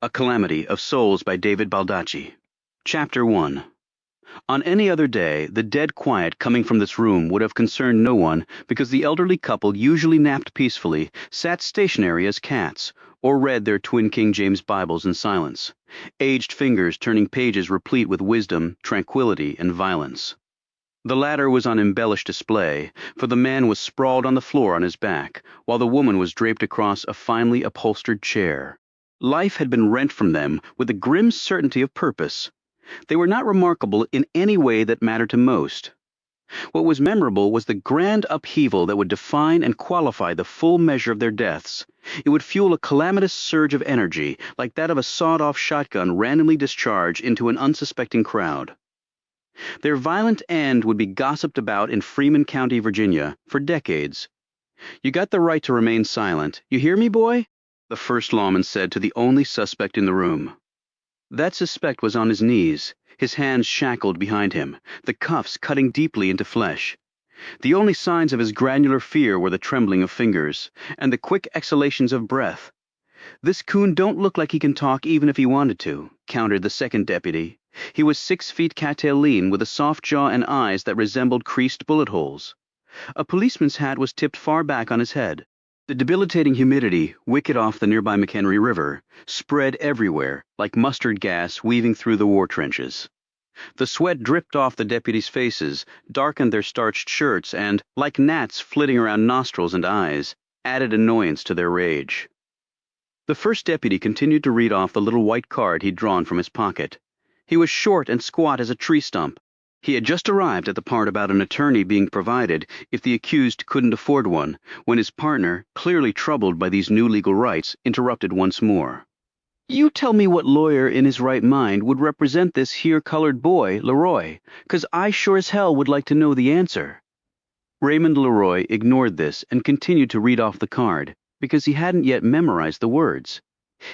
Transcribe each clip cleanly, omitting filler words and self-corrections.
A Calamity of Souls by David Baldacci. Chapter 1. On any other day, the dead quiet coming from this room would have concerned no one because the elderly couple usually napped peacefully, sat stationary as cats, or read their twin King James Bibles in silence, aged fingers turning pages replete with wisdom, tranquility, and violence. The latter was on embellished display, for the man was sprawled on the floor on his back, while the woman was draped across a finely upholstered chair. Life had been rent from them with a grim certainty of purpose. They were not remarkable in any way that mattered to most. What was memorable was the grand upheaval that would define and qualify the full measure of their deaths. It would fuel a calamitous surge of energy, like that of a sawed-off shotgun randomly discharged into an unsuspecting crowd. Their violent end would be gossiped about in Freeman County, Virginia, for decades. "You got the right to remain silent. You hear me, boy?" the first lawman said to the only suspect in the room. That suspect was on his knees, his hands shackled behind him, the cuffs cutting deeply into flesh. The only signs of his granular fear were the trembling of fingers, and the quick exhalations of breath. "This coon don't look like he can talk even if he wanted to," countered the second deputy. He was 6 feet cattail lean, with a soft jaw and eyes that resembled creased bullet holes. A policeman's hat was tipped far back on his head. The debilitating humidity, wicked off the nearby McHenry River, spread everywhere, like mustard gas weaving through the war trenches. The sweat dripped off the deputies' faces, darkened their starched shirts, and, like gnats flitting around nostrils and eyes, added annoyance to their rage. The first deputy continued to read off the little white card he'd drawn from his pocket. He was short and squat as a tree stump. He had just arrived at the part about an attorney being provided if the accused couldn't afford one, when his partner, clearly troubled by these new legal rights, interrupted once more. "You tell me what lawyer in his right mind would represent this here colored boy, Leroy, 'cause I sure as hell would like to know the answer." Raymond Leroy ignored this and continued to read off the card, because he hadn't yet memorized the words.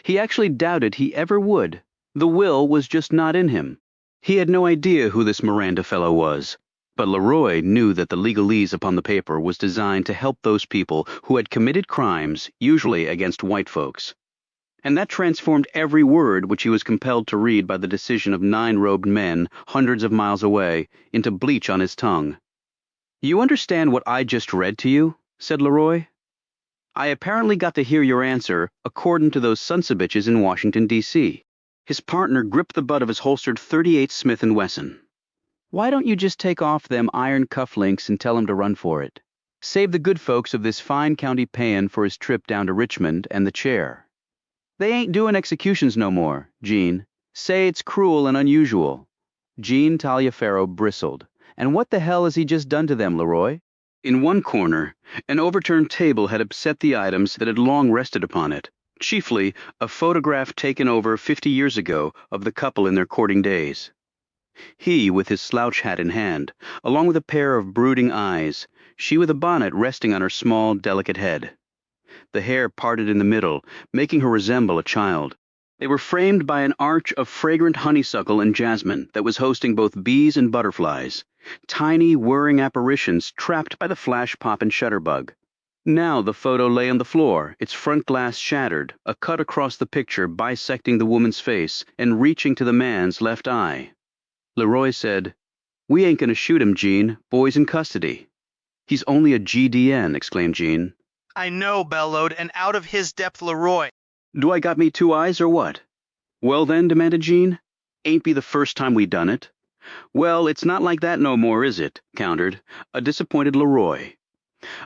He actually doubted he ever would. The will was just not in him. He had no idea who this Miranda fellow was, but Leroy knew that the legalese upon the paper was designed to help those people who had committed crimes, usually against white folks. And that transformed every word which he was compelled to read by the decision of 9 robed men hundreds of miles away into bleach on his tongue. "You understand what I just read to you?" said Leroy. "I apparently got to hear your answer according to those sons-of-bitches in Washington, D.C. His partner gripped the butt of his holstered .38 Smith & Wesson. "Why don't you just take off them iron cufflinks and tell him to run for it? Save the good folks of this fine county payin' for his trip down to Richmond and the chair. They ain't doing executions no more, Gene. Say it's cruel and unusual." Gene Taliaferro bristled. "And what the hell has he just done to them, Leroy?" In one corner, an overturned table had upset the items that had long rested upon it. Chiefly, a photograph taken over 50 years ago of the couple in their courting days. He with his slouch hat in hand, along with a pair of brooding eyes, she with a bonnet resting on her small, delicate head. The hair parted in the middle, making her resemble a child. They were framed by an arch of fragrant honeysuckle and jasmine that was hosting both bees and butterflies, tiny, whirring apparitions trapped by the flash pop and shutterbug. Now the photo lay on the floor, its front glass shattered, a cut across the picture bisecting the woman's face and reaching to the man's left eye. Leroy said, "We ain't gonna shoot him, Gene. Boy's in custody." "He's only a GDN," exclaimed Gene. "I know," bellowed an out-of-his-depth Leroy. "Do I got me 2 eyes or what?" "Well then," demanded Gene, "ain't be the first time we done it." "Well, it's not like that no more, is it?" countered a disappointed Leroy.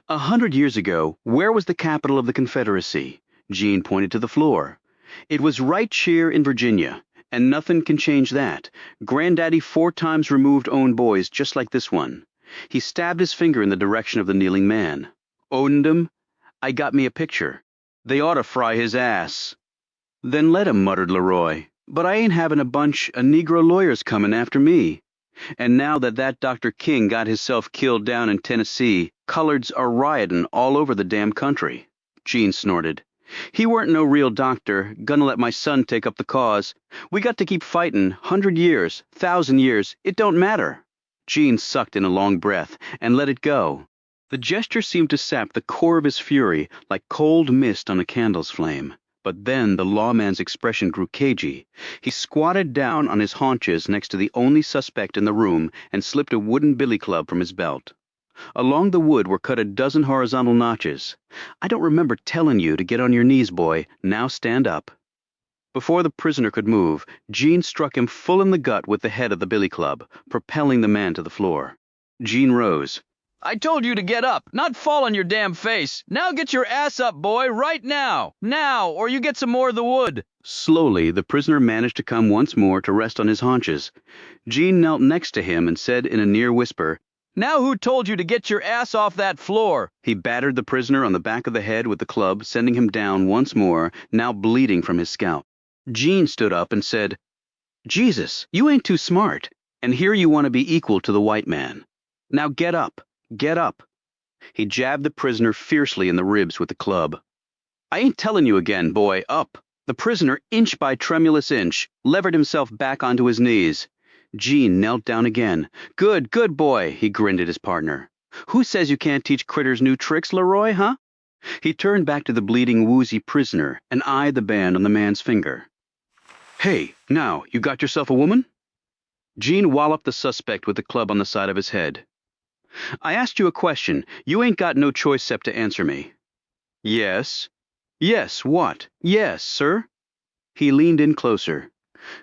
100 years ago, where was the capital of the Confederacy? Gene pointed to the floor. "It was right here in Virginia, and nothing can change that. Granddaddy 4 times removed owned boys just like this one." He stabbed his finger in the direction of the kneeling man. "Owned 'em? I got me a picture. They ought to fry his ass." "Then let 'em," muttered Leroy. "But I ain't having a bunch of Negro lawyers coming after me. And now that Dr. King got hisself killed down in Tennessee, coloreds are rioting all over the damn country." Gene snorted. "He weren't no real doctor, gonna let my son take up the cause. We got to keep fighting, 100 years, 1,000 years, it don't matter." Gene sucked in a long breath and let it go. The gesture seemed to sap the core of his fury like cold mist on a candle's flame. But then the lawman's expression grew cagey. He squatted down on his haunches next to the only suspect in the room and slipped a wooden billy club from his belt. Along the wood were cut a dozen horizontal notches. "I don't remember telling you to get on your knees, boy. Now stand up." Before the prisoner could move, Gene struck him full in the gut with the head of the billy club, propelling the man to the floor. Gene rose. "I told you to get up, not fall on your damn face. Now get your ass up, boy, right now. Now, or you get some more of the wood." Slowly, the prisoner managed to come once more to rest on his haunches. Gene knelt next to him and said in a near whisper, "Now who told you to get your ass off that floor?" He battered the prisoner on the back of the head with the club, sending him down once more, now bleeding from his scalp. Gene stood up and said, "Jesus, you ain't too smart, and here you want to be equal to the white man. Now get up, get up." He jabbed the prisoner fiercely in the ribs with the club. "I ain't telling you again, boy, up." The prisoner, inch by tremulous inch, levered himself back onto his knees. Gene knelt down again. Good, good boy," he grinned at his partner. "Who says you can't teach critters new tricks, Leroy, huh?" He turned back to the bleeding, woozy prisoner and eyed the band on the man's finger. "Hey, now, you got yourself a woman?" Gene walloped the suspect with the club on the side of his head. "I asked you a question. You ain't got no choice except to answer me." "Yes." "Yes, what?" "Yes, sir." He leaned in closer.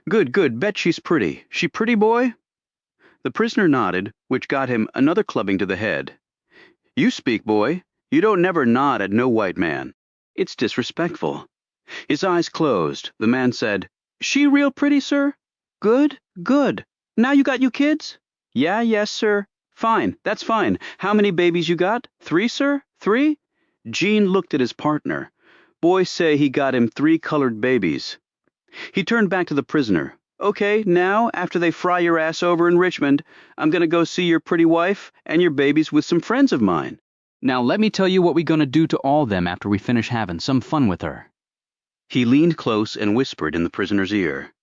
"Good, good. Bet she's pretty. She pretty, boy?" The prisoner nodded, which got him another clubbing to the head. "You speak, boy. You don't never nod at no white man. It's disrespectful." His eyes closed. The man said, "She real pretty, sir?" "Good, good. Now you got you kids?" "Yeah, yes, sir." "Fine, that's fine. How many babies you got? 3, sir? 3? Gene looked at his partner. "Boys say he got him 3 colored babies." He turned back to the prisoner. "Okay, now, after they fry your ass over in Richmond, I'm going to go see your pretty wife and your babies with some friends of mine. "Now let me tell you what we gonna do to all them after we finish having some fun with her." He leaned close and whispered in the prisoner's ear.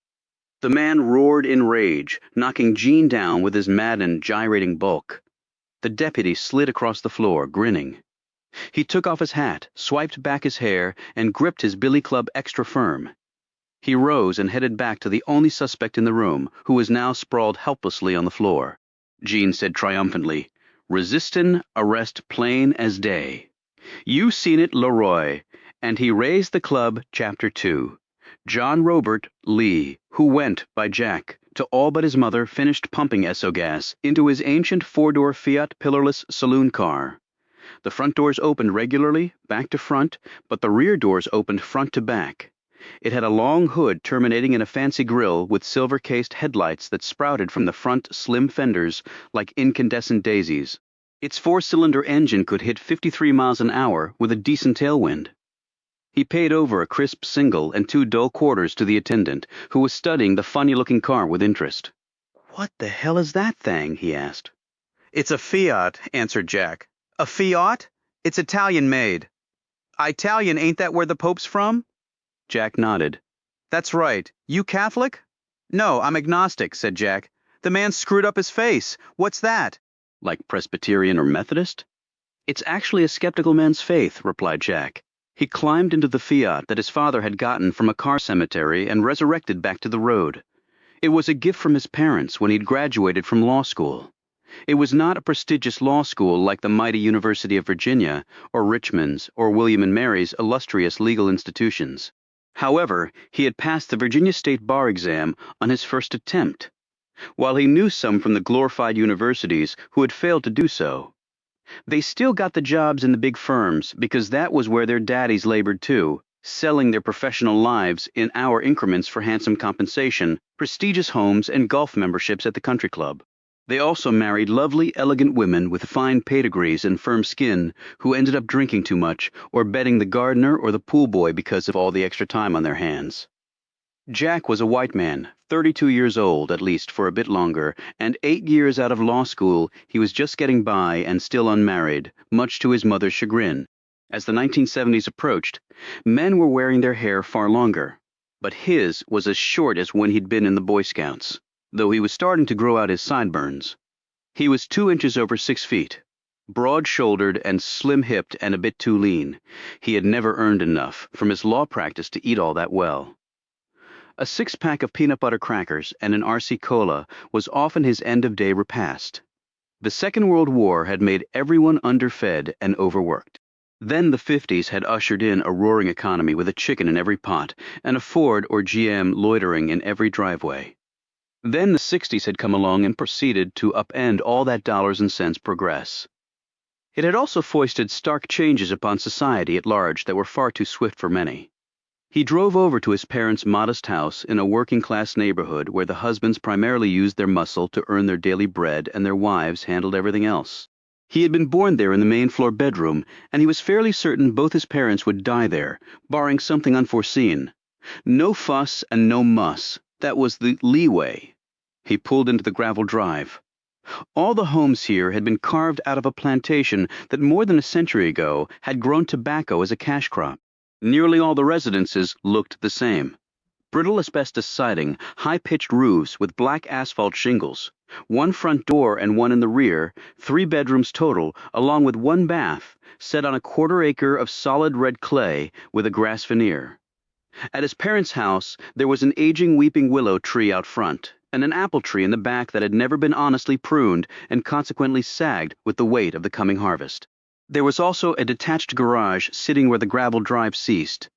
The man roared in rage, knocking Gene down with his maddened, gyrating bulk. The deputy slid across the floor, grinning. He took off his hat, swiped back his hair, and gripped his billy club extra firm. He rose and headed back to the only suspect in the room, who was now sprawled helplessly on the floor. Gene said triumphantly, "Resistin' arrest plain as day. You seen it, Leroy." And he raised the club, Chapter 2. John Robert Lee, who went by Jack, to all but his mother, finished pumping Esso gas into his ancient 4-door Fiat Perilous saloon car. The front doors opened regularly, back to front, but the rear doors opened front to back. It had a long hood terminating in a fancy grille with silver-cased headlights that sprouted from the front slim fenders like incandescent daisies. Its 4-cylinder engine could hit 53 miles an hour with a decent tailwind. He paid over a crisp single and 2 dull quarters to the attendant, who was studying the funny-looking car with interest. "What the hell is that thing?" he asked. "It's a Fiat," answered Jack. "A Fiat? It's Italian-made." "Italian, ain't that where the Pope's from?" Jack nodded. "That's right. You Catholic?" "No, I'm agnostic," said Jack. "The man screwed up his face. What's that?" "Like Presbyterian or Methodist?" "It's actually a skeptical man's faith," replied Jack. He climbed into the Fiat that his father had gotten from a car cemetery and resurrected back to the road. It was a gift from his parents when he'd graduated from law school. It was not a prestigious law school like the mighty University of Virginia, or Richmond's, or William and Mary's illustrious legal institutions. However, he had passed the Virginia State Bar exam on his first attempt, while he knew some from the glorified universities who had failed to do so. They still got the jobs in the big firms because that was where their daddies labored too, selling their professional lives in hour increments for handsome compensation, prestigious homes, and golf memberships at the country club. They also married lovely, elegant women with fine pedigrees and firm skin who ended up drinking too much or betting the gardener or the pool boy because of all the extra time on their hands. Jack was a white man, 32 years old at least for a bit longer, and 8 years out of law school he was just getting by and still unmarried, much to his mother's chagrin. As the 1970s approached, men were wearing their hair far longer, but his was as short as when he'd been in the Boy Scouts, though he was starting to grow out his sideburns. He was 2 inches over 6 feet, Broad-shouldered and slim-hipped and a bit too lean, he had never earned enough from his law practice to eat all that well. A six-pack of peanut butter crackers and an RC Cola was often his end-of-day repast. The Second World War had made everyone underfed and overworked. Then the 50s had ushered in a roaring economy with a chicken in every pot and a Ford or GM loitering in every driveway. Then the 60s had come along and proceeded to upend all that dollars and cents progress. It had also foisted stark changes upon society at large that were far too swift for many. He drove over to his parents' modest house in a working-class neighborhood where the husbands primarily used their muscle to earn their daily bread and their wives handled everything else. He had been born there in the main-floor bedroom, and he was fairly certain both his parents would die there, barring something unforeseen. No fuss and no muss. That was the leeway. He pulled into the gravel drive. All the homes here had been carved out of a plantation that more than a century ago had grown tobacco as a cash crop. Nearly all the residences looked the same. Brittle asbestos siding, high-pitched roofs with black asphalt shingles, one front door and one in the rear, 3 bedrooms total, along with 1 bath, set on a quarter-acre of solid red clay with a grass veneer. At his parents' house, there was an aging weeping willow tree out front, and an apple tree in the back that had never been honestly pruned and consequently sagged with the weight of the coming harvest. There was also a detached garage sitting where the gravel drive ceased.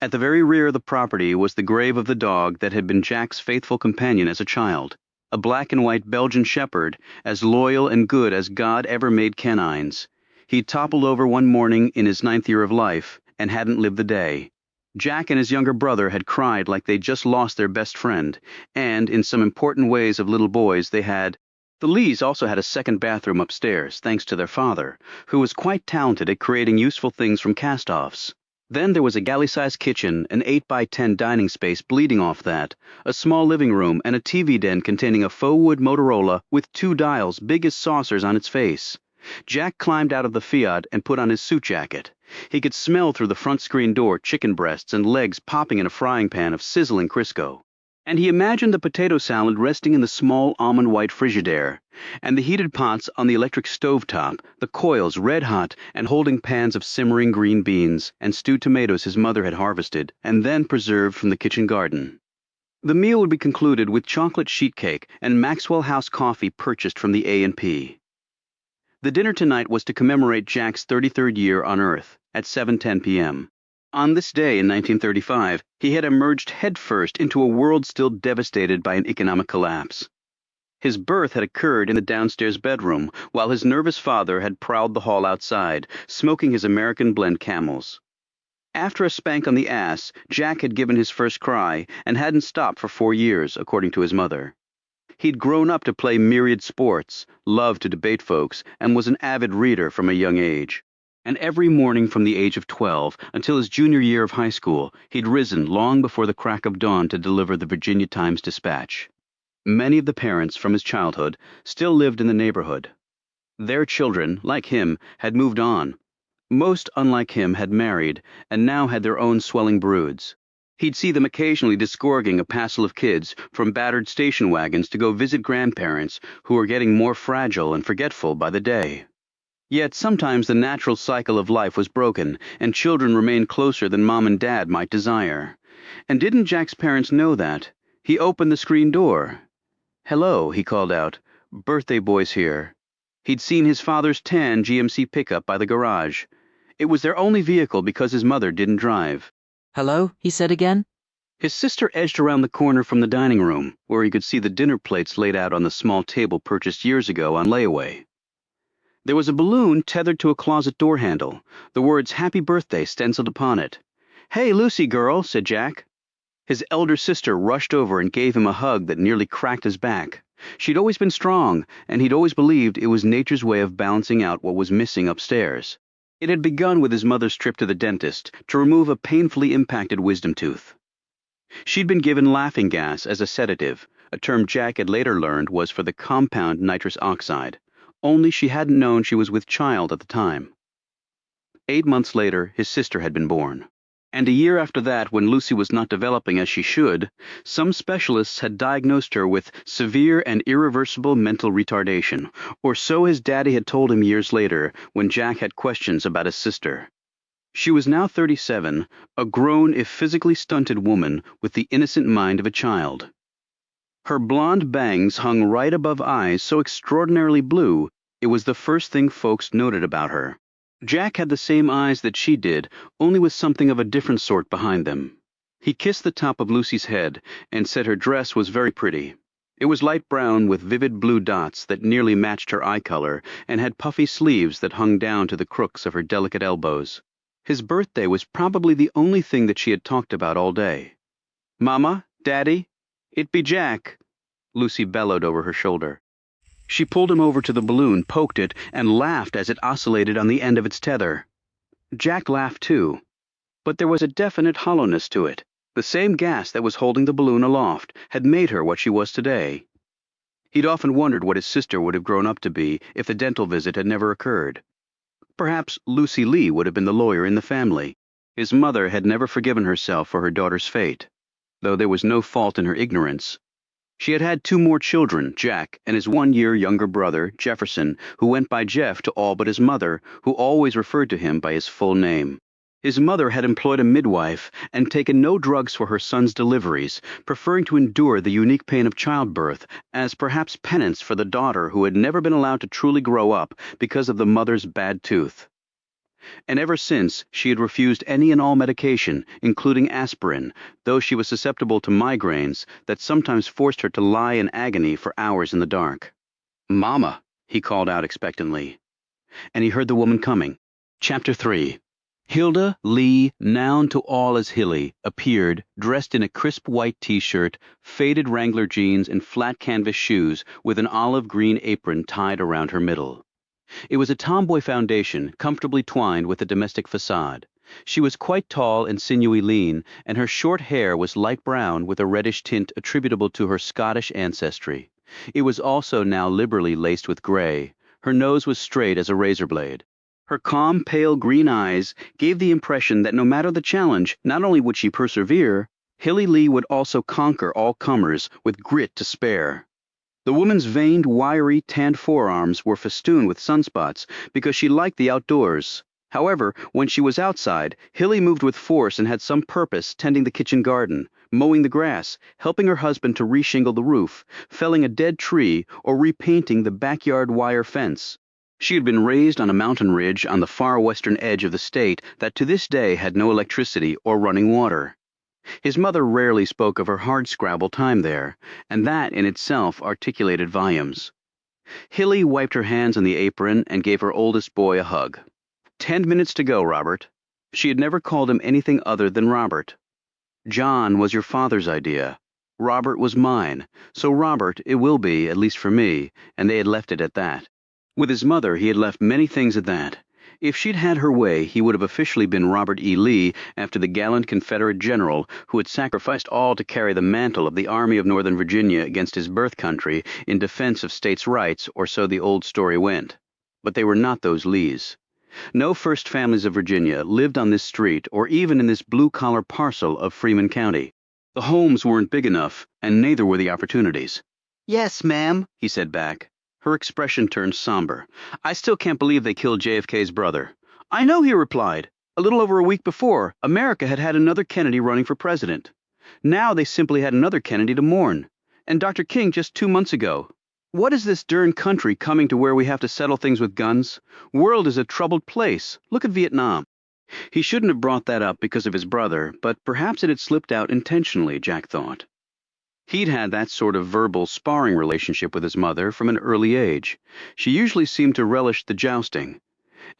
At the very rear of the property was the grave of the dog that had been Jack's faithful companion as a child, a black and white Belgian shepherd, as loyal and good as God ever made canines. He'd toppled over one morning in his 9th year of life and hadn't lived the day. Jack and his younger brother had cried like they'd just lost their best friend, and in some important ways of little boys they had. The Lees also had a second bathroom upstairs, thanks to their father, who was quite talented at creating useful things from cast-offs. Then there was a galley-sized kitchen, an 8x10 dining space bleeding off that, a small living room, and a TV den containing a faux wood Motorola with 2 dials big as saucers on its face. Jack climbed out of the Fiat and put on his suit jacket. He could smell through the front screen door chicken breasts and legs popping in a frying pan of sizzling Crisco. And he imagined the potato salad resting in the small almond-white Frigidaire, and the heated pots on the electric stovetop, the coils red-hot and holding pans of simmering green beans and stewed tomatoes his mother had harvested and then preserved from the kitchen garden. The meal would be concluded with chocolate sheet cake and Maxwell House coffee purchased from the A&P. The dinner tonight was to commemorate Jack's 33rd year on Earth at 7:10 p.m. On this day in 1935, he had emerged headfirst into a world still devastated by an economic collapse. His birth had occurred in the downstairs bedroom, while his nervous father had prowled the hall outside, smoking his American blend Camels. After a spank on the ass, Jack had given his first cry and hadn't stopped for 4 years, according to his mother. He'd grown up to play myriad sports, loved to debate folks, and was an avid reader from a young age. And every morning from the age of 12 until his junior year of high school, he'd risen long before the crack of dawn to deliver the Virginia Times-Dispatch. Many of the parents from his childhood still lived in the neighborhood. Their children, like him, had moved on. Most, unlike him, had married and now had their own swelling broods. He'd see them occasionally disgorging a passel of kids from battered station wagons to go visit grandparents who were getting more fragile and forgetful by the day. Yet sometimes the natural cycle of life was broken, and children remained closer than Mom and Dad might desire. And didn't Jack's parents know that? He opened the screen door. "Hello," he called out. "Birthday boy's here." He'd seen his father's tan GMC pickup by the garage. It was their only vehicle because his mother didn't drive. "Hello?" he said again. His sister edged around the corner from the dining room, where he could see the dinner plates laid out on the small table purchased years ago on layaway. There was a balloon tethered to a closet door handle, the words "Happy Birthday" stenciled upon it. "Hey, Lucy girl," said Jack. His elder sister rushed over and gave him a hug that nearly cracked his back. She'd always been strong, and he'd always believed it was nature's way of balancing out what was missing upstairs. It had begun with his mother's trip to the dentist to remove a painfully impacted wisdom tooth. She'd been given laughing gas as a sedative, a term Jack had later learned was for the compound nitrous oxide, only she hadn't known she was with child at the time. 8 months later, his sister had been born. And a year after that, when Lucy was not developing as she should, some specialists had diagnosed her with severe and irreversible mental retardation, or so his daddy had told him years later when Jack had questions about his sister. She was now 37, a grown if physically stunted woman with the innocent mind of a child. Her blonde bangs hung right above eyes so extraordinarily blue, it was the first thing folks noted about her. Jack had the same eyes that she did, only with something of a different sort behind them. He kissed the top of Lucy's head and said her dress was very pretty. It was light brown with vivid blue dots that nearly matched her eye color and had puffy sleeves that hung down to the crooks of her delicate elbows. His birthday was probably the only thing that she had talked about all day. "Mama? Daddy? It be Jack," Lucy bellowed over her shoulder. She pulled him over to the balloon, poked it, and laughed as it oscillated on the end of its tether. Jack laughed too, but there was a definite hollowness to it. The same gas that was holding the balloon aloft had made her what she was today. He'd often wondered what his sister would have grown up to be if the dental visit had never occurred. Perhaps Lucy Lee would have been the lawyer in the family. His mother had never forgiven herself for her daughter's fate, though there was no fault in her ignorance. She had had 2 more children, Jack and his 1-year younger brother, Jefferson, who went by Jeff to all but his mother, who always referred to him by his full name. His mother had employed a midwife and taken no drugs for her son's deliveries, preferring to endure the unique pain of childbirth as perhaps penance for the daughter who had never been allowed to truly grow up because of the mother's bad tooth. And ever since, she had refused any and all medication, including aspirin, though she was susceptible to migraines that sometimes forced her to lie in agony for hours in the dark. "Mama," he called out expectantly. And he heard the woman coming. Chapter 3. Hilda Lee, known to all as Hilly, appeared, dressed in a crisp white t-shirt, faded Wrangler jeans, and flat canvas shoes with an olive green apron tied around her middle. It was a tomboy foundation, comfortably twined with a domestic facade. She was quite tall and sinewy lean, and her short hair was light brown with a reddish tint attributable to her Scottish ancestry. It was also now liberally laced with gray. Her nose was straight as a razor blade. Her calm, pale green eyes gave the impression that no matter the challenge, not only would she persevere, Hilly Lee would also conquer all comers with grit to spare. The woman's veined, wiry, tanned forearms were festooned with sunspots because she liked the outdoors. However, when she was outside, Hilly moved with force and had some purpose, tending the kitchen garden, mowing the grass, helping her husband to reshingle the roof, felling a dead tree, or repainting the backyard wire fence. She had been raised on a mountain ridge on the far western edge of the state that to this day had no electricity or running water. His mother rarely spoke of her hardscrabble time there, and that in itself articulated volumes. Hilly wiped her hands on the apron and gave her oldest boy a hug. 10 minutes to go, Robert. She had never called him anything other than Robert. John was your father's idea. Robert was mine, so Robert it will be, at least for me, and they had left it at that. With his mother he had left many things at that. If she'd had her way, he would have officially been Robert E. Lee after the gallant Confederate general who had sacrificed all to carry the mantle of the Army of Northern Virginia against his birth country in defense of states' rights, or so the old story went. But they were not those Lees. No first families of Virginia lived on this street or even in this blue-collar parcel of Freeman County. The homes weren't big enough, and neither were the opportunities. "Yes, ma'am," he said back. Her expression turned somber. "I still can't believe they killed JFK's brother." "I know," he replied. "A little over a week before, America had had another Kennedy running for president. Now they simply had another Kennedy to mourn. And Dr. King just 2 months ago. What is this darn country coming to where we have to settle things with guns? World is a troubled place. Look at Vietnam." He shouldn't have brought that up because of his brother, but perhaps it had slipped out intentionally, Jack thought. He'd had that sort of verbal sparring relationship with his mother from an early age. She usually seemed to relish the jousting,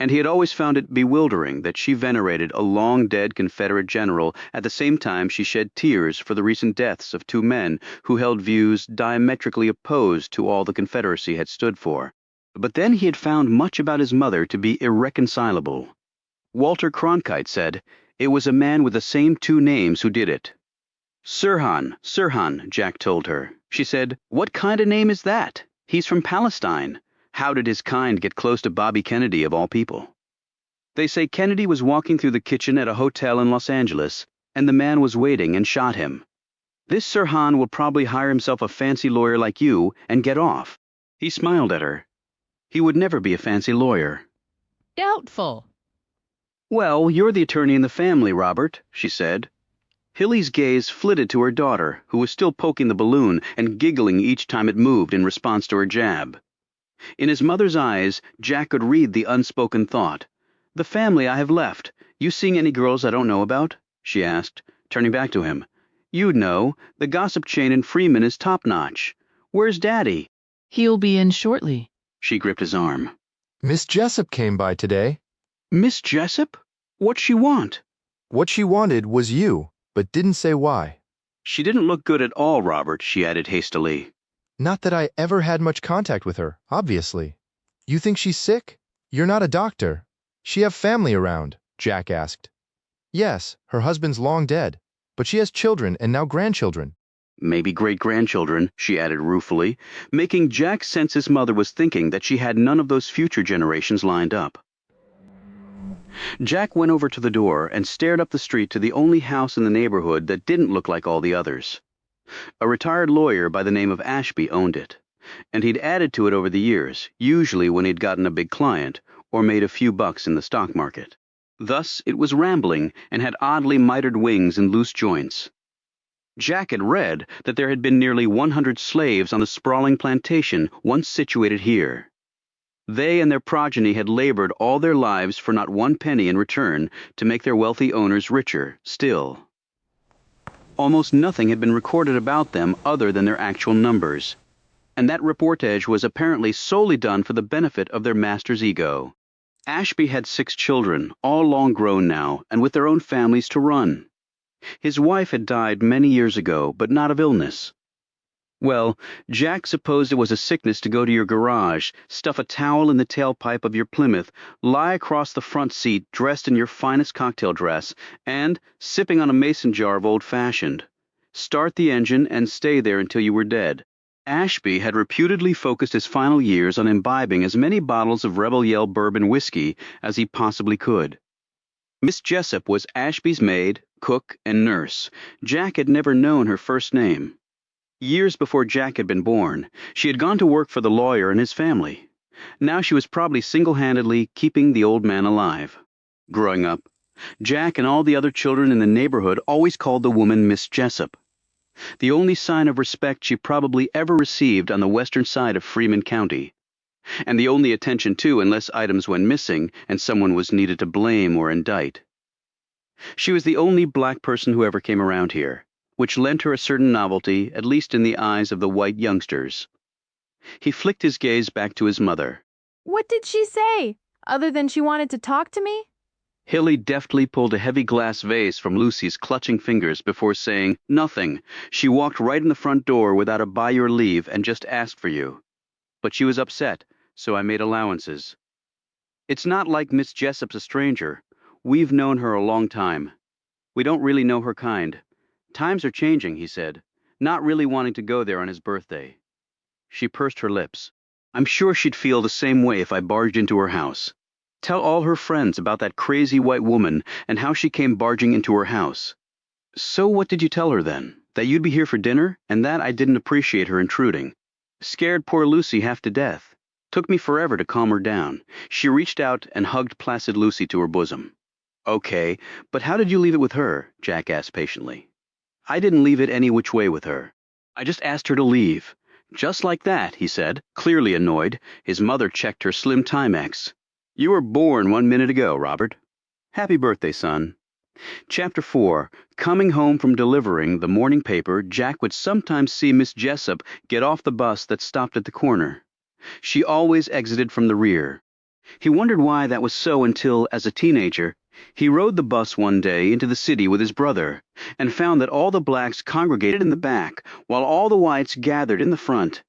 and he had always found it bewildering that she venerated a long-dead Confederate general at the same time she shed tears for the recent deaths of 2 men who held views diametrically opposed to all the Confederacy had stood for. But then he had found much about his mother to be irreconcilable. Walter Cronkite said, "It was a man with the same 2 names who did it." Sirhan, Jack told her. She said, "What kind of name is that? He's from Palestine. How did his kind get close to Bobby Kennedy of all people?" They say Kennedy was walking through the kitchen at a hotel in Los Angeles, and the man was waiting and shot him. This Sirhan will probably hire himself a fancy lawyer like you and get off." He smiled at her. He would never be a fancy lawyer. Doubtful. "Well, you're the attorney in the family, Robert," she said. Hilly's gaze flitted to her daughter, who was still poking the balloon and giggling each time it moved in response to her jab. In his mother's eyes, Jack could read the unspoken thought. "The family I have left. You seeing any girls I don't know about?" she asked, turning back to him. "You'd know. The gossip chain in Freeman is top-notch. Where's Daddy?" He'll be in shortly. She gripped his arm. Miss Jessup came by today. "Miss Jessup? What'd she want?" What she wanted was you, but didn't say why. "She didn't look good at all, Robert," she added hastily. Not that I ever had much contact with her, obviously. You think she's sick? You're not a doctor. She have family around? Jack asked. Yes, her husband's long dead, but she has children and now grandchildren. "Maybe great-grandchildren," she added ruefully, making Jack sense his mother was thinking that she had none of those future generations lined up. Jack went over to the door and stared up the street to the only house in the neighborhood that didn't look like all the others. A retired lawyer by the name of Ashby owned it, and he'd added to it over the years, usually when he'd gotten a big client or made a few bucks in the stock market. Thus, it was rambling and had oddly mitered wings and loose joints. Jack had read that there had been nearly 100 slaves on the sprawling plantation once situated here. They and their progeny had labored all their lives for not one penny in return to make their wealthy owners richer still. Almost nothing had been recorded about them other than their actual numbers, and that reportage was apparently solely done for the benefit of their master's ego. Ashby had 6 children, all long grown now, and with their own families to run. His wife had died many years ago, but not of illness. Well, Jack supposed it was a sickness to go to your garage, stuff a towel in the tailpipe of your Plymouth, lie across the front seat dressed in your finest cocktail dress, and, sipping on a mason jar of old-fashioned, start the engine and stay there until you were dead. Ashby had reputedly focused his final years on imbibing as many bottles of Rebel Yell bourbon whiskey as he possibly could. Miss Jessup was Ashby's maid, cook, and nurse. Jack had never known her first name. Years before Jack had been born, she had gone to work for the lawyer and his family. Now she was probably single-handedly keeping the old man alive. Growing up, Jack and all the other children in the neighborhood always called the woman Miss Jessup. The only sign of respect she probably ever received on the western side of Freeman County. And the only attention too, unless items went missing and someone was needed to blame or indict. She was the only black person who ever came around here, which lent her a certain novelty, at least in the eyes of the white youngsters. He flicked his gaze back to his mother. "What did she say, other than she wanted to talk to me?" Hilly deftly pulled a heavy glass vase from Lucy's clutching fingers before saying nothing. She walked right in the front door without a by your leave and just asked for you. But she was upset, so I made allowances. It's not like Miss Jessup's a stranger. We've known her a long time. We don't really know her kind. Times are changing, he said, not really wanting to go there on his birthday. She pursed her lips. I'm sure she'd feel the same way if I barged into her house. Tell all her friends about that crazy white woman and how she came barging into her house. So what did you tell her then? That you'd be here for dinner, and that I didn't appreciate her intruding. Scared poor Lucy half to death. Took me forever to calm her down. She reached out and hugged placid Lucy to her bosom. Okay, but how did you leave it with her? Jack asked patiently. I didn't leave it any which way with her. I just asked her to leave. Just like that, he said, clearly annoyed. His mother checked her slim Timex. You were born 1 minute ago, Robert. Happy birthday, son. Chapter 4. Coming home from delivering the morning paper, Jack would sometimes see Miss Jessup get off the bus that stopped at the corner. She always exited from the rear. He wondered why that was so until, as a teenager, he rode the bus one day into the city with his brother and found that all the blacks congregated in the back while all the whites gathered in the front.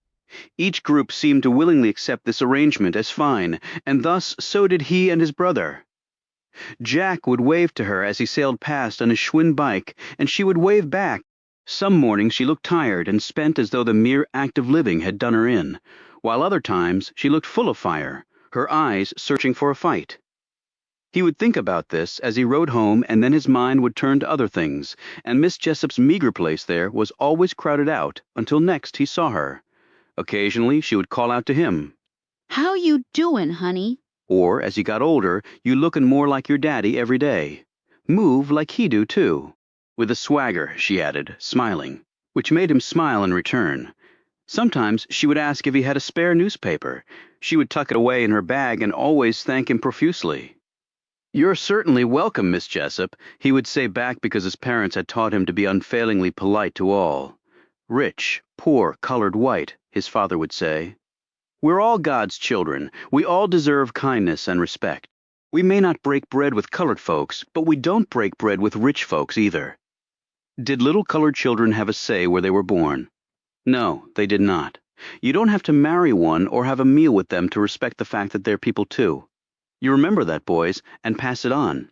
Each group seemed to willingly accept this arrangement as fine, and thus so did he and his brother. Jack would wave to her as he sailed past on his Schwinn bike, and she would wave back. Some mornings she looked tired and spent as though the mere act of living had done her in, while other times she looked full of fire, her eyes searching for a fight. He would think about this as he rode home, and then his mind would turn to other things, and Miss Jessup's meager place there was always crowded out until next he saw her. Occasionally she would call out to him. "How you doin', honey?" Or, as he got older, you lookin' more like your daddy every day. Move like he do, too. With a swagger, she added, smiling, which made him smile in return. Sometimes she would ask if he had a spare newspaper. She would tuck it away in her bag and always thank him profusely. "You're certainly welcome, Miss Jessup," he would say back because his parents had taught him to be unfailingly polite to all. "Rich, poor, colored, white," his father would say. "We're all God's children. We all deserve kindness and respect. We may not break bread with colored folks, but we don't break bread with rich folks either." Did little colored children have a say where they were born? No, they did not. You don't have to marry one or have a meal with them to respect the fact that they're people too. You remember that, boys, and pass it on.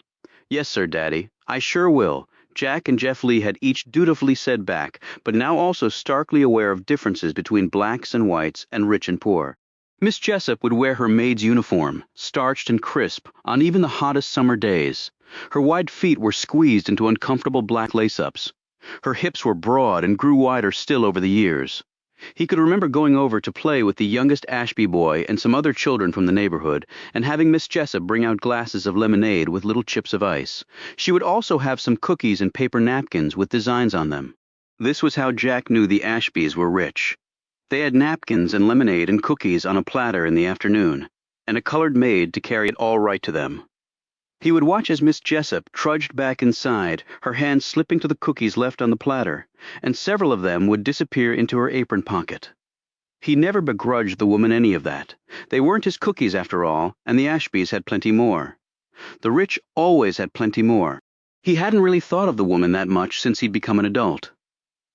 "Yes, sir, Daddy, I sure will," Jack and Jeff Lee had each dutifully said back, but now also starkly aware of differences between blacks and whites and rich and poor. Miss Jessup would wear her maid's uniform, starched and crisp, on even the hottest summer days. Her wide feet were squeezed into uncomfortable black lace-ups. Her hips were broad and grew wider still over the years. He could remember going over to play with the youngest Ashby boy and some other children from the neighborhood, and having Miss Jessup bring out glasses of lemonade with little chips of ice. She would also have some cookies and paper napkins with designs on them. This was how Jack knew the Ashbys were rich. They had napkins and lemonade and cookies on a platter in the afternoon, and a colored maid to carry it all right to them. He would watch as Miss Jessup trudged back inside, her hand slipping to the cookies left on the platter, and several of them would disappear into her apron pocket. He never begrudged the woman any of that. They weren't his cookies after all, and the Ashbys had plenty more. The rich always had plenty more. He hadn't really thought of the woman that much since he'd become an adult.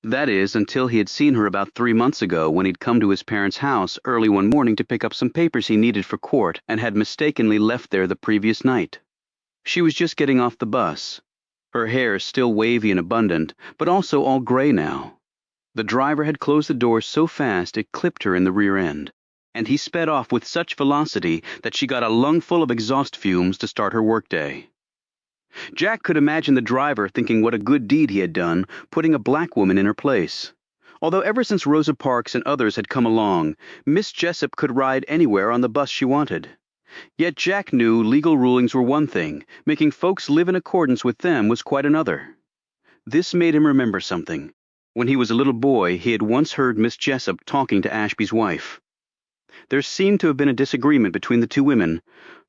That is, until he had seen her about 3 months ago when he'd come to his parents' house early one morning to pick up some papers he needed for court and had mistakenly left there the previous night. She was just getting off the bus. Her hair still wavy and abundant, but also all gray now. The driver had closed the door so fast it clipped her in the rear end, and he sped off with such velocity that she got a lungful of exhaust fumes to start her workday. Jack could imagine the driver thinking what a good deed he had done, putting a black woman in her place. Although ever since Rosa Parks and others had come along, Miss Jessup could ride anywhere on the bus she wanted. Yet Jack knew legal rulings were one thing, making folks live in accordance with them was quite another. This made him remember something. When he was a little boy, he had once heard Miss Jessup talking to Ashby's wife. There seemed to have been a disagreement between the two women,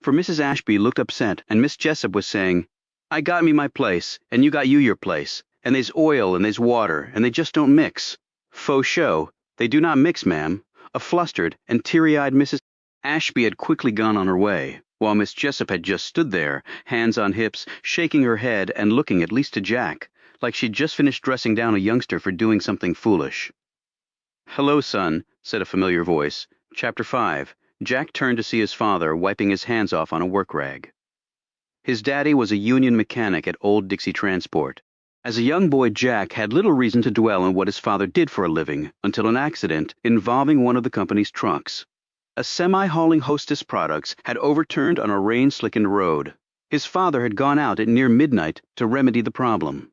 for Mrs. Ashby looked upset, and Miss Jessup was saying, "I got me my place, and you got you your place, and there's oil and there's water, and they just don't mix. Faux show, they do not mix, ma'am." A flustered and teary-eyed Mrs. Ashby had quickly gone on her way, while Miss Jessup had just stood there, hands on hips, shaking her head and looking at least to Jack, like she'd just finished dressing down a youngster for doing something foolish. "Hello, son," said a familiar voice. Chapter 5. Jack turned to see his father wiping his hands off on a work rag. His daddy was a union mechanic at Old Dixie Transport. As a young boy, Jack had little reason to dwell on what his father did for a living until an accident involving one of the company's trucks. A semi-hauling Hostess products had overturned on a rain-slickened road. His father had gone out at near midnight to remedy the problem.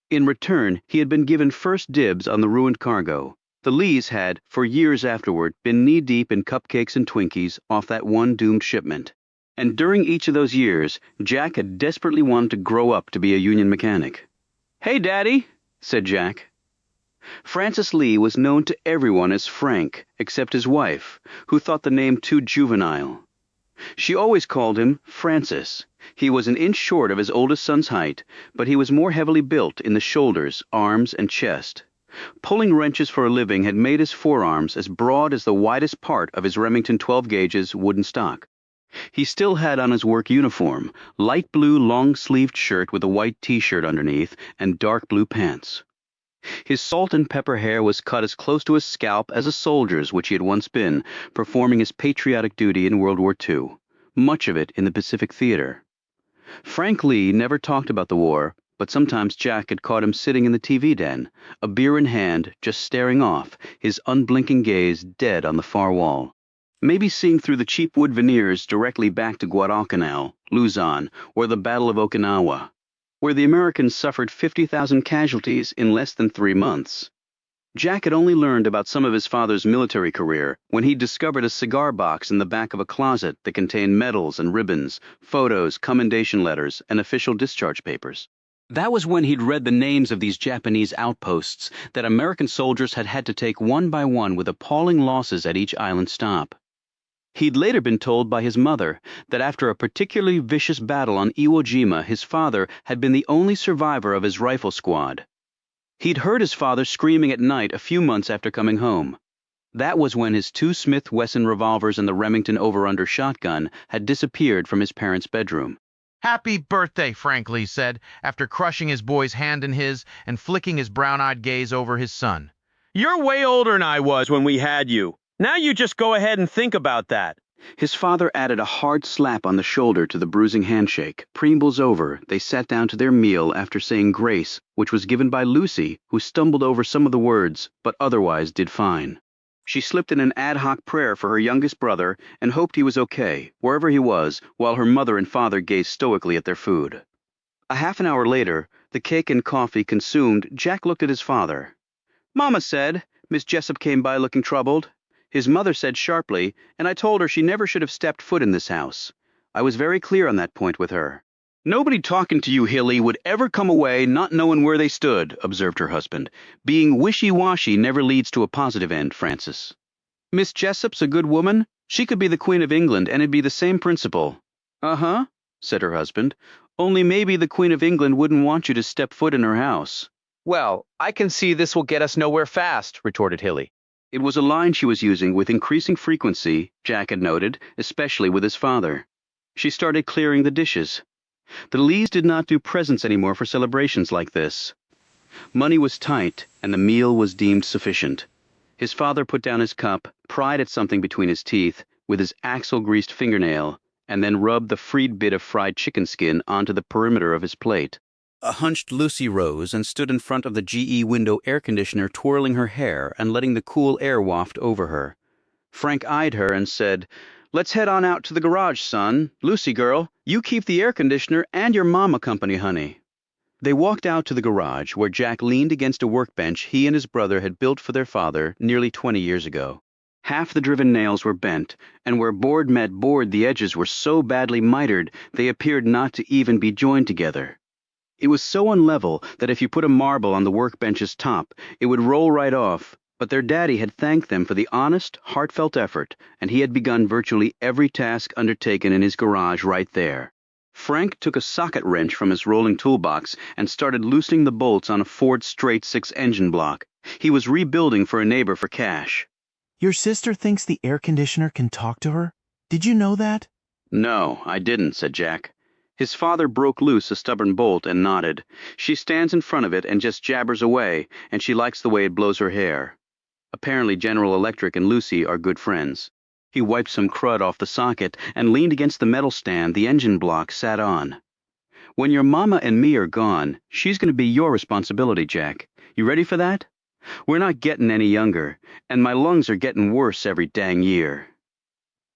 In return, he had been given first dibs on the ruined cargo. The Lees had, for years afterward, been knee-deep in cupcakes and Twinkies off that one doomed shipment. And during each of those years, Jack had desperately wanted to grow up to be a union mechanic. "Hey, Daddy," said Jack. Francis Lee was known to everyone as Frank, except his wife, who thought the name too juvenile. She always called him Francis. He was an inch short of his oldest son's height, but he was more heavily built in the shoulders, arms, and chest. Pulling wrenches for a living had made his forearms as broad as the widest part of his Remington 12-gauges wooden stock. He still had on his work uniform, light blue long-sleeved shirt with a white T-shirt underneath, and dark blue pants. His salt and pepper hair was cut as close to his scalp as a soldier's, which he had once been, performing his patriotic duty in World War II, much of it in the Pacific Theater. Frank Lee never talked about the war, but sometimes Jack had caught him sitting in the TV den, a beer in hand, just staring off, his unblinking gaze dead on the far wall. Maybe seeing through the cheap wood veneers directly back to Guadalcanal, Luzon, or the Battle of Okinawa, where the Americans suffered 50,000 casualties in less than 3 months. Jack had only learned about some of his father's military career when he discovered a cigar box in the back of a closet that contained medals and ribbons, photos, commendation letters, and official discharge papers. That was when he'd read the names of these Japanese outposts that American soldiers had had to take one by one with appalling losses at each island stop. He'd later been told by his mother that after a particularly vicious battle on Iwo Jima, his father had been the only survivor of his rifle squad. He'd heard his father screaming at night a few months after coming home. That was when his 2 Smith Wesson revolvers and the Remington over-under shotgun had disappeared from his parents' bedroom. "Happy birthday," Frank Lee said, after crushing his boy's hand in his and flicking his brown-eyed gaze over his son. You're way older than I was when we had you. Now you just go ahead and think about that. His father added a hard slap on the shoulder to the bruising handshake. Preambles over, they sat down to their meal after saying grace, which was given by Lucy, who stumbled over some of the words, but otherwise did fine. She slipped in an ad hoc prayer for her youngest brother and hoped he was okay, wherever he was, while her mother and father gazed stoically at their food. A half an hour later, the cake and coffee consumed, Jack looked at his father. "Mama said," Miss Jessup came by looking troubled. His mother said sharply, and I told her she never should have stepped foot in this house. I was very clear on that point with her. "Nobody talking to you, Hilly, would ever come away not knowing where they stood," observed her husband. "Being wishy-washy never leads to a positive end, Francis. Miss Jessup's a good woman. She could be the Queen of England, and it'd be the same principle." "Uh-huh," said her husband. "Only maybe the Queen of England wouldn't want you to step foot in her house." Well, I can see this will get us nowhere fast, retorted Hilly. It was a line she was using with increasing frequency, Jack had noted, especially with his father. She started clearing the dishes. The Lees did not do presents anymore for celebrations like this. Money was tight, and the meal was deemed sufficient. His father put down his cup, pried at something between his teeth with his axle-greased fingernail, and then rubbed the freed bit of fried chicken skin onto the perimeter of his plate. A hunched Lucy rose and stood in front of the GE window air conditioner, twirling her hair and letting the cool air waft over her. Frank eyed her and said, "Let's head on out to the garage, son. Lucy girl, you keep the air conditioner and your mama company, honey." They walked out to the garage, where Jack leaned against a workbench he and his brother had built for their father nearly 20 years ago. Half the driven nails were bent, and where board met board the edges were so badly mitered they appeared not to even be joined together. It was so unlevel that if you put a marble on the workbench's top, it would roll right off, but their daddy had thanked them for the honest, heartfelt effort, and he had begun virtually every task undertaken in his garage right there. Frank took a socket wrench from his rolling toolbox and started loosening the bolts on a Ford straight 6 engine block. He was rebuilding for a neighbor for cash. "Your sister thinks the air conditioner can talk to her? Did you know that?" "No, I didn't," said Jack. His father broke loose a stubborn bolt and nodded. "She stands in front of it and just jabbers away, and she likes the way it blows her hair." Apparently General Electric and Lucy are good friends. He wiped some crud off the socket and leaned against the metal stand the engine block sat on. "When your mama and me are gone, she's going to be your responsibility, Jack. You ready for that? We're not getting any younger, and my lungs are getting worse every dang year."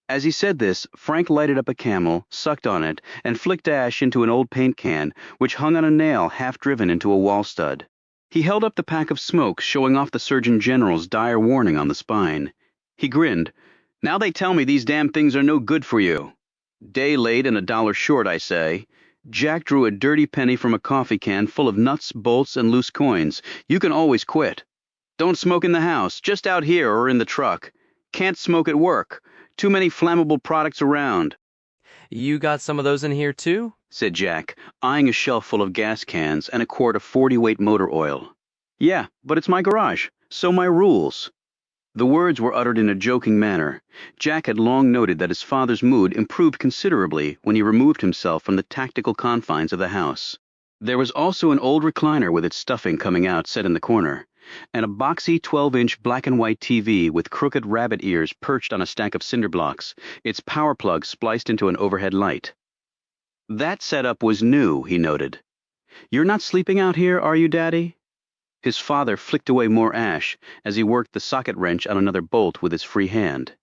As he said this, Frank lighted up a Camel, sucked on it, and flicked ash into an old paint can, which hung on a nail half driven into a wall stud. He held up the pack of smokes, showing off the Surgeon General's dire warning on the spine. He grinned. "Now they tell me these damn things are no good for you. Day late and $1 short, I say." Jack drew a dirty penny from a coffee can full of nuts, bolts, and loose coins. "You can always quit. Don't smoke in the house, just out here or in the truck. Can't smoke at work. Too many flammable products around." "You got some of those in here too?" said Jack, eyeing a shelf full of gas cans and a quart of 40-weight motor oil. "Yeah, but it's my garage, so my rules." The words were uttered in a joking manner. Jack had long noted that his father's mood improved considerably when he removed himself from the tactical confines of the house. There was also an old recliner with its stuffing coming out set in the corner, and a boxy 12-inch black-and-white TV with crooked rabbit ears perched on a stack of cinder blocks, its power plug spliced into an overhead light. That setup was new, he noted. "You're not sleeping out here, are you, Daddy?" His father flicked away more ash as he worked the socket wrench on another bolt with his free hand.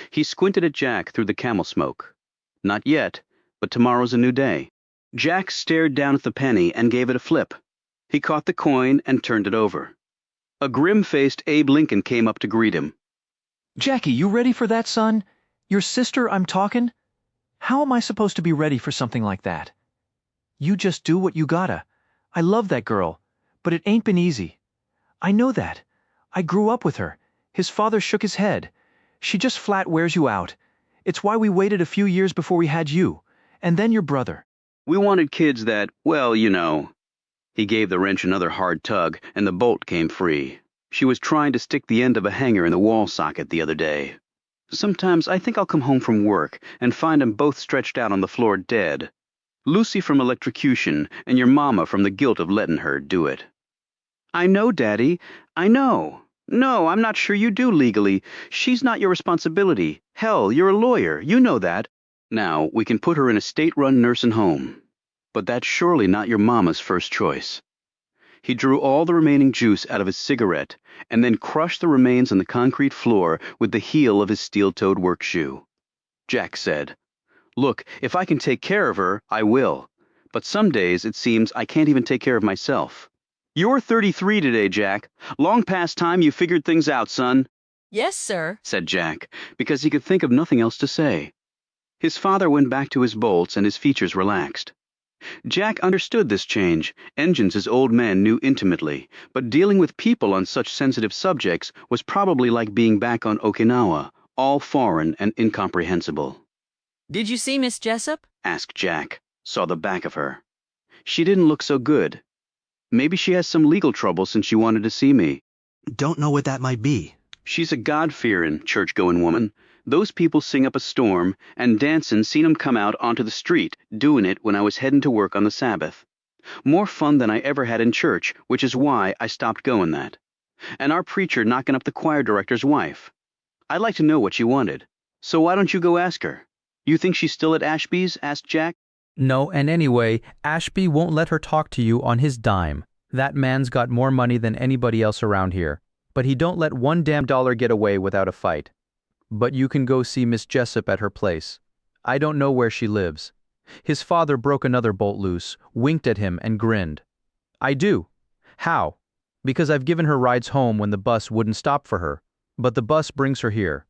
He squinted at Jack through the camel smoke. Not yet, but tomorrow's a new day. Jack stared down at the penny and gave it a flip. He caught the coin and turned it over. A grim-faced Abe Lincoln came up to greet him. Jackie, you ready for that, son? Your sister, I'm talking? How am I supposed to be ready for something like that? You just do what you gotta. I love that girl, but it ain't been easy. I know that. I grew up with her. His father shook his head. She just flat wears you out. It's why we waited a few years before we had you, and then your brother. We wanted kids that, well, you know. He gave the wrench another hard tug, and the bolt came free. She was trying to stick the end of a hanger in the wall socket the other day. Sometimes I think I'll come home from work and find 'em both stretched out on the floor dead. Lucy from electrocution, and your mama from the guilt of letting her do it. I know, Daddy. I know. No, I'm not sure you do legally. She's not your responsibility. Hell, you're a lawyer. You know that. Now, we can put her in a state-run nursing home. But that's surely not your mama's first choice. He drew all the remaining juice out of his cigarette and then crushed the remains on the concrete floor with the heel of his steel-toed work shoe. Jack said, Look, if I can take care of her, I will. But some days it seems I can't even take care of myself. You're 33 today, Jack. Long past time you figured things out, son. Yes, sir, Said Jack, because he could think of nothing else to say. His father went back to his bolts and his features relaxed. Jack understood this change. Engines his old man knew intimately, but dealing with people on such sensitive subjects was probably like being back on Okinawa, all foreign and incomprehensible. Did you see Miss Jessup? Asked Jack, saw the back of her. She didn't look so good. Maybe she has some legal trouble since she wanted to see me. Don't know what that might be. She's a God-fearing, church-going woman. Those people sing up a storm, and Danson seen 'em come out onto the street, doing it when I was heading to work on the Sabbath. More fun than I ever had in church, which is why I stopped going that. And our preacher knocking up the choir director's wife. I'd like to know what she wanted. So why don't you go ask her? You think she's still at Ashby's? Asked Jack. No, and anyway, Ashby won't let her talk to you on his dime. That man's got more money than anybody else around here. But he don't let one damn dollar get away without a fight. But you can go see Miss Jessup at her place. I don't know where she lives. His father broke another bolt loose, winked at him, and grinned. I do. How? Because I've given her rides home when the bus wouldn't stop for her. But the bus brings her here.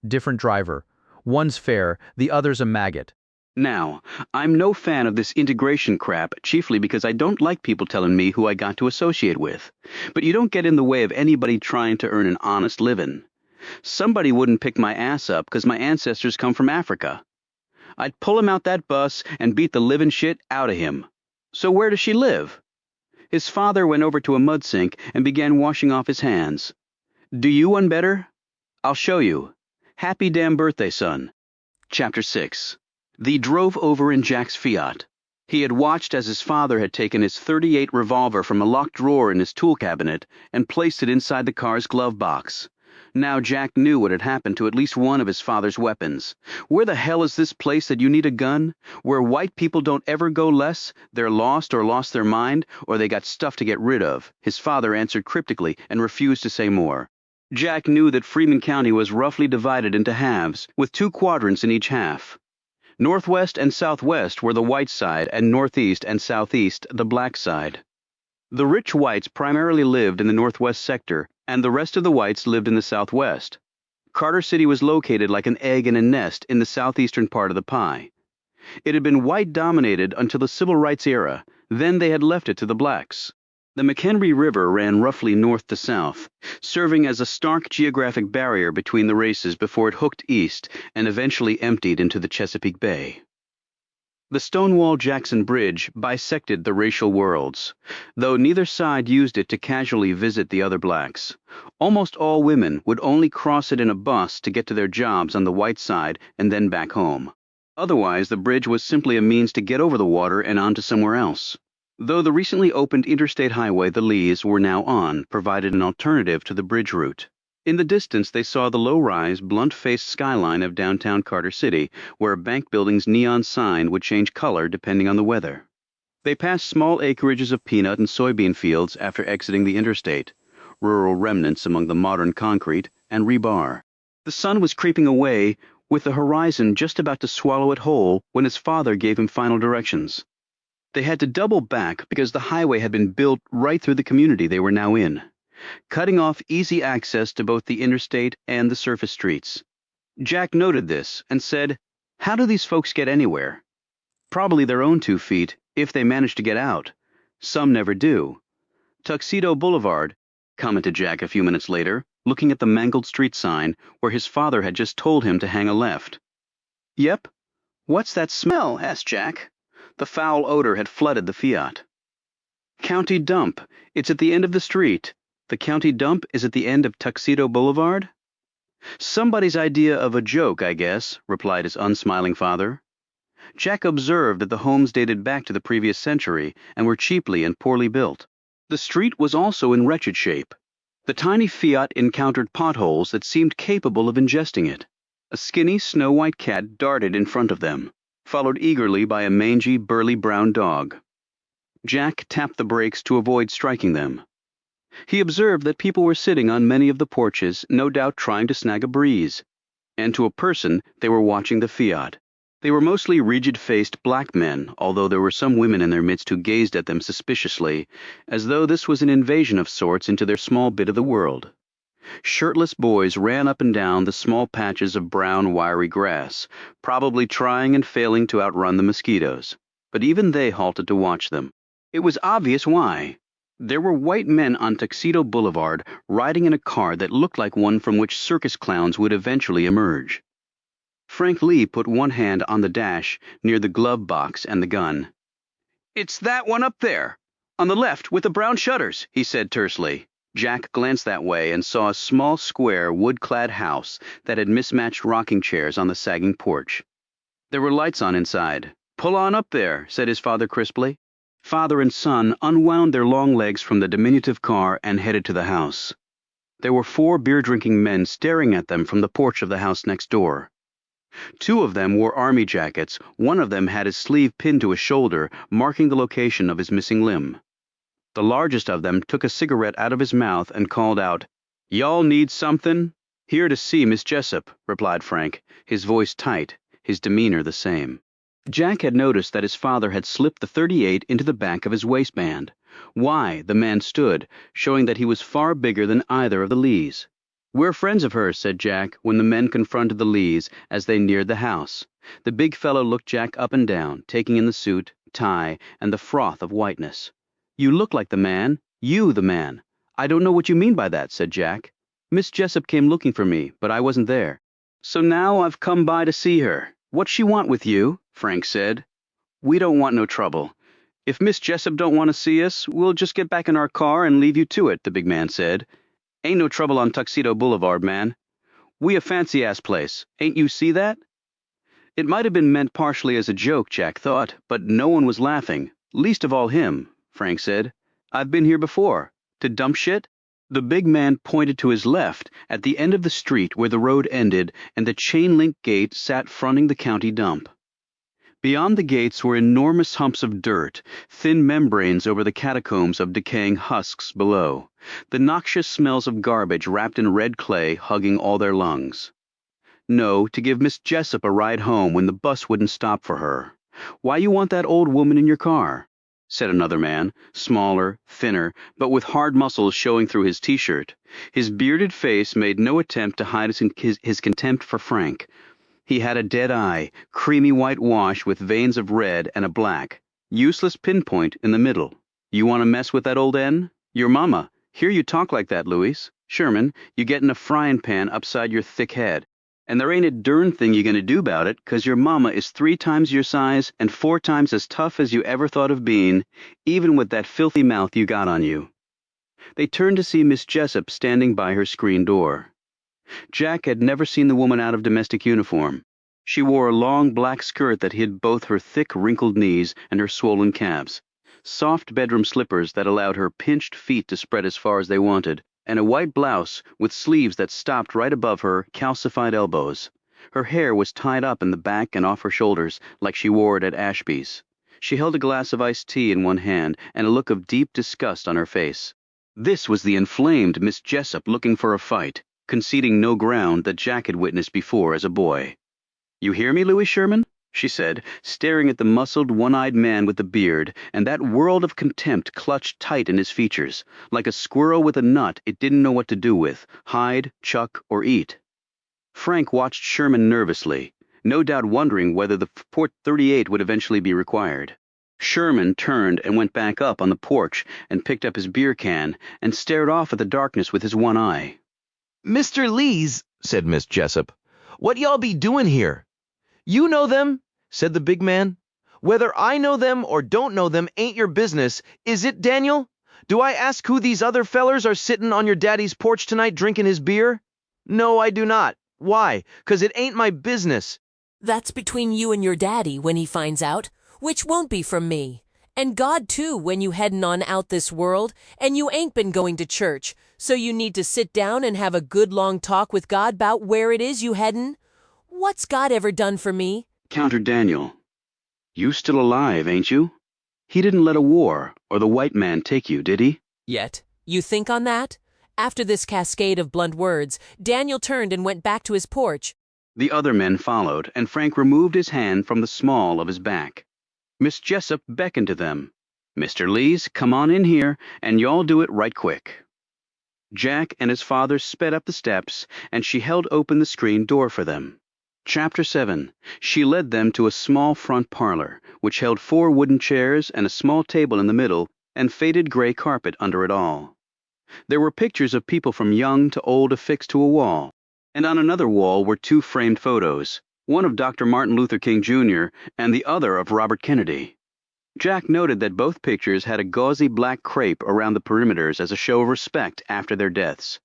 Different driver. One's fair, the other's a maggot. Now, I'm no fan of this integration crap, chiefly because I don't like people telling me who I got to associate with. But you don't get in the way of anybody trying to earn an honest living. Somebody wouldn't pick my ass up because my ancestors come from Africa. I'd pull him out that bus and beat the living shit out of him. So where does she live? His father went over to a mud sink and began washing off his hands. Do you one better? I'll show you. Happy damn birthday, son. Chapter 6. They drove over in Jack's Fiat. He had watched as his father had taken his .38 revolver from a locked drawer in his tool cabinet and placed it inside the car's glove box. Now Jack knew what had happened to at least one of his father's weapons. Where the hell is this place that you need a gun? Where white people don't ever go less? They're lost or lost their mind, or they got stuff to get rid of, his father answered cryptically and refused to say more. Jack knew that Freeman County was roughly divided into halves, with 2 quadrants in each half. Northwest and southwest were the white side, and northeast and southeast the black side. The rich whites primarily lived in the northwest sector, and the rest of the whites lived in the southwest. Carter City was located like an egg in a nest in the southeastern part of the pie. It had been white-dominated until the Civil Rights era, then they had left it to the blacks. The McHenry River ran roughly north to south, serving as a stark geographic barrier between the races before it hooked east and eventually emptied into the Chesapeake Bay. The Stonewall-Jackson Bridge bisected the racial worlds, though neither side used it to casually visit the other blacks. Almost all women would only cross it in a bus to get to their jobs on the white side and then back home. Otherwise, the bridge was simply a means to get over the water and on to somewhere else. Though the recently opened interstate highway the Lees were now on provided an alternative to the bridge route. In the distance they saw the low-rise, blunt-faced skyline of downtown Carter City, where a bank building's neon sign would change color depending on the weather. They passed small acreages of peanut and soybean fields after exiting the interstate, rural remnants among the modern concrete and rebar. The sun was creeping away, with the horizon just about to swallow it whole when his father gave him final directions. They had to double back because the highway had been built right through the community they were now in, cutting off easy access to both the interstate and the surface streets. Jack noted this and said, "How do these folks get anywhere?" "Probably their own 2 feet, if they manage to get out. Some never do." "Tuxedo Boulevard," commented Jack a few minutes later, looking at the mangled street sign where his father had just told him to hang a left. "Yep." "What's that smell?" asked Jack. The foul odor had flooded the Fiat. "County dump. It's at the end of the street. The county dump is at the end of Tuxedo Boulevard?" "Somebody's idea of a joke, I guess," replied his unsmiling father. Jack observed that the homes dated back to the previous century and were cheaply and poorly built. The street was also in wretched shape. The tiny Fiat encountered potholes that seemed capable of ingesting it. A skinny, snow-white cat darted in front of them, followed eagerly by a mangy, burly brown dog. Jack tapped the brakes to avoid striking them. He observed that people were sitting on many of the porches, no doubt trying to snag a breeze. And to a person, they were watching the Fiat. They were mostly rigid-faced black men, although there were some women in their midst who gazed at them suspiciously, as though this was an invasion of sorts into their small bit of the world. Shirtless boys ran up and down the small patches of brown, wiry grass, probably trying and failing to outrun the mosquitoes. But even they halted to watch them. It was obvious why. There were white men on Tuxedo Boulevard riding in a car that looked like one from which circus clowns would eventually emerge. Frank Lee put one hand on the dash near the glove box and the gun. "It's that one up there, on the left with the brown shutters," he said tersely. Jack glanced that way and saw a small, square, wood-clad house that had mismatched rocking chairs on the sagging porch. There were lights on inside. "Pull on up there," said his father crisply. Father and son unwound their long legs from the diminutive car and headed to the house. There were 4 beer-drinking men staring at them from the porch of the house next door. 2 of them wore army jackets. One of them had his sleeve pinned to his shoulder, marking the location of his missing limb. The largest of them took a cigarette out of his mouth and called out, "Y'all need something?" "Here to see Miss Jessup," replied Frank, his voice tight, his demeanor the same. Jack had noticed that his father had slipped the .38 into the back of his waistband. "Why?" the man stood, showing that he was far bigger than either of the Lees. "We're friends of hers," said Jack when the men confronted the Lees as they neared the house. The big fellow looked Jack up and down, taking in the suit, tie, and the froth of whiteness. "You look like the man. You the man." "I don't know what you mean by that," said Jack. "Miss Jessup came looking for me, but I wasn't there. So now I've come by to see her." "What's she want with you?" Frank said. "We don't want no trouble. If Miss Jessup don't want to see us, we'll just get back in our car and leave you to it," the big man said. "Ain't no trouble on Tuxedo Boulevard, man. We a fancy-ass place. Ain't you see that?" It might have been meant partially as a joke, Jack thought, but no one was laughing, least of all him. Frank said, "I've been here before. To dump shit?" The big man pointed to his left, at the end of the street where the road ended and the chain-link gate sat fronting the county dump. Beyond the gates were enormous humps of dirt, thin membranes over the catacombs of decaying husks below, the noxious smells of garbage wrapped in red clay hugging all their lungs. "No, to give Miss Jessup a ride home when the bus wouldn't stop for her. Why you want that old woman in your car?" said another man, smaller, thinner, but with hard muscles showing through his t-shirt. His bearded face made no attempt to hide his contempt for Frank. He had a dead eye, creamy white wash with veins of red and a black, useless pinpoint in the middle. "You want to mess with that old N? Your mama. Hear you talk like that, Louis. Sherman, you getting a frying pan upside your thick head. And there ain't a darn thing you gonna do about it, 'cause your mama is 3 times your size and 4 times as tough as you ever thought of being, even with that filthy mouth you got on you." They turned to see Miss Jessup standing by her screen door. Jack had never seen the woman out of domestic uniform. She wore a long black skirt that hid both her thick, wrinkled knees and her swollen calves, soft bedroom slippers that allowed her pinched feet to spread as far as they wanted, and a white blouse with sleeves that stopped right above her calcified elbows. Her hair was tied up in the back and off her shoulders like she wore it at Ashby's. She held a glass of iced tea in one hand and a look of deep disgust on her face. This was the inflamed Miss Jessup looking for a fight. conceding no ground that Jack had witnessed before as a boy. "You hear me, Louis Sherman?" she said, staring at the muscled, one-eyed man with the beard, and that world of contempt clutched tight in his features, like a squirrel with a nut it didn't know what to do with, hide, chuck, or eat. Frank watched Sherman nervously, no doubt wondering whether the Port 38 would eventually be required. Sherman turned and went back up on the porch and picked up his beer can and stared off at the darkness with his one eye. "Mr. Lees," said Miss Jessup, "what y'all be doing here?" "You know them," said the big man. "Whether I know them or don't know them ain't your business, is it, Daniel? Do I ask who these other fellers are sitting on your daddy's porch tonight drinking his beer? No, I do not. Why? 'Cause it ain't my business." "That's between you and your daddy when he finds out, which won't be from me. And God, too, when you headin' on out this world, and you ain't been going to church, so you need to sit down and have a good long talk with God 'bout where it is you headin'. What's God ever done for me?" Countered Daniel. "You still alive, ain't you? He didn't let a war or the white man take you, did he?" "Yet. You think on that?" After this cascade of blunt words, Daniel turned and went back to his porch. The other men followed, and Frank removed his hand from the small of his back. Miss Jessup beckoned to them. "Mr. Lees, come on in here, and y'all do it right quick." Jack and his father sped up the steps, and she held open the screen door for them. Chapter 7. She led them to a small front parlor, which held 4 wooden chairs and a small table in the middle, and faded gray carpet under it all. There were pictures of people from young to old affixed to a wall, and on another wall were 2 framed photos, one of Dr. Martin Luther King Jr. and the other of Robert Kennedy. Jack noted that both pictures had a gauzy black crepe around the perimeters as a show of respect after their deaths.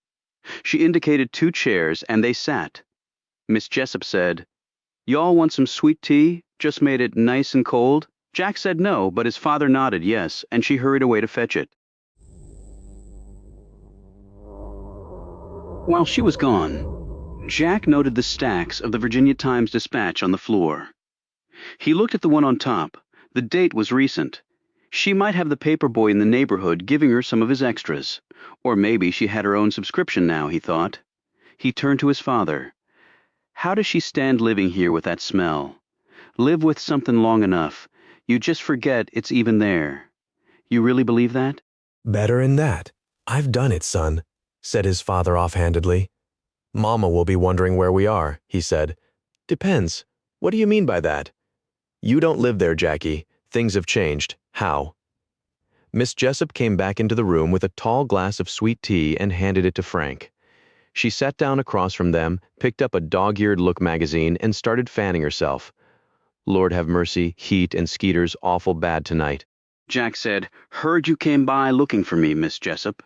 She indicated 2 chairs, and they sat. Miss Jessup said, "Y'all want some sweet tea? Just made it nice and cold?" Jack said no, but his father nodded yes, and she hurried away to fetch it. While she was gone, Jack noted the stacks of the Virginia Times-Dispatch on the floor. He looked at the one on top. The date was recent. She might have the paper boy in the neighborhood giving her some of his extras. Or maybe she had her own subscription now, he thought. He turned to his father. "How does she stand living here with that smell? Live with something long enough, you just forget it's even there. You really believe that?" "Better'n that. I've done it, son," said his father offhandedly. "Mama will be wondering where we are," he said. "Depends. What do you mean by that?" "You don't live there, Jackie. Things have changed. How?" Miss Jessup came back into the room with a tall glass of sweet tea and handed it to Frank. She sat down across from them, picked up a dog-eared look magazine, and started fanning herself. "Lord have mercy, heat and skeeters awful bad tonight." Jack said, "Heard you came by looking for me, Miss Jessup."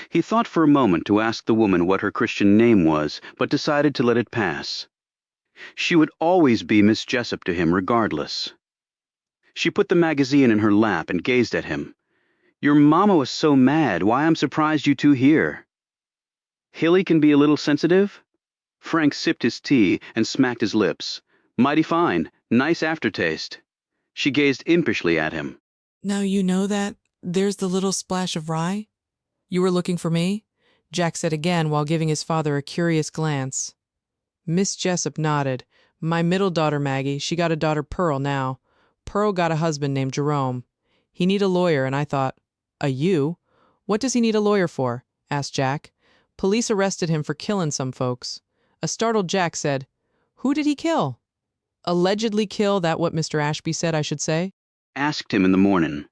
He thought for a moment to ask the woman what her Christian name was, but decided to let it pass. She would always be Miss Jessup to him regardless. She put the magazine in her lap and gazed at him. "Your mama was so mad. Why, I'm surprised you 2 here." "Hilly can be a little sensitive?" Frank sipped his tea and smacked his lips. "Mighty fine. Nice aftertaste." She gazed impishly at him. "Now you know that there's the little splash of rye? You were looking for me?" Jack said again while giving his father a curious glance. Miss Jessup nodded. "My middle daughter, Maggie, she got a daughter Pearl now. Pearl got a husband named Jerome. He need a lawyer, and I thought, a you? What does he need a lawyer for?" asked Jack. "Police arrested him for killing some folks." A startled Jack said, "Who did he kill?" "Allegedly kill, that what Mr. Ashby said, I should say?" Asked him in the morning.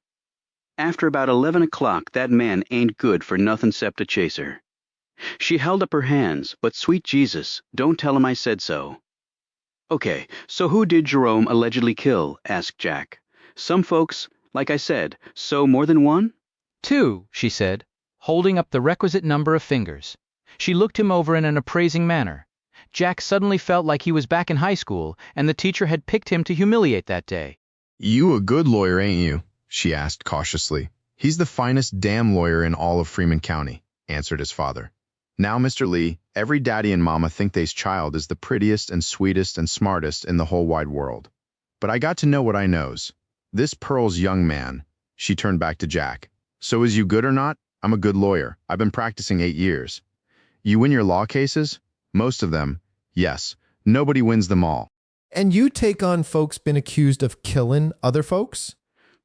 After about 11 o'clock, that man ain't good for nothing 'cept a chaser. She held up her hands, but sweet Jesus, don't tell him I said so. "Okay, so who did Jerome allegedly kill?" asked Jack. "Some folks, like I said, so more than one?" 2, she said, holding up the requisite number of fingers. She looked him over in an appraising manner. Jack suddenly felt like he was back in high school, and the teacher had picked him to humiliate that day. "You a good lawyer, ain't you?" she asked cautiously. "He's the finest damn lawyer in all of Freeman County," answered his father. "Now, Mr. Lee, every daddy and mama think they's child is the prettiest and sweetest and smartest in the whole wide world. But I got to know what I knows. This Pearl's young man," she turned back to Jack. "So is you good or not? I'm a good lawyer. I've been practicing 8 years. You win your law cases? Most of them, yes. Nobody wins them all. And you take on folks been accused of killing other folks?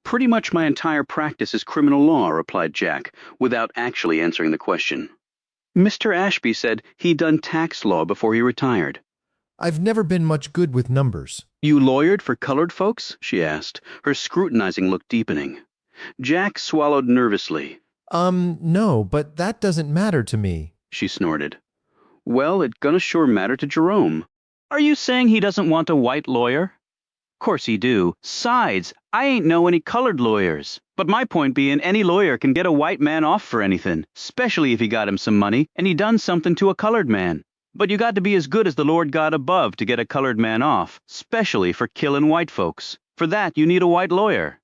Pretty much my entire practice is criminal law, replied Jack, without actually answering the question. Mr. Ashby said he'd done tax law before he retired. I've never been much good with numbers. You lawyered for colored folks? She asked, her scrutinizing look deepening. Jack swallowed nervously. No, but that doesn't matter to me. She snorted. Well, it gonna sure matter to Jerome. Are you saying he doesn't want a white lawyer? Course he do. Sides, I ain't know any colored lawyers. But my point being, any lawyer can get a white man off for anything, especially if he got him some money and he done something to a colored man. But you got to be as good as the Lord God above to get a colored man off, especially for killing white folks. For that, you need a white lawyer.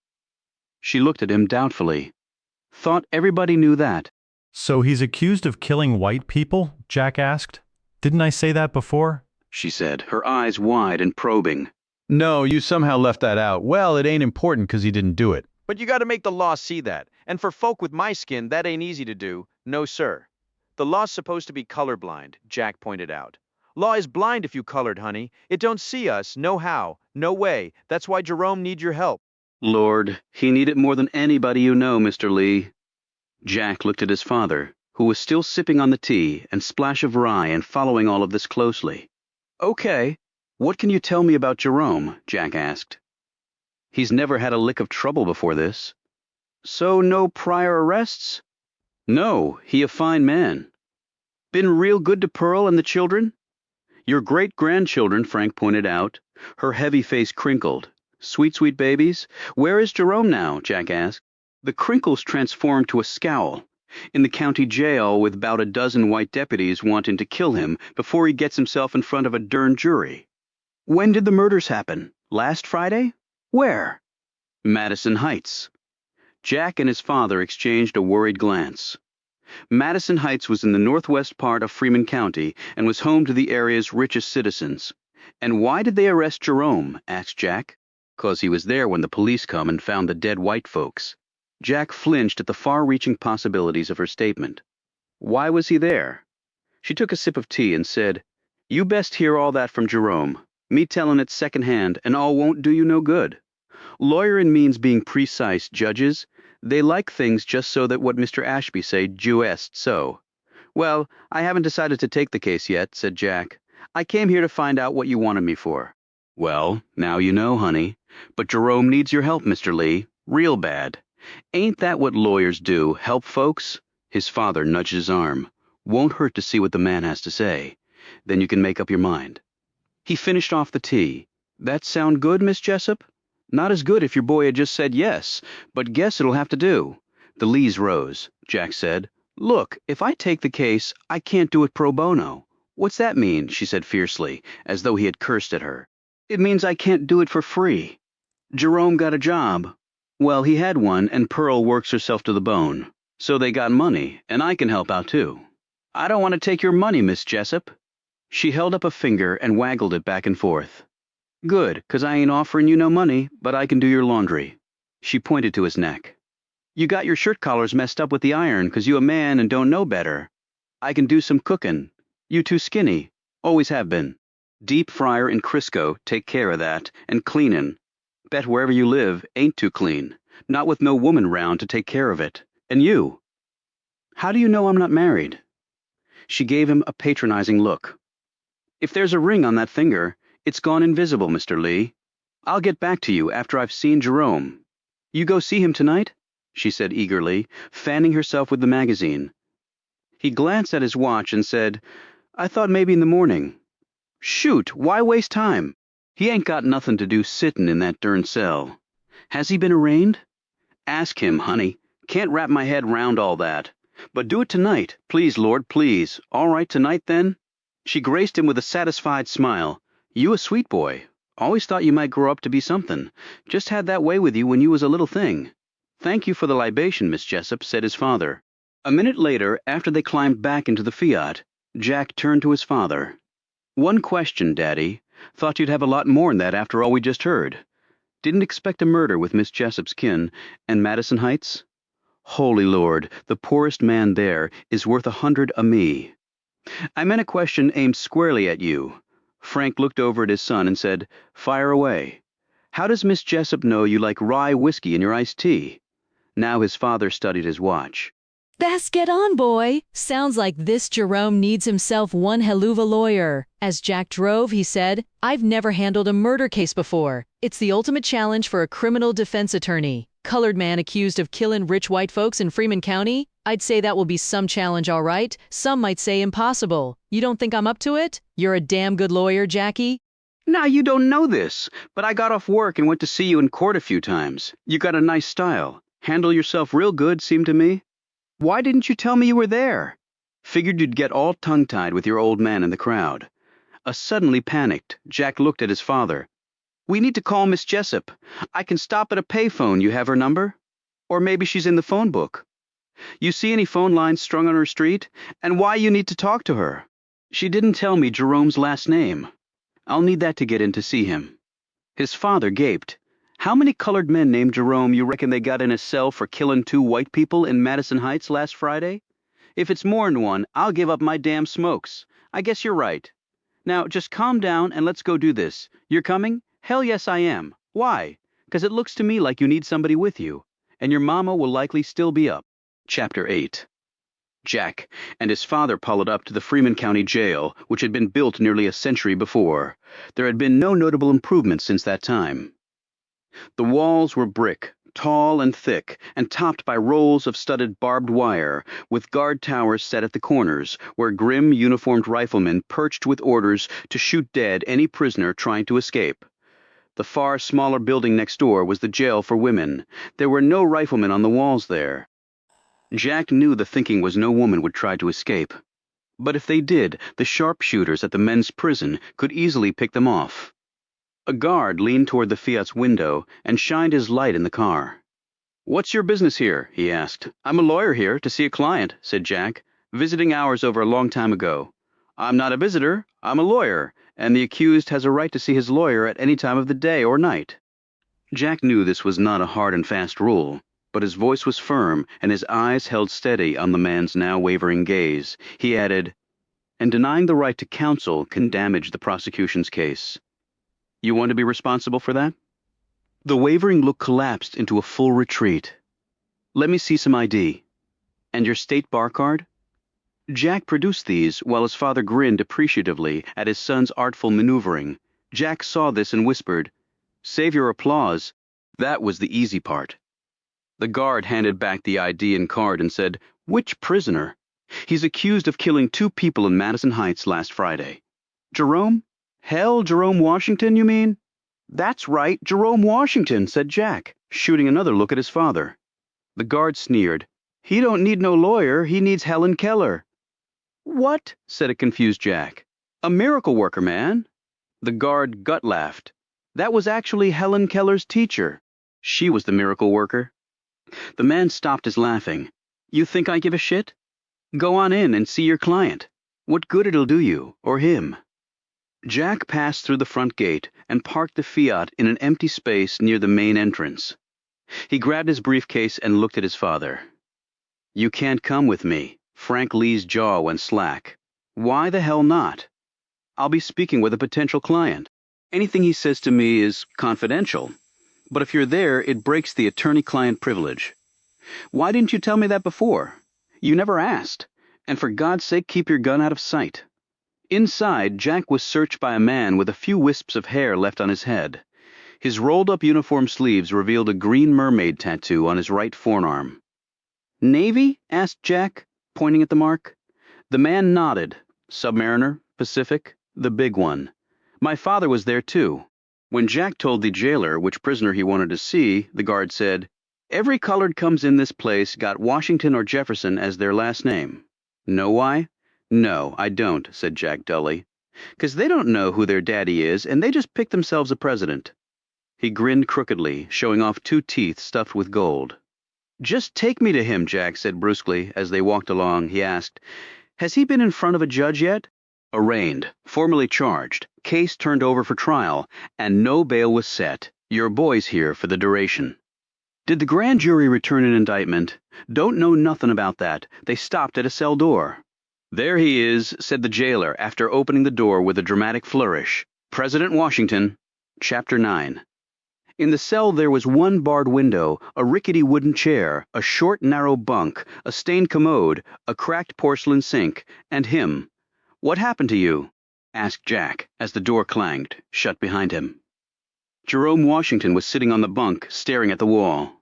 She looked at him doubtfully. Thought everybody knew that. So he's accused of killing white people? Jack asked. Didn't I say that before? She said, her eyes wide and probing. No, you somehow left that out. Well, it ain't important because he didn't do it. But you got to make the law see that. And for folk with my skin, that ain't easy to do. No, sir. The law's supposed to be colorblind, Jack pointed out. Law is blind if you colored, honey. It don't see us, no how, no way. That's why Jerome needs your help. Lord, he need it more than anybody you know, Mr. Lee. Jack looked at his father, who was still sipping on the tea and splash of rye and following all of this closely. Okay, what can you tell me about Jerome? Jack asked. He's never had a lick of trouble before this. So no prior arrests? No, he a fine man. Been real good to Pearl and the children? Your great-grandchildren, Frank pointed out. Her heavy face crinkled. Sweet, sweet babies. Where is Jerome now? Jack asked. The crinkles transformed to a scowl. In the county jail with about a dozen white deputies wanting to kill him before he gets himself in front of a dern jury. When did the murders happen? Last Friday? Where? Madison Heights. Jack and his father exchanged a worried glance. Madison Heights was in the northwest part of Freeman County and was home to the area's richest citizens. And why did they arrest Jerome? Asked Jack. 'Cause he was there when the police come and found the dead white folks. Jack flinched at the far-reaching possibilities of her statement. Why was he there? She took a sip of tea and said, You best hear all that from Jerome. Me tellin' it second-hand, and all won't do you no good. Lawyerin' means being precise, judges. They like things just so that what Mr. Ashby say est so. Well, I haven't decided to take the case yet, said Jack. I came here to find out what you wanted me for. Well, now you know, honey. But Jerome needs your help, Mr. Lee. Real bad. Ain't that what lawyers do, help folks? His father nudged his arm. Won't hurt to see what the man has to say. Then you can make up your mind. He finished off the tea. That sound good, Miss Jessup? Not as good if your boy had just said yes, but guess it'll have to do. The Lees rose. Jack said, Look, if I take the case, I can't do it pro bono. What's that mean? She said fiercely, as though he had cursed at her. It means I can't do it for free. Jerome got a job. Well, he had one, and Pearl works herself to the bone. So they got money, and I can help out too. I don't want to take your money, Miss Jessup. She held up a finger and waggled it back and forth. Good, 'cause I ain't offering you no money, but I can do your laundry. She pointed to his neck. You got your shirt collars messed up with the iron 'cause you a man and don't know better. I can do some cookin'. You too skinny. Always have been. Deep fryer in Crisco, take care of that, and cleanin'. Bet wherever you live ain't too clean, not with no woman round to take care of it. And you? How do you know I'm not married? She gave him a patronizing look. If there's a ring on that finger, it's gone invisible, Mr. Lee. I'll get back to you after I've seen Jerome. You go see him tonight? She said eagerly, fanning herself with the magazine. He glanced at his watch and said, I thought maybe in the morning. Shoot, why waste time? He ain't got nothing to do sittin' in that dern cell. Has he been arraigned? Ask him, honey. Can't wrap my head round all that. But do it tonight, please, Lord, please. All right tonight, then? She graced him with a satisfied smile. You a sweet boy. Always thought you might grow up to be something. Just had that way with you when you was a little thing. Thank you for the libation, Miss Jessup, said his father. A minute later, after they climbed back into the Fiat, Jack turned to his father. One question, Daddy. Thought you'd have a lot more'n that after all we just heard. Didn't expect a murder with Miss Jessup's kin, and Madison Heights? Holy Lord, the poorest man there is worth 100 a me. I meant a question aimed squarely at you. Frank looked over at his son and said, "Fire away. How does Miss Jessup know you like rye whiskey in your iced tea?" Now his father studied his watch. Best get on, boy. Sounds like this Jerome needs himself one helluva lawyer. As Jack drove, he said, I've never handled a murder case before. It's the ultimate challenge for a criminal defense attorney. Colored man accused of killing rich white folks in Freeman County? I'd say that will be some challenge, all right. Some might say impossible. You don't think I'm up to it? You're a damn good lawyer, Jackie. Now, you don't know this, but I got off work and went to see you in court a few times. You got a nice style. Handle yourself real good, seemed to me. Why didn't you tell me you were there? Figured you'd get all tongue-tied with your old man in the crowd. Suddenly panicked, Jack looked at his father. We need to call Miss Jessup. I can stop at a payphone. You have her number? Or maybe she's in the phone book. You see any phone lines strung on her street? And why you need to talk to her? She didn't tell me Jerome's last name. I'll need that to get in to see him. His father gaped. How many colored men named Jerome you reckon they got in a cell for killing 2 white people in Madison Heights last Friday? If it's more'n one, I'll give up my damn smokes. I guess you're right. Now, just calm down and let's go do this. You're coming? Hell yes, I am. Why? 'Cause it looks to me like you need somebody with you. And your mama will likely still be up. Chapter 8. Jack and his father followed up to the Freeman County Jail, which had been built nearly a century before. There had been no notable improvements since that time. The walls were brick, tall and thick, and topped by rolls of studded barbed wire, with guard towers set at the corners, where grim uniformed riflemen perched with orders to shoot dead any prisoner trying to escape. The far smaller building next door was the jail for women. There were no riflemen on the walls there. Jack knew the thinking was no woman would try to escape. But if they did, the sharpshooters at the men's prison could easily pick them off. A guard leaned toward the Fiat's window and shined his light in the car. "What's your business here?" he asked. "I'm a lawyer here to see a client," said Jack. "Visiting hours over a long time ago." "I'm not a visitor. I'm a lawyer, and the accused has a right to see his lawyer at any time of the day or night." Jack knew this was not a hard and fast rule, but his voice was firm and his eyes held steady on the man's now wavering gaze. He added, "And denying the right to counsel can damage the prosecution's case. You want to be responsible for that?" The wavering look collapsed into a full retreat. "Let me see some ID. And your state bar card?" Jack produced these while his father grinned appreciatively at his son's artful maneuvering. Jack saw this and whispered, "Save your applause. That was the easy part." The guard handed back the ID and card and said, "Which prisoner?" "He's accused of killing 2 people in Madison Heights last Friday." "Jerome? Hell, Jerome Washington, you mean?" "That's right, Jerome Washington," said Jack, shooting another look at his father. The guard sneered. "He don't need no lawyer, he needs Helen Keller." "What?" said a confused Jack. "A miracle worker, man." The guard gut laughed. "That was actually Helen Keller's teacher. She was the miracle worker." The man stopped his laughing. "You think I give a shit? Go on in and see your client. What good it'll do you, or him." Jack passed through the front gate and parked the Fiat in an empty space near the main entrance. He grabbed his briefcase and looked at his father. "You can't come with me." Frank Lee's jaw went slack. "Why the hell not? I'll be speaking with a potential client. Anything he says to me is confidential. But if you're there, it breaks the attorney-client privilege. Why didn't you tell me that before? You never asked. And for God's sake, keep your gun out of sight." Inside, Jack was searched by a man with a few wisps of hair left on his head. His rolled-up uniform sleeves revealed a green mermaid tattoo on his right forearm. "Navy?" asked Jack, pointing at the mark. The man nodded. "Submariner, Pacific, the big one. My father was there too." When Jack told the jailer which prisoner he wanted to see, the guard said, "Every colored comes in this place got Washington or Jefferson as their last name. Know why?" "No, I don't," said Jack dully. "'Cause they don't know who their daddy is, and they just pick themselves a president." He grinned crookedly, showing off 2 teeth stuffed with gold. "Just take me to him," Jack said brusquely as they walked along. He asked, "Has he been in front of a judge yet?" "Arraigned, formally charged, case turned over for trial, and no bail was set. Your boy's here for the duration." "Did the grand jury return an indictment?" "Don't know nothing about that. They stopped at a cell door." There he is, said the jailer after opening the door with a dramatic flourish. President Washington. Chapter 9. In the cell there was one barred window, a rickety wooden chair, a short, narrow bunk, a stained commode, a cracked porcelain sink, and him. What happened to you? Asked Jack, as the door clanged, shut behind him. Jerome Washington was sitting on the bunk, staring at the wall.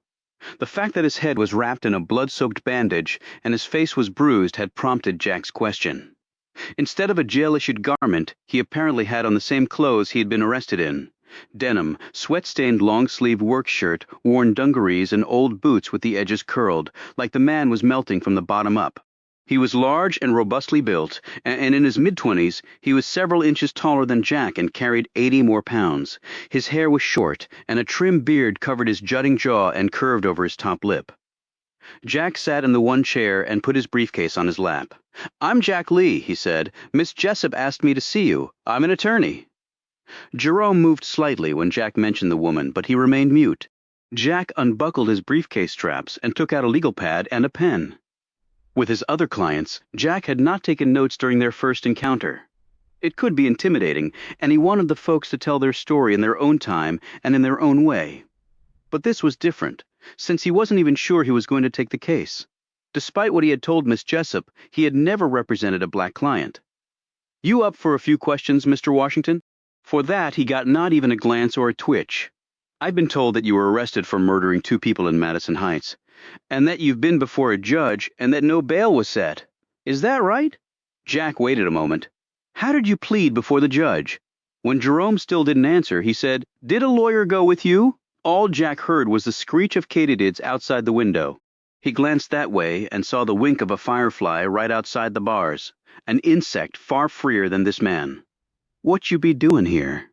The fact that his head was wrapped in a blood-soaked bandage and his face was bruised had prompted Jack's question. Instead of a jail-issued garment, he apparently had on the same clothes he had been arrested in. Denim, sweat-stained long-sleeved work shirt, worn dungarees, and old boots with the edges curled, like the man was melting from the bottom up. He was large and robustly built, and in his mid-20s, he was several inches taller than Jack and carried 80 more pounds. His hair was short, and a trim beard covered his jutting jaw and curved over his top lip. Jack sat in the one chair and put his briefcase on his lap. "I'm Jack Lee," he said. "Miss Jessup asked me to see you. I'm an attorney." Jerome moved slightly when Jack mentioned the woman, but he remained mute. Jack unbuckled his briefcase straps and took out a legal pad and a pen. With his other clients, Jack had not taken notes during their first encounter. It could be intimidating, and he wanted the folks to tell their story in their own time and in their own way. But this was different, since he wasn't even sure he was going to take the case. Despite what he had told Miss Jessup, he had never represented a black client. "You up for a few questions, Mr. Washington?" For that, he got not even a glance or a twitch. "I've been told that you were arrested for murdering 2 people in Madison Heights, and that you've been before a judge, and that no bail was set. Is that right?" Jack waited a moment. "How did you plead before the judge?" When Jerome still didn't answer, he said, "Did a lawyer go with you?" All Jack heard was the screech of katydids outside the window. He glanced that way and saw the wink of a firefly right outside the bars, an insect far freer than this man. "What you be doing here?"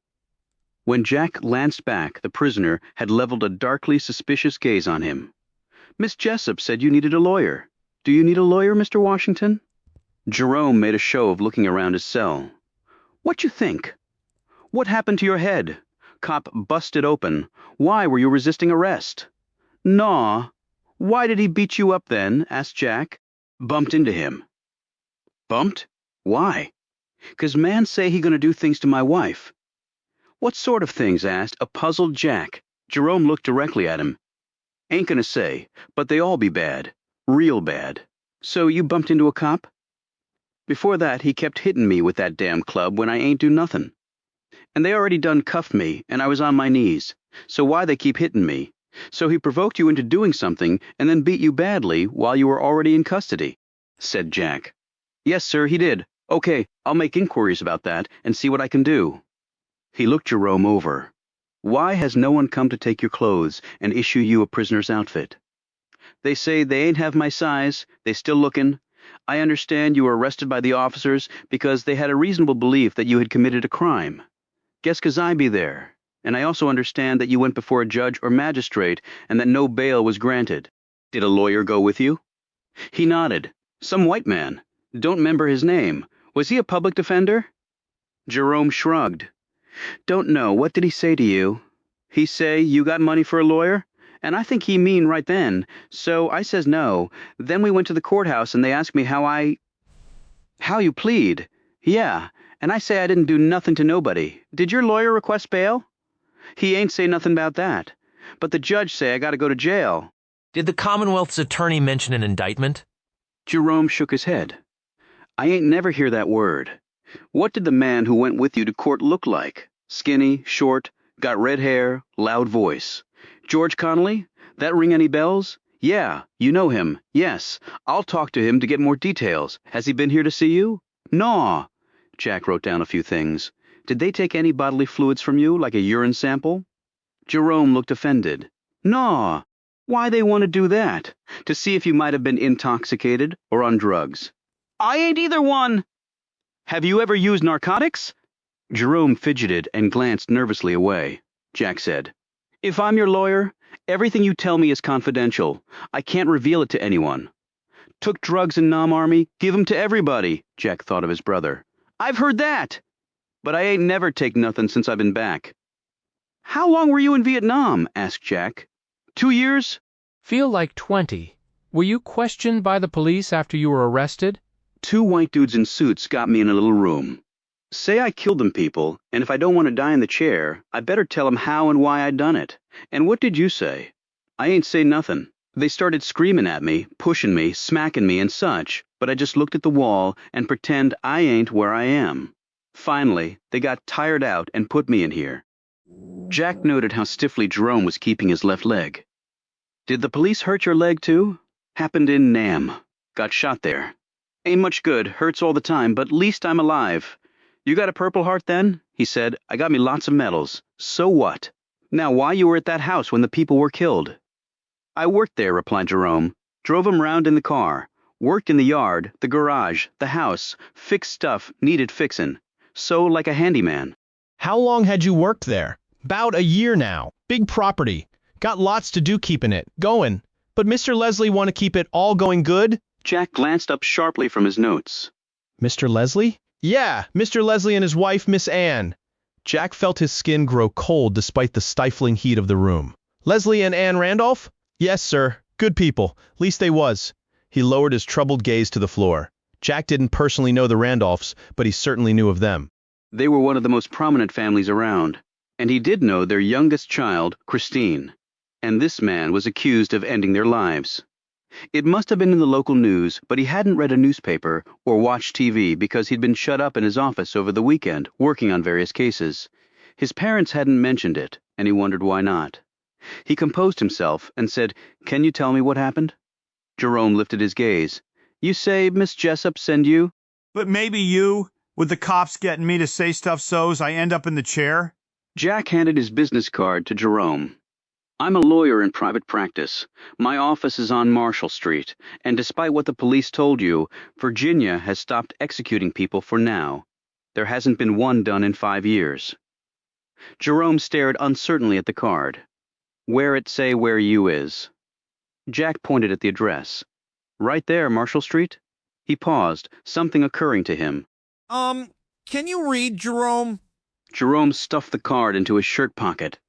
When Jack glanced back, the prisoner had leveled a darkly suspicious gaze on him. "Miss Jessup said you needed a lawyer. Do you need a lawyer, Mr. Washington?" Jerome made a show of looking around his cell. "What you think? What happened to your head? Cop busted open. Why were you resisting arrest?" "Naw. Why did he beat you up then?" asked Jack. "Bumped into him." "Bumped? Why?" "'Cause man say he gonna do things to my wife." "What sort of things?" asked a puzzled Jack. Jerome looked directly at him. "Ain't gonna say, but they all be bad. Real bad." "So you bumped into a cop?" "Before that, he kept hitting me with that damn club when I ain't do nothing. And they already done cuffed me, and I was on my knees. So why they keep hitting me? So he provoked you into doing something and then beat you badly while you were already in custody," said Jack. "Yes, sir, he did. Okay, I'll make inquiries about that and see what I can do." He looked Jerome over. "Why has no one come to take your clothes and issue you a prisoner's outfit?" "They say they ain't have my size. They still lookin'. I understand you were arrested by the officers because they had a reasonable belief that you had committed a crime. Guess 'cause I be there. And I also understand that you went before a judge or magistrate and that no bail was granted. Did a lawyer go with you?" He nodded. "Some white man. Don't remember his name. Was he a public defender?" Jerome shrugged. "Don't know. What did he say to you?" "He say, you got money for a lawyer? And I think he mean right then. So I says no. Then we went to the courthouse and they asked me how you plead. Yeah, and I say I didn't do nothing to nobody. Did your lawyer request bail?" "He ain't say nothing about that. But the judge say I gotta go to jail." Did the Commonwealth's attorney mention an indictment? Jerome shook his head. "I ain't never hear that word. What did the man who went with you to court look like? Skinny, short, got red hair, loud voice. George Connolly? That ring any bells?" "Yeah, you know him. Yes, I'll talk to him to get more details. Has he been here to see you?" "Naw." Jack wrote down a few things. "Did they take any bodily fluids from you, like a urine sample?" Jerome looked offended. "Naw. Why they want to do that? To see if you might have been intoxicated or on drugs." "I ain't either one." "Have you ever used narcotics?" Jerome fidgeted and glanced nervously away. Jack said, "If I'm your lawyer, everything you tell me is confidential. I can't reveal it to anyone." "Took drugs in Nam Army, give 'em to everybody," Jack thought of his brother. "I've heard that. But I ain't never take nothing since I've been back." "How long were you in Vietnam?" asked Jack. 2 years? Feel like 20. Were you questioned by the police after you were arrested? 2 white dudes in suits got me in a little room. Say I killed them people, and if I don't want to die in the chair, I better tell 'em how and why I done it. And what did you say? I ain't say nothing. They started screaming at me, pushing me, smacking me and such, but I just looked at the wall and pretend I ain't where I am. Finally, they got tired out and put me in here. Jack noted how stiffly Jerome was keeping his left leg. Did the police hurt your leg too? Happened in Nam. Got shot there. Ain't much good, hurts all the time, but least I'm alive. You got a Purple Heart then? He said. I got me lots of medals. So what? Now why you were at that house when the people were killed? I worked there, replied Jerome. Drove 'em round in the car. Worked in the yard, the garage, the house, fixed stuff needed fixin'. So like a handyman. How long had you worked there? 'Bout a year now. Big property. Got lots to do keeping it going. But Mr. Leslie want to keep it all going good? Jack glanced up sharply from his notes. Mr. Leslie? Yeah, Mr. Leslie and his wife, Miss Anne. Jack felt his skin grow cold despite the stifling heat of the room. Leslie and Anne Randolph? Yes, sir. Good people. Least they was. He lowered his troubled gaze to the floor. Jack didn't personally know the Randolphs, but he certainly knew of them. They were one of the most prominent families around, and he did know their youngest child, Christine. And this man was accused of ending their lives. It must have been in the local news, but he hadn't read a newspaper or watched TV because he'd been shut up in his office over the weekend, working on various cases. His parents hadn't mentioned it, and he wondered why not. He composed himself and said, "Can you tell me what happened?" Jerome lifted his gaze. "You say Miss Jessup send you?" But maybe you, with the cops getting me to say stuff so's I end up in the chair? Jack handed his business card to Jerome. "I'm a lawyer in private practice. My office is on Marshall Street, and despite what the police told you, Virginia has stopped executing people for now. There hasn't been one done in 5 years." Jerome stared uncertainly at the card. "Where it say where you is?" Jack pointed at the address. "Right there, Marshall Street?" He paused, something occurring to him. Can you read, Jerome? Jerome stuffed the card into his shirt pocket.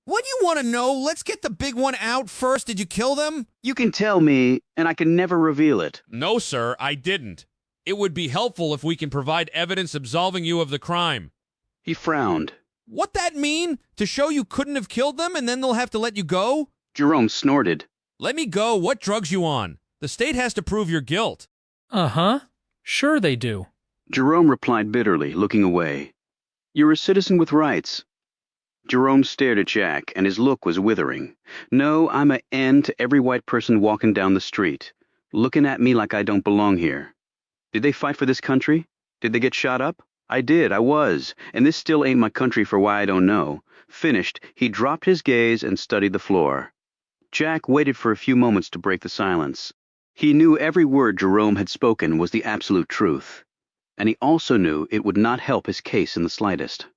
What do you want to know? Let's get the big one out first. Did you kill them? You can tell me, and I can never reveal it. No, sir, I didn't. It would be helpful if we can provide evidence absolving you of the crime. He frowned. What that mean? To show you couldn't have killed them and then they'll have to let you go? Jerome snorted. Let me go. What drugs you on? The state has to prove your guilt. Uh-huh. Sure they do. Jerome replied bitterly, looking away. "You're a citizen with rights." Jerome stared at Jack, and his look was withering. "No, I'm an end to every white person walking down the street, looking at me like I don't belong here. Did they fight for this country? Did they get shot up? I did, I was, and this still ain't my country for why I don't know." Finished, he dropped his gaze and studied the floor. Jack waited for a few moments to break the silence. He knew every word Jerome had spoken was the absolute truth, and he also knew it would not help his case in the slightest.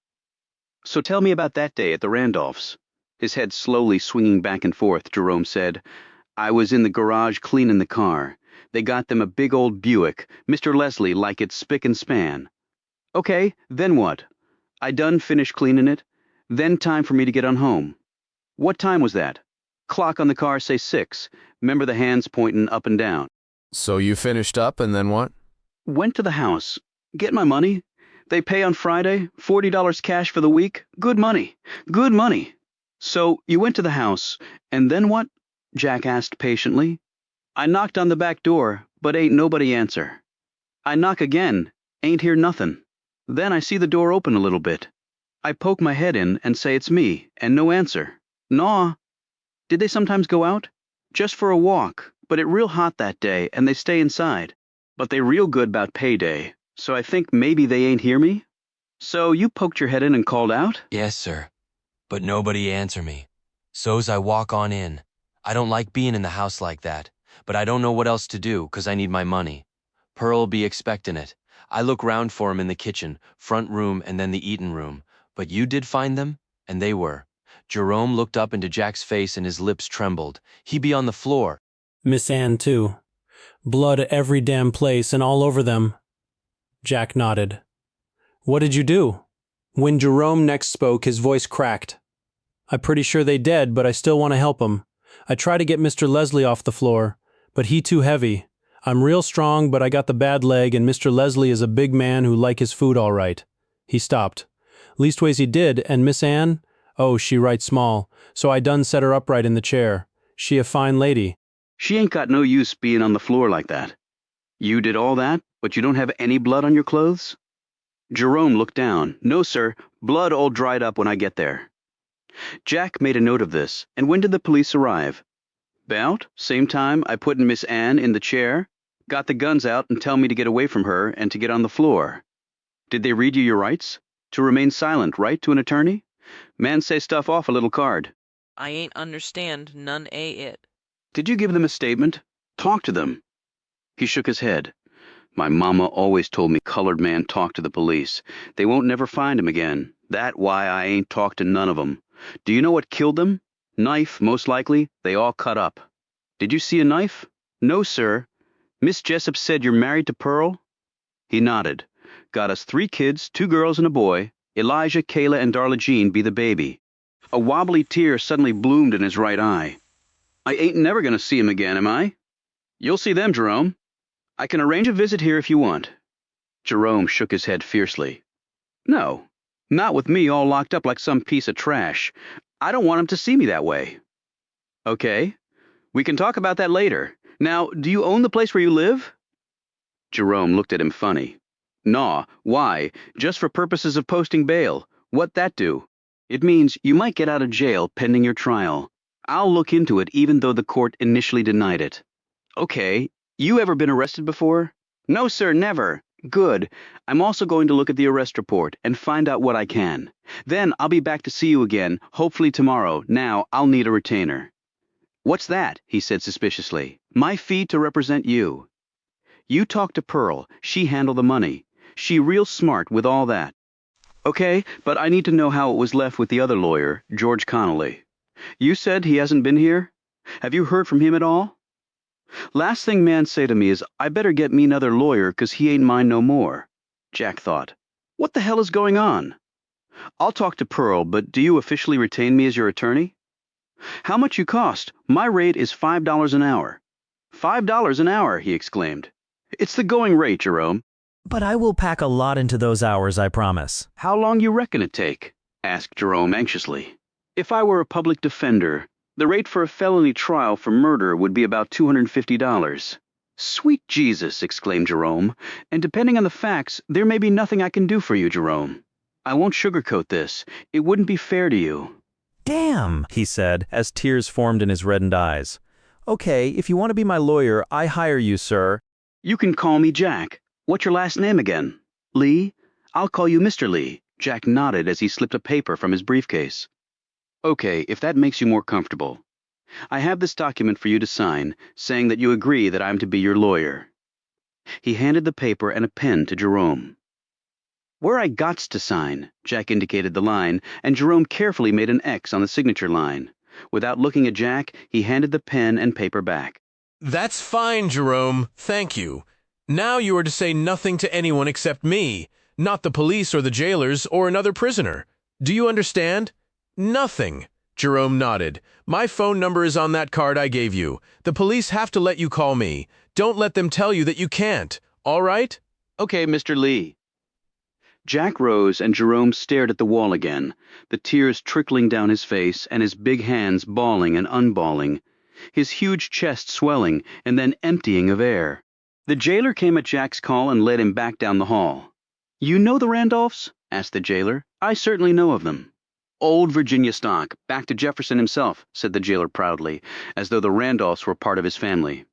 "So tell me about that day at the Randolphs." His head slowly swinging back and forth, Jerome said, "I was in the garage cleaning the car. They got them a big old Buick, Mr. Leslie like it spick and span. Okay, then what? I done finished cleaning it. Then time for me to get on home. What time was that? Clock on the car say 6. Remember the hands pointing up and down." "So you finished up and then what?" "Went to the house. Get my money. They pay on Friday, $40 cash for the week. Good money. Good money." "So you went to the house, and then what?" Jack asked patiently. "I knocked on the back door, but ain't nobody answer. I knock again, ain't hear nothin'. Then I see the door open a little bit. I poke my head in and say it's me, and no answer. Naw. Did they sometimes go out? Just for a walk, but it real hot that day, and they stay inside. But they real good 'bout payday, so I think maybe they ain't hear me. So you poked your head in and called out?" "Yes, sir. But nobody answer me. So's I walk on in. I don't like being in the house like that, but I don't know what else to do, 'cause I need my money. Pearl'll be expectin' it. I look round for 'em in the kitchen, front room, and then the eatin' room. But you did find them, and they were." Jerome looked up into Jack's face and his lips trembled. "He be on the floor." Miss Anne, too. Blood every damn place and all over them." Jack nodded. "What did you do?" When Jerome next spoke, his voice cracked. "I'm pretty sure they dead, but I still want to help 'em. I try to get Mr. Leslie off the floor, but he too heavy. I'm real strong, but I got the bad leg, and Mr. Leslie is a big man who like his food all right. He stopped. Leastways he did, and Miss Anne? Oh, she right small, so I done set her upright in the chair. She a fine lady. She ain't got no use being on the floor like that. You did all that, but you don't have any blood on your clothes? Jerome looked down. No, sir. Blood all dried up when I get there. Jack made a note of this. And when did the police arrive? About same time I put Miss Anne in the chair, got the guns out and tell me to get away from her and to get on the floor. Did they read you your rights? To remain silent, right, to an attorney? Man say stuff off a little card. I ain't understand none a it. Did you give them a statement? Talk to them. He shook his head. My mama always told me colored man talk to the police. They won't never find him again. That why I ain't talked to none of 'em. Do you know what killed them? Knife, most likely. They all cut up. Did you see a knife? No, sir. Miss Jessup said you're married to Pearl? He nodded. Got us 3 kids, 2 girls and a boy. Elijah, Kayla, and Darla Jean be the baby. A wobbly tear suddenly bloomed in his right eye. I ain't never gonna see him again, am I? You'll see them, Jerome. I can arrange a visit here if you want. Jerome shook his head fiercely. No, not with me all locked up like some piece of trash. I don't want him to see me that way. Okay, we can talk about that later. Now, do you own the place where you live? Jerome looked at him funny. Naw, why? Just for purposes of posting bail. What'd that do? It means you might get out of jail pending your trial. I'll look into it even though the court initially denied it. Okay, you ever been arrested before? No, sir, never. Good. I'm also going to look at the arrest report and find out what I can. Then I'll be back to see you again, hopefully tomorrow. Now I'll need a retainer. What's that? He said suspiciously. My fee to represent you. You talk to Pearl. She handle the money. She real smart with all that. Okay, but I need to know how it was left with the other lawyer, George Connolly. You said he hasn't been here? Have you heard from him at all? Last thing man say to me is, I better get me another lawyer 'cause he ain't mine no more. Jack thought. What the hell is going on? I'll talk to Pearl, but do you officially retain me as your attorney? How much you cost? My rate is $5 an hour. $5 an hour, he exclaimed. It's the going rate, Jerome. But I will pack a lot into those hours, I promise. How long you reckon it take? Asked Jerome anxiously. If I were a public defender, the rate for a felony trial for murder would be about $250. Sweet Jesus, exclaimed Jerome, and depending on the facts, there may be nothing I can do for you, Jerome. I won't sugarcoat this. It wouldn't be fair to you. Damn, he said, as tears formed in his reddened eyes. Okay, if you want to be my lawyer, I hire you, sir. You can call me Jack. What's your last name again? Lee? I'll call you Mr. Lee. Jack nodded as he slipped a paper from his briefcase. Okay, if that makes you more comfortable. I have this document for you to sign, saying that you agree that I'm to be your lawyer. He handed the paper and a pen to Jerome. Where I gots to sign, Jack indicated the line, and Jerome carefully made an X on the signature line. Without looking at Jack, he handed the pen and paper back. That's fine, Jerome. Thank you. Now you are to say nothing to anyone except me, not the police or the jailers or another prisoner. Do you understand? Nothing. Jerome nodded. My phone number is on that card I gave you. The police have to let you call me. Don't let them tell you that you can't. All right? Okay, Mr. Lee. Jack rose and Jerome stared at the wall again, the tears trickling down his face and his big hands balling and unballing, his huge chest swelling and then emptying of air. The jailer came at Jack's call and led him back down the hall. You know the Randolphs? Asked the jailer. I certainly know of them. Old Virginia stock, back to Jefferson himself, said the jailer proudly, as though the Randolphs were part of his family.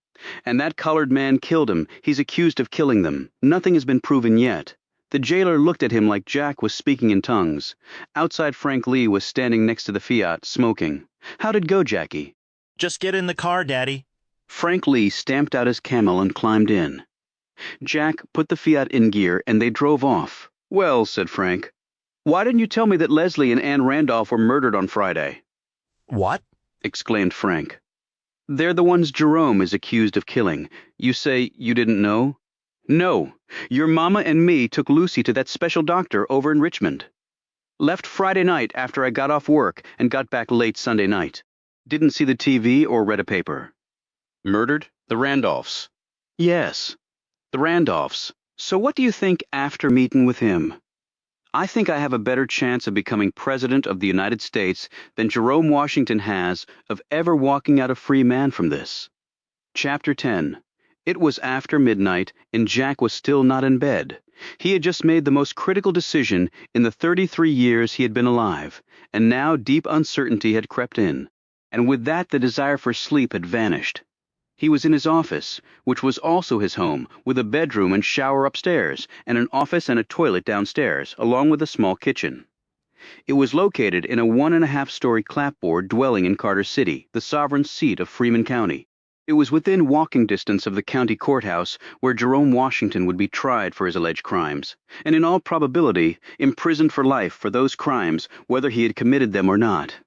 And that colored man killed him. He's accused of killing them. Nothing has been proven yet. The jailer looked at him like Jack was speaking in tongues. Outside, Frank Lee was standing next to the Fiat, smoking. How'd it go, Jackie? Just get in the car, Daddy. Frank Lee stamped out his camel and climbed in. Jack put the Fiat in gear, and they drove off. Well, said Frank, why didn't you tell me that Leslie and Ann Randolph were murdered on Friday? What? Exclaimed Frank. They're the ones Jerome is accused of killing. You say you didn't know? No. Your mama and me took Lucy to that special doctor over in Richmond. Left Friday night after I got off work and got back late Sunday night. Didn't see the TV or read a paper. Murdered? The Randolphs. Yes, the Randolphs. So what do you think after meeting with him? I think I have a better chance of becoming President of the United States than Jerome Washington has of ever walking out a free man from this. Chapter 10. It was after midnight, and Jack was still not in bed. He had just made the most critical decision in the 33 years he had been alive, and now deep uncertainty had crept in, and with that the desire for sleep had vanished. He was in his office, which was also his home, with a bedroom and shower upstairs, and an office and a toilet downstairs, along with a small kitchen. It was located in a 1.5-story clapboard dwelling in Carter City, the sovereign seat of Freeman County. It was within walking distance of the county courthouse where Jerome Washington would be tried for his alleged crimes, and in all probability imprisoned for life for those crimes, whether he had committed them or not.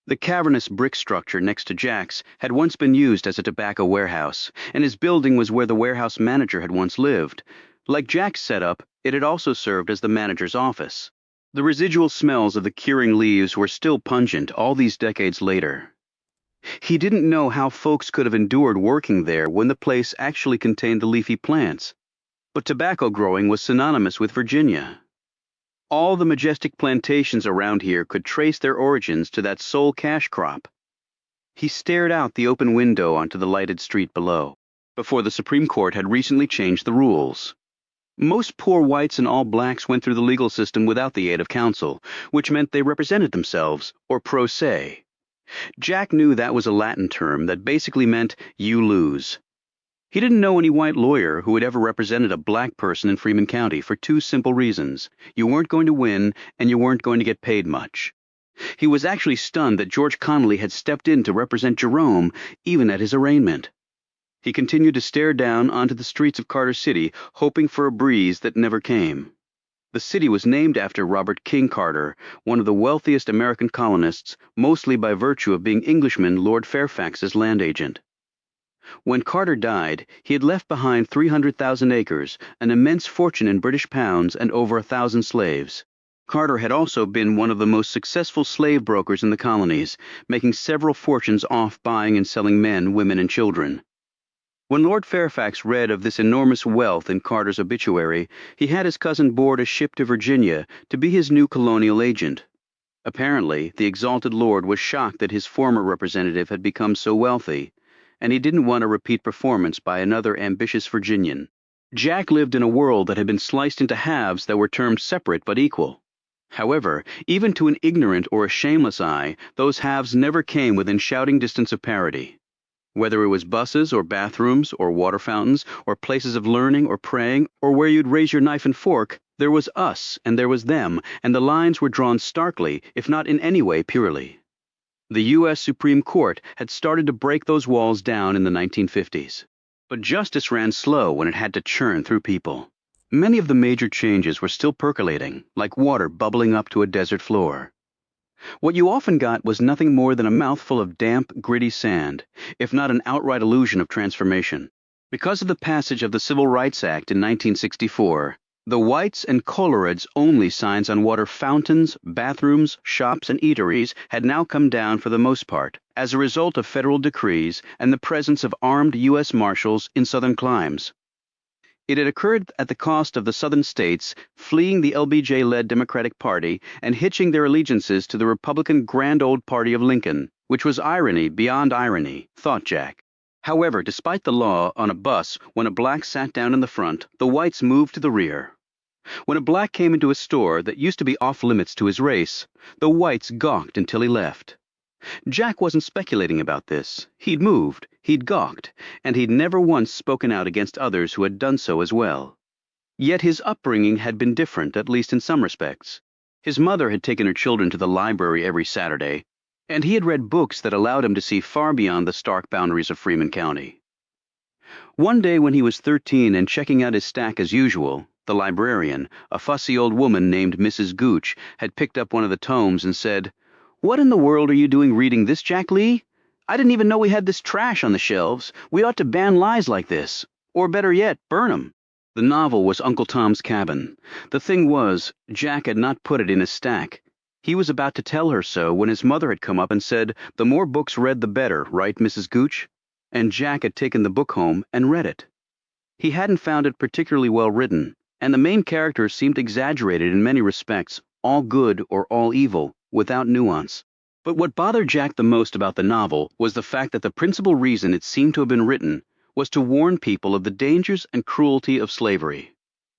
The cavernous brick structure next to Jack's had once been used as a tobacco warehouse, and his building was where the warehouse manager had once lived. Like Jack's setup, it had also served as the manager's office. The residual smells of the curing leaves were still pungent all these decades later. He didn't know how folks could have endured working there when the place actually contained the leafy plants. But tobacco growing was synonymous with Virginia. All the majestic plantations around here could trace their origins to that sole cash crop. He stared out the open window onto the lighted street below, before the Supreme Court had recently changed the rules. Most poor whites and all blacks went through the legal system without the aid of counsel, which meant they represented themselves, or pro se. Jack knew that was a Latin term that basically meant you lose. He didn't know any white lawyer who had ever represented a black person in Freeman County for two simple reasons. You weren't going to win, and you weren't going to get paid much. He was actually stunned that George Connolly had stepped in to represent Jerome, even at his arraignment. He continued to stare down onto the streets of Carter City, hoping for a breeze that never came. The city was named after Robert King Carter, one of the wealthiest American colonists, mostly by virtue of being Englishman Lord Fairfax's land agent. When Carter died, he had left behind 300,000 acres, an immense fortune in British pounds, and over 1,000 slaves. Carter had also been one of the most successful slave brokers in the colonies, making several fortunes off buying and selling men, women, and children. When Lord Fairfax read of this enormous wealth in Carter's obituary, he had his cousin board a ship to Virginia to be his new colonial agent. Apparently, the exalted lord was shocked that his former representative had become so wealthy, and he didn't want a repeat performance by another ambitious Virginian. Jack lived in a world that had been sliced into halves that were termed separate but equal. However, even to an ignorant or a shameless eye, those halves never came within shouting distance of parity. Whether it was buses or bathrooms or water fountains or places of learning or praying or where you'd raise your knife and fork, there was us and there was them, and the lines were drawn starkly, if not in any way purely. The U.S. Supreme Court had started to break those walls down in the 1950s. But justice ran slow when it had to churn through people. Many of the major changes were still percolating, like water bubbling up to a desert floor. What you often got was nothing more than a mouthful of damp, gritty sand, if not an outright illusion of transformation. Because of the passage of the Civil Rights Act in 1964, the whites and colorids only signs on water fountains, bathrooms, shops, and eateries had now come down for the most part, as a result of federal decrees and the presence of armed U.S. Marshals in southern climes. It had occurred at the cost of the southern states fleeing the LBJ-led Democratic Party and hitching their allegiances to the Republican Grand Old Party of Lincoln, which was irony beyond irony, thought Jack. However, despite the law, on a bus, when a black sat down in the front, the whites moved to the rear. When a black came into a store that used to be off-limits to his race, the whites gawked until he left. Jack wasn't speculating about this. He'd moved, he'd gawked, and he'd never once spoken out against others who had done so as well. Yet his upbringing had been different, at least in some respects. His mother had taken her children to the library every Saturday, and he had read books that allowed him to see far beyond the stark boundaries of Freeman County. One day when he was 13 and checking out his stack as usual, the librarian, a fussy old woman named Mrs. Gooch, had picked up one of the tomes and said, "What in the world are you doing reading this, Jack Lee? I didn't even know we had this trash on the shelves. We ought to ban lies like this. Or better yet, burn 'em." The novel was Uncle Tom's Cabin. The thing was, Jack had not put it in his stack. He was about to tell her so when his mother had come up and said, "The more books read the better, right, Mrs. Gooch?" And Jack had taken the book home and read it. He hadn't found it particularly well written, and the main characters seemed exaggerated in many respects, all good or all evil, without nuance. But what bothered Jack the most about the novel was the fact that the principal reason it seemed to have been written was to warn people of the dangers and cruelty of slavery.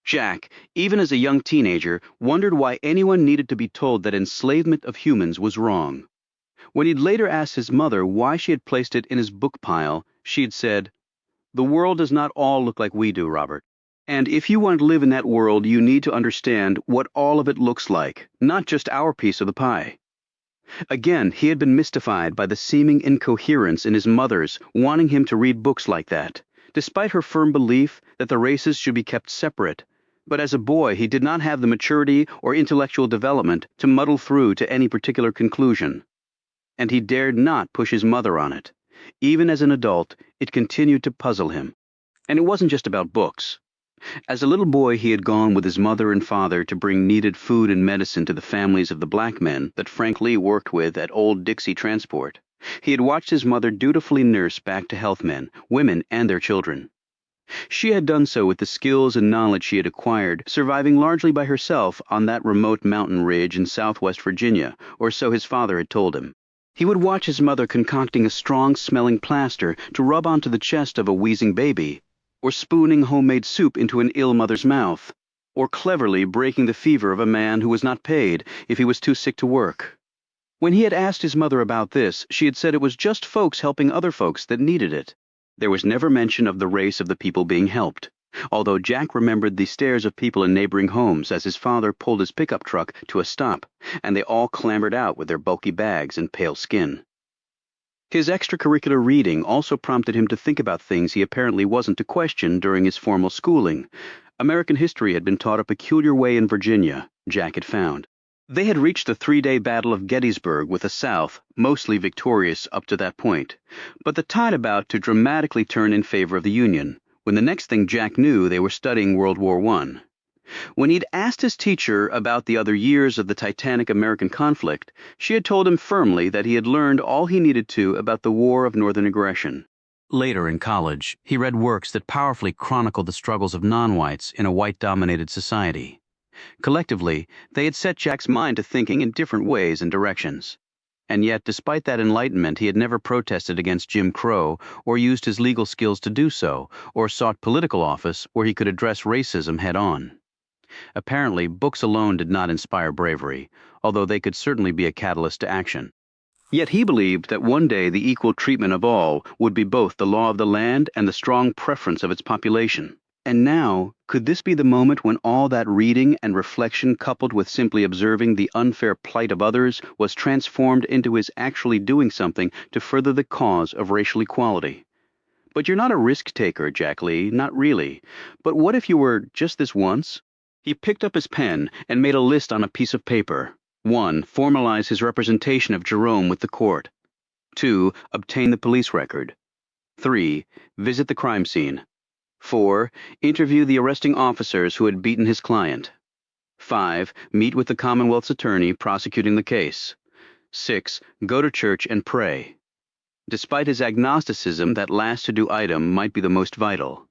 Jack, even as a young teenager, wondered why anyone needed to be told that enslavement of humans was wrong. When he'd later asked his mother why she had placed it in his book pile, she had said, "The world does not all look like we do, Robert. And if you want to live in that world, you need to understand what all of it looks like, not just our piece of the pie." Again, he had been mystified by the seeming incoherence in his mother's wanting him to read books like that, despite her firm belief that the races should be kept separate. But as a boy, he did not have the maturity or intellectual development to muddle through to any particular conclusion. And he dared not push his mother on it. Even as an adult, it continued to puzzle him. And it wasn't just about books. As a little boy, he had gone with his mother and father to bring needed food and medicine to the families of the black men that Frank Lee worked with at Old Dixie Transport. He had watched his mother dutifully nurse back to health men, women, and their children. She had done so with the skills and knowledge she had acquired, surviving largely by herself on that remote mountain ridge in southwest Virginia, or so his father had told him. He would watch his mother concocting a strong-smelling plaster to rub onto the chest of a wheezing baby, or spooning homemade soup into an ill mother's mouth, or cleverly breaking the fever of a man who was not paid if he was too sick to work. When he had asked his mother about this, she had said it was just folks helping other folks that needed it. There was never mention of the race of the people being helped, although Jack remembered the stares of people in neighboring homes as his father pulled his pickup truck to a stop, and they all clambered out with their bulky bags and pale skin. His extracurricular reading also prompted him to think about things he apparently wasn't to question during his formal schooling. American history had been taught a peculiar way in Virginia, Jack had found. They had reached the 3-day Battle of Gettysburg with the South, mostly victorious up to that point, but the tide about to dramatically turn in favor of the Union, when the next thing Jack knew they were studying World War I. When he'd asked his teacher about the other years of the titanic American conflict, she had told him firmly that he had learned all he needed to about the War of Northern Aggression. Later in college, he read works that powerfully chronicled the struggles of non-whites in a white-dominated society. Collectively, they had set Jack's mind to thinking in different ways and directions. And yet, despite that enlightenment, he had never protested against Jim Crow or used his legal skills to do so, or sought political office where he could address racism head-on. Apparently, books alone did not inspire bravery, although they could certainly be a catalyst to action. Yet he believed that one day the equal treatment of all would be both the law of the land and the strong preference of its population. And now, could this be the moment when all that reading and reflection coupled with simply observing the unfair plight of others was transformed into his actually doing something to further the cause of racial equality? But you're not a risk-taker, Jack Lee, not really. But what if you were just this once? He picked up his pen and made a list on a piece of paper. 1. Formalize his representation of Jerome with the court. 2. Obtain the police record. 3. Visit the crime scene. 4. Interview the arresting officers who had beaten his client. 5. Meet with the Commonwealth's attorney prosecuting the case. 6. Go to church and pray. Despite his agnosticism, that last to-do item might be the most vital.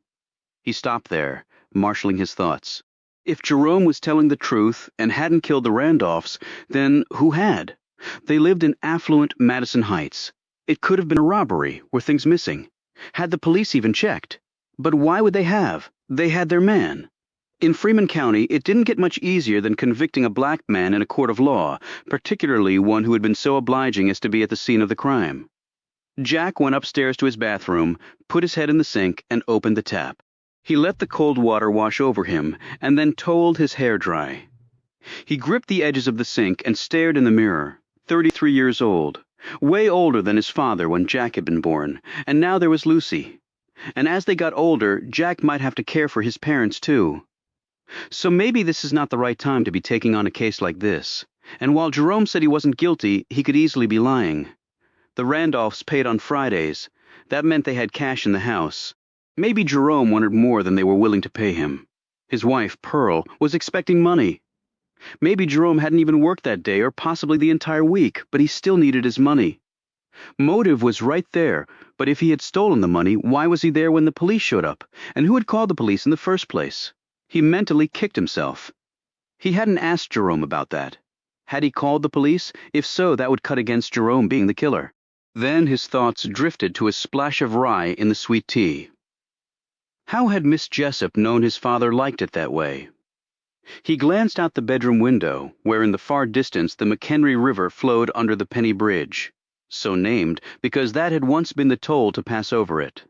He stopped there, marshaling his thoughts. If Jerome was telling the truth and hadn't killed the Randolphs, then who had? They lived in affluent Madison Heights. It could have been a robbery. Were things missing? Had the police even checked? But why would they have? They had their man. In Freeman County, it didn't get much easier than convicting a black man in a court of law, particularly one who had been so obliging as to be at the scene of the crime. Jack went upstairs to his bathroom, put his head in the sink, and opened the tap. He let the cold water wash over him, and then toweled his hair dry. He gripped the edges of the sink and stared in the mirror. 33 years old. Way older than his father when Jack had been born, and now there was Lucy. And as they got older, Jack might have to care for his parents too. So maybe this is not the right time to be taking on a case like this. And while Jerome said he wasn't guilty, he could easily be lying. The Randolphs paid on Fridays. That meant they had cash in the house. Maybe Jerome wanted more than they were willing to pay him. His wife, Pearl, was expecting money. Maybe Jerome hadn't even worked that day or possibly the entire week, but he still needed his money. Motive was right there, but if he had stolen the money, why was he there when the police showed up? And who had called the police in the first place? He mentally kicked himself. He hadn't asked Jerome about that. Had he called the police? If so, that would cut against Jerome being the killer. Then his thoughts drifted to a splash of rye in the sweet tea. How had Miss Jessup known his father liked it that way? He glanced out the bedroom window, where in the far distance the McHenry River flowed under the Penny Bridge, so named because that had once been the toll to pass over it.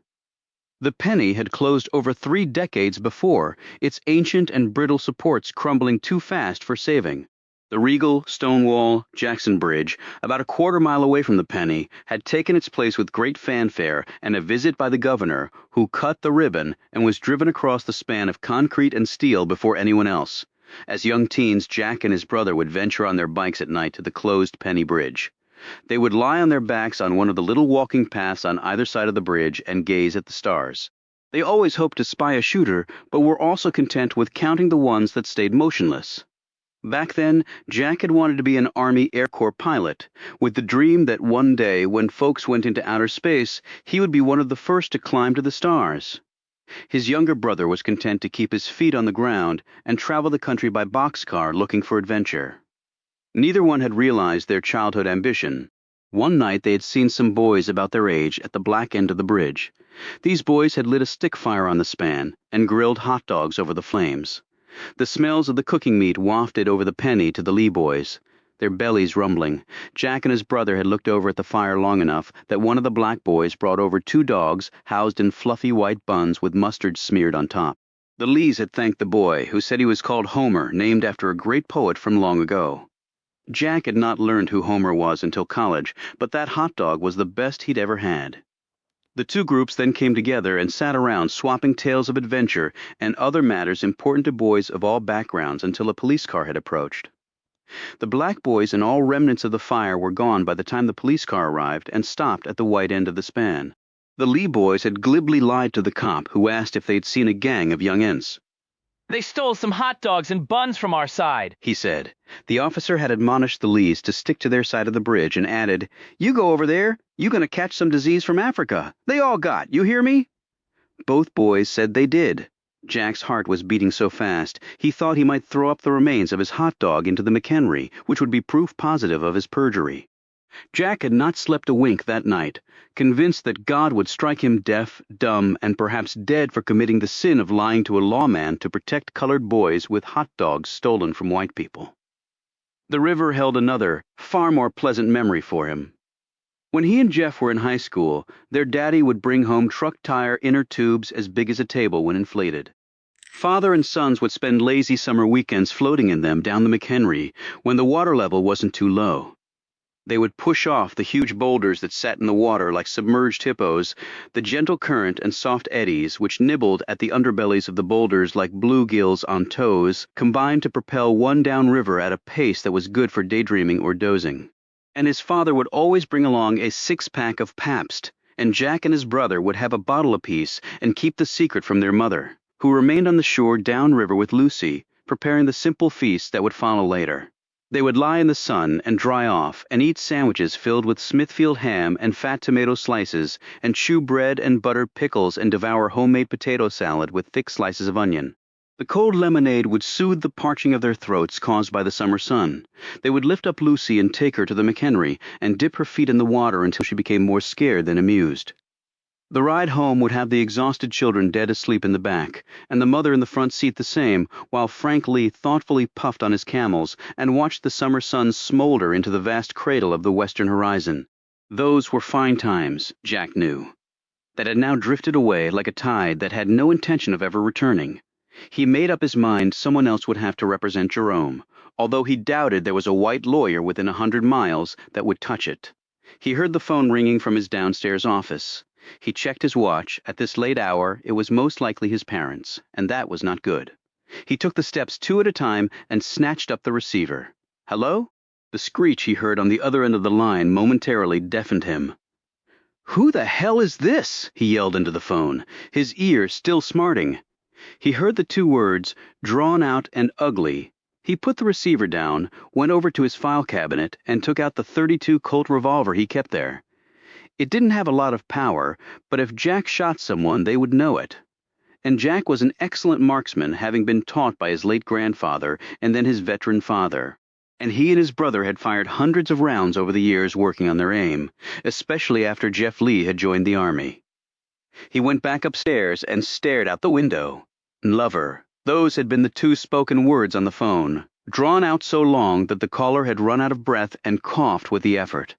The Penny had closed over 3 decades before, its ancient and brittle supports crumbling too fast for saving. The regal Stonewall Jackson Bridge, about a quarter-mile away from the Penny, had taken its place with great fanfare and a visit by the governor, who cut the ribbon and was driven across the span of concrete and steel before anyone else. As young teens, Jack and his brother would venture on their bikes at night to the closed Penny Bridge. They would lie on their backs on one of the little walking paths on either side of the bridge and gaze at the stars. They always hoped to spy a shooter, but were also content with counting the ones that stayed motionless. Back then, Jack had wanted to be an Army Air Corps pilot, with the dream that one day, when folks went into outer space, he would be one of the first to climb to the stars. His younger brother was content to keep his feet on the ground and travel the country by boxcar looking for adventure. Neither one had realized their childhood ambition. One night they had seen some boys about their age at the black end of the bridge. These boys had lit a stick fire on the span and grilled hot dogs over the flames. The smells of the cooking meat wafted over the Penny to the Lee boys, their bellies rumbling. Jack and his brother had looked over at the fire long enough that one of the black boys brought over 2 dogs housed in fluffy white buns with mustard smeared on top. The Lees had thanked the boy, who said he was called Homer, named after a great poet from long ago. Jack had not learned who Homer was until college, but that hot dog was the best he'd ever had. The 2 groups then came together and sat around swapping tales of adventure and other matters important to boys of all backgrounds until a police car had approached. The black boys and all remnants of the fire were gone by the time the police car arrived and stopped at the white end of the span. The Lee boys had glibly lied to the cop, who asked if they'd seen a gang of young ents. "They stole some hot dogs and buns from our side," he said. The officer had admonished the Lees to stick to their side of the bridge and added, "You go over there. You gonna catch some disease from Africa. They all got, you hear me?" Both boys said they did. Jack's heart was beating so fast, he thought he might throw up the remains of his hot dog into the McHenry, which would be proof positive of his perjury. Jack had not slept a wink that night, convinced that God would strike him deaf, dumb, and perhaps dead for committing the sin of lying to a lawman to protect colored boys with hot dogs stolen from white people. The river held another, far more pleasant memory for him. When he and Jeff were in high school, their daddy would bring home truck tire inner tubes as big as a table when inflated. Father and sons would spend lazy summer weekends floating in them down the McHenry when the water level wasn't too low. They would push off the huge boulders that sat in the water like submerged hippos, the gentle current and soft eddies which nibbled at the underbellies of the boulders like bluegills on toes, combined to propel one downriver at a pace that was good for daydreaming or dozing. And his father would always bring along a 6-pack of Pabst, and Jack and his brother would have a bottle apiece and keep the secret from their mother, who remained on the shore downriver with Lucy, preparing the simple feast that would follow later. They would lie in the sun and dry off and eat sandwiches filled with Smithfield ham and fat tomato slices and chew bread and butter pickles and devour homemade potato salad with thick slices of onion. The cold lemonade would soothe the parching of their throats caused by the summer sun. They would lift up Lucy and take her to the McHenry and dip her feet in the water until she became more scared than amused. The ride home would have the exhausted children dead asleep in the back, and the mother in the front seat the same, while Frank Lee thoughtfully puffed on his camels and watched the summer sun smolder into the vast cradle of the western horizon. Those were fine times, Jack knew, that had now drifted away like a tide that had no intention of ever returning. He made up his mind someone else would have to represent Jerome, although he doubted there was a white lawyer within 100 miles that would touch it. He heard the phone ringing from his downstairs office. He checked his watch. At this late hour, it was most likely his parents, and that was not good. He took the steps 2 at a time and snatched up the receiver. Hello? The screech he heard on the other end of the line momentarily deafened him. "Who the hell is this?" he yelled into the phone, his ear still smarting. He heard the 2 words, drawn out and ugly. He put the receiver down, went over to his file cabinet, and took out the .32 Colt revolver he kept there. It didn't have a lot of power, but if Jack shot someone, they would know it. And Jack was an excellent marksman, having been taught by his late grandfather and then his veteran father. And he and his brother had fired hundreds of rounds over the years working on their aim, especially after Jeff Lee had joined the Army. He went back upstairs and stared out the window. Lover. Those had been the two spoken words on the phone, drawn out so long that the caller had run out of breath and coughed with the effort.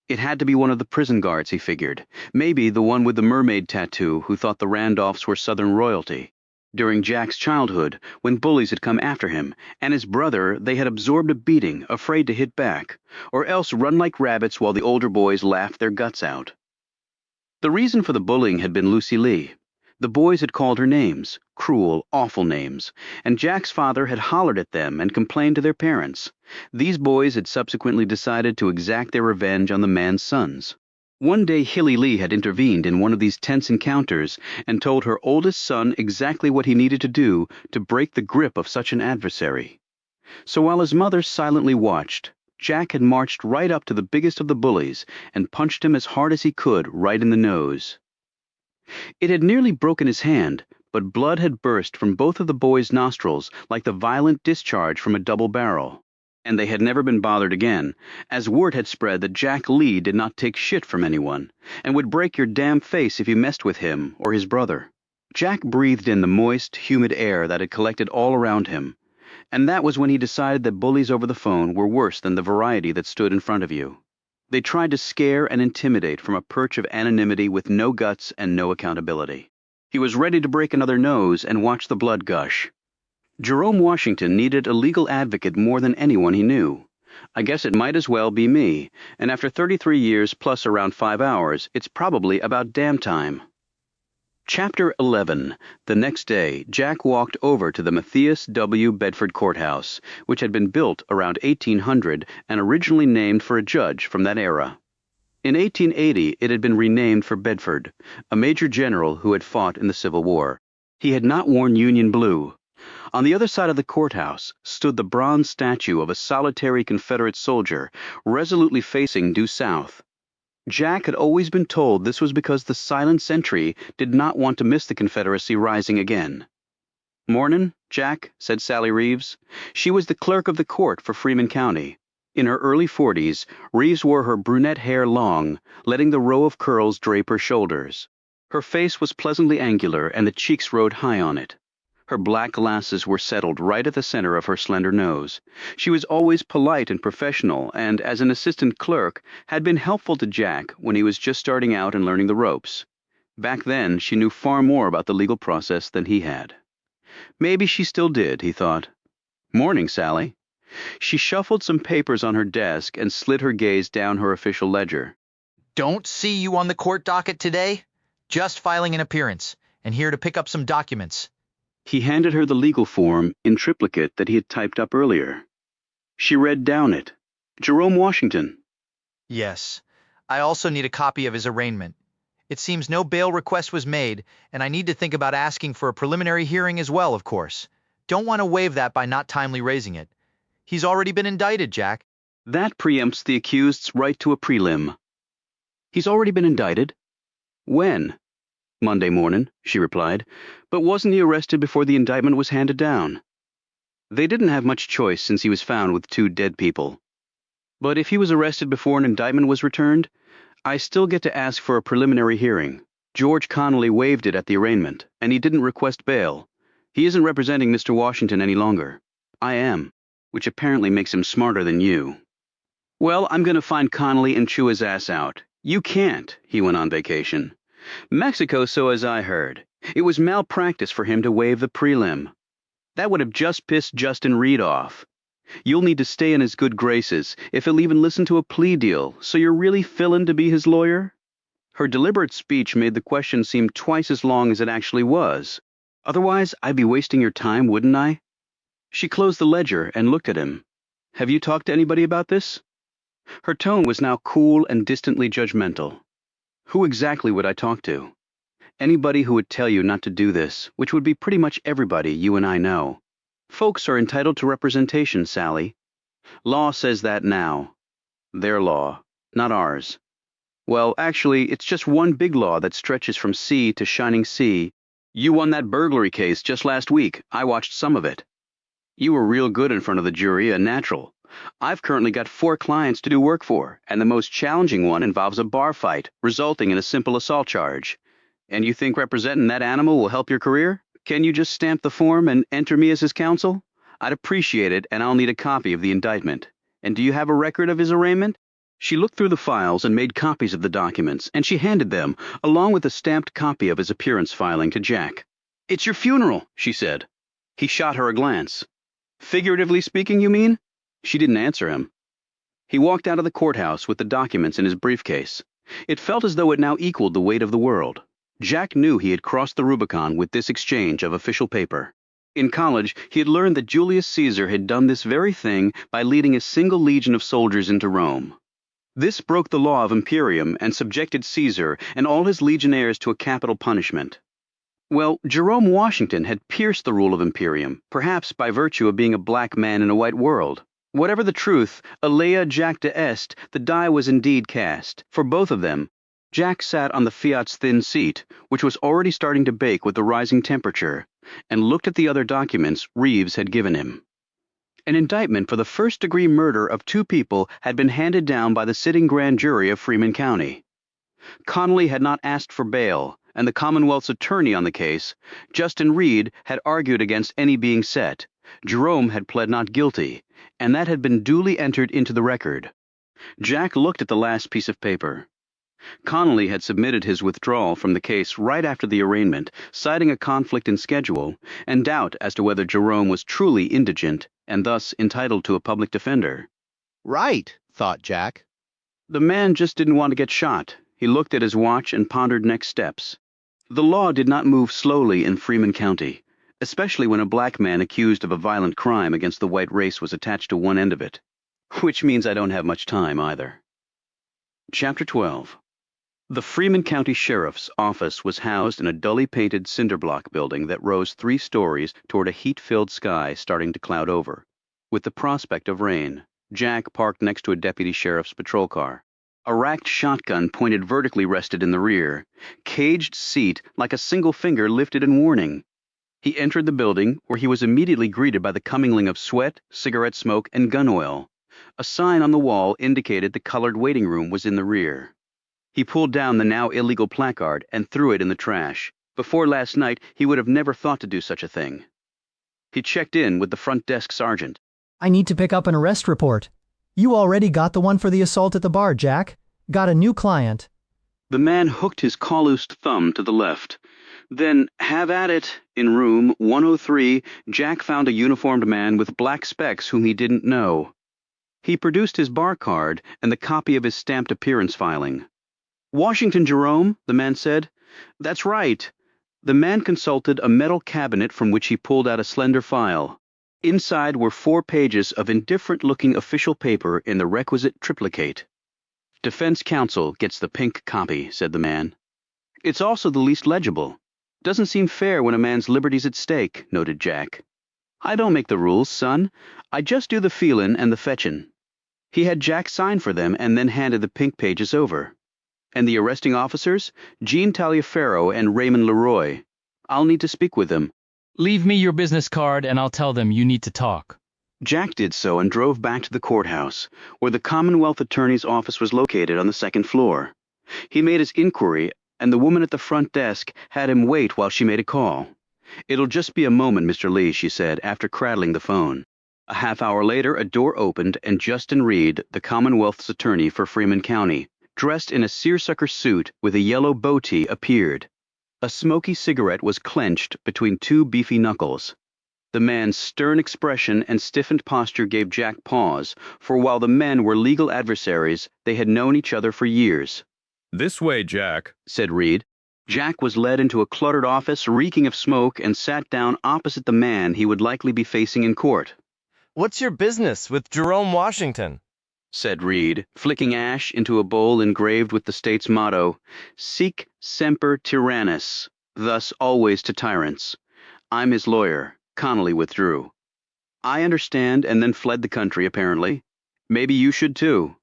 It had to be one of the prison guards, he figured. Maybe the one with the mermaid tattoo who thought the Randolphs were Southern royalty. During Jack's childhood, when bullies had come after him, and his brother, they had absorbed a beating, afraid to hit back, or else run like rabbits while the older boys laughed their guts out. The reason for the bullying had been Lucy Lee. The boys had called her names, cruel, awful names, and Jack's father had hollered at them and complained to their parents. These boys had subsequently decided to exact their revenge on the man's sons. One day Hilly Lee had intervened in one of these tense encounters and told her oldest son exactly what he needed to do to break the grip of such an adversary. So while his mother silently watched, Jack had marched right up to the biggest of the bullies and punched him as hard as he could right in the nose. It had nearly broken his hand, but blood had burst from both of the boys' nostrils like the violent discharge from a double barrel. And they had never been bothered again, as word had spread that Jack Lee did not take shit from anyone, and would break your damn face if you messed with him or his brother. Jack breathed in the moist, humid air that had collected all around him, and that was when he decided that bullies over the phone were worse than the variety that stood in front of you. They tried to scare and intimidate from a perch of anonymity with no guts and no accountability. He was ready to break another nose and watch the blood gush. Jerome Washington needed a legal advocate more than anyone he knew. I guess it might as well be me, and after 33 years plus around 5 hours, it's probably about damn time. Chapter 11. The next day, Jack walked over to the Matthias W. Bedford Courthouse, which had been built around 1800 and originally named for a judge from that era. In 1880, it had been renamed for Bedford, a major general who had fought in the Civil War. He had not worn Union blue. On the other side of the courthouse stood the bronze statue of a solitary Confederate soldier, resolutely facing due south. Jack had always been told this was because the silent sentry did not want to miss the Confederacy rising again. "Mornin', Jack," said Sally Reeves. She was the clerk of the court for Freeman County. In her early 40s, Reeves wore her brunette hair long, letting the row of curls drape her shoulders. Her face was pleasantly angular, and the cheeks rode high on it. Her black glasses were settled right at the center of her slender nose. She was always polite and professional, and as an assistant clerk, had been helpful to Jack when he was just starting out and learning the ropes. Back then, she knew far more about the legal process than he had. Maybe she still did, he thought. "Morning, Sally." She shuffled some papers on her desk and slid her gaze down her official ledger. "Don't see you on the court docket today. Just filing an appearance, and here to pick up some documents." He handed her the legal form in triplicate that he had typed up earlier. She read down it. Jerome Washington. "Yes. I also need a copy of his arraignment. It seems no bail request was made, and I need to think about asking for a preliminary hearing as well, of course. Don't want to waive that by not timely raising it. He's already been indicted, Jack." That preempts the accused's right to a prelim. "He's already been indicted?" "When?" "Monday morning," she replied. "But wasn't he arrested before the indictment was handed down?" They didn't have much choice since he was found with 2 dead people. "But if he was arrested before an indictment was returned, I still get to ask for a preliminary hearing. George Connolly waived it at the arraignment, and he didn't request bail. He isn't representing Mr. Washington any longer. I am, which apparently makes him smarter than you." "Well, I'm going to find Connolly and chew his ass out. You can't," he went on vacation. "Mexico, so as I heard. It was malpractice for him to waive the prelim. That would have just pissed Justin Reed off. You'll need to stay in his good graces, if he'll even listen to a plea deal, so you're really fillin' to be his lawyer?" Her deliberate speech made the question seem twice as long as it actually was. "Otherwise, I'd be wasting your time, wouldn't I?" She closed the ledger and looked at him. "Have you talked to anybody about this?" Her tone was now cool and distantly judgmental. "Who exactly would I talk to?" "Anybody who would tell you not to do this, which would be pretty much everybody you and I know. Folks are entitled to representation, Sally. Law says that now. Their law, not ours." Well, actually, it's just one big law that stretches from sea to shining sea. You won that burglary case just last week. I watched some of it. You were real good in front of the jury, a natural. I've currently got 4 clients to do work for, and the most challenging one involves a bar fight, resulting in a simple assault charge. And you think representing that animal will help your career? Can you just stamp the form and enter me as his counsel? I'd appreciate it, and I'll need a copy of the indictment. And do you have a record of his arraignment? She looked through the files and made copies of the documents, and she handed them, along with a stamped copy of his appearance filing, to Jack. It's your funeral, she said. He shot her a glance. Figuratively speaking, you mean? She didn't answer him. He walked out of the courthouse with the documents in his briefcase. It felt as though it now equaled the weight of the world. Jack knew he had crossed the Rubicon with this exchange of official paper. In college, he had learned that Julius Caesar had done this very thing by leading a single legion of soldiers into Rome. This broke the law of Imperium and subjected Caesar and all his legionnaires to a capital punishment. Well, Jerome Washington had pierced the rule of Imperium, perhaps by virtue of being a black man in a white world. Whatever the truth, alea jacta est, the die was indeed cast. For both of them, Jack sat on the Fiat's thin seat, which was already starting to bake with the rising temperature, and looked at the other documents Reeves had given him. An indictment for the first-degree murder of 2 people had been handed down by the sitting grand jury of Freeman County. Connolly had not asked for bail, and the Commonwealth's attorney on the case, Justin Reed, had argued against any being set. Jerome had pled not guilty, and that had been duly entered into the record. Jack looked at the last piece of paper. Connolly had submitted his withdrawal from the case right after the arraignment, citing a conflict in schedule and doubt as to whether Jerome was truly indigent and thus entitled to a public defender. Right, thought Jack. The man just didn't want to get shot. He looked at his watch and pondered next steps. The law did not move slowly in Freeman County, especially when a black man accused of a violent crime against the white race was attached to one end of it. Which means I don't have much time either. Chapter 12. The Freeman County Sheriff's office was housed in a dully painted cinder-block building that rose 3 stories toward a heat-filled sky starting to cloud over, with the prospect of rain. Jack parked next to a deputy sheriff's patrol car. A racked shotgun pointed vertically rested in the rear, caged seat like a single finger lifted in warning. He entered the building, where he was immediately greeted by the commingling of sweat, cigarette smoke, and gun oil. A sign on the wall indicated the colored waiting room was in the rear. He pulled down the now illegal placard and threw it in the trash. Before last night, he would have never thought to do such a thing. He checked in with the front desk sergeant. I need to pick up an arrest report. You already got the one for the assault at the bar, Jack. Got a new client. The man hooked his calloused thumb to the left. Then, have at it. In room 103, Jack found a uniformed man with black specs whom he didn't know. He produced his bar card and the copy of his stamped appearance filing. Washington Jerome, the man said. That's right. The man consulted a metal cabinet from which he pulled out a slender file. Inside were 4 pages of indifferent-looking official paper in the requisite triplicate. Defense counsel gets the pink copy, said the man. It's also the least legible. Doesn't seem fair when a man's liberty's at stake, noted Jack. I don't make the rules, son. I just do the feelin' and the fetchin'. He had Jack sign for them and then handed the pink pages over. And the arresting officers? Jean Taliaferro and Raymond Leroy. I'll need to speak with them. Leave me your business card and I'll tell them you need to talk. Jack did so and drove back to the courthouse, where the Commonwealth Attorney's office was located on the 2nd floor. He made his inquiry, and the woman at the front desk had him wait while she made a call. It'll just be a moment, Mr. Lee, she said, after cradling the phone. A half hour later, a door opened, and Justin Reed, the Commonwealth's attorney for Freeman County, dressed in a seersucker suit with a yellow bow tie, appeared. A smoky cigarette was clenched between 2 beefy knuckles. The man's stern expression and stiffened posture gave Jack pause, for while the men were legal adversaries, they had known each other for years. This way, Jack, said Reed. Jack was led into a cluttered office reeking of smoke and sat down opposite the man he would likely be facing in court. What's your business with Jerome Washington? Said Reed, flicking ash into a bowl engraved with the state's motto, Sic semper tyrannis, thus always to tyrants. I'm his lawyer. Connolly withdrew. I understand, and then fled the country, apparently. Maybe you should too.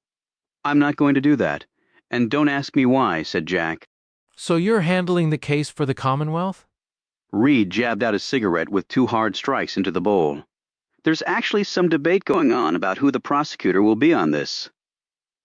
I'm not going to do that. And don't ask me why, said Jack. So you're handling the case for the Commonwealth? Reed jabbed out his cigarette with 2 hard strikes into the bowl. There's actually some debate going on about who the prosecutor will be on this.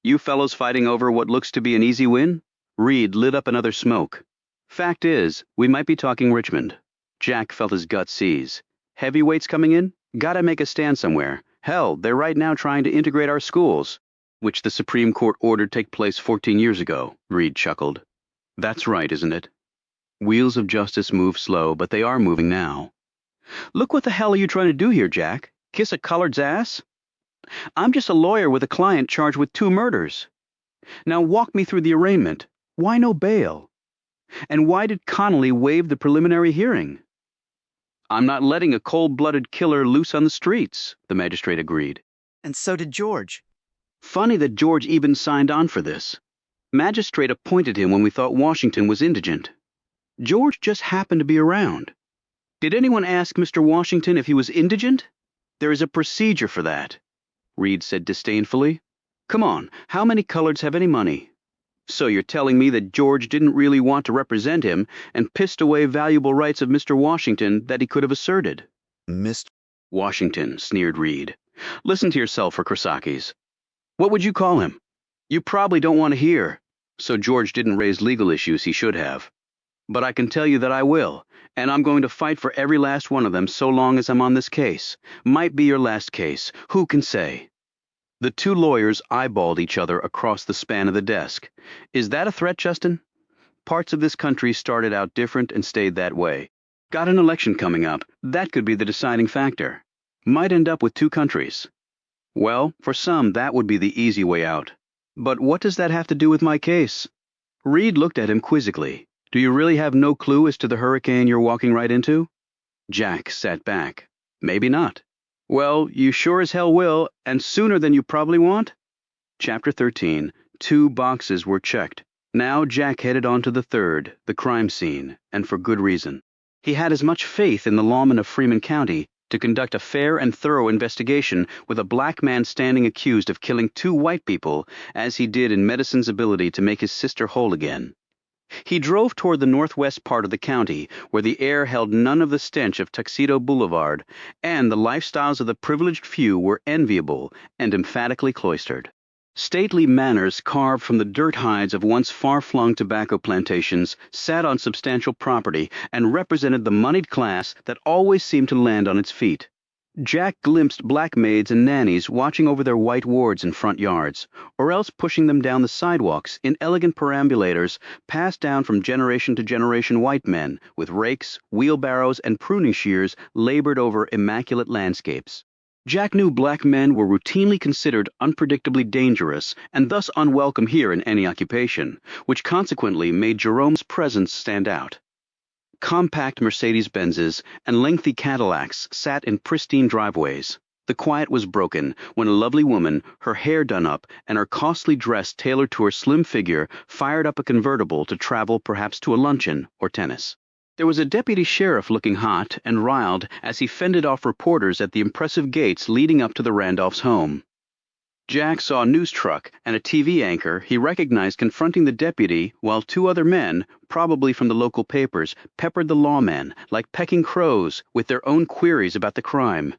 You fellows fighting over what looks to be an easy win? Reed lit up another smoke. Fact is, we might be talking Richmond. Jack felt his gut seize. Heavyweights coming in? Gotta make a stand somewhere. Hell, they're right now trying to integrate our schools, which the Supreme Court ordered take place 14 years ago, Reed chuckled. That's right, isn't it? Wheels of justice move slow, but they are moving now. Look what the hell are you trying to do here, Jack? Kiss a colored's ass? I'm just a lawyer with a client charged with 2 murders. Now walk me through the arraignment. Why no bail? And why did Connolly waive the preliminary hearing? I'm not letting a cold-blooded killer loose on the streets, the magistrate agreed. And so did George. Funny that George even signed on for this. Magistrate appointed him when we thought Washington was indigent. George just happened to be around. Did anyone ask Mr. Washington if he was indigent? There is a procedure for that, Reed said disdainfully. Come on, how many coloreds have any money? So you're telling me that George didn't really want to represent him and pissed away valuable rights of Mr. Washington that he could have asserted? Mr. Washington, sneered Reed. Listen to yourself for Krasakis. What would you call him? You probably don't want to hear, so George didn't raise legal issues he should have. But I can tell you that I will, and I'm going to fight for every last one of them so long as I'm on this case. Might be your last case, who can say? The 2 lawyers eyeballed each other across the span of the desk. Is that a threat, Justin? Parts of this country started out different and stayed that way. Got an election coming up. That could be the deciding factor. Might end up with 2 countries. Well, for some, that would be the easy way out. But what does that have to do with my case? Reed looked at him quizzically. Do you really have no clue as to the hurricane you're walking right into? Jack sat back. Maybe not. Well, you sure as hell will, and sooner than you probably want. Chapter 13. 2 boxes were checked. Now Jack headed on to the 3rd, the crime scene, and for good reason. He had as much faith in the lawmen of Freeman County to conduct a fair and thorough investigation with a black man standing accused of killing 2 white people as he did in medicine's ability to make his sister whole again. He drove toward the northwest part of the county, where the air held none of the stench of Tuxedo Boulevard, and the lifestyles of the privileged few were enviable and emphatically cloistered. Stately manors carved from the dirt hides of once far-flung tobacco plantations sat on substantial property and represented the moneyed class that always seemed to land on its feet. Jack glimpsed black maids and nannies watching over their white wards in front yards, or else pushing them down the sidewalks in elegant perambulators passed down from generation to generation white men with rakes, wheelbarrows, and pruning shears labored over immaculate landscapes. Jack knew black men were routinely considered unpredictably dangerous and thus unwelcome here in any occupation, which consequently made Jerome's presence stand out. Compact Mercedes-Benzes and lengthy Cadillacs sat in pristine driveways. The quiet was broken when a lovely woman, her hair done up and her costly dress tailored to her slim figure, fired up a convertible to travel perhaps to a luncheon or tennis. There was a deputy sheriff looking hot and riled as he fended off reporters at the impressive gates leading up to the Randolphs' home. Jack saw a news truck and a TV anchor he recognized confronting the deputy while 2 other men, probably from the local papers, peppered the lawmen like pecking crows with their own queries about the crime.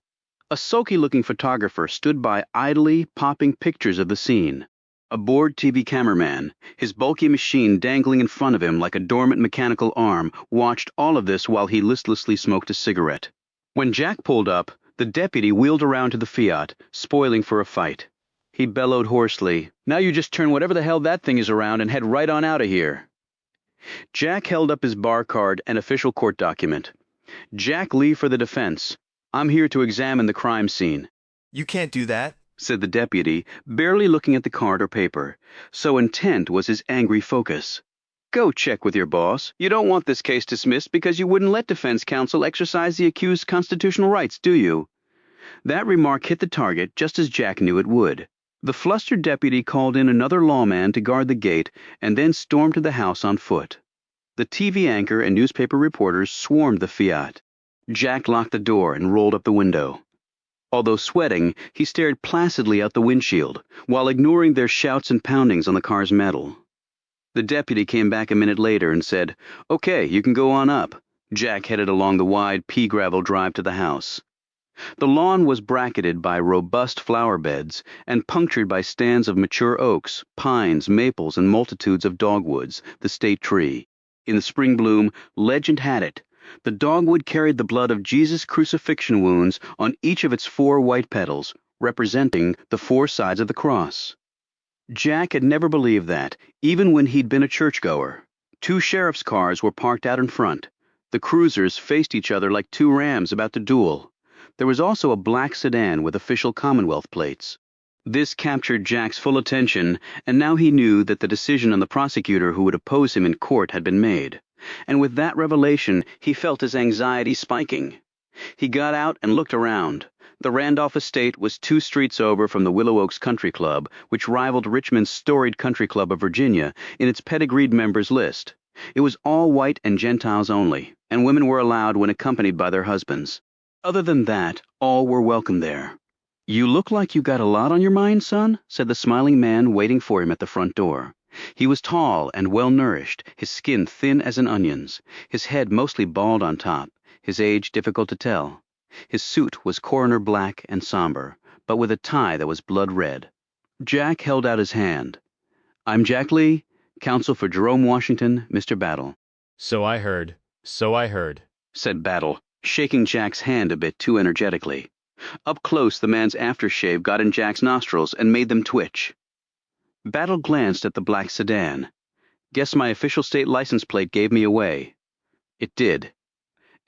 A sulky-looking photographer stood by idly popping pictures of the scene. A bored TV cameraman, his bulky machine dangling in front of him like a dormant mechanical arm, watched all of this while he listlessly smoked a cigarette. When Jack pulled up, the deputy wheeled around to the Fiat, spoiling for a fight. He bellowed hoarsely, "Now you just turn whatever the hell that thing is around and head right on out of here." Jack held up his bar card and official court document. Jack Lee for the defense. I'm here to examine the crime scene. You can't do that, said the deputy, barely looking at the card or paper. So intent was his angry focus. Go check with your boss. You don't want this case dismissed because you wouldn't let defense counsel exercise the accused's constitutional rights, do you? That remark hit the target just as Jack knew it would. The flustered deputy called in another lawman to guard the gate and then stormed to the house on foot. The TV anchor and newspaper reporters swarmed the Fiat. Jack locked the door and rolled up the window. Although sweating, he stared placidly out the windshield, while ignoring their shouts and poundings on the car's metal. The deputy came back a minute later and said, "Okay, you can go on up." Jack headed along the wide pea gravel drive to the house. The lawn was bracketed by robust flower beds and punctured by stands of mature oaks, pines, maples, and multitudes of dogwoods, the state tree. In the spring bloom, legend had it, the dogwood carried the blood of Jesus' crucifixion wounds on each of its 4 white petals, representing the 4 sides of the cross. Jack had never believed that, even when he'd been a churchgoer. 2 sheriff's cars were parked out in front. The cruisers faced each other like 2 rams about to duel. There was also a black sedan with official Commonwealth plates. This captured Jack's full attention, and now he knew that the decision on the prosecutor who would oppose him in court had been made. And with that revelation, he felt his anxiety spiking. He got out and looked around. The Randolph estate was 2 streets over from the Willow Oaks Country Club, which rivaled Richmond's storied Country Club of Virginia in its pedigreed members list. It was all white and Gentiles only, and women were allowed when accompanied by their husbands. Other than that, all were welcome there. "You look like you got a lot on your mind, son," said the smiling man waiting for him at the front door. He was tall and well-nourished, his skin thin as an onion's, his head mostly bald on top, his age difficult to tell. His suit was coroner black and somber, but with a tie that was blood red. Jack held out his hand. "I'm Jack Lee, counsel for Jerome Washington, Mr. Battle." So I heard, said Battle, shaking Jack's hand a bit too energetically. Up close, the man's aftershave got in Jack's nostrils and made them twitch. Battle glanced at the black sedan. "Guess my official state license plate gave me away." It did.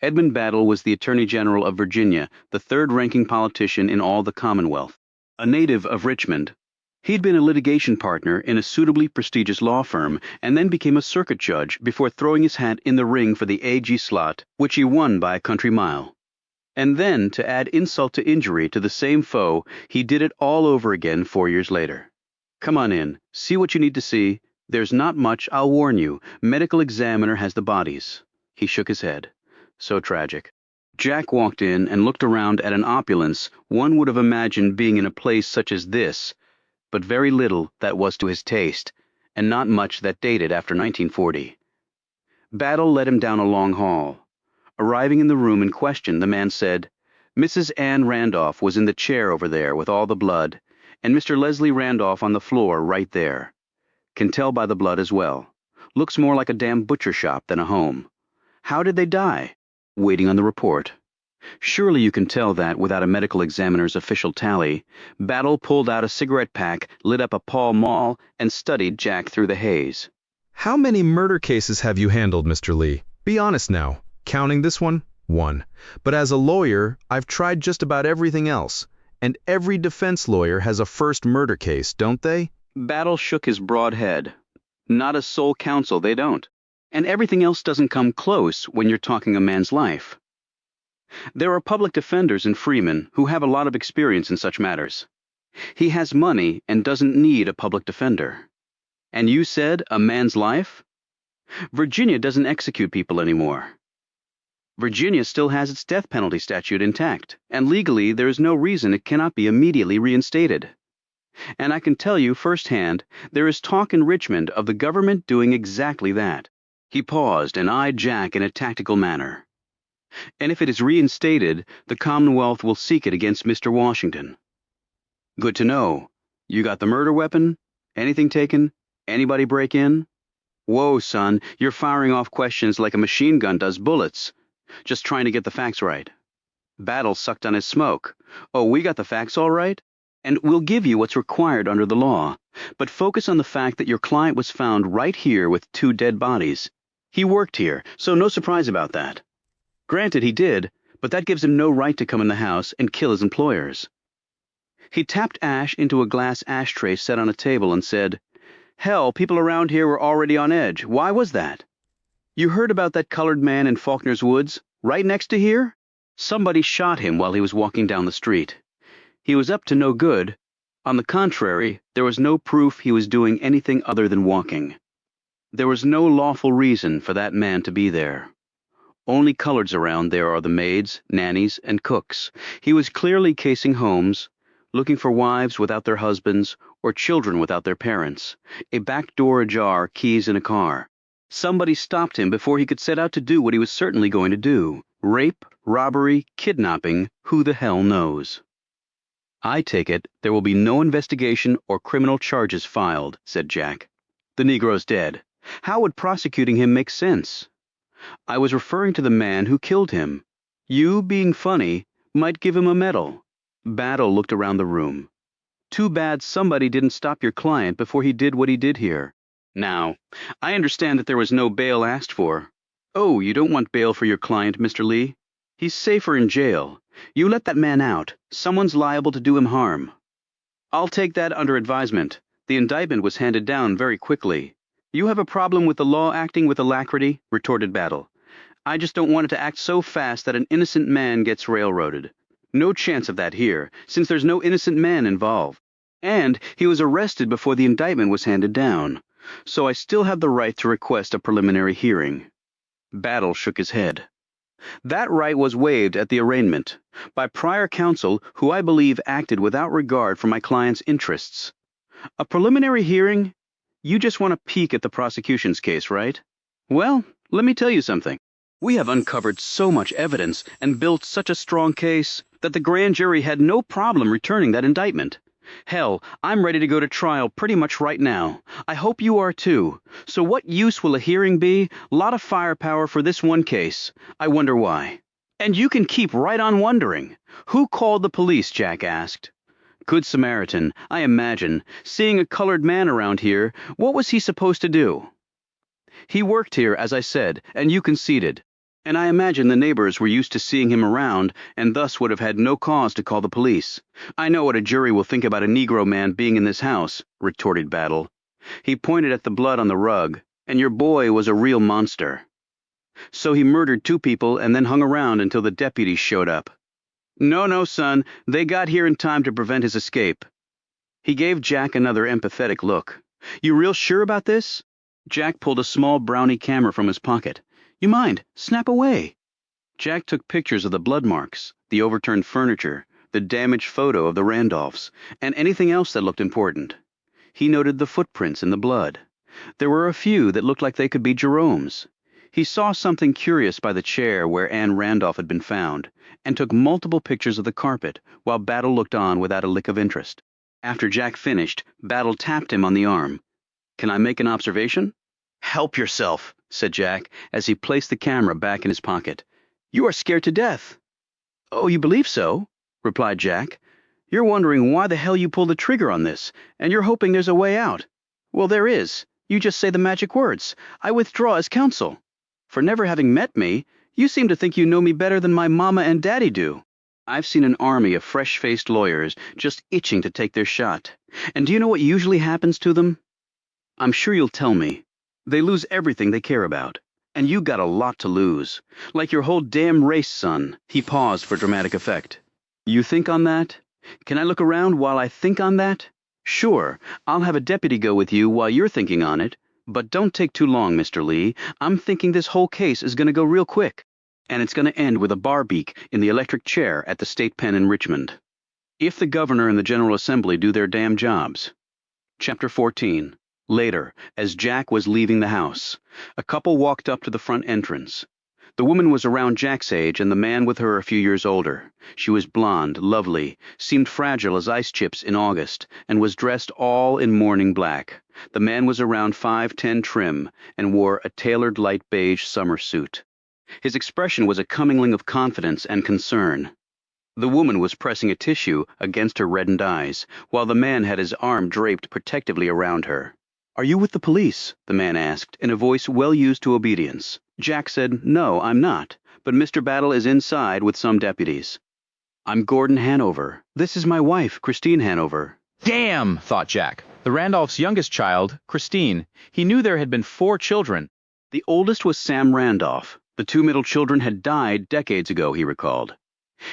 Edmund Battle was the Attorney General of Virginia, the 3rd-ranking politician in all the Commonwealth. A native of Richmond, he'd been a litigation partner in a suitably prestigious law firm and then became a circuit judge before throwing his hat in the ring for the AG slot, which he won by a country mile. And then, to add insult to injury to the same foe, he did it all over again 4 years later. "Come on in. See what you need to see. There's not much, I'll warn you. Medical examiner has the bodies." He shook his head. So tragic. Jack walked in and looked around at an opulence one would have imagined being in a place such as this, but very little that was to his taste, and not much that dated after 1940. Battle led him down a long hall. Arriving in the room in question, the man said, "Mrs. Anne Randolph was in the chair over there with all the blood, and Mr. Leslie Randolph on the floor right there. Can tell by the blood as well. Looks more like a damn butcher shop than a home. How did they die?" Waiting on the report. Surely you can tell that without a medical examiner's official tally. Battle pulled out a cigarette pack, lit up a Pall Mall, and studied Jack through the haze. How many murder cases have you handled, Mr. Lee? Be honest now. Counting this one? 1. But as a lawyer, I've tried just about everything else. And every defense lawyer has a first murder case, don't they? Battle shook his broad head. Not as sole counsel, they don't. And everything else doesn't come close when you're talking a man's life. There are public defenders in Freeman who have a lot of experience in such matters. He has money and doesn't need a public defender. And you said a man's life? Virginia doesn't execute people anymore. Virginia still has its death penalty statute intact, and legally there is no reason it cannot be immediately reinstated. And I can tell you firsthand, there is talk in Richmond of the government doing exactly that. He paused and eyed Jack in a tactical manner. And if it is reinstated, the Commonwealth will seek it against Mr. Washington. Good to know. You got the murder weapon? Anything taken? Anybody break in? Whoa, son, you're firing off questions like a machine gun does bullets. Just trying to get the facts right. Battle sucked on his smoke. Oh, we got the facts all right? And we'll give you what's required under the law. But focus on the fact that your client was found right here with 2 dead bodies. He worked here, so no surprise about that. Granted, he did, but that gives him no right to come in the house and kill his employers. He tapped ash into a glass ashtray set on a table and said, "Hell, people around here were already on edge. Why was that? You heard about that colored man in Faulkner's Woods, right next to here? Somebody shot him while he was walking down the street. He was up to no good. On the contrary, there was no proof he was doing anything other than walking. There was no lawful reason for that man to be there. Only coloreds around there are the maids, nannies, and cooks. He was clearly casing homes. looking for wives without their husbands or children without their parents, a back door ajar, keys in a car. Somebody stopped him before he could set out to do what he was certainly going to do. Rape, robbery, kidnapping, who the hell knows? I take it there will be no investigation or criminal charges filed, said Jack. The Negro's dead. How would prosecuting him make sense? I was referring to the man who killed him. You, being funny, might give him a medal. Battle looked around the room. Too bad somebody didn't stop your client before he did what he did here. Now, I understand that there was no bail asked for. Oh, you don't want bail for your client, Mr. Lee? He's safer in jail. You let that man out. Someone's liable to do him harm. I'll take that under advisement. The indictment was handed down very quickly. You have a problem with the law acting with alacrity, retorted Battle. I just don't want it to act so fast that an innocent man gets railroaded. No chance of that here, since there's no innocent man involved. And he was arrested before the indictment was handed down. So I still have the right to request a preliminary hearing. Battle shook his head. That right was waived at the arraignment by prior counsel who I believe acted without regard for my client's interests. A preliminary hearing? You just want to peek at the prosecution's case, right? Well, let me tell you something. We have uncovered so much evidence and built such a strong case that the grand jury had no problem returning that indictment. Hell, I'm ready to go to trial pretty much right now. I hope you are too. So what use will a hearing be? Lot of firepower for this one case. I wonder why. And you can keep right on wondering. Who called the police? Jack asked. Good Samaritan, I imagine. Seeing a colored man around here, what was he supposed to do? He worked here, as I said, and you conceded. And I imagine the neighbors were used to seeing him around, and thus would have had no cause to call the police. I know what a jury will think about a Negro man being in this house, retorted Battle. He pointed at the blood on the rug, and your boy was a real monster. So he murdered 2 people and then hung around until the deputies showed up. No, son, they got here in time to prevent his escape. He gave Jack another empathetic look. You real sure about this? Jack pulled a small brownie camera from his pocket. You mind? Snap away. Jack took pictures of the blood marks, the overturned furniture, the damaged photo of the Randolphs, and anything else that looked important. He noted the footprints in the blood. There were a few that looked like they could be Jerome's. He saw something curious by the chair where Anne Randolph had been found, and took multiple pictures of the carpet, while Battle looked on without a lick of interest. After Jack finished, Battle tapped him on the arm. Can I make an observation? Help yourself, said Jack, as he placed the camera back in his pocket. You are scared to death. Oh, you believe so? Replied Jack. You're wondering why the hell you pulled the trigger on this, and you're hoping there's a way out. Well, there is. You just say the magic words. I withdraw as counsel. For never having met me, you seem to think you know me better than my mama and daddy do. I've seen an army of fresh-faced lawyers just itching to take their shot. And do you know what usually happens to them? I'm sure you'll tell me. They lose everything they care about. And you got a lot to lose. Like your whole damn race, son. He paused for dramatic effect. You think on that? Can I look around while I think on that? Sure, I'll have a deputy go with you while you're thinking on it. But don't take too long, Mr. Lee. I'm thinking this whole case is going to go real quick. And it's going to end with a barbeak in the electric chair at the state pen in Richmond. If the governor and the General Assembly do their damn jobs. Chapter 14. Later, as Jack was leaving the house, a couple walked up to the front entrance. The woman was around Jack's age and the man with her a few years older. She was blonde, lovely, seemed fragile as ice chips in August, and was dressed all in mourning black. The man was around 5'10" trim and wore a tailored light beige summer suit. His expression was a commingling of confidence and concern. The woman was pressing a tissue against her reddened eyes, while the man had his arm draped protectively around her. Are you with the police? The man asked, in a voice well used to obedience. Jack said, No, I'm not, but Mr. Battle is inside with some deputies. I'm Gordon Hanover. This is my wife, Christine Hanover. Damn, thought Jack. The Randolph's youngest child, Christine. He knew there had been 4 children. The oldest was Sam Randolph. The 2 middle children had died decades ago, he recalled.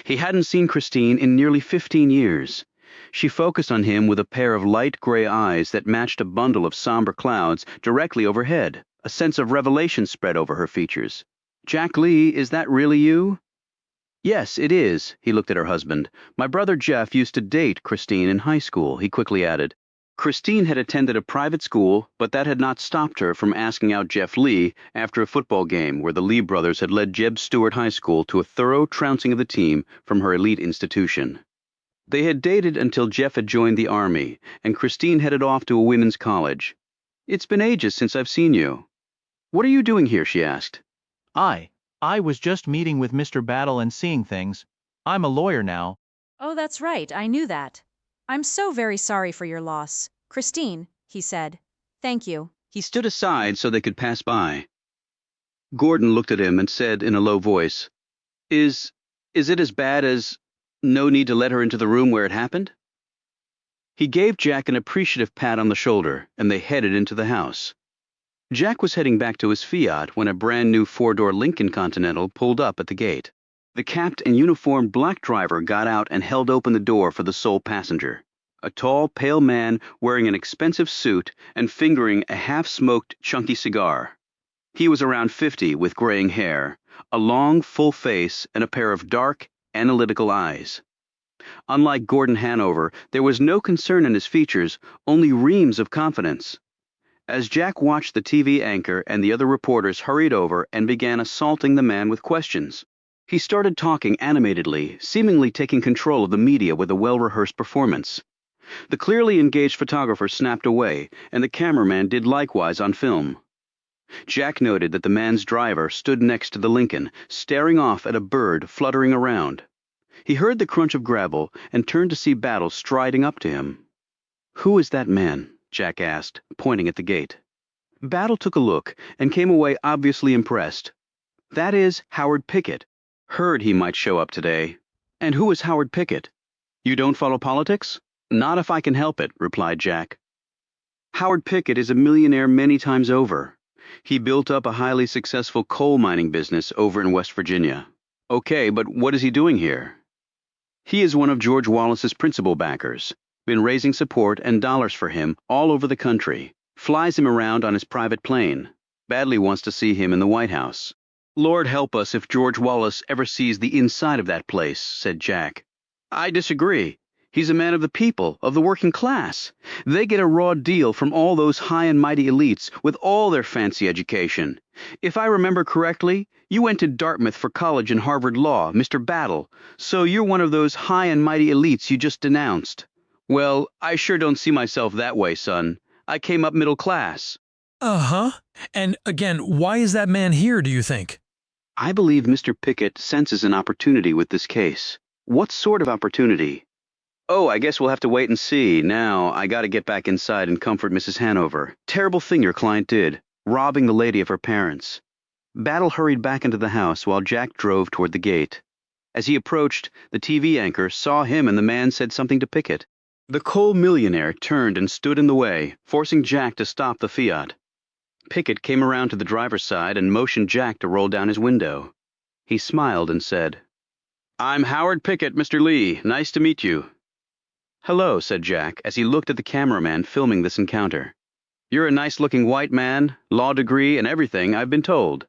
He hadn't seen Christine in nearly 15 years. She focused on him with a pair of light gray eyes that matched a bundle of somber clouds directly overhead. A sense of revelation spread over her features. Jack Lee, is that really you? Yes, it is. He looked at her husband. My brother Jeff used to date Christine in high school, he quickly added. Christine had attended a private school, but that had not stopped her from asking out Jeff Lee after a football game where the Lee brothers had led Jeb Stuart High School to a thorough trouncing of the team from her elite institution. They had dated until Jeff had joined the Army, and Christine headed off to a women's college. It's been ages since I've seen you. What are you doing here, she asked. I was just meeting with Mr. Battle and seeing things. I'm a lawyer now. Oh, that's right, I knew that. I'm so very sorry for your loss. Christine, he said. Thank you. He stood aside so they could pass by. Gordon looked at him and said in a low voice, Is it as bad as no need to let her into the room where it happened? He gave Jack an appreciative pat on the shoulder, and they headed into the house. Jack was heading back to his Fiat when a brand-new four-door Lincoln Continental pulled up at the gate. The capped and uniformed black driver got out and held open the door for the sole passenger, a tall, pale man wearing an expensive suit and fingering a half-smoked, chunky cigar. He was around 50 with graying hair, a long, full face, and a pair of dark, analytical eyes. Unlike Gordon Hanover, there was no concern in his features, only reams of confidence. As Jack watched the TV anchor and the other reporters hurried over and began assaulting the man with questions, he started talking animatedly, seemingly taking control of the media with a well-rehearsed performance. The clearly engaged photographer snapped away, and the cameraman did likewise on film. Jack noted that the man's driver stood next to the Lincoln, staring off at a bird fluttering around. He heard the crunch of gravel and turned to see Battle striding up to him. "Who is that man?" Jack asked, pointing at the gate. Battle took a look and came away obviously impressed. "That is Howard Pickett. Heard he might show up today." "And who is Howard Pickett?" "You don't follow politics?" "Not if I can help it," replied Jack. "Howard Pickett is a millionaire many times over. He built up a highly successful coal mining business over in West Virginia." "Okay, but what is he doing here?" "He is one of George Wallace's principal backers. Been raising support and dollars for him all over the country. Flies him around on his private plane. Badly wants to see him in the White House." "Lord help us if George Wallace ever sees the inside of that place," said Jack. "I disagree. He's a man of the people, of the working class. They get a raw deal from all those high and mighty elites with all their fancy education. If I remember correctly, you went to Dartmouth for college and Harvard Law, Mr. Battle, so you're one of those high and mighty elites you just denounced." "Well, I sure don't see myself that way, son. I came up middle class." Uh-huh. And again, why is that man here, do you think? "I believe Mr. Pickett senses an opportunity with this case." "What sort of opportunity?" "Oh, I guess we'll have to wait and see. Now, I gotta get back inside and comfort Mrs. Hanover. Terrible thing your client did, robbing the lady of her parents." Battle hurried back into the house while Jack drove toward the gate. As he approached, the TV anchor saw him and the man said something to Pickett. The coal millionaire turned and stood in the way, forcing Jack to stop the Fiat. Pickett came around to the driver's side and motioned Jack to roll down his window. He smiled and said, "I'm Howard Pickett, Mr. Lee. Nice to meet you." "Hello," said Jack as he looked at the cameraman filming this encounter. "You're a nice-looking white man, law degree and everything, I've been told.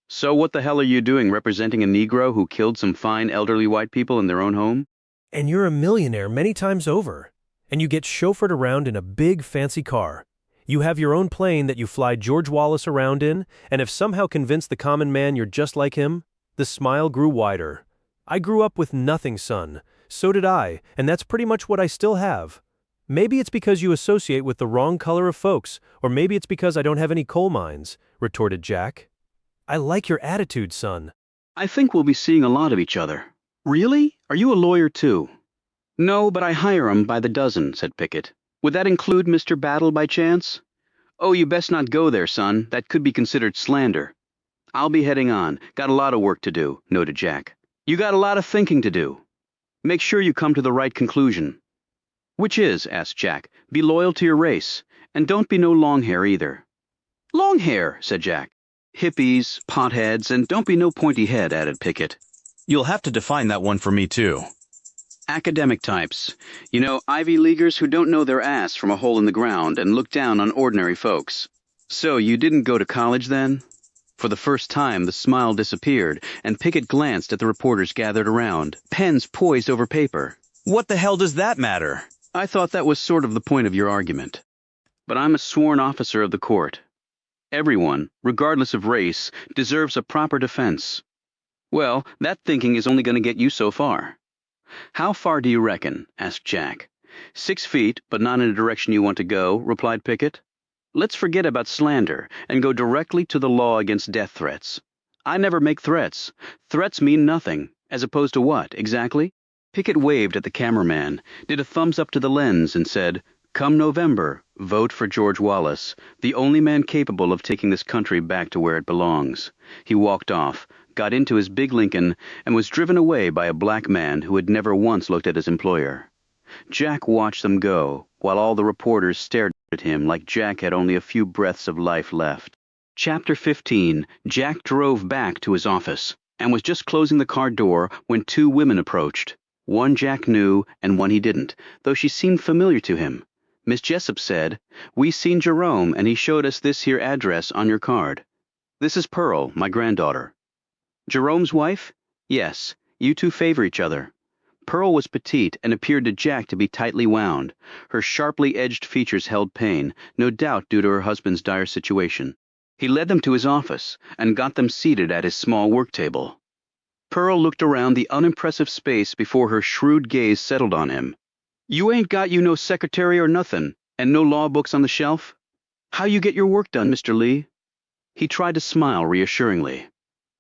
So what the hell are you doing representing a Negro who killed some fine elderly white people in their own home?" "And you're a millionaire many times over. And you get chauffeured around in a big, fancy car. You have your own plane that you fly George Wallace around in, and have somehow convinced the common man you're just like him." The smile grew wider. "I grew up with nothing, son. So did I, and that's pretty much what I still have. Maybe it's because you associate with the wrong color of folks, or maybe it's because I don't have any coal mines," retorted Jack. "I like your attitude, son." "I think we'll be seeing a lot of each other." "Really? Are you a lawyer, too?" "No, but I hire 'em by the dozen," said Pickett. "Would that include Mr. Battle by chance?" "Oh, you best not go there, son. That could be considered slander." "I'll be heading on. Got a lot of work to do," noted Jack. "You got a lot of thinking to do. Make sure you come to the right conclusion." "Which is," asked Jack, "be loyal to your race, and don't be no long hair either." "Long hair," said Jack. "Hippies, potheads, and don't be no pointy head," added Pickett. "You'll have to define that one for me, too." "Academic types. You know, Ivy Leaguers who don't know their ass from a hole in the ground and look down on ordinary folks." "So you didn't go to college then?" For the first time, the smile disappeared, and Pickett glanced at the reporters gathered around, pens poised over paper. What the hell does that matter? I thought that was sort of the point of your argument. But I'm a sworn officer of the court. Everyone, regardless of race, deserves a proper defense. Well, that thinking is only going to get you so far. How far do you reckon? Asked Jack. 6 feet, but not in a direction you want to go, replied Pickett. Let's forget about slander and go directly to the law against death threats. I never make threats. Threats mean nothing, as opposed to what, exactly? Pickett waved at the cameraman, did a thumbs up to the lens, and said, "Come November, vote for George Wallace, the only man capable of taking this country back to where it belongs." He walked off, got into his big Lincoln, and was driven away by a black man who had never once looked at his employer. Jack watched them go, while all the reporters stared at him like Jack had only a few breaths of life left. Chapter 15. Jack drove back to his office, and was just closing the car door when 2 women approached. One Jack knew, and one he didn't, though she seemed familiar to him. Miss Jessup said, "We seen Jerome, and he showed us this here address on your card. This is Pearl, my granddaughter." "Jerome's wife?" "Yes. You two favor each other." Pearl was petite and appeared to Jack to be tightly wound. Her sharply edged features held pain, no doubt due to her husband's dire situation. He led them to his office and got them seated at his small work table. Pearl looked around the unimpressive space before her shrewd gaze settled on him. "You ain't got you no secretary or nothin', and no law books on the shelf? How you get your work done, Mr. Lee?" He tried to smile reassuringly.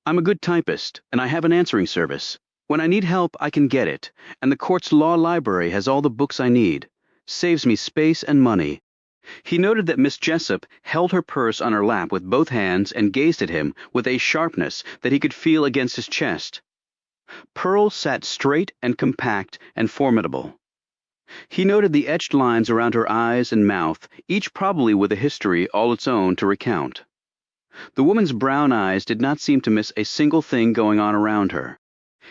"I'm a good typist, and I have an answering service. When I need help, I can get it, and the court's law library has all the books I need. Saves me space and money." He noted that Miss Jessup held her purse on her lap with both hands and gazed at him with a sharpness that he could feel against his chest. Pearl sat straight and compact and formidable. He noted the etched lines around her eyes and mouth, each probably with a history all its own to recount. The woman's brown eyes did not seem to miss a single thing going on around her.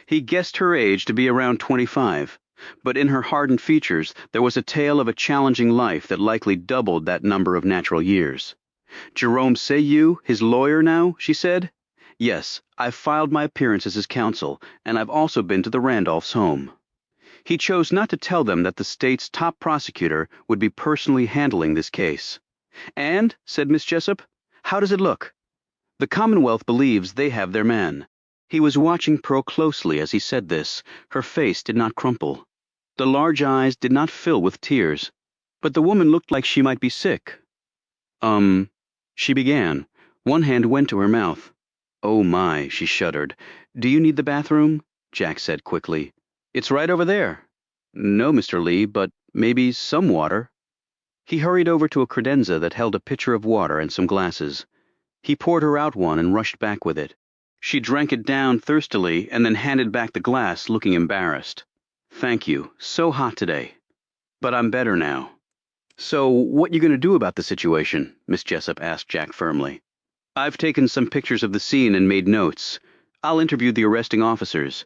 He guessed her age to be around 25, but in her hardened features there was a tale of a challenging life that likely doubled that number of natural years. "Jerome, say you, his lawyer now?" she said. "Yes, I've filed my appearance as his counsel, and I've also been to the Randolphs' home." He chose not to tell them that the state's top prosecutor would be personally handling this case. "And," said Miss Jessup, "how does it look?" "The Commonwealth believes they have their man." He was watching Pearl closely as he said this. Her face did not crumple. The large eyes did not fill with tears. But the woman looked like she might be sick. She began. One hand went to her mouth. "Oh my," she shuddered. "Do you need the bathroom?" Jack said quickly. "It's right over there." "No, Mr. Lee, but maybe some water." He hurried over to a credenza that held a pitcher of water and some glasses. He poured her out one and rushed back with it. She drank it down thirstily and then handed back the glass, looking embarrassed. "Thank you. So hot today. But I'm better now." "So what you going to do about the situation?" Miss Jessup asked Jack firmly. "I've taken some pictures of the scene and made notes. I'll interview the arresting officers.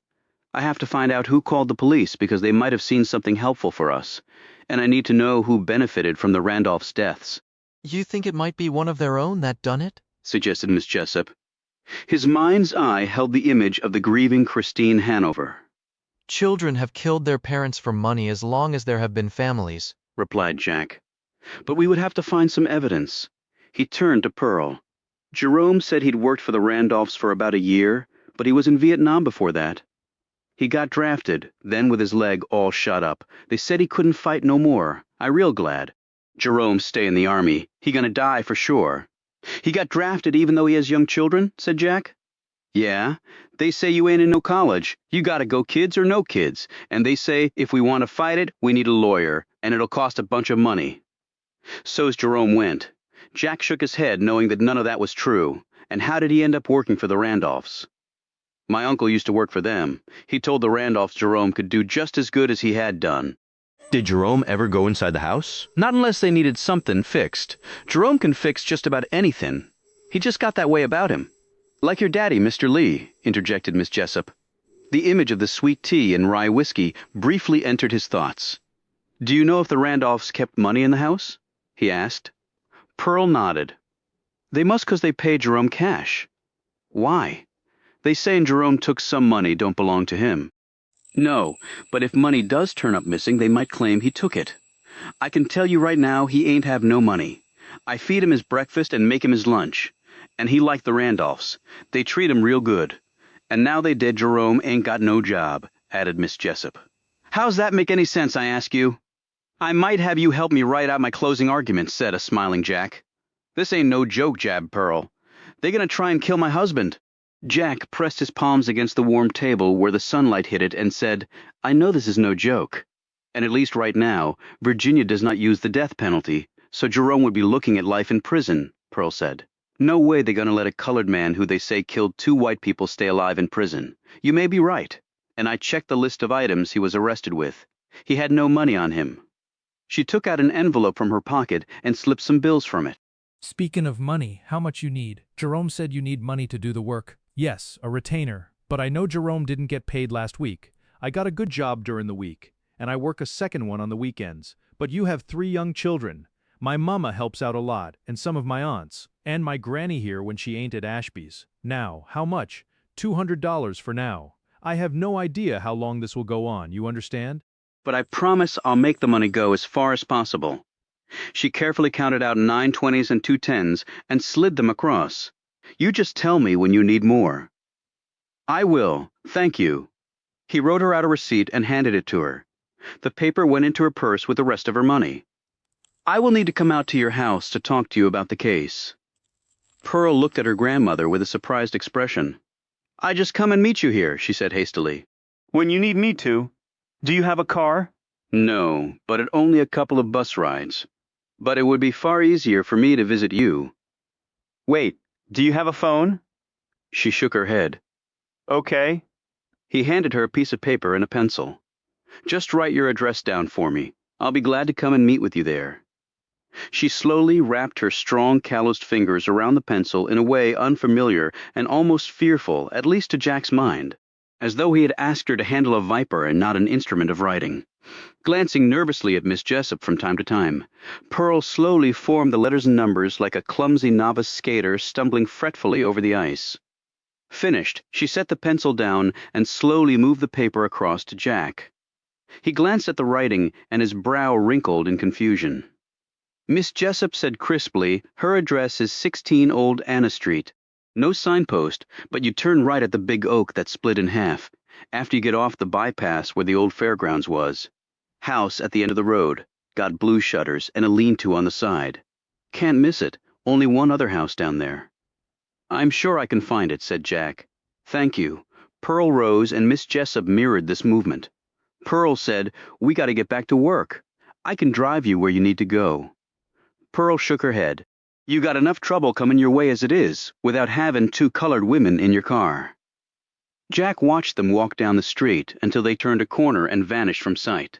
I have to find out who called the police because they might have seen something helpful for us, and I need to know who benefited from the Randolphs' deaths." "You think it might be one of their own that done it?" suggested Miss Jessup. His mind's eye held the image of the grieving Christine Hanover. "Children have killed their parents for money as long as there have been families," replied Jack. "But we would have to find some evidence." He turned to Pearl. "Jerome said he'd worked for the Randolphs for about a year, but he was in Vietnam before that. He got drafted, then with his leg all shot up. They said he couldn't fight no more. I real glad. Jerome stay in the army. He gonna die for sure." "He got drafted even though he has young children?" said Jack. "Yeah. They say you ain't in no college. You gotta go kids or no kids. And they say if we want to fight it, we need a lawyer, and it'll cost a bunch of money." So's Jerome went. Jack shook his head, knowing that none of that was true. And how did he end up working for the Randolphs? "My uncle used to work for them. He told the Randolphs Jerome could do just as good as he had done." Did Jerome ever go inside the house? "Not unless they needed something fixed. Jerome can fix just about anything. He just got that way about him." "Like your daddy, Mr. Lee," interjected Miss Jessup. The image of the sweet tea and rye whiskey briefly entered his thoughts. "Do you know if the Randolphs kept money in the house?" he asked. Pearl nodded. "They must 'cause they paid Jerome cash. Why? They say Jerome took some money don't belong to him. No, but if money does turn up missing, they might claim he took it. I can tell you right now, he ain't have no money. I feed him his breakfast and make him his lunch. And he like the Randolphs. They treat him real good. And now they dead Jerome ain't got no job, added Miss Jessup. How's that make any sense, I ask you? I might have you help me write out my closing argument, said a smiling Jack. This ain't no joke, jabbed Pearl. They gonna try and kill my husband. Jack pressed his palms against the warm table where the sunlight hit it and said, I know this is no joke. And at least right now, Virginia does not use the death penalty, so Jerome would be looking at life in prison, Pearl said. No way they're gonna let a colored man who they say killed 2 white people stay alive in prison. You may be right. And I checked the list of items he was arrested with. He had no money on him. She took out an envelope from her pocket and slipped some bills from it. Speaking of money, how much you need? Jerome said you need money to do the work. Yes, a retainer. But I know Jerome didn't get paid last week. I got a good job during the week, and I work a second one on the weekends. But you have 3 young children. My mama helps out a lot, and some of my aunts, and my granny here when she ain't at Ashby's. Now, how much? $200 for now. I have no idea how long this will go on, you understand? But I promise I'll make the money go as far as possible. She carefully counted out 9 20s and 2 10s and slid them across. You just tell me when you need more. I will, thank you. He wrote her out a receipt and handed it to her. The paper went into her purse with the rest of her money. I will need to come out to your house to talk to you about the case. Pearl looked at her grandmother with a surprised expression. I just come and meet you here, she said hastily. When you need me to. Do you have a car? No, but at only a couple of bus rides. But it would be far easier for me to visit you. Wait, do you have a phone? She shook her head. Okay. He handed her a piece of paper and a pencil. Just write your address down for me. I'll be glad to come and meet with you there. She slowly wrapped her strong, calloused fingers around the pencil in a way unfamiliar and almost fearful, at least to Jack's mind, as though he had asked her to handle a viper and not an instrument of writing. Glancing nervously at Miss Jessup from time to time, Pearl slowly formed the letters and numbers like a clumsy novice skater stumbling fretfully over the ice. Finished, she set the pencil down and slowly moved the paper across to Jack. He glanced at the writing, and his brow wrinkled in confusion. Miss Jessup said crisply, her address is 16 Old Anna Street. No signpost, but you turn right at the big oak that's split in half, after you get off the bypass where the old fairgrounds was. House at the end of the road, got blue shutters and a lean-to on the side. Can't miss it, only one other house down there. I'm sure I can find it, said Jack. Thank you. Pearl rose and Miss Jessup mirrored this movement. Pearl said, we got to get back to work. I can drive you where you need to go. Pearl shook her head. You got enough trouble coming your way as it is, without having 2 colored women in your car. Jack watched them walk down the street until they turned a corner and vanished from sight.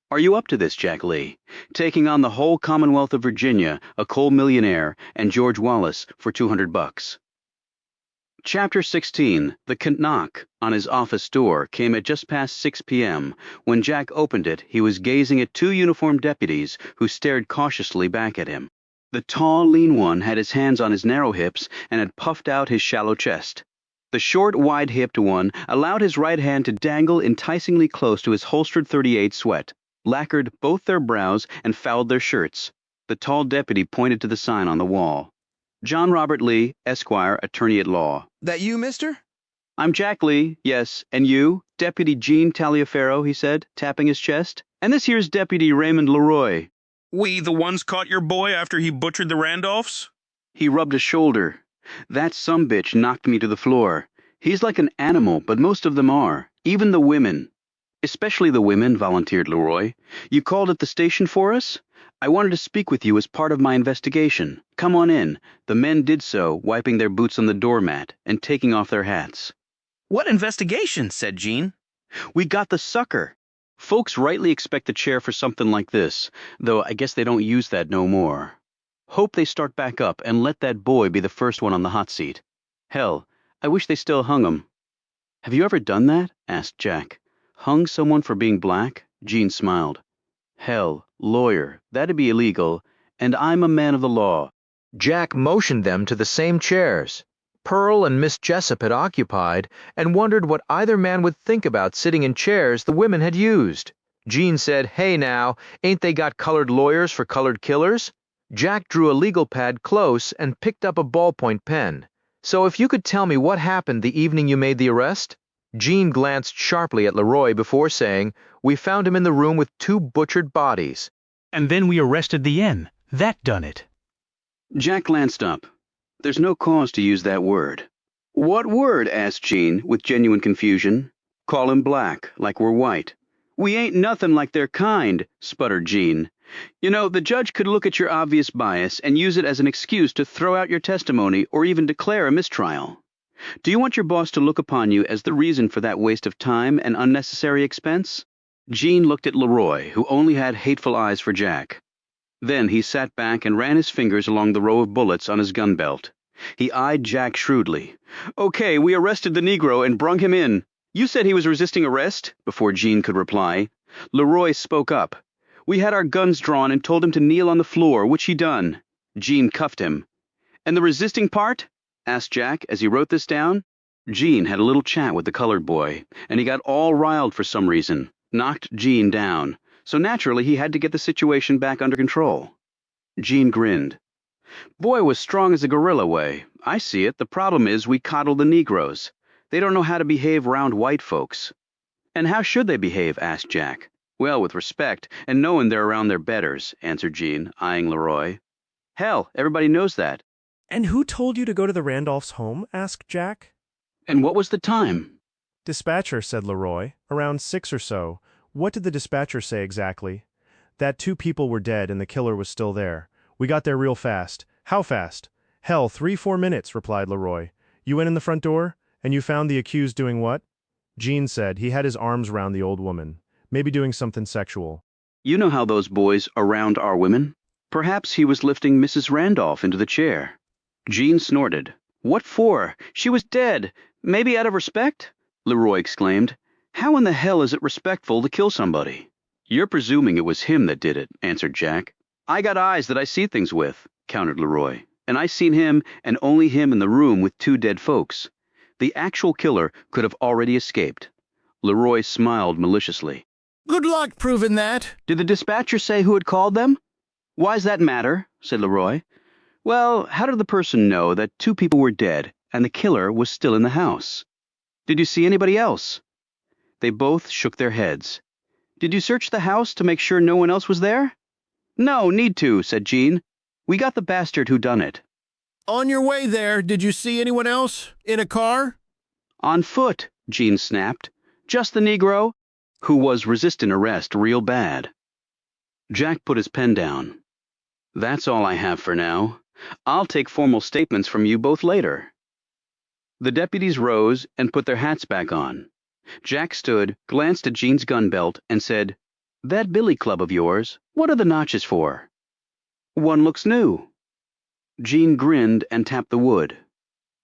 Are you up to this, Jack Lee? Taking on the whole Commonwealth of Virginia, a coal millionaire, and George Wallace for $200. Chapter 16. The knock on his office door came at just past 6 p.m. When Jack opened it, he was gazing at 2 uniformed deputies who stared cautiously back at him. The tall, lean one had his hands on his narrow hips and had puffed out his shallow chest. The short, wide-hipped one allowed his right hand to dangle enticingly close to his holstered .38 sweat, lacquered both their brows and fouled their shirts. The tall deputy pointed to the sign on the wall. John Robert Lee, Esquire, Attorney at Law. That you, mister? I'm Jack Lee, yes. And you? Deputy Gene Taliaferro, he said, tapping his chest. And this here's Deputy Raymond Leroy. We the ones caught your boy after he butchered the Randolphs? He rubbed his shoulder. That sumbitch knocked me to the floor. He's like an animal, but most of them are. Even the women. Especially the women, volunteered Leroy. You called at the station for us? I wanted to speak with you as part of my investigation. Come on in. The men did so, wiping their boots on the doormat and taking off their hats. What investigation? Said Gene. We got the sucker. Folks rightly expect the chair for something like this, though I guess they don't use that no more. Hope they start back up and let that boy be the first one on the hot seat. Hell, I wish they still hung him. Have you ever done that? Asked Jack. Hung someone for being black? Gene smiled. Hell, lawyer, that'd be illegal, and I'm a man of the law. Jack motioned them to the same chairs. Pearl and Miss Jessup had occupied, and wondered what either man would think about sitting in chairs the women had used. Jean said, "Hey now, ain't they got colored lawyers for colored killers?" Jack drew a legal pad close and picked up a ballpoint pen. "So if you could tell me what happened the evening you made the arrest?" Jean glanced sharply at Leroy before saying, "We found him in the room with 2 butchered bodies." And then we arrested the N. That done it. Jack glanced up. There's no cause to use that word. What word? Asked Jean, with genuine confusion. Call him black, like we're white. We ain't nothing like their kind, sputtered Jean. You know, the judge could look at your obvious bias and use it as an excuse to throw out your testimony or even declare a mistrial. Do you want your boss to look upon you as the reason for that waste of time and unnecessary expense? Jean looked at Leroy, who only had hateful eyes for Jack. Then he sat back and ran his fingers along the row of bullets on his gun belt. He eyed Jack shrewdly. "Okay, we arrested the Negro and brung him in. You said he was resisting arrest?" Before Jean could reply, Leroy spoke up. "We had our guns drawn and told him to kneel on the floor, which he done." Jean cuffed him. "And the resisting part?" asked Jack as he wrote this down. Jean had a little chat with the colored boy, and he got all riled for some reason, knocked Jean down. So naturally he had to get the situation back under control. Jean grinned. "Boy was strong as a gorilla way. I see it. The problem is we coddle the Negroes. They don't know how to behave round white folks." "And how should they behave?" asked Jack. "Well, with respect, and knowing they're around their betters," answered Jean, eyeing Leroy. "Hell, everybody knows that." "And who told you to go to the Randolphs' home?" asked Jack. "And what was the time?" "Dispatcher," said Leroy. "Around 6 or so. What did the dispatcher say exactly?" "That 2 people were dead and the killer was still there. We got there real fast." "How fast?" "Hell, 3-4 minutes," replied Leroy. "You went in the front door? And you found the accused doing what?" Jean said he had his arms round the old woman. Maybe doing something sexual. "You know how those boys around our women? Perhaps he was lifting Mrs. Randolph into the chair." Jean snorted. "What for? She was dead. Maybe out of respect?" Leroy exclaimed. "How in the hell is it respectful to kill somebody?" "You're presuming it was him that did it," answered Jack. "I got eyes that I see things with," countered Leroy. "And I seen him, and only him, in the room with 2 dead folks. The actual killer could have already escaped." Leroy smiled maliciously. "Good luck proving that." "Did the dispatcher say who had called them?" "Why's that matter?" said Leroy. "Well, how did the person know that 2 people were dead and the killer was still in the house? Did you see anybody else?" They both shook their heads. "Did you search the house to make sure no one else was there?" "No, need to," said Jean. "We got the bastard who done it." "On your way there, did you see anyone else? In a car?" "On foot," Jean snapped. "Just the Negro, who was resisting arrest real bad." Jack put his pen down. "That's all I have for now. I'll take formal statements from you both later." The deputies rose and put their hats back on. Jack stood, glanced at Jean's gun belt, and said, "That billy club of yours, what are the notches for?" "One looks new." Jean grinned and tapped the wood.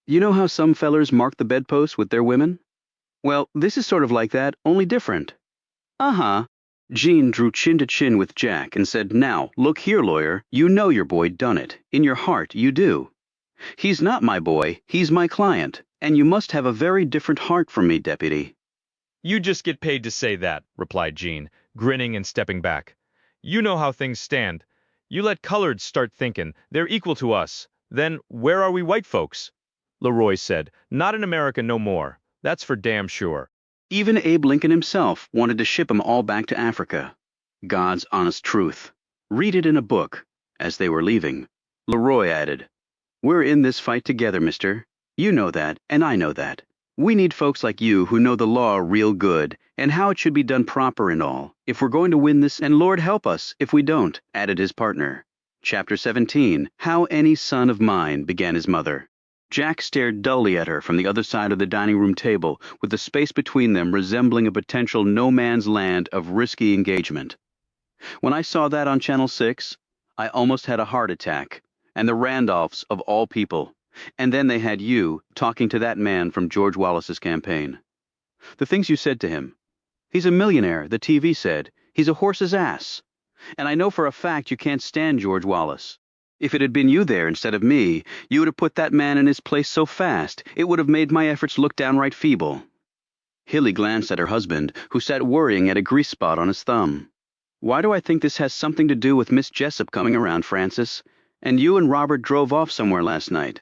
"You know how some fellers mark the bedposts with their women? Well, this is sort of like that, only different." "Uh-huh." Jean drew chin to chin with Jack and said, "Now, look here, lawyer, you know your boy done it. In your heart, you do." "He's not my boy, he's my client, and you must have a very different heart from me, deputy." "You just get paid to say that," replied Jean, grinning and stepping back. "You know how things stand. You let coloreds start thinking they're equal to us. Then where are we white folks?" Leroy said, "Not in America no more. That's for damn sure." Even Abe Lincoln himself wanted to ship 'em all back to Africa. God's honest truth. Read it in a book. As they were leaving, Leroy added, "We're in this fight together, mister. You know that, and I know that. We need folks like you who know the law real good, and how it should be done proper and all, if we're going to win this, and Lord help us if we don't," added his partner. Chapter 17, How Any Son of Mine Began His Mother. Jack stared dully at her from the other side of the dining room table, with the space between them resembling a potential no-man's land of risky engagement. When I saw that on Channel 6, I almost had a heart attack, and the Randolphs of all people. And then they had you talking to that man from George Wallace's campaign. The things you said to him. He's a millionaire, the TV said. He's a horse's ass. And I know for a fact you can't stand George Wallace. If it had been you there instead of me, you would have put that man in his place so fast, it would have made my efforts look downright feeble. Hilly glanced at her husband, who sat worrying at a grease spot on his thumb. Why do I think this has something to do with Miss Jessup coming around, Francis? And you and Robert drove off somewhere last night.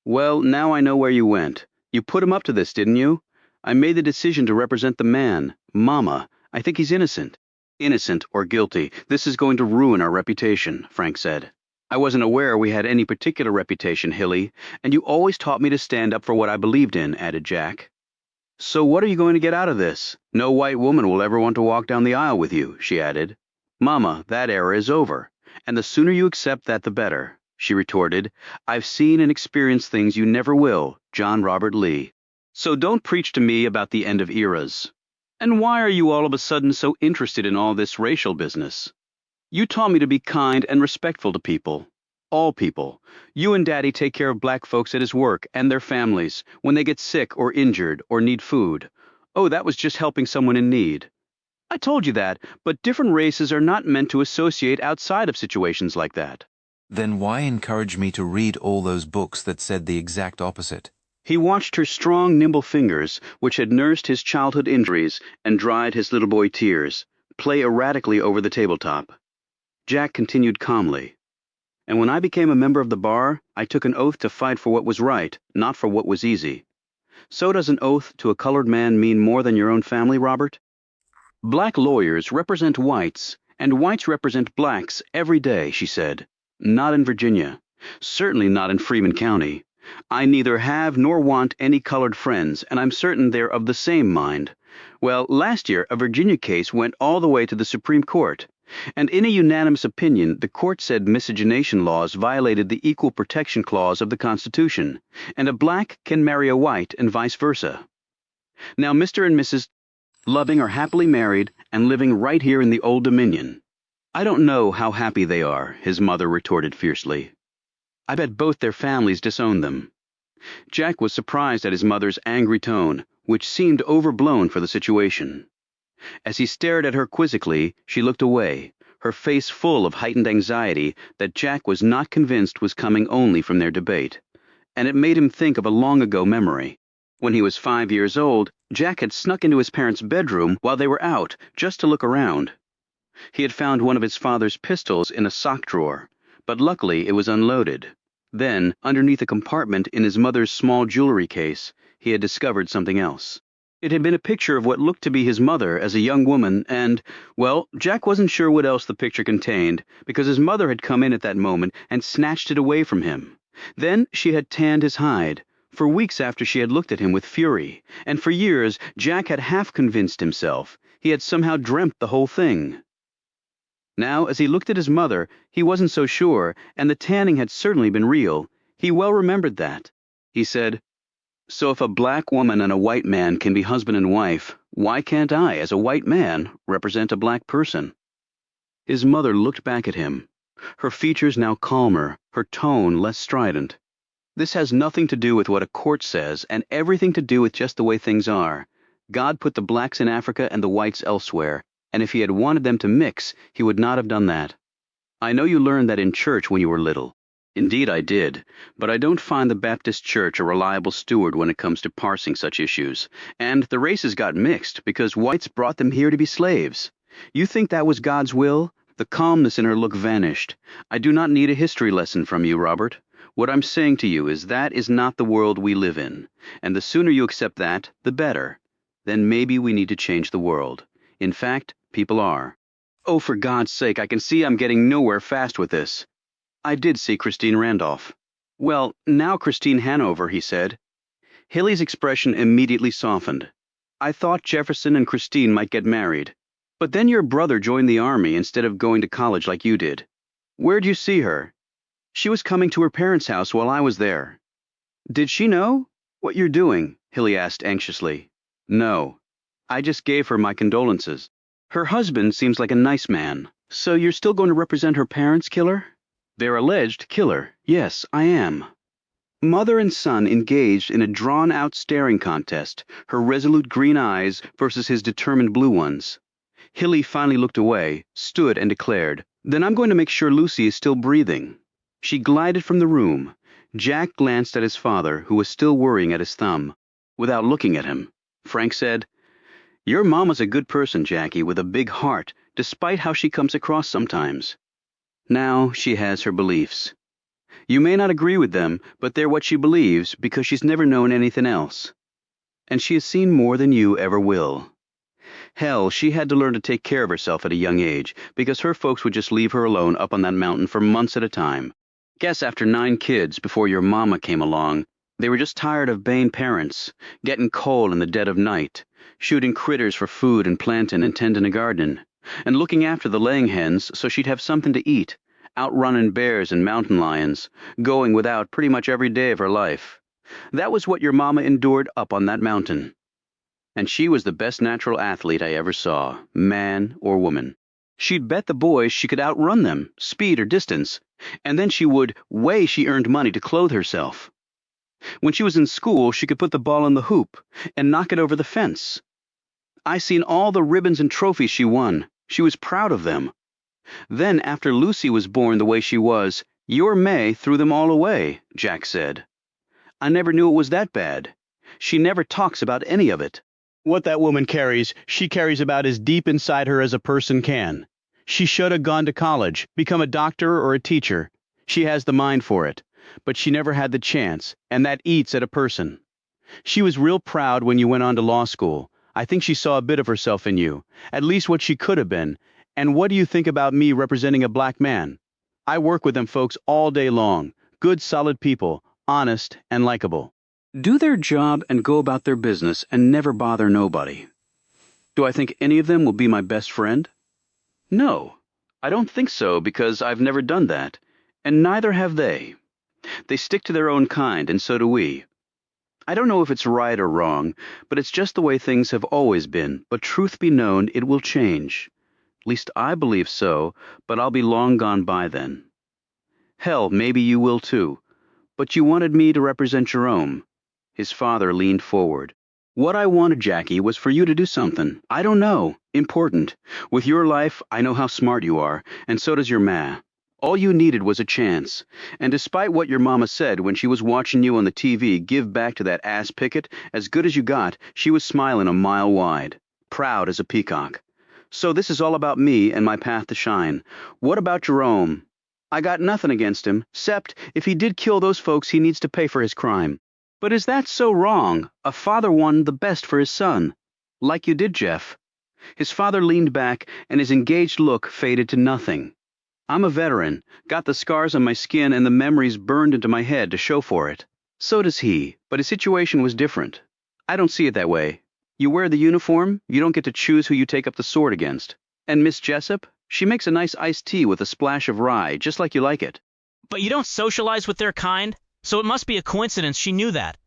Well, now I know where you went. You put him up to this, didn't you? I made the decision to represent the man. Mama, I think he's innocent. Innocent or guilty, this is going to ruin our reputation, Frank said. I wasn't aware we had any particular reputation, Hilly, and you always taught me to stand up for what I believed in, added Jack. So what are you going to get out of this? No white woman will ever want to walk down the aisle with you, she added. Mama, that era is over, and the sooner you accept that the better, she retorted. I've seen and experienced things you never will, John Robert Lee. So don't preach to me about the end of eras. And why are you all of a sudden so interested in all this racial business? You taught me to be kind and respectful to people. All people. You and Daddy take care of black folks at his work and their families when they get sick or injured or need food. Oh, that was just helping someone in need. I told you that, but different races are not meant to associate outside of situations like that. Then why encourage me to read all those books that said the exact opposite? He watched her strong, nimble fingers, which had nursed his childhood injuries and dried his little boy tears, play erratically over the tabletop. Jack continued calmly. And when I became a member of the bar, I took an oath to fight for what was right, not for what was easy. So does an oath to a colored man mean more than your own family, Robert? Black lawyers represent whites, and whites represent blacks every day, she said. Not in Virginia. Certainly not in Freeman County. I neither have nor want any colored friends, and I'm certain they're of the same mind. Well, last year, a Virginia case went all the way to the Supreme Court. And in a unanimous opinion, the court said miscegenation laws violated the Equal Protection Clause of the Constitution, and a black can marry a white and vice versa. Now Mr. and Mrs. Loving are happily married and living right here in the Old Dominion. I don't know how happy they are, his mother retorted fiercely. I bet both their families disown them. Jack was surprised at his mother's angry tone, which seemed overblown for the situation. As he stared at her quizzically, she looked away, her face full of heightened anxiety that Jack was not convinced was coming only from their debate. And it made him think of a long-ago memory. When he was 5 years old, Jack had snuck into his parents' bedroom while they were out, just to look around. He had found one of his father's pistols in a sock drawer, but luckily it was unloaded. Then, underneath a compartment in his mother's small jewelry case, he had discovered something else. It had been a picture of what looked to be his mother as a young woman and, well, Jack wasn't sure what else the picture contained, because his mother had come in at that moment and snatched it away from him. Then she had tanned his hide. For weeks after she had looked at him with fury, and for years Jack had half convinced himself he had somehow dreamt the whole thing. Now, as he looked at his mother, he wasn't so sure, and the tanning had certainly been real. He well remembered that. He said, So if a black woman and a white man can be husband and wife, why can't I, as a white man, represent a black person? His mother looked back at him, her features now calmer, her tone less strident. This has nothing to do with what a court says, and everything to do with just the way things are. God put the blacks in Africa and the whites elsewhere, and if he had wanted them to mix, he would not have done that. I know you learned that in church when you were little. Indeed I did, but I don't find the Baptist Church a reliable steward when it comes to parsing such issues, and the races got mixed because whites brought them here to be slaves. You think that was God's will? The calmness in her look vanished. I do not need a history lesson from you, Robert. What I'm saying to you is that is not the world we live in, and the sooner you accept that, the better. Then maybe we need to change the world. In fact, people are. Oh, for God's sake, I can see I'm getting nowhere fast with this. I did see Christine Randolph. Well, now Christine Hanover, he said. Hilly's expression immediately softened. I thought Jefferson and Christine might get married. But then your brother joined the army instead of going to college like you did. Where'd you see her? She was coming to her parents' house while I was there. Did she know what you're doing? Hilly asked anxiously. No. I just gave her my condolences. Her husband seems like a nice man. So you're still going to represent her parents' killer? Their alleged killer. Yes, I am. Mother and son engaged in a drawn-out staring contest, her resolute green eyes versus his determined blue ones. Hilly finally looked away, stood and declared, Then I'm going to make sure Lucy is still breathing. She glided from the room. Jack glanced at his father, who was still worrying at his thumb. Without looking at him, Frank said, "Your mama's a good person, Jackie, with a big heart, despite how she comes across sometimes. Now she has her beliefs. You may not agree with them, but they're what she believes because she's never known anything else. And she has seen more than you ever will. Hell, she had to learn to take care of herself at a young age because her folks would just leave her alone up on that mountain for months at a time. Guess after 9 kids before your mama came along, they were just tired of baying parents, getting cold in the dead of night, shooting critters for food and planting and tending a garden, and looking after the laying hens so she'd have something to eat, outrunning bears and mountain lions, going without pretty much every day of her life. That was what your mama endured up on that mountain. And she was the best natural athlete I ever saw, man or woman. She'd bet the boys she could outrun them, speed or distance, and then she would weigh she earned money to clothe herself. When she was in school, she could put the ball in the hoop and knock it over the fence. I seen all the ribbons and trophies she won. She was proud of them. Then, after Lucy was born the way she was, your May threw them all away, Jack said. I never knew it was that bad. She never talks about any of it. What that woman carries, she carries about as deep inside her as a person can. She should have gone to college, become a doctor or a teacher. She has the mind for it, but she never had the chance, and that eats at a person. She was real proud when you went on to law school. I think she saw a bit of herself in you, at least what she could have been. And what do you think about me representing a black man? I work with them folks all day long. Good, solid people, honest and likable. Do their job and go about their business and never bother nobody. Do I think any of them will be my best friend? No, I don't think so because I've never done that, and neither have they. They stick to their own kind, and so do we. I don't know if it's right or wrong, but it's just the way things have always been, but truth be known, it will change. At least I believe so, but I'll be long gone by then. Hell, maybe you will too. But you wanted me to represent Jerome. His father leaned forward. What I wanted, Jackie, was for you to do something. I don't know. Important. With your life, I know how smart you are, and so does your ma. All you needed was a chance. And despite what your mama said when she was watching you on the TV give back to that ass Pickett, as good as you got, she was smiling a mile wide, proud as a peacock. So this is all about me and my path to shine. What about Jerome? I got nothing against him, 'cept if he did kill those folks, he needs to pay for his crime. But is that so wrong? A father wanted the best for his son. Like you did, Jeff. His father leaned back, and his engaged look faded to nothing. I'm a veteran, got the scars on my skin and the memories burned into my head to show for it. So does he, but his situation was different. I don't see it that way. You wear the uniform, you don't get to choose who you take up the sword against. And Miss Jessup, she makes a nice iced tea with a splash of rye, just like you like it. But you don't socialize with their kind, so it must be a coincidence she knew that.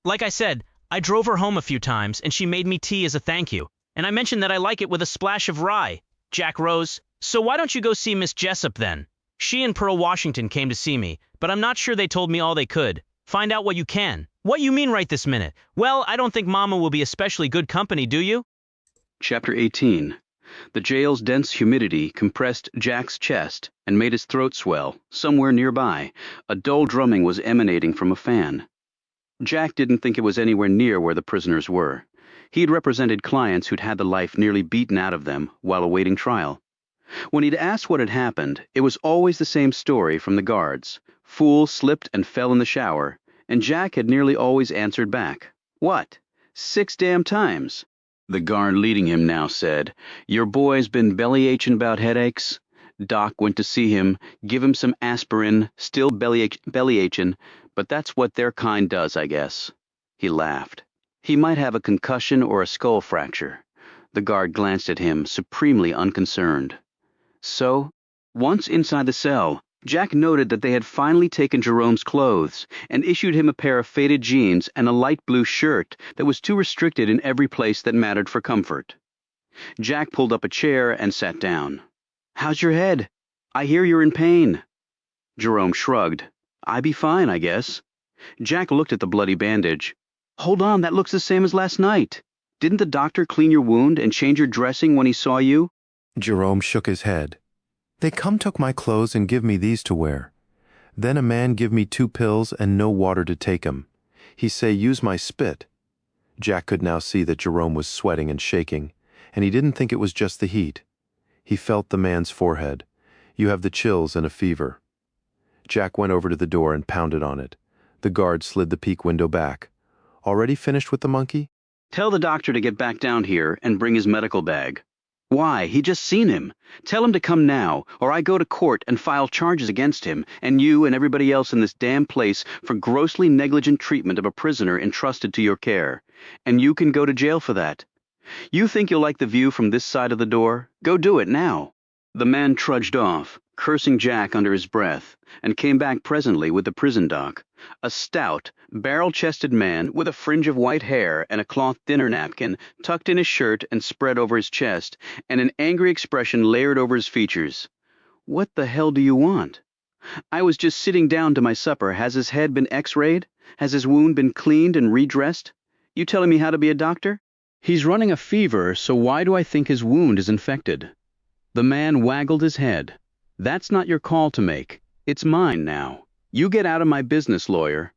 Like I said, I drove her home a few times, and she made me tea as a thank you. And I mentioned that I like it with a splash of rye. Jack rose. So why don't you go see Miss Jessup then? She and Pearl Washington came to see me, but I'm not sure they told me all they could. Find out what you can. What you mean right this minute? Well, I don't think Mama will be especially good company, do you? Chapter 18. The jail's dense humidity compressed Jack's chest and made his throat swell. Somewhere nearby, a dull drumming was emanating from a fan. Jack didn't think it was anywhere near where the prisoners were. He'd represented clients who'd had the life nearly beaten out of them while awaiting trial. When he'd asked what had happened, it was always the same story from the guards. Fool slipped and fell in the shower, and Jack had nearly always answered back. What? 6 damn times. The guard leading him now said, Your boy's been belly-aching about headaches. Doc went to see him, give him some aspirin, still belly-aching, but that's what their kind does, I guess. He laughed. He might have a concussion or a skull fracture. The guard glanced at him, supremely unconcerned. So, once inside the cell, Jack noted that they had finally taken Jerome's clothes and issued him a pair of faded jeans and a light blue shirt that was too restricted in every place that mattered for comfort. Jack pulled up a chair and sat down. How's your head? I hear you're in pain. Jerome shrugged. I be fine, I guess. Jack looked at the bloody bandage. Hold on, that looks the same as last night. Didn't the doctor clean your wound and change your dressing when he saw you? Jerome shook his head. They come took my clothes and give me these to wear. Then a man give me 2 pills and no water to take 'em. He say use my spit. Jack could now see that Jerome was sweating and shaking, and he didn't think it was just the heat. He felt the man's forehead. You have the chills and a fever. Jack went over to the door and pounded on it. The guard slid the peak window back. Already finished with the monkey? Tell the doctor to get back down here and bring his medical bag. Why, he just seen him. Tell him to come now, or I go to court and file charges against him, and you and everybody else in this damn place for grossly negligent treatment of a prisoner entrusted to your care. And you can go to jail for that. You think you'll like the view from this side of the door? Go do it now. The man trudged off, cursing Jack under his breath, and came back presently with the prison doc, a stout, barrel-chested man with a fringe of white hair and a cloth dinner napkin tucked in his shirt and spread over his chest, and an angry expression layered over his features. What the hell do you want? I was just sitting down to my supper. Has his head been x-rayed? Has his wound been cleaned and redressed? You telling me how to be a doctor? He's running a fever, so why do I think his wound is infected? The man waggled his head. That's not your call to make. It's mine now. You get out of my business, lawyer.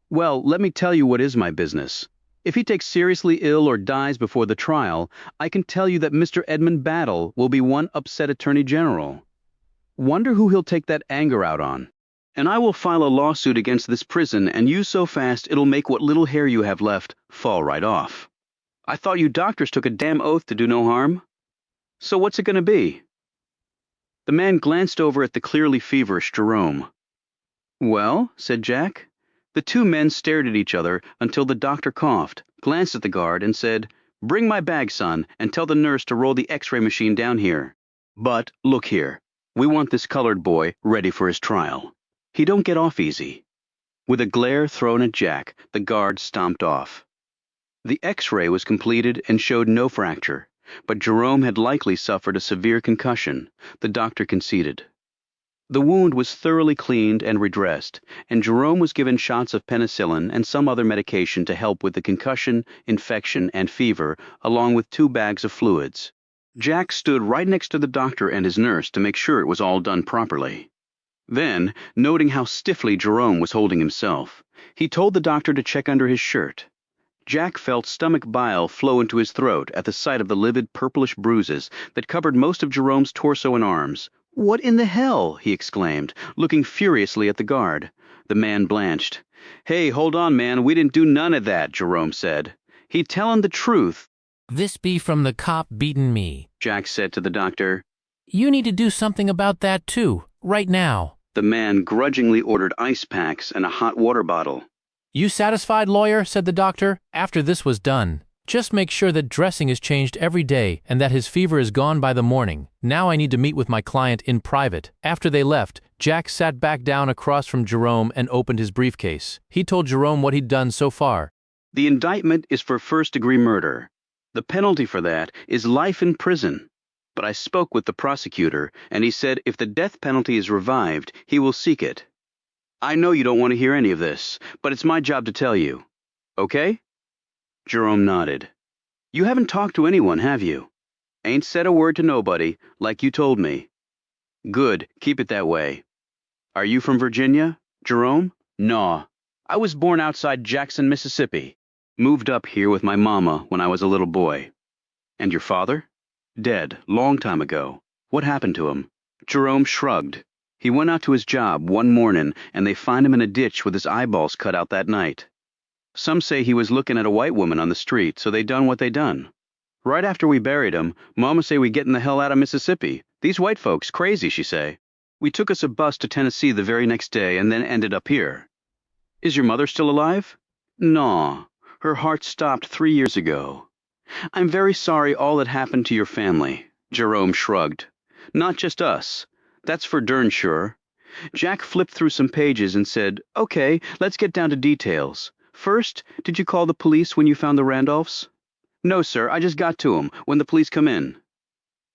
Well, let me tell you what is my business. If he takes seriously ill or dies before the trial, I can tell you that Mr. Edmund Battle will be one upset attorney general. Wonder who he'll take that anger out on. And I will file a lawsuit against this prison, and you so fast it'll make what little hair you have left fall right off. I thought you doctors took a damn oath to do no harm. So what's it going to be? The man glanced over at the clearly feverish Jerome. Well, said Jack. The 2 men stared at each other until the doctor coughed, glanced at the guard, and said, "Bring my bag, son, and tell the nurse to roll the x-ray machine down here. But, look here, we want this colored boy ready for his trial. He don't get off easy." With a glare thrown at Jack, the guard stomped off. The x-ray was completed and showed no fracture, but Jerome had likely suffered a severe concussion, the doctor conceded. The wound was thoroughly cleaned and redressed, and Jerome was given shots of penicillin and some other medication to help with the concussion, infection, and fever, along with 2 bags of fluids. Jack stood right next to the doctor and his nurse to make sure it was all done properly. Then, noting how stiffly Jerome was holding himself, he told the doctor to check under his shirt. Jack felt stomach bile flow into his throat at the sight of the livid purplish bruises that covered most of Jerome's torso and arms. "What in the hell?" he exclaimed, looking furiously at the guard. The man blanched. "Hey, hold on, man, we didn't do none of that," Jerome said. "He tellin' the truth." "This be from the cop beatin' me," Jack said to the doctor. "You need to do something about that too, right now." The man grudgingly ordered ice packs and a hot water bottle. "You satisfied, lawyer?" said the doctor, after this was done. "Just make sure that dressing is changed every day and that his fever is gone by the morning. Now I need to meet with my client in private." After they left, Jack sat back down across from Jerome and opened his briefcase. He told Jerome what he'd done so far. The indictment is for first-degree murder. The penalty for that is life in prison. But I spoke with the prosecutor, and he said if the death penalty is revived, he will seek it. I know you don't want to hear any of this, but it's my job to tell you. Okay? Jerome nodded. You haven't talked to anyone, have you? Ain't said a word to nobody, like you told me. Good, keep it that way. Are you from Virginia, Jerome? Naw. I was born outside Jackson, Mississippi. Moved up here with my mama when I was a little boy. And your father? Dead, long time ago. What happened to him? Jerome shrugged. He went out to his job one morning, and they find him in a ditch with his eyeballs cut out that night. Some say he was looking at a white woman on the street, so they done what they done. Right after we buried him, Mama say we gettin' the hell out of Mississippi. These white folks crazy, she say. We took us a bus to Tennessee the very next day and then ended up here. Is your mother still alive? Naw, her heart stopped 3 years ago. I'm very sorry all that happened to your family. Jerome shrugged. Not just us. That's for darn sure. Jack flipped through some pages and said, Okay, let's get down to details. First, did you call the police when you found the Randolphs? No, sir, I just got to 'em when the police come in.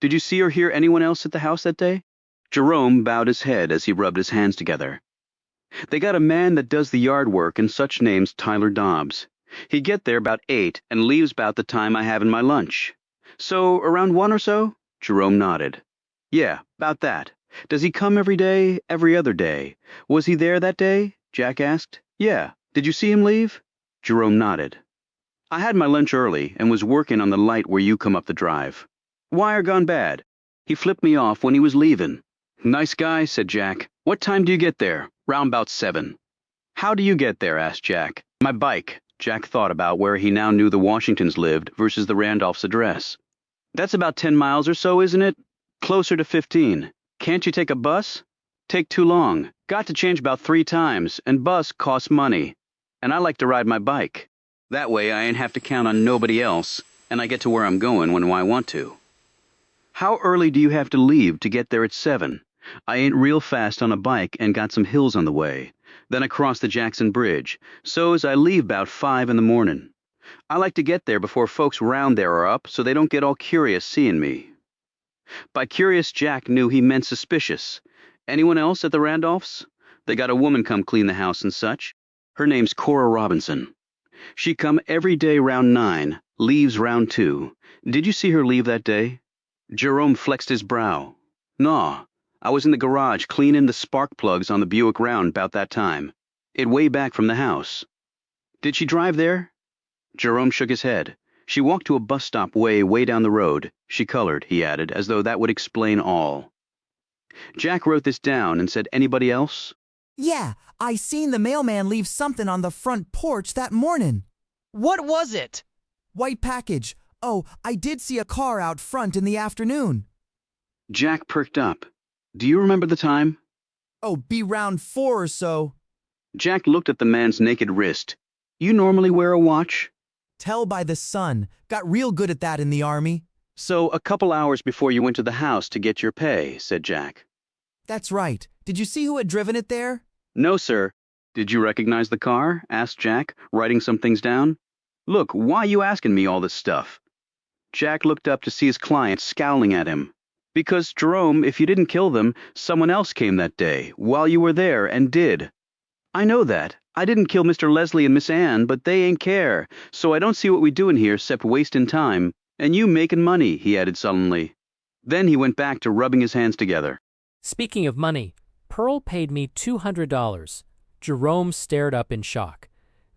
Did you see or hear anyone else at the house that day? Jerome bowed his head as he rubbed his hands together. They got a man that does the yard work and such name's Tyler Dobbs. He get there about 8 and leaves about the time I have in my lunch. So, around 1 or so? Jerome nodded. Yeah, about that. Does he come every day, every other day? Was he there that day? Jack asked. Yeah. Did you see him leave? Jerome nodded. I had my lunch early and was working on the light where you come up the drive. Wire gone bad. He flipped me off when he was leaving. Nice guy, said Jack. What time do you get there? Round about 7. How do you get there? Asked Jack. My bike. Jack thought about where he now knew the Washingtons lived versus the Randolphs' address. That's about 10 miles or so, isn't it? Closer to 15. Can't you take a bus? Take too long. Got to change about 3 times, and bus costs money. And I like to ride my bike. That way I ain't have to count on nobody else, and I get to where I'm going when I want to. How early do you have to leave to get there at 7? I ain't real fast on a bike and got some hills on the way. Then I cross the Jackson Bridge, so's I leave about 5 in the morning. I like to get there before folks round there are up so they don't get all curious seeing me. By curious, Jack knew he meant suspicious. Anyone else at the Randolphs? They got a woman come clean the house and such. Her name's Cora Robinson. She come every day round 9, leaves round 2. Did you see her leave that day? Jerome flexed his brow. Naw, I was in the garage cleaning the spark plugs on the Buick Round about that time. It way back from the house. Did she drive there? Jerome shook his head. She walked to a bus stop way down the road. She colored, he added, as though that would explain all. Jack wrote this down and said, anybody else? Yeah, I seen the mailman leave something on the front porch that morning. What was it? White package. Oh, I did see a car out front in the afternoon. Jack perked up. Do you remember the time? Oh, be round 4 or so. Jack looked at the man's naked wrist. You normally wear a watch? Tell by the sun. Got real good at that in the Army. So a couple hours before you went to the house to get your pay, said Jack. That's right. Did you see who had driven it there? No, sir. Did you recognize the car? Asked Jack, writing some things down. Look, why you asking me all this stuff? Jack looked up to see his client scowling at him. Because, Jerome, if you didn't kill them, someone else came that day, while you were there, and did. I know that. I didn't kill Mr. Leslie and Miss Ann, but they ain't care, so I don't see what we doing here except wasting time. And you making money, he added sullenly. Then he went back to rubbing his hands together. Speaking of money, Pearl paid me $200. Jerome stared up in shock.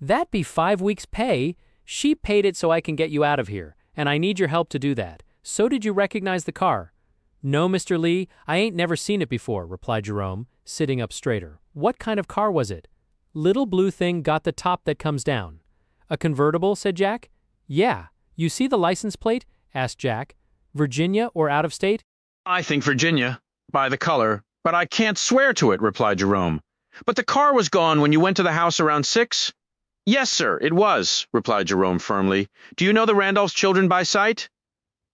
That be 5 weeks' pay. She paid it so I can get you out of here, and I need your help to do that. So did you recognize the car? No, Mr. Lee, I ain't never seen it before, replied Jerome, sitting up straighter. What kind of car was it? Little blue thing got the top that comes down. A convertible, said Jack. Yeah. You see the license plate? Asked Jack. Virginia or out of state? I think Virginia, by the color, but I can't swear to it, replied Jerome. But the car was gone when you went to the house around 6? Yes, sir, it was, replied Jerome firmly. Do you know the Randolph's children by sight?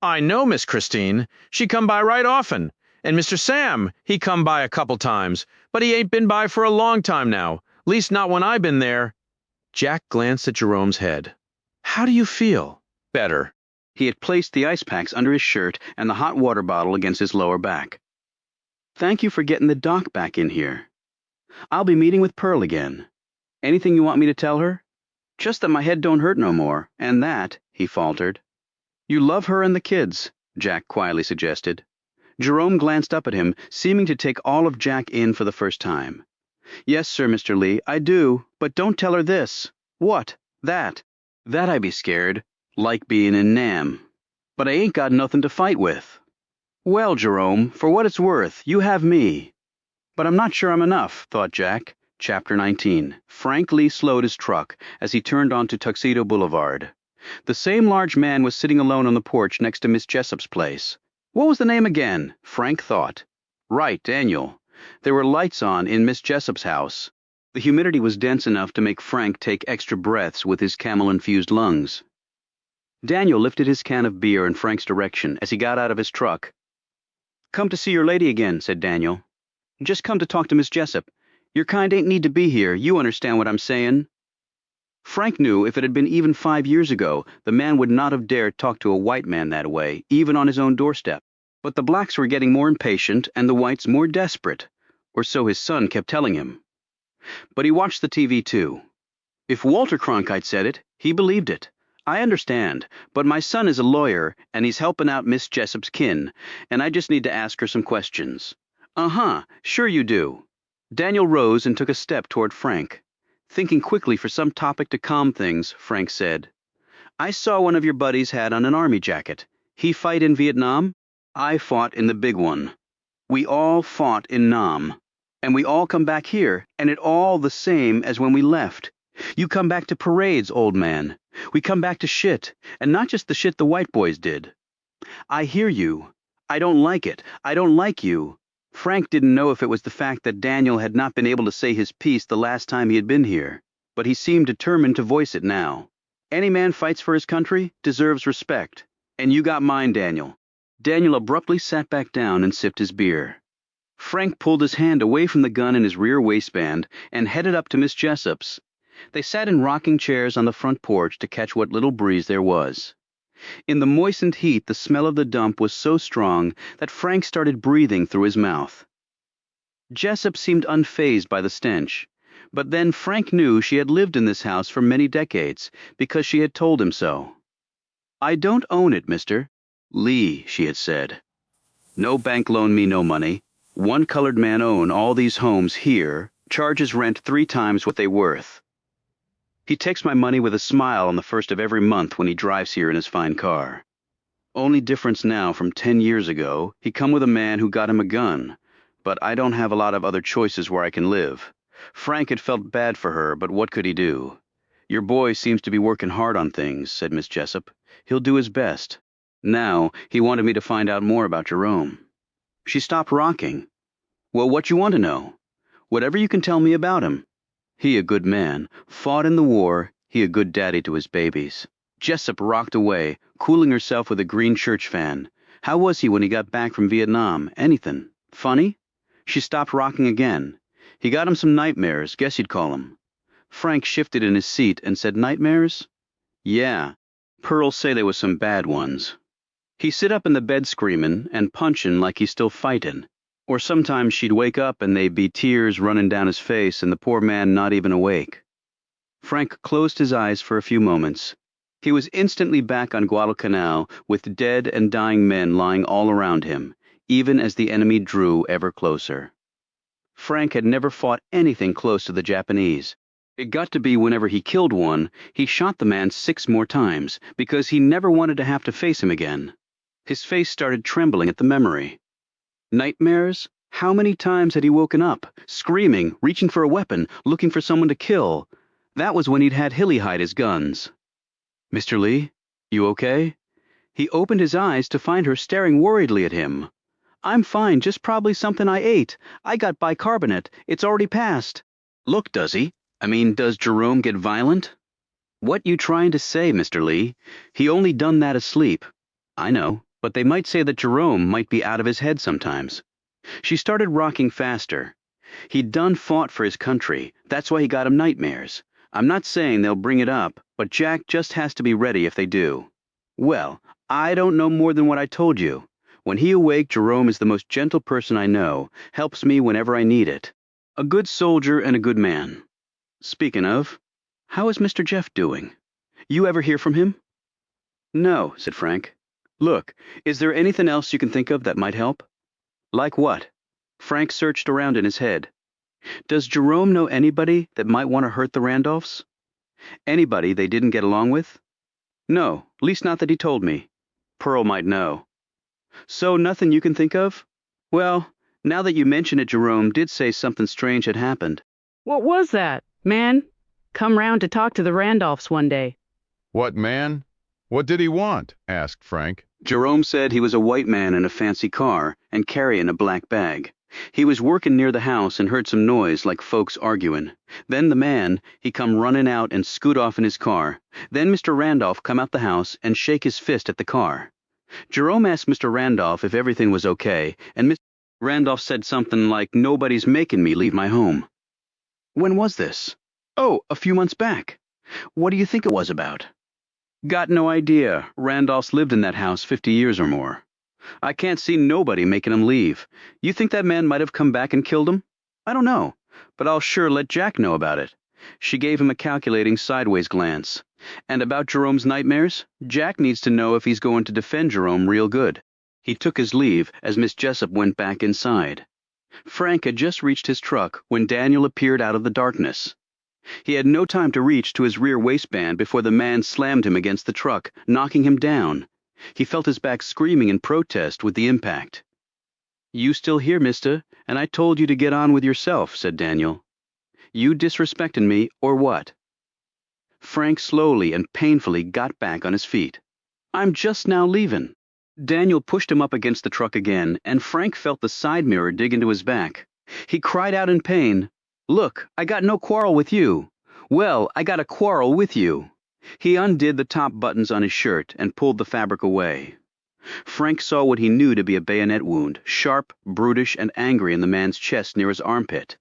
I know Miss Christine. She come by right often. And Mr. Sam, he come by a couple times, but he ain't been by for a long time now, least not when I been there. Jack glanced at Jerome's head. How do you feel? Better. He had placed the ice packs under his shirt and the hot water bottle against his lower back. Thank you for getting the doc back in here. I'll be meeting with Pearl again. Anything you want me to tell her? Just that my head don't hurt no more, and that, he faltered. You love her and the kids, Jack quietly suggested. Jerome glanced up at him, seeming to take all of Jack in for the first time. Yes, sir, Mr. Lee, I do, but don't tell her this. What? That I be scared, like being in Nam. But I ain't got nothing to fight with. Well, Jerome, for what it's worth, you have me. But I'm not sure I'm enough, thought Jack. Chapter 19. Frank Lee slowed his truck as he turned onto Tuxedo Boulevard. The same large man was sitting alone on the porch next to Miss Jessup's place. What was the name again? Frank thought. Right, Daniel. There were lights on in Miss Jessup's house. The humidity was dense enough to make Frank take extra breaths with his camel-infused lungs. Daniel lifted his can of beer in Frank's direction as he got out of his truck. Come to see your lady again, said Daniel. Just come to talk to Miss Jessup. Your kind ain't need to be here, you understand what I'm saying. Frank knew if it had been even 5 years ago, the man would not have dared talk to a white man that way, even on his own doorstep. But the blacks were getting more impatient and the whites more desperate, or so his son kept telling him. But he watched the TV too. If Walter Cronkite said it, he believed it. I understand, but my son is a lawyer, and he's helping out Miss Jessup's kin, and I just need to ask her some questions. Uh-huh, sure you do. Daniel rose and took a step toward Frank. Thinking quickly for some topic to calm things, Frank said, I saw one of your buddies had on an army jacket. He fight in Vietnam? I fought in the big one. We all fought in Nam. And we all come back here, and it all the same as when we left. You come back to parades, old man. We come back to shit, and not just the shit the white boys did. I hear you. I don't like it. I don't like you. Frank didn't know if it was the fact that Daniel had not been able to say his piece the last time he had been here, but he seemed determined to voice it now. Any man fights for his country deserves respect. And you got mine, Daniel. Daniel abruptly sat back down and sipped his beer. Frank pulled his hand away from the gun in his rear waistband and headed up to Miss Jessup's. They sat in rocking chairs on the front porch to catch what little breeze there was. In the moistened heat, the smell of the dump was so strong that Frank started breathing through his mouth. Jessup seemed unfazed by the stench, but then Frank knew she had lived in this house for many decades because she had told him so. I don't own it, mister. Lee, she had said. No bank loan me no money. One colored man own all these homes here, charges rent 3 times what they worth. He takes my money with a smile on the first of every month when he drives here in his fine car. Only difference now from 10 years ago, he come with a man who got him a gun, but I don't have a lot of other choices where I can live. Frank had felt bad for her, but what could he do? Your boy seems to be working hard on things, said Miss Jessup. He'll do his best. Now, he wanted me to find out more about Jerome. She stopped rocking. Well, what you want to know? Whatever you can tell me about him. He a good man, fought in the war, he a good daddy to his babies. Jessup rocked away, cooling herself with a green church fan. How was he when he got back from Vietnam? Anything? Funny? She stopped rocking again. He got him some nightmares, guess you'd call them. Frank shifted in his seat and said, nightmares? Yeah. Pearl say there was some bad ones. He sit up in the bed screamin' and punchin' like he's still fightin'. Or sometimes she'd wake up and they'd be tears running down his face and the poor man not even awake. Frank closed his eyes for a few moments. He was instantly back on Guadalcanal with dead and dying men lying all around him, even as the enemy drew ever closer. Frank had never fought anything close to the Japanese. It got to be whenever he killed one, he shot the man 6 more times because he never wanted to have to face him again. His face started trembling at the memory. Nightmares? How many times had he woken up, screaming, reaching for a weapon, looking for someone to kill? That was when he'd had Hilly hide his guns. Mr. Lee, you okay? He opened his eyes to find her staring worriedly at him. I'm fine, just probably something I ate. I got bicarbonate. It's already passed. Look, does he? I mean, does Jerome get violent? What you trying to say, Mr. Lee? He only done that asleep. I know. But they might say that Jerome might be out of his head sometimes. She started rocking faster. He'd done fought for his country. That's why he got him nightmares. I'm not saying they'll bring it up, but Jack just has to be ready if they do. Well, I don't know more than what I told you. When he awake, Jerome is the most gentle person I know, helps me whenever I need it. A good soldier and a good man. Speaking of, how is Mr. Jeff doing? You ever hear from him? No, said Frank. Look, is there anything else you can think of that might help? Like what? Frank searched around in his head. Does Jerome know anybody that might want to hurt the Randolphs? Anybody they didn't get along with? No, least not that he told me. Pearl might know. So nothing you can think of? Well, now that you mention it, Jerome did say something strange had happened. What was that, man? Come round to talk to the Randolphs one day. What man? What did he want? Asked Frank. Jerome said he was a white man in a fancy car and carrying a black bag. He was working near the house and heard some noise like folks arguing. Then the man, he come running out and scoot off in his car. Then Mr. Randolph come out the house and shake his fist at the car. Jerome asked Mr. Randolph if everything was okay, and Mr. Randolph said something like, nobody's making me leave my home. When was this? Oh, a few months back. What do you think it was about? Got no idea. Randolph's lived in that house 50 years or more. I can't see nobody making him leave. You think that man might have come back and killed him? I don't know, but I'll sure let Jack know about it. She gave him a calculating sideways glance. And about Jerome's nightmares, Jack needs to know if he's going to defend Jerome real good. He took his leave as Miss Jessup went back inside. Frank had just reached his truck when Daniel appeared out of the darkness. He had no time to reach to his rear waistband before the man slammed him against the truck, knocking him down. He felt his back screaming in protest with the impact. "You still here, mister, and I told you to get on with yourself," said Daniel. "You disrespecting me, or what?" Frank slowly and painfully got back on his feet. "I'm just now leaving." Daniel pushed him up against the truck again, and Frank felt the side mirror dig into his back. He cried out in pain, "Look, I got no quarrel with you." "Well, I got a quarrel with you." He undid the top buttons on his shirt and pulled the fabric away. Frank saw what he knew to be a bayonet wound, sharp, brutish, and angry in the man's chest near his armpit.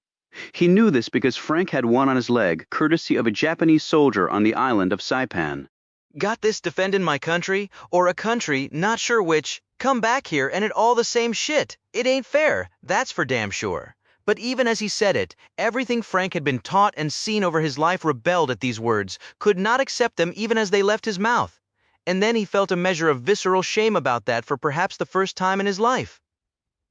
He knew this because Frank had one on his leg, courtesy of a Japanese soldier on the island of Saipan. Got this defending my country, or a country, not sure which, come back here and it all the same shit. It ain't fair, that's for damn sure. But even as he said it, everything Frank had been taught and seen over his life rebelled at these words, could not accept them even as they left his mouth. And then he felt a measure of visceral shame about that for perhaps the first time in his life.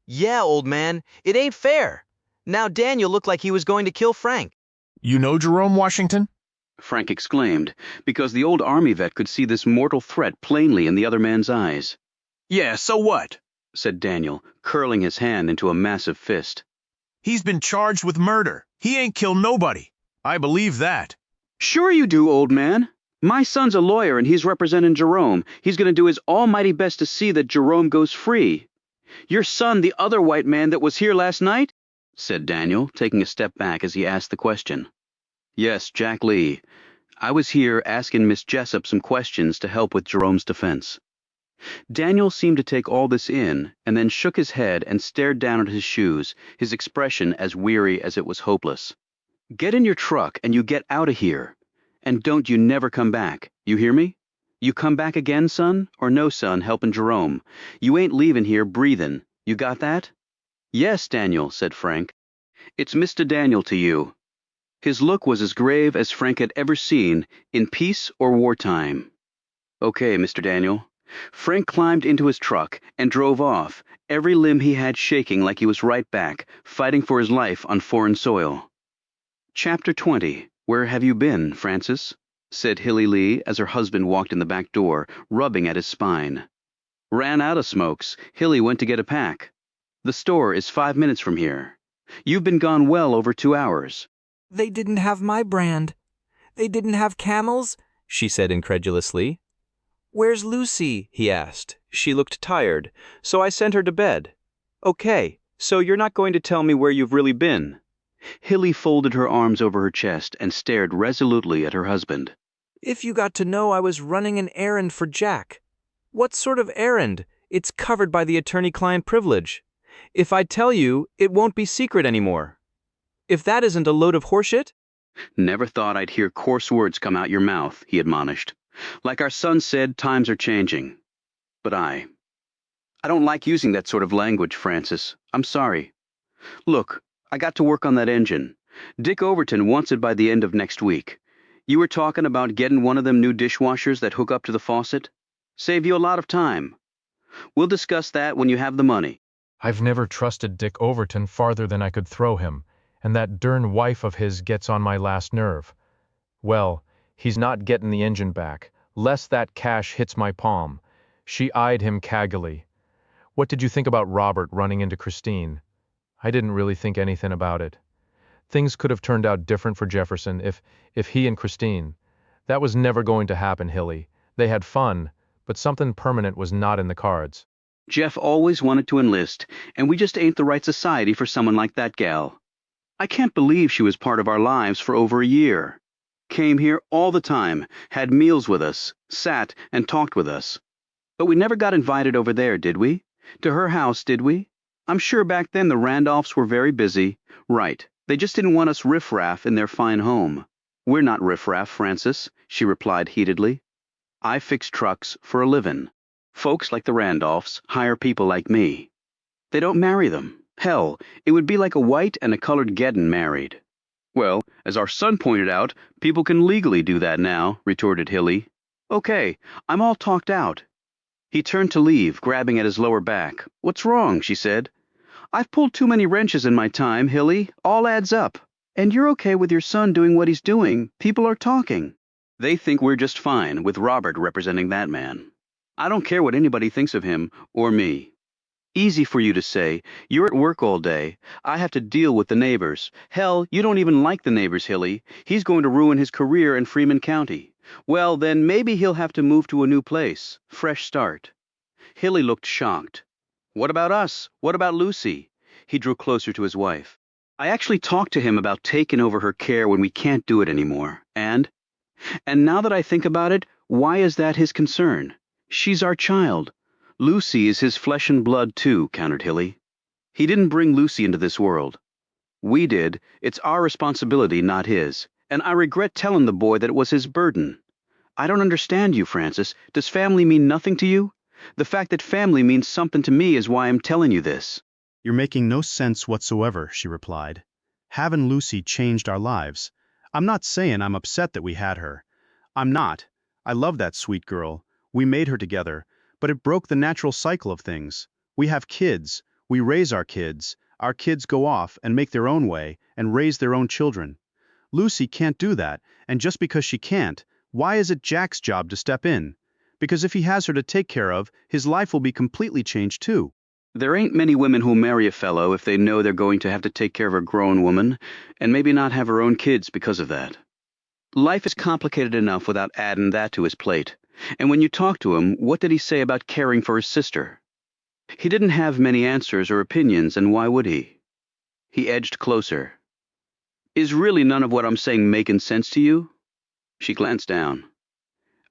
"Yeah, old man, it ain't fair." Now Daniel looked like he was going to kill Frank. "You know Jerome Washington?" Frank exclaimed, because the old army vet could see this mortal threat plainly in the other man's eyes. "Yeah, so what?" said Daniel, curling his hand into a massive fist. "He's been charged with murder. He ain't killed nobody. I believe that." "Sure you do, old man. My son's a lawyer and he's representing Jerome. He's going to do his almighty best to see that Jerome goes free. Your son, the other white man that was here last night?" said Daniel, taking a step back as he asked the question. "Yes, Jack Lee. I was here asking Miss Jessup some questions to help with Jerome's defense." Daniel seemed to take all this in, and then shook his head and stared down at his shoes, his expression as weary as it was hopeless. "Get in your truck and you get out of here. And don't you never come back. You hear me? You come back again, son, or no son, helping Jerome. You ain't leaving here breathing. You got that?" "Yes, Daniel," said Frank. "It's Mr. Daniel to you." His look was as grave as Frank had ever seen, in peace or wartime. "Okay, Mr. Daniel." Frank climbed into his truck and drove off, every limb he had shaking like he was right back, fighting for his life on foreign soil. Chapter 20. "Where have you been, Francis?" said Hilly Lee as her husband walked in the back door, rubbing at his spine. "Ran out of smokes. Hilly went to get a pack. The store is 5 minutes from here. You've been gone well over 2 hours. "They didn't have my brand. They didn't have Camels?" she said incredulously. "Where's Lucy?" he asked. She looked tired, so I sent her to bed. "Okay, so you're not going to tell me where you've really been?" Hilly folded her arms over her chest and stared resolutely at her husband. "If you got to know I was running an errand for Jack." "What sort of errand? It's covered by the attorney-client privilege. If I tell you, it won't be secret anymore. If that isn't a load of horseshit?" "Never thought I'd hear coarse words come out your mouth," he admonished. "Like our son said, times are changing. But I don't like using that sort of language, Francis. I'm sorry. Look, I got to work on that engine. Dick Overton wants it by the end of next week. You were talking about getting one of them new dishwashers that hook up to the faucet? Save you a lot of time. We'll discuss that when you have the money." I've never trusted Dick Overton farther than I could throw him, and that dern wife of his gets on my last nerve. Well, he's not getting the engine back, lest that cash hits my palm. She eyed him caggily. What did you think about Robert running into Christine? I didn't really think anything about it. Things could have turned out different for Jefferson if he and Christine. That was never going to happen, Hilly. They had fun, but something permanent was not in the cards. "Jeff always wanted to enlist, and we just ain't the right society for someone like that gal. I can't believe she was part of our lives for over a year. Came here all the time, had meals with us, sat and talked with us. But we never got invited over there, did we? To her house, did we? I'm sure back then the Randolphs were very busy. Right, they just didn't want us riffraff in their fine home." "We're not riffraff, Francis," she replied heatedly. "I fix trucks for a living. Folks like the Randolphs hire people like me. They don't marry them. Hell, it would be like a white and a colored getting married." "Well, as our son pointed out, people can legally do that now," retorted Hilly. "Okay, I'm all talked out." He turned to leave, grabbing at his lower back. "What's wrong?" she said. I've pulled too many wrenches in my time, Hilly. All adds up. And you're okay with your son doing what he's doing. People are talking. They think we're just fine, with Robert representing that man. I don't care what anybody thinks of him or me. Easy for you to say. You're at work all day. I have to deal with the neighbors. Hell, you don't even like the neighbors, Hilly. He's going to ruin his career in Freeman County. Well, then maybe he'll have to move to a new place. Fresh start. Hilly looked shocked. What about us? What about Lucy? He drew closer to his wife. I actually talked to him about taking over her care when we can't do it anymore. And now that I think about it, why is that his concern? She's our child. Lucy is his flesh and blood too, countered Hilly. He didn't bring Lucy into this world. We did. It's our responsibility, not his. And I regret telling the boy that it was his burden. I don't understand you, Francis. Does family mean nothing to you? The fact that family means something to me is why I'm telling you this. You're making no sense whatsoever, she replied. Having Lucy changed our lives. I'm not saying I'm upset that we had her. I'm not. I love that sweet girl. We made her together, but it broke the natural cycle of things. We have kids. We raise our kids. Our kids go off and make their own way and raise their own children. Lucy can't do that, and just because she can't, why is it Jack's job to step in? Because if he has her to take care of, his life will be completely changed too. There ain't many women who'll marry a fellow if they know they're going to have to take care of a grown woman, and maybe not have her own kids because of that. Life is complicated enough without adding that to his plate. And when you talk to him, what did he say about caring for his sister? He didn't have many answers or opinions, and why would he? He edged closer. Is really none of what I'm saying making sense to you? She glanced down.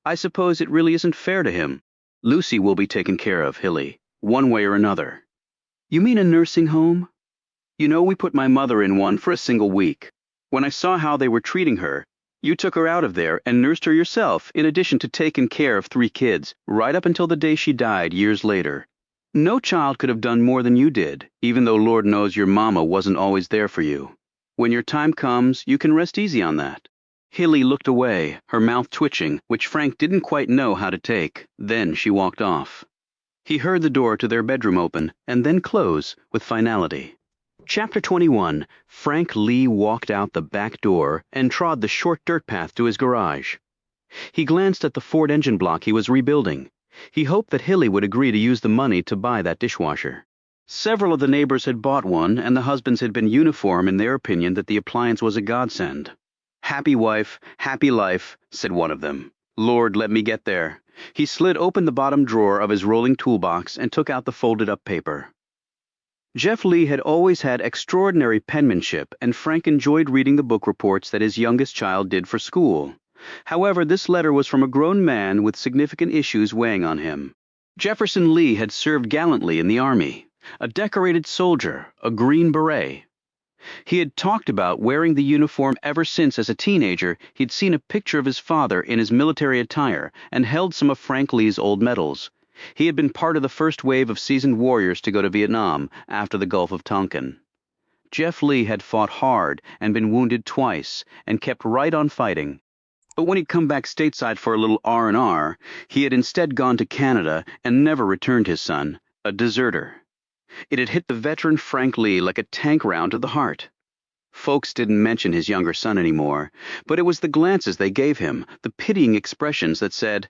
I suppose it really isn't fair to him. Lucy will be taken care of, Hilly, one way or another. You mean a nursing home? You know, we put my mother in one for a single week. When I saw how they were treating her, you took her out of there and nursed her yourself, in addition to taking care of 3 kids, right up until the day she died years later. No child could have done more than you did, even though Lord knows your mama wasn't always there for you. When your time comes, you can rest easy on that. Hilly looked away, her mouth twitching, which Frank didn't quite know how to take. Then she walked off. He heard the door to their bedroom open, and then close, with finality. Chapter 21. Frank Lee walked out the back door and trod the short dirt path to his garage. He glanced at the Ford engine block he was rebuilding. He hoped that Hilly would agree to use the money to buy that dishwasher. Several of the neighbors had bought one, and the husbands had been uniform in their opinion that the appliance was a godsend. Happy wife, happy life, said one of them. Lord, let me get there. He slid open the bottom drawer of his rolling toolbox and took out the folded-up paper. Jeff Lee had always had extraordinary penmanship, and Frank enjoyed reading the book reports that his youngest child did for school. However, this letter was from a grown man with significant issues weighing on him. Jefferson Lee had served gallantly in the Army, a decorated soldier, a Green Beret. He had talked about wearing the uniform ever since, as a teenager, he'd seen a picture of his father in his military attire and held some of Frank Lee's old medals. He had been part of the first wave of seasoned warriors to go to Vietnam after the Gulf of Tonkin. Jeff Lee had fought hard and been wounded twice and kept right on fighting. But when he'd come back stateside for a little R&R, he had instead gone to Canada and never returned his son, a deserter. It had hit the veteran Frank Lee like a tank round to the heart. Folks didn't mention his younger son anymore, but it was the glances they gave him, the pitying expressions that said,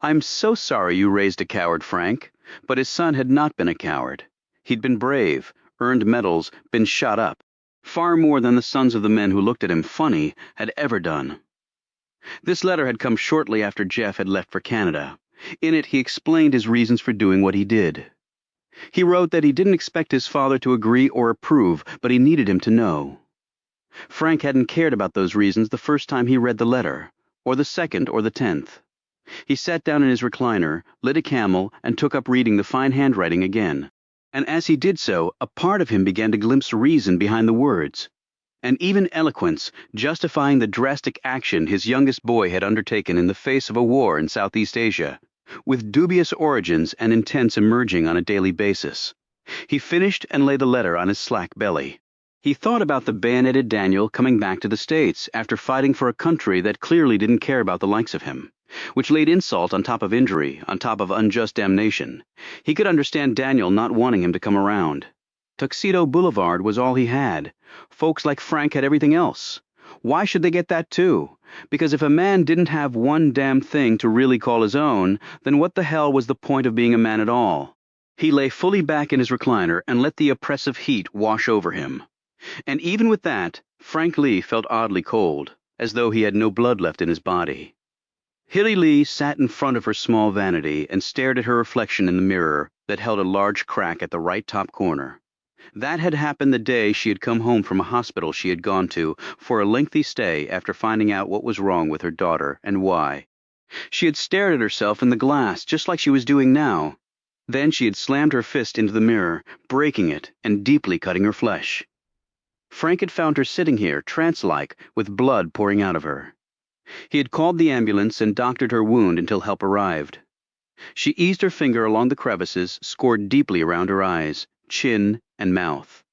I'm so sorry you raised a coward, Frank. But his son had not been a coward. He'd been brave, earned medals, been shot up. Far more than the sons of the men who looked at him funny had ever done. This letter had come shortly after Jeff had left for Canada. In it, he explained his reasons for doing what he did. He wrote that he didn't expect his father to agree or approve, but he needed him to know. Frank hadn't cared about those reasons the first time he read the letter, or the second or the 10th. He sat down in his recliner, lit a Camel, and took up reading the fine handwriting again. And as he did so, a part of him began to glimpse reason behind the words, and even eloquence, justifying the drastic action his youngest boy had undertaken in the face of a war in Southeast Asia, with dubious origins and intents emerging on a daily basis. He finished and laid the letter on his slack belly. He thought about the bayoneted Daniel coming back to the States after fighting for a country that clearly didn't care about the likes of him, which laid insult on top of injury, on top of unjust damnation. He could understand Daniel not wanting him to come around. Tuxedo Boulevard was all he had. Folks like Frank had everything else. Why should they get that too? Because if a man didn't have one damn thing to really call his own, then what the hell was the point of being a man at all? He lay fully back in his recliner and let the oppressive heat wash over him. And even with that, Frank Lee felt oddly cold, as though he had no blood left in his body. Hilly Lee sat in front of her small vanity and stared at her reflection in the mirror that held a large crack at the right top corner. That had happened the day she had come home from a hospital she had gone to for a lengthy stay after finding out what was wrong with her daughter and why. She had stared at herself in the glass just like she was doing now. Then she had slammed her fist into the mirror, breaking it and deeply cutting her flesh. Frank had found her sitting here, trance-like, with blood pouring out of her. He had called the ambulance and doctored her wound until help arrived. She eased her finger along the crevices, scored deeply around her eyes, chin, and mouth.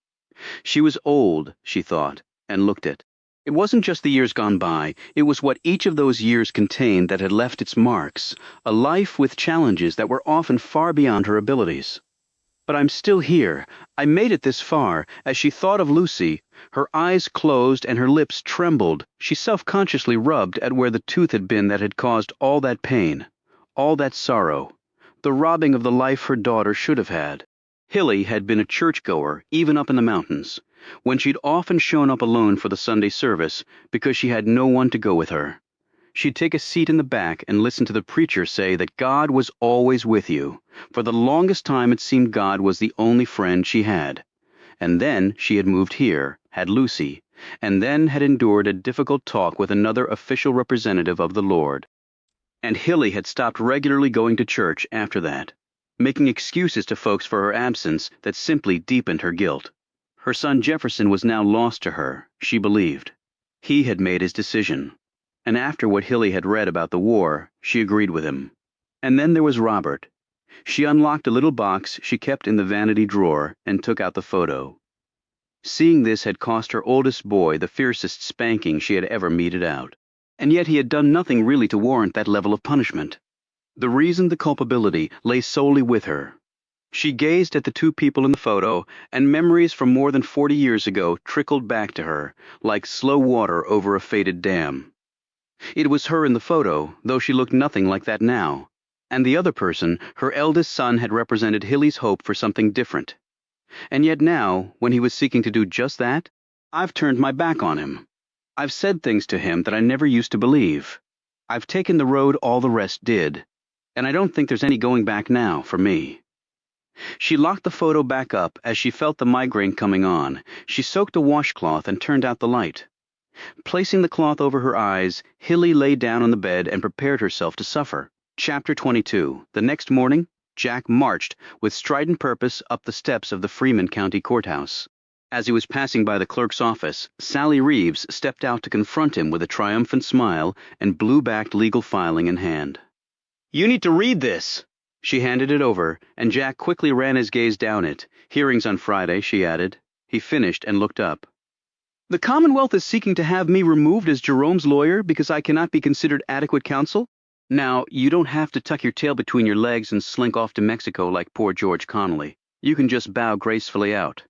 She was old, she thought, and looked it. It wasn't just the years gone by, it was what each of those years contained that had left its marks, a life with challenges that were often far beyond her abilities. But I'm still here. I made it this far. As she thought of Lucy, her eyes closed and her lips trembled. She self-consciously rubbed at where the tooth had been that had caused all that pain, all that sorrow, the robbing of the life her daughter should have had. Hilly had been a churchgoer, even up in the mountains, when she'd often shown up alone for the Sunday service because she had no one to go with her. She'd take a seat in the back and listen to the preacher say that God was always with you. For the longest time it seemed God was the only friend she had. And then she had moved here, had Lucy, and then had endured a difficult talk with another official representative of the Lord. And Hilly had stopped regularly going to church after that, making excuses to folks for her absence that simply deepened her guilt. Her son Jefferson was now lost to her, she believed. He had made his decision. And after what Hilly had read about the war, she agreed with him. And then there was Robert. She unlocked a little box she kept in the vanity drawer and took out the photo. Seeing this had cost her oldest boy the fiercest spanking she had ever meted out. And yet he had done nothing really to warrant that level of punishment. The reason the culpability lay solely with her. She gazed at the two people in the photo, and memories from more than 40 years ago trickled back to her, like slow water over a faded dam. It was her in the photo, though she looked nothing like that now. And the other person, her eldest son, had represented Hilly's hope for something different. And yet now, when he was seeking to do just that, I've turned my back on him. I've said things to him that I never used to believe. I've taken the road all the rest did. And I don't think there's any going back now for me. She locked the photo back up as she felt the migraine coming on. She soaked a washcloth and turned out the light. Placing the cloth over her eyes, Hilly lay down on the bed and prepared herself to suffer. Chapter 22. The next morning, Jack marched with strident purpose up the steps of the Freeman County Courthouse. As he was passing by the clerk's office, Sally Reeves stepped out to confront him with a triumphant smile and blue-backed legal filing in hand. "You need to read this." She handed it over, and Jack quickly ran his gaze down it. "Hearings on Friday," she added. He finished and looked up. "The Commonwealth is seeking to have me removed as Jerome's lawyer because I cannot be considered adequate counsel? Now, you don't have to tuck your tail between your legs and slink off to Mexico like poor George Connolly. You can just bow gracefully out.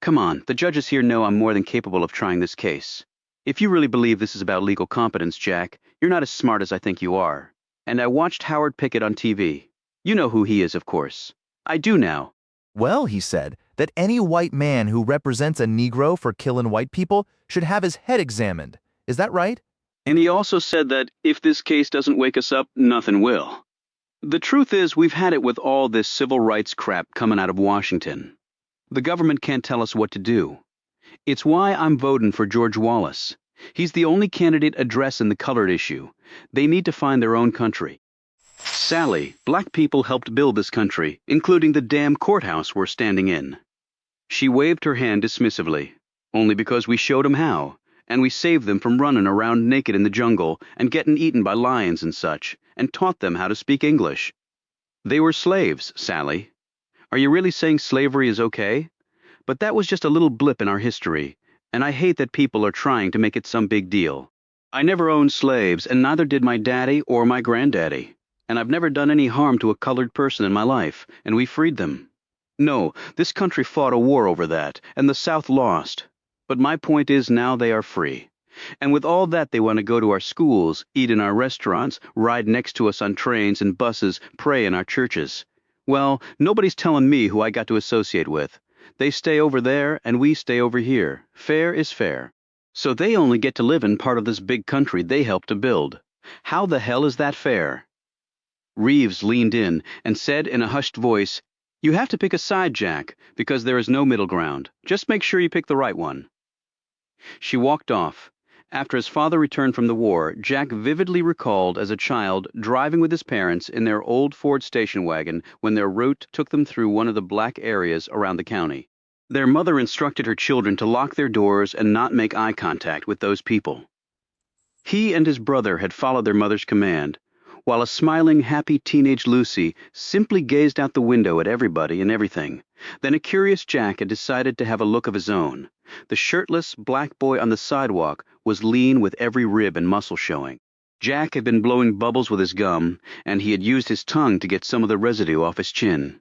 Come on, the judges here know I'm more than capable of trying this case. If you really believe this is about legal competence, Jack, you're not as smart as I think you are. And I watched Howard Pickett on TV. You know who he is, of course. I do now." "Well," he said, "that any white man who represents a Negro for killing white people should have his head examined. Is that right?" "And he also said that if this case doesn't wake us up, nothing will. The truth is, we've had it with all this civil rights crap coming out of Washington. The government can't tell us what to do. It's why I'm voting for George Wallace. He's the only candidate addressing the colored issue. They need to find their own country. Sally, black people helped build this country, including the damn courthouse we're standing in." She waved her hand dismissively. "Only because we showed 'em how, and we saved them from running around naked in the jungle and getting eaten by lions and such, and taught them how to speak English. They were slaves, Sally. Are you really saying slavery is okay? But that was just a little blip in our history, and I hate that people are trying to make it some big deal. I never owned slaves, and neither did my daddy or my granddaddy. And I've never done any harm to a colored person in my life, and we freed them. No, this country fought a war over that, and the South lost. But my point is now they are free. And with all that, they want to go to our schools, eat in our restaurants, ride next to us on trains and buses, pray in our churches. Well, nobody's telling me who I got to associate with. They stay over there, and we stay over here. Fair is fair. So they only get to live in part of this big country they helped to build. How the hell is that fair? Reeves leaned in and said in a hushed voice, "You have to pick a side, Jack, because there is no middle ground. Just make sure you pick the right one." She walked off. After his father returned from the war, Jack vividly recalled as a child driving with his parents in their old Ford station wagon when their route took them through one of the black areas around the county. Their mother instructed her children to lock their doors and not make eye contact with those people. He and his brother had followed their mother's command, while a smiling, happy teenage Lucy simply gazed out the window at everybody and everything. Then a curious Jack had decided to have a look of his own. The shirtless black boy on the sidewalk was lean with every rib and muscle showing. Jack had been blowing bubbles with his gum, and he had used his tongue to get some of the residue off his chin.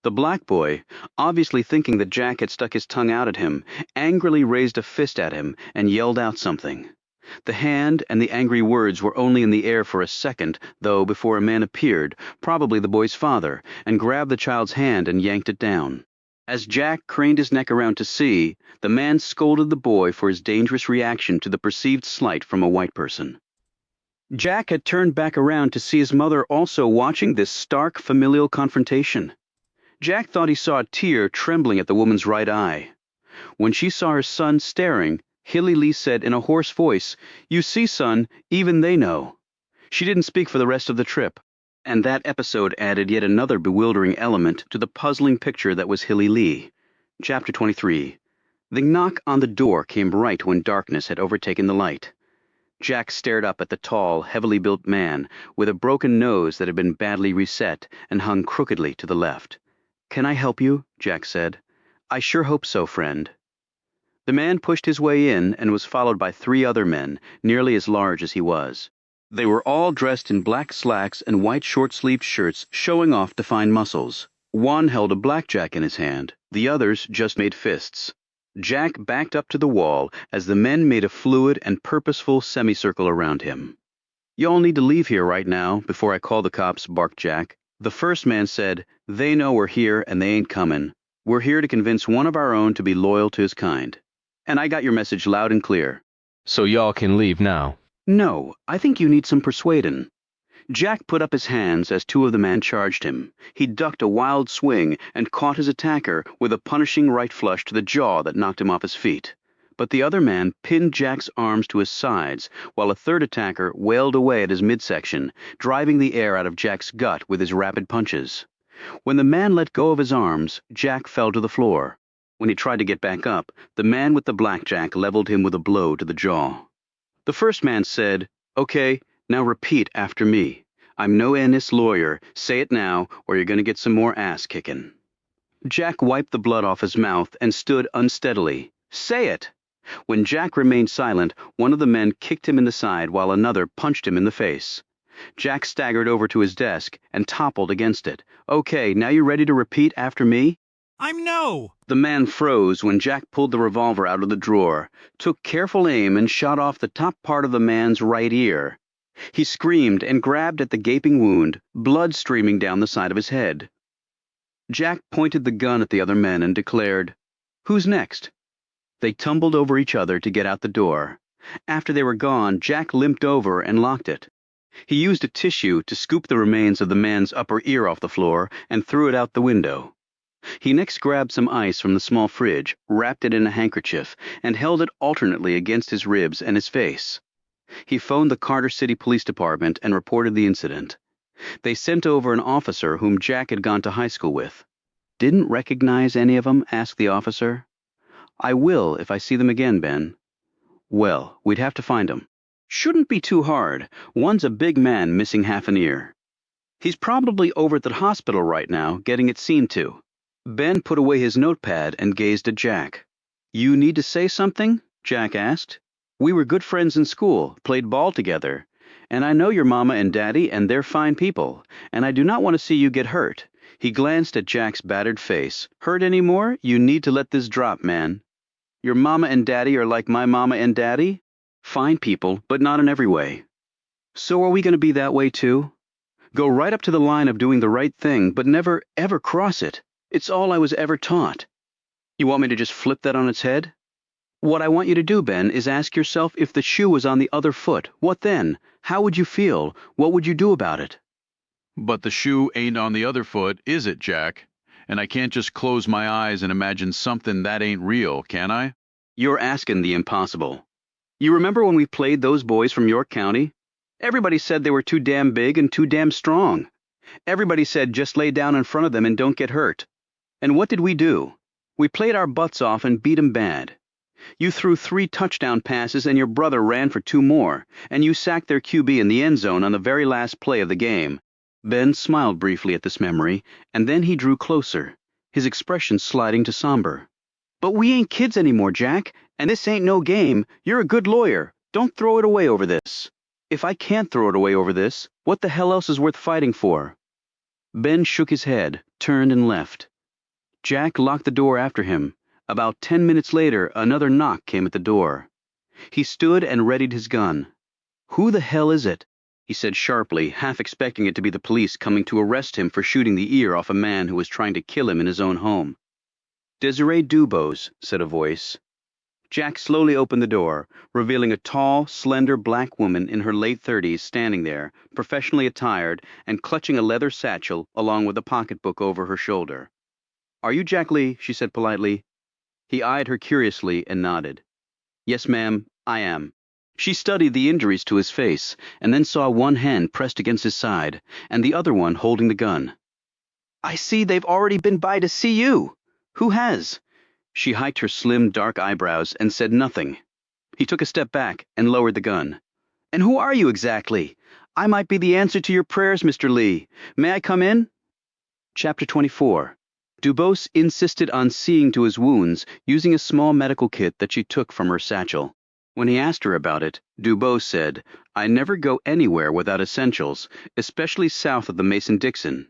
The black boy, obviously thinking that Jack had stuck his tongue out at him, angrily raised a fist at him and yelled out something. The hand and the angry words were only in the air for a second, though, before a man appeared, probably the boy's father, and grabbed the child's hand and yanked it down. As Jack craned his neck around to see, the man scolded the boy for his dangerous reaction to the perceived slight from a white person. Jack had turned back around to see his mother also watching this stark familial confrontation. Jack thought he saw a tear trembling at the woman's right eye. When she saw her son staring, Hilly Lee said in a hoarse voice, "You see, son, even they know." She didn't speak for the rest of the trip, and that episode added yet another bewildering element to the puzzling picture that was Hilly Lee. Chapter 23. The knock on the door came right when darkness had overtaken the light. Jack stared up at the tall, heavily built man with a broken nose that had been badly reset and hung crookedly to the left. "Can I help you?" Jack said. "I sure hope so, friend." The man pushed his way in and was followed by 3 other men, nearly as large as he was. They were all dressed in black slacks and white short-sleeved shirts showing off defined muscles. One held a blackjack in his hand, the others just made fists. Jack backed up to the wall as the men made a fluid and purposeful semicircle around him. "Y'all need to leave here right now before I call the cops," barked Jack. The first man said, "They know we're here and they ain't coming. We're here to convince one of our own to be loyal to his kind. And I got your message loud and clear." "So y'all can leave now." "No, I think you need some persuadin'." Jack put up his hands as 2 of the men charged him. He ducked a wild swing and caught his attacker with a punishing right flush to the jaw that knocked him off his feet. But the other man pinned Jack's arms to his sides, while a third attacker wailed away at his midsection, driving the air out of Jack's gut with his rapid punches. When the man let go of his arms, Jack fell to the floor. When he tried to get back up, the man with the blackjack leveled him with a blow to the jaw. The first man said, "Okay, now repeat after me. I'm no Ennis lawyer. Say it now, or you're going to get some more ass kicking." Jack wiped the blood off his mouth and stood unsteadily. "Say it!" When Jack remained silent, one of the men kicked him in the side while another punched him in the face. Jack staggered over to his desk and toppled against it. "Okay, now you ready to repeat after me?" "I'm no!" The man froze when Jack pulled the revolver out of the drawer, took careful aim, and shot off the top part of the man's right ear. He screamed and grabbed at the gaping wound, blood streaming down the side of his head. Jack pointed the gun at the other men and declared, "Who's next?" They tumbled over each other to get out the door. After they were gone, Jack limped over and locked it. He used a tissue to scoop the remains of the man's upper ear off the floor and threw it out the window. He next grabbed some ice from the small fridge, wrapped it in a handkerchief, and held it alternately against his ribs and his face. He phoned the Carter City Police Department and reported the incident. They sent over an officer whom Jack had gone to high school with. "Didn't recognize any of 'em?" asked the officer. "I will if I see them again, Ben." "Well, we'd have to find 'em. Shouldn't be too hard. One's a big man missing half an ear. He's probably over at the hospital right now, getting it seen to." Ben put away his notepad and gazed at Jack. "You need to say something?" Jack asked. "We were good friends in school, played ball together, and I know your mama and daddy, and they're fine people, and I do not want to see you get hurt. He glanced at Jack's battered face. Hurt anymore? You need to let this drop, man. Your mama and daddy are like my mama and daddy? Fine people, but not in every way. So are we going to be that way too? Go right up to the line of doing the right thing, but never, ever cross it. It's all I was ever taught. You want me to just flip that on its head? What I want you to do, Ben, is ask yourself if the shoe was on the other foot. What then? How would you feel? What would you do about it? But the shoe ain't on the other foot, is it, Jack? And I can't just close my eyes and imagine something that ain't real, can I? You're asking the impossible. You remember when we played those boys from York County? Everybody said they were too damn big and too damn strong. Everybody said just lay down in front of them and don't get hurt. And what did we do? We played our butts off and beat 'em bad. You threw 3 touchdown passes and your brother ran for 2 more, and you sacked their QB in the end zone on the very last play of the game. Ben smiled briefly at this memory, and then he drew closer, his expression sliding to somber. But we ain't kids anymore, Jack, and this ain't no game. You're a good lawyer. Don't throw it away over this. If I can't throw it away over this, what the hell else is worth fighting for? Ben shook his head, turned and left. Jack locked the door after him. About 10 minutes later, another knock came at the door. He stood and readied his gun. Who the hell is it? He said sharply, half expecting it to be the police coming to arrest him for shooting the ear off a man who was trying to kill him in his own home. Desiree Dubose, said a voice. Jack slowly opened the door, revealing a tall, slender black woman in her late 30s standing there, professionally attired and clutching a leather satchel along with a pocketbook over her shoulder. Are you Jack Lee? She said politely. He eyed her curiously and nodded. Yes, ma'am, I am. She studied the injuries to his face, and then saw one hand pressed against his side, and the other one holding the gun. I see they've already been by to see you. Who has? She hiked her slim, dark eyebrows and said nothing. He took a step back and lowered the gun. And who are you exactly? I might be the answer to your prayers, Mr. Lee. May I come in? Chapter 24. Dubose insisted on seeing to his wounds using a small medical kit that she took from her satchel. When he asked her about it, Dubose said, I never go anywhere without essentials, especially south of the Mason-Dixon.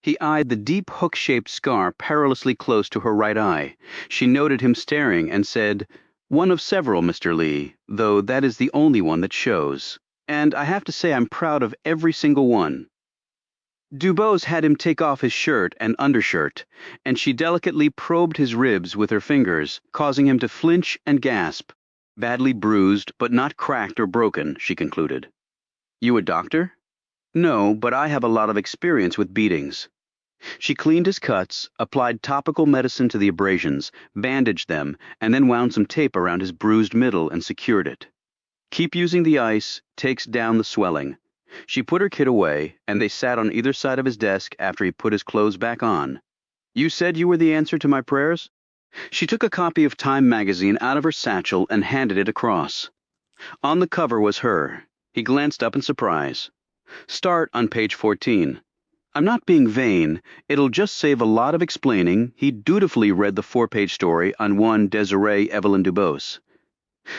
He eyed the deep hook-shaped scar perilously close to her right eye. She noted him staring and said, One of several, Mr. Lee, though that is the only one that shows. And I have to say I'm proud of every single one. Dubose had him take off his shirt and undershirt, and she delicately probed his ribs with her fingers, causing him to flinch and gasp. Badly bruised, but not cracked or broken, she concluded. You a doctor? No, but I have a lot of experience with beatings. She cleaned his cuts, applied topical medicine to the abrasions, bandaged them, and then wound some tape around his bruised middle and secured it. Keep using the ice, takes down the swelling. She put her kit away, and they sat on either side of his desk after he put his clothes back on. You said you were the answer to my prayers? She took a copy of Time magazine out of her satchel and handed it across. On the cover was her. He glanced up in surprise. Start on page 14. I'm not being vain. It'll just save a lot of explaining. He dutifully read the 4-page story on one Desiree Evelyn Dubose.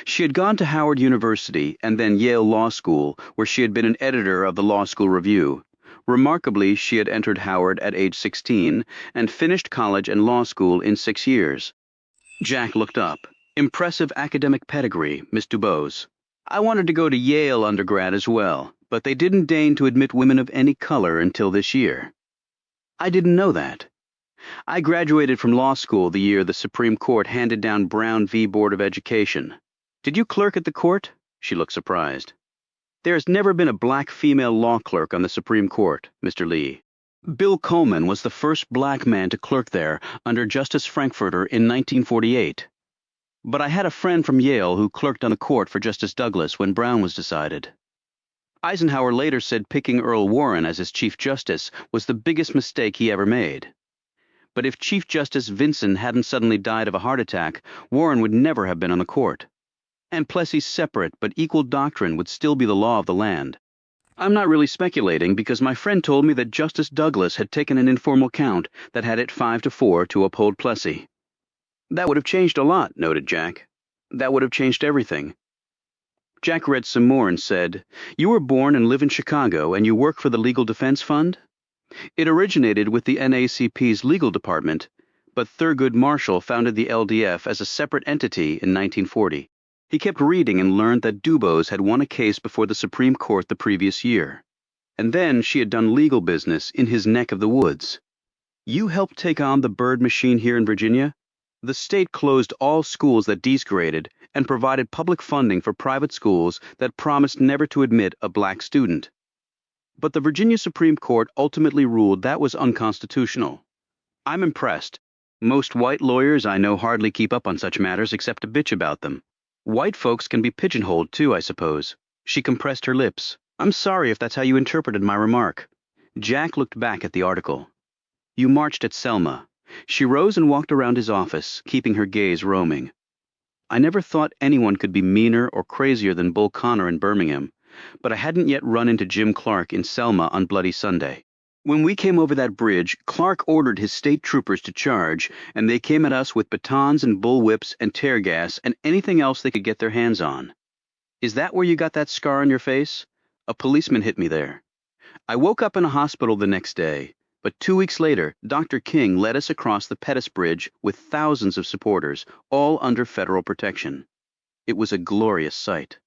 She had gone to Howard University and then Yale Law School, where she had been an editor of the Law School Review. Remarkably, she had entered Howard at age 16 and finished college and law school in 6 years. Jack looked up. Impressive academic pedigree, Miss Dubose. I wanted to go to Yale undergrad as well, but they didn't deign to admit women of any color until this year. I didn't know that. I graduated from law school the year the Supreme Court handed down Brown v. Board of Education. Did you clerk at the court? She looked surprised. There has never been a black female law clerk on the Supreme Court, Mr. Lee. Bill Coleman was the first black man to clerk there under Justice Frankfurter in 1948. But I had a friend from Yale who clerked on the court for Justice Douglas when Brown was decided. Eisenhower later said picking Earl Warren as his Chief Justice was the biggest mistake he ever made. But if Chief Justice Vinson hadn't suddenly died of a heart attack, Warren would never have been on the court. And Plessy's separate but equal doctrine would still be the law of the land. I'm not really speculating because my friend told me that Justice Douglas had taken an informal count that had it 5-4 to uphold Plessy. That would have changed a lot, noted Jack. That would have changed everything. Jack read some more and said, You were born and live in Chicago and you work for the Legal Defense Fund? It originated with the NACP's legal department, but Thurgood Marshall founded the LDF as a separate entity in 1940. He kept reading and learned that Dubose had won a case before the Supreme Court the previous year. And then she had done legal business in his neck of the woods. You helped take on the bird machine here in Virginia? The state closed all schools that desegregated and provided public funding for private schools that promised never to admit a black student. But the Virginia Supreme Court ultimately ruled that was unconstitutional. I'm impressed. Most white lawyers I know hardly keep up on such matters except to bitch about them. White folks can be pigeonholed too, I suppose. She compressed her lips. I'm sorry if that's how you interpreted my remark. Jack looked back at the article. You marched at Selma. She rose and walked around his office, keeping her gaze roaming. I never thought anyone could be meaner or crazier than Bull Connor in Birmingham, but I hadn't yet run into Jim Clark in Selma on Bloody Sunday. When we came over that bridge, Clark ordered his state troopers to charge, and they came at us with batons and bullwhips and tear gas and anything else they could get their hands on. Is that where you got that scar on your face? A policeman hit me there. I woke up in a hospital the next day, but 2 weeks later, Dr. King led us across the Pettus Bridge with thousands of supporters, all under federal protection. It was a glorious sight.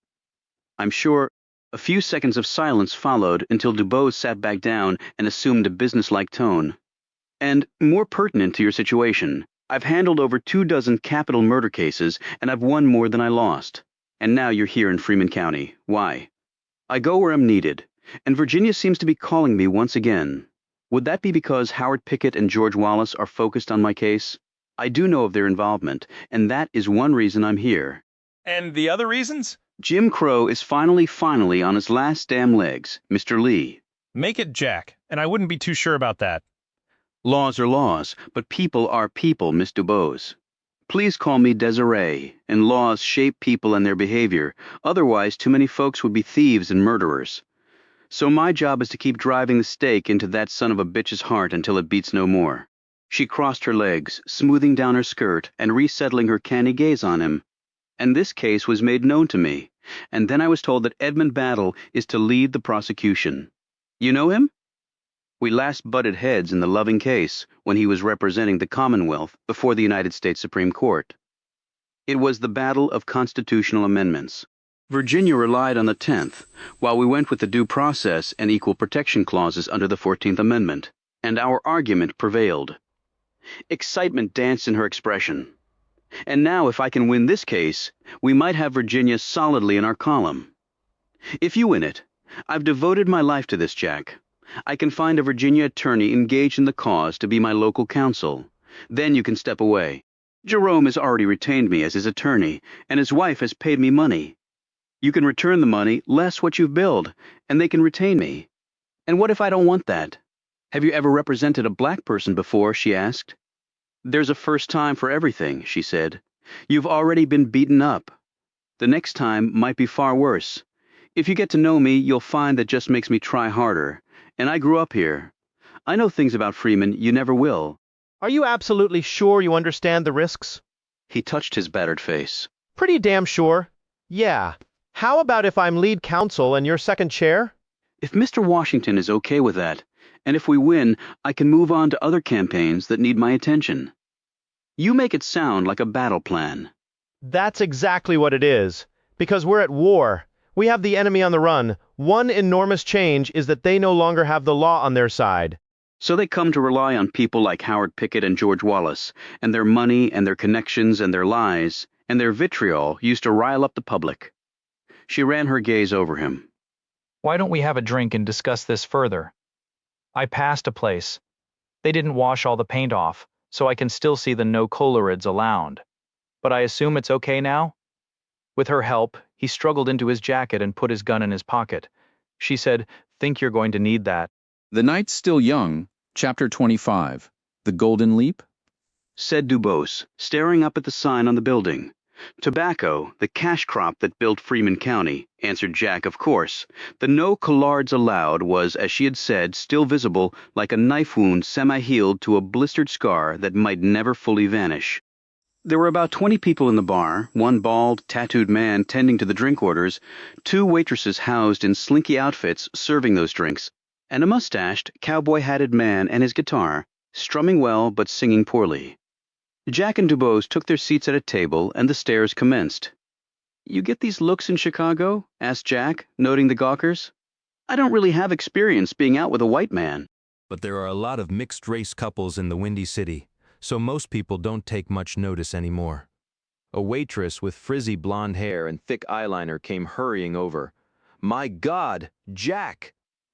I'm sure a few seconds of silence followed until Dubose sat back down and assumed a businesslike tone. And, more pertinent to your situation, I've handled over 24 capital murder cases, and I've won more than I lost. And now you're here in Freeman County. Why? I go where I'm needed, and Virginia seems to be calling me once again. Would that be because Howard Pickett and George Wallace are focused on my case? I do know of their involvement, and that is one reason I'm here. And the other reasons? Jim Crow is finally on his last damn legs, Mr. Lee. Make it Jack, and I wouldn't be too sure about that. Laws are laws, but people are people, Miss Dubose. Please call me Desiree, and laws shape people and their behavior. Otherwise, too many folks would be thieves and murderers. So my job is to keep driving the stake into that son of a bitch's heart until it beats no more. She crossed her legs, smoothing down her skirt and resettling her canny gaze on him. And this case was made known to me, and then I was told that Edmund Battle is to lead the prosecution. You know him? We last butted heads in the Loving case when he was representing the Commonwealth before the United States Supreme Court. It was the battle of constitutional amendments. Virginia relied on the 10th, while we went with the due process and equal protection clauses under the 14th Amendment, and our argument prevailed. Excitement danced in her expression. And now, if I can win this case, we might have Virginia solidly in our column. If you win it, I've devoted my life to this, Jack. I can find a Virginia attorney engaged in the cause to be my local counsel. Then you can step away. Jerome has already retained me as his attorney, and his wife has paid me money. You can return the money, less what you've billed, and they can retain me. And what if I don't want that? Have you ever represented a black person before? She asked. There's a first time for everything, she said. You've already been beaten up. The next time might be far worse. If you get to know me, you'll find that just makes me try harder. And I grew up here. I know things about Freeman you never will. Are you absolutely sure you understand the risks? He touched his battered face. Pretty damn sure. Yeah. How about if I'm lead counsel and you're second chair? If Mr. Washington is okay with that, and if we win, I can move on to other campaigns that need my attention. You make it sound like a battle plan. That's exactly what it is. Because we're at war. We have the enemy on the run. One enormous change is that they no longer have the law on their side. So they come to rely on people like Howard Pickett and George Wallace, and their money and their connections and their lies, and their vitriol used to rile up the public. She ran her gaze over him. Why don't we have a drink and discuss this further? I passed a place. They didn't wash all the paint off, so I can still see the no colorids allowed. But I assume it's okay now? With her help, he struggled into his jacket and put his gun in his pocket. She said, "Think you're going to need that." The Night's Still Young, Chapter 25, The Golden Leap? Said Dubose, staring up at the sign on the building. Tobacco, the cash crop that built Freeman County, answered Jack, of course. The no collards allowed was, as she had said, still visible, like a knife wound semi-healed to a blistered scar that might never fully vanish. There were about 20 people in the bar, one bald, tattooed man tending to the drink orders, 2 waitresses housed in slinky outfits serving those drinks, and a mustached, cowboy-hatted man and his guitar, strumming well but singing poorly. Jack and Dubose took their seats at a table, and the stares commenced. "You get these looks in Chicago?" asked Jack, noting the gawkers. "I don't really have experience being out with a white man." But there are a lot of mixed-race couples in the Windy City, so most people don't take much notice anymore. A waitress with frizzy blonde hair and thick eyeliner came hurrying over. "My God, Jack!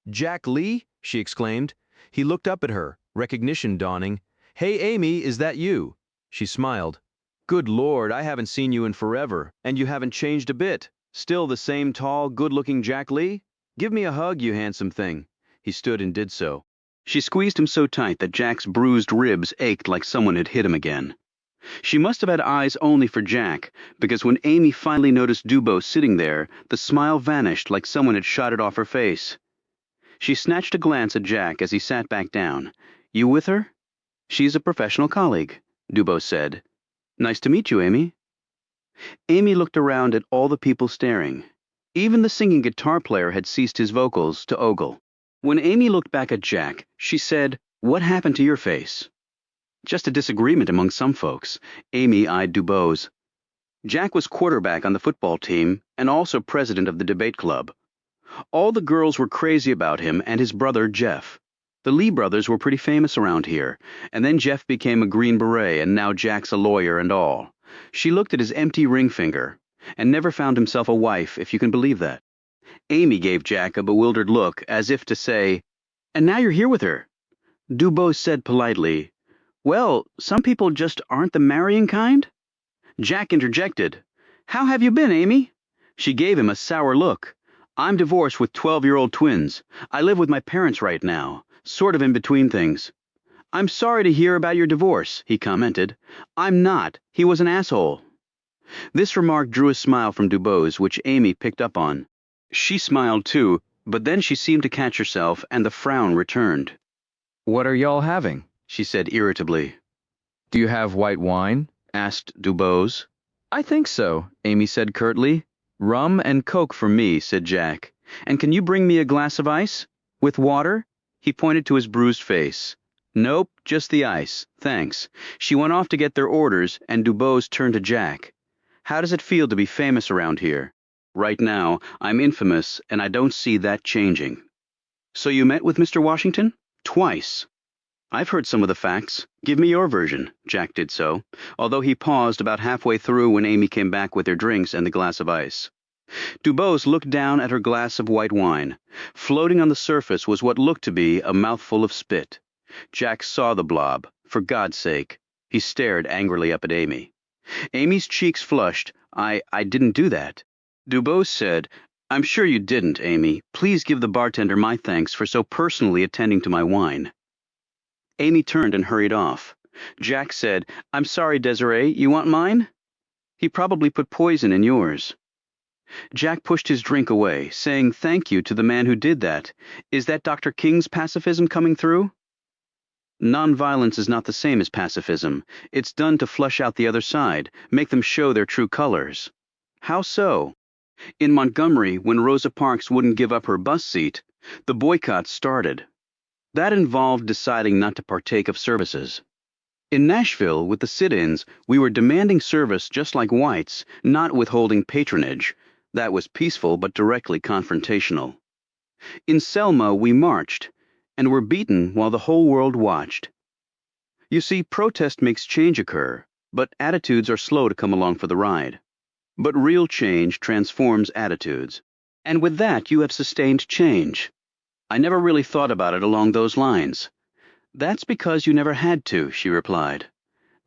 Jack Lee?" she exclaimed. He looked up at her, recognition dawning. "Hey, Amy, is that you?" She smiled. "Good Lord, I haven't seen you in forever, and you haven't changed a bit. Still the same tall, good-looking Jack Lee? Give me a hug, you handsome thing." He stood and did so. She squeezed him so tight that Jack's bruised ribs ached like someone had hit him again. She must have had eyes only for Jack, because when Amy finally noticed Dubose sitting there, the smile vanished like someone had shot it off her face. She snatched a glance at Jack as he sat back down. "You with her?" "She's a professional colleague," Dubose said. "Nice to meet you, Amy." Amy looked around at all the people staring. Even the singing guitar player had ceased his vocals to ogle. When Amy looked back at Jack, she said, "What happened to your face?" "Just a disagreement among some folks." Amy eyed Dubose. Jack was quarterback on the football team and also president of the debate club. All the girls were crazy about him and his brother, Jeff. The Lee brothers were pretty famous around here, and then Jeff became a Green Beret, and now Jack's a lawyer and all. She looked at his empty ring finger, and never found himself a wife, if you can believe that. Amy gave Jack a bewildered look, as if to say, "And now you're here with her." Dubose said politely, "Well, some people just aren't the marrying kind." Jack interjected, "How have you been, Amy?" She gave him a sour look. "I'm divorced with 12-year-old twins. I live with my parents right now, sort of in between things." "I'm sorry to hear about your divorce," he commented. "I'm not. He was an asshole." This remark drew a smile from Dubose, which Amy picked up on. She smiled too, but then she seemed to catch herself, and the frown returned. "What are y'all having?" she said irritably. "Do you have white wine?" asked Dubose. "I think so," Amy said curtly. "Rum and Coke for me," said Jack. "And can you bring me a glass of ice? With water?" He pointed to his bruised face. "Nope, just the ice. Thanks." She went off to get their orders, and Dubose turned to Jack. "How does it feel to be famous around here?" "Right now, I'm infamous, and I don't see that changing." "So you met with Mr. Washington?" "Twice." "I've heard some of the facts. Give me your version." Jack did so, although he paused about halfway through when Amy came back with their drinks and the glass of ice. Dubose looked down at her glass of white wine. Floating on the surface was what looked to be a mouthful of spit. Jack saw the blob. For God's sake. He stared angrily up at Amy. Amy's cheeks flushed. I didn't do that." Dubose said, "I'm sure you didn't, Amy. Please give the bartender my thanks for so personally attending to my wine." Amy turned and hurried off. Jack said, "I'm sorry, Desiree, you want mine?" "He probably put poison in yours." Jack pushed his drink away, saying thank you to the man who did that. "Is that Dr. King's pacifism coming through?" "Nonviolence is not the same as pacifism. It's done to flush out the other side, make them show their true colors." "How so?" "In Montgomery, when Rosa Parks wouldn't give up her bus seat, the boycott started. That involved deciding not to partake of services. In Nashville, with the sit-ins, we were demanding service just like whites, not withholding patronage. That was peaceful but directly confrontational. In Selma, we marched, and were beaten while the whole world watched. You see, protest makes change occur, but attitudes are slow to come along for the ride. But real change transforms attitudes. And with that, you have sustained change. I never really thought about it along those lines." "That's because you never had to," she replied.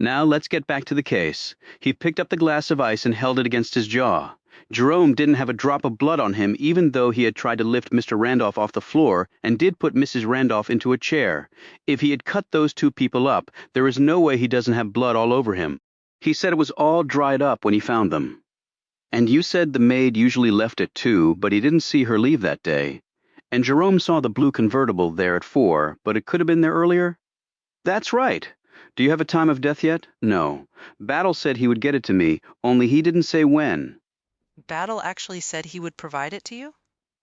"Now let's get back to the case." He picked up the glass of ice and held it against his jaw. Jerome didn't have a drop of blood on him, even though he had tried to lift Mr. Randolph off the floor and did put Mrs. Randolph into a chair. If he had cut those two people up, there is no way he doesn't have blood all over him. He said it was all dried up when he found them. "And you said the maid usually left at 2, but he didn't see her leave that day. And Jerome saw the blue convertible there at 4, but it could have been there earlier?" "That's right. Do you have a time of death yet?" "No. Battle said he would get it to me, only he didn't say when." Battle actually said he would provide it to you?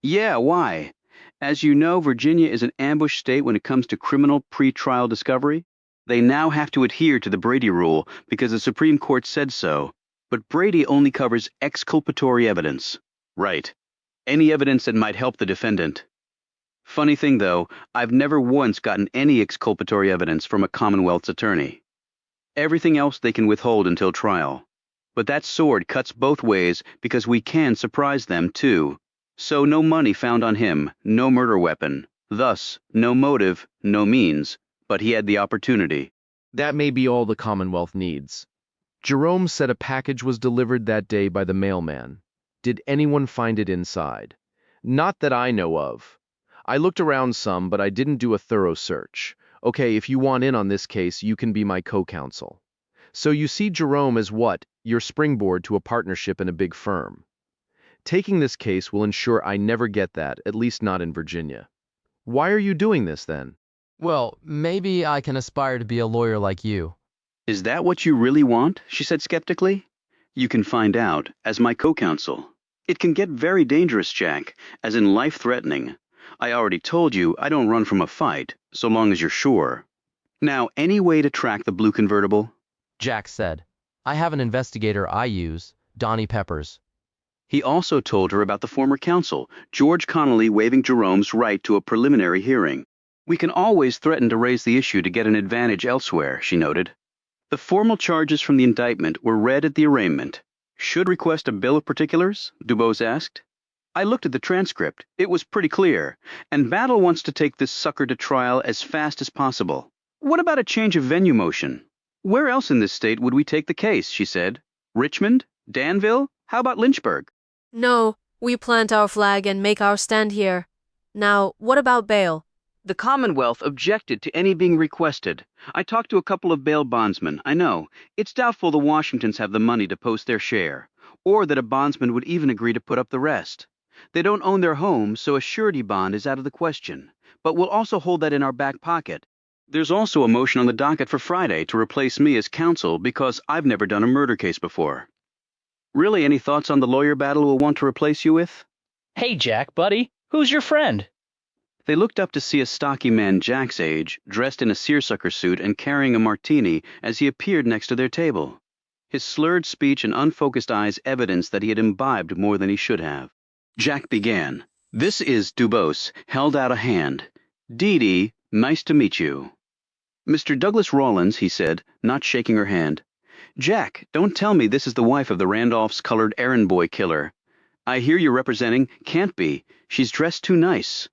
"Yeah, why? As you know, Virginia is an ambush state when it comes to criminal pre-trial discovery. They now have to adhere to the Brady rule because the Supreme Court said so, but Brady only covers exculpatory evidence. Right. Any evidence that might help the defendant. Funny thing though, I've never once gotten any exculpatory evidence from a Commonwealth's attorney. Everything else they can withhold until trial. But that sword cuts both ways because we can surprise them too. So no money found on him, no murder weapon. Thus, no motive, no means, but he had the opportunity. That may be all the Commonwealth needs. Jerome said a package was delivered that day by the mailman. Did anyone find it inside? Not that I know of. I looked around some, but I didn't do a thorough search. Okay, if you want in on this case, you can be my co-counsel. So you see Jerome as what? Your springboard to a partnership in a big firm. Taking this case will ensure I never get that, at least not in Virginia. Why are you doing this then? Well, maybe I can aspire to be a lawyer like you. Is that what you really want? She said skeptically. You can find out, as my co-counsel. It can get very dangerous, Jack, as in life-threatening. I already told you I don't run from a fight, so long as you're sure. Now, any way to track the blue convertible? Jack said. I have an investigator I use, Donnie Peppers. He also told her about the former counsel, George Connolly, waiving Jerome's right to a preliminary hearing. We can always threaten to raise the issue to get an advantage elsewhere, she noted. The formal charges from the indictment were read at the arraignment. Should request a bill of particulars? Dubose asked. I looked at the transcript. It was pretty clear, and Battle wants to take this sucker to trial as fast as possible. What about a change of venue motion? Where else in this state would we take the case, she said. Richmond? Danville? How about Lynchburg? No, we plant our flag and make our stand here. Now, what about bail? The Commonwealth objected to any being requested. I talked to a couple of bail bondsmen. I know. It's doubtful the Washingtons have the money to post their share, or that a bondsman would even agree to put up the rest. They don't own their home, so a surety bond is out of the question. But we'll also hold that in our back pocket. There's also a motion on the docket for Friday to replace me as counsel because I've never done a murder case before. Really, any thoughts on the lawyer Battle will want to replace you with? Hey, Jack, buddy. Who's your friend? They looked up to see a stocky man Jack's age, dressed in a seersucker suit and carrying a martini as he appeared next to their table. His slurred speech and unfocused eyes evidenced that he had imbibed more than he should have. Jack began. This is Dubose, held out a hand. Dee Dee, nice to meet you. Mr. Douglas Rawlins, he said, not shaking her hand. Jack, don't tell me this is the wife of the Randolph's colored errand boy killer. I hear you're representing, can't be. She's dressed too nice.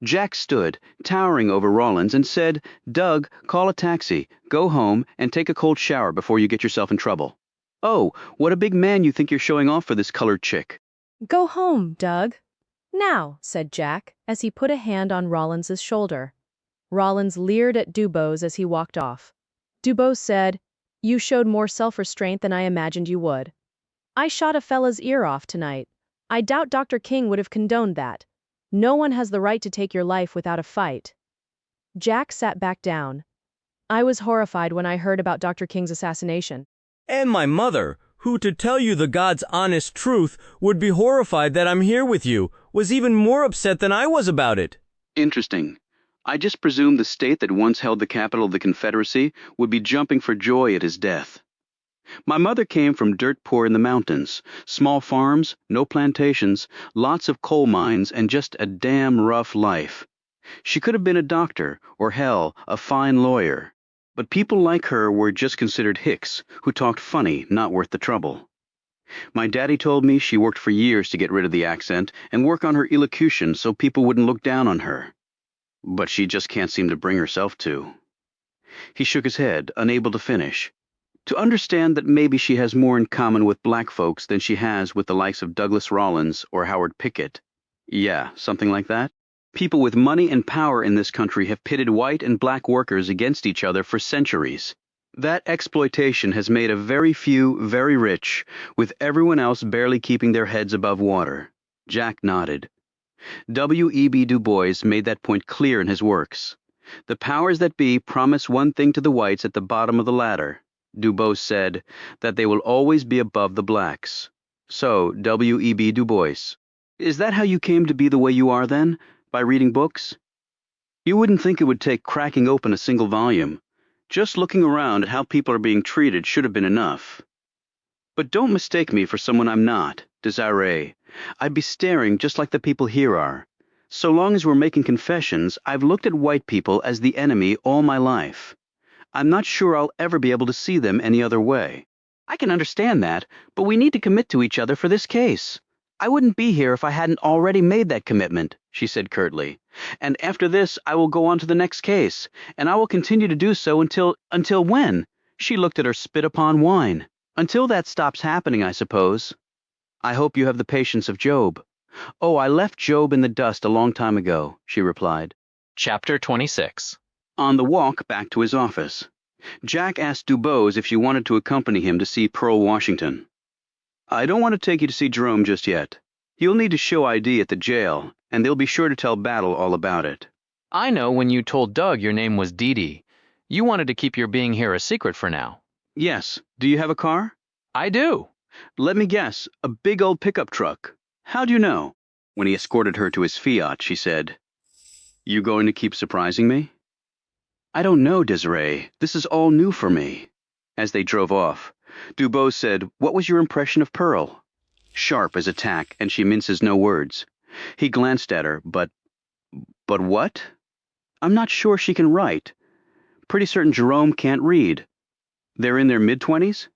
Jack stood, towering over Rawlins, and said, Doug, call a taxi, go home, and take a cold shower before you get yourself in trouble. Oh, what a big man you think you're showing off for this colored chick. Go home, Doug. Now, said Jack, as he put a hand on Rawlins's shoulder. Rawlins leered at Dubose as he walked off. Dubose said, You showed more self-restraint than I imagined you would. I shot a fella's ear off tonight. I doubt Dr. King would have condoned that. No one has the right to take your life without a fight. Jack sat back down. I was horrified when I heard about Dr. King's assassination. And my mother, who, to tell you the God's honest truth, would be horrified that I'm here with you, was even more upset than I was about it. Interesting. I just presumed the state that once held the capital of the Confederacy would be jumping for joy at his death. My mother came from dirt poor in the mountains, small farms, no plantations, lots of coal mines, and just a damn rough life. She could have been a doctor, or hell, a fine lawyer. But people like her were just considered hicks, who talked funny, not worth the trouble. My daddy told me she worked for years to get rid of the accent and work on her elocution so people wouldn't look down on her. But she just can't seem to bring herself to. He shook his head, unable to finish. To understand that maybe she has more in common with black folks than she has with the likes of Douglas Rawlins or Howard Pickett. Yeah, something like that. People with money and power in this country have pitted white and black workers against each other for centuries. That exploitation has made a very few very rich, with everyone else barely keeping their heads above water. Jack nodded. W.E.B. Du Bois made that point clear in his works. The powers that be promise one thing to the whites at the bottom of the ladder. Du Bois said that they will always be above the blacks. So, W.E.B. Du Bois. Is that how you came to be the way you are then? By reading books? You wouldn't think it would take cracking open a single volume. Just looking around at how people are being treated should have been enough. But don't mistake me for someone I'm not, Desiree. I'd be staring just like the people here are. So long as we're making confessions, I've looked at white people as the enemy all my life. I'm not sure I'll ever be able to see them any other way. I can understand that, but we need to commit to each other for this case. I wouldn't be here if I hadn't already made that commitment, she said curtly. And after this, I will go on to the next case, and I will continue to do so until when? She looked at her spit-upon wine. Until that stops happening, I suppose. I hope you have the patience of Job. Oh, I left Job in the dust a long time ago, she replied. Chapter 26. On the walk back to his office, Jack asked Dubose if she wanted to accompany him to see Pearl Washington. I don't want to take you to see Jerome just yet. You'll need to show ID at the jail, and they'll be sure to tell Battle all about it. I know when you told Doug your name was Dee Dee. You wanted to keep your being here a secret for now. Yes. Do you have a car? I do. Let me guess, a big old pickup truck. How do you know? When he escorted her to his Fiat, she said, You going to keep surprising me? I don't know, Desiree. This is all new for me. As they drove off, Dubose said, What was your impression of Pearl? Sharp as a tack, and she minces no words. He glanced at her, but what? I'm not sure she can write. Pretty certain Jerome can't read. They're in their mid-20s?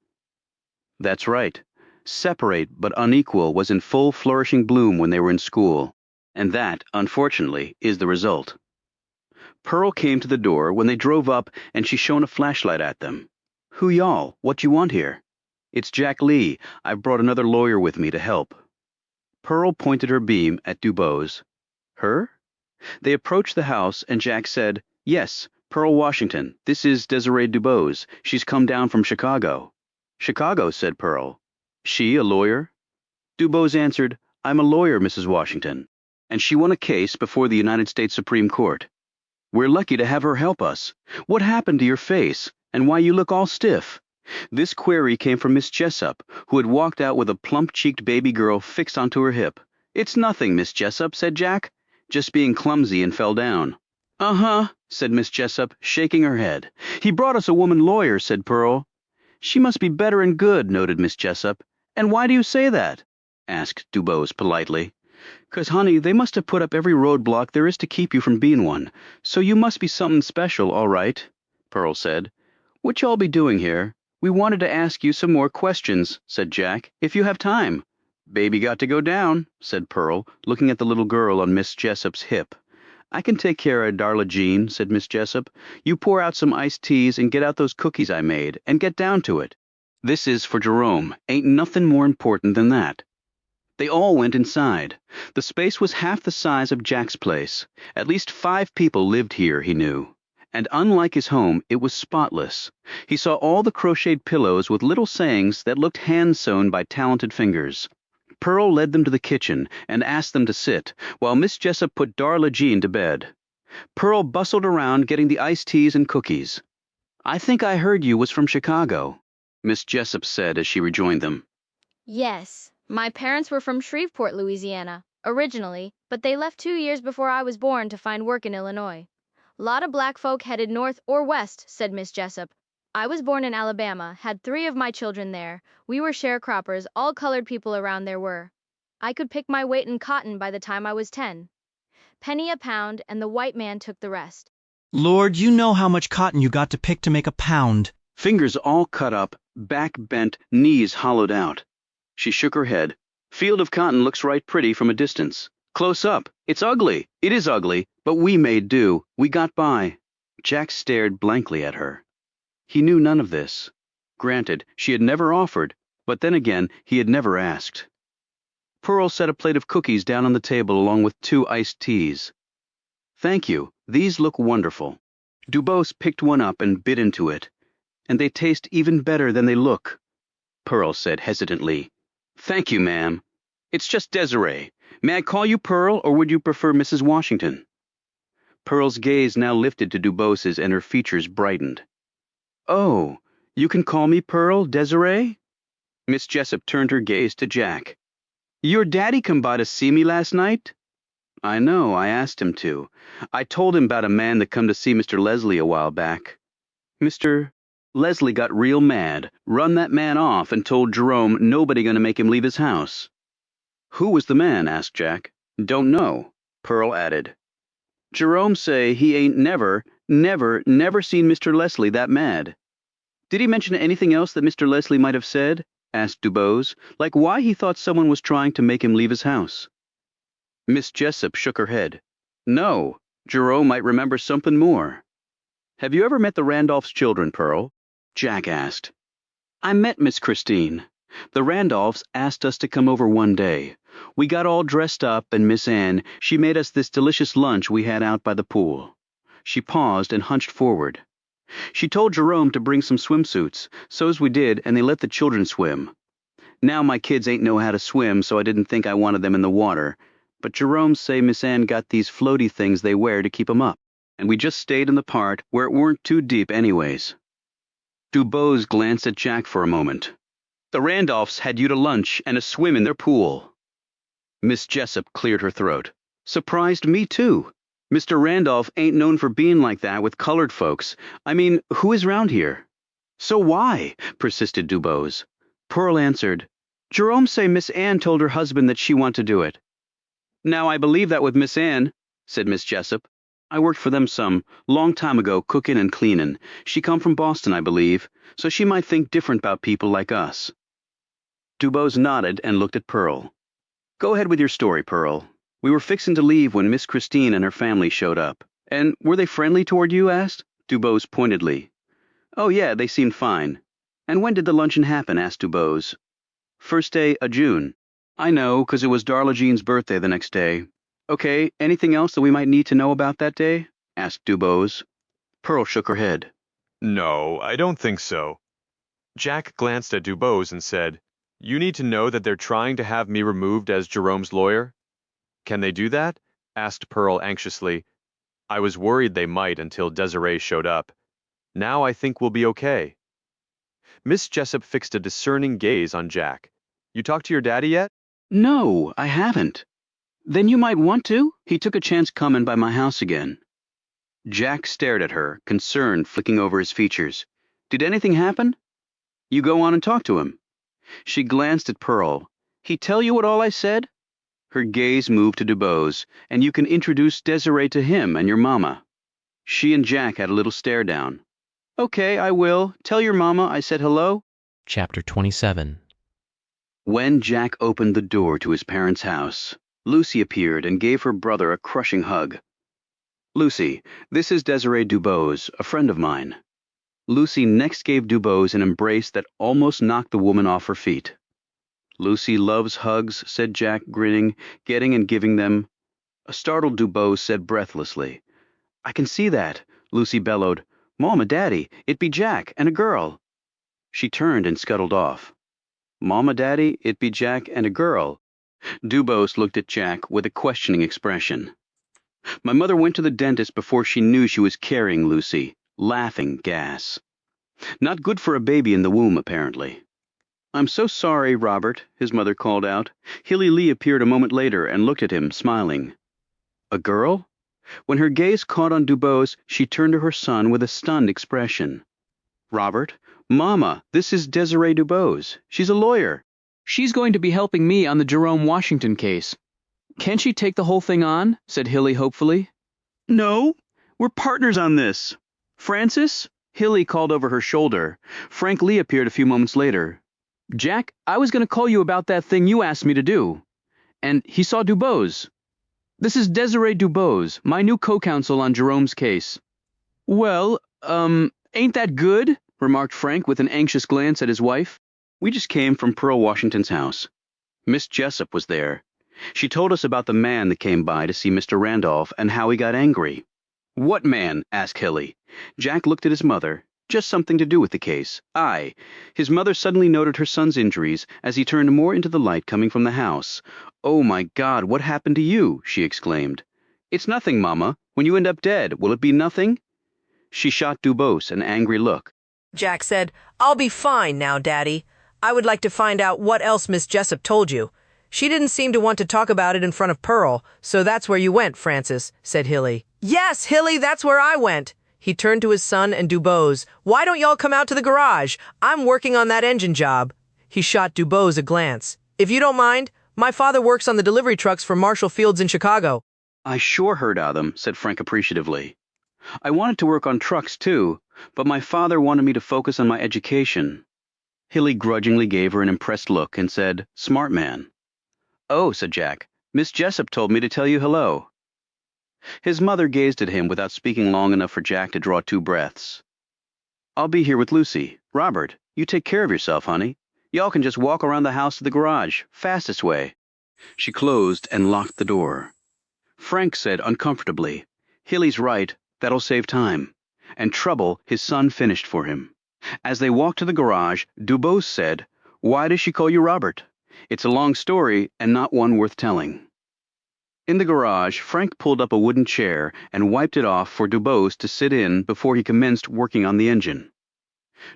That's right. Separate but unequal was in full flourishing bloom when they were in school, and that, unfortunately, is the result. Pearl came to the door when they drove up, and she shone a flashlight at them. Who y'all? What you want here? It's Jack Lee. I've brought another lawyer with me to help. Pearl pointed her beam at Dubose. Her? They approached the house, and Jack said, Yes, Pearl Washington. This is Desiree Dubose. She's come down from Chicago. Chicago, said Pearl. She a lawyer? Dubose answered, I'm a lawyer, Mrs. Washington, and she won a case before the United States Supreme Court. We're lucky to have her help us. What happened to your face, and why you look all stiff? This query came from Miss Jessup, who had walked out with a plump-cheeked baby girl fixed onto her hip. It's nothing, Miss Jessup, said Jack. Just being clumsy and fell down. Uh-huh, said Miss Jessup, shaking her head. He brought us a woman lawyer, said Pearl. She must be better and good, noted Miss Jessup. And why do you say that? Asked Dubose politely. 'Cause, honey, they must have put up every roadblock there is to keep you from being one. So you must be something special, all right, Pearl said. What y'all be doing here? We wanted to ask you some more questions, said Jack, if you have time. Baby got to go down, said Pearl, looking at the little girl on Miss Jessup's hip. I can take care of Darla Jean, said Miss Jessup. You pour out some iced teas and get out those cookies I made, and get down to it. This is for Jerome. Ain't nothing more important than that. They all went inside. The space was half the size of Jack's place. At least 5 people lived here, he knew. And unlike his home, it was spotless. He saw all the crocheted pillows with little sayings that looked hand-sewn by talented fingers. Pearl led them to the kitchen and asked them to sit, while Miss Jessup put Darla Jean to bed. Pearl bustled around getting the iced teas and cookies. I think I heard you was from Chicago, Miss Jessup said as she rejoined them. Yes, my parents were from Shreveport, Louisiana, originally, but they left 2 years before I was born to find work in Illinois. Lot of black folk headed north or west, said Miss Jessup. I was born in Alabama, had 3 of my children there. We were sharecroppers, all colored people around there were. I could pick my weight in cotton by the time I was 10. Penny a pound, and the white man took the rest. Lord, you know how much cotton you got to pick to make a pound. Fingers all cut up, back bent, knees hollowed out. She shook her head. Field of cotton looks right pretty from a distance. Close up. It's ugly. It is ugly, but we made do. We got by. Jack stared blankly at her. He knew none of this. Granted, she had never offered, but then again, he had never asked. Pearl set a plate of cookies down on the table along with 2 iced teas. Thank you. These look wonderful. Dubose picked one up and bit into it. And they taste even better than they look, Pearl said hesitantly. Thank you, ma'am. It's just Desiree. May I call you Pearl, or would you prefer Mrs. Washington? Pearl's gaze now lifted to Dubose's, and her features brightened. Oh, you can call me Pearl, Desiree? Miss Jessup turned her gaze to Jack. Your daddy come by to see me last night? I know, I asked him to. I told him about a man that come to see Mr. Leslie a while back. Mr. Leslie got real mad, run that man off, and told Jerome nobody gonna make him leave his house. Who was the man? Asked Jack. Don't know, Pearl added. Jerome say he ain't never seen Mr. Leslie that mad. Did he mention anything else that Mr. Leslie might have said? Asked Dubose, like why he thought someone was trying to make him leave his house. Miss Jessup shook her head. No, Jerome might remember something more. Have you ever met the Randolphs' children, Pearl? Jack asked. I met Miss Christine. The Randolphs asked us to come over one day. We got all dressed up, and Miss Anne, she made us this delicious lunch we had out by the pool. She paused and hunched forward. She told Jerome to bring some swimsuits, so's we did, and they let the children swim. Now my kids ain't know how to swim, so I didn't think I wanted them in the water, but Jerome say Miss Anne got these floaty things they wear to keep 'em up, and we just stayed in the part where it weren't too deep anyways. Dubose glanced at Jack for a moment. The Randolphs had you to lunch and a swim in their pool. Miss Jessup cleared her throat. Surprised me too. Mr. Randolph ain't known for being like that with colored folks. I mean, who is round here? So why? Persisted Dubose. Pearl answered, Jerome say Miss Anne told her husband that she want to do it. Now I believe that with Miss Anne, said Miss Jessup. I worked for them some, long time ago, cooking and cleaning. She come from Boston, I believe, so she might think different about people like us. Dubose nodded and looked at Pearl. Go ahead with your story, Pearl. We were fixing to leave when Miss Christine and her family showed up. And were they friendly toward you? Asked Dubose pointedly. Oh, yeah, they seemed fine. And when did the luncheon happen? Asked Dubose. First day of June. I know, 'cause it was Darla Jean's birthday the next day. Okay, anything else that we might need to know about that day? Asked Dubose. Pearl shook her head. No, I don't think so. Jack glanced at Dubose and said, You need to know that they're trying to have me removed as Jerome's lawyer? Can they do that? Asked Pearl anxiously. I was worried they might until Desiree showed up. Now I think we'll be okay. Miss Jessup fixed a discerning gaze on Jack. You talked to your daddy yet? No, I haven't. Then you might want to. He took a chance coming by my house again. Jack stared at her, concern flicking over his features. Did anything happen? You go on and talk to him. She glanced at Pearl. He tell you what all I said? Her gaze moved to Dubose, and you can introduce Desiree to him and your mama. She and Jack had a little stare down. Okay, I will. Tell your mama I said hello. Chapter 27. When Jack opened the door to his parents' house, Lucy appeared and gave her brother a crushing hug. Lucy, this is Desiree Dubose, a friend of mine. Lucy next gave Dubose an embrace that almost knocked the woman off her feet. Lucy loves hugs, said Jack, grinning, getting and giving them. A startled Dubose said breathlessly, I can see that. Lucy bellowed, Mama, Daddy, it be Jack and a girl. She turned and scuttled off. Mama, Daddy, it be Jack and a girl. Dubose looked at Jack with a questioning expression. My mother went to the dentist before she knew she was carrying Lucy. Laughing gas. Not good for a baby in the womb, apparently. I'm so sorry, Robert, his mother called out. Hilly Lee appeared a moment later and looked at him, smiling. A girl? When her gaze caught on Dubose, she turned to her son with a stunned expression. Robert, Mama, this is Desiree Dubose. She's a lawyer. She's going to be helping me on the Jerome Washington case. Can't she take the whole thing on? Said Hilly hopefully. No, we're partners on this. Francis? Hilly called over her shoulder. Frank Lee appeared a few moments later. Jack, I was going to call you about that thing you asked me to do. And he saw Dubose. This is Desiree Dubose, my new co-counsel on Jerome's case. Well, ain't that good? Remarked Frank with an anxious glance at his wife. We just came from Pearl Washington's house. Miss Jessup was there. She told us about the man that came by to see Mr. Randolph and how he got angry. What man? Asked Hilly. Jack looked at his mother. Just something to do with the case. Aye. His mother suddenly noted her son's injuries as he turned more into the light coming from the house. Oh, my God, what happened to you? She exclaimed. It's nothing, Mama. When you end up dead, will it be nothing? She shot Dubose an angry look. Jack said, I'll be fine now, Daddy. I would like to find out what else Miss Jessup told you. She didn't seem to want to talk about it in front of Pearl, so that's where you went, Francis, said Hilly. Yes, Hilly, that's where I went. He turned to his son and Dubose. Why don't y'all come out to the garage? I'm working on that engine job. He shot Dubose a glance. If you don't mind, my father works on the delivery trucks for Marshall Fields in Chicago. I sure heard of them, said Frank appreciatively. I wanted to work on trucks, too, but my father wanted me to focus on my education. Hilly grudgingly gave her an impressed look and said, Smart man. Oh, said Jack, Miss Jessup told me to tell you hello. His mother gazed at him without speaking long enough for Jack to draw 2 breaths. I'll be here with Lucy. Robert, you take care of yourself, honey. Y'all can just walk around the house to the garage, fastest way. She closed and locked the door. Frank said uncomfortably, Hilly's right, that'll save time. And trouble his son finished for him. As they walked to the garage, Dubose said, Why does she call you Robert? It's a long story and not one worth telling. In the garage, Frank pulled up a wooden chair and wiped it off for Dubose to sit in before he commenced working on the engine.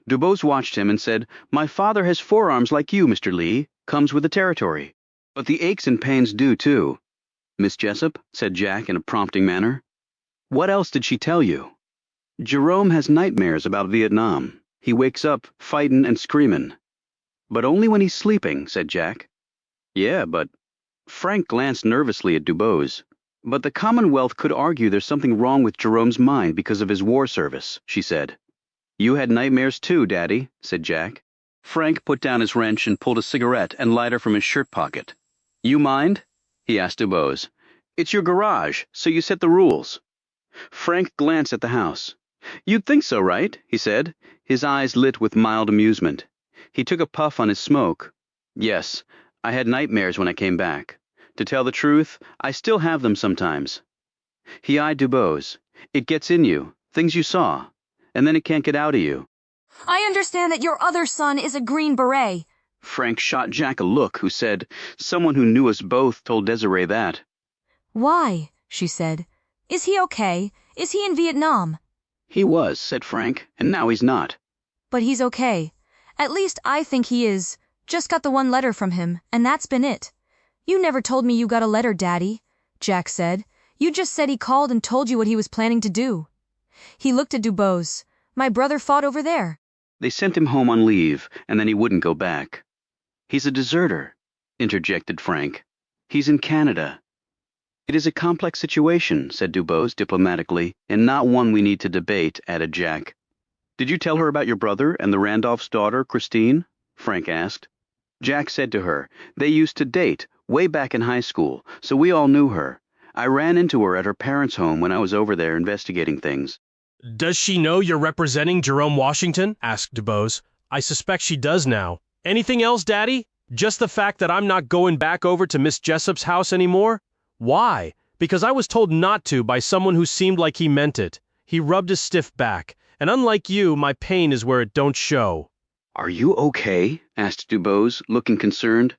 Dubose watched him and said, My father has forearms like you, Mr. Lee. Comes with the territory. But the aches and pains do, too. Miss Jessup, said Jack in a prompting manner. What else did she tell you? Jerome has nightmares about Vietnam. He wakes up fightin' and screamin'. But only when he's sleeping, said Jack. Yeah, but... Frank glanced nervously at Dubose. But the Commonwealth could argue there's something wrong with Jerome's mind because of his war service, she said. You had nightmares too, Daddy, said Jack. Frank put down his wrench and pulled a cigarette and lighter from his shirt pocket. You mind? He asked Dubose. It's your garage, so you set the rules. Frank glanced at the house. You'd think so, right? He said, his eyes lit with mild amusement. He took a puff on his smoke. Yes, I had nightmares when I came back. To tell the truth, I still have them sometimes. He eyed Dubose. It gets in you, things you saw, and then it can't get out of you. I understand that your other son is a Green Beret. Frank shot Jack a look who said, Someone who knew us both told Desiree that. Why? She said. Is he okay? Is he in Vietnam? He was, said Frank, and now he's not. But he's okay. At least I think he is. Just got the one letter from him, and that's been it. You never told me you got a letter, Daddy, Jack said. You just said he called and told you what he was planning to do. He looked at Dubose. My brother fought over there. They sent him home on leave, and then he wouldn't go back. He's a deserter, interjected Frank. He's in Canada. It is a complex situation, said Dubose diplomatically, and not one we need to debate, added Jack. Did you tell her about your brother and the Randolph's daughter, Christine? Frank asked. Jack said to her, they used to date, way back in high school, so we all knew her. I ran into her at her parents' home when I was over there investigating things. Does she know you're representing Jerome Washington? Asked Dubose. I suspect she does now. Anything else, Daddy? Just the fact that I'm not going back over to Miss Jessup's house anymore? Why? Because I was told not to by someone who seemed like he meant it. He rubbed his stiff back, and unlike you, my pain is where it don't show. Are you okay? Asked Dubose, looking concerned.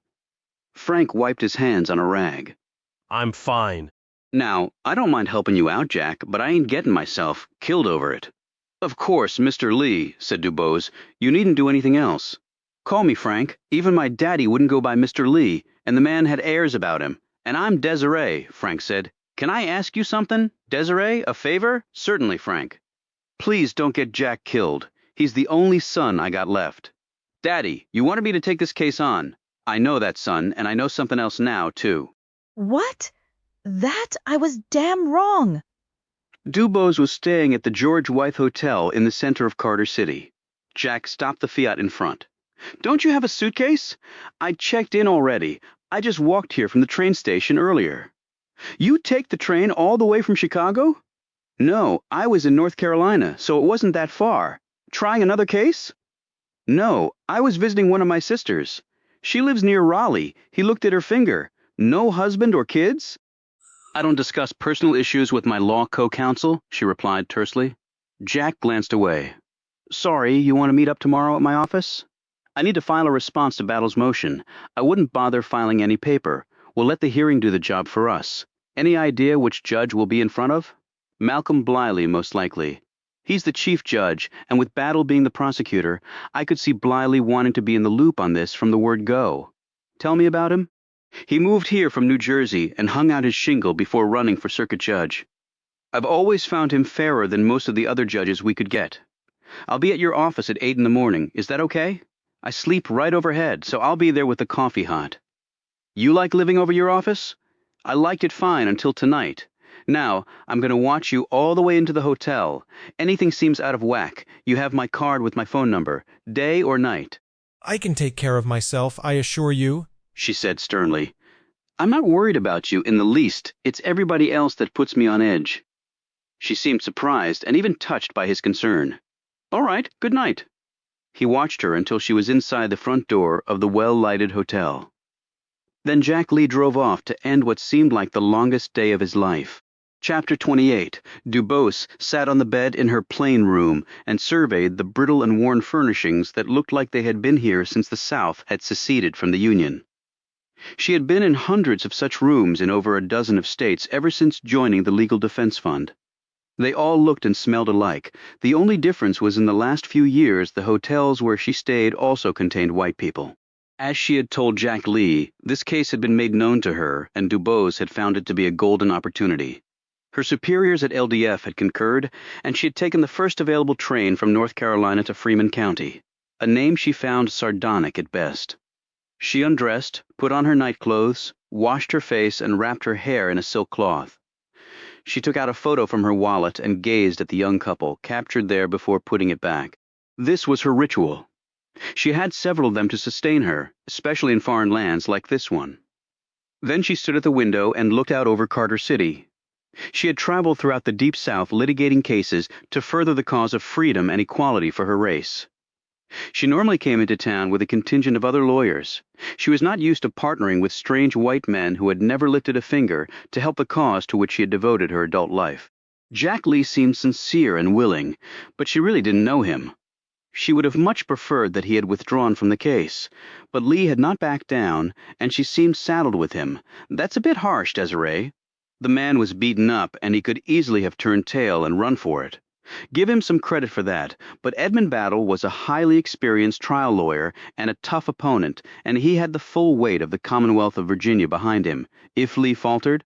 Frank wiped his hands on a rag. I'm fine. Now, I don't mind helping you out, Jack, but I ain't getting myself killed over it. Of course, Mr. Lee, said Dubose, you needn't do anything else. Call me Frank. Even my daddy wouldn't go by Mr. Lee, and the man had airs about him. And I'm Desiree, Frank said. Can I ask you something? Desiree, a favor? Certainly, Frank. Please don't get Jack killed. He's the only son I got left. Daddy, you wanted me to take this case on. I know that, son, and I know something else now, too. What? That I was damn wrong. Dubose was staying at the George Wythe Hotel in the center of Carter City. Jack stopped the Fiat in front. Don't you have a suitcase? I checked in already. I just walked here from the train station earlier. You take the train all the way from Chicago? No, I was in North Carolina, so it wasn't that far. Trying another case? No, I was visiting one of my sisters. She lives near Raleigh. He looked at her finger. No husband or kids? I don't discuss personal issues with my law co-counsel, she replied tersely. Jack glanced away. Sorry, you want to meet up tomorrow at my office? I need to file a response to Battle's motion. I wouldn't bother filing any paper. We'll let the hearing do the job for us. Any idea which judge we'll be in front of? Malcolm Bliley, most likely. He's the chief judge, and with Battle being the prosecutor, I could see Bliley wanting to be in the loop on this from the word go. Tell me about him? He moved here from New Jersey and hung out his shingle before running for circuit judge. I've always found him fairer than most of the other judges we could get. I'll be at your office at 8 in the morning. Is that okay? I sleep right overhead, so I'll be there with the coffee hot. You like living over your office? I liked it fine until tonight. Now, I'm going to watch you all the way into the hotel. Anything seems out of whack, you have my card with my phone number, day or night. I can take care of myself, I assure you, she said sternly. I'm not worried about you in the least. It's everybody else that puts me on edge. She seemed surprised and even touched by his concern. All right, good night. He watched her until she was inside the front door of the well-lighted hotel. Then Jack Lee drove off to end what seemed like the longest day of his life. Chapter 28. Dubose sat on the bed in her plain room and surveyed the brittle and worn furnishings that looked like they had been here since the South had seceded from the Union. She had been in hundreds of such rooms in over a dozen of states ever since joining the Legal Defense Fund. They all looked and smelled alike. The only difference was in the last few years the hotels where she stayed also contained white people. As she had told Jack Lee, this case had been made known to her, and Dubose had found it to be a golden opportunity. Her superiors at LDF had concurred, and she had taken the first available train from North Carolina to Freeman County, a name she found sardonic at best. She undressed, put on her nightclothes, washed her face, and wrapped her hair in a silk cloth. She took out a photo from her wallet and gazed at the young couple, captured there before putting it back. This was her ritual. She had several of them to sustain her, especially in foreign lands like this one. Then she stood at the window and looked out over Carter City. She had traveled throughout the Deep South litigating cases to further the cause of freedom and equality for her race. She normally came into town with a contingent of other lawyers. She was not used to partnering with strange white men who had never lifted a finger to help the cause to which she had devoted her adult life. Jack Lee seemed sincere and willing, but she really didn't know him. She would have much preferred that he had withdrawn from the case, but Lee had not backed down, and she seemed saddled with him. That's a bit harsh, Desiree. The man was beaten up, and he could easily have turned tail and run for it. Give him some credit for that, but Edmund Battle was a highly experienced trial lawyer and a tough opponent, and he had the full weight of the Commonwealth of Virginia behind him, if Lee faltered,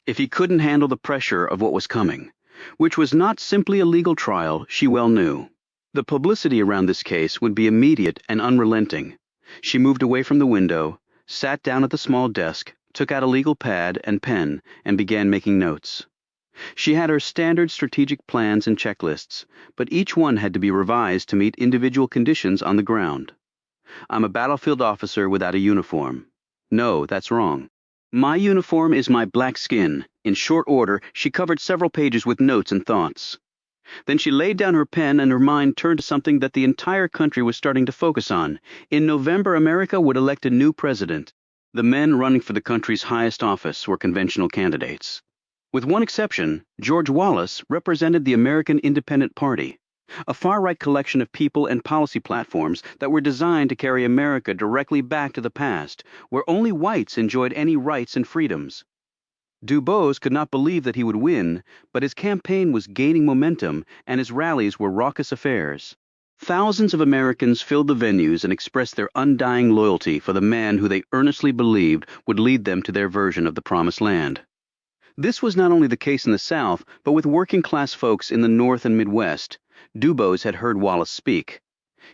if he couldn't handle the pressure of what was coming, which was not simply a legal trial, she well knew. The publicity around this case would be immediate and unrelenting. She moved away from the window, sat down at the small desk, took out a legal pad and pen, and began making notes. She had her standard strategic plans and checklists, but each one had to be revised to meet individual conditions on the ground. I'm a battlefield officer without a uniform. No, that's wrong. My uniform is my black skin. In short order, she covered several pages with notes and thoughts. Then she laid down her pen and her mind turned to something that the entire country was starting to focus on. In November, America would elect a new president. The men running for the country's highest office were conventional candidates. With one exception, George Wallace represented the American Independent Party, a far-right collection of people and policy platforms that were designed to carry America directly back to the past, where only whites enjoyed any rights and freedoms. Dubose could not believe that he would win, but his campaign was gaining momentum and his rallies were raucous affairs. Thousands of Americans filled the venues and expressed their undying loyalty for the man who they earnestly believed would lead them to their version of the Promised Land. This was not only the case in the South, but with working-class folks in the North and Midwest. Dubose had heard Wallace speak.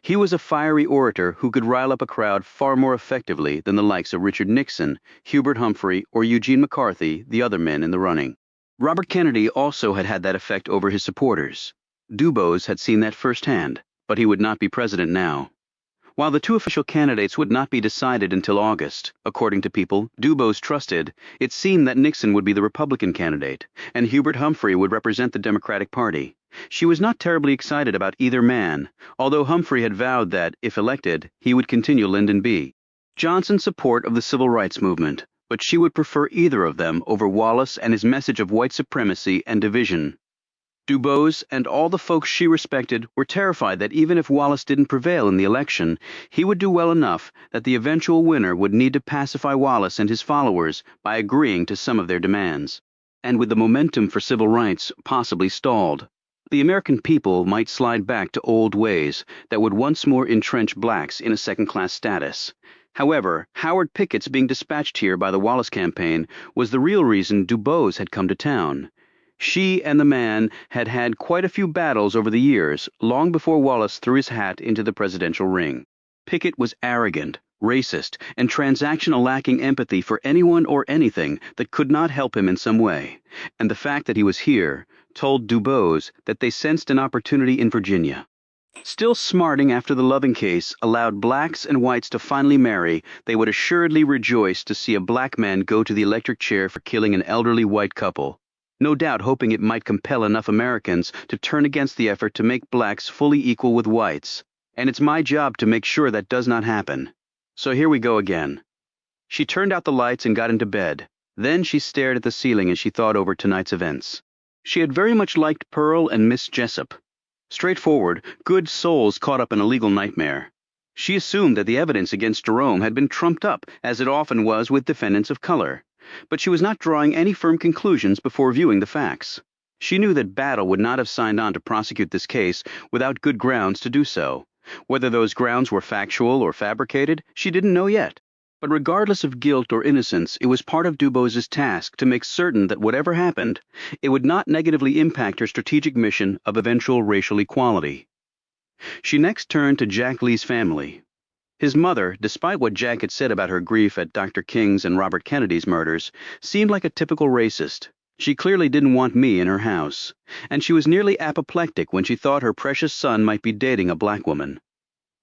He was a fiery orator who could rile up a crowd far more effectively than the likes of Richard Nixon, Hubert Humphrey, or Eugene McCarthy, the other men in the running. Robert Kennedy also had had that effect over his supporters. Dubose had seen that firsthand, but he would not be president now. While the two official candidates would not be decided until August, according to people Dubose trusted, it seemed that Nixon would be the Republican candidate, and Hubert Humphrey would represent the Democratic Party. She was not terribly excited about either man, although Humphrey had vowed that, if elected, he would continue Lyndon B. Johnson's support of the civil rights movement, but she would prefer either of them over Wallace and his message of white supremacy and division. Dubose and all the folks she respected were terrified that even if Wallace didn't prevail in the election, he would do well enough that the eventual winner would need to pacify Wallace and his followers by agreeing to some of their demands. And with the momentum for civil rights possibly stalled, the American people might slide back to old ways that would once more entrench blacks in a second-class status. However, Howard Pickett's being dispatched here by the Wallace campaign was the real reason Dubose had come to town. She and the man had had quite a few battles over the years, long before Wallace threw his hat into the presidential ring. Pickett was arrogant, racist, and transactional, lacking empathy for anyone or anything that could not help him in some way, and the fact that he was here told Dubose that they sensed an opportunity in Virginia. Still smarting after the Loving case allowed blacks and whites to finally marry, they would assuredly rejoice to see a black man go to the electric chair for killing an elderly white couple, no doubt hoping it might compel enough Americans to turn against the effort to make blacks fully equal with whites. And it's my job to make sure that does not happen. So here we go again. She turned out the lights and got into bed. Then she stared at the ceiling as she thought over tonight's events. She had very much liked Pearl and Miss Jessup. Straightforward, good souls caught up in a legal nightmare. She assumed that the evidence against Jerome had been trumped up, as it often was with defendants of color. But she was not drawing any firm conclusions before viewing the facts. She knew that Battle would not have signed on to prosecute this case without good grounds to do so. Whether those grounds were factual or fabricated, she didn't know yet. But regardless of guilt or innocence, it was part of Dubose's task to make certain that whatever happened, it would not negatively impact her strategic mission of eventual racial equality. She next turned to Jack Lee's family. His mother, despite what Jack had said about her grief at Dr. King's and Robert Kennedy's murders, seemed like a typical racist. She clearly didn't want me in her house, and she was nearly apoplectic when she thought her precious son might be dating a black woman.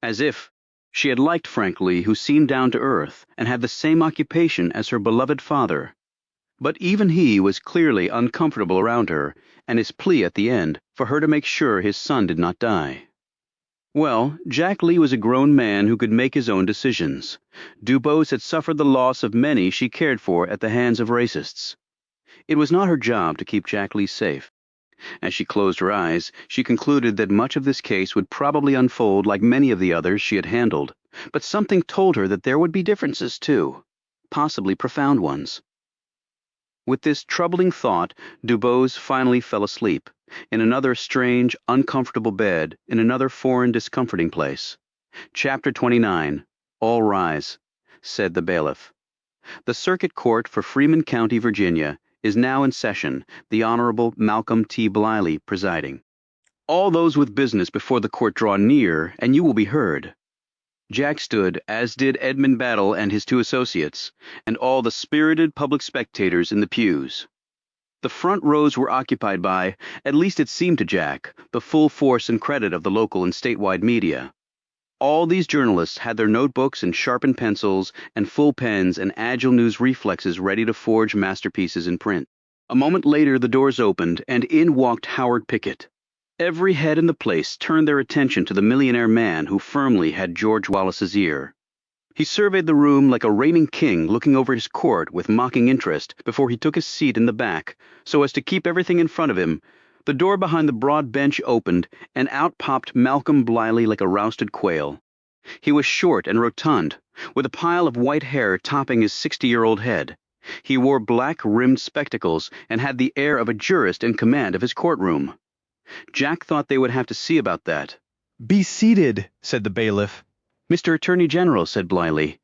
As if she had liked Frank Lee, who seemed down to earth and had the same occupation as her beloved father. But even he was clearly uncomfortable around her, and his plea at the end for her to make sure his son did not die. Well, Jack Lee was a grown man who could make his own decisions. Dubose had suffered the loss of many she cared for at the hands of racists. It was not her job to keep Jack Lee safe. As she closed her eyes, she concluded that much of this case would probably unfold like many of the others she had handled, but something told her that there would be differences too, possibly profound ones. With this troubling thought, Dubose finally fell asleep, in another strange, uncomfortable bed, in another foreign, discomforting place. Chapter 29. All rise, said the bailiff. The Circuit Court for Freeman County, Virginia, is now in session, the Honorable Malcolm T. Bliley presiding. All those with business before the court draw near, and you will be heard. Jack stood, as did Edmund Battle and his two associates, and all the spirited public spectators in the pews. The front rows were occupied by, at least it seemed to Jack, the full force and credit of the local and statewide media. All these journalists had their notebooks and sharpened pencils and full pens and agile news reflexes ready to forge masterpieces in print. A moment later the doors opened, and in walked Howard Pickett. Every head in the place turned their attention to the millionaire man who firmly had George Wallace's ear. He surveyed the room like a reigning king looking over his court with mocking interest before he took his seat in the back, so as to keep everything in front of him. The door behind the broad bench opened, and out popped Malcolm Bliley like a rousted quail. He was short and rotund, with a pile of white hair topping his 60-year-old head. He wore black-rimmed spectacles and had the air of a jurist in command of his courtroom. Jack thought they would have to see about that. "Be seated," said the bailiff. "Mr. Attorney General," said Bliley,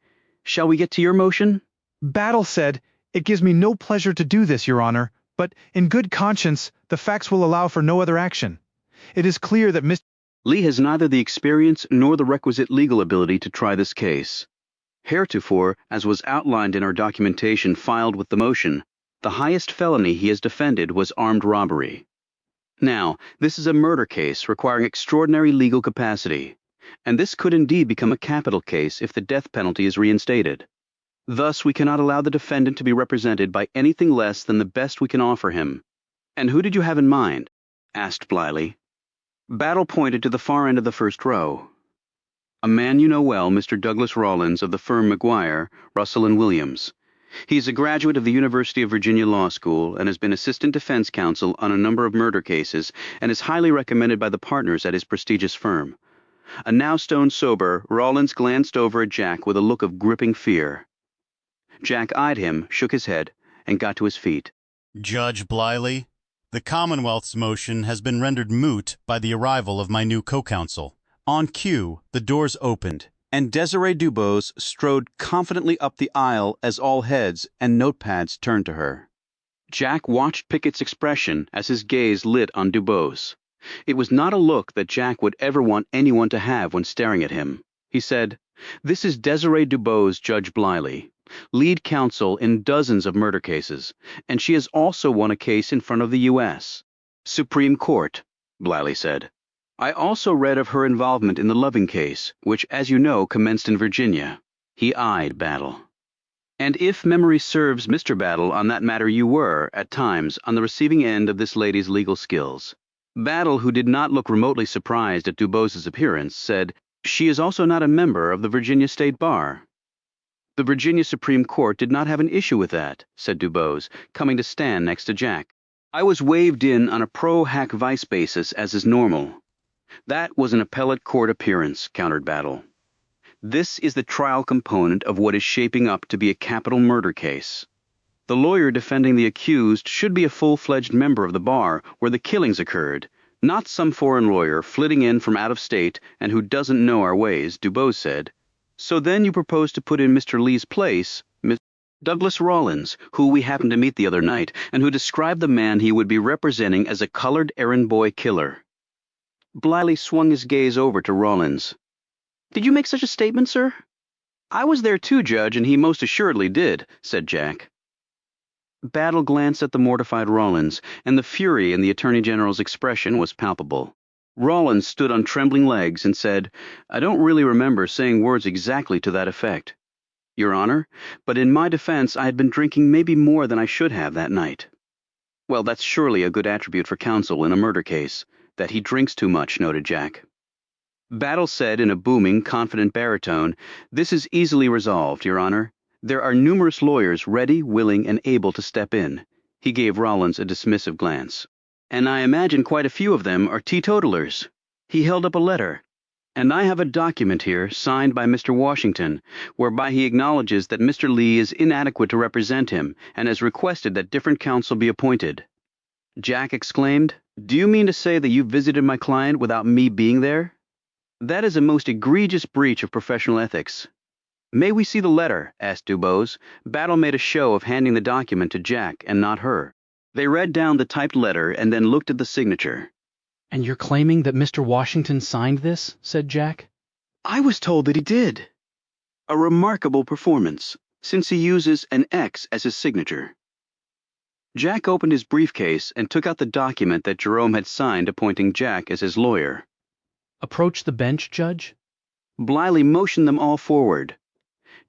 "shall we get to your motion?" "Battle said, 'It gives me no pleasure to do this, Your Honor, but in good conscience, the facts will allow for no other action. It is clear that Mr. Lee has neither the experience nor the requisite legal ability to try this case. Heretofore, as was outlined in our documentation filed with the motion, the highest felony he has defended was armed robbery. Now, this is a murder case requiring extraordinary legal capacity, and this could indeed become a capital case if the death penalty is reinstated. Thus, we cannot allow the defendant to be represented by anything less than the best we can offer him." "And who did you have in mind?" asked Bliley. Battle pointed to the far end of the first row. "A man you know well, Mr. Douglas Rawlins of the firm McGuire, Russell & Williams. He is a graduate of the University of Virginia Law School and has been assistant defense counsel on a number of murder cases and is highly recommended by the partners at his prestigious firm." A now stone sober, Rawlins glanced over at Jack with a look of gripping fear. Jack eyed him, shook his head, and got to his feet. "Judge Bliley, the Commonwealth's motion has been rendered moot by the arrival of my new co-counsel. On cue, the doors opened, and Desiree Dubose strode confidently up the aisle as all heads and notepads turned to her. Jack watched Pickett's expression as his gaze lit on Dubose. It was not a look that Jack would ever want anyone to have when staring at him. He said, "This is Desiree Dubose, Judge Bliley, lead counsel in dozens of murder cases, and she has also won a case in front of the U.S. Supreme Court," Bliley said. "I also read of her involvement in the Loving case, which, as you know, commenced in Virginia." He eyed Battle. "And if memory serves, Mr. Battle, on that matter you were, at times, on the receiving end of this lady's legal skills." Battle, who did not look remotely surprised at Dubose's appearance, said, "She is also not a member of the Virginia State Bar." "The Virginia Supreme Court did not have an issue with that," said Dubose, coming to stand next to Jack. "I was waved in on a pro-hack vice basis, as is normal." "That was an appellate court appearance," countered Battle. "This is the trial component of what is shaping up to be a capital murder case. The lawyer defending the accused should be a full-fledged member of the bar where the killings occurred, not some foreign lawyer flitting in from out of state and who doesn't know our ways," Dubose said. "So then you propose to put in Mr. Lee's place, Douglas Rawlins, who we happened to meet the other night, and who described the man he would be representing as a colored errand boy killer." Bliley swung his gaze over to Rawlins. "Did you make such a statement, sir?" "I was there too, Judge, and he most assuredly did," said Jack. Battle glanced at the mortified Rawlins, and the fury in the Attorney General's expression was palpable. Rawlins stood on trembling legs and said, "I don't really remember saying words exactly to that effect, Your Honor, but in my defense I had been drinking maybe more than I should have that night." "Well, that's surely a good attribute for counsel in a murder case, that he drinks too much," noted Jack. Battle said in a booming, confident baritone, "This is easily resolved, Your Honor. There are numerous lawyers ready, willing, and able to step in." He gave Rawlins a dismissive glance. "And I imagine quite a few of them are teetotalers." He held up a letter. "And I have a document here, signed by Mr. Washington, whereby he acknowledges that Mr. Lee is inadequate to represent him and has requested that different counsel be appointed." Jack exclaimed, "Do you mean to say that you visited my client without me being there? That is a most egregious breach of professional ethics." "May we see the letter?" asked Dubose. Battle made a show of handing the document to Jack and not her. They read down the typed letter and then looked at the signature. "And you're claiming that Mr. Washington signed this?" said Jack. "I was told that he did." "A remarkable performance, since he uses an X as his signature." Jack opened his briefcase and took out the document that Jerome had signed appointing Jack as his lawyer. "Approach the bench, Judge." Bliley motioned them all forward.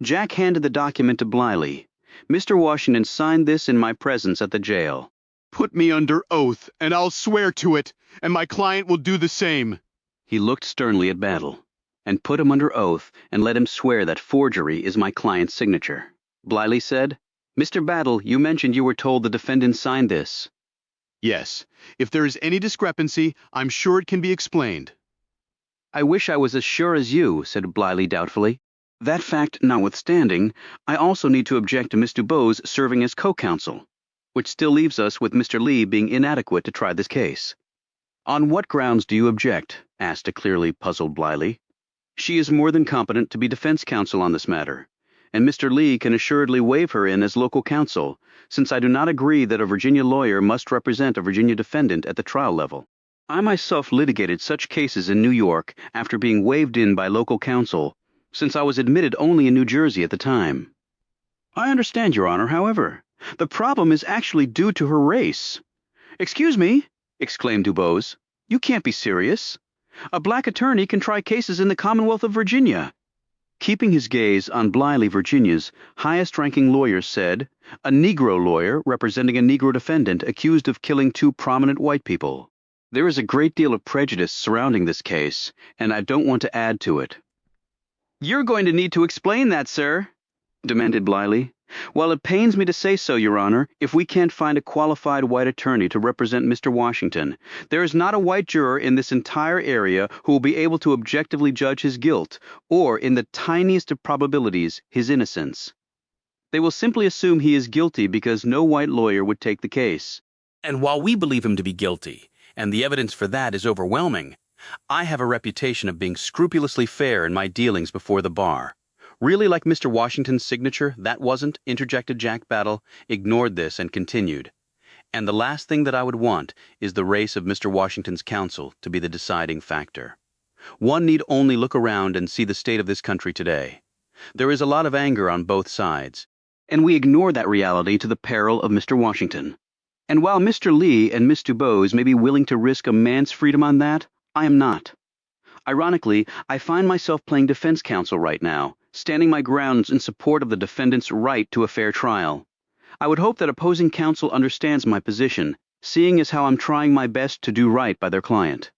Jack handed the document to Bliley. "Mr. Washington signed this in my presence at the jail." "Put me under oath, and I'll swear to it, and my client will do the same." He looked sternly at Battle. "And put him under oath, and let him swear that forgery is my client's signature." Bliley said, "Mr. Battle, you mentioned you were told the defendant signed this." "Yes. If there is any discrepancy, I'm sure it can be explained." "I wish I was as sure as you," said Bliley doubtfully. "That fact notwithstanding, I also need to object to Miss Dubose serving as co-counsel, which still leaves us with Mr. Lee being inadequate to try this case." "On what grounds do you object?" asked a clearly puzzled Bliley. "She is more than competent to be defense counsel on this matter, and Mr. Lee can assuredly waive her in as local counsel, since I do not agree that a Virginia lawyer must represent a Virginia defendant at the trial level. I myself litigated such cases in New York after being waived in by local counsel, since I was admitted only in New Jersey at the time." "I understand, Your Honor. However, the problem is actually due to her race." "Excuse me," exclaimed Dubose. "You can't be serious. A black attorney can try cases in the Commonwealth of Virginia." Keeping his gaze on Bliley, Virginia's highest-ranking lawyer said, "A Negro lawyer representing a Negro defendant accused of killing two prominent white people. There is a great deal of prejudice surrounding this case, and I don't want to add to it." "You're going to need to explain that, sir," demanded Bliley. "While it pains me to say so, Your Honor, if we can't find a qualified white attorney to represent Mr. Washington, there is not a white juror in this entire area who will be able to objectively judge his guilt, or, in the tiniest of probabilities, his innocence. They will simply assume he is guilty because no white lawyer would take the case. And while we believe him to be guilty, and the evidence for that is overwhelming, I have a reputation of being scrupulously fair in my dealings before the bar. Really like Mr. Washington's signature, that wasn't, interjected Jack Battle, ignored this and continued. And the last thing that I would want is the race of Mr. Washington's counsel to be the deciding factor. One need only look around and see the state of this country today. There is a lot of anger on both sides, and we ignore that reality to the peril of Mr. Washington. And while Mr. Lee and Miss Dubose may be willing to risk a man's freedom on that, I am not. Ironically, I find myself playing defense counsel right now, standing my grounds in support of the defendant's right to a fair trial. I would hope that opposing counsel understands my position, seeing as how I'm trying my best to do right by their client.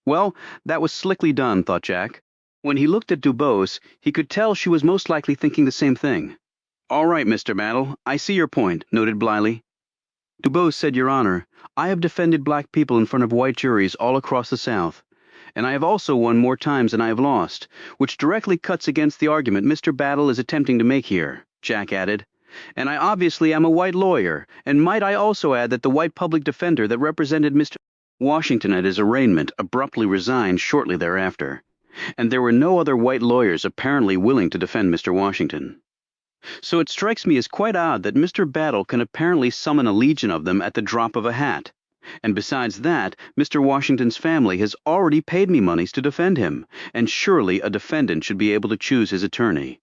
Well, that was slickly done, thought Jack. When he looked at Dubose, he could tell she was most likely thinking the same thing. All right, Mr. Battle, I see your point, noted Bliley. Dubose said, Your Honor, I have defended black people in front of white juries all across the South, and I have also won more times than I have lost, which directly cuts against the argument Mr. Battle is attempting to make here, Jack added. And I obviously am a white lawyer, and might I also add that the white public defender that represented Mr. Washington at his arraignment abruptly resigned shortly thereafter, and there were no other white lawyers apparently willing to defend Mr. Washington. So it strikes me as quite odd that Mr. Battle can apparently summon a legion of them at the drop of a hat. And besides that, Mr. Washington's family has already paid me monies to defend him, and surely a defendant should be able to choose his attorney.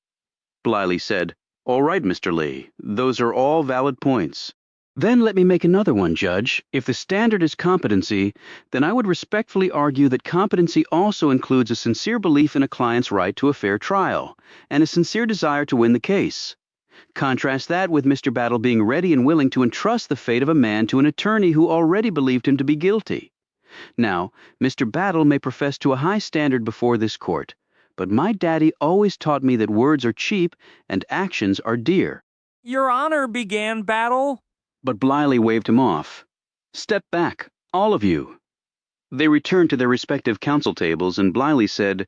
Bliley said, All right, Mr. Lee, those are all valid points. Then let me make another one, Judge. If the standard is competency, then I would respectfully argue that competency also includes a sincere belief in a client's right to a fair trial, and a sincere desire to win the case. Contrast that with Mr. Battle being ready and willing to entrust the fate of a man to an attorney who already believed him to be guilty. Now, Mr. Battle may profess to a high standard before this court, but my daddy always taught me that words are cheap and actions are dear. Your Honor, began Battle. But Bliley waved him off. Step back, all of you. They returned to their respective counsel tables, and Bliley said,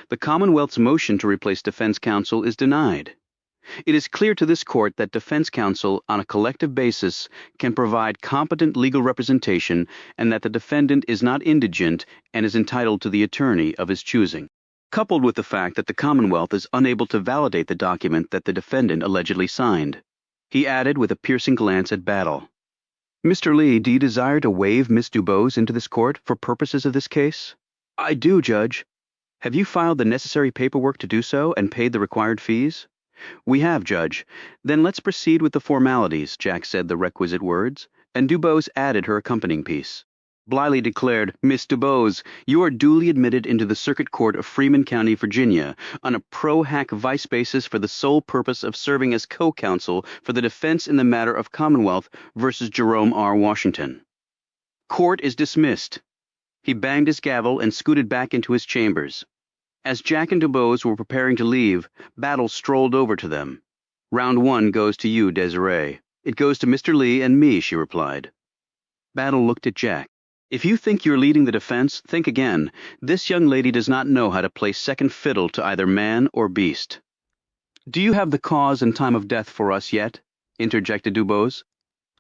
The Commonwealth's motion to replace defense counsel is denied. It is clear to this court that defense counsel, on a collective basis, can provide competent legal representation and that the defendant is not indigent and is entitled to the attorney of his choosing. Coupled with the fact that the Commonwealth is unable to validate the document that the defendant allegedly signed. He added with a piercing glance at Battle. Mr. Lee, do you desire to waive Miss Dubose into this court for purposes of this case? I do, Judge. Have you filed the necessary paperwork to do so and paid the required fees? We have, Judge. Then let's proceed with the formalities, Jack said the requisite words, and Dubose added her accompanying piece. Bliley declared, Miss Dubose, you are duly admitted into the Circuit Court of Freeman County, Virginia, on a pro-hac vice basis for the sole purpose of serving as co-counsel for the defense in the matter of Commonwealth versus Jerome R. Washington. Court is dismissed. He banged his gavel and scooted back into his chambers. As Jack and Dubose were preparing to leave, Battle strolled over to them. Round one goes to you, Desiree. It goes to Mr. Lee and me, she replied. Battle looked at Jack. If you think you're leading the defense, think again. This young lady does not know how to play second fiddle to either man or beast. Do you have the cause and time of death for us yet? Interjected Dubose.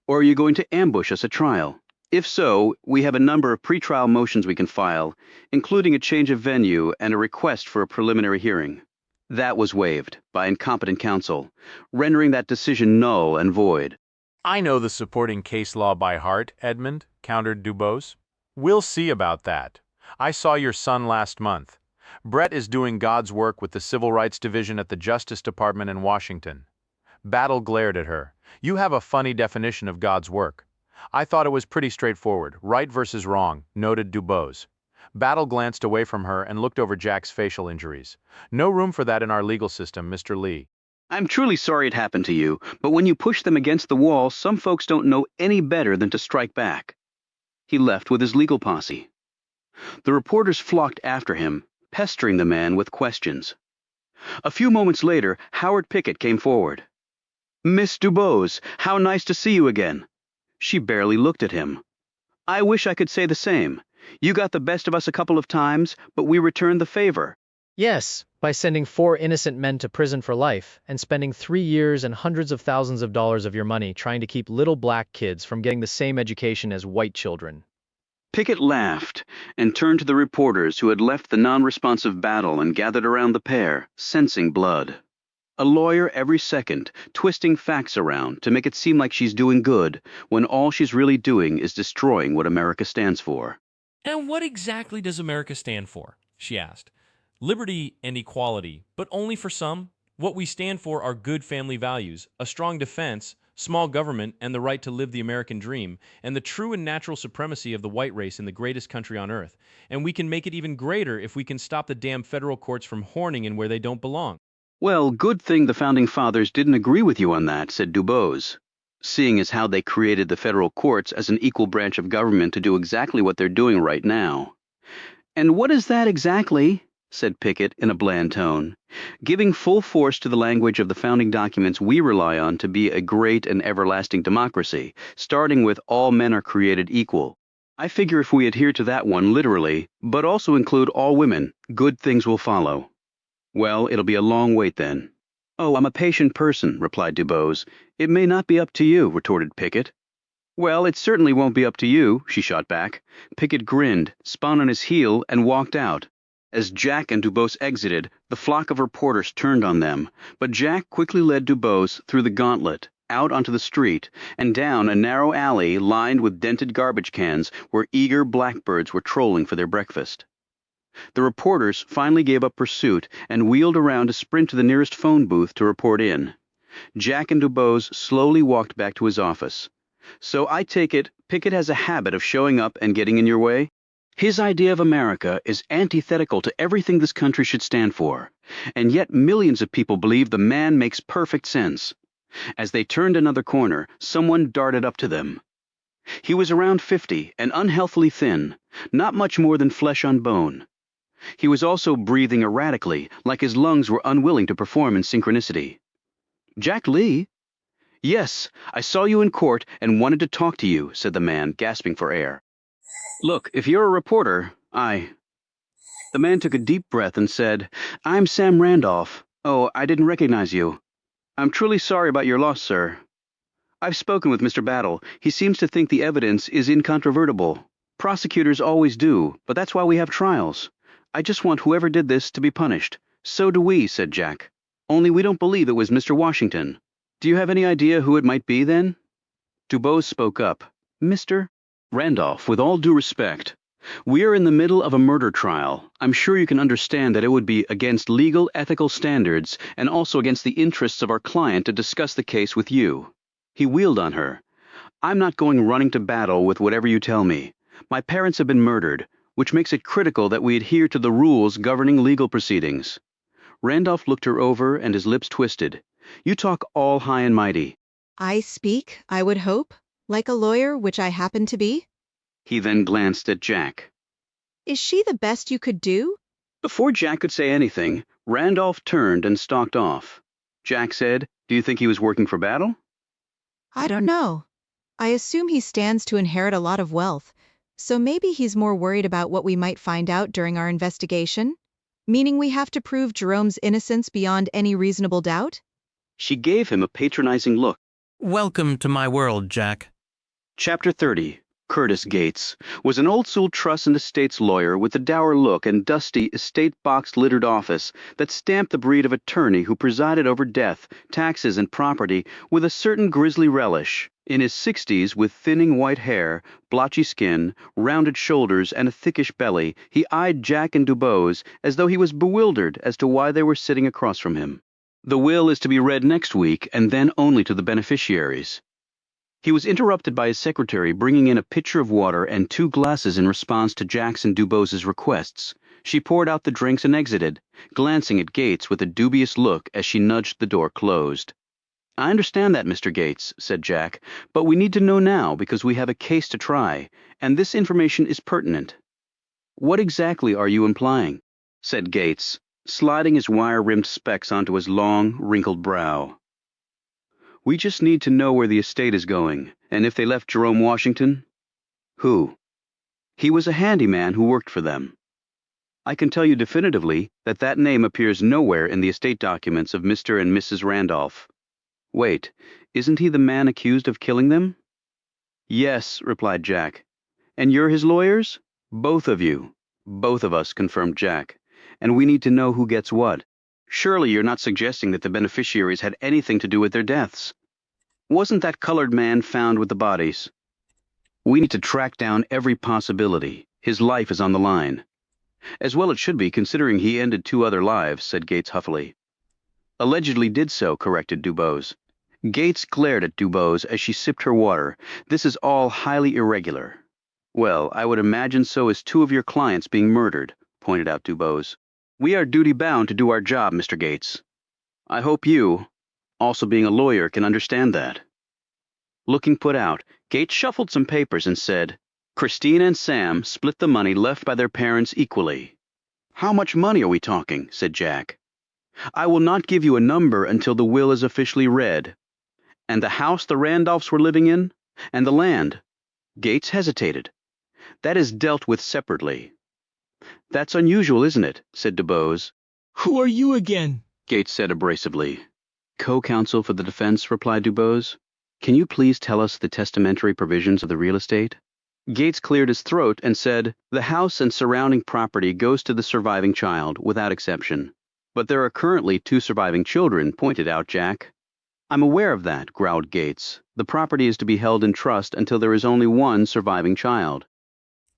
Or are you going to ambush us at trial? If so, we have a number of pretrial motions we can file, including a change of venue and a request for a preliminary hearing. That was waived by incompetent counsel, rendering that decision null and void. I know the supporting case law by heart, Edmund, countered Dubose. We'll see about that. I saw your son last month. Brett is doing God's work with the Civil Rights Division at the Justice Department in Washington. Battle glared at her. You have a funny definition of God's work. I thought it was pretty straightforward, right versus wrong, noted Dubose. Battle glanced away from her and looked over Jack's facial injuries. No room for that in our legal system, Mr. Lee. I'm truly sorry it happened to you, but when you push them against the wall, some folks don't know any better than to strike back. He left with his legal posse. The reporters flocked after him, pestering the man with questions. A few moments later, Howard Pickett came forward. Miss Dubose, how nice to see you again. She barely looked at him. I wish I could say the same. You got the best of us a couple of times, but we returned the favor. Yes, by sending 4 innocent men to prison for life and spending 3 years and hundreds of thousands of dollars of your money trying to keep little black kids from getting the same education as white children. Pickett laughed and turned to the reporters who had left the non-responsive battle and gathered around the pair, sensing blood. A lawyer every second, twisting facts around to make it seem like she's doing good, when all she's really doing is destroying what America stands for. And what exactly does America stand for? She asked. Liberty and equality, but only for some? What we stand for are good family values, a strong defense, small government, and the right to live the American dream, and the true and natural supremacy of the white race in the greatest country on earth. And we can make it even greater if we can stop the damn federal courts from horning in where they don't belong. Well, good thing the Founding Fathers didn't agree with you on that, said Dubose, seeing as how they created the federal courts as an equal branch of government to do exactly what they're doing right now. And what is that exactly? Said Pickett in a bland tone, giving full force to the language of the founding documents we rely on to be a great and everlasting democracy, starting with all men are created equal. I figure if we adhere to that one literally, but also include all women, good things will follow. Well, it'll be a long wait then. Oh, I'm a patient person, replied Dubose. It may not be up to you, retorted Pickett. Well, it certainly won't be up to you, she shot back. Pickett grinned, spun on his heel, and walked out. As Jack and Dubose exited, the flock of reporters turned on them, but Jack quickly led Dubose through the gauntlet, out onto the street, and down a narrow alley lined with dented garbage cans where eager blackbirds were trolling for their breakfast. The reporters finally gave up pursuit and wheeled around to sprint to the nearest phone booth to report in. Jack and Dubose slowly walked back to his office. So I take it Pickett has a habit of showing up and getting in your way? His idea of America is antithetical to everything this country should stand for, and yet millions of people believe the man makes perfect sense. As they turned another corner, someone darted up to them. He was around 50 and unhealthily thin, not much more than flesh on bone. He was also breathing erratically, like his lungs were unwilling to perform in synchronicity. Jack Lee? Yes, I saw you in court and wanted to talk to you, said the man, gasping for air. Look, if you're a reporter, The man took a deep breath and said, I'm Sam Randolph. Oh, I didn't recognize you. I'm truly sorry about your loss, sir. I've spoken with Mr. Battle. He seems to think the evidence is incontrovertible. Prosecutors always do, but that's why we have trials. I just want whoever did this to be punished. So do we, said Jack. Only we don't believe it was Mr. Washington. Do you have any idea who it might be, then? Dubose spoke up. Mr. Randolph, with all due respect, we are in the middle of a murder trial. I'm sure you can understand that it would be against legal, ethical standards and also against the interests of our client to discuss the case with you. He wheeled on her. I'm not going running to battle with whatever you tell me. My parents have been murdered, which makes it critical that we adhere to the rules governing legal proceedings. Randolph looked her over and his lips twisted. You talk all high and mighty. I speak, I would hope, like a lawyer, which I happen to be. He then glanced at Jack. Is she the best you could do? Before Jack could say anything, Randolph turned and stalked off. Jack said, Do you think he was working for Battle? I don't know. I assume he stands to inherit a lot of wealth, so maybe he's more worried about what we might find out during our investigation? Meaning we have to prove Jerome's innocence beyond any reasonable doubt? She gave him a patronizing look. Welcome to my world, Jack. Chapter 30. Curtis Gates was an old-school trust and estates lawyer with a dour look and dusty, estate-box-littered office that stamped the breed of attorney who presided over death, taxes, and property with a certain grisly relish. In his 60s, with thinning white hair, blotchy skin, rounded shoulders, and a thickish belly, he eyed Jack and Dubose as though he was bewildered as to why they were sitting across from him. The will is to be read next week, and then only to the beneficiaries. He was interrupted by his secretary bringing in a pitcher of water and 2 glasses in response to Jack's and Dubose's requests. She poured out the drinks and exited, glancing at Gates with a dubious look as she nudged the door closed. I understand that, Mr. Gates, said Jack, but we need to know now because we have a case to try, and this information is pertinent. What exactly are you implying? Said Gates, sliding his wire-rimmed specs onto his long, wrinkled brow. We just need to know where the estate is going, and if they left Jerome Washington. Who? He was a handyman who worked for them. I can tell you definitively that that name appears nowhere in the estate documents of Mr. and Mrs. Randolph. Wait, isn't he the man accused of killing them? Yes, replied Jack. And you're his lawyers? Both of you. Both of us, confirmed Jack. And we need to know who gets what. Surely you're not suggesting that the beneficiaries had anything to do with their deaths. Wasn't that colored man found with the bodies? We need to track down every possibility. His life is on the line. As well it should be, considering he ended 2 other lives, said Gates huffily. Allegedly did so, corrected Dubose. Gates glared at Dubose as she sipped her water. This is all highly irregular. Well, I would imagine so is 2 of your clients being murdered, pointed out Dubose. We are duty-bound to do our job, Mr. Gates. I hope you, also being a lawyer, can understand that. Looking put out, Gates shuffled some papers and said, Christine and Sam split the money left by their parents equally. How much money are we talking? Said Jack. I will not give you a number until the will is officially read. And the house the Randolphs were living in? And the land? Gates hesitated. That is dealt with separately. That's unusual, isn't it? Said Dubose. Who are you again? Gates said abrasively. Co-counsel for the defense, replied Dubose. Can you please tell us the testamentary provisions of the real estate? Gates cleared his throat and said, The house and surrounding property goes to the surviving child, without exception. But there are currently 2 surviving children, pointed out Jack. I'm aware of that, growled Gates. The property is to be held in trust until there is only 1 surviving child.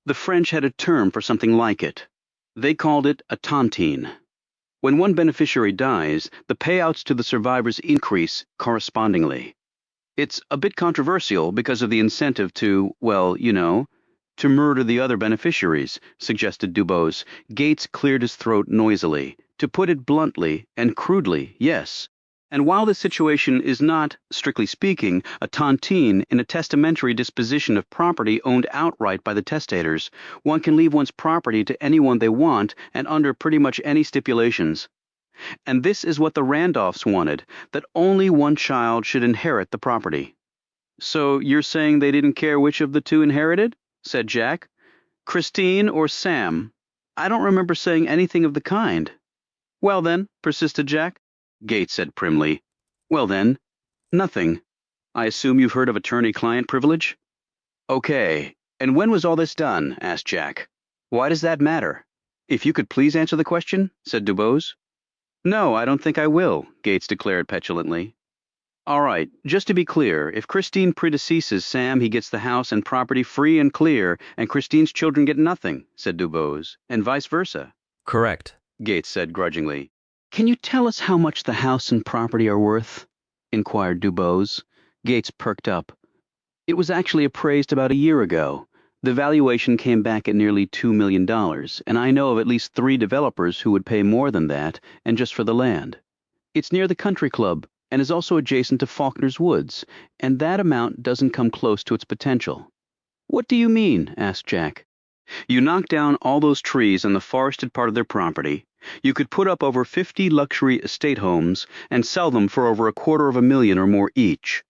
The French had a term for something like it. They called it a tontine. When one beneficiary dies, the payouts to the survivors increase correspondingly. It's a bit controversial because of the incentive to, well, you know, to murder the other beneficiaries, suggested Dubose. Gates cleared his throat noisily. To put it bluntly and crudely, yes. And while this situation is not, strictly speaking, a tontine in a testamentary disposition of property owned outright by the testators, one can leave one's property to anyone they want and under pretty much any stipulations. And this is what the Randolphs wanted, that only 1 child should inherit the property. So you're saying they didn't care which of the 2 inherited? Said Jack. Christine or Sam? I don't remember saying anything of the kind. Well then, persisted Jack. Gates said primly. Well then, nothing. I assume you've heard of attorney-client privilege? Okay, and when was all this done? Asked Jack. Why does that matter? If you could please answer the question, said Dubose. No, I don't think I will, Gates declared petulantly. All right, just to be clear, if Christine predeceases Sam, he gets the house and property free and clear, and Christine's children get nothing, said Dubose, and vice versa. Correct, Gates said grudgingly. Can you tell us how much the house and property are worth? Inquired Dubose. Gates perked up. It was actually appraised about a year ago. The valuation came back at nearly $2 million, and I know of at least 3 developers who would pay more than that, and just for the land. It's near the country club, and is also adjacent to Faulkner's Woods, and that amount doesn't come close to its potential. What do you mean? Asked Jack. You knock down all those trees on the forested part of their property. You could put up over 50 luxury estate homes and sell them for over $250,000 or more each.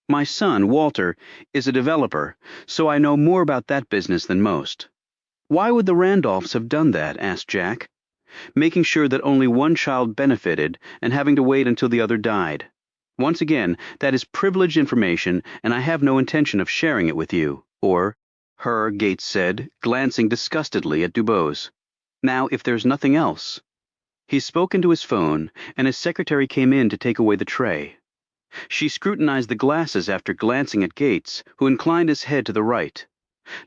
My son, Walter, is a developer, so I know more about that business than most. Why would the Randolphs have done that? Asked Jack. Making sure that only 1 child benefited and having to wait until the other died. Once again, that is privileged information, and I have no intention of sharing it with you. Or her, Gates said, glancing disgustedly at Dubose. Now, if there's nothing else. He spoke into his phone, and his secretary came in to take away the tray. She scrutinized the glasses after glancing at Gates, who inclined his head to the right.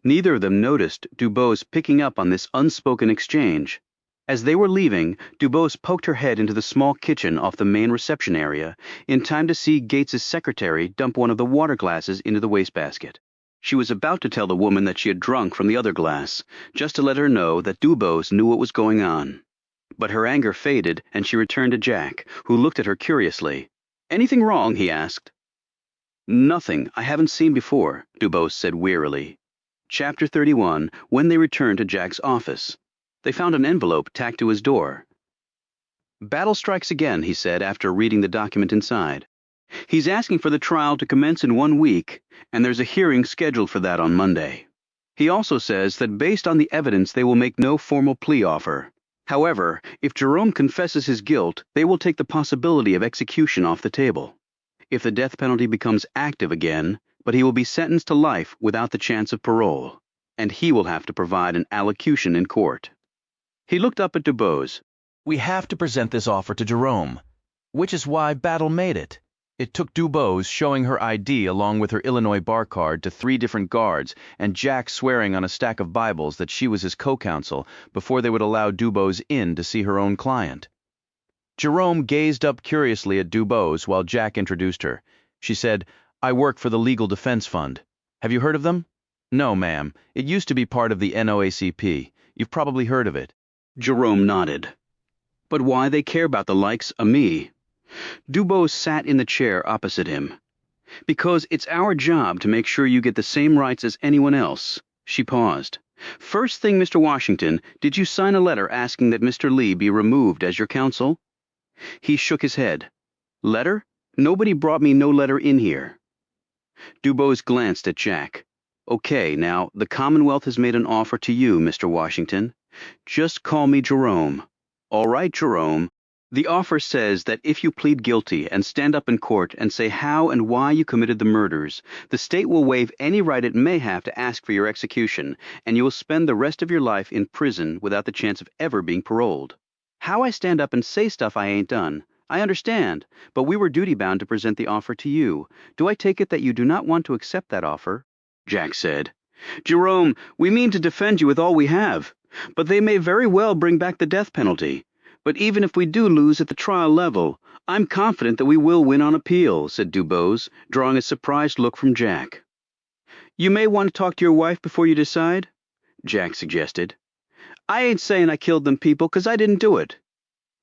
Neither of them noticed Dubose picking up on this unspoken exchange. As they were leaving, Dubose poked her head into the small kitchen off the main reception area, in time to see Gates's secretary dump one of the water glasses into the wastebasket. She was about to tell the woman that she had drunk from the other glass, just to let her know that Dubose knew what was going on. But her anger faded, and she returned to Jack, who looked at her curiously. Anything wrong? He asked. Nothing I haven't seen before, Dubose said wearily. Chapter 31, when they returned to Jack's office. They found an envelope tacked to his door. Battle strikes again, he said after reading the document inside. He's asking for the trial to commence in 1 week, and there's a hearing scheduled for that on Monday. He also says that based on the evidence they will make no formal plea offer. However, if Jerome confesses his guilt, they will take the possibility of execution off the table. If the death penalty becomes active again, but he will be sentenced to life without the chance of parole. and he will have to provide an allocution in court. He looked up at Dubose. We have to present this offer to Jerome, which is why Battle made it. It took Dubose showing her ID along with her Illinois bar card to 3 different guards and Jack swearing on a stack of Bibles that she was his co-counsel before they would allow Dubose in to see her own client. Jerome gazed up curiously at Dubose while Jack introduced her. She said, "I work for the Legal Defense Fund. Have you heard of them?" "No, ma'am. It used to be part of the NOACP. You've probably heard of it." Jerome nodded. But why they care about the likes of me? Dubose sat in the chair opposite him. Because it's our job to make sure you get the same rights as anyone else. She paused. First thing, Mr. Washington, did you sign a letter asking that Mr. Lee be removed as your counsel? He shook his head. Letter? Nobody brought me no letter in here. Dubose glanced at Jack. Okay, now, the Commonwealth has made an offer to you, Mr. Washington. Just call me Jerome. All right, Jerome. The offer says that if you plead guilty and stand up in court and say how and why you committed the murders, the state will waive any right it may have to ask for your execution, and you will spend the rest of your life in prison without the chance of ever being paroled. How I stand up and say stuff I ain't done, I understand, but we were duty-bound to present the offer to you. Do I take it that you do not want to accept that offer? Jack said. Jerome, we mean to defend you with all we have, but they may very well bring back the death penalty. But even if we do lose at the trial level, I'm confident that we will win on appeal, said Dubose, drawing a surprised look from Jack. You may want to talk to your wife before you decide, Jack suggested. I ain't saying I killed them people, 'cause I didn't do it.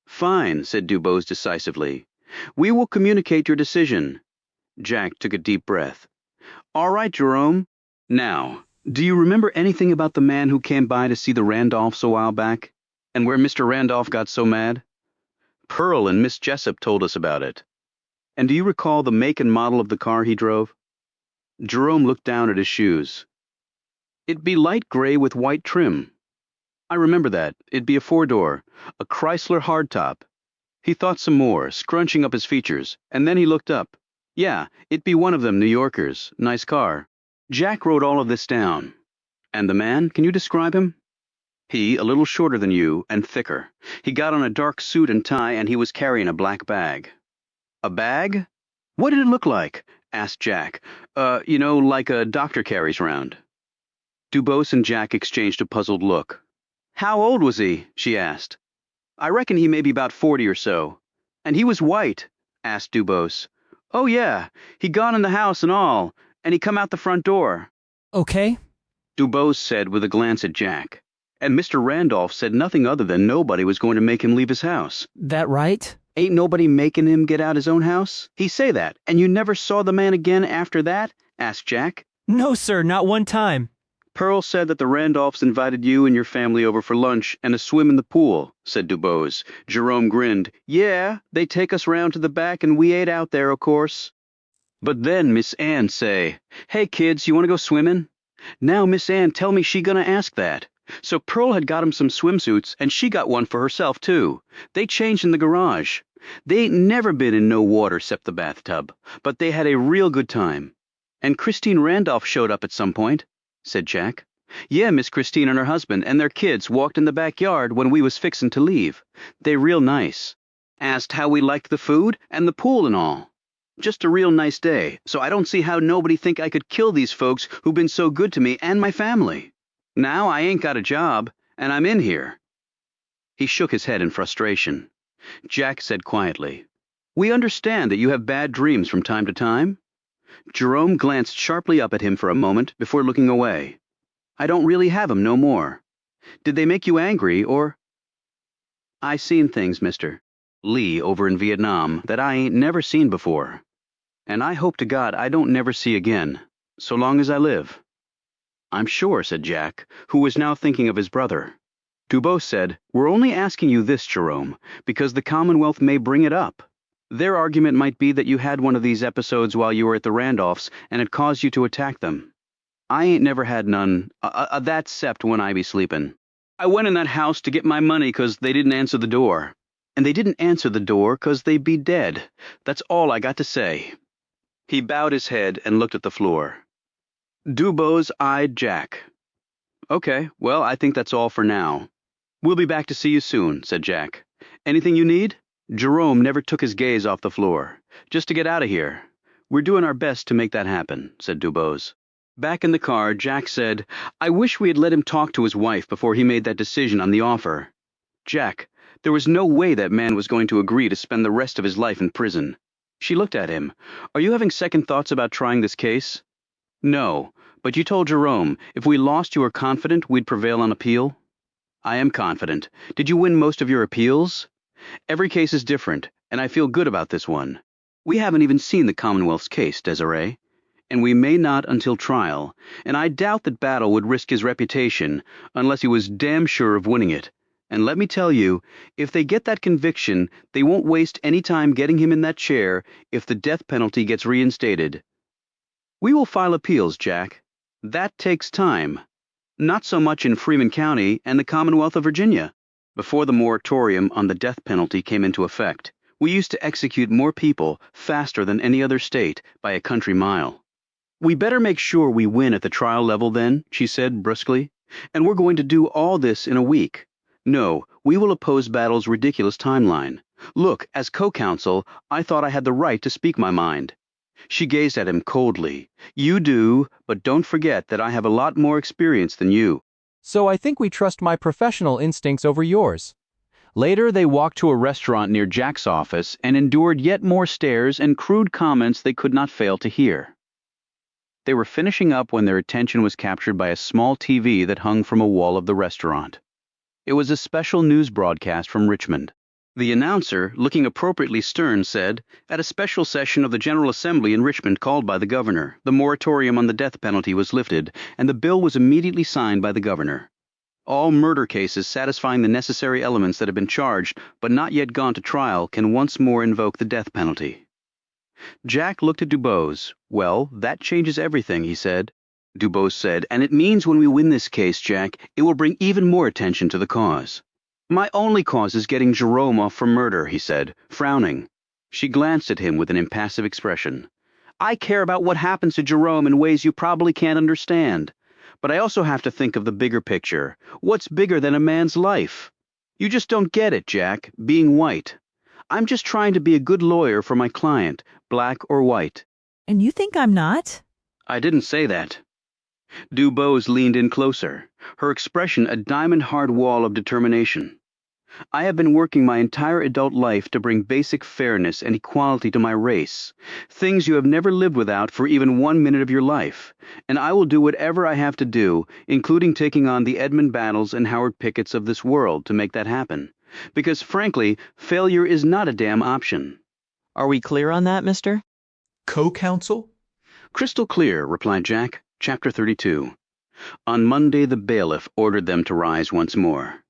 Fine, said Dubose decisively. We will communicate your decision. Jack took a deep breath. All right, Jerome. Now, do you remember anything about the man who came by to see the Randolphs a while back? And where Mr. Randolph got so mad? Pearl and Miss Jessup told us about it. And do you recall the make and model of the car he drove? Jerome looked down at his shoes. It'd be light gray with white trim. I remember that. It'd be a 4-door, a Chrysler hardtop. He thought some more, scrunching up his features, and then he looked up. Yeah, it'd be one of them New Yorkers. Nice car. Jack wrote all of this down. And the man, can you describe him? He, a little shorter than you, and thicker. He got on a dark suit and tie, and he was carrying a black bag. A bag? What did it look like? Asked Jack. Like a doctor carries round. Dubose and Jack exchanged a puzzled look. How old was he? She asked. I reckon he may be about 40 or so. And he was white? Asked Dubose. Oh, yeah. He gone in the house and all, and he come out the front door. Okay, Dubose said with a glance at Jack. And Mr. Randolph said nothing other than nobody was going to make him leave his house. That right? Ain't nobody making him get out his own house? He say that, and you never saw the man again after that? Asked Jack. No, sir, not one time. Pearl said that the Randolphs invited you and your family over for lunch and a swim in the pool, said Dubose. Jerome grinned. Yeah, they take us round to the back and we ate out there, of course. But then Miss Ann say, Hey kids, you want to go swimming? Now Miss Ann tell me she gonna ask that. So Pearl had got him some swimsuits, and she got one for herself, too. They changed in the garage. They ain't never been in no water 'cept the bathtub, but they had a real good time. And Christine Randolph showed up at some point, said Jack. Yeah, Miss Christine and her husband and their kids walked in the backyard when we was fixin' to leave. They real nice. Asked how we liked the food and the pool and all. Just a real nice day, so I don't see how nobody think I could kill these folks who've been so good to me and my family. Now I ain't got a job, and I'm in here. He shook his head in frustration. Jack said quietly, We understand that you have bad dreams from time to time. Jerome glanced sharply up at him for a moment before looking away. I don't really have 'em no more. Did they make you angry, or? I seen things, Mr. Lee, over in Vietnam, that I ain't never seen before. And I hope to God I don't never see again, so long as I live. I'm sure, said Jack, who was now thinking of his brother. Dubose said, We're only asking you this, Jerome, because the Commonwealth may bring it up. Their argument might be that you had one of these episodes while you were at the Randolphs, and it caused you to attack them. I ain't never had none, that 'cept when I be sleepin'. I went in that house to get my money 'cause they didn't answer the door. And they didn't answer the door 'cause they be dead. That's all I got to say. He bowed his head and looked at the floor. Dubose eyed Jack. Okay, well, I think that's all for now. We'll be back to see you soon, said Jack. Anything you need? Jerome never took his gaze off the floor. Just to get out of here. We're doing our best to make that happen, said Dubose. Back in the car, Jack said, I wish we had let him talk to his wife before he made that decision on the offer. Jack, there was no way that man was going to agree to spend the rest of his life in prison. She looked at him. Are you having second thoughts about trying this case? No, but you told Jerome, if we lost you were confident we'd prevail on appeal? I am confident. Did you win most of your appeals? Every case is different, and I feel good about this one. We haven't even seen the Commonwealth's case, Desiree. And we may not until trial, and I doubt that Battle would risk his reputation unless he was damn sure of winning it. And let me tell you, if they get that conviction, they won't waste any time getting him in that chair if the death penalty gets reinstated. We will file appeals, Jack. That takes time. Not so much in Freeman County and the Commonwealth of Virginia. Before the moratorium on the death penalty came into effect, we used to execute more people faster than any other state by a country mile. We better make sure we win at the trial level then, she said brusquely, and we're going to do all this in a week. No, we will oppose Battle's ridiculous timeline. Look, as co-counsel, I thought I had the right to speak my mind. She gazed at him coldly. You do, but don't forget that I have a lot more experience than you. So I think we trust my professional instincts over yours. Later, they walked to a restaurant near Jack's office and endured yet more stares and crude comments they could not fail to hear. They were finishing up when their attention was captured by a small TV that hung from a wall of the restaurant. It was a special news broadcast from Richmond. The announcer, looking appropriately stern, said, at a special session of the General Assembly in Richmond called by the governor, the moratorium on the death penalty was lifted, and the bill was immediately signed by the governor. All murder cases satisfying the necessary elements that have been charged but not yet gone to trial can once more invoke the death penalty. Jack looked at Dubose. Well, that changes everything, he said. Dubose said, and it means when we win this case, Jack, it will bring even more attention to the cause. My only cause is getting Jerome off for murder, he said, frowning. She glanced at him with an impassive expression. I care about what happens to Jerome in ways you probably can't understand. But I also have to think of the bigger picture. What's bigger than a man's life? You just don't get it, Jack, being white. I'm just trying to be a good lawyer for my client, black or white. And you think I'm not? I didn't say that. Dubose leaned in closer, her expression a diamond-hard wall of determination. I have been working my entire adult life to bring basic fairness and equality to my race, things you have never lived without for even 1 minute of your life, and I will do whatever I have to do, including taking on the Edmund Battles and Howard Picketts of this world to make that happen. Because, frankly, failure is not a damn option. Are we clear on that, mister? Co-counsel? Crystal clear, replied Jack. Chapter 32. On Monday, the bailiff ordered them to rise once more.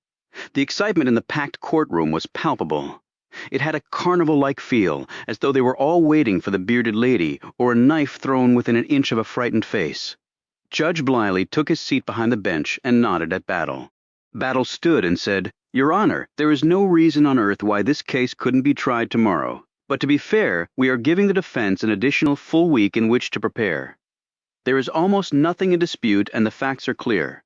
The excitement in the packed courtroom was palpable. It had a carnival-like feel, as though they were all waiting for the bearded lady or a knife thrown within an inch of a frightened face. Judge Bliley took his seat behind the bench and nodded at Battle. Battle stood and said, Your Honor, there is no reason on earth why this case couldn't be tried tomorrow. But to be fair, we are giving the defense an additional full week in which to prepare. There is almost nothing in dispute and the facts are clear.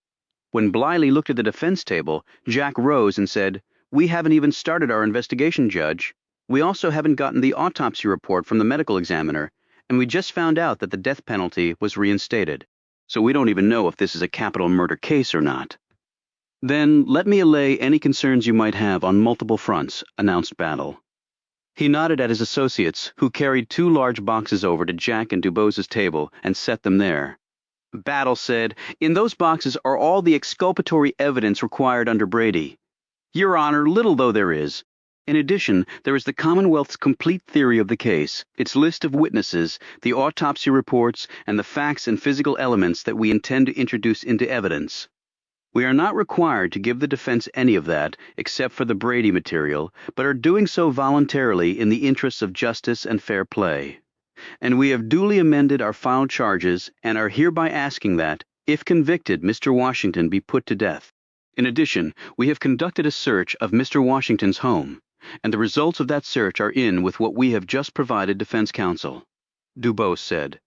When Bliley looked at the defense table, Jack rose and said, We haven't even started our investigation, Judge. We also haven't gotten the autopsy report from the medical examiner, and we just found out that the death penalty was reinstated. So we don't even know if this is a capital murder case or not. Then let me allay any concerns you might have on multiple fronts, announced Battle. He nodded at his associates, who carried 2 large boxes over to Jack and Dubose's table and set them there. Battle said, In those boxes are all the exculpatory evidence required under Brady. Your Honor, little though there is. In addition, there is the Commonwealth's complete theory of the case, its list of witnesses, the autopsy reports, and the facts and physical elements that we intend to introduce into evidence. We are not required to give the defense any of that, except for the Brady material, but are doing so voluntarily in the interests of justice and fair play. And we have duly amended our filed charges and are hereby asking that, if convicted, Mr. Washington be put to death. In addition, we have conducted a search of Mr. Washington's home, and the results of that search are in with what we have just provided defense counsel. Dubose said,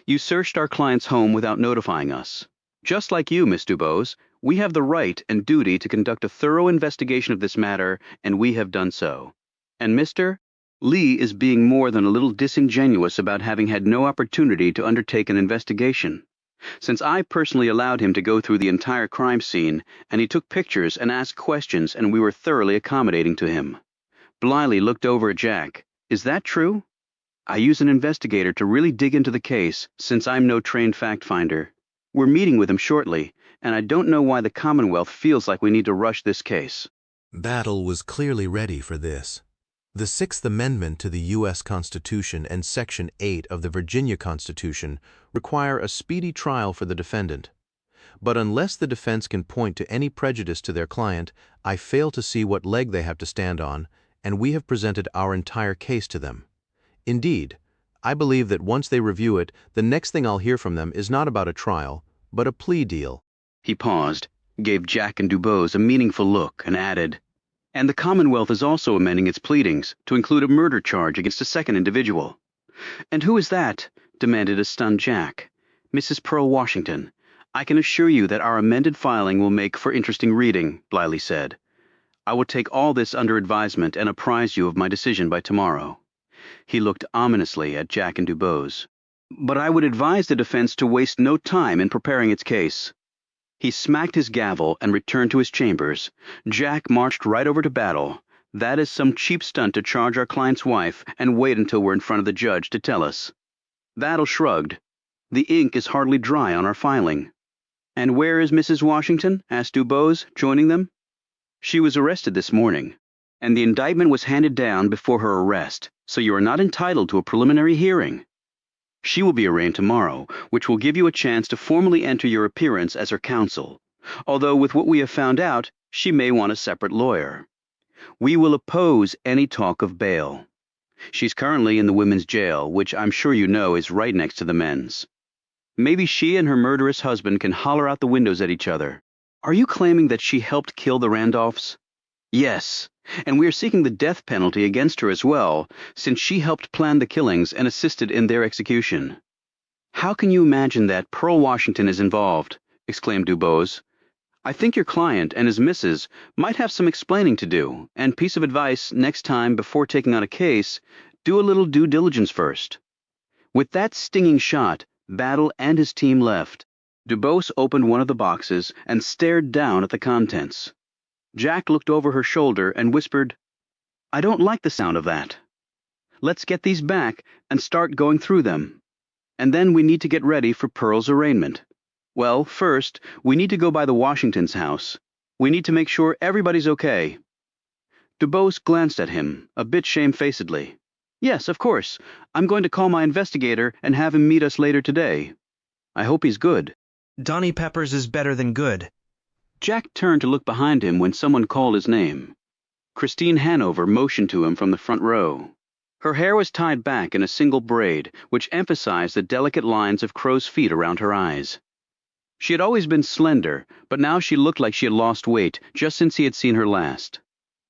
You searched our client's home without notifying us. Just like you, Miss Dubose, We have the right and duty to conduct a thorough investigation of this matter, and we have done so. And Mr. Lee is being more than a little disingenuous about having had no opportunity to undertake an investigation. Since I personally allowed him to go through the entire crime scene, and he took pictures and asked questions, and we were thoroughly accommodating to him. Blyly looked over at Jack. Is that true? I use an investigator to really dig into the case, since I'm no trained fact finder. We're meeting with him shortly, and I don't know why the Commonwealth feels like we need to rush this case. Battle was clearly ready for this. The Sixth Amendment to the U.S. Constitution and Section 8 of the Virginia Constitution require a speedy trial for the defendant. But unless the defense can point to any prejudice to their client, I fail to see what leg they have to stand on, and we have presented our entire case to them. Indeed, I believe that once they review it, the next thing I'll hear from them is not about a trial, but a plea deal. He paused, gave Jack and Dubose a meaningful look, and added, And the Commonwealth is also amending its pleadings to include a murder charge against a second individual. And who is that? Demanded a stunned Jack. Mrs. Pearl Washington. I can assure you that our amended filing will make for interesting reading, Blyly said. I will take all this under advisement and apprise you of my decision by tomorrow. He looked ominously at Jack and Dubose. But I would advise the defense to waste no time in preparing its case. He smacked his gavel and returned to his chambers. Jack marched right over to Battle. That is some cheap stunt to charge our client's wife and wait until we're in front of the judge to tell us. Battle shrugged. The ink is hardly dry on our filing. And where is Mrs. Washington? Asked Dubose, joining them. She was arrested this morning, and the indictment was handed down before her arrest, so you are not entitled to a preliminary hearing. She will be arraigned tomorrow, which will give you a chance to formally enter your appearance as her counsel, although with what we have found out, she may want a separate lawyer. We will oppose any talk of bail. She's currently in the women's jail, which I'm sure you know is right next to the men's. Maybe she and her murderous husband can holler out the windows at each other. Are you claiming that she helped kill the Randolphs? Yes, and we are seeking the death penalty against her as well, since she helped plan the killings and assisted in their execution. How can you imagine that Pearl Washington is involved? Exclaimed Dubose. I think your client and his missus might have some explaining to do, and piece of advice next time before taking on a case, do a little due diligence first. With that stinging shot, Battle and his team left. Dubose opened one of the boxes and stared down at the contents. Jack looked over her shoulder and whispered, I don't like the sound of that. Let's get these back and start going through them. And then we need to get ready for Pearl's arraignment. Well, first, we need to go by the Washingtons' house. We need to make sure everybody's okay. Dubose glanced at him, a bit shamefacedly. Yes, of course. I'm going to call my investigator and have him meet us later today. I hope he's good. Donnie Peppers is better than good. Jack turned to look behind him when someone called his name. Christine Hanover motioned to him from the front row. Her hair was tied back in a single braid, which emphasized the delicate lines of crow's feet around her eyes. She had always been slender, but now she looked like she had lost weight just since he had seen her last.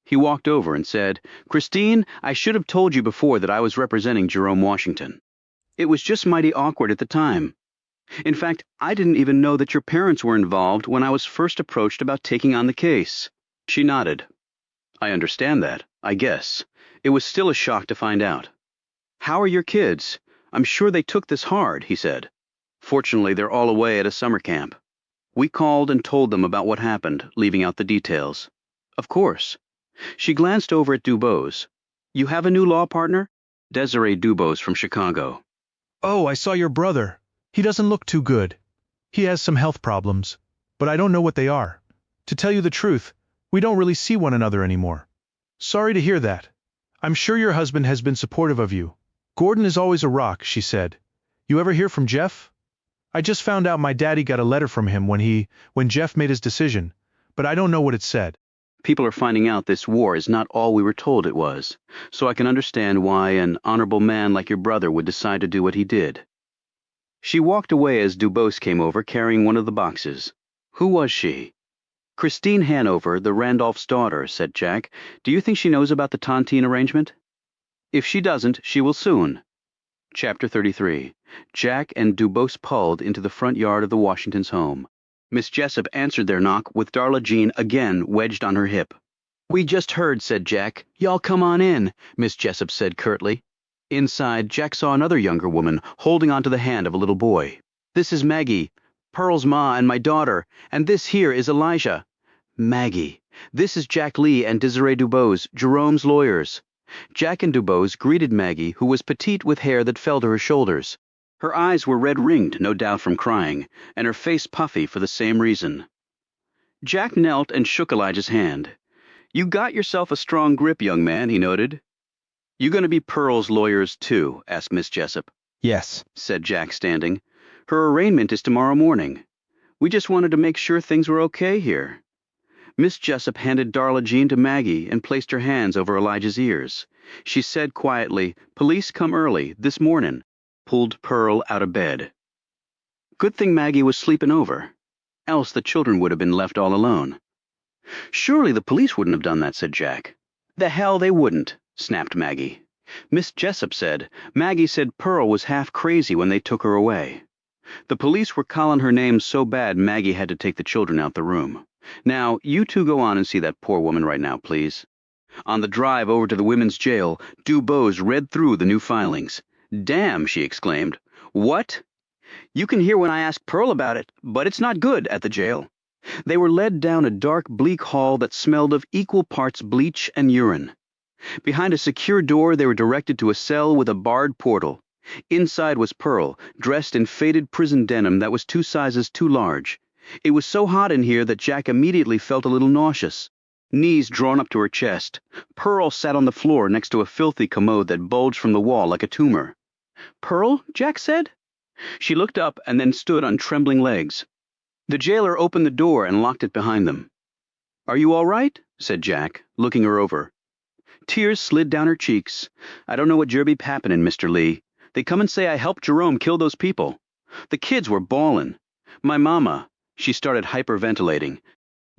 He walked over and said, Christine, I should have told you before that I was representing Jerome Washington. It was just mighty awkward at the time. In fact, I didn't even know that your parents were involved when I was first approached about taking on the case. She nodded. I understand that, I guess. It was still a shock to find out. How are your kids? I'm sure they took this hard, he said. Fortunately, they're all away at a summer camp. We called and told them about what happened, leaving out the details. Of course. She glanced over at Dubose. You have a new law partner? Desiree Dubose from Chicago. Oh, I saw your brother. He doesn't look too good. He has some health problems, but I don't know what they are. To tell you the truth, we don't really see one another anymore. Sorry to hear that. I'm sure your husband has been supportive of you. Gordon is always a rock, she said. You ever hear from Jeff? I just found out my daddy got a letter from him when Jeff made his decision, but I don't know what it said. People are finding out this war is not all we were told it was, so I can understand why an honorable man like your brother would decide to do what he did. She walked away as Dubose came over carrying one of the boxes. Who was she? Christine Hanover, the Randolph's daughter, said Jack. Do you think she knows about the tontine arrangement? If she doesn't, she will soon. Chapter 33. Jack and Dubose pulled into the front yard of the Washingtons' home. Miss Jessup answered their knock with Darla Jean again wedged on her hip. "We just heard," said Jack. "Y'all come on in," Miss Jessup said curtly. Inside, Jack saw another younger woman holding onto the hand of a little boy. "This is Maggie, Pearl's ma and my daughter, and this here is Elijah." "Maggie. This is Jack Lee and Desiree Dubose, Jerome's lawyers." Jack and Dubose greeted Maggie, who was petite with hair that fell to her shoulders. Her eyes were red-ringed, no doubt from crying, and her face puffy for the same reason. Jack knelt and shook Elijah's hand. "You got yourself a strong grip, young man," he noted. "You going to be Pearl's lawyers, too?" asked Miss Jessup. Yes, said Jack, standing. "Her arraignment is tomorrow morning. We just wanted to make sure things were okay here." Miss Jessup handed Darla Jean to Maggie and placed her hands over Elijah's ears. She said quietly, "Police come early, this morning," pulled Pearl out of bed. Good thing Maggie was sleeping over, else the children would have been left all alone. "Surely the police wouldn't have done that," said Jack. "The hell they wouldn't," snapped Maggie. Miss Jessup said, "Maggie said Pearl was half crazy when they took her away." The police were calling her name so bad Maggie had to take the children out the room. "Now, you two go on and see that poor woman right now, please." On the drive over to the women's jail, Dubose read through the new filings. "Damn," she exclaimed. "What?" "You can hear when I ask Pearl about it, but it's not good at the jail." They were led down a dark, bleak hall that smelled of equal parts bleach and urine. Behind a secure door, they were directed to a cell with a barred portal. Inside was Pearl, dressed in faded prison denim that was 2 sizes too large. It was so hot in here that Jack immediately felt a little nauseous. Knees drawn up to her chest, Pearl sat on the floor next to a filthy commode that bulged from the wall like a tumor. "Pearl?" Jack said. She looked up and then stood on trembling legs. The jailer opened the door and locked it behind them. "Are you all right?" said Jack, looking her over. Tears slid down her cheeks. "I don't know what jerby happening, Mr. Lee. They come and say I helped Jerome kill those people. The kids were bawling. My mama," she started hyperventilating.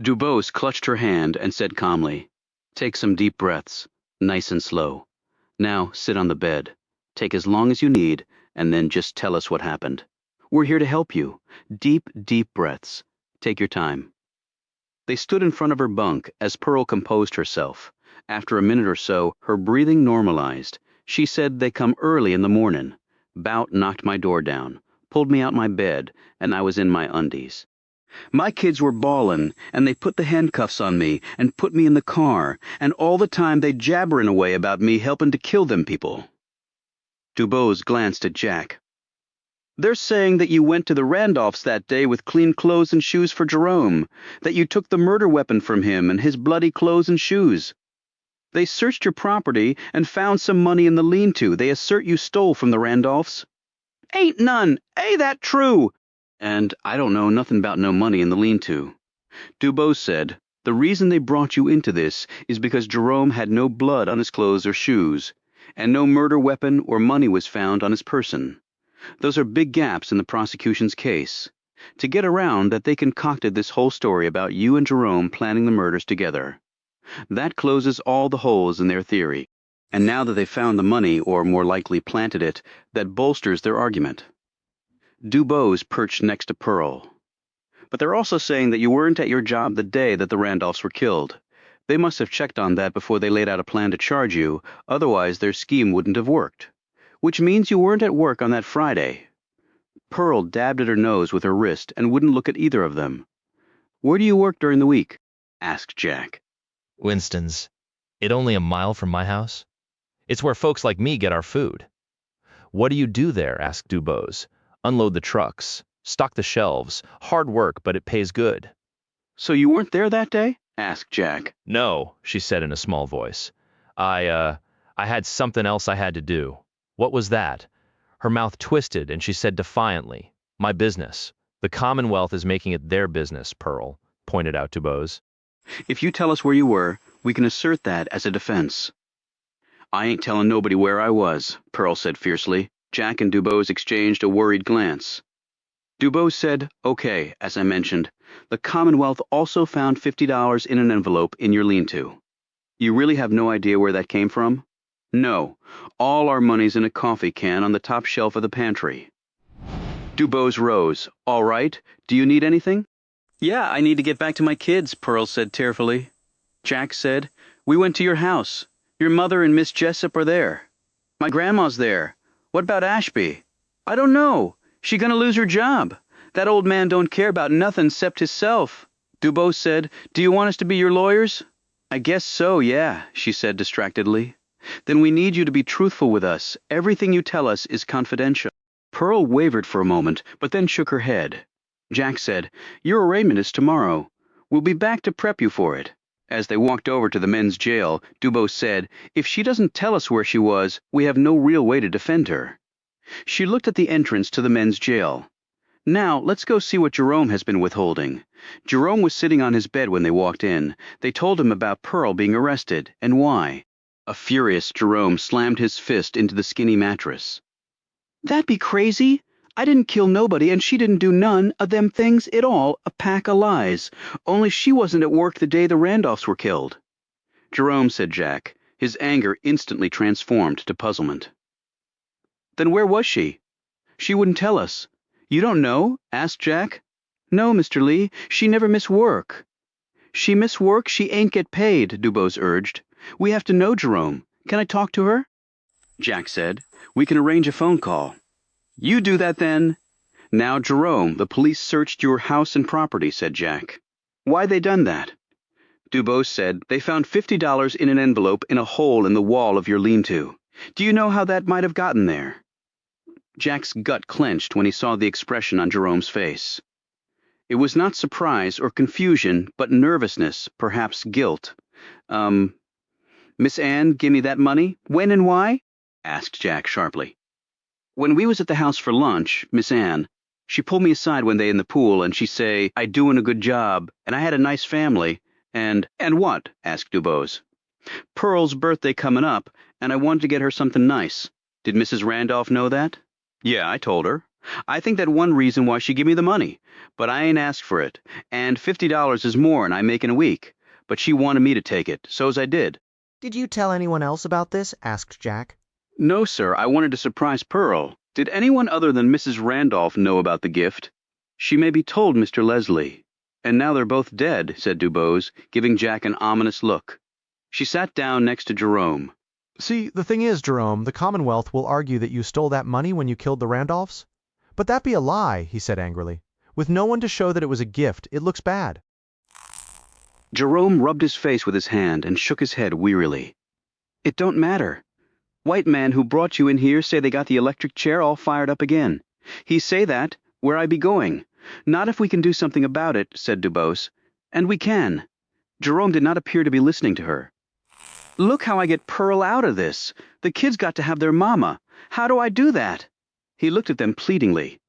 Dubose clutched her hand and said calmly, "Take some deep breaths, nice and slow. Now sit on the bed. Take as long as you need, and then just tell us what happened. We're here to help you. Deep, deep breaths. Take your time." They stood in front of her bunk as Pearl composed herself. After a minute or so, her breathing normalized. She said they come early in the morning. Bout knocked my door down, pulled me out my bed, and I was in my undies. My kids were bawling, and they put the handcuffs on me and put me in the car, and all the time they jabbering away about me helping to kill them people. Dubose glanced at Jack. "They're saying that you went to the Randolphs that day with clean clothes and shoes for Jerome, that you took the murder weapon from him and his bloody clothes and shoes. They searched your property and found some money in the lean-to they assert you stole from the Randolphs." "Ain't none. Ain't that true?" "And I don't know nothing about no money in the lean-to." Dubose said, "The reason they brought you into this is because Jerome had no blood on his clothes or shoes, and no murder weapon or money was found on his person. Those are big gaps in the prosecution's case. To get around that, they concocted this whole story about you and Jerome planning the murders together. That closes all the holes in their theory. And now that they've found the money, or more likely planted it, that bolsters their argument." Dubose perched next to Pearl. "But they're also saying that you weren't at your job the day that the Randolphs were killed. They must have checked on that before they laid out a plan to charge you, otherwise their scheme wouldn't have worked. Which means you weren't at work on that Friday." Pearl dabbed at her nose with her wrist and wouldn't look at either of them. "Where do you work during the week?" asked Jack. "Winston's. It only a mile from my house. It's where folks like me get our food." "What do you do there?" asked Dubose. "Unload the trucks, stock the shelves, hard work, but it pays good." "So you weren't there that day?" asked Jack. "No," she said in a small voice. I had something else I had to do." "What was that?" Her mouth twisted and she said defiantly, "My business. The Commonwealth is making it their business, Pearl," pointed out Dubose. "If you tell us where you were, we can assert that as a defense." "I ain't telling nobody where I was," Pearl said fiercely. Jack and Dubose exchanged a worried glance. Dubose said, "Okay, as I mentioned, the Commonwealth also found $50 in an envelope in your lean-to. You really have no idea where that came from?" "No. All our money's in a coffee can on the top shelf of the pantry." Dubose rose. "All right. Do you need anything?" Yeah, I need to get back to my kids, Pearl said tearfully. Jack said, we went to your house. Your mother and Miss Jessup are there. My grandma's there. What about Ashby? I don't know. She gonna lose her job. That old man don't care about nothing 'cept hisself. Dubose said, do you want us to be your lawyers? I guess so, yeah, she said distractedly. Then we need you to be truthful with us. Everything you tell us is confidential. Pearl wavered for a moment, but then shook her head. Jack said, your arraignment is tomorrow. We'll be back to prep you for it. As they walked over to the men's jail, Dubose said, if she doesn't tell us where she was, we have no real way to defend her. She looked at the entrance to the men's jail. Now, let's go see what Jerome has been withholding. Jerome was sitting on his bed when they walked in. They told him about Pearl being arrested, and why. A furious Jerome slammed his fist into the skinny mattress. That be crazy. I didn't kill nobody, and she didn't do none of them things at all, a pack of lies. Only she wasn't at work the day the Randolphs were killed. Jerome, said Jack, his anger instantly transformed to puzzlement. Then where was she? She wouldn't tell us. You don't know? Asked Jack. No, Mr. Lee, she never miss work. She miss work, she ain't get paid, Dubose urged. We have to know Jerome. Can I talk to her? Jack said, we can arrange a phone call. You do that then. Now, Jerome, the police searched your house and property, said Jack. Why they done that? Dubose said they found $50 in an envelope in a hole in the wall of your lean-to. Do you know how that might have gotten there? Jack's gut clenched when he saw the expression on Jerome's face. It was not surprise or confusion, but nervousness, perhaps guilt. Miss Anne, give me that money? When and why? Asked Jack sharply. When we was at the house for lunch, Miss Anne, she pulled me aside one day in the pool and she say, I doin' a good job, and I had a nice family, and what? Asked Dubose. Pearl's birthday comin' up, and I wanted to get her something nice. Did Mrs. Randolph know that? Yeah, I told her. I think that one reason why she give me the money, but I ain't asked for it, and $50 is more'n I make in a week, but she wanted me to take it, so's I did. Did you tell anyone else about this? Asked Jack. No, sir, I wanted to surprise Pearl. Did anyone other than Mrs. Randolph know about the gift? She maybe told Mr. Leslie. And now they're both dead, said Dubose, giving Jack an ominous look. She sat down next to Jerome. See, the thing is, Jerome, the Commonwealth will argue that you stole that money when you killed the Randolphs. But that be a lie, he said angrily. With no one to show that it was a gift, it looks bad. Jerome rubbed his face with his hand and shook his head wearily. It don't matter. White man who brought you in here say they got the electric chair all fired up again. He say that, where I be going. Not if we can do something about it, said Dubose. And we can. Jerome did not appear to be listening to her. Look how I get Pearl out of this. The kids got to have their mama. How do I do that? He looked at them pleadingly.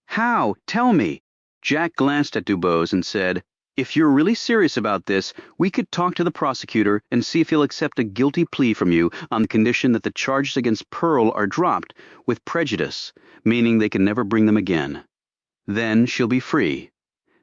How? Tell me. Jack glanced at Dubose and said, if you're really serious about this, we could talk to the prosecutor and see if he'll accept a guilty plea from you on the condition that the charges against Pearl are dropped with prejudice, meaning they can never bring them again. Then she'll be free.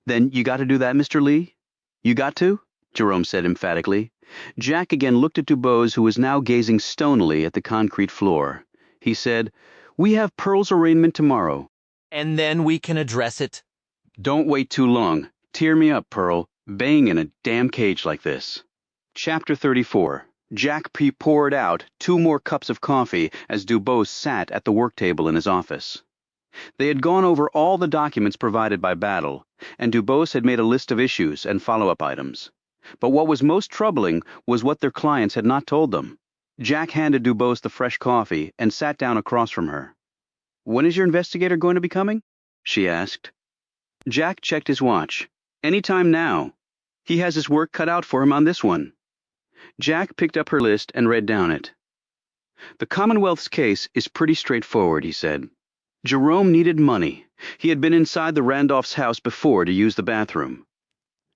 Then you got to do that, Mr. Lee? You got to? Jerome said emphatically. Jack again looked at Dubose, who was now gazing stonily at the concrete floor. He said, we have Pearl's arraignment tomorrow. And then we can address it. Don't wait too long. Tear me up, Pearl, baying in a damn cage like this. Chapter 34. Jack poured out 2 more cups of coffee as Dubose sat at the work table in his office. They had gone over all the documents provided by Battle, and Dubose had made a list of issues and follow-up items. But what was most troubling was what their clients had not told them. Jack handed Dubose the fresh coffee and sat down across from her. When is your investigator going to be coming? She asked. Jack checked his watch. Any time now. He has his work cut out for him on this one. Jack picked up her list and read down it. The Commonwealth's case is pretty straightforward, he said. Jerome needed money. He had been inside the Randolph's house before to use the bathroom.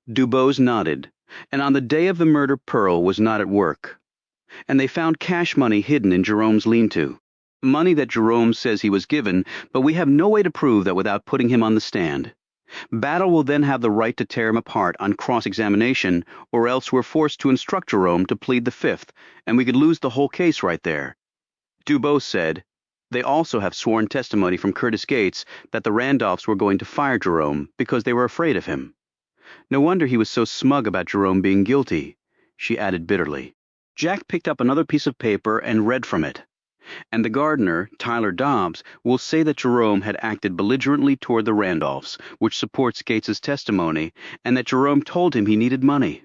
Dubose nodded, and on the day of the murder Pearl was not at work. And they found cash money hidden in Jerome's lean-to. Money that Jerome says he was given, but we have no way to prove that without putting him on the stand. Battle will then have the right to tear him apart on cross-examination, or else we're forced to instruct Jerome to plead the fifth, and we could lose the whole case right there. Dubose said, they also have sworn testimony from Curtis Gates that the Randolphs were going to fire Jerome because they were afraid of him. No wonder he was so smug about Jerome being guilty, she added bitterly. Jack picked up another piece of paper and read from it. And the gardener, Tyler Dobbs, will say that Jerome had acted belligerently toward the Randolphs, which supports Gates's testimony, and that Jerome told him he needed money.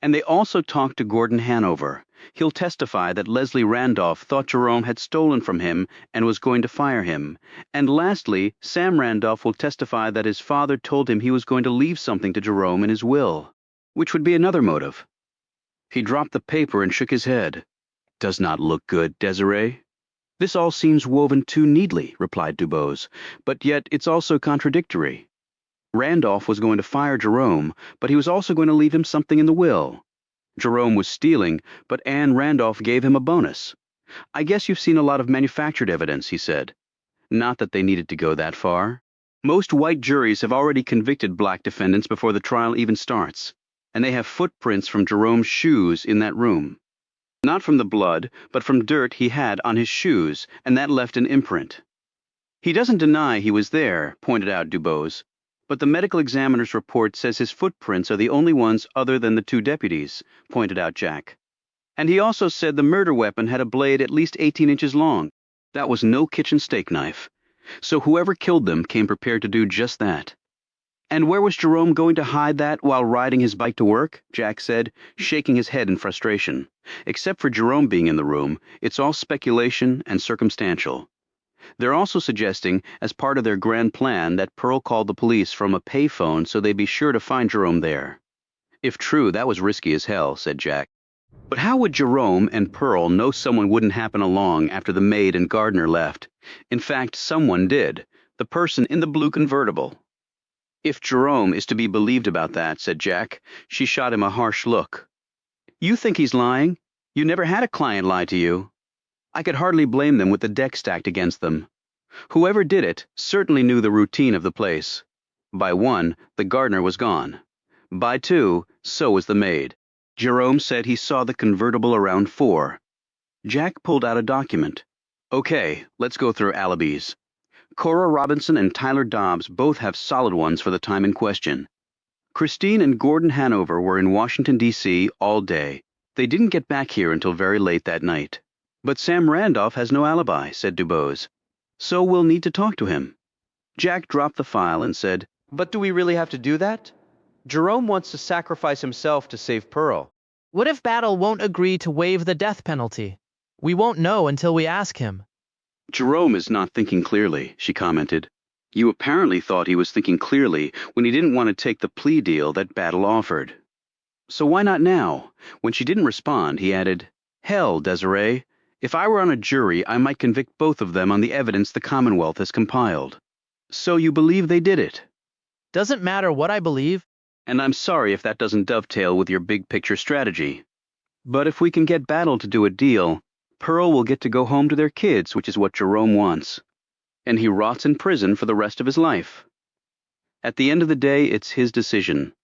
And they also talked to Gordon Hanover. He'll testify that Leslie Randolph thought Jerome had stolen from him and was going to fire him. And lastly, Sam Randolph will testify that his father told him he was going to leave something to Jerome in his will, which would be another motive. He dropped the paper and shook his head. Does not look good, Desiree. This all seems woven too neatly, replied Dubose, but yet it's also contradictory. Randolph was going to fire Jerome, but he was also going to leave him something in the will. Jerome was stealing, but Anne Randolph gave him a bonus. I guess you've seen a lot of manufactured evidence, he said. Not that they needed to go that far. Most white juries have already convicted black defendants before the trial even starts, and they have footprints from Jerome's shoes in that room. Not from the blood, but from dirt he had on his shoes, and that left an imprint. He doesn't deny he was there, pointed out Dubose, but the medical examiner's report says his footprints are the only ones other than the two deputies, pointed out Jack. And he also said the murder weapon had a blade at least 18 inches long. That was no kitchen steak knife. So whoever killed them came prepared to do just that. And where was Jerome going to hide that while riding his bike to work? Jack said, shaking his head in frustration. Except for Jerome being in the room, it's all speculation and circumstantial. They're also suggesting, as part of their grand plan, that Pearl called the police from a payphone so they'd be sure to find Jerome there. If true, that was risky as hell, said Jack. But how would Jerome and Pearl know someone wouldn't happen along after the maid and gardener left? In fact, someone did. The person in the blue convertible. If Jerome is to be believed about that, said Jack, she shot him a harsh look. You think he's lying? You never had a client lie to you. I could hardly blame them with the deck stacked against them. Whoever did it certainly knew the routine of the place. By 1, the gardener was gone. By 2, so was the maid. Jerome said he saw the convertible around 4. Jack pulled out a document. Okay, let's go through alibis. Cora Robinson and Tyler Dobbs both have solid ones for the time in question. Christine and Gordon Hanover were in Washington, D.C. all day. They didn't get back here until very late that night. But Sam Randolph has no alibi, said Dubose. So we'll need to talk to him. Jack dropped the file and said, But do we really have to do that? Jerome wants to sacrifice himself to save Pearl. What if Battle won't agree to waive the death penalty? We won't know until we ask him. Jerome is not thinking clearly, she commented. You apparently thought he was thinking clearly when he didn't want to take the plea deal that Battle offered. So why not now? When she didn't respond, he added, Hell, Desiree. If I were on a jury, I might convict both of them on the evidence the Commonwealth has compiled. So you believe they did it? Doesn't matter what I believe. And I'm sorry if that doesn't dovetail with your big picture strategy. But if we can get Battle to do a deal, Pearl will get to go home to their kids, which is what Jerome wants. And he rots in prison for the rest of his life. At the end of the day, it's his decision.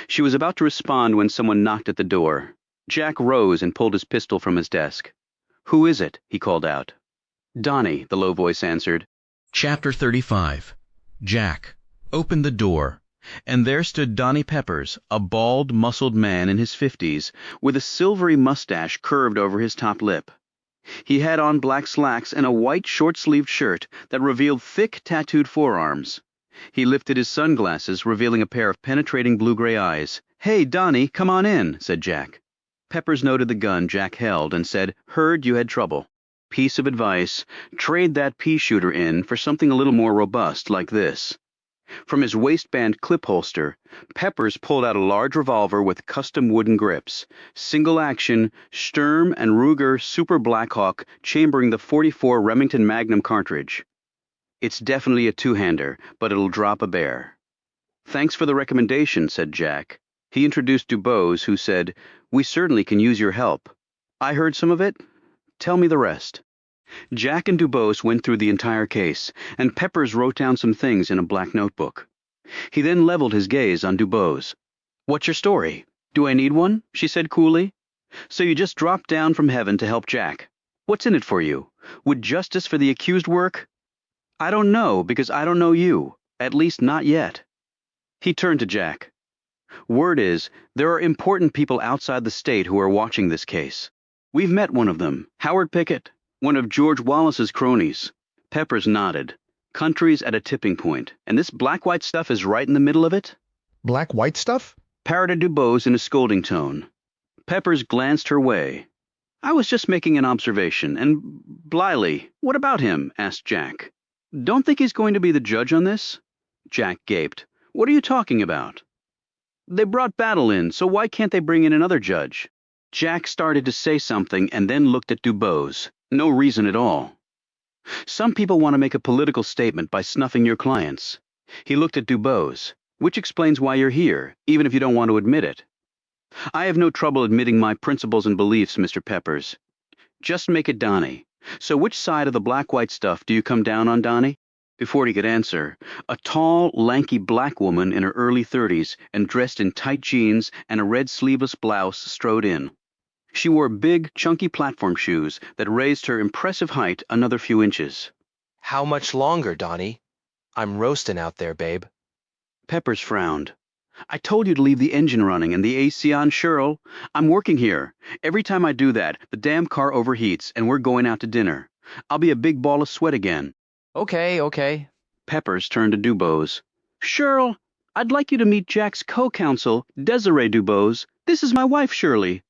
She was about to respond when someone knocked at the door. Jack rose and pulled his pistol from his desk. Who is it? He called out. Donnie, the low voice answered. Chapter 35. Jack opened the door, and there stood Donnie Peppers, a bald, muscled man in his 50s, with a silvery mustache curved over his top lip. He had on black slacks and a white short-sleeved shirt that revealed thick, tattooed forearms. He lifted his sunglasses, revealing a pair of penetrating blue-gray eyes. Hey, Donnie, come on in, said Jack. Peppers noted the gun Jack held and said, Heard you had trouble. Piece of advice, trade that pea shooter in for something a little more robust like this. From his waistband clip holster, Peppers pulled out a large revolver with custom wooden grips, single action, Sturm and Ruger Super Blackhawk chambering the .44 Remington Magnum cartridge. It's definitely a two-hander, but it'll drop a bear. Thanks for the recommendation, said Jack. He introduced Dubose, who said, We certainly can use your help. I heard some of it. Tell me the rest. Jack and Dubose went through the entire case, and Peppers wrote down some things in a black notebook. He then leveled his gaze on Dubose. What's your story? Do I need one? She said coolly. So you just dropped down from heaven to help Jack. What's in it for you? Would justice for the accused work? I don't know, because I don't know you. At least not yet. He turned to Jack. Word is, there are important people outside the state who are watching this case. We've met one of them, Howard Pickett, one of George Wallace's cronies. Peppers nodded. Country's at a tipping point, and this black-white stuff is right in the middle of it? Black-white stuff? Parroted Dubose in a scolding tone. Peppers glanced her way. I was just making an observation, and Bliley, what about him? Asked Jack. Don't think he's going to be the judge on this? Jack gaped. What are you talking about? They brought Battle in, so why can't they bring in another judge? Jack started to say something and then looked at Dubose. No reason at all. Some people want to make a political statement by snuffing your clients. He looked at Dubose, which explains why you're here, even if you don't want to admit it. I have no trouble admitting my principles and beliefs, Mr. Peppers. Just make it Donnie. So which side of the black-white stuff do you come down on, Donnie? Before he could answer, a tall, lanky black woman in her early 30s and dressed in tight jeans and a red sleeveless blouse strode in. She wore big, chunky platform shoes that raised her impressive height another few inches. How much longer, Donnie? I'm roasting out there, babe. Peppers frowned. I told you to leave the engine running and the AC on, Cheryl. I'm working here. Every time I do that, the damn car overheats and we're going out to dinner. I'll be a big ball of sweat again. Okay. Peppers turned to Dubose. Cheryl, I'd like you to meet Jack's co-counsel, Desiree Dubose. This is my wife, Shirley.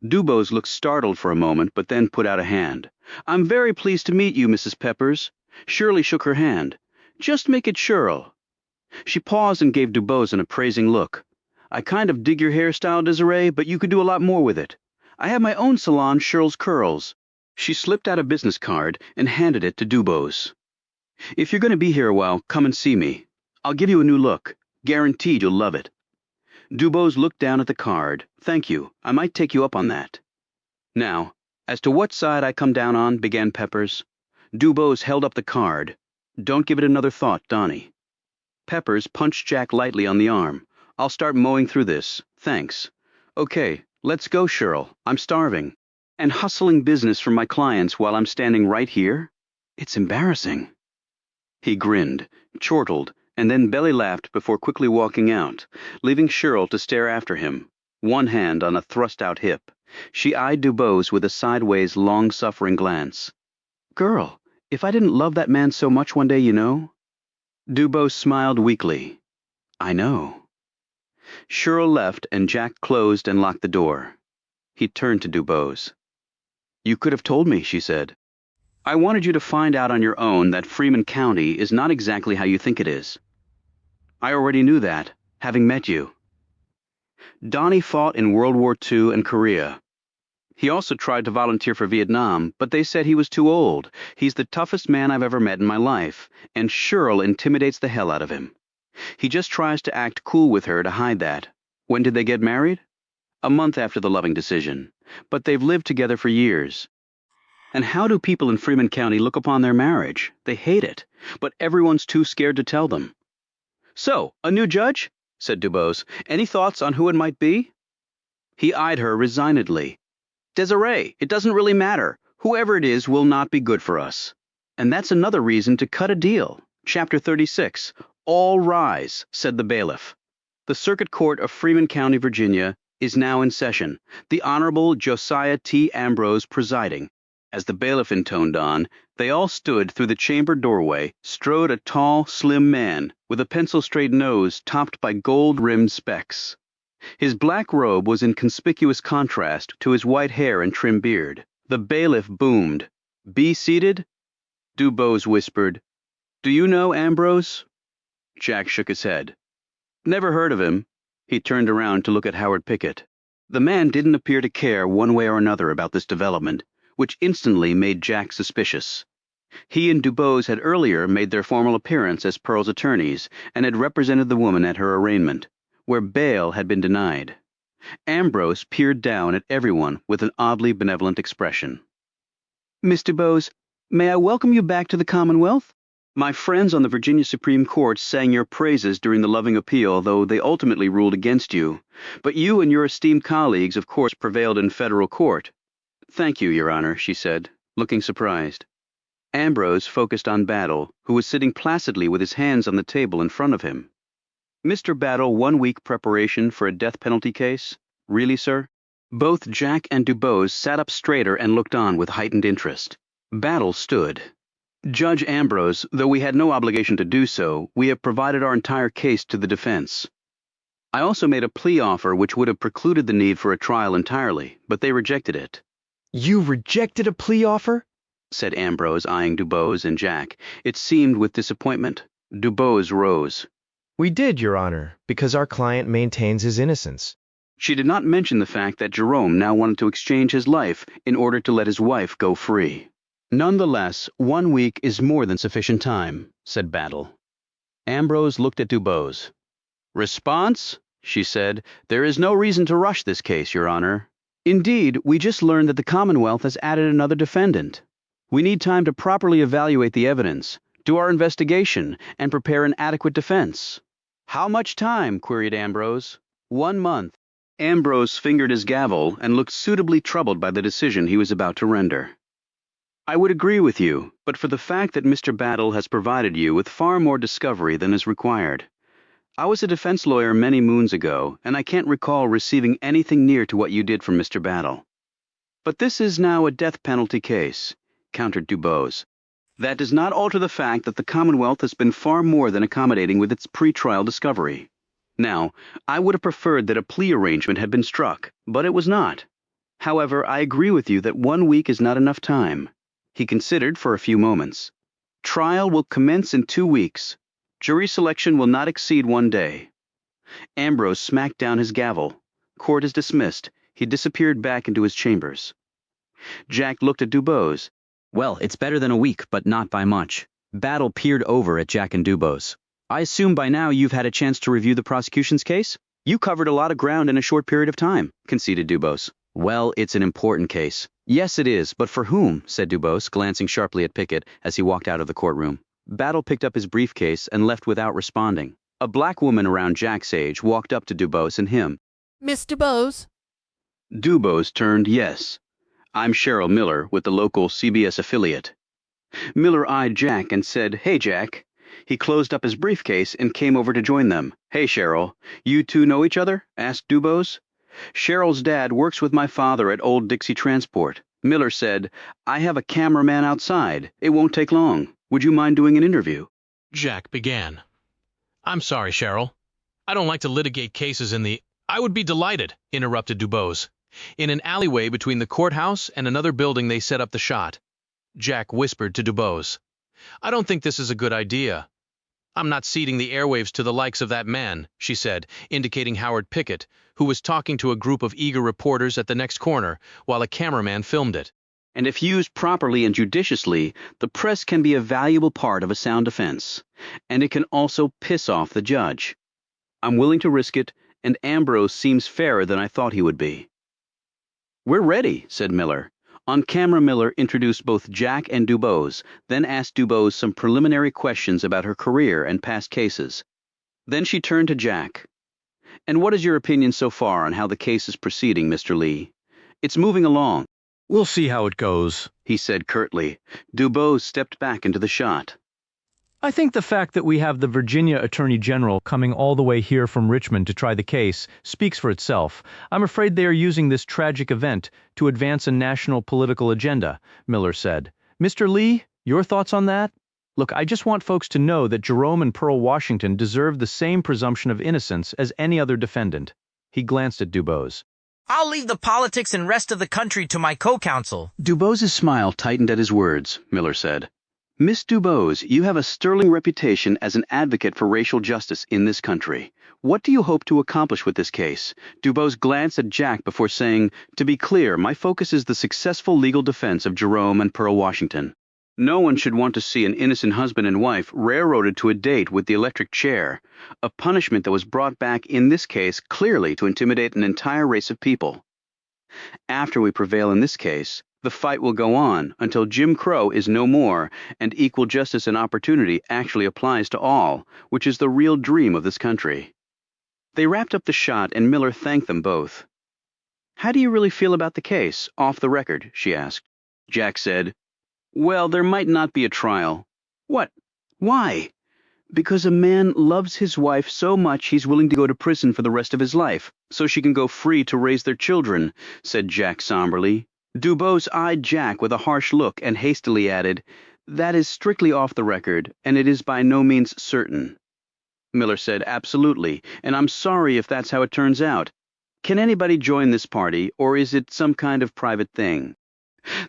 Dubose looked startled for a moment, but then put out a hand. I'm very pleased to meet you, Mrs. Peppers. Shirley shook her hand. Just make it Cheryl. She paused and gave Dubose an appraising look. I kind of dig your hairstyle, Desiree, but you could do a lot more with it. I have my own salon, Cheryl's Curls. She slipped out a business card and handed it to Dubose. If you're going to be here a while, come and see me. I'll give you a new look. Guaranteed you'll love it. Dubose looked down at the card. Thank you. I might take you up on that. Now, as to what side I come down on, began Peppers. Dubose held up the card. Don't give it another thought, Donnie. Peppers punched Jack lightly on the arm. I'll start mowing through this. Thanks. Okay, let's go, Cheryl. I'm starving. And hustling business for my clients while I'm standing right here? It's embarrassing. He grinned, chortled, and then belly-laughed before quickly walking out, leaving Cheryl to stare after him, one hand on a thrust-out hip. She eyed Dubose with a sideways, long-suffering glance. Girl, if I didn't love that man so much one day, you know. Dubose smiled weakly. I know. Cheryl left, and Jack closed and locked the door. He turned to Dubose. You could have told me, she said. I wanted you to find out on your own that Freeman County is not exactly how you think it is. I already knew that, having met you. Donnie fought in World War II and Korea. He also tried to volunteer for Vietnam, but they said he was too old. He's the toughest man I've ever met in my life, and Cheryl intimidates the hell out of him. He just tries to act cool with her to hide that. When did they get married? A month after the loving decision. But they've lived together for years. And how do people in Freeman County look upon their marriage? They hate it, but everyone's too scared to tell them. So, a new judge? Said Dubose. Any thoughts on who it might be? He eyed her resignedly. Desiree, it doesn't really matter. Whoever it is will not be good for us. And that's another reason to cut a deal. Chapter 36. All rise, said the bailiff. The Circuit Court of Freeman County, Virginia, is now in session, the Honorable Josiah T. Ambrose presiding. As the bailiff intoned on, they all stood through the chamber doorway, strode a tall, slim man with a pencil-straight nose topped by gold-rimmed specs. His black robe was in conspicuous contrast to his white hair and trim beard. The bailiff boomed. Be seated? Dubose whispered. Do you know Ambrose? Jack shook his head. Never heard of him. He turned around to look at Howard Pickett. The man didn't appear to care one way or another about this development, which instantly made Jack suspicious. He and Dubose had earlier made their formal appearance as Pearl's attorneys and had represented the woman at her arraignment, where bail had been denied. Ambrose peered down at everyone with an oddly benevolent expression. Miss Dubose, may I welcome you back to the Commonwealth? My friends on the Virginia Supreme Court sang your praises during the Loving appeal, though they ultimately ruled against you. But you and your esteemed colleagues, of course, prevailed in federal court. Thank you, Your Honor, she said, looking surprised. Ambrose focused on Battle, who was sitting placidly with his hands on the table in front of him. Mr. Battle, 1 week preparation for a death penalty case? Really, sir? Both Jack and Dubose sat up straighter and looked on with heightened interest. Battle stood. Judge Ambrose, though we had no obligation to do so, we have provided our entire case to the defense. I also made a plea offer which would have precluded the need for a trial entirely, but they rejected it. You rejected a plea offer? Said Ambrose, eyeing Dubose and Jack. It seemed with disappointment. Dubose rose. We did, Your Honor, because our client maintains his innocence. She did not mention the fact that Jerome now wanted to exchange his life in order to let his wife go free. Nonetheless, 1 week is more than sufficient time, said Battle. Ambrose looked at Dubose. Response? She said. There is no reason to rush this case, Your Honor. Indeed, we just learned that the Commonwealth has added another defendant. We need time to properly evaluate the evidence, do our investigation, and prepare an adequate defense. How much time? Queried Ambrose. 1 month. Ambrose fingered his gavel and looked suitably troubled by the decision he was about to render. I would agree with you, but for the fact that Mr. Battle has provided you with far more discovery than is required. I was a defense lawyer many moons ago, and I can't recall receiving anything near to what you did from Mr. Battle. But this is now a death penalty case, countered Dubose. That does not alter the fact that the Commonwealth has been far more than accommodating with its pre-trial discovery. Now, I would have preferred that a plea arrangement had been struck, but it was not. However, I agree with you that 1 week is not enough time. He considered for a few moments. Trial will commence in 2 weeks. Jury selection will not exceed 1 day. Ambrose smacked down his gavel. Court is dismissed. He disappeared back into his chambers. Jack looked at Dubose. Well, it's better than a week, but not by much. Battle peered over at Jack and Dubose. I assume by now you've had a chance to review the prosecution's case? You covered a lot of ground in a short period of time, conceded Dubose. Well, it's an important case. Yes, it is, but for whom? Said Dubose, glancing sharply at Pickett as he walked out of the courtroom. Battle picked up his briefcase and left without responding. A black woman around Jack's age walked up to Dubose and him. Miss Dubose? Dubose turned yes. I'm Cheryl Miller with the local CBS affiliate. Miller eyed Jack and said, Hey, Jack. He closed up his briefcase and came over to join them. Hey, Cheryl, you two know each other? Asked Dubose. Cheryl's dad works with my father at Old Dixie Transport. Miller said, I have a cameraman outside. It won't take long. Would you mind doing an interview? Jack began. I'm sorry, Cheryl. I don't like to litigate cases in the... I would be delighted, interrupted Dubose. In an alleyway between the courthouse and another building they set up the shot. Jack whispered to Dubose. I don't think this is a good idea. I'm not ceding the airwaves to the likes of that man, she said, indicating Howard Pickett, who was talking to a group of eager reporters at the next corner, while a cameraman filmed it. And if used properly and judiciously, the press can be a valuable part of a sound defense. And it can also piss off the judge. I'm willing to risk it, and Ambrose seems fairer than I thought he would be. We're ready, said Miller. On camera, Miller introduced both Jack and Dubose, then asked Dubose some preliminary questions about her career and past cases. Then she turned to Jack. And what is your opinion so far on how the case is proceeding, Mr. Lee? It's moving along. We'll see how it goes, he said curtly. Dubose stepped back into the shot. I think the fact that we have the Virginia Attorney General coming all the way here from Richmond to try the case speaks for itself. I'm afraid they are using this tragic event to advance a national political agenda, Miller said. Mr. Lee, your thoughts on that? Look, I just want folks to know that Jerome and Pearl Washington deserve the same presumption of innocence as any other defendant. He glanced at Dubose. I'll leave the politics and rest of the country to my co-counsel. Dubose's smile tightened at his words, Miller said. Miss Dubose, you have a sterling reputation as an advocate for racial justice in this country. What do you hope to accomplish with this case? Dubose glanced at Jack before saying, To be clear, my focus is the successful legal defense of Jerome and Pearl Washington. No one should want to see an innocent husband and wife railroaded to a date with the electric chair, a punishment that was brought back in this case clearly to intimidate an entire race of people. After we prevail in this case, the fight will go on until Jim Crow is no more and equal justice and opportunity actually applies to all, which is the real dream of this country. They wrapped up the shot and Miller thanked them both. How do you really feel about the case, off the record? She asked. Jack said, Well, there might not be a trial. What? Why? Because a man loves his wife so much he's willing to go to prison for the rest of his life, so she can go free to raise their children, said Jack somberly. Dubose eyed Jack with a harsh look and hastily added, That is strictly off the record, and it is by no means certain. Miller said, Absolutely, and I'm sorry if that's how it turns out. Can anybody join this party, or is it some kind of private thing?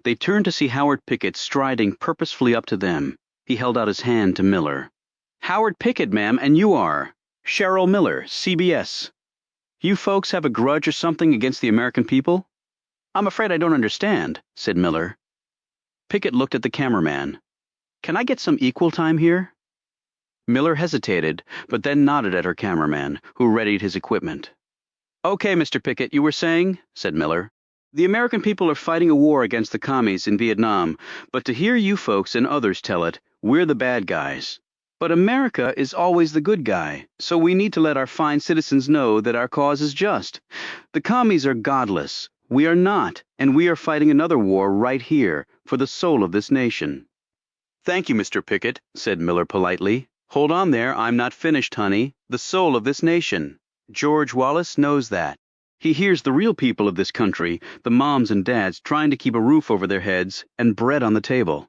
They turned to see Howard Pickett striding purposefully up to them. He held out his hand to Miller. Howard Pickett, ma'am, and you are Cheryl Miller, CBS. You folks have a grudge or something against the American people? I'm afraid I don't understand, said Miller. Pickett looked at the cameraman. Can I get some equal time here? Miller hesitated, but then nodded at her cameraman, who readied his equipment. Okay, Mr. Pickett, you were saying, said Miller. The American people are fighting a war against the commies in Vietnam, but to hear you folks and others tell it, we're the bad guys. But America is always the good guy, so we need to let our fine citizens know that our cause is just. The commies are godless. We are not, and we are fighting another war right here for the soul of this nation. Thank you, Mr. Pickett, said Miller politely. Hold on there, I'm not finished, honey. The soul of this nation. George Wallace knows that. He hears the real people of this country, the moms and dads trying to keep a roof over their heads and bread on the table.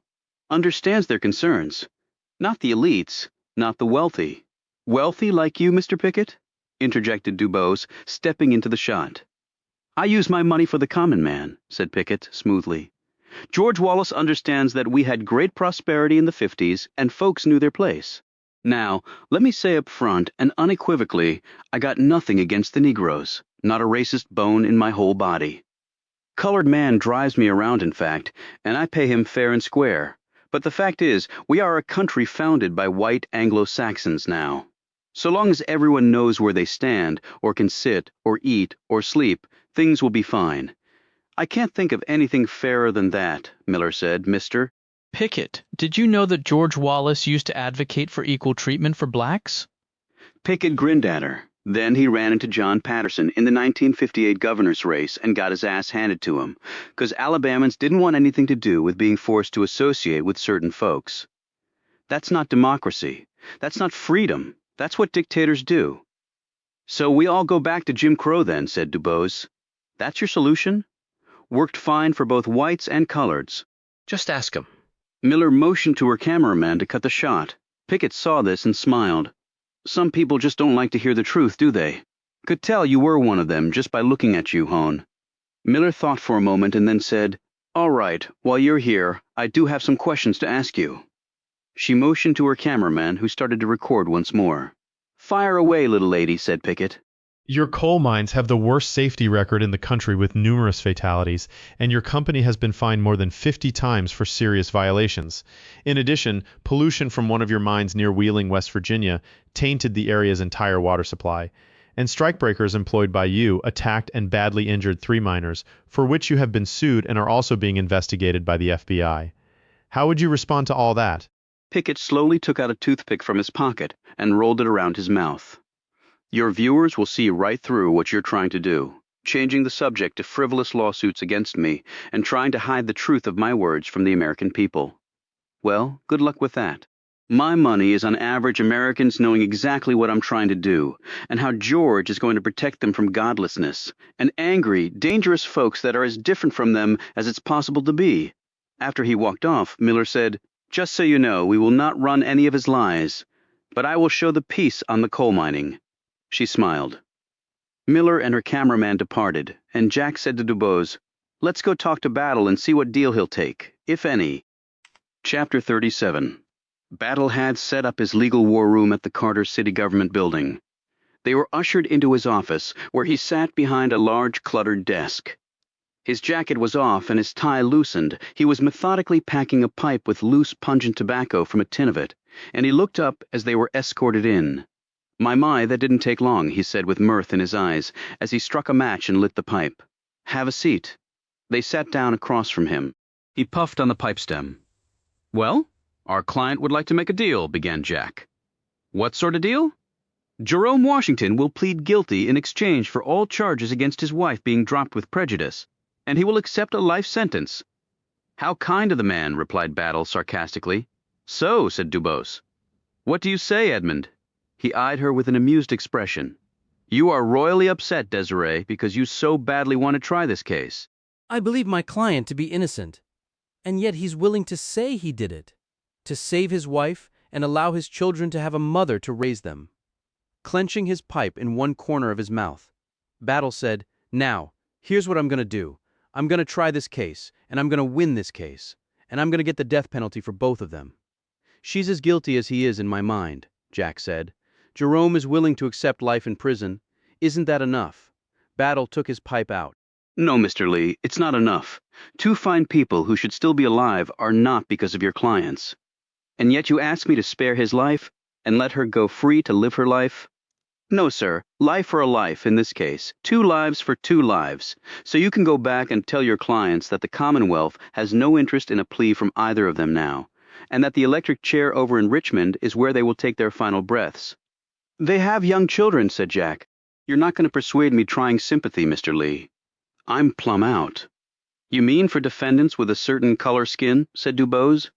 Understands their concerns. Not the elites, not the wealthy. Wealthy like you, Mr. Pickett? Interjected Dubose, stepping into the shot. I use my money for the common man, said Pickett smoothly. George Wallace understands that we had great prosperity in the 50s and folks knew their place. Now, let me say up front and unequivocally, I got nothing against the Negroes, not a racist bone in my whole body. Colored man drives me around, in fact, and I pay him fair and square. But the fact is, we are a country founded by white Anglo-Saxons now. So long as everyone knows where they stand, or can sit, or eat, or sleep, things will be fine. I can't think of anything fairer than that, Miller said, Mister. Pickett, did you know that George Wallace used to advocate for equal treatment for blacks? Pickett grinned at her. Then he ran into John Patterson in the 1958 governor's race and got his ass handed to him, 'cause Alabamans didn't want anything to do with being forced to associate with certain folks. That's not democracy. That's not freedom. That's what dictators do. So we all go back to Jim Crow then, said Dubose. That's your solution? Worked fine for both whites and coloreds. Just ask him. Miller motioned to her cameraman to cut the shot. Pickett saw this and smiled. Some people just don't like to hear the truth, do they? Could tell you were one of them just by looking at you, Hone. Miller thought for a moment and then said, All right, while you're here, I do have some questions to ask you. She motioned to her cameraman, who started to record once more. Fire away, little lady, said Pickett. Your coal mines have the worst safety record in the country with numerous fatalities, and your company has been fined more than 50 times for serious violations. In addition, pollution from one of your mines near Wheeling, West Virginia, tainted the area's entire water supply. And strikebreakers employed by you attacked and badly injured 3 miners, for which you have been sued and are also being investigated by the FBI. How would you respond to all that? Pickett slowly took out a toothpick from his pocket and rolled it around his mouth. Your viewers will see right through what you're trying to do, changing the subject to frivolous lawsuits against me and trying to hide the truth of my words from the American people. Well, good luck with that. My money is on average Americans knowing exactly what I'm trying to do, and how George is going to protect them from godlessness, and angry, dangerous folks that are as different from them as it's possible to be. After he walked off, Miller said, Just so you know, we will not run any of his lies, but I will show the peace on the coal mining. She smiled. Miller and her cameraman departed, and Jack said to Dubose, Let's go talk to Battle and see what deal he'll take, if any. Chapter 37. Battle had set up his legal war room at the Carter City Government Building. They were ushered into his office, where he sat behind a large cluttered desk. His jacket was off and his tie loosened. He was methodically packing a pipe with loose, pungent tobacco from a tin of it, and he looked up as they were escorted in. My, that didn't take long, he said with mirth in his eyes, as he struck a match and lit the pipe. Have a seat. They sat down across from him. He puffed on the pipe stem. Well, our client would like to make a deal, began Jack. What sort of deal? Jerome Washington will plead guilty in exchange for all charges against his wife being dropped with prejudice, and he will accept a life sentence. How kind of the man, replied Battle sarcastically. So, said Dubose. What do you say, Edmund? He eyed her with an amused expression. You are royally upset, Desiree, because you so badly want to try this case. I believe my client to be innocent, and yet he's willing to say he did it, to save his wife and allow his children to have a mother to raise them. Clenching his pipe in one corner of his mouth, Battle said, "Now, here's what I'm going to do. I'm going to try this case, and I'm going to win this case, and I'm going to get the death penalty for both of them." "She's as guilty as he is in my mind," Jack said. "Jerome is willing to accept life in prison. Isn't that enough?" Battle took his pipe out. No, Mr. Lee, it's not enough. Two fine people who should still be alive are not because of your clients. And yet you ask me to spare his life and let her go free to live her life? No, sir. Life for a life in this case. 2 lives for 2 lives. So you can go back and tell your clients that the Commonwealth has no interest in a plea from either of them now, and that the electric chair over in Richmond is where they will take their final breaths. They have young children, said Jack. You're not going to persuade me trying sympathy, Mr. Lee. I'm plumb out. You mean for defendants with a certain color skin, said Dubose.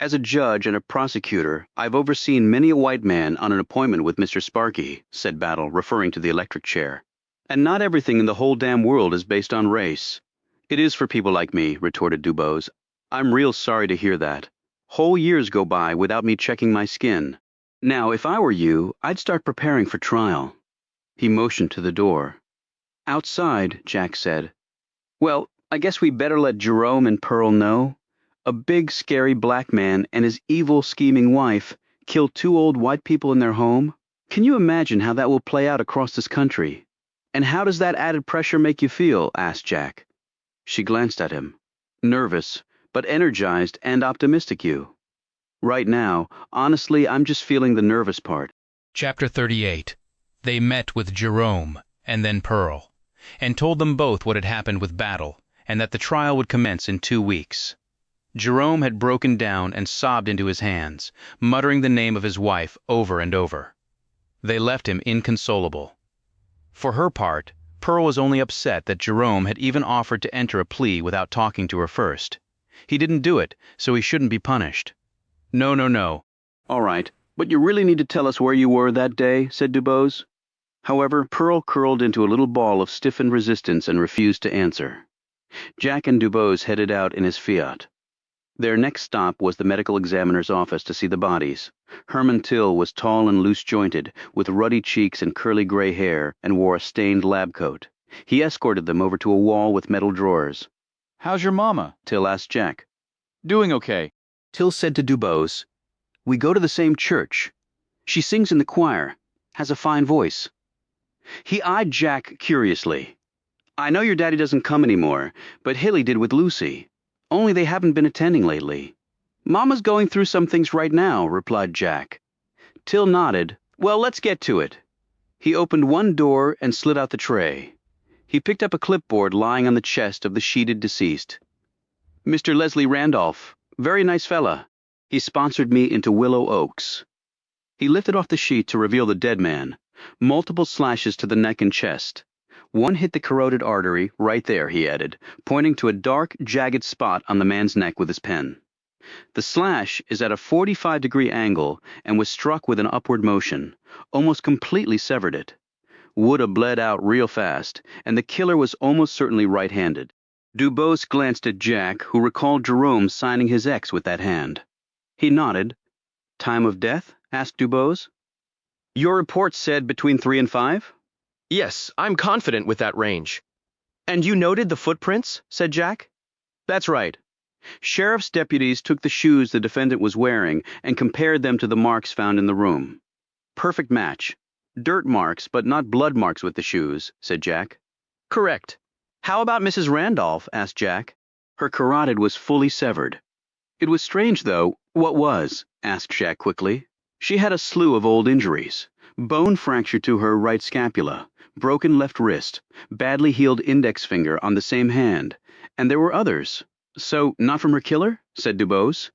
As a judge and a prosecutor, I've overseen many a white man on an appointment with Mr. Sparky, said Battle, referring to the electric chair. And not everything in the whole damn world is based on race. It is for people like me, retorted Dubose. I'm real sorry to hear that. Whole years go by without me checking my skin. Now, if I were you, I'd start preparing for trial. He motioned to the door. Outside, Jack said. Well, I guess we better let Jerome and Pearl know. A big, scary black man and his evil, scheming wife killed 2 old white people in their home. Can you imagine how that will play out across this country? And how does that added pressure make you feel? Asked Jack. She glanced at him. Nervous, but energized and optimistic you. Right now, honestly, I'm just feeling the nervous part. Chapter 38. They met with Jerome and then Pearl, and told them both what had happened with Battle, and that the trial would commence in 2 weeks. Jerome had broken down and sobbed into his hands, muttering the name of his wife over and over. They left him inconsolable. For her part, Pearl was only upset that Jerome had even offered to enter a plea without talking to her first. He didn't do it, so he shouldn't be punished. No. All right, but you really need to tell us where you were that day, said Dubose. However, Pearl curled into a little ball of stiffened resistance and refused to answer. Jack and Dubose headed out in his Fiat. Their next stop was the medical examiner's office to see the bodies. Herman Till was tall and loose-jointed, with ruddy cheeks and curly gray hair, and wore a stained lab coat. He escorted them over to a wall with metal drawers. How's your mama? Till asked Jack. Doing okay. Till said to Dubose, We go to the same church. She sings in the choir, has a fine voice. He eyed Jack curiously. I know your daddy doesn't come anymore, but Hilly did with Lucy. Only they haven't been attending lately. Mama's going through some things right now, replied Jack. Till nodded. Well, let's get to it. He opened one door and slid out the tray. He picked up a clipboard lying on the chest of the sheeted deceased. Mr. Leslie Randolph. Very nice fella. He sponsored me into Willow Oaks. He lifted off the sheet to reveal the dead man. Multiple slashes to the neck and chest. One hit the carotid artery right there, he added, pointing to a dark, jagged spot on the man's neck with his pen. The slash is at a 45-degree angle and was struck with an upward motion, almost completely severed it. Would have bled out real fast, and the killer was almost certainly right-handed. Dubose glanced at Jack, who recalled Jerome signing his X with that hand. He nodded. Time of death? Asked Dubose. Your report said between 3 and 5? Yes, I'm confident with that range. And you noted the footprints? Said Jack. That's right. Sheriff's deputies took the shoes the defendant was wearing and compared them to the marks found in the room. Perfect match. Dirt marks, but not blood marks with the shoes, said Jack. Correct. How about Mrs. Randolph? Asked Jack. Her carotid was fully severed. It was strange, though. What was? Asked Jack quickly. She had a slew of old injuries. Bone fracture to her right scapula, broken left wrist, badly healed index finger on the same hand, and there were others. So, not from her killer? Said Dubose.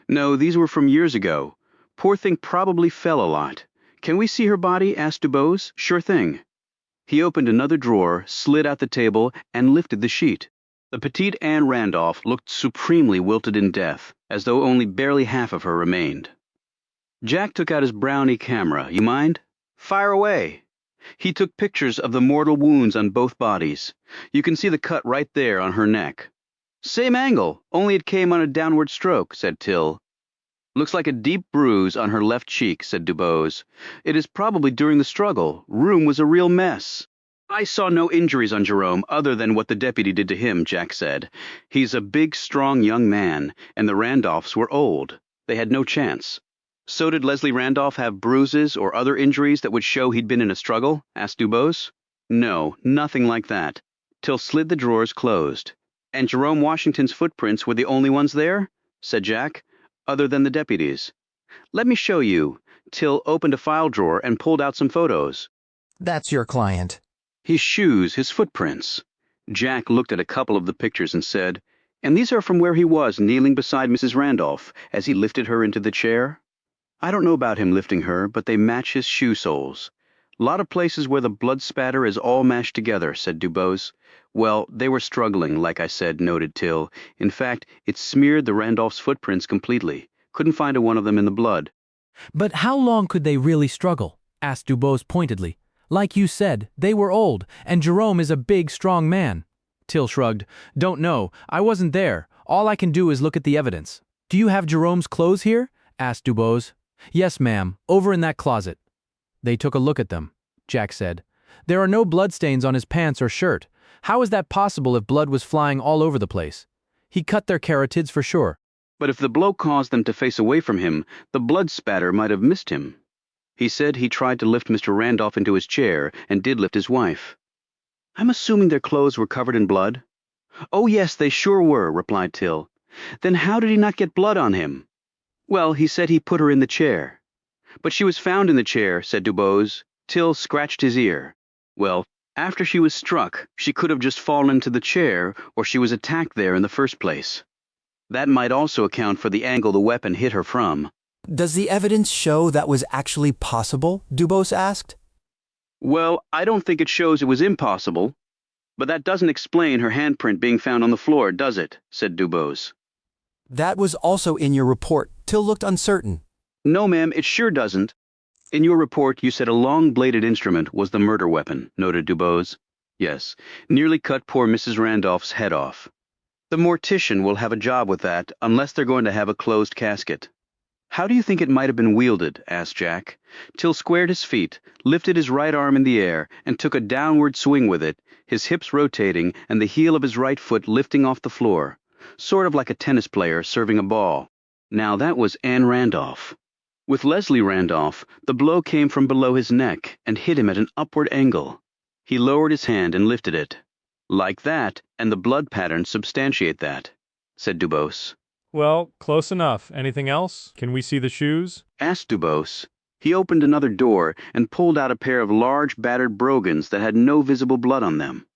No, these were from years ago. Poor thing probably fell a lot. Can we see her body? Asked Dubose. Sure thing. He opened another drawer, slid out the table, and lifted the sheet. The petite Anne Randolph looked supremely wilted in death, as though only barely half of her remained. Jack took out his brownie camera. You mind? Fire away. He took pictures of the mortal wounds on both bodies. You can see the cut right there on her neck. Same angle, only it came on a downward stroke, said Till. Looks like a deep bruise on her left cheek, said Dubose. It is probably during the struggle. Room was a real mess. I saw no injuries on Jerome other than what the deputy did to him, Jack said. He's a big, strong young man, and the Randolphs were old. They had no chance. So did Leslie Randolph have bruises or other injuries that would show he'd been in a struggle? Asked Dubose. No, nothing like that. Till slid the drawers closed. And Jerome Washington's footprints were the only ones there? Said Jack. Other than the deputy's. Let me show you. Till opened a file drawer and pulled out some photos. That's your client. His shoes, his footprints. Jack looked at a couple of the pictures and said, and these are from where he was kneeling beside Mrs. Randolph as he lifted her into the chair? I don't know about him lifting her, but they match his shoe soles. Lot of places where the blood spatter is all mashed together, said Dubose. Well, they were struggling, like I said, noted Till. In fact, it smeared the Randolph's footprints completely. Couldn't find a one of them in the blood. But how long could they really struggle? Asked Dubose pointedly. Like you said, they were old, and Jerome is a big, strong man. Till shrugged. Don't know. I wasn't there. All I can do is look at the evidence. Do you have Jerome's clothes here? Asked Dubose. Yes, ma'am. Over in that closet. They took a look at them. Jack said. There are no bloodstains on his pants or shirt. How is that possible if blood was flying all over the place? He cut their carotids for sure. But if the blow caused them to face away from him, the blood spatter might have missed him. He said he tried to lift Mr. Randolph into his chair and did lift his wife. I'm assuming their clothes were covered in blood? Oh, yes, they sure were, replied Till. Then how did he not get blood on him? Well, he said he put her in the chair. But she was found in the chair, said Dubose. Till scratched his ear. Well, after she was struck, she could have just fallen into the chair, or she was attacked there in the first place. That might also account for the angle the weapon hit her from. Does the evidence show that was actually possible? Dubose asked. Well, I don't think it shows it was impossible. But that doesn't explain her handprint being found on the floor, does it? Said Dubose. That was also in your report. Till looked uncertain. No, ma'am, it sure doesn't. In your report, you said a long-bladed instrument was the murder weapon, noted Dubose. Yes, nearly cut poor Mrs. Randolph's head off. The mortician will have a job with that, unless they're going to have a closed casket. How do you think it might have been wielded? Asked Jack. Till squared his feet, lifted his right arm in the air, and took a downward swing with it, his hips rotating and the heel of his right foot lifting off the floor, sort of like a tennis player serving a ball. Now that was Anne Randolph. With Leslie Randolph, the blow came from below his neck and hit him at an upward angle. He lowered his hand and lifted it. Like that, and the blood patterns substantiate that, said Dubose. Well, close enough. Anything else? Can we see the shoes? Asked Dubose. He opened another door and pulled out a pair of large battered brogans that had no visible blood on them.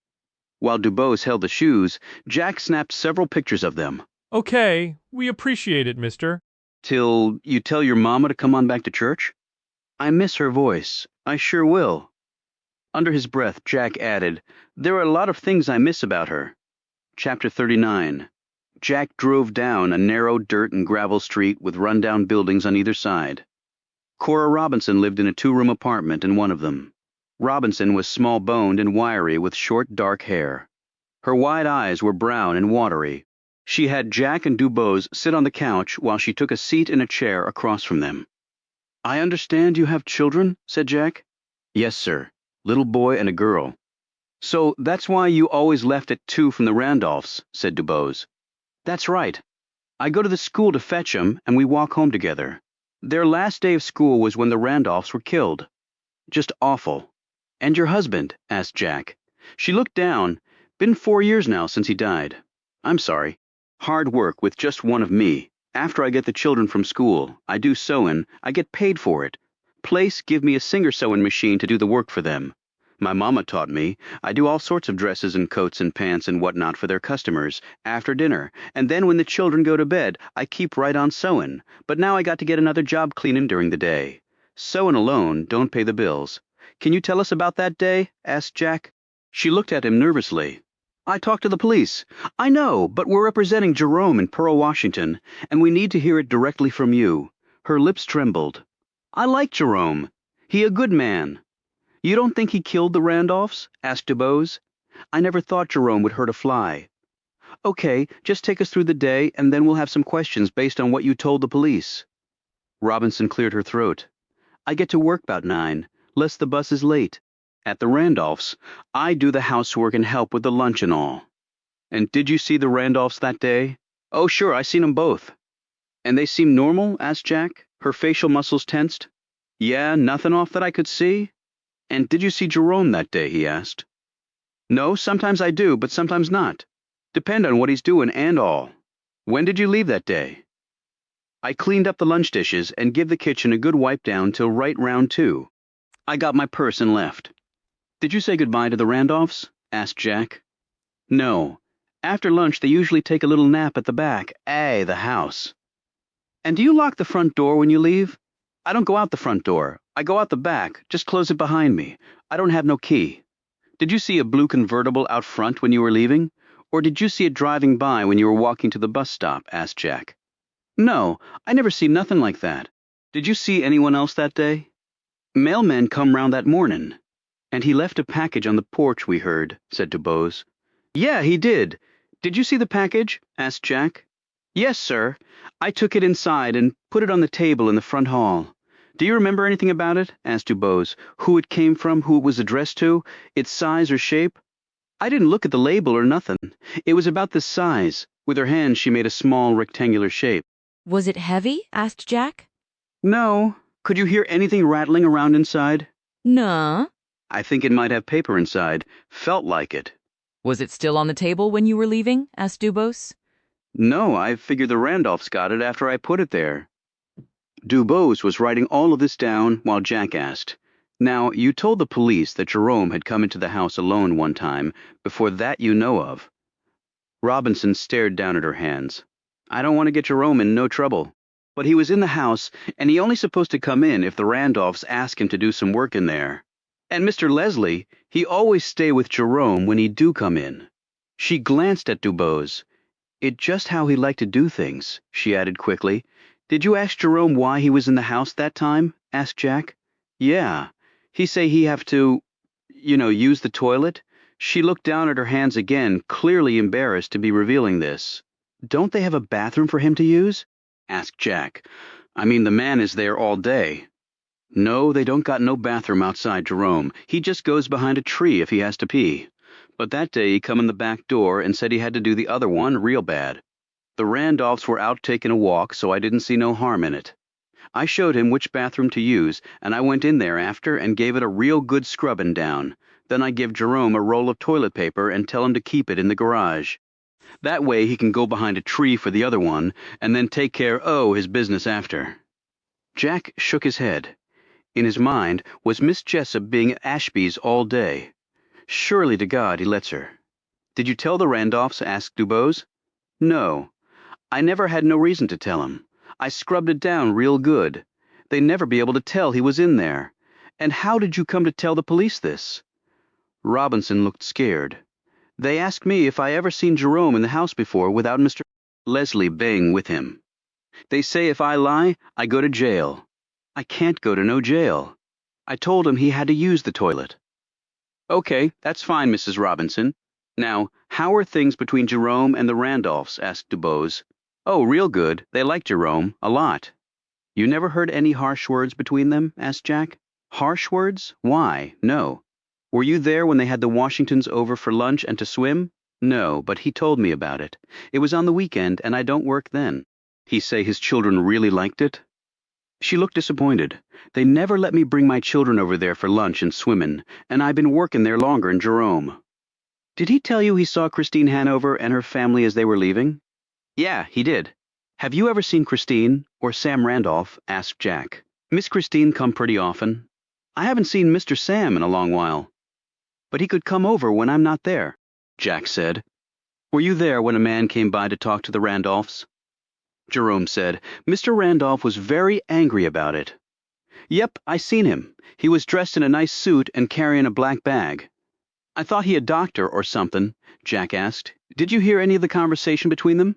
While Dubose held the shoes, Jack snapped several pictures of them. Okay, we appreciate it, mister. Till you tell your mama to come on back to church? I miss her voice. I sure will. Under his breath, Jack added, there are a lot of things I miss about her. Chapter 39. Jack drove down a narrow dirt and gravel street with rundown buildings on either side. Cora Robinson lived in a two-room apartment in one of them. Robinson was small-boned and wiry with short, dark hair. Her wide eyes were brown and watery. She had Jack and Dubose sit on the couch while she took a seat in a chair across from them. I understand you have children, said Jack. Yes, sir. Little boy and a girl. So that's why you always left at 2 from the Randolphs, said Dubose. That's right. I go to the school to fetch 'em, and we walk home together. Their last day of school was when the Randolphs were killed. Just awful. And your husband? Asked Jack. She looked down. Been 4 years now since he died. I'm sorry. Hard work with just one of me. After I get the children from school, I do sewing. I get paid for it. Place give me a Singer sewing machine to do the work for them. My mama taught me. I do all sorts of dresses and coats and pants and whatnot for their customers, after dinner, and then when the children go to bed, I keep right on sewing. But now I got to get another job cleaning during the day. Sewing alone don't pay the bills. Can you tell us about that day? Asked Jack. She looked at him nervously. I talked to the police. I know, but we're representing Jerome in Pearl, Washington, and we need to hear it directly from you. Her lips trembled. I like Jerome. He a good man. You don't think he killed the Randolphs? Asked DuBose. I never thought Jerome would hurt a fly. Okay, just take us through the day, and then we'll have some questions based on what you told the police. Robinson cleared her throat. I get to work about 9, lest the bus is late. At the Randolphs, I do the housework and help with the lunch and all. And did you see the Randolphs that day? Oh, sure, I seen 'em both. And they seem normal? Asked Jack, her facial muscles tensed. Yeah, nothing off that I could see. And did you see Jerome that day? He asked. No, sometimes I do, but sometimes not. Depend on what he's doing and all. When did you leave that day? I cleaned up the lunch dishes and give the kitchen a good wipe down till right round 2. I got my purse and left. Did you say goodbye to the Randolphs? Asked Jack. No. After lunch they usually take a little nap at the back, the house. And do you lock the front door when you leave? I don't go out the front door. I go out the back, just close it behind me. I don't have no key. Did you see a blue convertible out front when you were leaving? Or did you see it driving by when you were walking to the bus stop? Asked Jack. No, I never see nothing like that. Did you see anyone else that day? Mailman come round that mornin'. And he left a package on the porch, we heard, said DuBose. Yeah, he did. Did you see the package? Asked Jack. Yes, sir. I took it inside and put it on the table in the front hall. Do you remember anything about it? Asked DuBose. Who it came from, who it was addressed to, its size or shape? I didn't look at the label or nothing. It was about this size. With her hand she made a small rectangular shape. Was it heavy? Asked Jack. No. Could you hear anything rattling around inside? Nuh. I think it might have paper inside. Felt like it. Was it still on the table when you were leaving? Asked DuBose. No, I figured the Randolphs got it after I put it there. DuBose was writing all of this down while Jack asked, Now, you told the police that Jerome had come into the house alone one time, before that you know of. Robinson stared down at her hands. I don't want to get Jerome in no trouble. But he was in the house, and he only supposed to come in if the Randolphs asked him to do some work in there. And Mr. Leslie, he always stay with Jerome when he do come in. She glanced at DuBose. It just how he liked to do things, she added quickly. Did you ask Jerome why he was in the house that time? Asked Jack. Yeah. He say he have to, use the toilet. She looked down at her hands again, clearly embarrassed to be revealing this. Don't they have a bathroom for him to use? Asked Jack. I mean, the man is there all day. No, they don't got no bathroom outside Jerome. He just goes behind a tree if he has to pee. But that day he come in the back door and said he had to do the other one real bad. The Randolphs were out taking a walk, so I didn't see no harm in it. I showed him which bathroom to use, and I went in there after and gave it a real good scrubbing down. Then I give Jerome a roll of toilet paper and tell him to keep it in the garage. That way he can go behind a tree for the other one, and then take care his business after. Jack shook his head. In his mind was Miss Jessup being at Ashby's all day. Surely to God he lets her. Did you tell the Randolphs? Asked DuBose. No. I never had no reason to tell him. I scrubbed it down real good. They'd never be able to tell he was in there. And how did you come to tell the police this? Robinson looked scared. They asked me if I ever seen Jerome in the house before without Mr. Leslie Bing with him. They say if I lie, I go to jail. I can't go to no jail. I told him he had to use the toilet. Okay, that's fine, Mrs. Robinson. Now, how are things between Jerome and the Randolphs? Asked DuBose. Oh, real good. They like Jerome, a lot. You never heard any harsh words between them? Asked Jack. Harsh words? Why, no. Were you there when they had the Washingtons over for lunch and to swim? No, but he told me about it. It was on the weekend, and I don't work then. He say his children really liked it? She looked disappointed. They never let me bring my children over there for lunch and swimmin', and I've been working there longer'n Jerome. Did he tell you he saw Christine Hanover and her family as they were leaving? Yeah, he did. Have you ever seen Christine, or Sam Randolph? Asked Jack. Miss Christine come pretty often. I haven't seen Mr. Sam in a long while. But he could come over when I'm not there, Jack said. Were you there when a man came by to talk to the Randolphs? Jerome said, Mr. Randolph was very angry about it. Yep, I seen him. He was dressed in a nice suit and carrying a black bag. I thought he a doctor or something, Jack asked. Did you hear any of the conversation between them?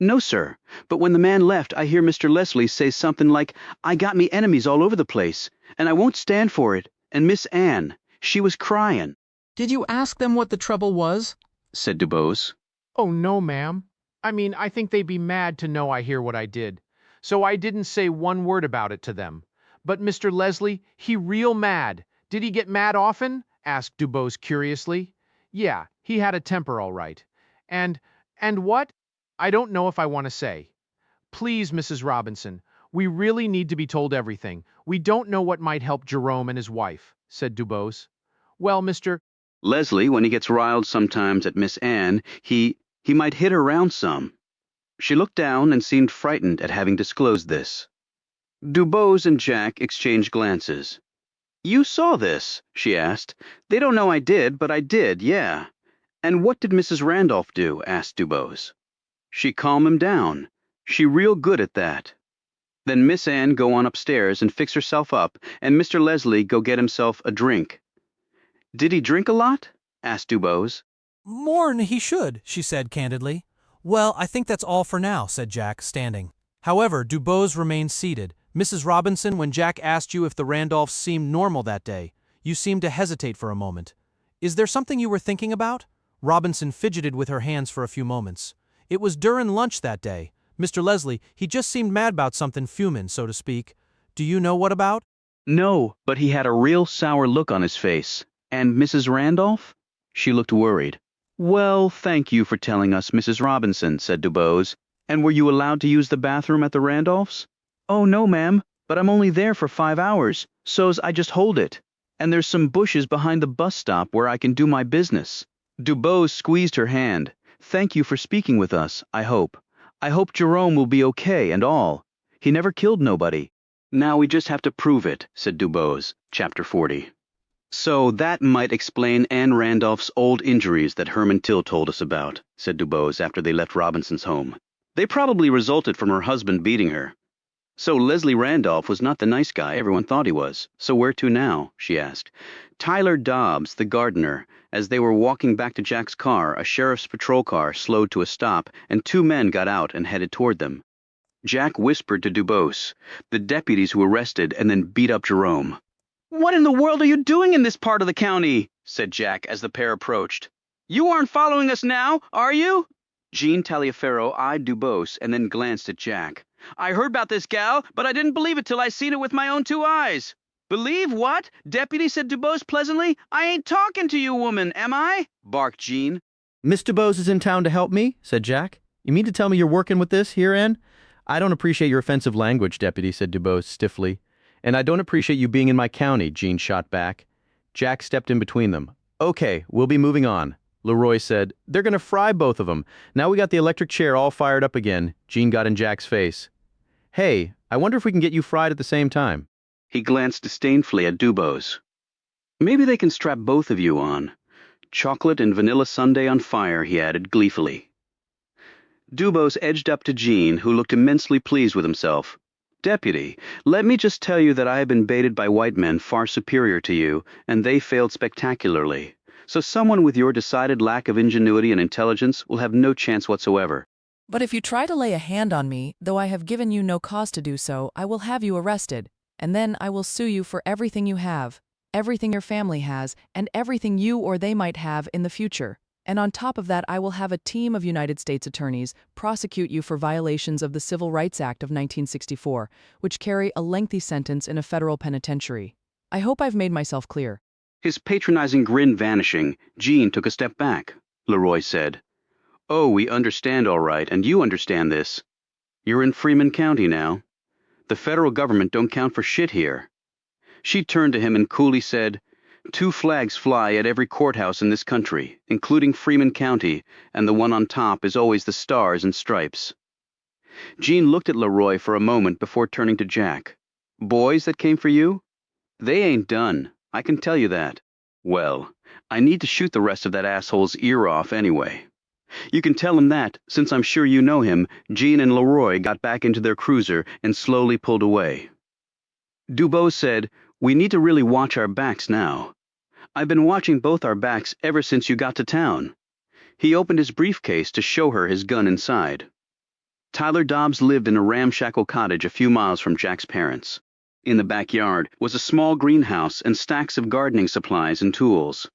No, sir, but when the man left, I hear Mr. Leslie say something like, I got me enemies all over the place, and I won't stand for it, and Miss Anne, she was crying. Did you ask them what the trouble was? Said Dubose. Oh, no, ma'am. I mean, I think they'd be mad to know I hear what I did. So I didn't say one word about it to them. But Mr. Leslie, he real mad. Did he get mad often? Asked Dubose curiously. Yeah, he had a temper all right. And what? I don't know if I want to say. Please, Mrs. Robinson, we really need to be told everything. We don't know what might help Jerome and his wife, said Dubose. Well, Mr. Leslie, when he gets riled sometimes at Miss Anne, he might hit her round some. She looked down and seemed frightened at having disclosed this. Dubose and Jack exchanged glances. You saw this? She asked. They don't know I did, but I did, yeah. And what did Mrs. Randolph do? Asked Dubose. She calmed him down. She real good at that. Then Miss Anne go on upstairs and fix herself up, and Mr. Leslie go get himself a drink. Did he drink a lot? Asked Dubose. More'n he should, she said candidly. Well, I think that's all for now, said Jack, standing. However, Dubose remained seated. Mrs. Robinson, when Jack asked you if the Randolphs seemed normal that day, you seemed to hesitate for a moment. Is there something you were thinking about? Robinson fidgeted with her hands for a few moments. It was during lunch that day. Mr. Leslie, he just seemed mad about something fuming, so to speak. Do you know what about? No, but he had a real sour look on his face. And Mrs. Randolph? She looked worried. Well, thank you for telling us, Mrs. Robinson, said Dubose. And were you allowed to use the bathroom at the Randolphs? Oh, no, ma'am, but I'm only there for 5 hours, so's I just hold it. And there's some bushes behind the bus stop where I can do my business. Dubose squeezed her hand. Thank you for speaking with us, I hope. I hope Jerome will be okay and all. He never killed nobody. Now we just have to prove it, said Dubose, chapter 40. So that might explain Anne Randolph's old injuries that Herman Till told us about, said Dubose after they left Robinson's home. They probably resulted from her husband beating her. So Leslie Randolph was not the nice guy everyone thought he was. So where to now? She asked. Tyler Dobbs, the gardener. As they were walking back to Jack's car, a sheriff's patrol car slowed to a stop, and 2 men got out and headed toward them. Jack whispered to Dubose, the deputies who arrested and then beat up Jerome. What in the world are you doing in this part of the county? Said Jack as the pair approached. You aren't following us now, are you? Jean Taliaferro eyed Dubose and then glanced at Jack. I heard about this gal, but I didn't believe it till I seen it with my own 2 eyes. Believe what? Deputy, said Dubose pleasantly. I ain't talking to you, woman, am I? Barked Jean. Miss Dubose is in town to help me, said Jack. You mean to tell me you're working with this here, Anne? I don't appreciate your offensive language, Deputy, said Dubose stiffly. And I don't appreciate you being in my county, Jean shot back. Jack stepped in between them. Okay, we'll be moving on. Leroy said, they're going to fry both of them. Now we got the electric chair all fired up again. Jean got in Jack's face. Hey, I wonder if we can get you fried at the same time. He glanced disdainfully at Dubose. Maybe they can strap both of you on. Chocolate and vanilla sundae on fire, he added gleefully. Dubose edged up to Jean, who looked immensely pleased with himself. Deputy, let me just tell you that I have been baited by white men far superior to you, and they failed spectacularly. So someone with your decided lack of ingenuity and intelligence will have no chance whatsoever. But if you try to lay a hand on me, though I have given you no cause to do so, I will have you arrested, and then I will sue you for everything you have, everything your family has, and everything you or they might have in the future. And on top of that, I will have a team of United States attorneys prosecute you for violations of the Civil Rights Act of 1964, which carry a lengthy sentence in a federal penitentiary. I hope I've made myself clear. His patronizing grin vanishing, Jean took a step back. Leroy said, Oh, we understand all right, and you understand this. You're in Freeman County now. The federal government don't count for shit here. She turned to him and coolly said, 2 flags fly at every courthouse in this country, including Freeman County, and the one on top is always the stars and stripes. Jean looked at Leroy for a moment before turning to Jack. Boys that came for you? They ain't done, I can tell you that. Well, I need to shoot the rest of that asshole's ear off anyway. You can tell him that, since I'm sure you know him, Jean and Leroy got back into their cruiser and slowly pulled away. Dubose said, We need to really watch our backs now. I've been watching both our backs ever since you got to town. He opened his briefcase to show her his gun inside. Tyler Dobbs lived in a ramshackle cottage a few miles from Jack's parents. In the backyard was a small greenhouse and stacks of gardening supplies and tools.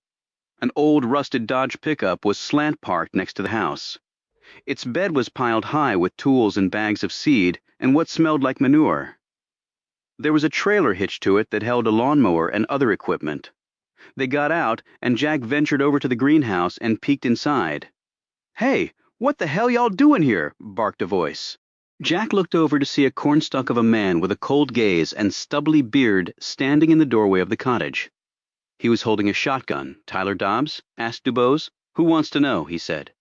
An old rusted Dodge pickup was slant parked next to the house. Its bed was piled high with tools and bags of seed and what smelled like manure. There was a trailer hitched to it that held a lawnmower and other equipment. They got out, and Jack ventured over to the greenhouse and peeked inside. "Hey, what the hell y'all doing here?" barked a voice. Jack looked over to see a cornstalk of a man with a cold gaze and stubbly beard standing in the doorway of the cottage. He was holding a shotgun. "Tyler Dobbs?" asked Dubose. "Who wants to know?" he said.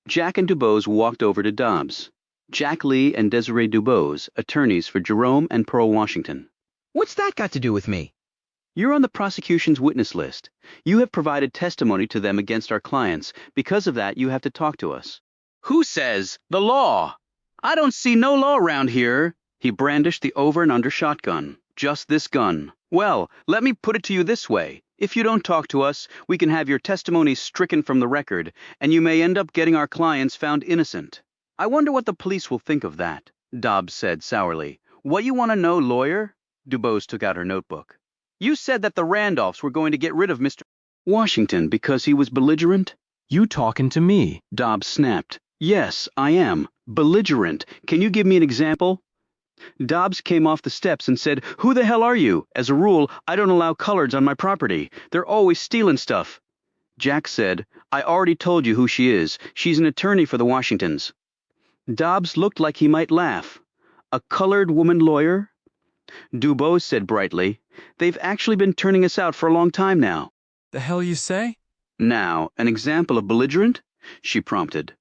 Jack and Dubose walked over to Dobbs. Jack Lee and Desiree Dubose, attorneys for Jerome and Pearl Washington. What's that got to do with me? You're on the prosecution's witness list. You have provided testimony to them against our clients. Because of that, you have to talk to us. Who says? The law. I don't see no law around here. He brandished the over and under shotgun. Just this gun. Well, let me put it to you this way. If you don't talk to us, we can have your testimony stricken from the record, and you may end up getting our clients found innocent. I wonder what the police will think of that, Dobbs said sourly. What you want to know, lawyer? Dubose took out her notebook. You said that the Randolphs were going to get rid of Mr. Washington because he was belligerent? You talking to me? Dobbs snapped. Yes, I am. Belligerent. Can you give me an example? Dobbs came off the steps and said, "Who the hell are you? As a rule, I don't allow coloreds on my property. They're always stealing stuff." Jack said, "I already told you who she is. She's an attorney for the Washingtons." Dobbs looked like he might laugh. A colored woman lawyer? Dubose said brightly, "They've actually been turning us out for a long time now." The hell you say? Now, an example of belligerent? She prompted.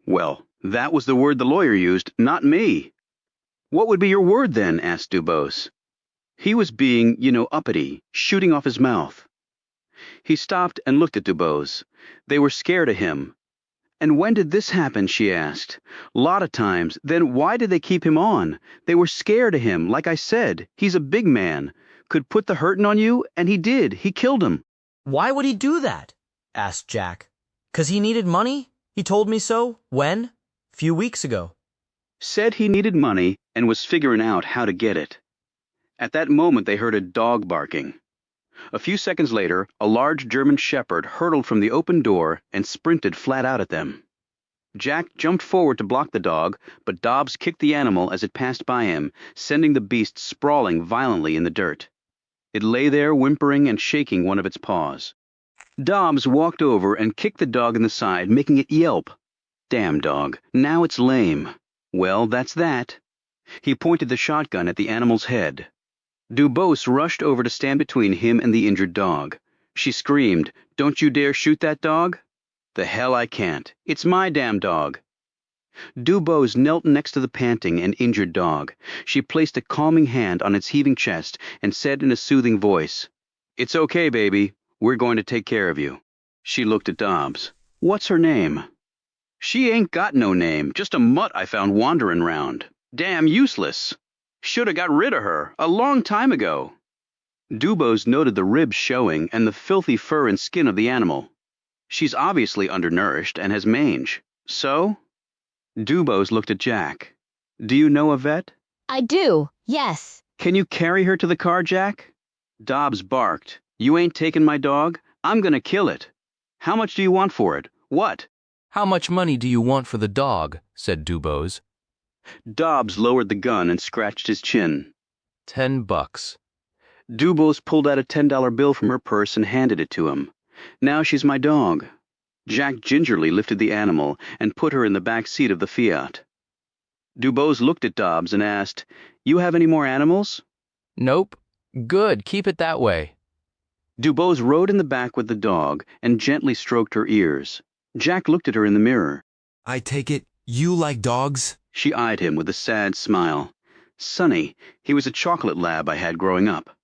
Well, that was the word the lawyer used, not me. What would be your word then? Asked Dubose. He was being, uppity, shooting off his mouth. He stopped and looked at Dubose. They were scared of him. "And when did this happen?" she asked. "Lot of times. Then why did they keep him on? They were scared of him, like I said. He's a big man. Could put the hurtin' on you, and he did. He killed him." "Why would he do that?" asked Jack. "'Cause he needed money? He told me so. When? Few weeks ago." Said he needed money and was figuring out how to get it. At that moment they heard a dog barking. A few seconds later, a large German shepherd hurtled from the open door and sprinted flat out at them. Jack jumped forward to block the dog, but Dobbs kicked the animal as it passed by him, sending the beast sprawling violently in the dirt. It lay there whimpering and shaking one of its paws. Dobbs walked over and kicked the dog in the side, making it yelp. "Damn dog, now it's lame." "Well, that's that." He pointed the shotgun at the animal's head. Dubose rushed over to stand between him and the injured dog. She screamed, "Don't you dare shoot that dog!" "The hell I can't. It's my damn dog." Dubose knelt next to the panting and injured dog. She placed a calming hand on its heaving chest and said in a soothing voice, "It's okay, baby. We're going to take care of you." She looked at Dobbs. "What's her name?" "She ain't got no name, just a mutt I found wandering round. Damn useless. Shoulda got rid of her a long time ago." Dubose noted the ribs showing and the filthy fur and skin of the animal. "She's obviously undernourished and has mange. So?" Dubose looked at Jack. "Do you know a vet?" I do, yes. "Can you carry her to the car, Jack?" Dobbs barked. "You ain't taking my dog? I'm gonna kill it. How much do you want for it? What?" "How much money do you want for the dog?" said Dubose. Dobbs lowered the gun and scratched his chin. $10. Dubose pulled out a $10 bill from her purse and handed it to him. "Now she's my dog." Jack gingerly lifted the animal and put her in the back seat of the Fiat. Dubose looked at Dobbs and asked, "You have any more animals?" "Nope. Good, keep it that way." Dubose rode in the back with the dog and gently stroked her ears. Jack looked at her in the mirror. "I take it you like dogs?" She eyed him with a sad smile. "Sonny, he was a chocolate lab I had growing up.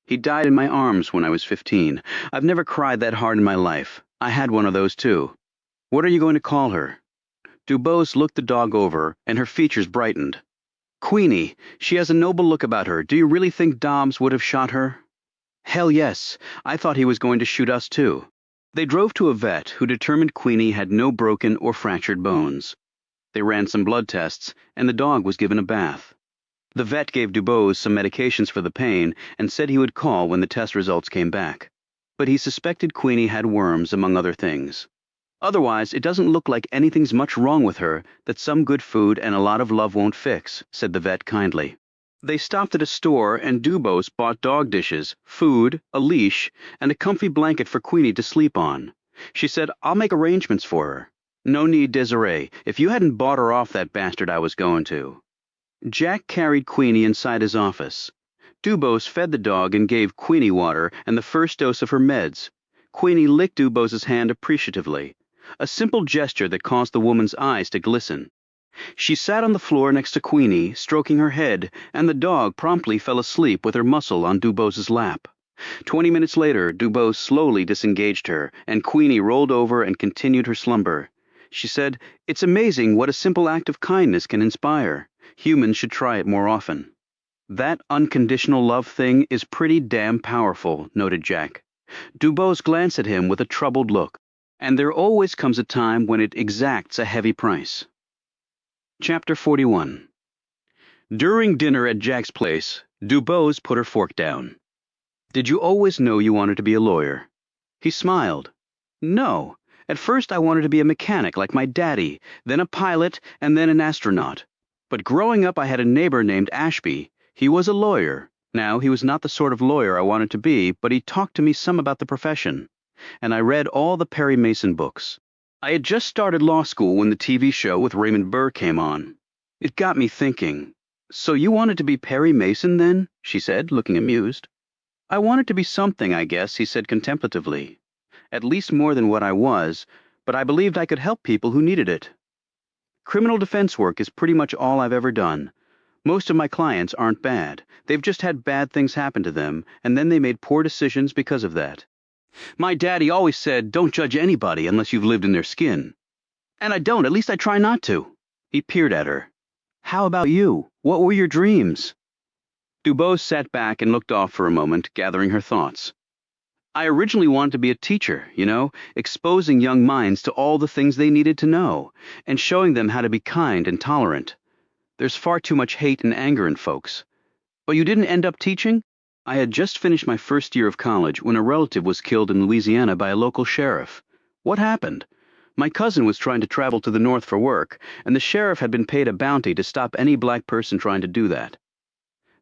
He died in my arms when I was 15. I've never cried that hard in my life. I had one of those too. What are you going to call her?" Dubose looked the dog over, and her features brightened. "Queenie, she has a noble look about her. Do you really think Dobbs would have shot her?" "Hell yes. I thought he was going to shoot us too." They drove to a vet who determined Queenie had no broken or fractured bones. They ran some blood tests, and the dog was given a bath. The vet gave Dubose some medications for the pain and said he would call when the test results came back. But he suspected Queenie had worms, among other things. Otherwise, it doesn't look like anything's much wrong with her that some good food and a lot of love won't fix, said the vet kindly. They stopped at a store and Dubose bought dog dishes, food, a leash, and a comfy blanket for Queenie to sleep on. She said, "I'll make arrangements for her." "No need, Desiree. If you hadn't bought her off that bastard, I was going to." Jack carried Queenie inside his office. Dubose fed the dog and gave Queenie water and the first dose of her meds. Queenie licked Dubose's hand appreciatively, a simple gesture that caused the woman's eyes to glisten. She sat on the floor next to Queenie, stroking her head, and the dog promptly fell asleep with her muzzle on Dubose's lap. 20 minutes later, Dubose slowly disengaged her, and Queenie rolled over and continued her slumber. She said, "It's amazing what a simple act of kindness can inspire. Humans should try it more often." "That unconditional love thing is pretty damn powerful," noted Jack. Dubose glanced at him with a troubled look. "And there always comes a time when it exacts a heavy price." Chapter 41. During dinner at Jack's place, Dubose put her fork down. "Did you always know you wanted to be a lawyer?" He smiled. "No. At first I wanted to be a mechanic like my daddy, then a pilot, and then an astronaut. But growing up I had a neighbor named Ashby. He was a lawyer. Now, he was not the sort of lawyer I wanted to be, but he talked to me some about the profession. And I read all the Perry Mason books. I had just started law school when the TV show with Raymond Burr came on. It got me thinking. So you wanted to be Perry Mason then?" she said, looking amused. "I wanted to be something, I guess," he said contemplatively. "At least more than what I was, but I believed I could help people who needed it. Criminal defense work is pretty much all I've ever done. Most of my clients aren't bad. They've just had bad things happen to them, and then they made poor decisions because of that. My daddy always said, don't judge anybody unless you've lived in their skin. And I don't, at least I try not to." He peered at her. "How about you? What were your dreams?" Dubose sat back and looked off for a moment, gathering her thoughts. "I originally wanted to be a teacher, exposing young minds to all the things they needed to know, and showing them how to be kind and tolerant. There's far too much hate and anger in folks. But you didn't end up teaching?" "I had just finished my first year of college when a relative was killed in Louisiana by a local sheriff." "What happened?" "My cousin was trying to travel to the north for work, and the sheriff had been paid a bounty to stop any black person trying to do that.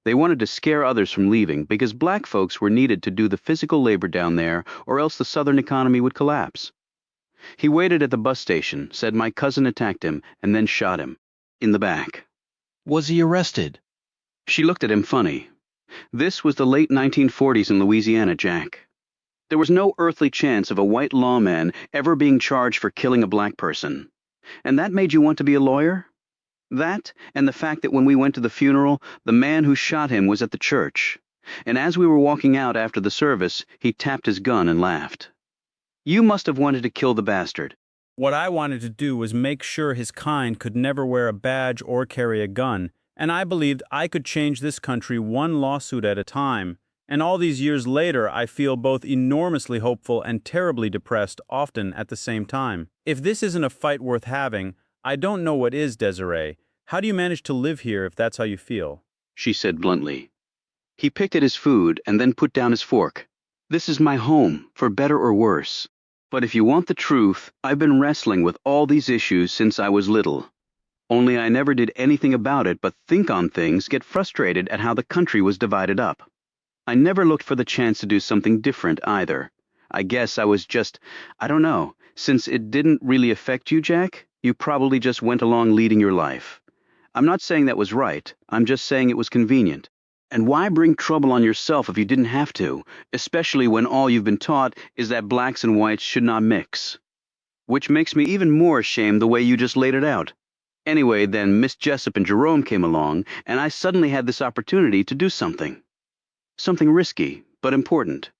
They wanted to scare others from leaving because black folks were needed to do the physical labor down there, or else the southern economy would collapse. He waited at the bus station, said my cousin attacked him, and then shot him. In the back." "Was he arrested?" She looked at him funny. This was the late 1940s in Louisiana, Jack. There was no earthly chance of a white lawman ever being charged for killing a black person. And that made you want to be a lawyer? That, and the fact that when we went to the funeral, the man who shot him was at the church. And as we were walking out after the service, he tapped his gun and laughed. You must have wanted to kill the bastard." "What I wanted to do was make sure his kind could never wear a badge or carry a gun, and I believed I could change this country one lawsuit at a time. And all these years later, I feel both enormously hopeful and terribly depressed, often at the same time. If this isn't a fight worth having, I don't know what is, Desiree. How do you manage to live here if that's how you feel?" she said bluntly. He picked at his food and then put down his fork. "This is my home, for better or worse. But if you want the truth, I've been wrestling with all these issues since I was little. Only I never did anything about it but think on things, get frustrated at how the country was divided up. I never looked for the chance to do something different either. I guess I was just, I don't know, since it didn't really affect you, Jack, you probably just went along leading your life. I'm not saying that was right, I'm just saying it was convenient. And why bring trouble on yourself if you didn't have to, especially when all you've been taught is that blacks and whites should not mix? Which makes me even more ashamed the way you just laid it out. Anyway, then Miss Jessup and Jerome came along, and I suddenly had this opportunity to do something. Something risky, but important.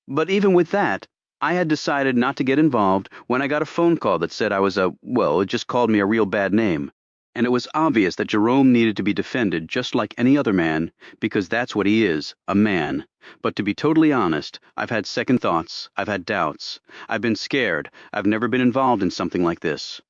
But even with that, I had decided not to get involved when I got a phone call that said I was it just called me a real bad name. And it was obvious that Jerome needed to be defended just like any other man, because that's what he is, a man. But to be totally honest, I've had second thoughts, I've had doubts. I've been scared, I've never been involved in something like this.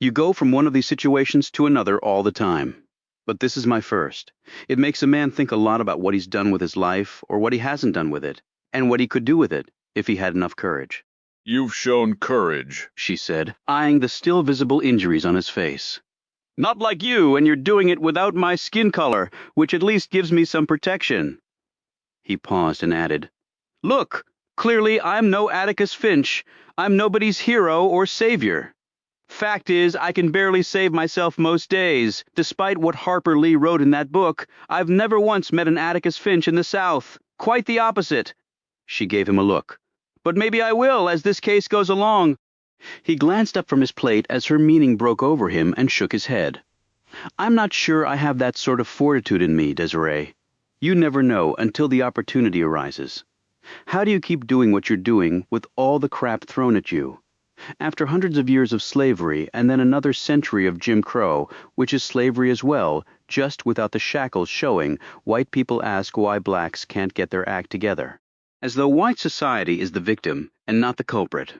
You go from one of these situations to another all the time. But this is my first. It makes a man think a lot about what he's done with his life, or what he hasn't done with it, and what he could do with it if he had enough courage. You've shown courage, she said, eyeing the still visible injuries on his face. Not like you, and you're doing it without my skin color, which at least gives me some protection. He paused and added, Look, clearly I'm no Atticus Finch. I'm nobody's hero or savior. Fact is, I can barely save myself most days. Despite what Harper Lee wrote in that book, I've never once met an Atticus Finch in the South. Quite the opposite. She gave him a look. But maybe I will, as this case goes along. He glanced up from his plate as her meaning broke over him and shook his head. I'm not sure I have that sort of fortitude in me, Desiree. You never know until the opportunity arises. How do you keep doing what you're doing with all the crap thrown at you? After hundreds of years of slavery and then another century of Jim Crow, which is slavery as well, just without the shackles showing, white people ask why blacks can't get their act together. As though white society is the victim and not the culprit.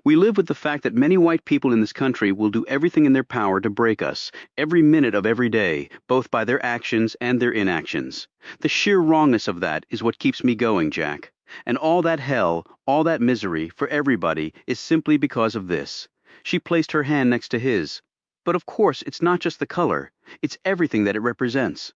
We live with the fact that many white people in this country will do everything in their power to break us, every minute of every day, both by their actions and their inactions. The sheer wrongness of that is what keeps me going, Jack. And all that hell, all that misery, for everybody, is simply because of this. She placed her hand next to his. But of course, it's not just the color. It's everything that it represents.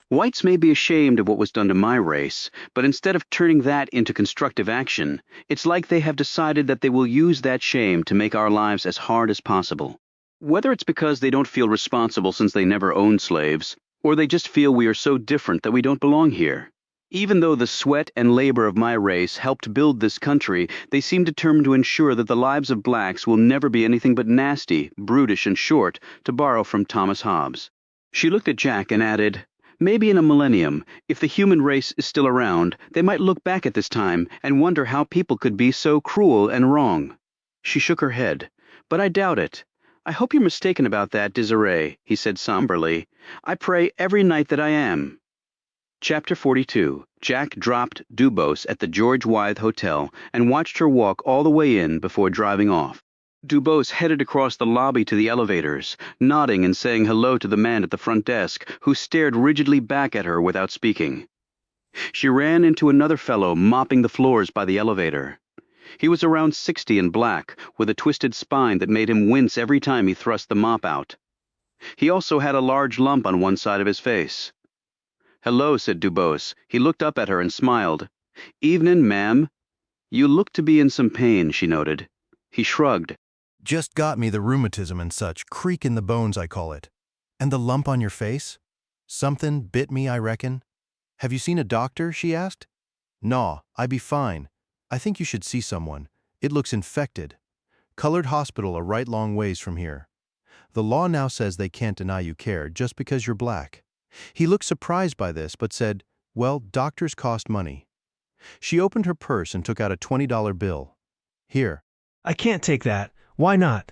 Whites may be ashamed of what was done to my race, but instead of turning that into constructive action, it's like they have decided that they will use that shame to make our lives as hard as possible. Whether it's because they don't feel responsible since they never owned slaves, or they just feel we are so different that we don't belong here. Even though the sweat and labor of my race helped build this country, they seem determined to ensure that the lives of blacks will never be anything but nasty, brutish, and short, to borrow from Thomas Hobbes. She looked at Jack and added, Maybe in a millennium, if the human race is still around, they might look back at this time and wonder how people could be so cruel and wrong. She shook her head. But I doubt it. I hope you're mistaken about that, Desiree, he said somberly. I pray every night that I am. Chapter 42. Jack dropped Dubose at the George Wythe Hotel and watched her walk all the way in before driving off. Dubose headed across the lobby to the elevators, nodding and saying hello to the man at the front desk, who stared rigidly back at her without speaking. She ran into another fellow mopping the floors by the elevator. He was around 60 and black, with a twisted spine that made him wince every time he thrust the mop out. He also had a large lump on one side of his face. Hello, said Dubose. He looked up at her and smiled. Evenin', ma'am. You look to be in some pain, she noted. He shrugged. Just got me the rheumatism and such, creak in the bones I call it. And the lump on your face? Something bit me, I reckon. Have you seen a doctor, she asked. Naw, I be fine. I think you should see someone. It looks infected. Colored hospital a right long ways from here. The law now says they can't deny you care just because you're black. He looked surprised by this, but said, well, doctors cost money. She opened her purse and took out a $20 bill. Here. I can't take that. Why not?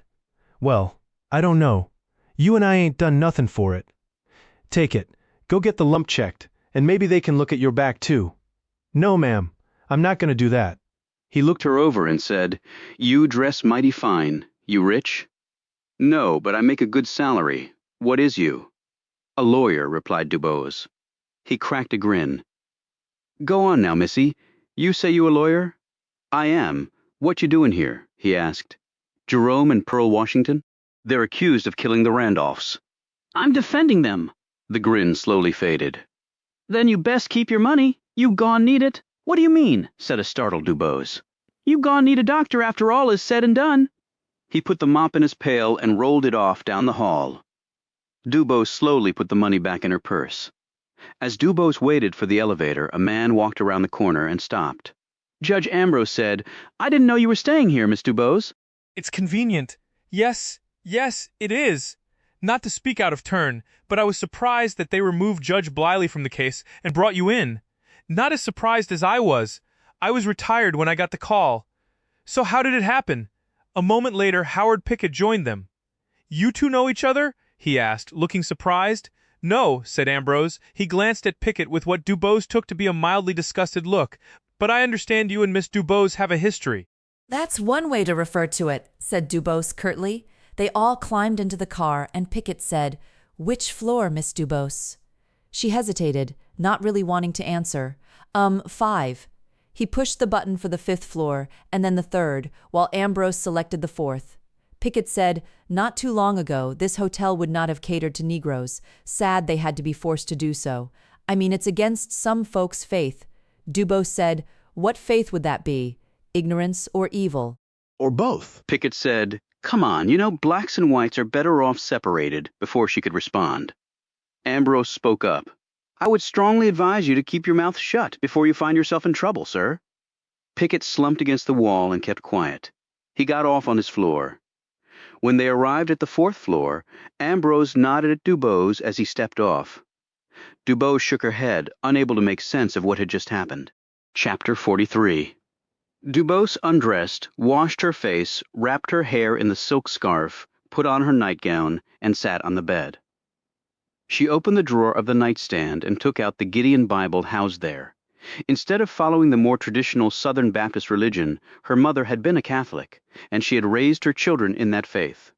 Well, I don't know. You and I ain't done nothing for it. Take it. Go get the lump checked, and maybe they can look at your back too. No, ma'am. I'm not going to do that. He looked her over and said, You dress mighty fine. You rich? No, but I make a good salary. What is you? A lawyer, replied Dubose. He cracked a grin. Go on now, missy. You say you a lawyer? I am. What you doing here? He asked. Jerome and Pearl Washington? They're accused of killing the Randolphs. I'm defending them. The grin slowly faded. Then you best keep your money. You gon' need it. What do you mean? Said a startled Dubose. You gon' need a doctor after all is said and done. He put the mop in his pail and rolled it off down the hall. Dubose slowly put the money back in her purse. As Dubose waited for the elevator, a man walked around the corner and stopped. Judge Ambrose said, I didn't know you were staying here, Miss Dubose. It's convenient. Yes, it is. Not to speak out of turn, but I was surprised that they removed Judge Bliley from the case and brought you in. Not as surprised as I was. I was retired when I got the call. So how did it happen? A moment later, Howard Pickett joined them. You two know each other? He asked, looking surprised. No, said Ambrose. He glanced at Pickett with what Dubose took to be a mildly disgusted look. But I understand you and Miss Dubose have a history. That's one way to refer to it, said Dubose curtly. They all climbed into the car, and Pickett said, "Which floor, Miss Dubose?" She hesitated, not really wanting to answer. 5. He pushed the button for the 5th floor, and then the 3rd, while Ambrose selected the 4th. Pickett said, "Not too long ago, this hotel would not have catered to Negroes. Sad they had to be forced to do so. I mean, it's against some folks' faith." Dubose said, "What faith would that be? Ignorance or evil?" Or both. Pickett said, "Come on, blacks and whites are better off separated," before she could respond. Ambrose spoke up. "I would strongly advise you to keep your mouth shut before you find yourself in trouble, sir." Pickett slumped against the wall and kept quiet. He got off on his floor. When they arrived at the 4th floor, Ambrose nodded at Dubose as he stepped off. Dubose shook her head, unable to make sense of what had just happened. Chapter 43. Dubose undressed, washed her face, wrapped her hair in the silk scarf, put on her nightgown, and sat on the bed. She opened the drawer of the nightstand and took out the Gideon Bible housed there. Instead of following the more traditional Southern Baptist religion, her mother had been a Catholic, and she had raised her children in that faith.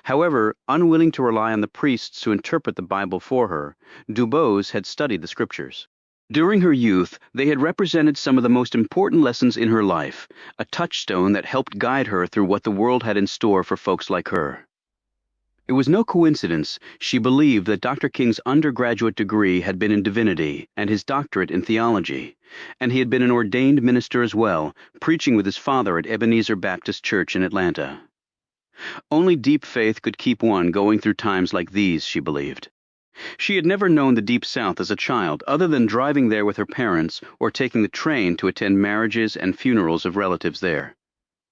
However, unwilling to rely on the priests to interpret the Bible for her, Dubose had studied the scriptures. During her youth, they had represented some of the most important lessons in her life, a touchstone that helped guide her through what the world had in store for folks like her. It was no coincidence she believed that Dr. King's undergraduate degree had been in divinity and his doctorate in theology, and he had been an ordained minister as well, preaching with his father at Ebenezer Baptist Church in Atlanta. Only deep faith could keep one going through times like these, she believed. She had never known the Deep South as a child, other than driving there with her parents or taking the train to attend marriages and funerals of relatives there.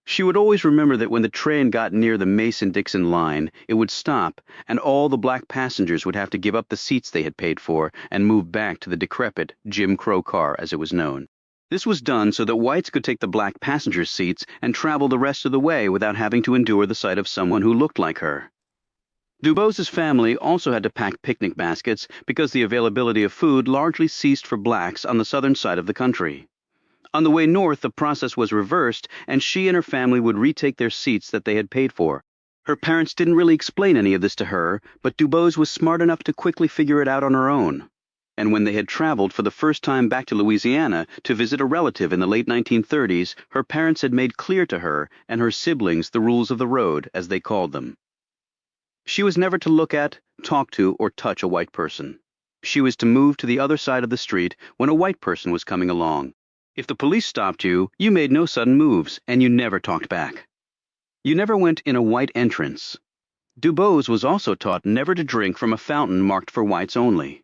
She would always remember that when the train got near the Mason-Dixon line, it would stop, and all the black passengers would have to give up the seats they had paid for and move back to the decrepit Jim Crow car, as it was known. This was done so that whites could take the black passengers' seats and travel the rest of the way without having to endure the sight of someone who looked like her. Dubose's family also had to pack picnic baskets because the availability of food largely ceased for blacks on the southern side of the country. On the way north, the process was reversed, and she and her family would retake their seats that they had paid for. Her parents didn't really explain any of this to her, but Dubose was smart enough to quickly figure it out on her own. And when they had traveled for the first time back to Louisiana to visit a relative in the late 1930s, her parents had made clear to her and her siblings the rules of the road, as they called them. She was never to look at, talk to, or touch a white person. She was to move to the other side of the street when a white person was coming along. If the police stopped you, you made no sudden moves, and you never talked back. You never went in a white entrance. Dubose was also taught never to drink from a fountain marked for whites only.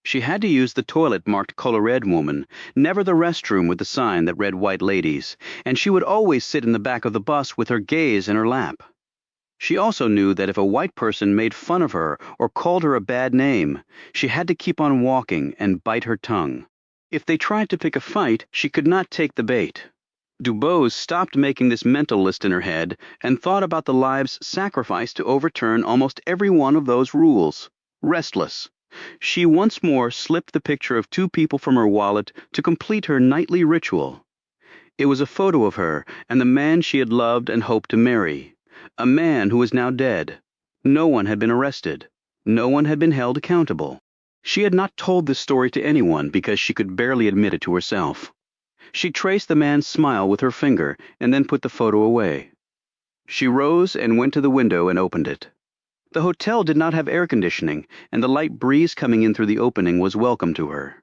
She had to use the toilet marked Colored Woman, never the restroom with the sign that read White Ladies, and she would always sit in the back of the bus with her gaze in her lap. She also knew that if a white person made fun of her or called her a bad name, she had to keep on walking and bite her tongue. If they tried to pick a fight, she could not take the bait. Dubose stopped making this mental list in her head and thought about the lives sacrificed to overturn almost every one of those rules. Restless. She once more slipped the picture of two people from her wallet to complete her nightly ritual. It was a photo of her and the man she had loved and hoped to marry. A man who was now dead. No one had been arrested. No one had been held accountable. She had not told this story to anyone because she could barely admit it to herself. She traced the man's smile with her finger and then put the photo away. She rose and went to the window and opened it. The hotel did not have air conditioning, and the light breeze coming in through the opening was welcome to her.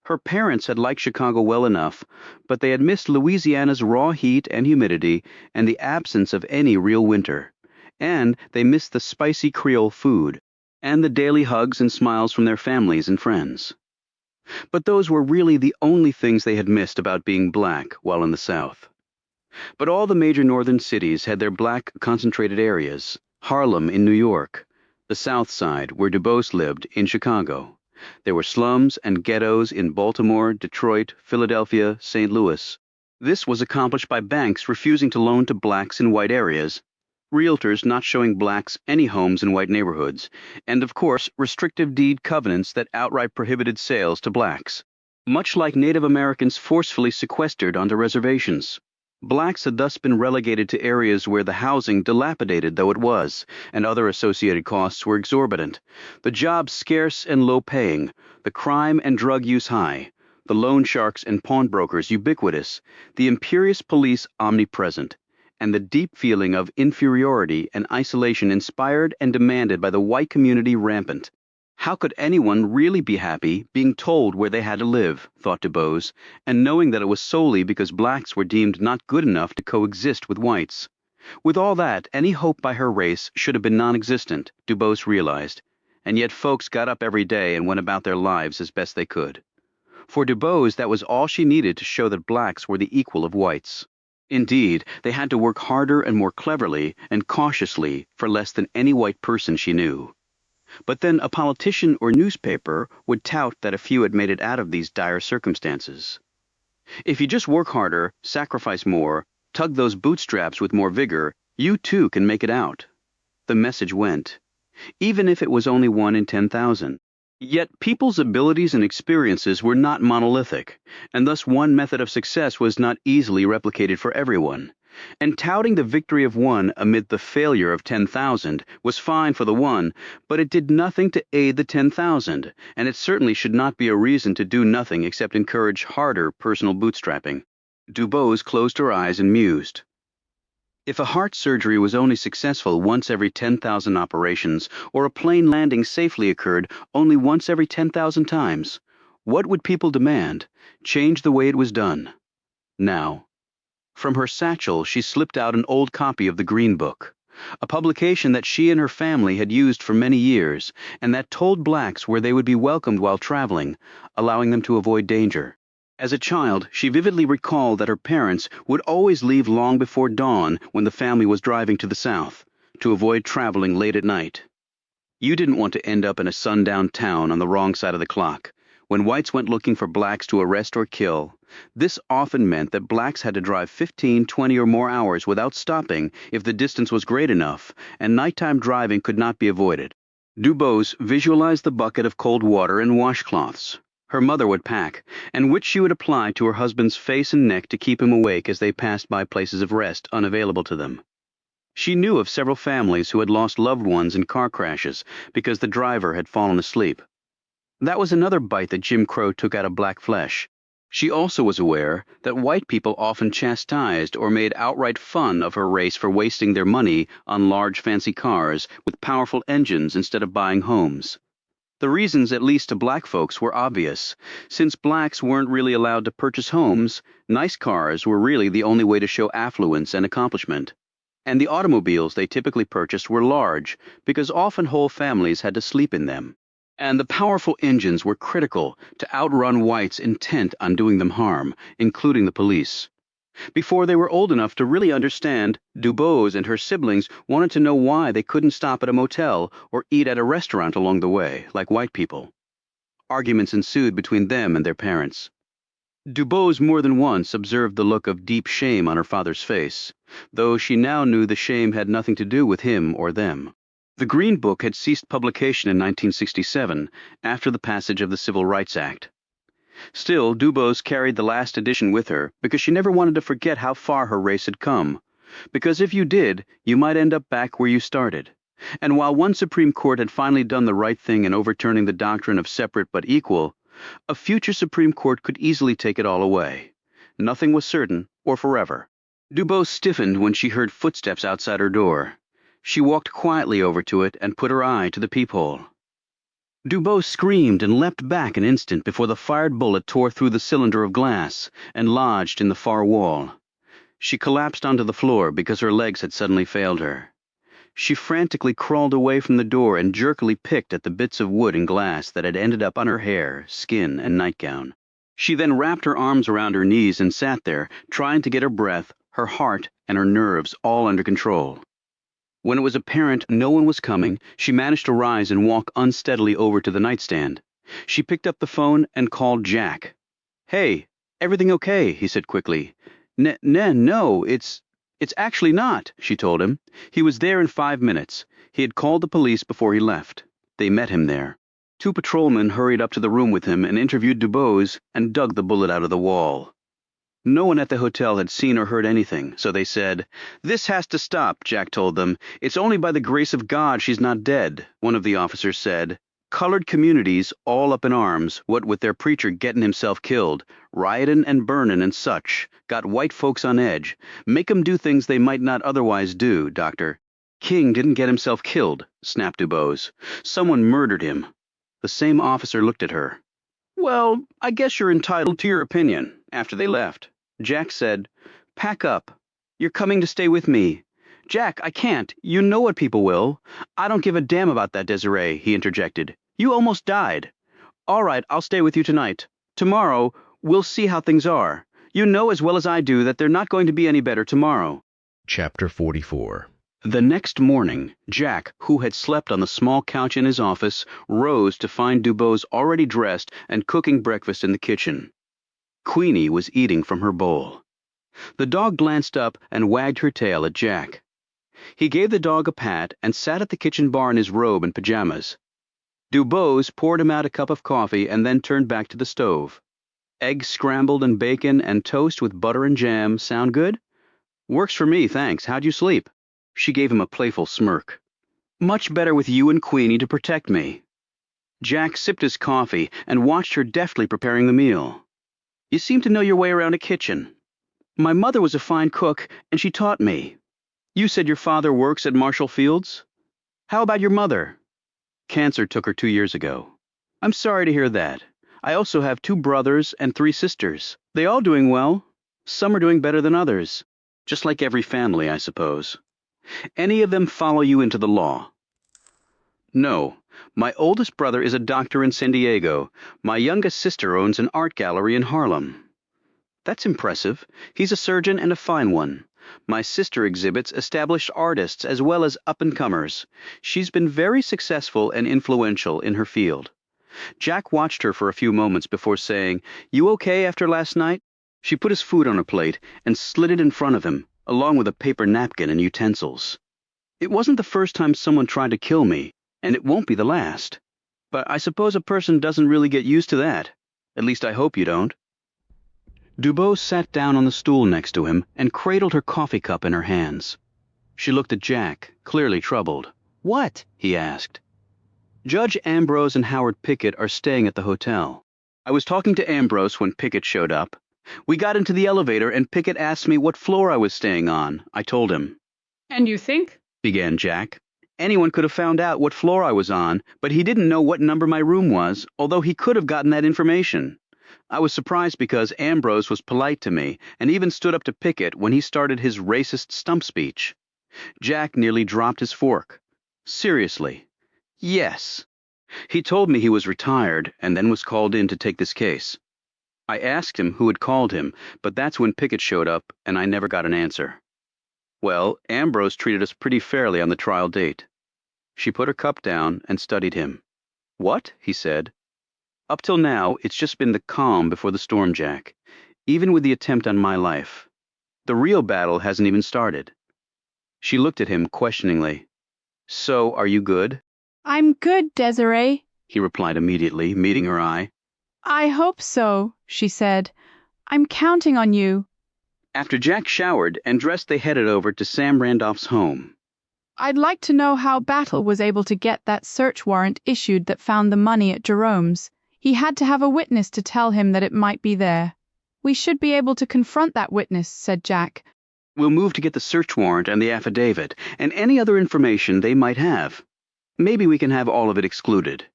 Her parents had liked Chicago well enough, but they had missed Louisiana's raw heat and humidity and the absence of any real winter. And they missed the spicy Creole food, and the daily hugs and smiles from their families and friends. But those were really the only things they had missed about being black while in the South. But all the major northern cities had their black concentrated areas. Harlem in New York, the South Side, where Dubose lived, in Chicago. There were slums and ghettos in Baltimore, Detroit, Philadelphia, St. Louis. This was accomplished by banks refusing to loan to blacks in white areas, realtors not showing blacks any homes in white neighborhoods, and of course restrictive deed covenants that outright prohibited sales to blacks, much like Native Americans forcefully sequestered onto reservations. Blacks had thus been relegated to areas where the housing, dilapidated though it was, and other associated costs were exorbitant, the jobs scarce and low-paying, the crime and drug use high, the loan sharks and pawnbrokers ubiquitous, the imperious police omnipresent, and the deep feeling of inferiority and isolation inspired and demanded by the white community rampant. How could anyone really be happy being told where they had to live, thought DuBose, and knowing that it was solely because blacks were deemed not good enough to coexist with whites? With all that, any hope by her race should have been non-existent, DuBose realized, and yet folks got up every day and went about their lives as best they could. For DuBose, that was all she needed to show that blacks were the equal of whites. Indeed, they had to work harder and more cleverly and cautiously for less than any white person she knew. But then a politician or newspaper would tout that a few had made it out of these dire circumstances. If you just work harder, sacrifice more, tug those bootstraps with more vigor, you too can make it out. The message went, even if it was only 1 in 10,000. Yet people's abilities and experiences were not monolithic, and thus one method of success was not easily replicated for everyone. And touting the victory of one amid the failure of 10,000 was fine for the one, but it did nothing to aid the 10,000, and it certainly should not be a reason to do nothing except encourage harder personal bootstrapping. DuBose closed her eyes and mused. If a heart surgery was only successful once every 10,000 operations, or a plane landing safely occurred only once every 10,000 times, what would people demand? Change the way it was done. Now. From her satchel, she slipped out an old copy of the Green Book, a publication that she and her family had used for many years, and that told blacks where they would be welcomed while traveling, allowing them to avoid danger. As a child, she vividly recalled that her parents would always leave long before dawn when the family was driving to the south, to avoid traveling late at night. You didn't want to end up in a sundown town on the wrong side of the clock. When whites went looking for blacks to arrest or kill, this often meant that blacks had to drive 15, 20 or more hours without stopping if the distance was great enough, and nighttime driving could not be avoided. DuBose visualized the bucket of cold water and washcloths her mother would pack, and which she would apply to her husband's face and neck to keep him awake as they passed by places of rest unavailable to them. She knew of several families who had lost loved ones in car crashes because the driver had fallen asleep. That was another bite that Jim Crow took out of black flesh. She also was aware that white people often chastised or made outright fun of her race for wasting their money on large fancy cars with powerful engines instead of buying homes. The reasons, at least to black folks, were obvious. Since blacks weren't really allowed to purchase homes, nice cars were really the only way to show affluence and accomplishment. And the automobiles they typically purchased were large, because often whole families had to sleep in them. And the powerful engines were critical to outrun whites intent on doing them harm, including the police. Before they were old enough to really understand, DuBose and her siblings wanted to know why they couldn't stop at a motel or eat at a restaurant along the way, like white people. Arguments ensued between them and their parents. DuBose more than once observed the look of deep shame on her father's face, though she now knew the shame had nothing to do with him or them. The Green Book had ceased publication in 1967, after the passage of the Civil Rights Act. Still, DuBose carried the last edition with her because she never wanted to forget how far her race had come. Because if you did, you might end up back where you started. And while one Supreme Court had finally done the right thing in overturning the doctrine of separate but equal, a future Supreme Court could easily take it all away. Nothing was certain or forever. DuBose stiffened when she heard footsteps outside her door. She walked quietly over to it and put her eye to the peephole. DuBose screamed and leapt back an instant before the fired bullet tore through the cylinder of glass and lodged in the far wall. She collapsed onto the floor because her legs had suddenly failed her. She frantically crawled away from the door and jerkily picked at the bits of wood and glass that had ended up on her hair, skin, and nightgown. She then wrapped her arms around her knees and sat there, trying to get her breath, her heart, and her nerves all under control. When it was apparent no one was coming, she managed to rise and walk unsteadily over to the nightstand. She picked up the phone and called Jack. "Hey, everything okay?" he said quickly. No, it's actually not," she told him. He was there in 5 minutes. He had called the police before he left. They met him there. 2 patrolmen hurried up to the room with him and interviewed DuBose and dug the bullet out of the wall. No one at the hotel had seen or heard anything, so they said, "This has to stop," Jack told them. "It's only by the grace of God she's not dead," one of the officers said. Colored communities all up in arms, what with their preacher getting himself killed, riotin' and burnin' and such, got white folks on edge. Make 'em do things they might not otherwise do, Doctor. King didn't get himself killed, snapped Dubose. Someone murdered him. The same officer looked at her. "Well, I guess you're entitled to your opinion," after they left. Jack said, "Pack up. You're coming to stay with me." "Jack, I can't. You know what people will." "I don't give a damn about that, Desiree," he interjected. "You almost died." "All right, I'll stay with you tonight. Tomorrow, we'll see how things are. You know as well as I do that they're not going to be any better tomorrow." Chapter 44. The next morning, Jack, who had slept on the small couch in his office, rose to find Dubose already dressed and cooking breakfast in the kitchen. Queenie was eating from her bowl. The dog glanced up and wagged her tail at Jack. He gave the dog a pat and sat at the kitchen bar in his robe and pajamas. Dubose poured him out a cup of coffee and then turned back to the stove. "Eggs scrambled and bacon and toast with butter and jam sound good?" "Works for me, thanks. How'd you sleep?" She gave him a playful smirk. "Much better with you and Queenie to protect me." Jack sipped his coffee and watched her deftly preparing the meal. "You seem to know your way around a kitchen." "My mother was a fine cook, and she taught me." "You said your father works at Marshall Fields?" "How about your mother?" "Cancer took her 2 years ago." "I'm sorry to hear that. I also have 2 brothers and 3 sisters. They all doing well. Some are doing better than others. Just like every family, I suppose." "Any of them follow you into the law?" "No. My oldest brother is a doctor in San Diego. My youngest sister owns an art gallery in Harlem." "That's impressive. He's a surgeon and a fine one. My sister exhibits established artists as well as up-and-comers. She's been very successful and influential in her field." Jack watched her for a few moments before saying, "You okay after last night?" She put his food on a plate and slid it in front of him, along with a paper napkin and utensils. "It wasn't the first time someone tried to kill me, and it won't be the last. But I suppose a person doesn't really get used to that. At least I hope you don't." Dubose sat down on the stool next to him and cradled her coffee cup in her hands. She looked at Jack, clearly troubled. "What?" he asked. "Judge Ambrose and Howard Pickett are staying at the hotel. I was talking to Ambrose when Pickett showed up. We got into the elevator and Pickett asked me what floor I was staying on. I told him." "And you think?" began Jack. "Anyone could have found out what floor I was on, but he didn't know what number my room was, although he could have gotten that information. I was surprised because Ambrose was polite to me and even stood up to Pickett when he started his racist stump speech." Jack nearly dropped his fork. "Seriously?" "Yes. He told me he was retired and then was called in to take this case. I asked him who had called him, but that's when Pickett showed up and I never got an answer. Well, Ambrose treated us pretty fairly on the trial date." She put her cup down and studied him. "What?" he said. "Up till now, it's just been the calm before the storm, Jack, even with the attempt on my life. The real battle hasn't even started." She looked at him questioningly. "So, are you good?" "I'm good, Desiree," he replied immediately, meeting her eye. "I hope so," she said. "I'm counting on you." After Jack showered and dressed, they headed over to Sam Randolph's home. "I'd like to know how Battle was able to get that search warrant issued that found the money at Jerome's. He had to have a witness to tell him that it might be there." "We should be able to confront that witness," said Jack. "We'll move to get the search warrant and the affidavit, and any other information they might have. Maybe we can have all of it excluded.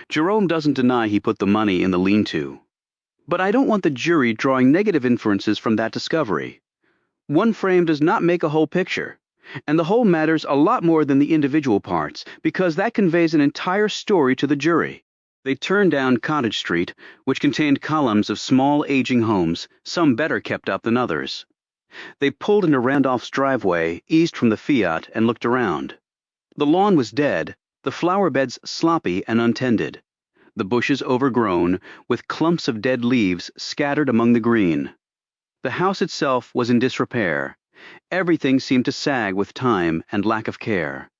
Jerome doesn't deny he put the money in the lean-to. But I don't want the jury drawing negative inferences from that discovery. One frame does not make a whole picture, and the whole matters a lot more than the individual parts, because that conveys an entire story to the jury." They turned down Cottage Street, which contained columns of small, aging homes, some better kept up than others. They pulled into Randolph's driveway, eased from the Fiat, and looked around. The lawn was dead, the flower beds sloppy and untended, the bushes overgrown, with clumps of dead leaves scattered among the green. The house itself was in disrepair. Everything seemed to sag with time and lack of care.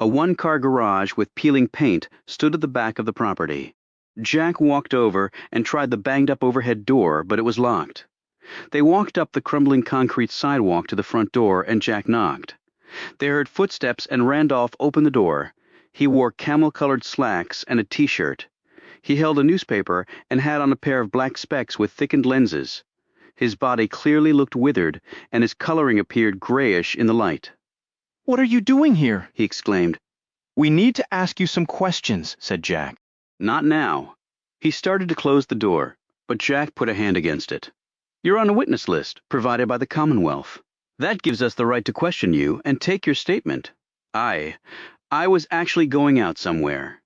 A one-car garage with peeling paint stood at the back of the property. Jack walked over and tried the banged-up overhead door, but it was locked. They walked up the crumbling concrete sidewalk to the front door, and Jack knocked. They heard footsteps, and Randolph opened the door. He wore camel-colored slacks and a t-shirt. He held a newspaper and had on a pair of black specs with thickened lenses. His body clearly looked withered, and his coloring appeared grayish in the light. "What are you doing here?" he exclaimed. "We need to ask you some questions," said Jack. Not now. He started to close the door, but Jack put a hand against it. You're on a witness list provided by the Commonwealth. That gives us the right to question you and take your statement. I was actually going out somewhere.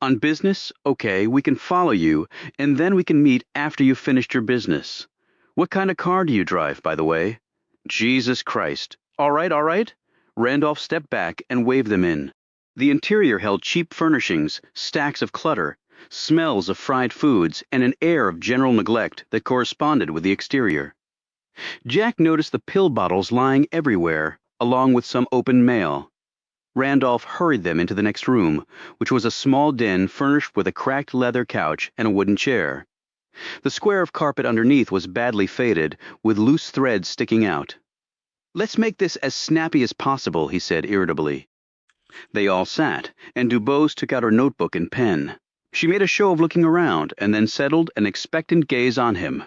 On business, okay, we can follow you, and then we can meet after you've finished your business. What kind of car do you drive, by the way? Jesus Christ. All right. Randolph stepped back and waved them in. The interior held cheap furnishings, stacks of clutter, smells of fried foods, and an air of general neglect that corresponded with the exterior. Jack noticed the pill bottles lying everywhere, along with some open mail. Randolph hurried them into the next room, which was a small den furnished with a cracked leather couch and a wooden chair. The square of carpet underneath was badly faded, with loose threads sticking out. Let's make this as snappy as possible, he said irritably. They all sat, and Dubose took out her notebook and pen. She made a show of looking around, and then settled an expectant gaze on him.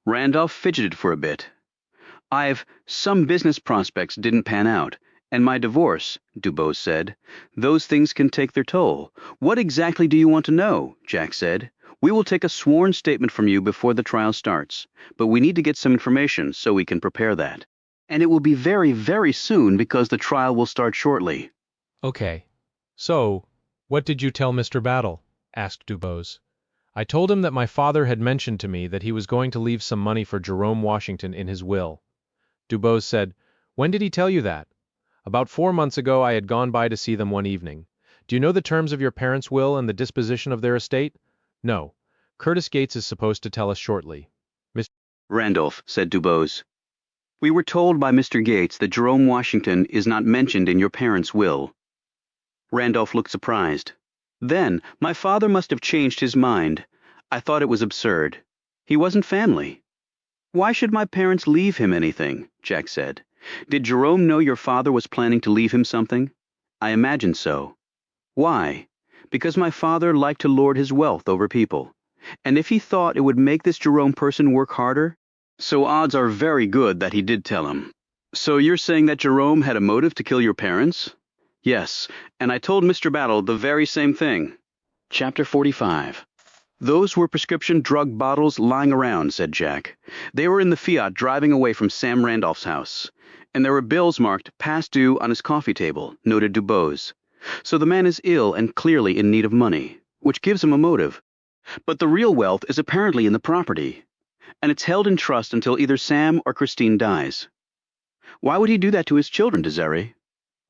Randolph fidgeted for a bit. Some business prospects didn't pan out, and my divorce, Dubose said. Those things can take their toll. What exactly do you want to know? Jack said. We will take a sworn statement from you before the trial starts, but we need to get some information so we can prepare that. And it will be very, very soon because the trial will start shortly. Okay. So, what did you tell Mr. Battle? Asked Dubose. I told him that my father had mentioned to me that he was going to leave some money for Jerome Washington in his will. Dubose said, When did he tell you that? About 4 months ago I had gone by to see them one evening. Do you know the terms of your parents' will and the disposition of their estate? No. Curtis Gates is supposed to tell us shortly. Mr. Randolph, said Dubose. We were told by Mr. Gates that Jerome Washington is not mentioned in your parents' will. Randolph looked surprised. Then, my father must have changed his mind. I thought it was absurd. He wasn't family. Why should my parents leave him anything? Jack said. Did Jerome know your father was planning to leave him something? I imagine so. Why? Because my father liked to lord his wealth over people. And if he thought it would make this Jerome person work harder? So odds are very good that he did tell him. So you're saying that Jerome had a motive to kill your parents? Yes, and I told Mr. Battle the very same thing. Chapter 45. Those were prescription drug bottles lying around, said Jack. They were in the Fiat driving away from Sam Randolph's house. And there were bills marked past due on his coffee table, noted Dubose. So the man is ill and clearly in need of money, which gives him a motive. But the real wealth is apparently in the property, and it's held in trust until either Sam or Christine dies. Why would he do that to his children, Desiree?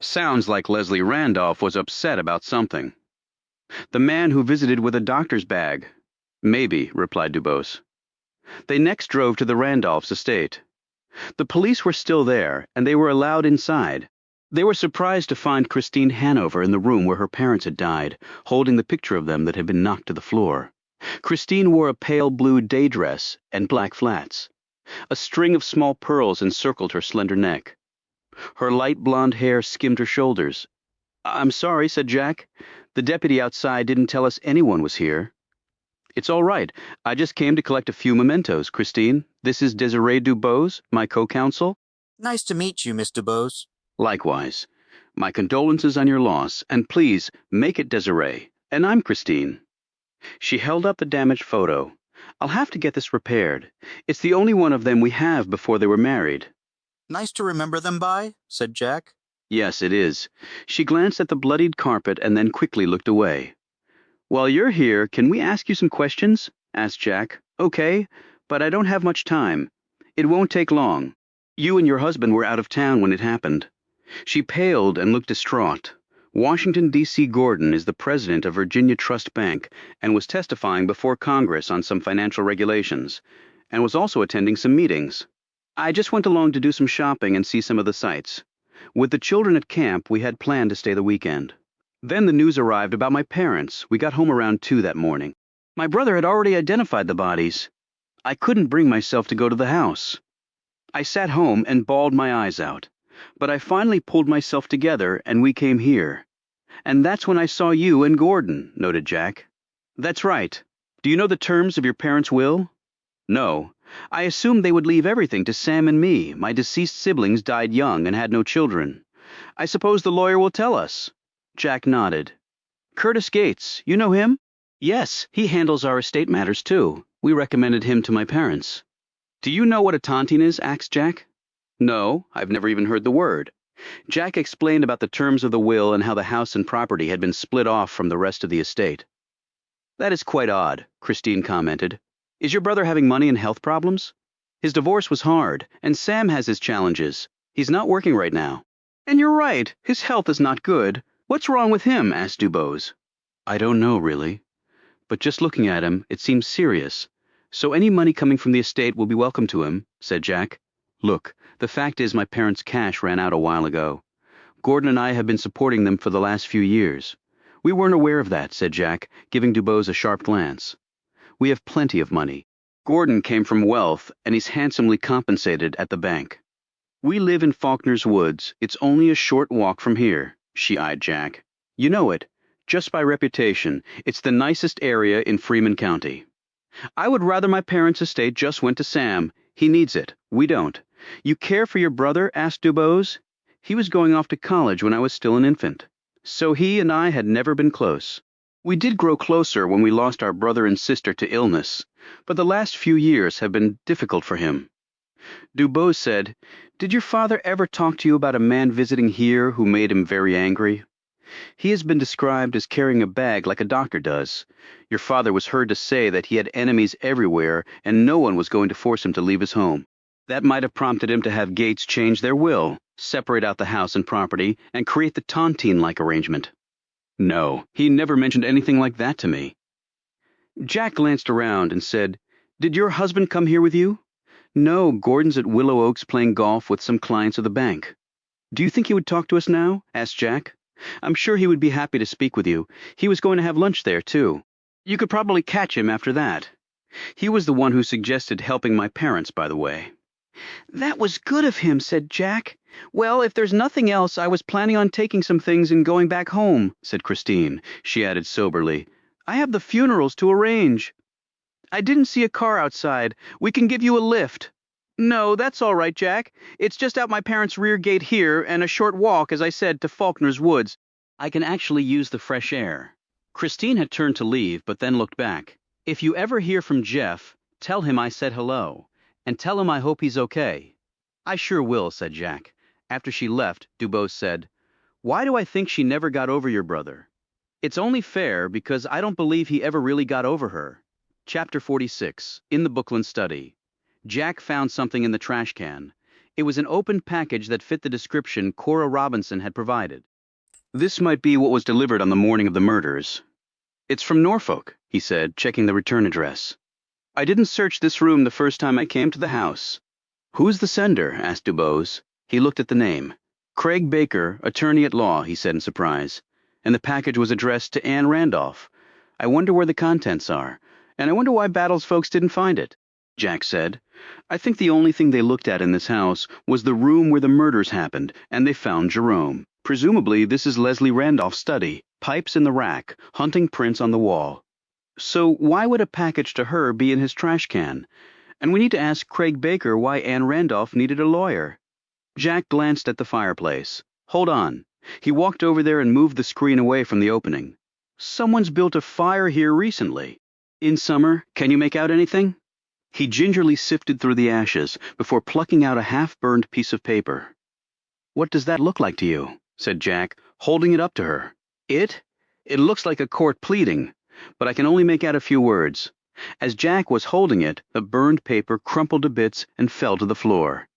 Sounds like Leslie Randolph was upset about something. The man who visited with a doctor's bag. Maybe, replied Dubose. They next drove to the Randolphs' estate. The police were still there, and they were allowed inside. They were surprised to find Christine Hanover in the room where her parents had died, holding the picture of them that had been knocked to the floor. Christine wore a pale blue day dress and black flats. A string of small pearls encircled her slender neck. Her light blonde hair skimmed her shoulders. I'm sorry, said Jack. The deputy outside didn't tell us anyone was here. It's all right. I just came to collect a few mementos, Christine. This is Desiree Dubose, my co-counsel. Nice to meet you, Miss Dubose. Likewise. My condolences on your loss, and please, make it Desiree. And I'm Christine. She held up the damaged photo. I'll have to get this repaired. It's the only one of them we have before they were married. Nice to remember them by, said Jack. Yes, it is. She glanced at the bloodied carpet and then quickly looked away. While you're here, can we ask you some questions? Asked Jack. Okay, but I don't have much time. It won't take long. You and your husband were out of town when it happened. She paled and looked distraught. Washington, D.C. Gordon is the president of Virginia Trust Bank and was testifying before Congress on some financial regulations, and was also attending some meetings. I just went along to do some shopping and see some of the sights. With the children at camp, we had planned to stay the weekend. Then the news arrived about my parents. We got home around 2 that morning. My brother had already identified the bodies. I couldn't bring myself to go to the house. I sat home and bawled my eyes out. But I finally pulled myself together and we came here. And that's when I saw you and Gordon, noted Jack. That's right. Do you know the terms of your parents' will? No. I assumed they would leave everything to Sam and me. My deceased siblings died young and had no children. I suppose the lawyer will tell us. Jack nodded. Curtis Gates, you know him? Yes, he handles our estate matters too. We recommended him to my parents. Do you know what a tontine is? Asked Jack. No, I've never even heard the word. Jack explained about the terms of the will and how the house and property had been split off from the rest of the estate. That is quite odd, Christine commented. Is your brother having money and health problems? His divorce was hard, and Sam has his challenges. He's not working right now. And you're right, his health is not good. What's wrong with him? Asked Dubose. I don't know, really. But just looking at him, it seems serious. So any money coming from the estate will be welcome to him, said Jack. Look, the fact is my parents' cash ran out a while ago. Gordon and I have been supporting them for the last few years. We weren't aware of that, said Jack, giving Dubose a sharp glance. We have plenty of money. Gordon came from wealth, and he's handsomely compensated at the bank. We live in Faulkner's Woods. It's only a short walk from here, she eyed Jack. You know it. Just by reputation, it's the nicest area in Freeman County. I would rather my parents' estate just went to Sam. He needs it. We don't. You care for your brother? Asked Dubose. He was going off to college when I was still an infant. So he and I had never been close. We did grow closer when we lost our brother and sister to illness, but the last few years have been difficult for him. Dubose said, Did your father ever talk to you about a man visiting here who made him very angry? He has been described as carrying a bag like a doctor does. Your father was heard to say that he had enemies everywhere and no one was going to force him to leave his home. That might have prompted him to have Gates change their will, separate out the house and property, and create the tontine-like arrangement. No, he never mentioned anything like that to me. Jack glanced around and said, Did your husband come here with you? No, Gordon's at Willow Oaks playing golf with some clients of the bank. Do you think he would talk to us now? Asked Jack. I'm sure he would be happy to speak with you. He was going to have lunch there, too. You could probably catch him after that. He was the one who suggested helping my parents, by the way. That was good of him, said Jack. Well, if there's nothing else, I was planning on taking some things and going back home, said Christine. She added soberly, I have the funerals to arrange. I didn't see a car outside. We can give you a lift. No, that's all right, Jack. It's just out my parents' rear gate here and a short walk, as I said, to Faulkner's Woods. I can actually use the fresh air. Christine had turned to leave, but then looked back. If you ever hear from Jeff, tell him I said hello, and tell him I hope he's okay. I sure will, said Jack. After she left, Dubose said, Why do I think she never got over your brother? It's only fair because I don't believe he ever really got over her. Chapter 46, in the Bookland study. Jack found something in the trash can. It was an open package that fit the description Cora Robinson had provided. This might be what was delivered on the morning of the murders. It's from Norfolk, he said, checking the return address. I didn't search this room the first time I came to the house. Who's the sender? Asked Dubose. He looked at the name. Craig Baker, attorney at law, he said in surprise. And the package was addressed to Anne Randolph. I wonder where the contents are, and I wonder why Battle's folks didn't find it. Jack said. I think the only thing they looked at in this house was the room where the murders happened, and they found Jerome. Presumably, this is Leslie Randolph's study, pipes in the rack, hunting prints on the wall. So why would a package to her be in his trash can? And we need to ask Craig Baker why Anne Randolph needed a lawyer. Jack glanced at the fireplace. Hold on. He walked over there and moved the screen away from the opening. Someone's built a fire here recently. In summer, can you make out anything? He gingerly sifted through the ashes before plucking out a half-burned piece of paper. What does that look like to you? Said Jack, holding it up to her. It looks like a court pleading, but I can only make out a few words. As Jack was holding it, the burned paper crumpled to bits and fell to the floor.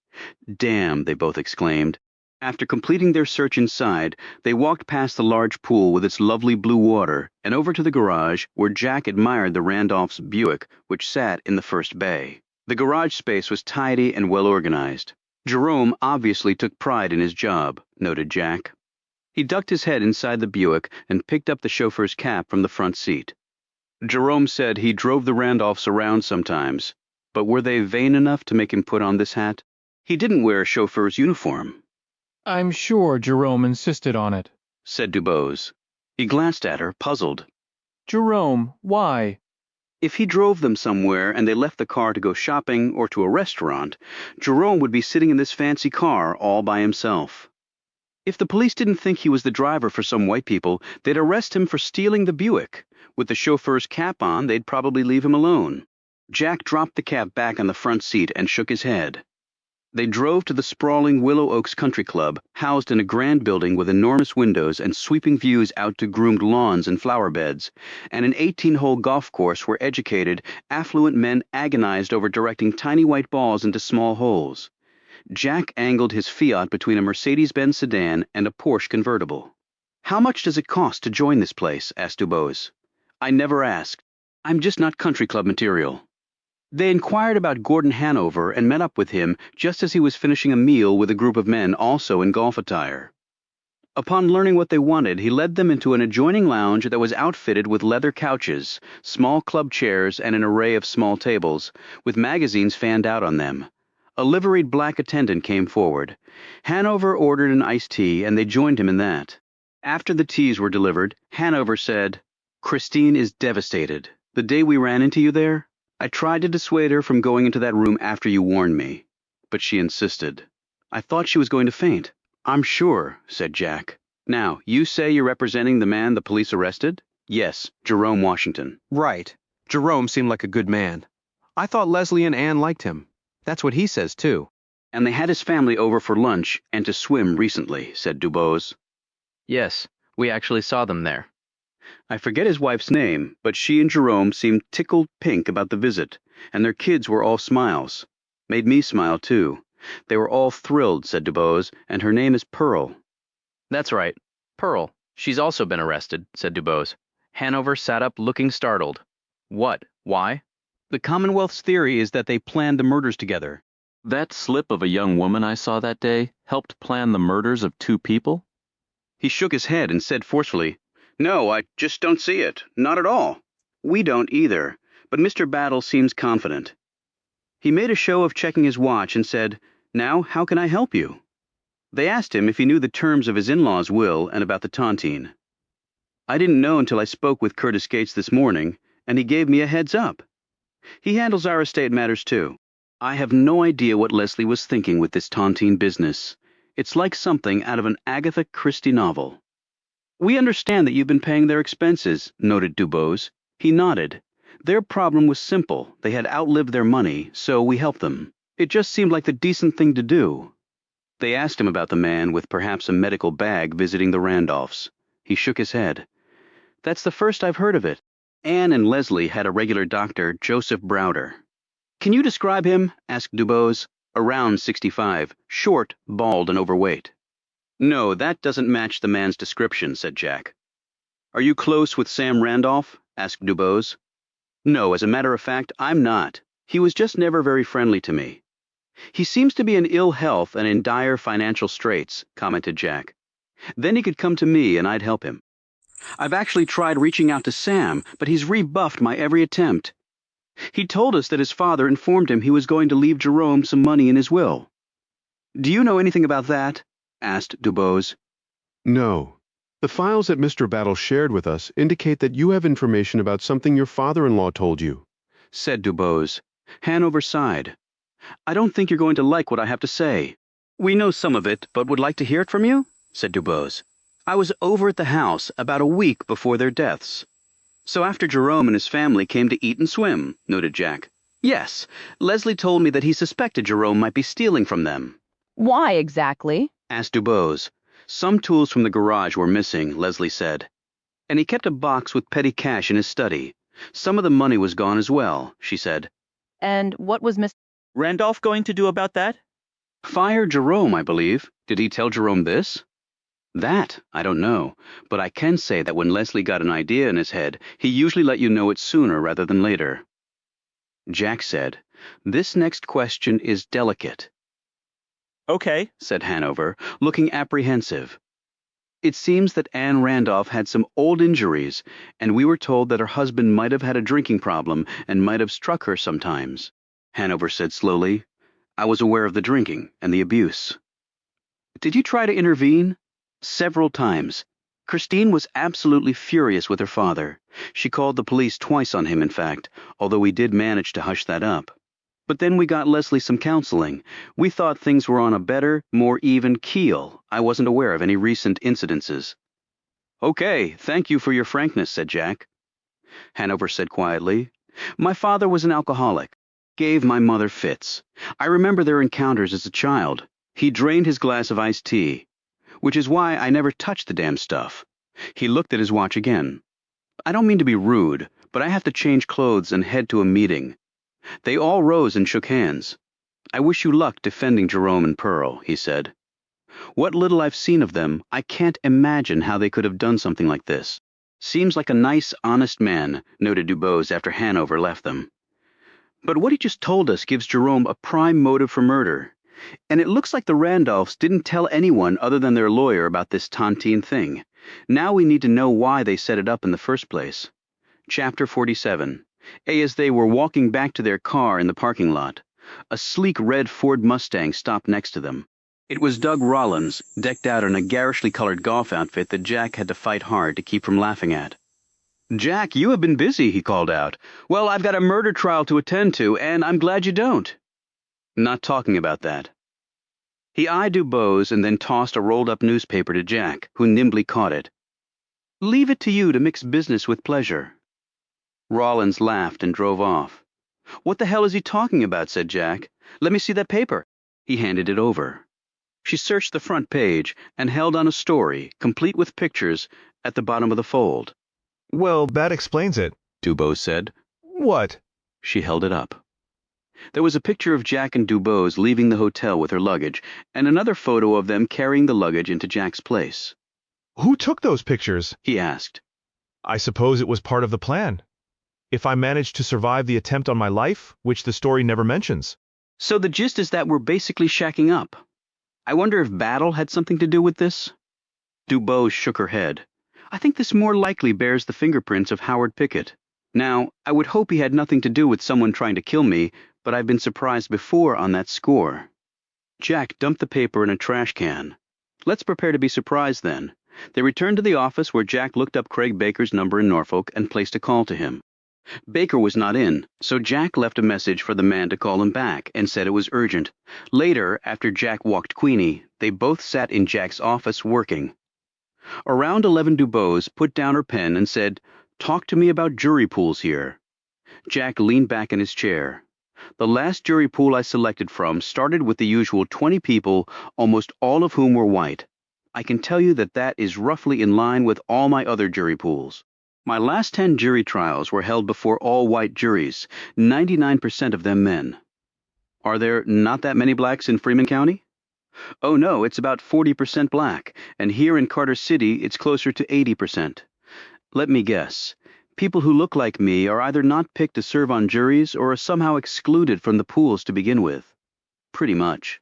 Damn, they both exclaimed. After completing their search inside, they walked past the large pool with its lovely blue water and over to the garage where Jack admired the Randolph's Buick, which sat in the first bay. The garage space was tidy and well organized. Jerome obviously took pride in his job, noted Jack. He ducked his head inside the Buick and picked up the chauffeur's cap from the front seat. Jerome said he drove the Randolphs around sometimes, but were they vain enough to make him put on this hat? He didn't wear a chauffeur's uniform, I'm sure Jerome insisted on it. said Dubose. He glanced at her, puzzled. Jerome, why? If he drove them somewhere and they left the car to go shopping or to a restaurant, Jerome would be sitting in this fancy car all by himself. If the police didn't think he was the driver for some white people, they'd arrest him for stealing the Buick. With the chauffeur's cap on, they'd probably leave him alone. Jack dropped the cap back on the front seat and shook his head. They drove to the sprawling Willow Oaks Country Club, housed in a grand building with enormous windows and sweeping views out to groomed lawns and flower beds, and an 18-hole golf course where educated, affluent men agonized over directing tiny white balls into small holes. Jack angled his Fiat between a Mercedes-Benz sedan and a Porsche convertible. "How much does it cost to join this place?" asked Dubose. "I never asked. I'm just not country club material." They inquired about Gordon Hanover and met up with him just as he was finishing a meal with a group of men also in golf attire. Upon learning what they wanted, he led them into an adjoining lounge that was outfitted with leather couches, small club chairs, and an array of small tables, with magazines fanned out on them. A liveried black attendant came forward. Hanover ordered an iced tea, and they joined him in that. After the teas were delivered, Hanover said, "Christine is devastated. The day we ran into you there, I tried to dissuade her from going into that room after you warned me, but she insisted. I thought she was going to faint." "I'm sure," said Jack. "Now, you say you're representing the man the police arrested?" "Yes, Jerome Washington." Right. Jerome seemed like a good man. I thought Leslie and Anne liked him. That's what he says, too. "And they had his family over for lunch and to swim recently," said Dubose. Yes, we actually saw them there. I forget his wife's name, but she and Jerome seemed tickled pink about the visit, and their kids were all smiles. Made me smile, too. They were all thrilled, said Dubose, and her name is Pearl. That's right. Pearl. She's also been arrested, said Dubose. Hanover sat up looking startled. What? Why? The Commonwealth's theory is that they planned the murders together. That slip of a young woman I saw that day helped plan the murders of two people? He shook his head and said forcefully, "No, I just don't see it. Not at all. We don't either, but Mr. Battle seems confident." He made a show of checking his watch and said, "Now, how can I help you?" They asked him if he knew the terms of his in-law's will and about the tontine. "I didn't know until I spoke with Curtis Gates this morning, and he gave me a heads up. He handles our estate matters, too. I have no idea what Leslie was thinking with this tontine business. It's like something out of an Agatha Christie novel." "We understand that you've been paying their expenses," noted Dubose. He nodded. "Their problem was simple. They had outlived their money, so we helped them. It just seemed like the decent thing to do." They asked him about the man with perhaps a medical bag visiting the Randolphs. He shook his head. "That's the first I've heard of it. Anne and Leslie had a regular doctor, Joseph Browder." "Can you describe him?" asked Dubose. "Around 65, short, bald, and overweight." "No, that doesn't match the man's description," said Jack. "Are you close with Sam Randolph?" asked Dubose. "No, as a matter of fact, I'm not. He was just never very friendly to me." "He seems to be in ill health and in dire financial straits," commented Jack. "Then he could come to me and I'd help him. I've actually tried reaching out to Sam, but he's rebuffed my every attempt. He told us that his father informed him he was going to leave Jerome some money in his will." "Do you know anything about that?" asked Dubose. "No. The files that Mr. Battle shared with us indicate that you have information about something your father-in-law told you," said Dubose. Hanover sighed. "I don't think you're going to like what I have to say." "We know some of it, but would like to hear it from you," said Dubose. "I was over at the house about a week before their deaths." "So after Jerome and his family came to eat and swim," noted Jack. "Yes, Leslie told me that he suspected Jerome might be stealing from them." "Why exactly?" asked Dubose. "Some tools from the garage were missing," Leslie said. "And he kept a box with petty cash in his study. Some of the money was gone as well," she said. "And what was Miss Randolph going to do about that?" "Fire Jerome, I believe. Did he tell Jerome this?" "That, I don't know, but I can say that when Leslie got an idea in his head, he usually let you know it sooner rather than later." Jack said, "This next question is delicate." "Okay," said Hanover, looking apprehensive. "It seems that Anne Randolph had some old injuries, and we were told that her husband might have had a drinking problem and might have struck her sometimes." Hanover said slowly. I was aware of the drinking and the abuse. Did you try to intervene? Several times. Christine was absolutely furious with her father. She called the police twice on him, in fact, although we did manage to hush that up. But then we got Leslie some counseling. We thought things were on a better, more even keel. I wasn't aware of any recent incidences. Okay, thank you for your frankness, said Jack. Hanover said quietly, My father was an alcoholic. Gave my mother fits. I remember their encounters as a child. He drained his glass of iced tea, which is why I never touched the damn stuff. He looked at his watch again. I don't mean to be rude, but I have to change clothes and head to a meeting. They all rose and shook hands. I wish you luck defending Jerome and Pearl, he said. What little I've seen of them, I can't imagine how they could have done something like this. Seems like a nice, honest man, noted Dubose after Hanover left them. But what he just told us gives Jerome a prime motive for murder. And it looks like the Randolphs didn't tell anyone other than their lawyer about this tontine thing. Now we need to know why they set it up in the first place. Chapter 47. As they were walking back to their car in the parking lot, a sleek red Ford Mustang stopped next to them. It was Doug Rollins, decked out in a garishly colored golf outfit that Jack had to fight hard to keep from laughing at. Jack, you have been busy, he called out. Well, I've got a murder trial to attend to, and I'm glad you don't. Not talking about that. He eyed Dubose and then tossed a rolled-up newspaper to Jack, who nimbly caught it. Leave it to you to mix business with pleasure. Rollins laughed and drove off. What the hell is he talking about, said Jack. Let me see that paper. He handed it over. She searched the front page and held on a story, complete with pictures, at the bottom of the fold. Well, that explains it, Dubose said. What? She held it up. There was a picture of Jack and Dubose leaving the hotel with her luggage, and another photo of them carrying the luggage into Jack's place. Who took those pictures? He asked. I suppose it was part of the plan. If I managed to survive the attempt on my life, which the story never mentions. So the gist is that we're basically shacking up. I wonder if Battle had something to do with this? Dubose shook her head. I think this more likely bears the fingerprints of Howard Pickett. Now, I would hope he had nothing to do with someone trying to kill me, but I've been surprised before on that score. Jack dumped the paper in a trash can. Let's prepare to be surprised then. They returned to the office where Jack looked up Craig Baker's number in Norfolk and placed a call to him. Baker was not in, so Jack left a message for the man to call him back and said it was urgent. Later, after Jack walked Queenie, they both sat in Jack's office working. Around 11, Dubose put down her pen and said, Talk to me about jury pools here. Jack leaned back in his chair. The last jury pool I selected from started with the usual 20 people, almost all of whom were white. I can tell you that that is roughly in line with all my other jury pools. My last 10 jury trials were held before all white juries, 99% of them men. Are there not that many blacks in Freeman County? Oh no, it's about 40% black, and here in Carter City it's closer to 80%. Let me guess. People who look like me are either not picked to serve on juries or are somehow excluded from the pools to begin with. Pretty much.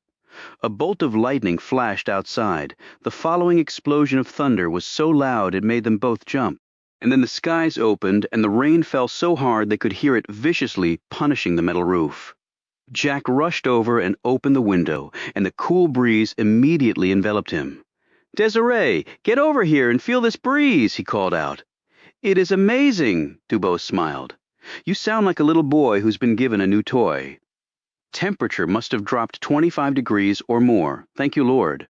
A bolt of lightning flashed outside. The following explosion of thunder was so loud it made them both jump. And then the skies opened and the rain fell so hard they could hear it viciously punishing the metal roof. Jack rushed over and opened the window, and the cool breeze immediately enveloped him. Desiree, get over here and feel this breeze, he called out. It is amazing, Dubose smiled. You sound like a little boy who's been given a new toy. Temperature must have dropped 25 degrees or more, thank you, Lord.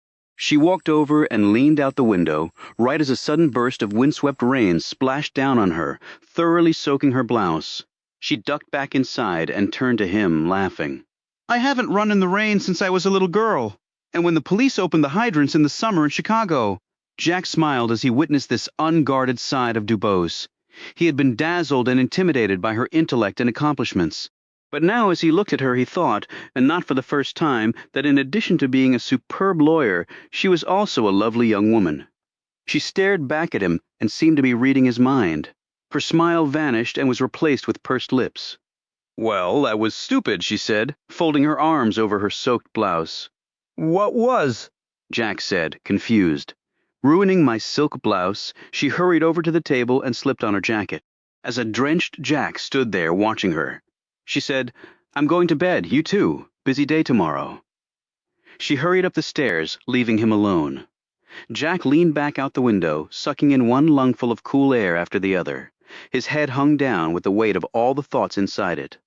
She walked over and leaned out the window, right as a sudden burst of windswept rain splashed down on her, thoroughly soaking her blouse. She ducked back inside and turned to him, laughing. I haven't run in the rain since I was a little girl, and when the police opened the hydrants in the summer in Chicago. Jack smiled as he witnessed this unguarded side of Dubose. He had been dazzled and intimidated by her intellect and accomplishments. But now as he looked at her he thought, and not for the first time, that in addition to being a superb lawyer, she was also a lovely young woman. She stared back at him and seemed to be reading his mind. Her smile vanished and was replaced with pursed lips. Well, that was stupid, she said, folding her arms over her soaked blouse. What was? Jack said, confused. Ruining my silk blouse, she hurried over to the table and slipped on her jacket. As a drenched Jack stood there watching her, she said, I'm going to bed, you too. Busy day tomorrow. She hurried up the stairs, leaving him alone. Jack leaned back out the window, sucking in one lungful of cool air after the other. His head hung down with the weight of all the thoughts inside it.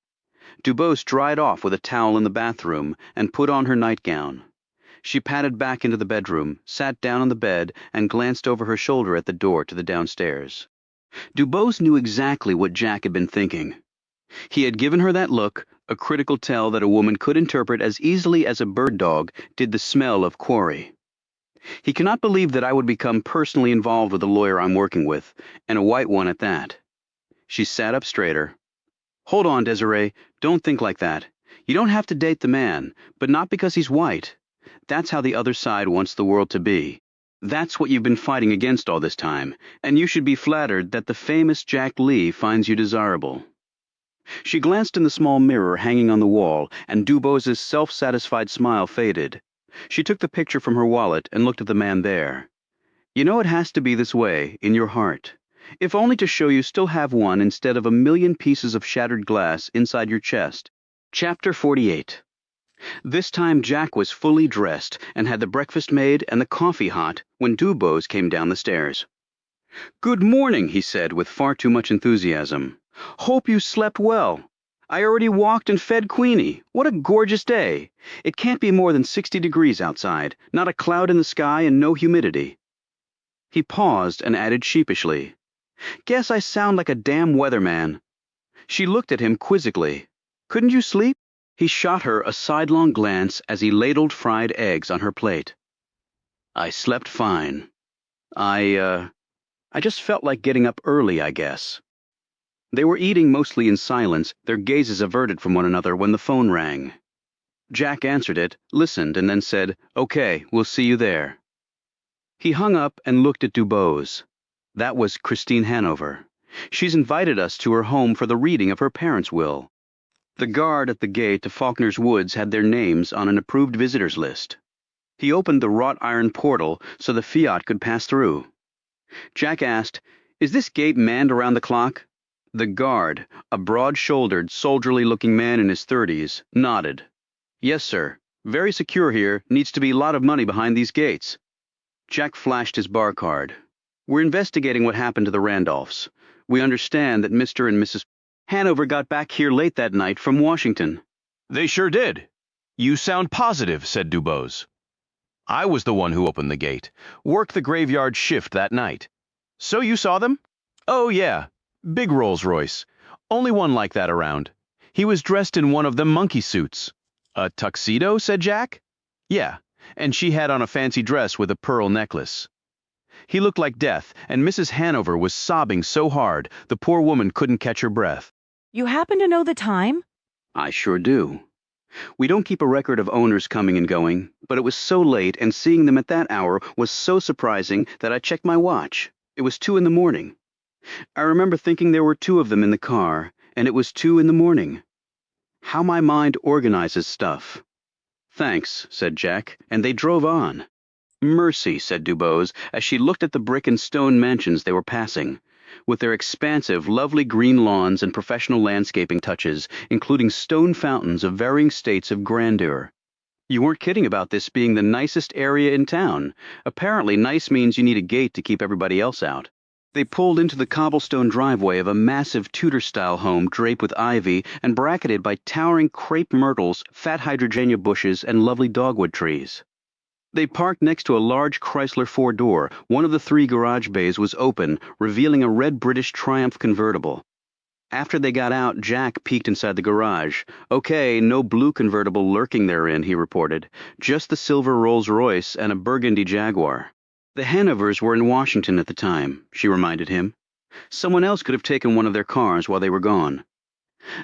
Dubose dried off with a towel in the bathroom and put on her nightgown. She padded back into the bedroom, sat down on the bed, and glanced over her shoulder at the door to the downstairs. Dubose knew exactly what Jack had been thinking. He had given her that look, a critical tell that a woman could interpret as easily as a bird dog did the smell of quarry. He cannot believe that I would become personally involved with the lawyer I'm working with, and a white one at that. She sat up straighter. Hold on, Desiree, don't think like that. You don't have to date the man, but not because he's white. That's how the other side wants the world to be. That's what you've been fighting against all this time, and you should be flattered that the famous Jack Lee finds you desirable. She glanced in the small mirror hanging on the wall, and Dubose's self-satisfied smile faded. She took the picture from her wallet and looked at the man there. You know it has to be this way, in your heart, if only to show you still have one instead of a million pieces of shattered glass inside your chest. Chapter 48. This time Jack was fully dressed and had the breakfast made and the coffee hot when Dubose came down the stairs. "Good morning," he said with far too much enthusiasm. "Hope you slept well. I already walked and fed Queenie. What a gorgeous day. It can't be more than 60 degrees outside, not a cloud in the sky and no humidity." He paused and added sheepishly, "Guess I sound like a damn weatherman." She looked at him quizzically. "Couldn't you sleep?" He shot her a sidelong glance as he ladled fried eggs on her plate. "I slept fine. I just felt like getting up early, I guess." They were eating mostly in silence, their gazes averted from one another when the phone rang. Jack answered it, listened, and then said, "Okay, we'll see you there." He hung up and looked at Dubose. That was Christine Hanover. She's invited us to her home for the reading of her parents' will. The guard at the gate to Faulkner's Woods had their names on an approved visitors list. He opened the wrought iron portal so the Fiat could pass through. Jack asked, "Is this gate manned around the clock?" The guard, a broad-shouldered, soldierly-looking man in his 30s, nodded. "Yes, sir. Very secure here. Needs to be a lot of money behind these gates." Jack flashed his bar card. "We're investigating what happened to the Randolphs. We understand that Mr. and Mrs. Hanover got back here late that night from Washington." They sure did. You sound positive, said Dubose. I was the one who opened the gate. Worked the graveyard shift that night. So you saw them? Oh, yeah. Big Rolls Royce. Only one like that around. He was dressed in one of them monkey suits. A tuxedo, said Jack? Yeah, and she had on a fancy dress with a pearl necklace. He looked like death, and Mrs. Hanover was sobbing so hard the poor woman couldn't catch her breath. You happen to know the time? I sure do. We don't keep a record of owners coming and going, but it was so late and seeing them at that hour was so surprising that I checked my watch. It was 2 in the morning. I remember thinking there were 2 of them in the car, and it was 2 in the morning. How my mind organizes stuff. Thanks, said Jack, and they drove on. Mercy, said Dubose, as she looked at the brick and stone mansions they were passing, with their expansive, lovely green lawns and professional landscaping touches, including stone fountains of varying states of grandeur. You weren't kidding about this being the nicest area in town. Apparently nice means you need a gate to keep everybody else out. They pulled into the cobblestone driveway of a massive Tudor-style home draped with ivy and bracketed by towering crepe myrtles, fat hydrogenia bushes, and lovely dogwood trees. They parked next to a large Chrysler 4-door. One of the 3 garage bays was open, revealing a red British Triumph convertible. After they got out, Jack peeked inside the garage. Okay, no blue convertible lurking therein, he reported. Just the silver Rolls-Royce and a burgundy Jaguar. The Hanovers were in Washington at the time, she reminded him. Someone else could have taken one of their cars while they were gone.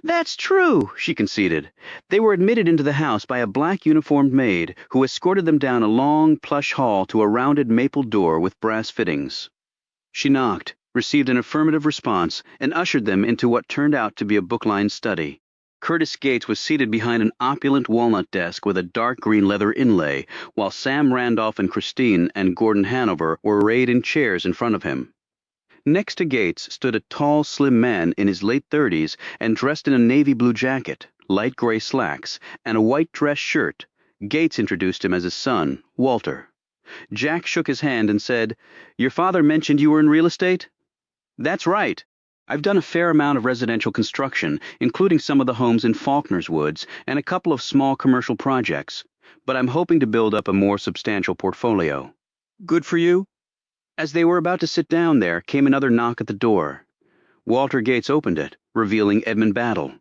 That's true, she conceded. They were admitted into the house by a black uniformed maid who escorted them down a long, plush hall to a rounded maple door with brass fittings. She knocked, received an affirmative response, and ushered them into what turned out to be a book-lined study. Curtis Gates was seated behind an opulent walnut desk with a dark green leather inlay, while Sam Randolph and Christine and Gordon Hanover were arrayed in chairs in front of him. Next to Gates stood a tall, slim man in his late 30s and dressed in a navy blue jacket, light gray slacks, and a white dress shirt. Gates introduced him as his son, Walter. Jack shook his hand and said, "Your father mentioned you were in real estate?" "That's right. I've done a fair amount of residential construction, including some of the homes in Faulkner's Woods and a couple of small commercial projects, but I'm hoping to build up a more substantial portfolio." "Good for you." As they were about to sit down there came another knock at the door. Walter Gates opened it, revealing Edmund Battle.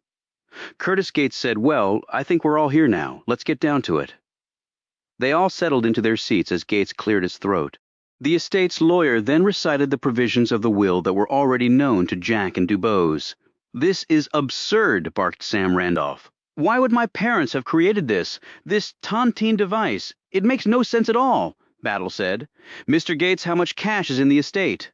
Curtis Gates said, "Well, I think we're all here now. Let's get down to it." They all settled into their seats as Gates cleared his throat. The estate's lawyer then recited the provisions of the will that were already known to Jack and Dubose. "This is absurd," barked Sam Randolph. "Why would my parents have created this tontine device? It makes no sense at all," Battle said. "Mr. Gates, how much cash is in the estate?"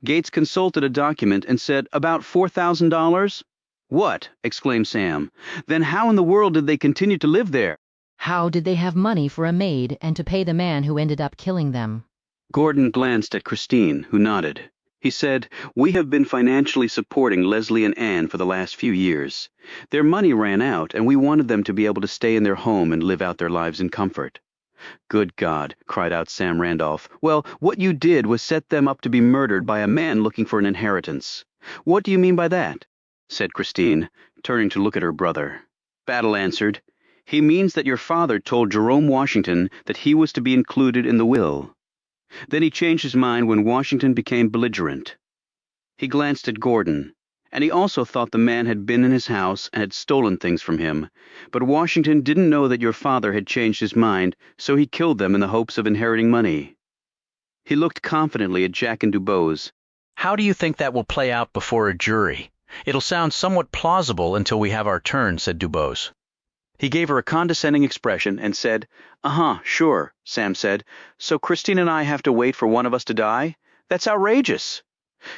Gates consulted a document and said, "About $4,000. "What?" exclaimed Sam. "Then how in the world did they continue to live there?" How did they have money for a maid and to pay the man who ended up killing them? Gordon glanced at Christine, who nodded. He said, "We have been financially supporting Leslie and Anne for the last few years. Their money ran out, and we wanted them to be able to stay in their home and live out their lives in comfort." "Good God," cried out Sam Randolph. "Well, what you did was set them up to be murdered by a man looking for an inheritance." "What do you mean by that?" said Christine, turning to look at her brother. Battle answered, "He means that your father told Jerome Washington that he was to be included in the will. Then he changed his mind when Washington became belligerent." He glanced at Gordon, and he also thought the man had been in his house and had stolen things from him, but Washington didn't know that your father had changed his mind, so he killed them in the hopes of inheriting money. He looked confidently at Jack and Dubose. "How do you think that will play out before a jury? It'll sound somewhat plausible until we have our turn," said Dubose. He gave her a condescending expression and said, Sure," Sam said. "So Christine and I have to wait for one of us to die? That's outrageous."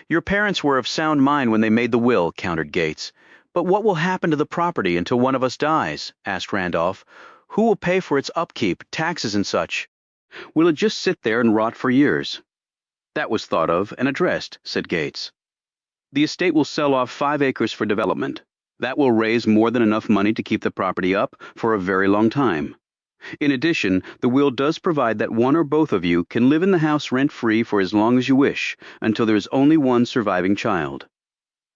"Your parents were of sound mind when they made the will," countered Gates. "But what will happen to the property until one of us dies?" asked Randolph. "Who will pay for its upkeep, taxes and such? Will it just sit there and rot for years?" "That was thought of and addressed," said Gates. "The estate will sell off 5 acres for development. That will raise more than enough money to keep the property up for a very long time. In addition, the will does provide that one or both of you can live in the house rent-free for as long as you wish, until there is only one surviving child."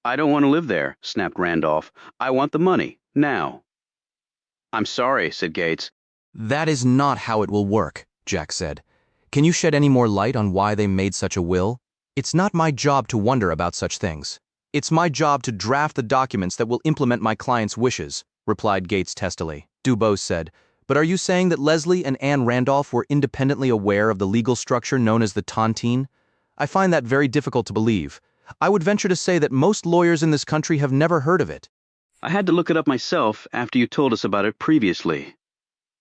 "I don't want to live there," snapped Randolph. "I want the money, now." "I'm sorry," said Gates. That is not how it will work, Jack said. Can you shed any more light on why they made such a will? It's not my job to wonder about such things. It's my job to draft the documents that will implement my client's wishes, replied Gates testily. Dubose said, "But are you saying that Leslie and Anne Randolph were independently aware of the legal structure known as the tontine? I find that very difficult to believe. I would venture to say that most lawyers in this country have never heard of it." "I had to look it up myself after you told us about it previously."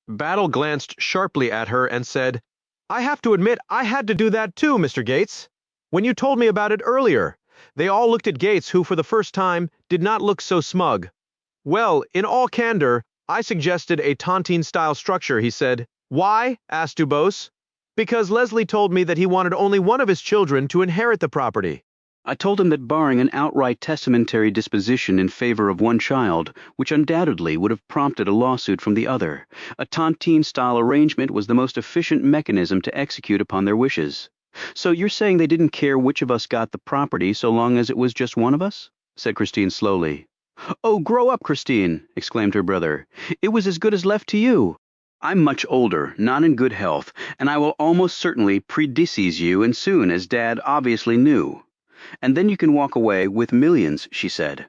Battle glanced sharply at her and said, "I have to admit I had to do that too, Mr. Gates. When you told me about it earlier." They all looked at Gates, who for the first time did not look so smug. "Well, in all candor, I suggested a tontine-style structure," he said. "Why?" asked Dubose. "Because Leslie told me that he wanted only one of his children to inherit the property." "I told him that barring an outright testamentary disposition in favor of one child, which undoubtedly would have prompted a lawsuit from the other, a tontine-style arrangement was the most efficient mechanism to execute upon their wishes." "So you're saying they didn't care which of us got the property so long as it was just one of us?" said Christine slowly. "Oh, grow up, Christine!" exclaimed her brother. "It was as good as left to you. I'm much older, not in good health, and I will almost certainly predecease you and soon, as Dad obviously knew. And then you can walk away with millions," she said.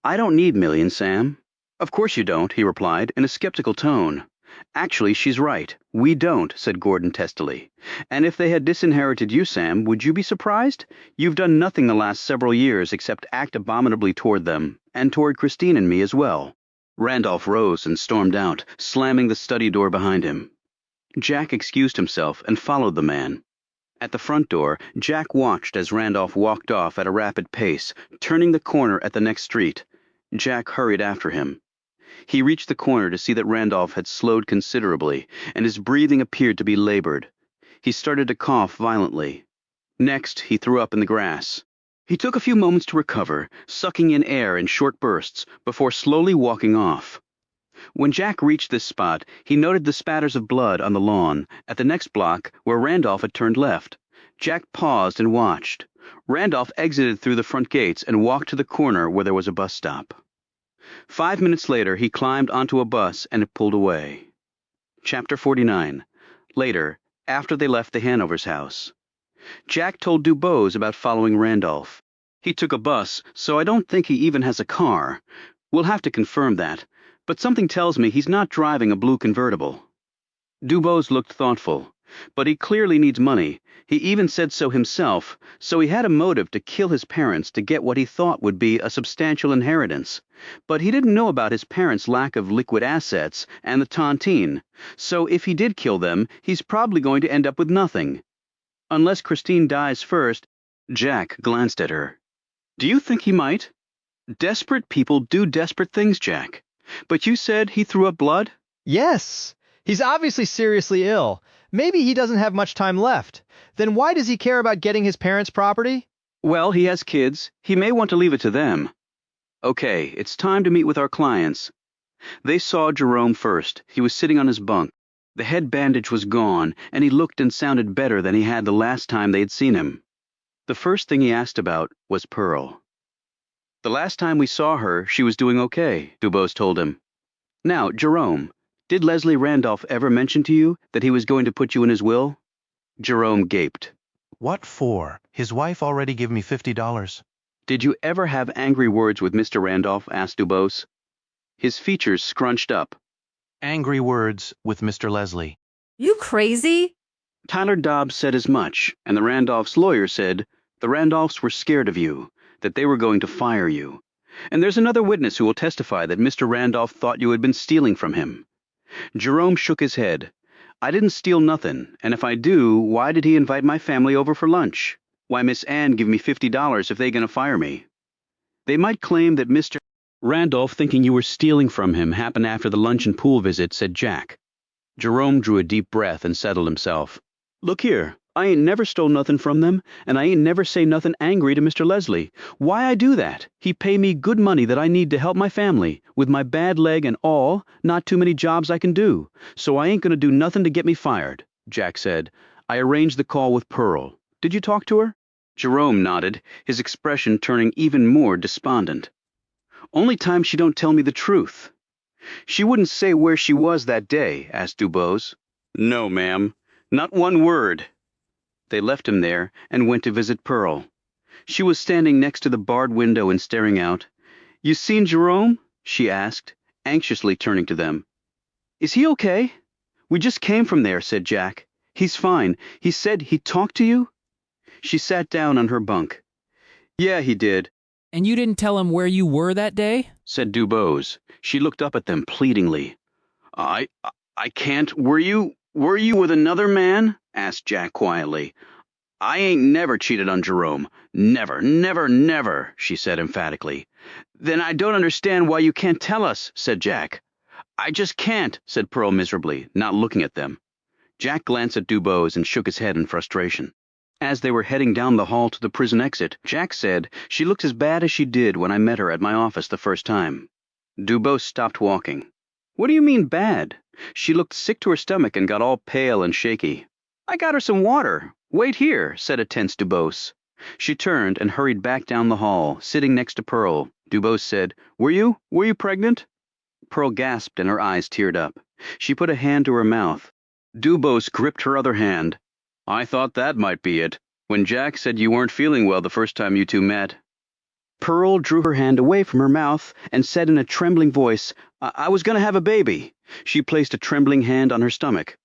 "I don't need millions, Sam." "Of course you don't," he replied, in a skeptical tone. "Actually, she's right. We don't," said Gordon testily. "And if they had disinherited you, Sam, would you be surprised? You've done nothing the last several years except act abominably toward them, and toward Christine and me as well." Randolph rose and stormed out, slamming the study door behind him. Jack excused himself and followed the man. At the front door, Jack watched as Randolph walked off at a rapid pace, turning the corner at the next street. Jack hurried after him. He reached the corner to see that Randolph had slowed considerably, and his breathing appeared to be labored. He started to cough violently. Next, he threw up in the grass. He took a few moments to recover, sucking in air in short bursts, before slowly walking off. When Jack reached this spot, he noted the spatters of blood on the lawn at the next block where Randolph had turned left. Jack paused and watched. Randolph exited through the front gates and walked to the corner where there was a bus stop. 5 minutes later, he climbed onto a bus and it pulled away. Chapter 49. Later, after they left the Hanover's house. Jack told Dubose about following Randolph. He took a bus, so I don't think he even has a car. We'll have to confirm that, but something tells me he's not driving a blue convertible. Dubose looked thoughtful, but he clearly needs money. He even said so himself, so he had a motive to kill his parents to get what he thought would be a substantial inheritance. But he didn't know about his parents' lack of liquid assets and the tontine, so if he did kill them, he's probably going to end up with nothing. Unless Christine dies first. Jack glanced at her. Do you think he might? Desperate people do desperate things, Jack. But you said he threw up blood? Yes. He's obviously seriously ill. Maybe he doesn't have much time left. Then why does he care about getting his parents' property? Well, he has kids. He may want to leave it to them. Okay, it's time to meet with our clients. They saw Jerome first. He was sitting on his bunk. The head bandage was gone, and he looked and sounded better than he had the last time they had seen him. The first thing he asked about was Pearl. The last time we saw her, she was doing okay, Dubose told him. Now, Jerome, did Leslie Randolph ever mention to you that he was going to put you in his will? Jerome gaped. What for? His wife already gave me $50. Did you ever have angry words with Mr. Randolph? Asked Dubose. His features scrunched up. Angry words with Mr. Leslie. You crazy? Tyler Dobbs said as much, and the Randolphs' lawyer said the Randolphs were scared of you, that they were going to fire you. And there's another witness who will testify that Mr. Randolph thought you had been stealing from him. Jerome shook his head. I didn't steal nothing, and if I do, why did he invite my family over for lunch? Why Miss Ann give me $50 if they gonna fire me? They might claim that Mr. Randolph thinking you were stealing from him happened after the lunch and pool visit, said Jack. Jerome drew a deep breath and settled himself. Look here, I ain't never stole nothing from them, and I ain't never say nothing angry to Mr. Leslie. Why I do that? He pay me good money that I need to help my family. With my bad leg and all, not too many jobs I can do. So I ain't gonna do nothing to get me fired, Jack said. I arranged the call with Pearl. Did you talk to her? Jerome nodded, his expression turning even more despondent. Only time she don't tell me the truth. She wouldn't say where she was that day, asked Dubose. No, ma'am. Not one word. They left him there and went to visit Pearl. She was standing next to the barred window and staring out. You seen Jerome? She asked, anxiously turning to them. Is he okay? We just came from there, said Jack. He's fine. He said he talked to you? She sat down on her bunk. Yeah, he did. And you didn't tell him where you were that day? Said Dubose. She looked up at them pleadingly. I can't. Were you with another man? Asked Jack quietly. I ain't never cheated on Jerome. Never, never, never, she said emphatically. Then I don't understand why you can't tell us, said Jack. I just can't, said Pearl miserably, not looking at them. Jack glanced at Dubose and shook his head in frustration. As they were heading down the hall to the prison exit, Jack said, she looked as bad as she did when I met her at my office the first time. Dubose stopped walking. What do you mean bad? She looked sick to her stomach and got all pale and shaky. I got her some water. Wait here, said a tense Dubose. She turned and hurried back down the hall, sitting next to Pearl. Dubose said, Were you pregnant? Pearl gasped and her eyes teared up. She put a hand to her mouth. Dubose gripped her other hand. I thought that might be it, when Jack said you weren't feeling well the first time you two met. Pearl drew her hand away from her mouth and said in a trembling voice, I was going to have a baby. She placed a trembling hand on her stomach.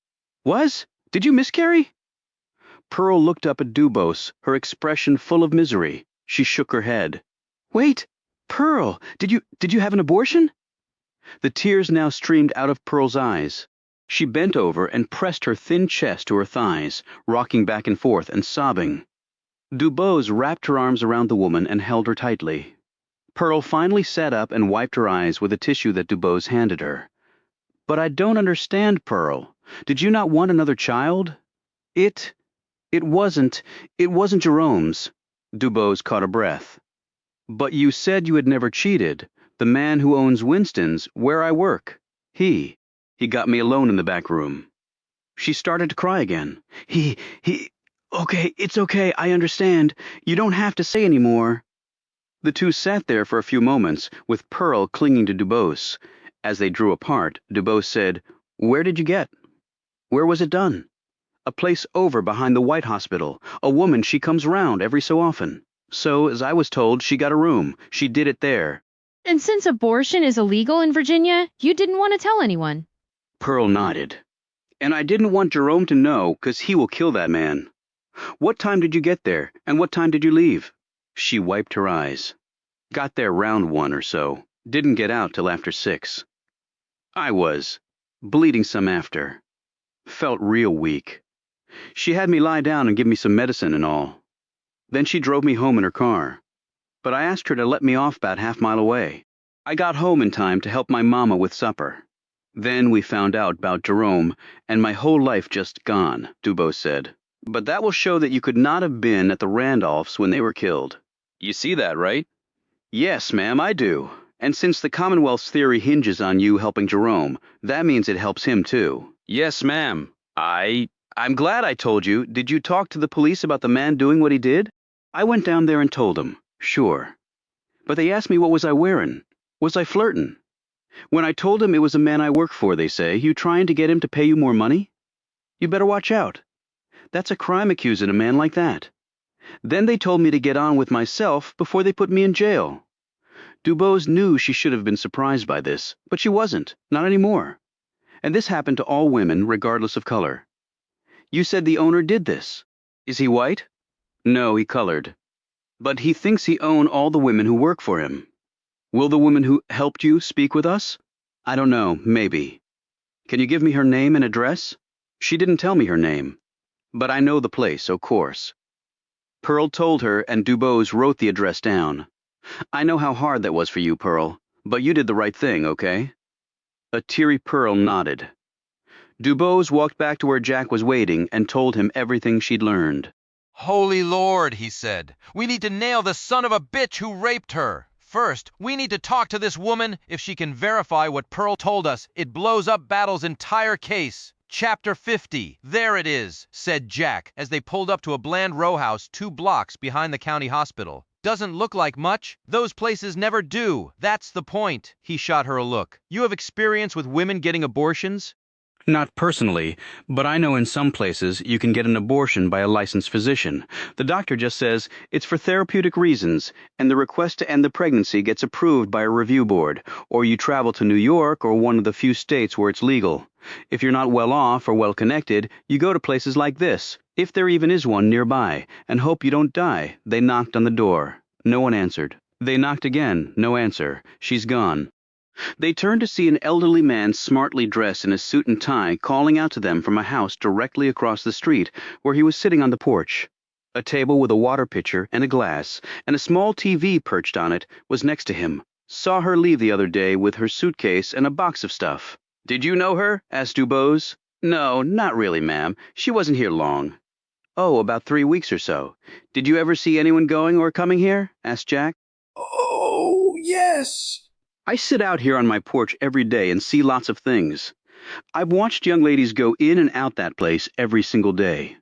Was? Did you miscarry? Pearl looked up at Dubose, her expression full of misery. She shook her head. Wait, Pearl, did you have an abortion? The tears now streamed out of Pearl's eyes. She bent over and pressed her thin chest to her thighs, rocking back and forth and sobbing. Dubose wrapped her arms around the woman and held her tightly. Pearl finally sat up and wiped her eyes with a tissue that Dubose handed her. But I don't understand, Pearl. Did you not want another child? It wasn't Jerome's. Dubose caught a breath. But you said you had never cheated. The man who owns Winston's, where I work. He got me alone in the back room. She started to cry again. Okay, it's okay, I understand. You don't have to say any more. The two sat there for a few moments, with Pearl clinging to Dubose. As they drew apart, Dubose said, "Where did you get? Where was it done?" "A place over behind the White Hospital. A woman, she comes round every so often. So, as I was told, she got a room. She did it there." And since abortion is illegal in Virginia, you didn't want to tell anyone. Pearl nodded. "And I didn't want Jerome to know, 'cause he will kill that man." "What time did you get there, and what time did you leave?" She wiped her eyes. "Got there round 1 or so. Didn't get out till after 6. I was bleeding some after. Felt real weak. She had me lie down and give me some medicine and all. Then she drove me home in her car. But I asked her to let me off about half-mile away. I got home in time to help my mama with supper. Then we found out about Jerome, and my whole life just gone," Dubose said. "But that will show that you could not have been at the Randolphs when they were killed. You see that, right?" "Yes, ma'am, I do. And since the Commonwealth's theory hinges on you helping Jerome, that means it helps him too." "Yes, ma'am. I'm glad I told you. Did you talk to the police about the man doing what he did?" "I went down there and told them, sure. But they asked me what was I wearing. Was I flirting? When I told them it was a man I work for, they say, 'You trying to get him to pay you more money? You better watch out. That's a crime accusing a man like that.' Then they told me to get on with myself before they put me in jail." Dubose knew she should have been surprised by this, but she wasn't, not anymore. And this happened to all women, regardless of color. "You said the owner did this. Is he white?" "No, he colored. But he thinks he owned all the women who work for him. Will the woman who helped you speak with us?" "I don't know, maybe. Can you give me her name and address?" "She didn't tell me her name. But I know the place, of course." Pearl told her, and Dubose wrote the address down. "I know how hard that was for you, Pearl, but you did the right thing, okay?" A teary Pearl nodded. Dubose walked back to where Jack was waiting and told him everything she'd learned. "Holy Lord," he said. "We need to nail the son of a bitch who raped her. First, we need to talk to this woman. If she can verify what Pearl told us, it blows up Battle's entire case. Chapter 50. There it is," said Jack, as they pulled up to a bland row house 2 blocks behind the county hospital. "Doesn't look like much. Those places never do. That's the point." He shot her a look. "You have experience with women getting abortions?" "Not personally, but I know in some places you can get an abortion by a licensed physician. The doctor just says it's for therapeutic reasons, and the request to end the pregnancy gets approved by a review board, or you travel to New York or one of the few states where it's legal. If you're not well off or well connected, you go to places like this, if there even is one nearby, and hope you don't die." They knocked on the door. No one answered. They knocked again. No answer. She's gone. They turned to see an elderly man smartly dressed in a suit and tie calling out to them from a house directly across the street, where he was sitting on the porch. A table with a water pitcher and a glass, and a small TV perched on it, was next to him. "Saw her leave the other day with her suitcase and a box of stuff." "Did you know her?" asked Dubose. "No, not really, ma'am. She wasn't here long." "Oh, about 3 weeks or so. Did you ever see anyone going or coming here?" asked Jack. "Oh, yes." "I sit out here on my porch every day and see lots of things. I've watched young ladies go in and out that place every single day."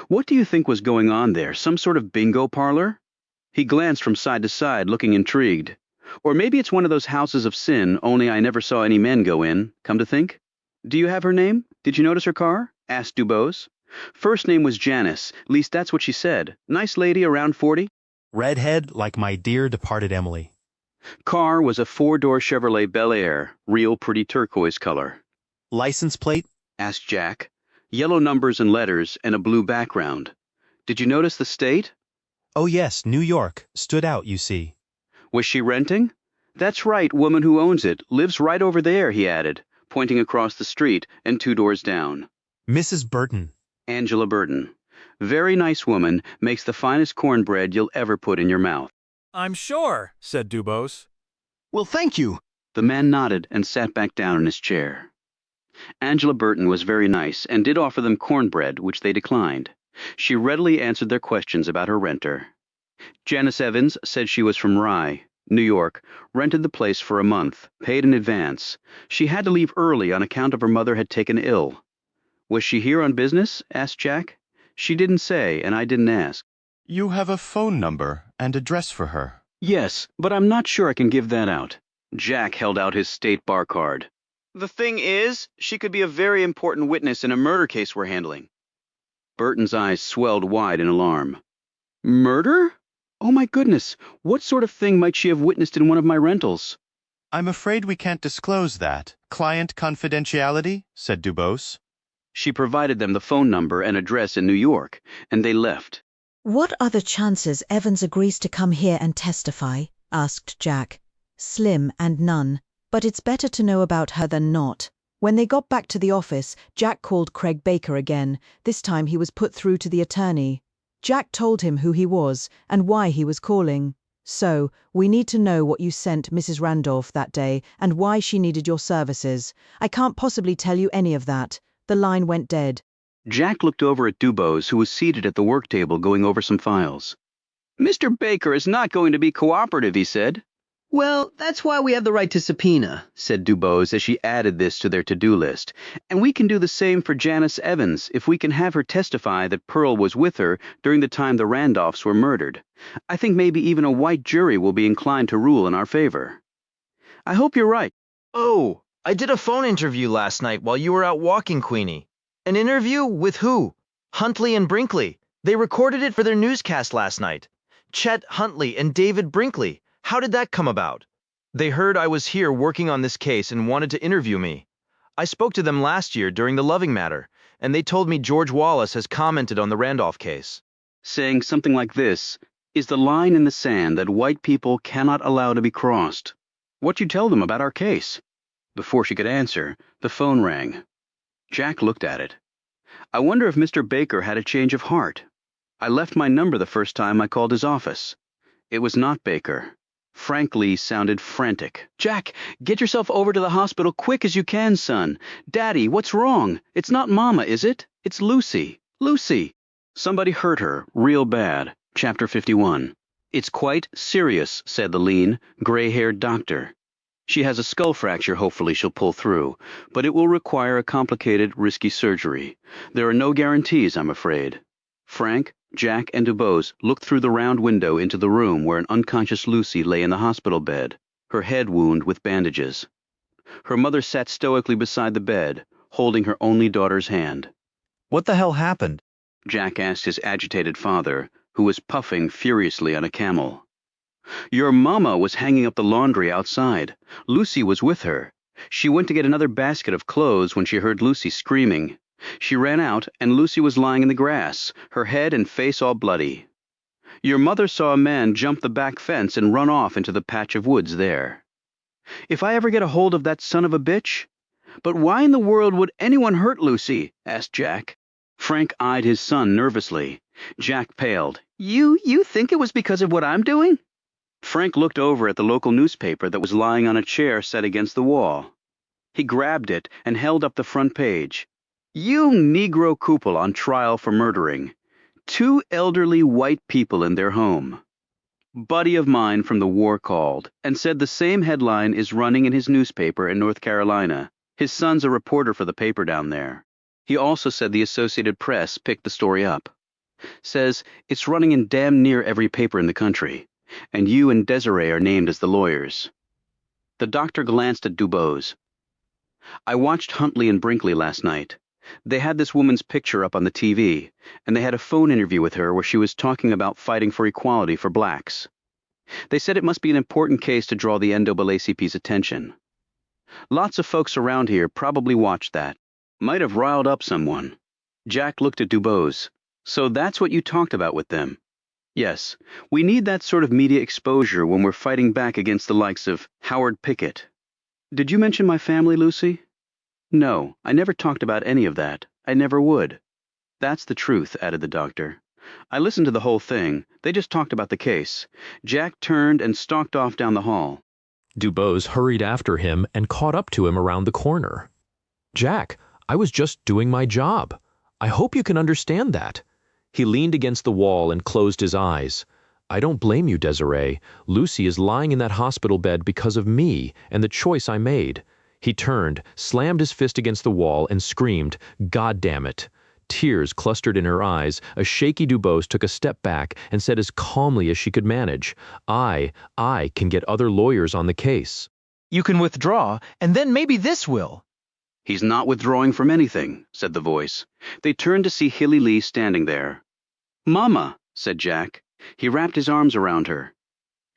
"What do you think was going on there? Some sort of bingo parlor?" He glanced from side to side, looking intrigued. "Or maybe it's one of those houses of sin, only I never saw any men go in, come to think." "Do you have her name? Did you notice her car?" asked Dubose. "First name was Janice, least that's what she said. Nice lady, around 40. Redhead like my dear departed Emily." Car was a 4-door Chevrolet Bel Air, real pretty turquoise color. "License plate?" asked Jack. "Yellow numbers and letters and a blue background. Did you notice the state?" "Oh yes, New York. Stood out, you see." "Was she renting?" "That's right, woman who owns it. Lives right over there," he added, pointing across the street and 2 doors down. "Mrs. Burton." "Angela Burton. Very nice woman, makes the finest cornbread you'll ever put in your mouth." "I'm sure," said Dubose. "Well, thank you." The man nodded and sat back down in his chair. Angela Burton was very nice and did offer them cornbread, which they declined. She readily answered their questions about her renter. Janice Evans said she was from Rye. New York, rented the place for a month, paid in advance. She had to leave early on account of her mother had taken ill. Was she here on business? Asked Jack. She didn't say, and I didn't ask. You have a phone number and address for her. Yes, but I'm not sure I can give that out. Jack held out his state bar card. The thing is, she could be a very important witness in a murder case we're handling. Burton's eyes swelled wide in alarm. Murder? Oh my goodness, what sort of thing might she have witnessed in one of my rentals? I'm afraid we can't disclose that. Client confidentiality, said Dubose. She provided them the phone number and address in New York, and they left. What are the chances Evans agrees to come here and testify? Asked Jack. Slim and none, but it's better to know about her than not. When they got back to the office, Jack called Craig Baker again. This time he was put through to the attorney. Jack told him who he was and why he was calling. So, we need to know what you sent Mrs. Randolph that day and why she needed your services. I can't possibly tell you any of that. The line went dead. Jack looked over at Dubose, who was seated at the work table going over some files. Mr. Baker is not going to be cooperative, he said. Well, that's why we have the right to subpoena, said Dubose as she added this to their to-do list. And we can do the same for Janice Evans if we can have her testify that Pearl was with her during the time the Randolphs were murdered. I think maybe even a white jury will be inclined to rule in our favor. I hope you're right. Oh, I did a phone interview last night while you were out walking, Queenie. An interview with who? Huntley and Brinkley. They recorded it for their newscast last night. Chet Huntley and David Brinkley. How did that come about? They heard I was here working on this case and wanted to interview me. I spoke to them last year during the Loving matter, and they told me George Wallace has commented on the Randolph case. Saying something like this is the line in the sand that white people cannot allow to be crossed. What'd you tell them about our case? Before she could answer, the phone rang. Jack looked at it. I wonder if Mr. Baker had a change of heart. I left my number the first time I called his office. It was not Baker. Frank Lee sounded frantic. Jack, get yourself over to the hospital quick as you can, son. Daddy, what's wrong? It's not Mama, is it? It's Lucy. Lucy. Somebody hurt her, real bad. Chapter 51. It's quite serious, said the lean, gray-haired doctor. She has a skull fracture hopefully she'll pull through, but it will require a complicated, risky surgery. There are no guarantees, I'm afraid. Frank, Jack, and Dubose looked through the round window into the room where an unconscious Lucy lay in the hospital bed, her head wound with bandages. Her mother sat stoically beside the bed, holding her only daughter's hand. What the hell happened? Jack asked his agitated father, who was puffing furiously on a camel. Your mama was hanging up the laundry outside. Lucy was with her. She went to get another basket of clothes when she heard Lucy screaming. She ran out, and Lucy was lying in the grass, her head and face all bloody. Your mother saw a man jump the back fence and run off into the patch of woods there. If I ever get a hold of that son of a bitch... But why in the world would anyone hurt Lucy? Asked Jack. Frank eyed his son nervously. Jack paled. You think it was because of what I'm doing? Frank looked over at the local newspaper that was lying on a chair set against the wall. He grabbed it and held up the front page. You Negro couple on trial for murdering. 2 elderly white people in their home. Buddy of mine from the war called and said the same headline is running in his newspaper in North Carolina. His son's a reporter for the paper down there. He also said the Associated Press picked the story up. Says it's running in damn near every paper in the country. And you and Desiree are named as the lawyers. The doctor glanced at Dubose. I watched Huntley and Brinkley last night. They had this woman's picture up on the TV, and they had a phone interview with her where she was talking about fighting for equality for blacks. They said it must be an important case to draw the NAACP's attention. Lots of folks around here probably watched that. Might have riled up someone. Jack looked at Dubose. So that's what you talked about with them. Yes, we need that sort of media exposure when we're fighting back against the likes of Howard Pickett. Did you mention my family, Lucy? No, I never talked about any of that. I never would. That's the truth, added the doctor. I listened to the whole thing. They just talked about the case. Jack turned and stalked off down the hall. Dubose hurried after him and caught up to him around the corner. Jack, I was just doing my job. I hope you can understand that. He leaned against the wall and closed his eyes. I don't blame you, Desiree. Lucy is lying in that hospital bed because of me and the choice I made. He turned, slammed his fist against the wall, and screamed, "God damn it." Tears clustered in her eyes. A shaky Dubose took a step back and said as calmly as she could manage, I can get other lawyers on the case. You can withdraw, and then maybe this will. He's not withdrawing from anything, said the voice. They turned to see Hilly Lee standing there. Mama, said Jack. He wrapped his arms around her.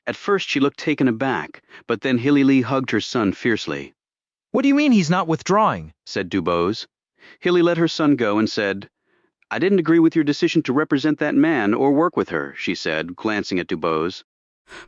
At first she looked taken aback, but then Hilly Lee hugged her son fiercely. What do you mean he's not withdrawing? Said Dubose. Hilly let her son go and said, I didn't agree with your decision to represent that man or work with her, she said, glancing at Dubose.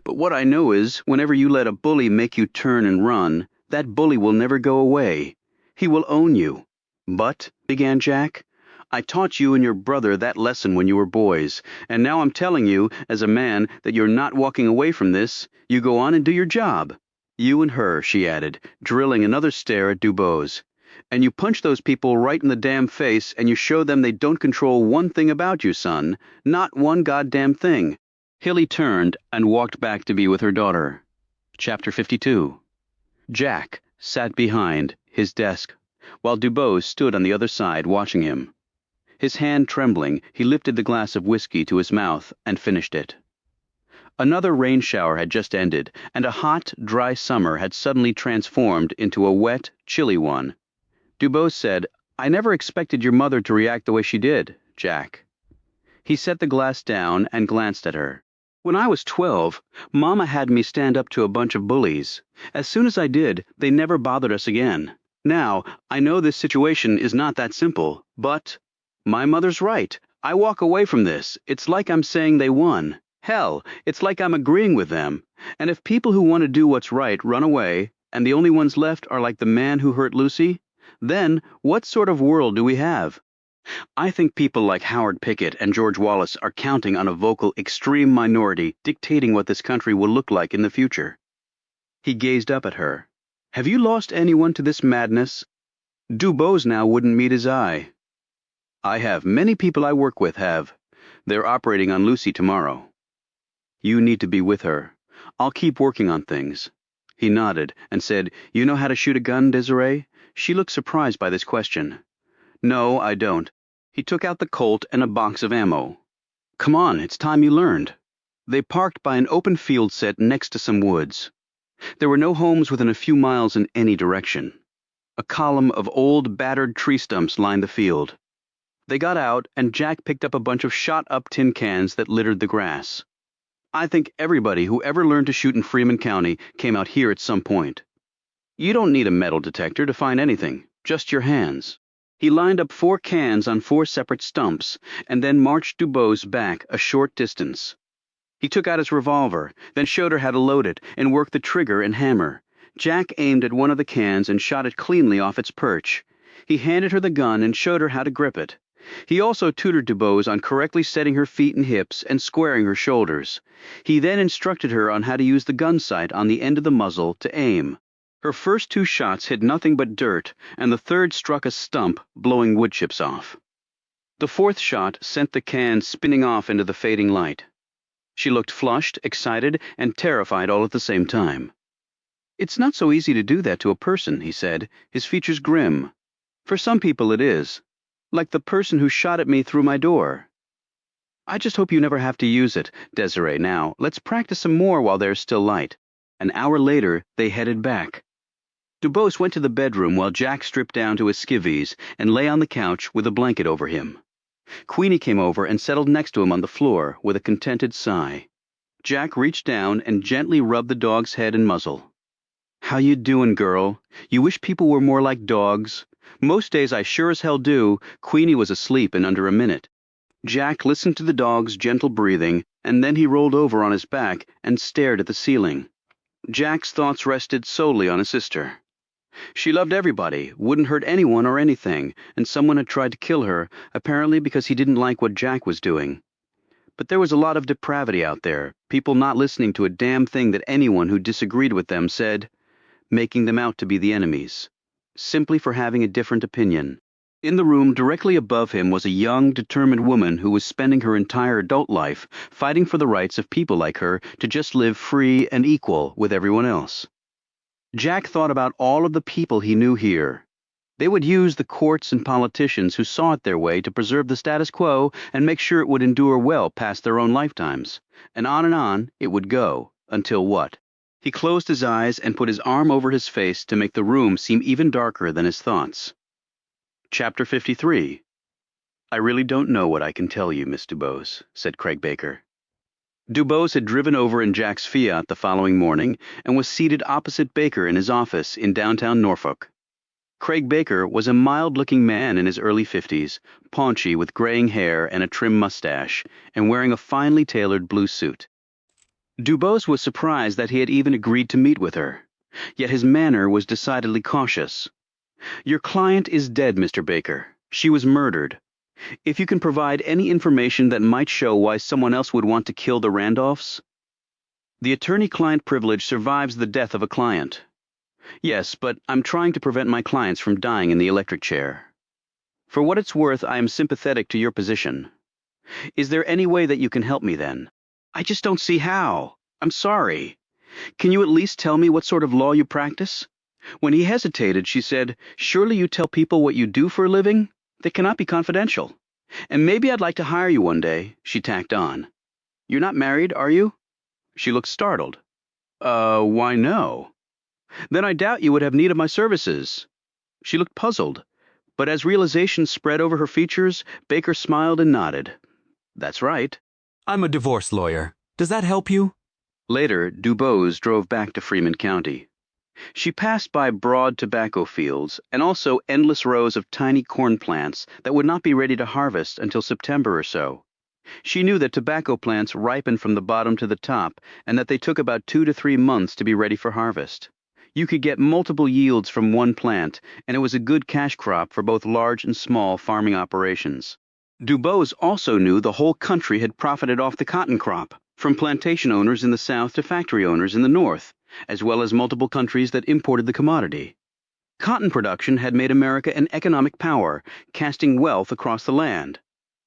But what I know is, whenever you let a bully make you turn and run, that bully will never go away. He will own you. But, began Jack, I taught you and your brother that lesson when you were boys, and now I'm telling you, as a man, that you're not walking away from this. You go on and do your job. You and her, she added, drilling another stare at Dubose. And you punch those people right in the damn face, and you show them they don't control one thing about you, son. Not one goddamn thing. Hilly turned and walked back to be with her daughter. Chapter 52. Jack sat behind his desk, while Dubose stood on the other side watching him. His hand trembling, he lifted the glass of whiskey to his mouth and finished it. Another rain shower had just ended, and a hot, dry summer had suddenly transformed into a wet, chilly one. Dubose said, I never expected your mother to react the way she did, Jack. He set the glass down and glanced at her. When I was 12, Mama had me stand up to a bunch of bullies. As soon as I did, they never bothered us again. Now, I know this situation is not that simple, but my mother's right. I walk away from this. It's like I'm saying they won. Hell, it's like I'm agreeing with them. And if people who want to do what's right run away, and the only ones left are like the man who hurt Lucy, then what sort of world do we have? I think people like Howard Pickett and George Wallace are counting on a vocal extreme minority dictating what this country will look like in the future. He gazed up at her. Have you lost anyone to this madness? Dubose now wouldn't meet his eye. I have. Many people I work with have. They're operating on Lucy tomorrow. You need to be with her. I'll keep working on things. He nodded and said, You know how to shoot a gun, Desiree? She looked surprised by this question. No, I don't. He took out the Colt and a box of ammo. Come on, it's time you learned. They parked by an open field set next to some woods. There were no homes within a few miles in any direction. A column of old, battered tree stumps lined the field. They got out, and Jack picked up a bunch of shot-up tin cans that littered the grass. I think everybody who ever learned to shoot in Freeman County came out here at some point. You don't need a metal detector to find anything, just your hands. He lined up 4 cans on 4 separate stumps, and then marched Dubose back a short distance. He took out his revolver, then showed her how to load it and work the trigger and hammer. Jack aimed at one of the cans and shot it cleanly off its perch. He handed her the gun and showed her how to grip it. He also tutored Dubose on correctly setting her feet and hips and squaring her shoulders. He then instructed her on how to use the gun sight on the end of the muzzle to aim. Her first 2 shots hit nothing but dirt, and the third struck a stump, blowing wood chips off. The 4th shot sent the can spinning off into the fading light. She looked flushed, excited, and terrified all at the same time. It's not so easy to do that to a person, he said, his features grim. For some people it is. Like the person who shot at me through my door. I just hope you never have to use it, Desiree. Now, let's practice some more while there's still light. An hour later, they headed back. Dubose went to the bedroom while Jack stripped down to his skivvies and lay on the couch with a blanket over him. Queenie came over and settled next to him on the floor with a contented sigh. Jack reached down and gently rubbed the dog's head and muzzle. How you doing, girl? You wish people were more like dogs? Most days I sure as hell do. Queenie was asleep in under a minute. Jack listened to the dog's gentle breathing, and then he rolled over on his back and stared at the ceiling. Jack's thoughts rested solely on his sister. She loved everybody, wouldn't hurt anyone or anything, and someone had tried to kill her, apparently because he didn't like what Jack was doing. But there was a lot of depravity out there, people not listening to a damn thing that anyone who disagreed with them said, making them out to be the enemies, simply for having a different opinion. In the room directly above him was a young, determined woman who was spending her entire adult life fighting for the rights of people like her to just live free and equal with everyone else. Jack thought about all of the people he knew here. They would use the courts and politicians who saw it their way to preserve the status quo and make sure it would endure well past their own lifetimes. And on it would go, until what? He closed his eyes and put his arm over his face to make the room seem even darker than his thoughts. Chapter 53. I really don't know what I can tell you, Miss Dubose, said Craig Baker. Dubose had driven over in Jack's Fiat the following morning and was seated opposite Baker in his office in downtown Norfolk. Craig Baker was a mild-looking man in his early 50s, paunchy with graying hair and a trim mustache, and wearing a finely tailored blue suit. Dubose was surprised that he had even agreed to meet with her, yet his manner was decidedly cautious. Your client is dead, Mr. Baker. She was murdered. If you can provide any information that might show why someone else would want to kill the Randolphs. The attorney-client privilege survives the death of a client. Yes, but I'm trying to prevent my clients from dying in the electric chair. For what it's worth, I am sympathetic to your position. Is there any way that you can help me then? I just don't see how. I'm sorry. Can you at least tell me what sort of law you practice? When he hesitated, she said, Surely you tell people what you do for a living? They cannot be confidential. And maybe I'd like to hire you one day, she tacked on. You're not married, are you? She looked startled. Why no? Then I doubt you would have need of my services. She looked puzzled, but as realization spread over her features, Baker smiled and nodded. That's right. I'm a divorce lawyer. Does that help you? Later, Dubose drove back to Freeman County. She passed by broad tobacco fields and also endless rows of tiny corn plants that would not be ready to harvest until September or so. She knew that tobacco plants ripen from the bottom to the top and that they took about 2 to 3 months to be ready for harvest. You could get multiple yields from one plant, and it was a good cash crop for both large and small farming operations. Dubose also knew the whole country had profited off the cotton crop, from plantation owners in the South to factory owners in the North, as well as multiple countries that imported the commodity. Cotton production had made America an economic power, casting wealth across the land.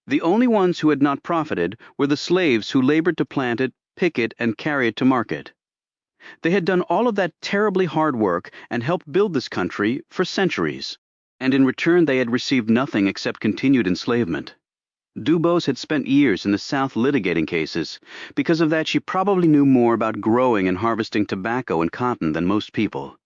The only ones who had not profited were the slaves who labored to plant it, pick it, and carry it to market. They had done all of that terribly hard work and helped build this country for centuries, and in return they had received nothing except continued enslavement. Dubose had spent years in the South litigating cases. Because of that, she probably knew more about growing and harvesting tobacco and cotton than most people,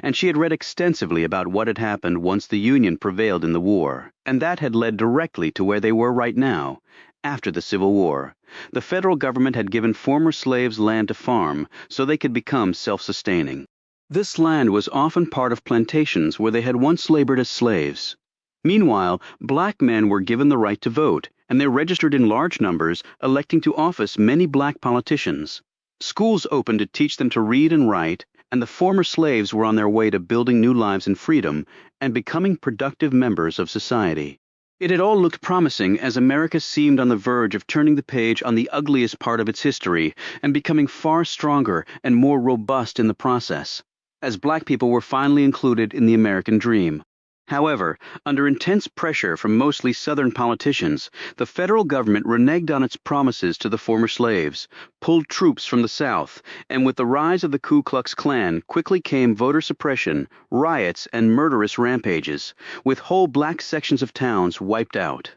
and she had read extensively about what had happened once the Union prevailed in the war, and that had led directly to where they were right now. After the Civil War, the federal government had given former slaves land to farm so they could become self-sustaining. This land was often part of plantations where they had once labored as slaves. Meanwhile, black men were given the right to vote, and they registered in large numbers, electing to office many black politicians. Schools opened to teach them to read and write, and the former slaves were on their way to building new lives in freedom and becoming productive members of society. It had all looked promising as America seemed on the verge of turning the page on the ugliest part of its history and becoming far stronger and more robust in the process, as black people were finally included in the American dream. However, under intense pressure from mostly Southern politicians, the federal government reneged on its promises to the former slaves, pulled troops from the South, and with the rise of the Ku Klux Klan quickly came voter suppression, riots, and murderous rampages, with whole black sections of towns wiped out.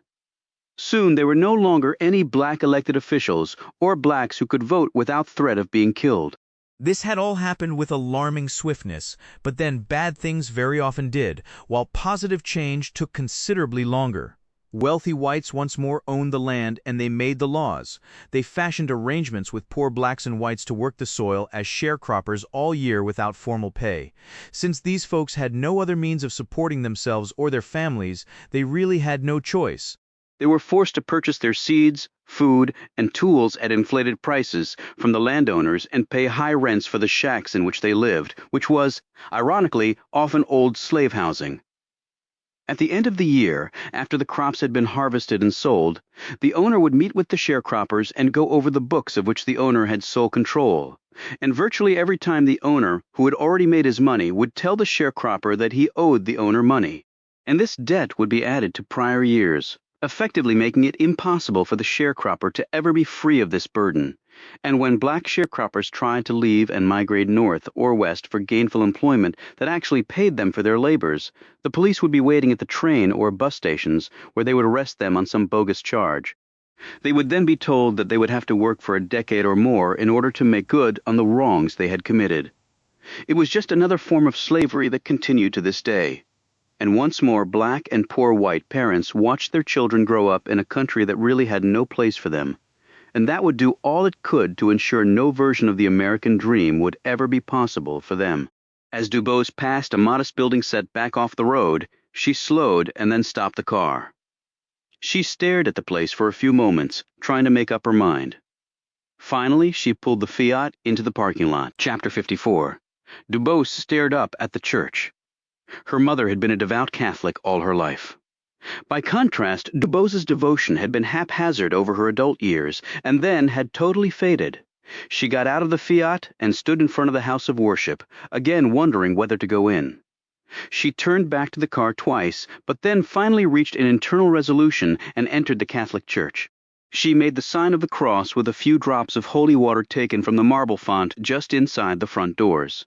Soon there were no longer any black elected officials or blacks who could vote without threat of being killed. This had all happened with alarming swiftness, but then bad things very often did, while positive change took considerably longer. Wealthy whites once more owned the land, and they made the laws. They fashioned arrangements with poor blacks and whites to work the soil as sharecroppers all year without formal pay. Since these folks had no other means of supporting themselves or their families, they really had no choice. They were forced to purchase their seeds, food, and tools at inflated prices from the landowners and pay high rents for the shacks in which they lived, which was, ironically, often old slave housing. At the end of the year, after the crops had been harvested and sold, the owner would meet with the sharecroppers and go over the books of which the owner had sole control. And virtually every time the owner, who had already made his money, would tell the sharecropper that he owed the owner money. and this debt would be added to prior years, effectively making it impossible for the sharecropper to ever be free of this burden. And when black sharecroppers tried to leave and migrate north or west for gainful employment that actually paid them for their labors, the police would be waiting at the train or bus stations where they would arrest them on some bogus charge. They would then be told that they would have to work for a decade or more in order to make good on the wrongs they had committed. It was just another form of slavery that continued to this day. And once more, black and poor white parents watched their children grow up in a country that really had no place for them. And that would do all it could to ensure no version of the American dream would ever be possible for them. As Dubose passed a modest building set back off the road, she slowed and then stopped the car. She stared at the place for a few moments, trying to make up her mind. Finally, she pulled the Fiat into the parking lot. Chapter 54. Dubose stared up at the church. Her mother had been a devout Catholic all her life. By contrast, Dubose's devotion had been haphazard over her adult years, and then had totally faded. She got out of the Fiat and stood in front of the house of worship, again wondering whether to go in. She turned back to the car twice, but then finally reached an internal resolution and entered the Catholic Church. She made the sign of the cross with a few drops of holy water taken from the marble font just inside the front doors.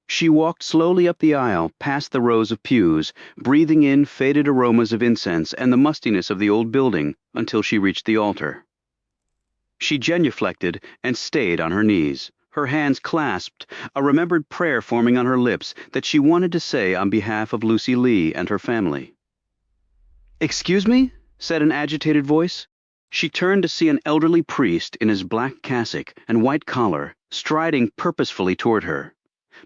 She walked slowly up the aisle, past the rows of pews, breathing in faded aromas of incense and the mustiness of the old building until she reached the altar. She genuflected and stayed on her knees, her hands clasped, a remembered prayer forming on her lips that she wanted to say on behalf of Lucy Lee and her family. "Excuse me?" said an agitated voice. She turned to see an elderly priest in his black cassock and white collar, striding purposefully toward her.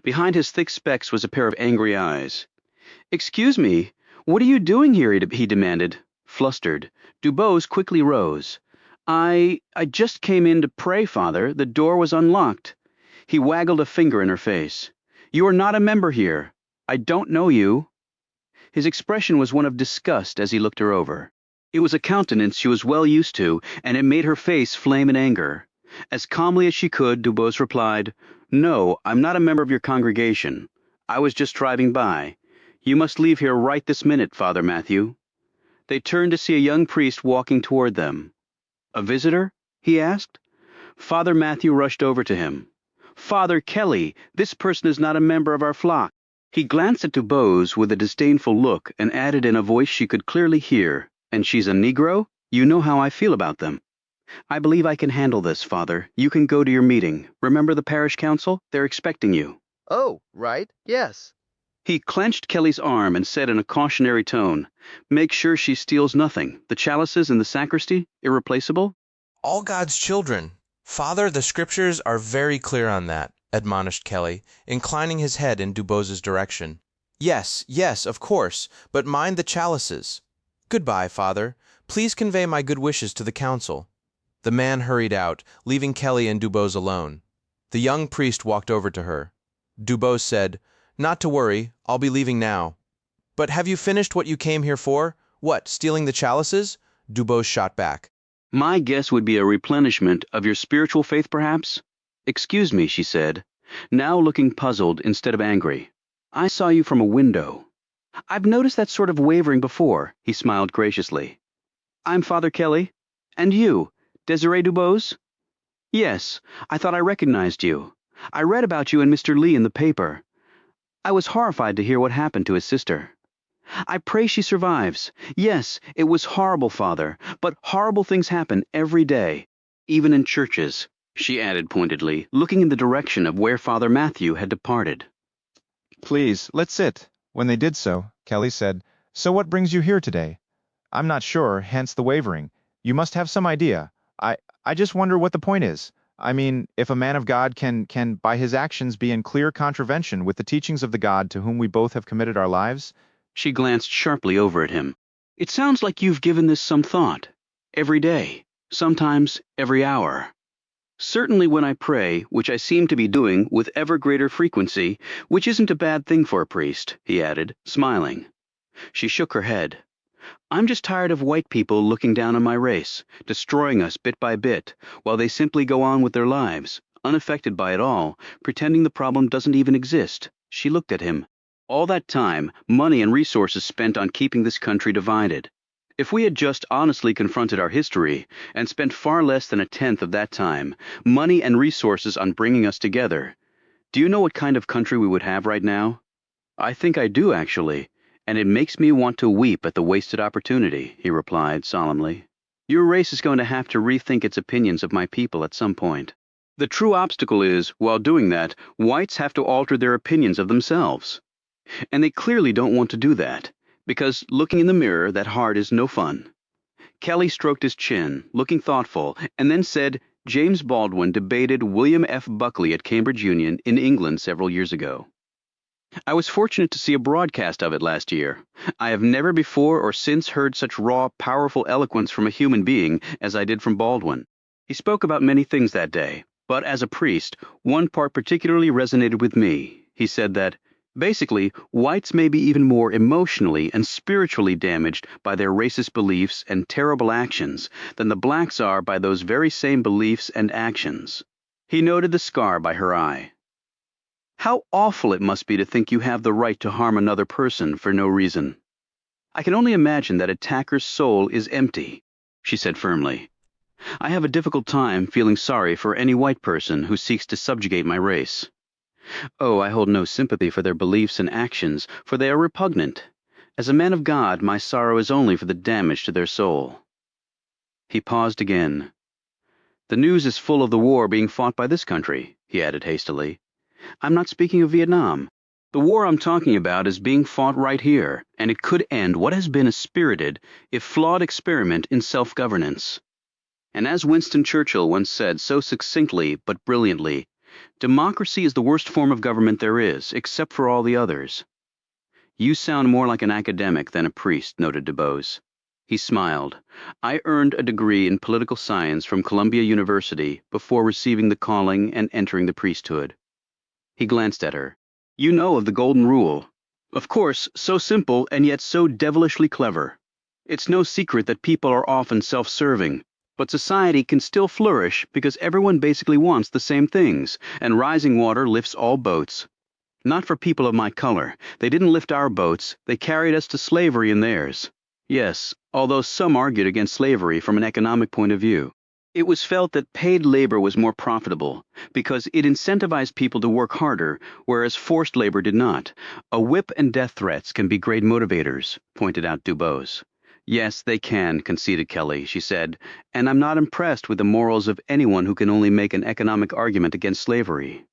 Behind his thick specs was a pair of angry eyes. "Excuse me, what are you doing here?" he demanded. Flustered, Dubose quickly rose. I just came in to pray, Father. The door was unlocked." He waggled a finger in her face. "You are not a member here. I don't know you." His expression was one of disgust as he looked her over. It was a countenance she was well used to, and it made her face flame in anger. As calmly as she could, Dubose replied, "No, I'm not a member of your congregation. I was just driving by. You must leave here right this minute, Father Matthew." They turned to see a young priest walking toward them. "A visitor?" he asked. Father Matthew rushed over to him. "Father Kelly, this person is not a member of our flock." He glanced at Dubose with a disdainful look and added in a voice she could clearly hear, "And she's a Negro? You know how I feel about them." "I believe I can handle this, Father. You can go to your meeting. Remember the parish council? They're expecting you." Oh, right, yes. He clenched Kelly's arm and said in a cautionary tone, "Make sure she steals nothing. The chalices in the sacristy, irreplaceable?" All God's children. Father, the scriptures are very clear on that, admonished Kelly, inclining his head in Dubose's direction. Yes, yes, of course, but mind the chalices. Goodbye, Father. Please convey my good wishes to the council. The man hurried out, leaving Kelly and Dubose alone. The young priest walked over to her. Dubose said, "Not to worry, I'll be leaving now." "But have you finished what you came here for? What, stealing the chalices?" Dubose shot back. "My guess would be a replenishment of your spiritual faith, perhaps?" "Excuse me," she said, now looking puzzled instead of angry. "I saw you from a window." "I've noticed that sort of wavering before," he smiled graciously. "I'm Father Kelly. And you, Desiree Dubose?" "Yes, I thought I recognized you. I read about you and Mr. Lee in the paper. I was horrified to hear what happened to his sister. I pray she survives. Yes, it was horrible, Father, but horrible things happen every day, even in churches," she added pointedly, looking in the direction of where Father Matthew had departed. "Please, let's sit." When they did so, Kelly said, "So what brings you here today?" "I'm not sure, hence the wavering. You must have some idea. I just wonder what the point is. I mean, if a man of God can by his actions be in clear contravention with the teachings of the God to whom we both have committed our lives." She glanced sharply over at him. "It sounds like you've given this some thought. Every day. Sometimes every hour." "Certainly when I pray, which I seem to be doing with ever greater frequency, which isn't a bad thing for a priest," he added, smiling. She shook her head. "I'm just tired of white people looking down on my race, destroying us bit by bit, while they simply go on with their lives, unaffected by it all, pretending the problem doesn't even exist." She looked at him. All that time, money and resources spent on keeping this country divided. If we had just honestly confronted our history and spent far less than a tenth of that time, money and resources on bringing us together, do you know what kind of country we would have right now? I think I do, actually, and it makes me want to weep at the wasted opportunity, he replied solemnly. Your race is going to have to rethink its opinions of my people at some point. The true obstacle is, while doing that, whites have to alter their opinions of themselves. And they clearly don't want to do that, because looking in the mirror that hard is no fun. Kelly stroked his chin, looking thoughtful, and then said James Baldwin debated William F. Buckley at Cambridge Union in England several years ago. I was fortunate to see a broadcast of it last year. I have never before or since heard such raw, powerful eloquence from a human being as I did from Baldwin. He spoke about many things that day, but as a priest, one part particularly resonated with me. He said that, basically, whites may be even more emotionally and spiritually damaged by their racist beliefs and terrible actions than the blacks are by those very same beliefs and actions. He noted the scar by her eye. How awful it must be to think you have the right to harm another person for no reason. I can only imagine that attacker's soul is empty, she said firmly. I have a difficult time feeling sorry for any white person who seeks to subjugate my race. Oh, I hold no sympathy for their beliefs and actions, for they are repugnant. As a man of God, my sorrow is only for the damage to their soul. He paused again. The news is full of the war being fought by this country, he added hastily. I'm not speaking of Vietnam. The war I'm talking about is being fought right here, and it could end what has been a spirited, if flawed experiment in self-governance. And as Winston Churchill once said so succinctly but brilliantly, democracy is the worst form of government there is, except for all the others. You sound more like an academic than a priest, noted DuBose. He smiled. I earned a degree in political science from Columbia University before receiving the calling and entering the priesthood. He glanced at her. You know of the Golden Rule. Of course, so simple and yet so devilishly clever. It's no secret that people are often self-serving, but society can still flourish because everyone basically wants the same things, and rising water lifts all boats. Not for people of my color. They didn't lift our boats, they carried us to slavery in theirs. Yes, although some argued against slavery from an economic point of view. It was felt that paid labor was more profitable because it incentivized people to work harder, whereas forced labor did not. A whip and death threats can be great motivators, pointed out DuBose. Yes, they can, conceded Kelly, she said, and I'm not impressed with the morals of anyone who can only make an economic argument against slavery.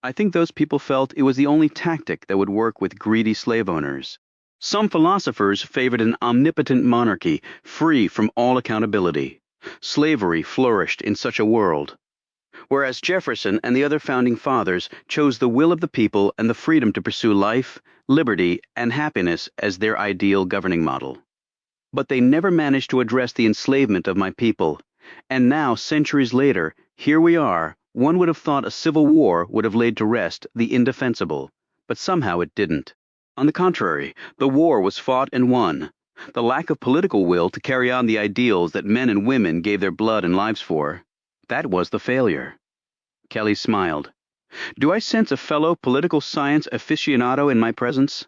I think those people felt it was the only tactic that would work with greedy slave owners. Some philosophers favored an omnipotent monarchy, free from all accountability. Slavery flourished in such a world, whereas Jefferson and the other founding fathers chose the will of the people and the freedom to pursue life, liberty, and happiness as their ideal governing model. But they never managed to address the enslavement of my people, and now, centuries later, here we are. One would have thought a civil war would have laid to rest the indefensible, but somehow it didn't. On the contrary, the war was fought and won. The lack of political will to carry on the ideals that men and women gave their blood and lives for, that was the failure. Kelly smiled. Do I sense a fellow political science aficionado in my presence?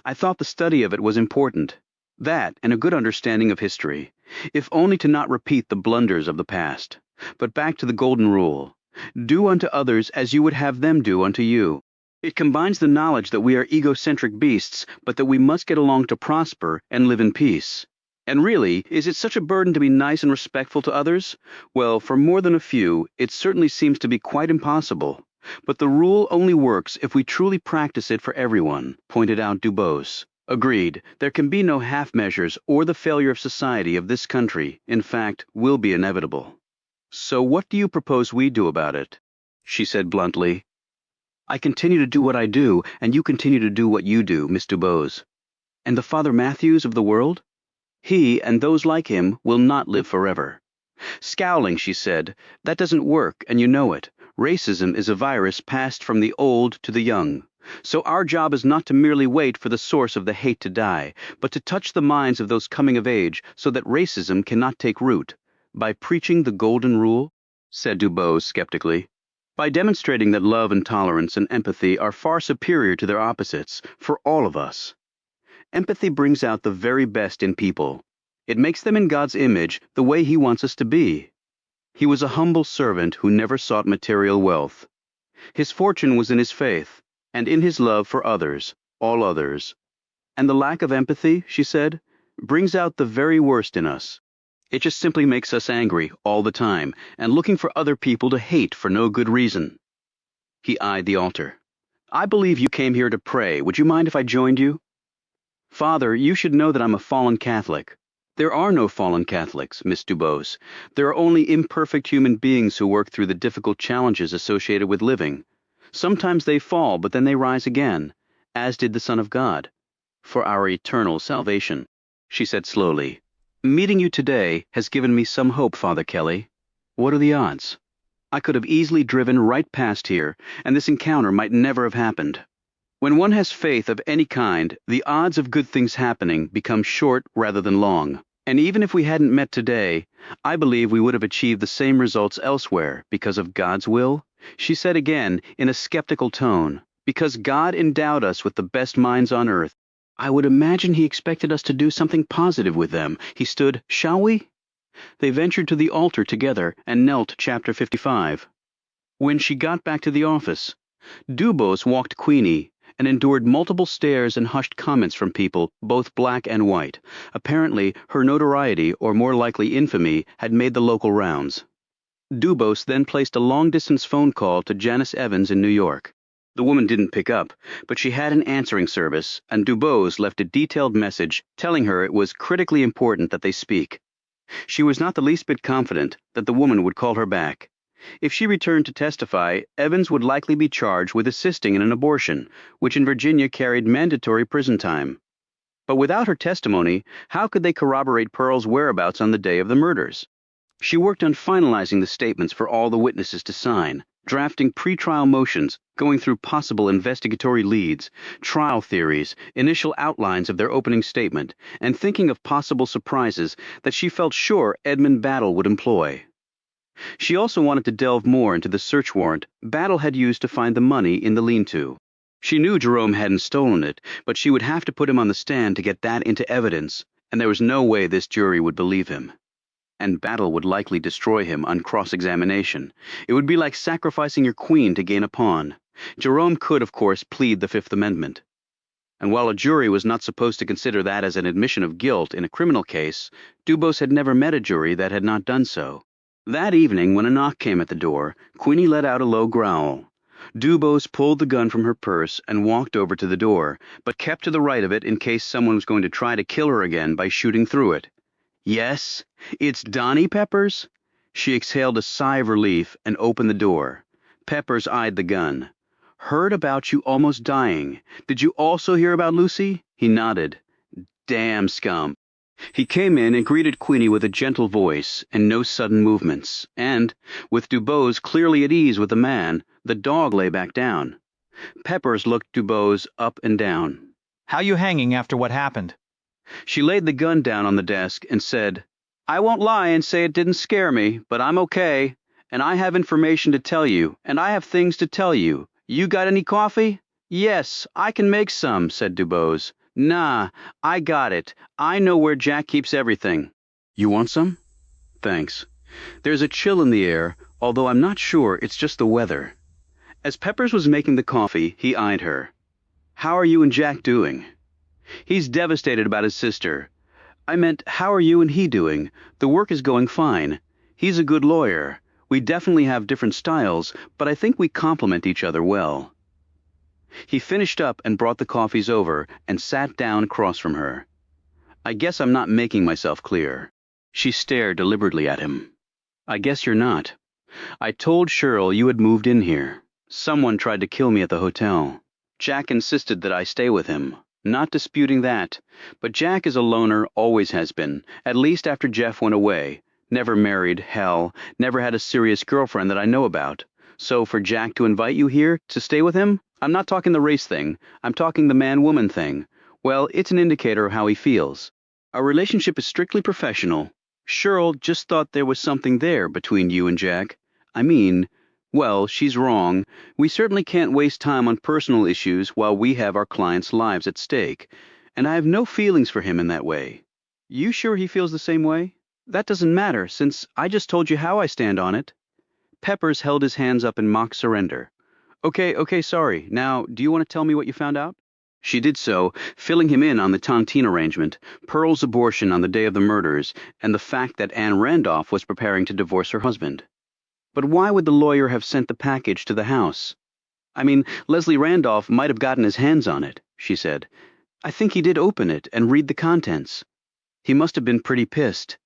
I thought the study of it was important. That and a good understanding of history, if only to not repeat the blunders of the past. But back to the Golden Rule. Do unto others as you would have them do unto you. It combines the knowledge that we are egocentric beasts, but that we must get along to prosper and live in peace. And really, is it such a burden to be nice and respectful to others? Well, for more than a few, it certainly seems to be quite impossible. But the rule only works if we truly practice it for everyone, pointed out DuBose. Agreed, there can be no half measures, or the failure of society of this country, in fact, will be inevitable. So what do you propose we do about it? She said bluntly. I continue to do what I do, and you continue to do what you do, Miss DuBose. And the Father Matthews of the world? He and those like him will not live forever. Scowling, she said, that doesn't work, and you know it. Racism is a virus passed from the old to the young. So our job is not to merely wait for the source of the hate to die, but to touch the minds of those coming of age so that racism cannot take root. By preaching the Golden Rule? Said DuBose skeptically. by demonstrating that love and tolerance and empathy are far superior to their opposites for all of us. Empathy brings out the very best in people. It makes them in God's image the way He wants us to be. He was a humble servant who never sought material wealth. His fortune was in his faith, and in his love for others, all others. And the lack of empathy, she said, brings out the very worst in us. It just simply makes us angry all the time, and looking for other people to hate for no good reason. He eyed the altar. I believe you came here to pray. Would you mind if I joined you? Father, you should know that I'm a fallen Catholic. There are no fallen Catholics, Miss Dubose. There are only imperfect human beings who work through the difficult challenges associated with living. Sometimes they fall, but then they rise again, as did the Son of God, for our eternal salvation. She said slowly, Meeting you today has given me some hope, Father Kelly. What are the odds? I could have easily driven right past here, and this encounter might never have happened. When one has faith of any kind, the odds of good things happening become short rather than long. And even if we hadn't met today, I believe we would have achieved the same results elsewhere because of God's will. She said again in a skeptical tone, because God endowed us with the best minds on earth. I would imagine He expected us to do something positive with them. He stood, shall we? They ventured to the altar together and knelt chapter 55. When she got back to the office, Dubose walked Queenie and endured multiple stares and hushed comments from people, both black and white. Apparently, her notoriety, or more likely infamy, had made the local rounds. Dubose then placed a long-distance phone call to Janice Evans in New York. The woman didn't pick up, but she had an answering service, and Dubose left a detailed message telling her it was critically important that they speak. She was not the least bit confident that the woman would call her back. If she returned to testify, Evans would likely be charged with assisting in an abortion, which in Virginia carried mandatory prison time. But without her testimony, how could they corroborate Pearl's whereabouts on the day of the murders? She worked on finalizing the statements for all the witnesses to sign, drafting pretrial motions, going through possible investigatory leads, trial theories, initial outlines of their opening statement, and thinking of possible surprises that she felt sure Edmund Battle would employ. She also wanted to delve more into the search warrant Battle had used to find the money in the lean-to. She knew Jerome hadn't stolen it, but she would have to put him on the stand to get that into evidence, and there was no way this jury would believe him. And Battle would likely destroy him on cross-examination. It would be like sacrificing your queen to gain a pawn. Jerome could, of course, plead the Fifth Amendment. And while a jury was not supposed to consider that as an admission of guilt in a criminal case, Dubose had never met a jury that had not done so. That evening, when a knock came at the door, Queenie let out a low growl. Dubose pulled the gun from her purse and walked over to the door, but kept to the right of it in case someone was going to try to kill her again by shooting through it. Yes, it's Donnie Peppers? She exhaled a sigh of relief and opened the door. Peppers eyed the gun. Heard about you almost dying. Did you also hear about Lucy? He nodded. Damn scum. He came in and greeted Queenie with a gentle voice and no sudden movements, and, with Dubose clearly at ease with the man, the dog lay back down. Peppers looked Dubose up and down. How you hanging after what happened? She laid the gun down on the desk and said, I won't lie and say it didn't scare me, but I'm okay, and I have information to tell you, and I have things to tell you. You got any coffee? Yes, I can make some, said Dubose. Nah, I got it. I know where Jack keeps everything. You want some? Thanks. There's a chill in the air, although I'm not sure it's just the weather. As Peppers was making the coffee, he eyed her. How are you and Jack doing? He's devastated about his sister. I meant, how are you and he doing? The work is going fine. He's a good lawyer. We definitely have different styles, but I think we complement each other well. He finished up and brought the coffees over and sat down across from her. I guess I'm not making myself clear. She stared deliberately at him. I guess you're not. I told Cheryl you had moved in here. Someone tried to kill me at the hotel. Jack insisted that I stay with him. Not disputing that, but Jack is a loner, always has been, at least after Jeff went away. Never married, hell, never had a serious girlfriend that I know about. So for Jack to invite you here, to stay with him? I'm not talking the race thing, I'm talking the man-woman thing. Well, it's an indicator of how he feels. Our relationship is strictly professional. Cheryl just thought there was something there between you and Jack. I mean, Well, she's wrong. We certainly can't waste time on personal issues while we have our clients' lives at stake, and I have no feelings for him in that way. You sure he feels the same way? That doesn't matter, since I just told you how I stand on it. Peppers held his hands up in mock surrender. Okay, sorry. Now, do you want to tell me what you found out? She did so, filling him in on the tontine arrangement, Pearl's abortion on the day of the murders, and the fact that Anne Randolph was preparing to divorce her husband. But why would the lawyer have sent the package to the house? I mean, Leslie Randolph might have gotten his hands on it, she said. I think he did open it and read the contents. He must have been pretty pissed.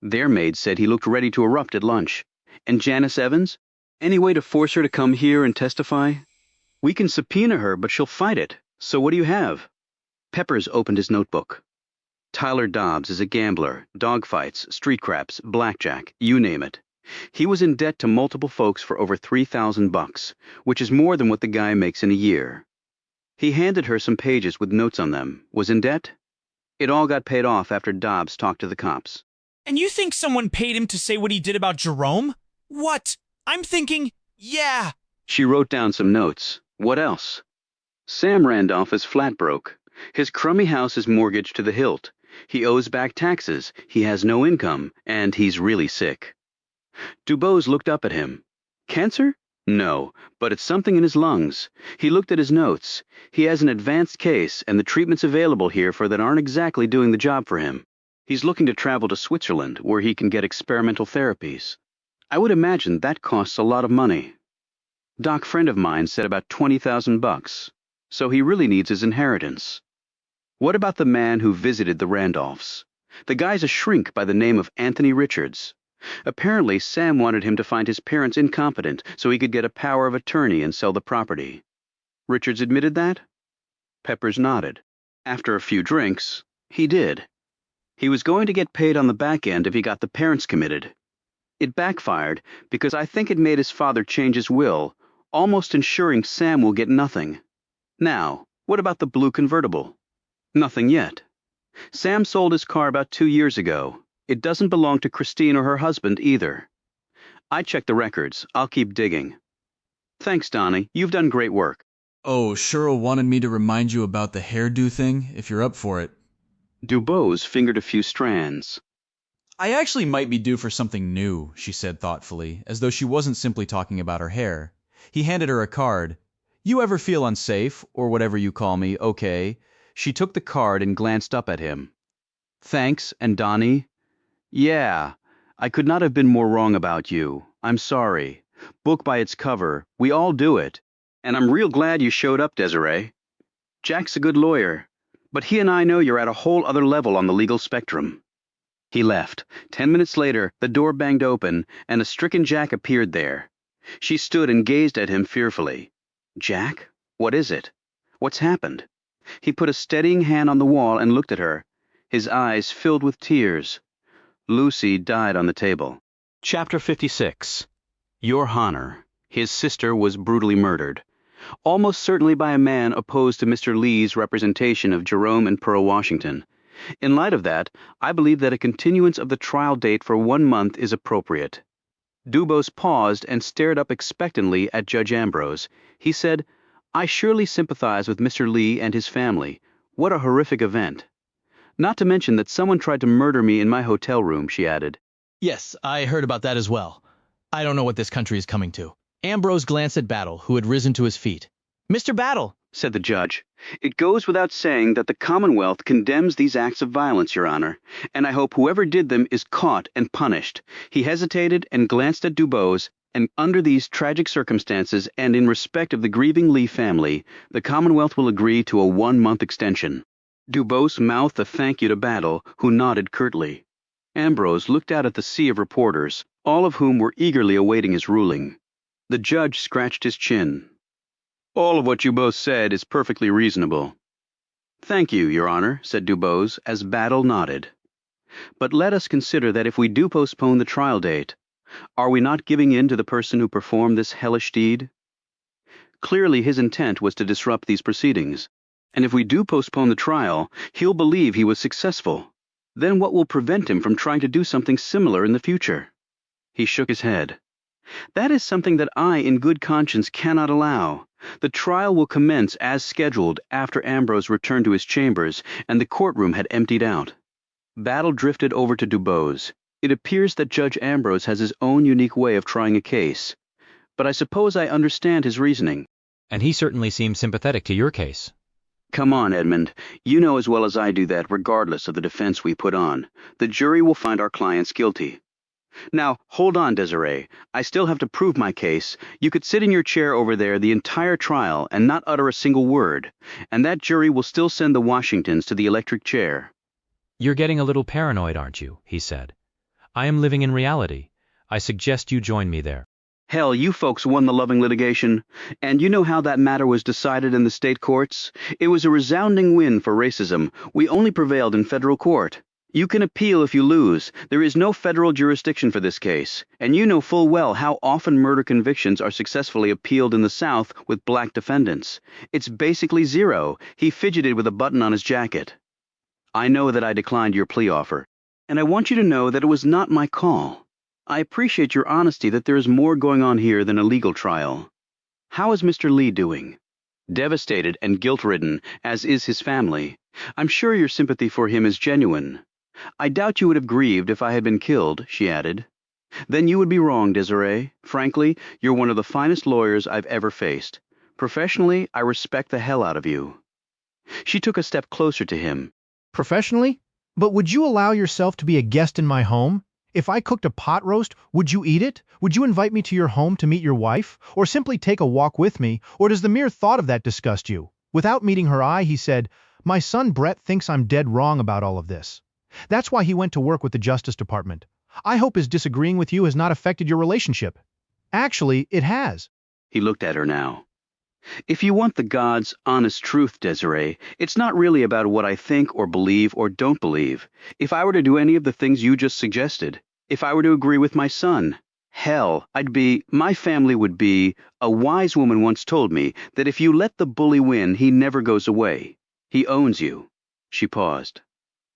Their maid said he looked ready to erupt at lunch. And Janice Evans? Any way to force her to come here and testify? We can subpoena her, but she'll fight it. So what do you have? Peppers opened his notebook. Tyler Dobbs is a gambler, dogfights, street craps, blackjack, you name it. He was in debt to multiple folks for over $3,000, which is more than what the guy makes in a year. He handed her some pages with notes on them. Was in debt? It all got paid off after Dobbs talked to the cops. And you think someone paid him to say what he did about Jerome? What? I'm thinking, yeah. She wrote down some notes. What else? Sam Randolph is flat broke. His crummy house is mortgaged to the hilt. He owes back taxes, he has no income, and he's really sick. Dubose looked up at him. Cancer? No, but it's something in his lungs. He looked at his notes. He has an advanced case, and the treatments available here for that aren't exactly doing the job for him. He's looking to travel to Switzerland, where he can get experimental therapies. I would imagine that costs a lot of money. Doc friend of mine said about $20,000, so he really needs his inheritance. What about the man who visited the Randolphs? The guy's a shrink by the name of Anthony Richards. Apparently, Sam wanted him to find his parents incompetent so he could get a power of attorney and sell the property. Richards admitted that? Peppers nodded. After a few drinks, he did. He was going to get paid on the back end if he got the parents committed. It backfired because I think it made his father change his will, almost ensuring Sam will get nothing. Now, what about the blue convertible? Nothing yet. Sam sold his car about 2 years ago. It doesn't belong to Christine or her husband either. I checked the records. I'll keep digging. Thanks, Donnie. You've done great work. Oh, Cheryl wanted me to remind you about the hairdo thing, if you're up for it. Dubose fingered a few strands. I actually might be due for something new, she said thoughtfully, as though she wasn't simply talking about her hair. He handed her a card. You ever feel unsafe, or whatever you call me, okay? She took the card and glanced up at him. Thanks, and Donnie? Yeah, I could not have been more wrong about you. I'm sorry. Book by its cover. We all do it. And I'm real glad you showed up, Desiree. Jack's a good lawyer, but he and I know you're at a whole other level on the legal spectrum. He left. 10 minutes later, the door banged open, and a stricken Jack appeared there. She stood and gazed at him fearfully. Jack? What is it? What's happened? He put a steadying hand on the wall and looked at her. His eyes filled with tears. Lucy died on the table. Chapter 56. Your Honor. His sister was brutally murdered. Almost certainly by a man opposed to Mr. Lee's representation of Jerome and Pearl Washington. In light of that, I believe that a continuance of the trial date for 1 month is appropriate. Dubose paused and stared up expectantly at Judge Ambrose. He said, I surely sympathize with Mr. Lee and his family. What a horrific event. Not to mention that someone tried to murder me in my hotel room, she added. Yes, I heard about that as well. I don't know what this country is coming to. Ambrose glanced at Battle, who had risen to his feet. Mr. Battle, said the judge, it goes without saying that the Commonwealth condemns these acts of violence, Your Honor, and I hope whoever did them is caught and punished. He hesitated and glanced at Dubose, and under these tragic circumstances and in respect of the grieving Lee family, the Commonwealth will agree to a 1-month extension. Dubose mouthed a thank you to Battle, who nodded curtly. Ambrose looked out at the sea of reporters, all of whom were eagerly awaiting his ruling. The judge scratched his chin. All of what you both said is perfectly reasonable. Thank you, Your Honor, said Dubose, as Battle nodded. But let us consider that if we do postpone the trial date, are we not giving in to the person who performed this hellish deed? Clearly his intent was to disrupt these proceedings, and if we do postpone the trial, he'll believe he was successful. Then what will prevent him from trying to do something similar in the future? He shook his head. That is something that I, in good conscience, cannot allow. The trial will commence as scheduled after Ambrose returned to his chambers and the courtroom had emptied out. Battle drifted over to Dubose. It appears that Judge Ambrose has his own unique way of trying a case, but I suppose I understand his reasoning. And he certainly seems sympathetic to your case. Come on, Edmund. You know as well as I do that, regardless of the defense we put on, the jury will find our clients guilty. Now, hold on, Desiree. I still have to prove my case. You could sit in your chair over there the entire trial and not utter a single word, and that jury will still send the Washingtons to the electric chair. You're getting a little paranoid, aren't you? He said. I am living in reality. I suggest you join me there. Hell, you folks won the Loving litigation, and you know how that matter was decided in the state courts? It was a resounding win for racism. We only prevailed in federal court. You can appeal if you lose. There is no federal jurisdiction for this case, and you know full well how often murder convictions are successfully appealed in the South with black defendants. It's basically zero. He fidgeted with a button on his jacket. I know that I declined your plea offer, and I want you to know that it was not my call. I appreciate your honesty that there is more going on here than a legal trial. How is Mr. Lee doing? Devastated and guilt-ridden, as is his family. I'm sure your sympathy for him is genuine. I doubt you would have grieved if I had been killed, she added. Then you would be wrong, Desiree. Frankly, you're one of the finest lawyers I've ever faced. Professionally, I respect the hell out of you. She took a step closer to him. Professionally? But would you allow yourself to be a guest in my home? If I cooked a pot roast, would you eat it? Would you invite me to your home to meet your wife? Or simply take a walk with me? Or does the mere thought of that disgust you? Without meeting her eye, he said, My son Brett thinks I'm dead wrong about all of this. That's why he went to work with the Justice Department. I hope his disagreeing with you has not affected your relationship. Actually, it has. He looked at her now. If you want the God's honest truth, Desiree, it's not really about what I think or believe or don't believe. If I were to do any of the things you just suggested, if I were to agree with my son, hell, my family would be, a wise woman once told me that if you let the bully win, he never goes away. He owns you. She paused.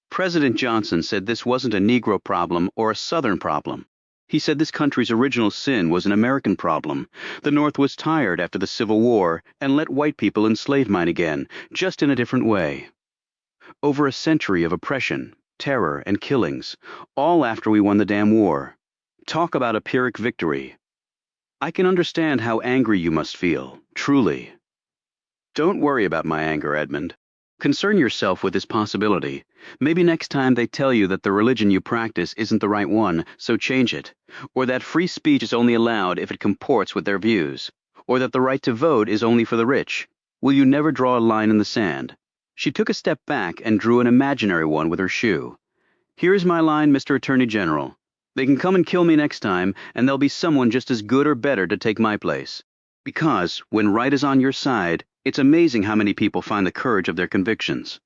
President Johnson said this wasn't a Negro problem or a Southern problem. He said this country's original sin was an American problem. The North was tired after the Civil War and let white people enslave mine again, just in a different way. Over a century of oppression, terror, and killings, all after we won the damn war. Talk about a Pyrrhic victory. I can understand how angry you must feel, truly. Don't worry about my anger, Edmund. Concern yourself with this possibility. Maybe next time they tell you that the religion you practice isn't the right one, so change it. Or that free speech is only allowed if it comports with their views. Or that the right to vote is only for the rich. Will you never draw a line in the sand? She took a step back and drew an imaginary one with her shoe. Here's my line, Mr. Attorney General. They can come and kill me next time, and there'll be someone just as good or better to take my place. Because, when right is on your side, it's amazing how many people find the courage of their convictions.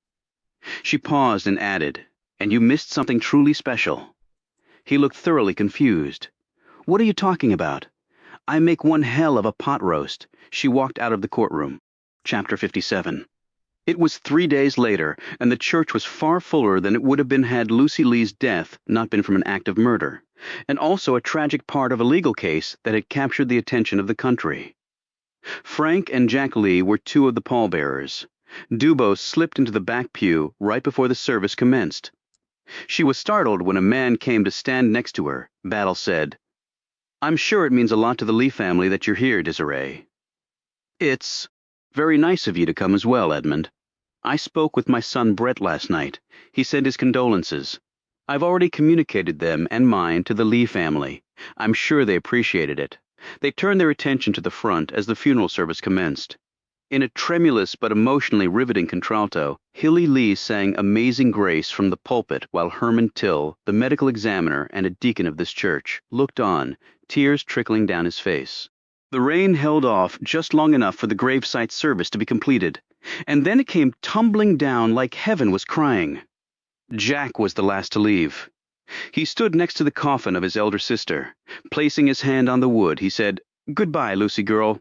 She paused and added, and you missed something truly special. He looked thoroughly confused. What are you talking about? I make one hell of a pot roast. She walked out of the courtroom. Chapter 57. It was 3 days later, and the church was far fuller than it would have been had Lucy Lee's death not been from an act of murder, and also a tragic part of a legal case that had captured the attention of the country. Frank and Jack Lee were two of the pallbearers. Dubose slipped into the back pew right before the service commenced. She was startled when a man came to stand next to her. Battle said, I'm sure it means a lot to the Lee family that you're here, Desiree. It's very nice of you to come as well, Edmund. I spoke with my son Brett last night. He sent his condolences. I've already communicated them and mine to the Lee family. I'm sure they appreciated it. They turned their attention to the front as the funeral service commenced. In a tremulous but emotionally riveting contralto, Hilly Lee sang Amazing Grace from the pulpit while Herman Till, the medical examiner and a deacon of this church, looked on, tears trickling down his face. The rain held off just long enough for the gravesite service to be completed, and then it came tumbling down like heaven was crying. Jack was the last to leave. He stood next to the coffin of his elder sister. Placing his hand on the wood, he said, Goodbye, Lucy girl.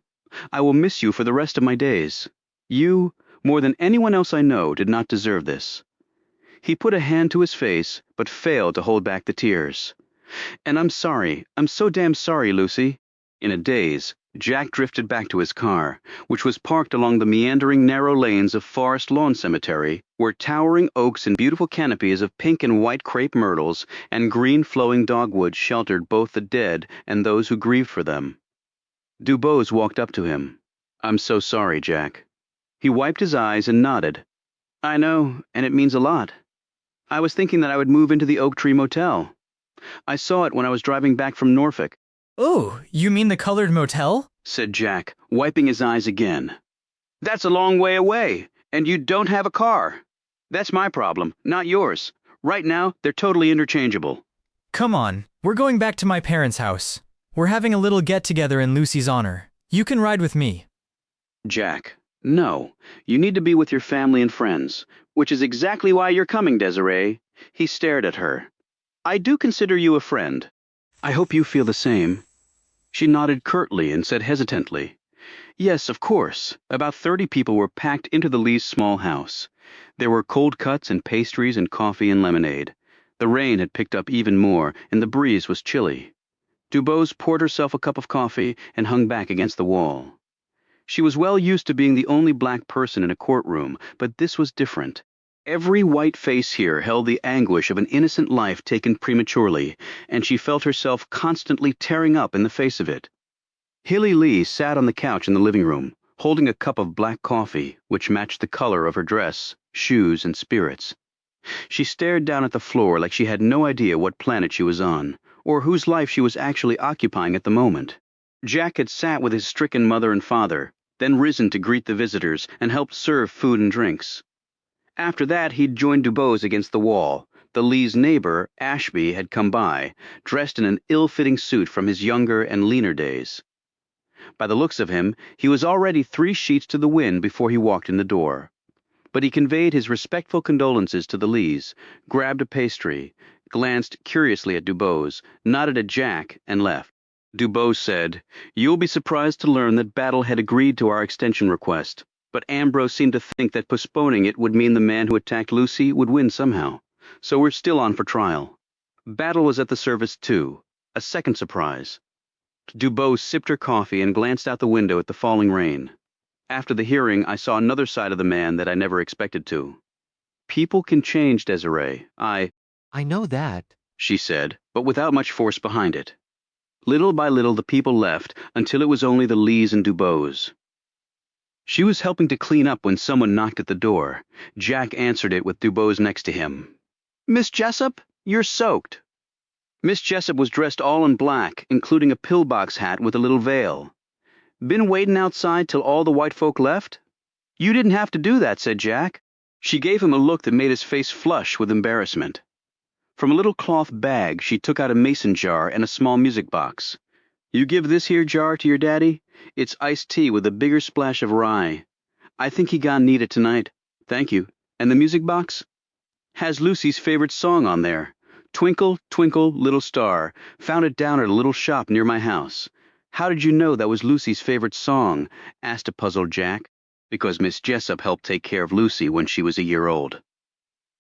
I will miss you for the rest of my days. You, more than anyone else I know, did not deserve this. He put a hand to his face, but failed to hold back the tears. And I'm sorry. I'm so damn sorry, Lucy. In a daze, Jack drifted back to his car, which was parked along the meandering narrow lanes of Forest Lawn Cemetery, where towering oaks and beautiful canopies of pink and white crepe myrtles and green flowing dogwoods sheltered both the dead and those who grieved for them. Dubose walked up to him. "I'm so sorry, Jack." He wiped his eyes and nodded. "I know, and it means a lot. I was thinking that I would move into the Oak Tree Motel. I saw it when I was driving back from Norfolk." "Oh, you mean the colored motel?" said Jack, wiping his eyes again. "That's a long way away, and you don't have a car. That's my problem, not yours. Right now, they're totally interchangeable." "Come on, we're going back to my parents' house. We're having a little get-together in Lucy's honor. You can ride with me." "Jack, no. You need to be with your family and friends, which is exactly why you're coming, Desiree." He stared at her. "I do consider you a friend. I hope you feel the same." She nodded curtly and said hesitantly, "Yes, of course." About 30 people were packed into the Lees' small house. There were cold cuts and pastries and coffee and lemonade. The rain had picked up even more, and the breeze was chilly. Dubose poured herself a cup of coffee and hung back against the wall. She was well used to being the only black person in a courtroom, but this was different. Every white face here held the anguish of an innocent life taken prematurely, and she felt herself constantly tearing up in the face of it. Hilly Lee sat on the couch in the living room, holding a cup of black coffee, which matched the color of her dress, shoes, and spirits. She stared down at the floor like she had no idea what planet she was on, or whose life she was actually occupying at the moment. Jack had sat with his stricken mother and father, then risen to greet the visitors and helped serve food and drinks. After that, he'd joined Dubose against the wall. The Lees' neighbor, Ashby, had come by, dressed in an ill-fitting suit from his younger and leaner days. By the looks of him, he was already 3 sheets to the wind before he walked in the door. But he conveyed his respectful condolences to the Lees, grabbed a pastry, glanced curiously at Dubose, nodded at Jack, and left. Dubose said, "You'll be surprised to learn that Battle had agreed to our extension request. But Ambrose seemed to think that postponing it would mean the man who attacked Lucy would win somehow. So we're still on for trial." Battle was at the service too, a second surprise. Dubose sipped her coffee and glanced out the window at the falling rain. "After the hearing, I saw another side of the man that I never expected to. People can change, Desiree. I know that," she said, but without much force behind it. Little by little the people left, until it was only the Lees and Dubose. She was helping to clean up when someone knocked at the door. Jack answered it with Dubose next to him. "Miss Jessup, you're soaked." Miss Jessup was dressed all in black, including a pillbox hat with a little veil. "Been waiting outside till all the white folk left?" "You didn't have to do that," said Jack. She gave him a look that made his face flush with embarrassment. From a little cloth bag, she took out a mason jar and a small music box. "You give this here jar to your daddy? It's iced tea with a bigger splash of rye. I think he gonna need it tonight. Thank you. And the music box? Has Lucy's favorite song on there. Twinkle, Twinkle, Little Star. Found it down at a little shop near my house." "How did you know that was Lucy's favorite song?" asked a puzzled Jack. "Because Miss Jessup helped take care of Lucy when she was a year old."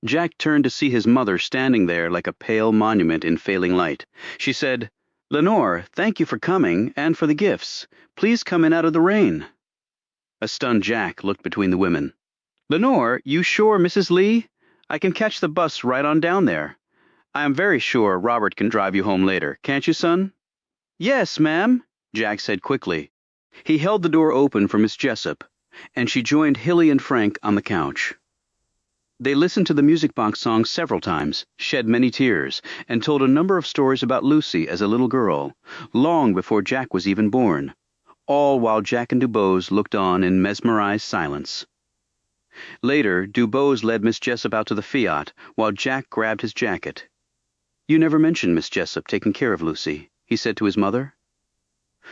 Jack turned to see his mother standing there like a pale monument in failing light. She said, "Lenore, thank you for coming and for the gifts. Please come in out of the rain." A stunned Jack looked between the women. "Lenore, you sure, Mrs. Lee? I can catch the bus right on down there. I am very sure Robert can drive you home later, can't you, son?" "Yes, ma'am," Jack said quickly. He held the door open for Miss Jessup, and she joined Hilly and Frank on the couch. They listened to the music box song several times, shed many tears, and told a number of stories about Lucy as a little girl, long before Jack was even born, all while Jack and Dubose looked on in mesmerized silence. Later, Dubose led Miss Jessup out to the Fiat, while Jack grabbed his jacket. "You never mentioned Miss Jessup taking care of Lucy," he said to his mother.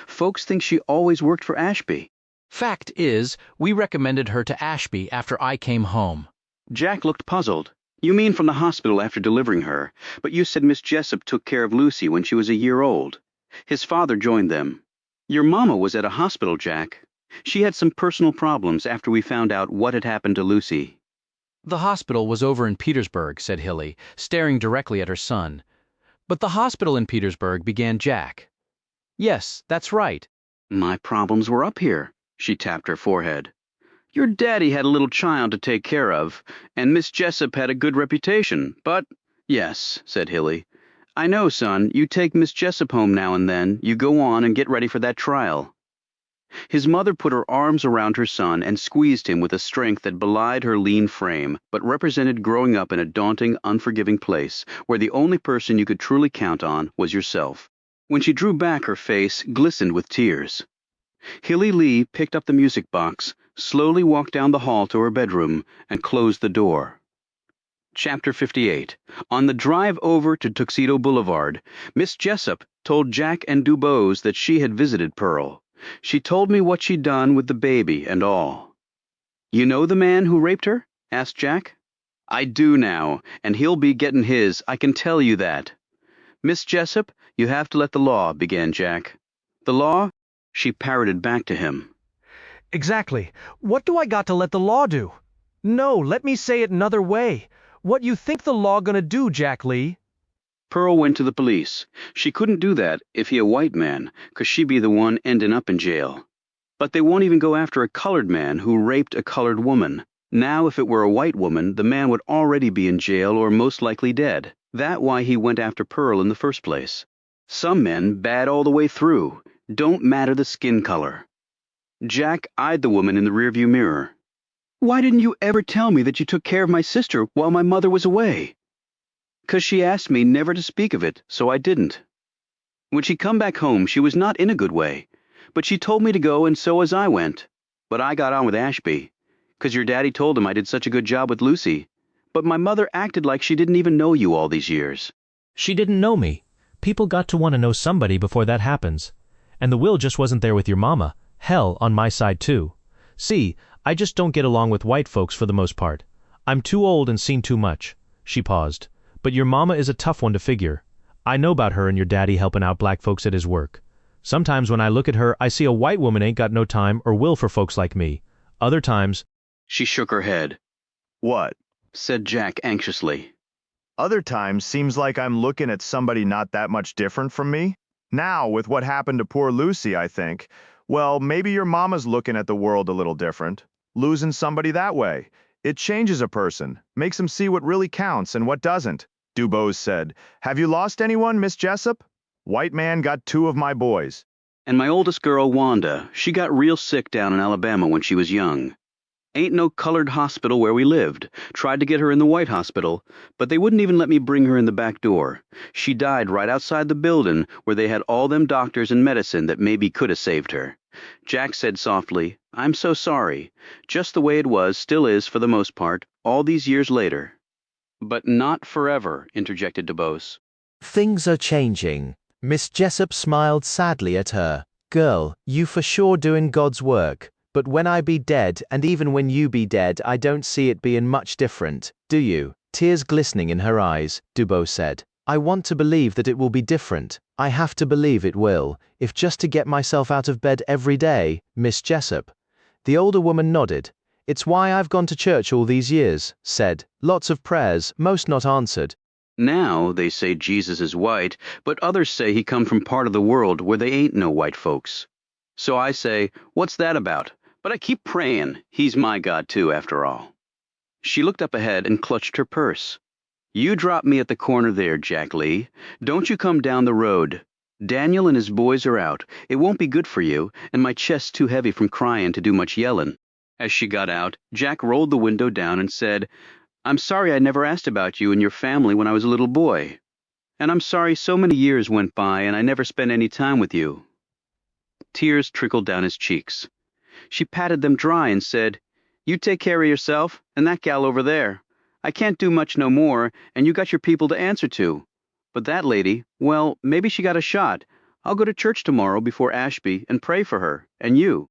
"Folks think she always worked for Ashby." "Fact is, we recommended her to Ashby after I came home." Jack looked puzzled. "You mean from the hospital after delivering her, but you said Miss Jessup took care of Lucy when she was a year old." His father joined them. "Your mama was at a hospital, Jack. She had some personal problems after we found out what had happened to Lucy." "The hospital was over in Petersburg," said Hilly, staring directly at her son. "But the hospital in Petersburg," began Jack. Yes, that's right. My problems were up here, she tapped her forehead. Your daddy had a little child to take care of, and Miss Jessup had a good reputation, but... Yes, said Hilly. I know, son, you take Miss Jessup home now and then, you go on and get ready for that trial. His mother put her arms around her son and squeezed him with a strength that belied her lean frame, but represented growing up in a daunting, unforgiving place, where the only person you could truly count on was yourself. When she drew back, her face glistened with tears. Hilly Lee picked up the music box, slowly walked down the hall to her bedroom, and closed the door. Chapter 58. On the drive over to Tuxedo Boulevard, Miss Jessup told Jack and Dubose that she had visited Pearl. She told me what she'd done with the baby and all. You know the man who raped her? Asked Jack. I do now, and he'll be getting his, I can tell you that. Miss Jessup, you have to let the law, began Jack. The law? She parroted back to him. Exactly. What do I got to let the law do? No, let me say it another way. What you think the law gonna do, Jack Lee? Pearl went to the police. She couldn't do that if he a white man, 'cause she'd be the one ending up in jail. But they won't even go after a colored man who raped a colored woman. Now, if it were a white woman, the man would already be in jail or most likely dead. That's why he went after Pearl in the first place. Some men, bad all the way through, don't matter the skin color. Jack eyed the woman in the rearview mirror. Why didn't you ever tell me that you took care of my sister while my mother was away? 'Cause she asked me never to speak of it, so I didn't. When she come back home, she was not in a good way, but she told me to go, and so as I went. But I got on with Ashby, 'cause your daddy told him I did such a good job with Lucy. But my mother acted like she didn't even know you all these years. She didn't know me. People got to want to know somebody before that happens. And the will just wasn't there with your mama. Hell, on my side too. See, I just don't get along with white folks for the most part. I'm too old and seen too much. She paused. But your mama is a tough one to figure. I know about her and your daddy helping out black folks at his work. Sometimes when I look at her, I see a white woman ain't got no time or will for folks like me. Other times... She shook her head. What? Said Jack anxiously. Other times seems like I'm looking at somebody not that much different from me. Now, with what happened to poor Lucy, I think, well, maybe your mama's looking at the world a little different. Losing somebody that way. It changes a person, makes them see what really counts and what doesn't. Dubose said, Have you lost anyone, Miss Jessup? White man got 2 of my boys. And my oldest girl, Wanda, she got real sick down in Alabama when she was young. Ain't no colored hospital where we lived. Tried to get her in the white hospital, but they wouldn't even let me bring her in the back door. She died right outside the building where they had all them doctors and medicine that maybe could have saved her. Jack said softly, I'm so sorry. Just the way it was, still is for the most part, all these years later. But not forever, interjected Dubose. Things are changing. Miss Jessup smiled sadly at her. Girl, you for sure doing God's work. But when I be dead, and even when you be dead, I don't see it being much different, do you? Tears glistening in her eyes, Dubose said. I want to believe that it will be different. I have to believe it will, if just to get myself out of bed every day, Miss Jessup. The older woman nodded. It's why I've gone to church all these years, said. Lots of prayers, most not answered. Now they say Jesus is white, but others say he come from part of the world where they ain't no white folks. So I say, what's that about? But I keep praying. He's my God too, after all. She looked up ahead and clutched her purse. You drop me at the corner there, Jack Lee. Don't you come down the road. Daniel and his boys are out. It won't be good for you, and my chest's too heavy from crying to do much yelling. As she got out, Jack rolled the window down and said, I'm sorry I never asked about you and your family when I was a little boy. And I'm sorry so many years went by and I never spent any time with you. Tears trickled down his cheeks. She patted them dry and said, You take care of yourself, and that gal over there. I can't do much no more, and you got your people to answer to. But that lady, well, maybe she got a shot. I'll go to church tomorrow before Ashby and pray for her, and you.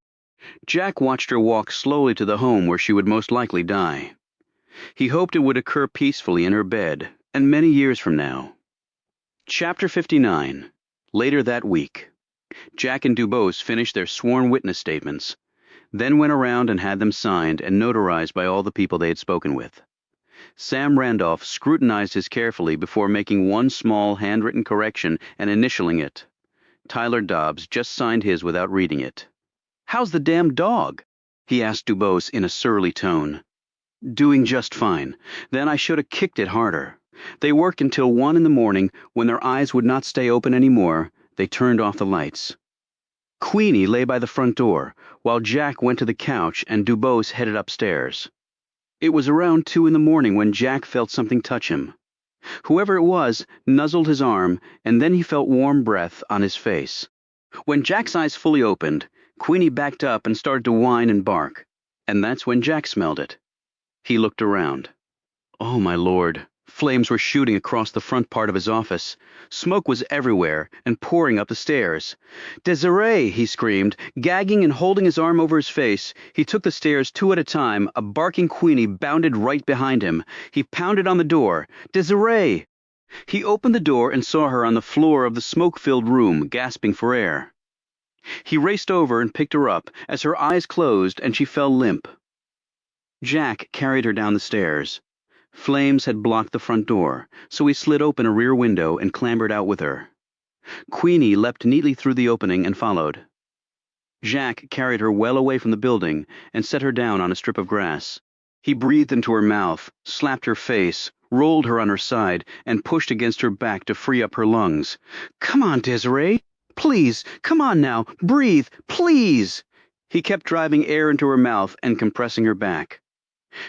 Jack watched her walk slowly to the home where she would most likely die. He hoped it would occur peacefully in her bed, and many years from now. Chapter 59. Later that week. Jack and Dubose finished their sworn witness statements, then went around and had them signed and notarized by all the people they had spoken with. Sam Randolph scrutinized his carefully before making one small handwritten correction and initialing it. Tyler Dobbs just signed his without reading it. "How's the damn dog?" he asked Dubose in a surly tone. "Doing just fine. Then I should have kicked it harder." They worked until 1 in the morning. When their eyes would not stay open anymore, they turned off the lights. Queenie lay by the front door, while Jack went to the couch and Dubose headed upstairs. It was around 2 in the morning when Jack felt something touch him. Whoever it was nuzzled his arm, and then he felt warm breath on his face. When Jack's eyes fully opened, Queenie backed up and started to whine and bark, and that's when Jack smelled it. He looked around. Oh, my lord. Flames were shooting across the front part of his office. Smoke was everywhere and pouring up the stairs. "Desiree!" he screamed, gagging and holding his arm over his face. He took the stairs 2 at a time. A barking Queenie bounded right behind him. He pounded on the door. "Desiree!" He opened the door and saw her on the floor of the smoke-filled room, gasping for air. He raced over and picked her up as her eyes closed and she fell limp. Jack carried her down the stairs. Flames had blocked the front door, so he slid open a rear window and clambered out with her. Queenie leapt neatly through the opening and followed. Jack carried her well away from the building and set her down on a strip of grass. He breathed into her mouth, slapped her face, rolled her on her side, and pushed against her back to free up her lungs. "Come on, Desiree! Please, come on now! Breathe! Please!" He kept driving air into her mouth and compressing her back.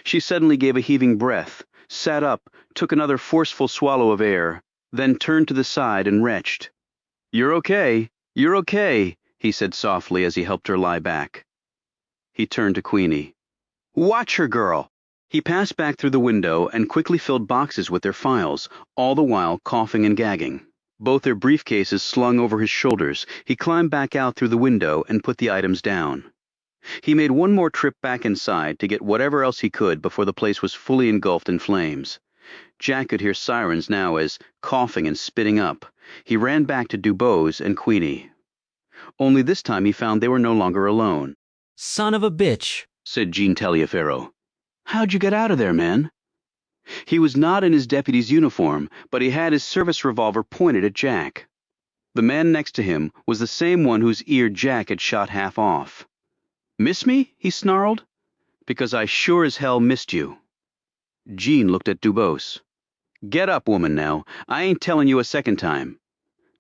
She suddenly gave a heaving breath, sat up, took another forceful swallow of air, then turned to the side and retched. "You're okay. You're okay," he said softly as he helped her lie back. He turned to Queenie. "Watch her, girl!" He passed back through the window and quickly filled boxes with their files, all the while coughing and gagging. Both their briefcases slung over his shoulders, he climbed back out through the window and put the items down. He made one more trip back inside to get whatever else he could before the place was fully engulfed in flames. Jack could hear sirens now as, coughing and spitting up, he ran back to Dubose and Queenie. Only this time he found they were no longer alone. "Son of a bitch," said Gene Taliaferro. "How'd you get out of there, man?" He was not in his deputy's uniform, but he had his service revolver pointed at Jack. The man next to him was the same one whose ear Jack had shot half off. "Miss me?" he snarled. "Because I sure as hell missed you." Gene looked at Dubose. "Get up, woman, now. I ain't telling you a second time."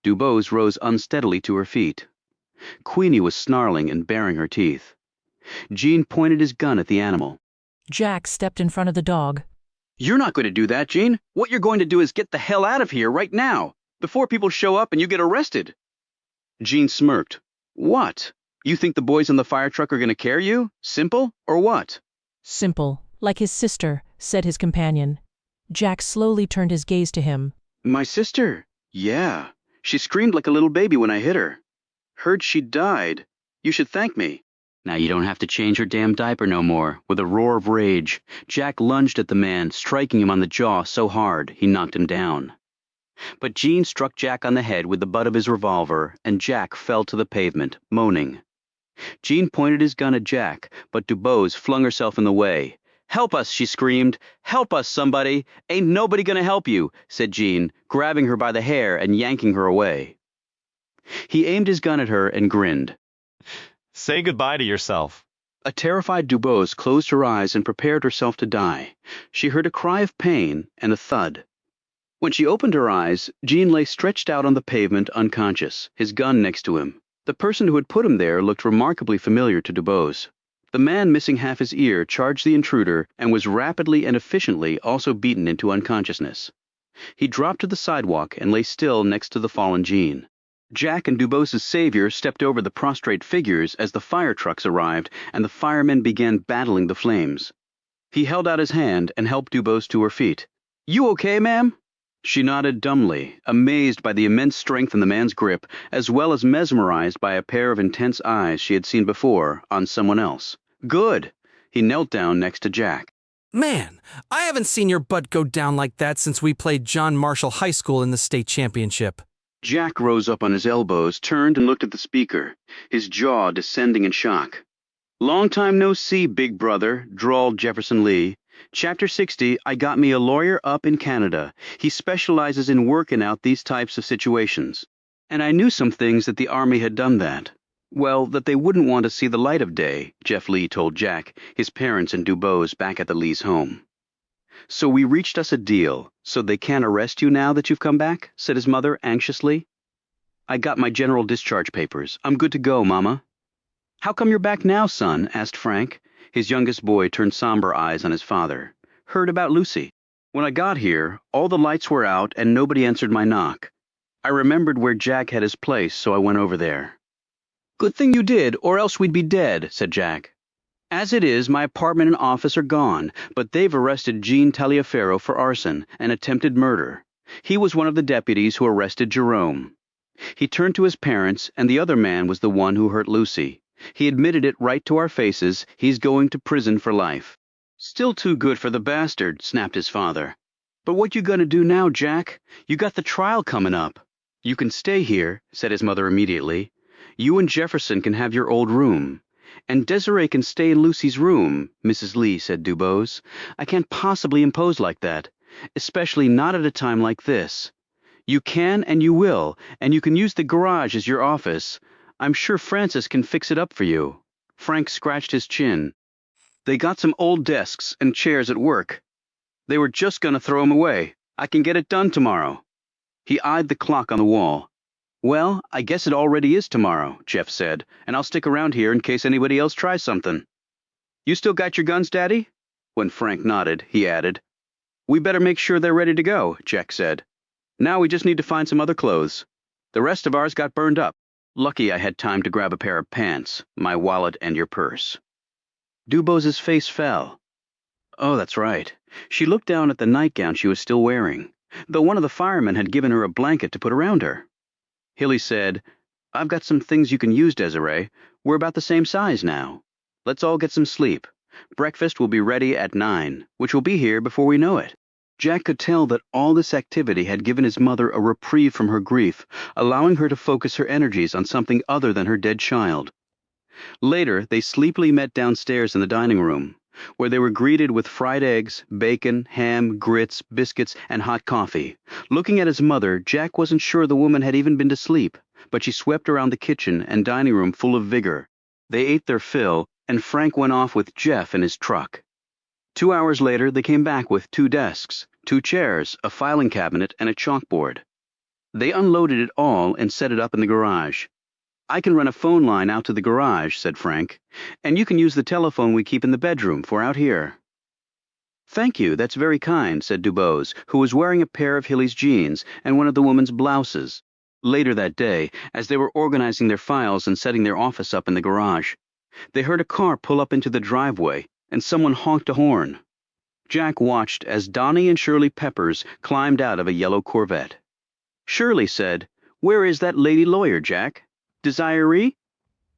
Dubose rose unsteadily to her feet. Queenie was snarling and baring her teeth. Gene pointed his gun at the animal. Jack stepped in front of the dog. "You're not going to do that, Gene. What you're going to do is get the hell out of here right now, before people show up and you get arrested." Gene smirked. "What? You think the boys in the fire truck are going to carry you? Simple, or what?" "Simple, like his sister," said his companion. Jack slowly turned his gaze to him. "My sister? Yeah. She screamed like a little baby when I hit her. Heard she died. You should thank me." "Now you don't have to change her damn diaper no more." With a roar of rage, Jack lunged at the man, striking him on the jaw so hard he knocked him down. But Gene struck Jack on the head with the butt of his revolver, and Jack fell to the pavement, moaning. Gene pointed his gun at Jack, but Dubose flung herself in the way. "Help us," she screamed. "Help us, somebody! Ain't nobody gonna help you," said Gene, grabbing her by the hair and yanking her away. He aimed his gun at her and grinned. "Say goodbye to yourself." A terrified Dubose closed her eyes and prepared herself to die. She heard a cry of pain and a thud. When she opened her eyes, Gene lay stretched out on the pavement unconscious, his gun next to him. The person who had put him there looked remarkably familiar to Dubose. The man missing half his ear charged the intruder and was rapidly and efficiently also beaten into unconsciousness. He dropped to the sidewalk and lay still next to the fallen Gene. Jack and Dubose's savior stepped over the prostrate figures as the fire trucks arrived and the firemen began battling the flames. He held out his hand and helped Dubose to her feet. "You okay, ma'am?" She nodded dumbly, amazed by the immense strength in the man's grip, as well as mesmerized by a pair of intense eyes she had seen before on someone else. "Good." He knelt down next to Jack. Man, I haven't seen your butt go down like that since we played John Marshall High School in the state championship. Jack rose up on his elbows, turned and looked at the speaker, his jaw descending in shock. "Long time no see, big brother," drawled Jefferson Lee. "Chapter 60, I got me a lawyer up in Canada. He specializes in working out these types of situations." And I knew some things that the Army had done that. Well, that they wouldn't want to see the light of day, Jeff Lee told Jack, his parents and Dubose back at the Lees' home. So we reached us a deal, so they can't arrest you now that you've come back? Said his mother anxiously. I got my general discharge papers. I'm good to go, Mama. How come you're back now, son? Asked Frank. His youngest boy turned somber eyes on his father. Heard about Lucy. When I got here, all the lights were out and nobody answered my knock. I remembered where Jack had his place, so I went over there. Good thing you did, or else we'd be dead, said Jack. As it is, my apartment and office are gone, but they've arrested Gene Taliaferro for arson and attempted murder. He was one of the deputies who arrested Jerome. He turned to his parents, and the other man was the one who hurt Lucy. He admitted it right to our faces. He's going to prison for life. Still too good for the bastard, snapped his father. But what you gonna do now, Jack? You got the trial coming up. You can stay here, said his mother immediately. You and Jefferson can have your old room. And Desiree can stay in Lucy's room, Mrs. Lee said Dubose. I can't possibly impose like that, especially not at a time like this. You can and you will, and you can use the garage as your office. I'm sure Francis can fix it up for you. Frank scratched his chin. They got some old desks and chairs at work. They were just going to throw them away. I can get it done tomorrow. He eyed the clock on the wall. Well, I guess it already is tomorrow, Jeff said, and I'll stick around here in case anybody else tries something. You still got your guns, Daddy? When Frank nodded, he added. We better make sure they're ready to go, Jack said. Now we just need to find some other clothes. The rest of ours got burned up. Lucky I had time to grab a pair of pants, my wallet, and your purse. Dubose's face fell. Oh, that's right. She looked down at the nightgown she was still wearing, though one of the firemen had given her a blanket to put around her. Hilly said, I've got some things you can use, Desiree. We're about the same size now. Let's all get some sleep. Breakfast will be ready at 9, which will be here before we know it. Jack could tell that all this activity had given his mother a reprieve from her grief, allowing her to focus her energies on something other than her dead child. Later, they sleepily met downstairs in the dining room, where they were greeted with fried eggs, bacon, ham, grits, biscuits, and hot coffee. Looking at his mother, Jack wasn't sure the woman had even been to sleep, but she swept around the kitchen and dining room full of vigor. They ate their fill, and Frank went off with Jeff in his truck. 2 hours later, they came back with 2 desks, 2 chairs, a filing cabinet, and a chalkboard. They unloaded it all and set it up in the garage. I can run a phone line out to the garage, said Frank, and you can use the telephone we keep in the bedroom for out here. Thank you, that's very kind, said Dubose, who was wearing a pair of Hilly's jeans and one of the woman's blouses. Later that day, as they were organizing their files and setting their office up in the garage, they heard a car pull up into the driveway, and someone honked a horn. Jack watched as Donnie and Shirley Peppers climbed out of a yellow Corvette. Shirley said, Where is that lady lawyer, Jack? Desiree?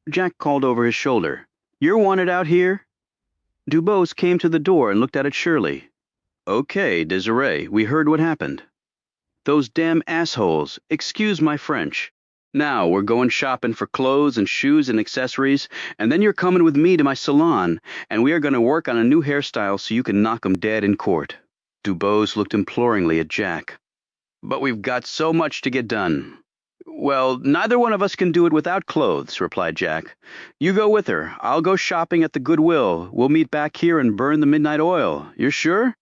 Jack called over his shoulder. You're wanted out here? Dubose came to the door and looked out at Shirley. Okay, Desiree, we heard what happened. Those damn assholes, excuse my French. Now we're going shopping for clothes and shoes and accessories, and then you're coming with me to my salon, and we are going to work on a new hairstyle so you can knock 'em dead in court. Dubose looked imploringly at Jack. But we've got so much to get done. Well, neither one of us can do it without clothes, replied Jack. You go with her. I'll go shopping at the Goodwill. We'll meet back here and burn the midnight oil. You're sure?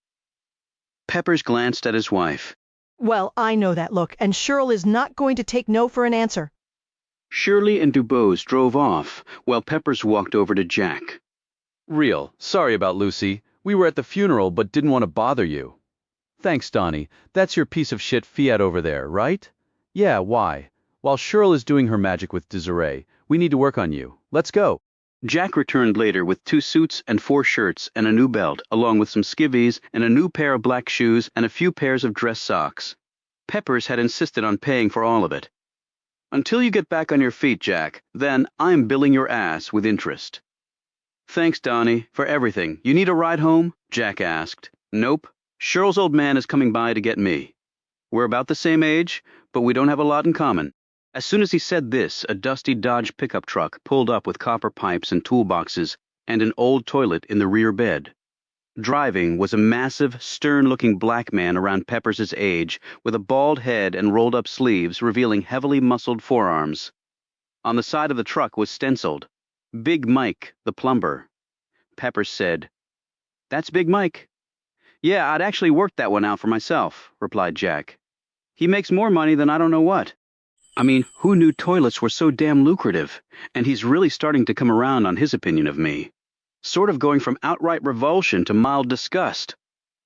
Peppers glanced at his wife. Well, I know that look, and Cheryl is not going to take no for an answer. Shirley and Dubose drove off, while Peppers walked over to Jack. Real, sorry about Lucy. We were at the funeral but didn't want to bother you. Thanks, Donnie. That's your piece of shit Fiat over there, right? Yeah, why? While Cheryl is doing her magic with Desiree, we need to work on you. Let's go. Jack returned later with 2 suits and 4 shirts and a new belt, along with some skivvies and a new pair of black shoes and a few pairs of dress socks. Peppers had insisted on paying for all of it. Until you get back on your feet, Jack, then I'm billing your ass with interest. Thanks, Donnie, for everything. You need a ride home? Jack asked. Nope. Cheryl's old man is coming by to get me. We're about the same age, but we don't have a lot in common. As soon as he said this, a dusty Dodge pickup truck pulled up with copper pipes and toolboxes and an old toilet in the rear bed. Driving was a massive, stern-looking black man around Peppers's age, with a bald head and rolled-up sleeves revealing heavily muscled forearms. On the side of the truck was stenciled, "Big Mike, the plumber." Peppers said, "That's Big Mike." "Yeah, I'd actually worked that one out for myself," replied Jack. "He makes more money than I don't know what. I mean, who knew toilets were so damn lucrative? And he's really starting to come around on his opinion of me. Sort of going from outright revulsion to mild disgust.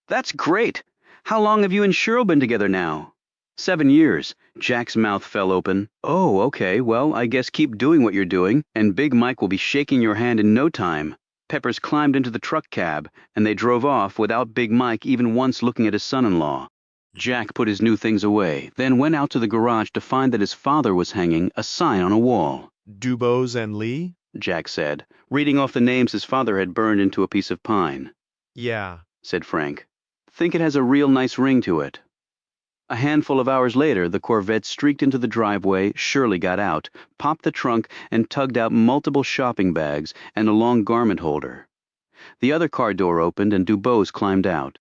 That's great! How long have you and Cheryl been together now?" 7 years. Jack's mouth fell open. "Oh, okay, well, I guess keep doing what you're doing, and Big Mike will be shaking your hand in no time." Peppers climbed into the truck cab, and they drove off without Big Mike even once looking at his son-in-law. Jack put his new things away, then went out to the garage to find that his father was hanging a sign on a wall. Dubose and Lee? Jack said, reading off the names his father had burned into a piece of pine. Yeah, Said Frank. "Think it has a real nice ring to it." A handful of hours later, the Corvette streaked into the driveway, Shirley got out, popped the trunk, and tugged out multiple shopping bags and a long garment holder. The other car door opened and Dubose climbed out.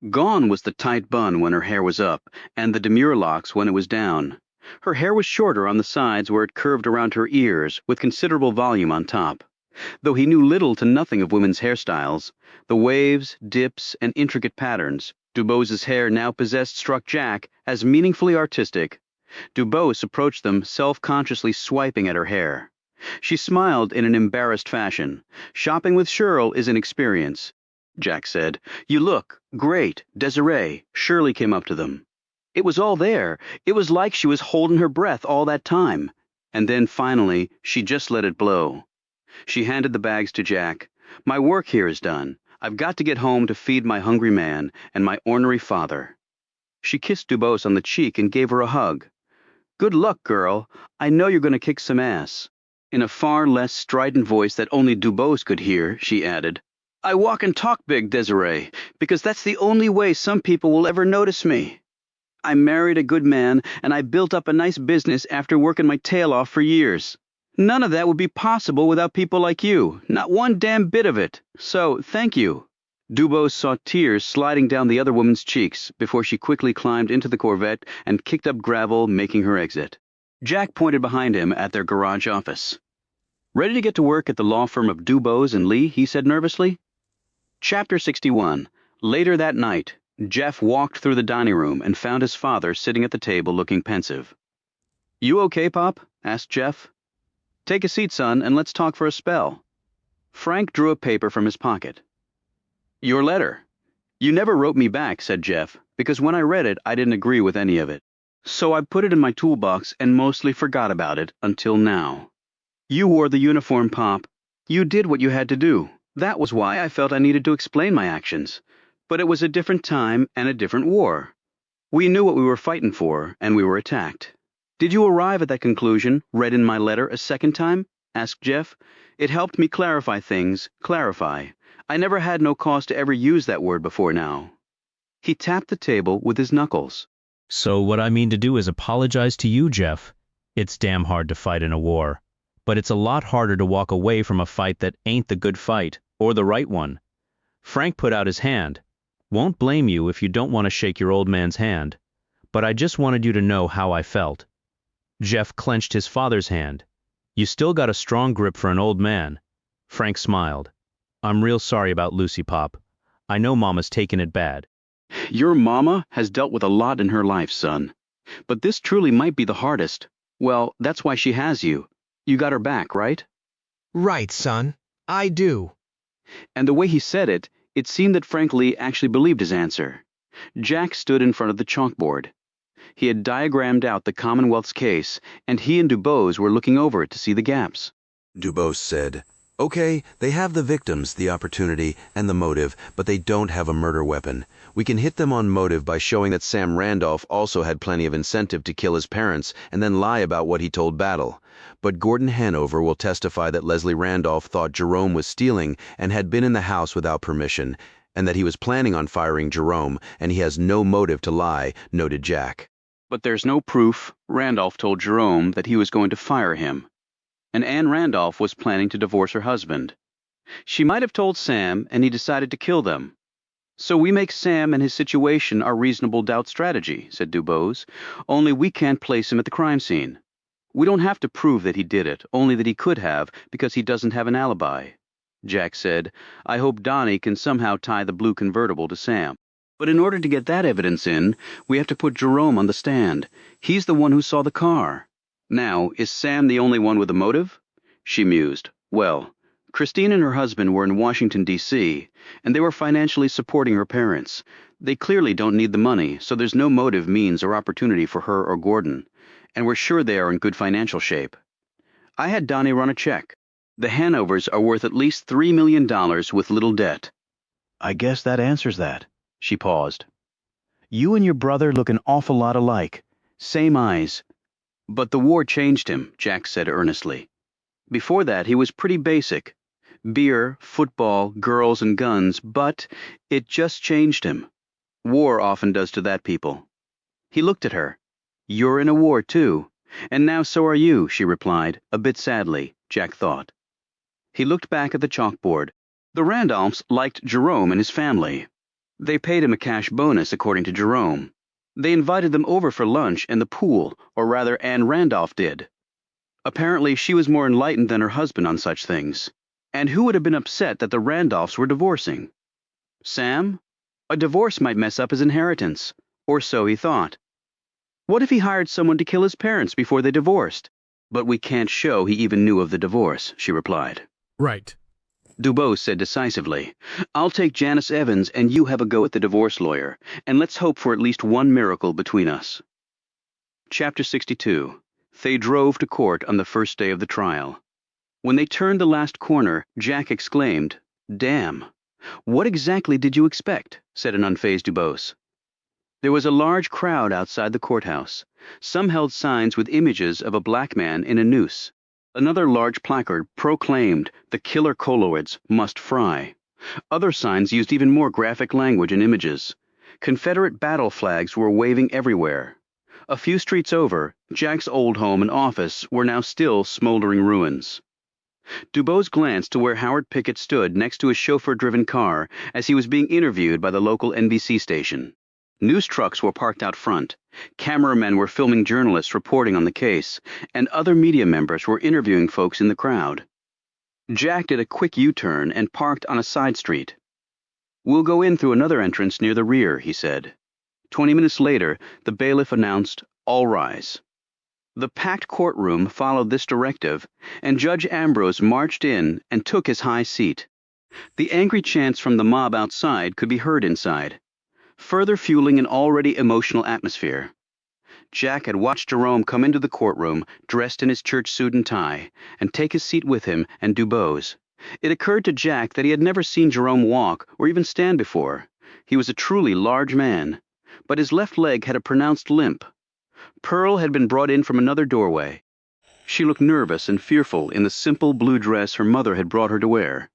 Gone was the tight bun when her hair was up, and the demure locks when it was down. Her hair was shorter on the sides where it curved around her ears, with considerable volume on top. Though he knew little to nothing of women's hairstyles, the waves, dips, and intricate patterns Dubose's hair now possessed struck Jack as meaningfully artistic. Dubose approached them, self-consciously swiping at her hair. She smiled in an embarrassed fashion. "Shopping with Cheryl is an experience," Jack said. "You look great, Desiree." Shirley came up to them. It was all there. It was like she was holding her breath all that time. And then, finally, she just let it blow. She handed the bags to Jack. "My work here is done. I've got to get home to feed my hungry man and my ornery father." She kissed Dubose on the cheek and gave her a hug. "Good luck, girl. I know you're going to kick some ass." In a far less strident voice that only Dubose could hear, she added, "I walk and talk big, Desiree, because that's the only way some people will ever notice me. I married a good man, and I built up a nice business after working my tail off for years. None of that would be possible without people like you, not one damn bit of it. So, thank you." Dubose saw tears sliding down the other woman's cheeks before she quickly climbed into the Corvette and kicked up gravel, making her exit. Jack pointed behind him at their garage office. "Ready to get to work at the law firm of Dubose and Lee?" he said nervously. Chapter 61. Later that night, Jeff walked through the dining room and found his father sitting at the table looking pensive. "You okay, Pop?" asked Jeff. "Take a seat, son, and let's talk for a spell." Frank drew a paper from his pocket. "Your letter. You never wrote me back," said Jeff, "because when I read it, I didn't agree with any of it. So I put it in my toolbox and mostly forgot about it until now. You wore the uniform, Pop. You did what you had to do. That was why I felt I needed to explain my actions. But it was a different time and a different war. We knew what we were fighting for, and we were attacked." "Did you arrive at that conclusion, read in my letter a second time?" asked Jeff. "It helped me clarify things, clarify. I never had no cause to ever use that word before now." He tapped the table with his knuckles. "So what I mean to do is apologize to you, Jeff. It's damn hard to fight in a war. But it's a lot harder to walk away from a fight that ain't the good fight, or the right one." Frank put out his hand. "Won't blame you if you don't want to shake your old man's hand. But I just wanted you to know how I felt." Jeff clenched his father's hand. "You still got a strong grip for an old man." Frank smiled. "I'm real sorry about Lucy, Pop. I know Mama's taken it bad." "Your Mama has dealt with a lot in her life, son. But this truly might be the hardest. Well, that's why she has you. You got her back, right?" "Right, son. I do." And the way he said it, it seemed that Frank Lee actually believed his answer. Jack stood in front of the chalkboard. He had diagrammed out the Commonwealth's case, and he and Dubose were looking over it to see the gaps. Dubose said, "Okay, they have the victims, the opportunity, and the motive, but they don't have a murder weapon. We can hit them on motive by showing that Sam Randolph also had plenty of incentive to kill his parents and then lie about what he told Battle. But Gordon Hanover will testify that Leslie Randolph thought Jerome was stealing and had been in the house without permission, and that he was planning on firing Jerome, and he has no motive to lie," noted Jack. "But there's no proof Randolph told Jerome that he was going to fire him. And Anne Randolph was planning to divorce her husband. She might have told Sam, and he decided to kill them. So we make Sam and his situation our reasonable doubt strategy, said Dubose, only we can't place him at the crime scene. We don't have to prove that he did it, only that he could have, because he doesn't have an alibi. Jack said, I hope Donnie can somehow tie the blue convertible to Sam. But in order to get that evidence in, we have to put Jerome on the stand. He's the one who saw the car. Now, is Sam the only one with a motive? She mused. Well, Christine and her husband were in Washington, D.C., and they were financially supporting her parents. They clearly don't need the money, so there's no motive, means, or opportunity for her or Gordon, and we're sure they are in good financial shape. I had Donnie run a check. The Hanovers are worth at least $3 million with little debt. I guess that answers that. She paused. You and your brother look an awful lot alike. Same eyes. But the war changed him, Jack said earnestly. Before that, he was pretty basic. Beer, football, girls, and guns, but it just changed him. War often does to that people. He looked at her. You're in a war, too. And now so are you, she replied, a bit sadly, Jack thought. He looked back at the chalkboard. The Randolphs liked Jerome and his family. They paid him a cash bonus, according to Jerome. They invited them over for lunch and the pool, or rather Anne Randolph did. Apparently she was more enlightened than her husband on such things. And who would have been upset that the Randolphs were divorcing? Sam? A divorce might mess up his inheritance, or so he thought. What if he hired someone to kill his parents before they divorced? But we can't show he even knew of the divorce, she replied. Right. Dubose said decisively, I'll take Janice Evans and you have a go at the divorce lawyer, and let's hope for at least one miracle between us. Chapter 62. They drove to court on the first day of the trial. When they turned the last corner, Jack exclaimed, Damn! What exactly did you expect? Said an unfazed Dubose. There was a large crowd outside the courthouse. Some held signs with images of a black man in a noose. Another large placard proclaimed the killer colloids must fry. Other signs used even more graphic language and images. Confederate battle flags were waving everywhere. A few streets over, Jack's old home and office were now still smoldering ruins. Dubose glanced to where Howard Pickett stood next to his chauffeur-driven car as he was being interviewed by the local NBC station. News trucks were parked out front. Cameramen were filming journalists reporting on the case, and other media members were interviewing folks in the crowd. Jack did a quick U-turn and parked on a side street. We'll go in through another entrance near the rear, he said. 20 minutes later, the bailiff announced, All rise. The packed courtroom followed this directive, and Judge Ambrose marched in and took his high seat. The angry chants from the mob outside could be heard inside, further fueling an already emotional atmosphere. Jack had watched Jerome come into the courtroom dressed in his church suit and tie, and take his seat with him and Dubose. It occurred to Jack that he had never seen Jerome walk or even stand before. He was a truly large man, but his left leg had a pronounced limp. Pearl had been brought in from another doorway. She looked nervous and fearful in the simple blue dress her mother had brought her to wear,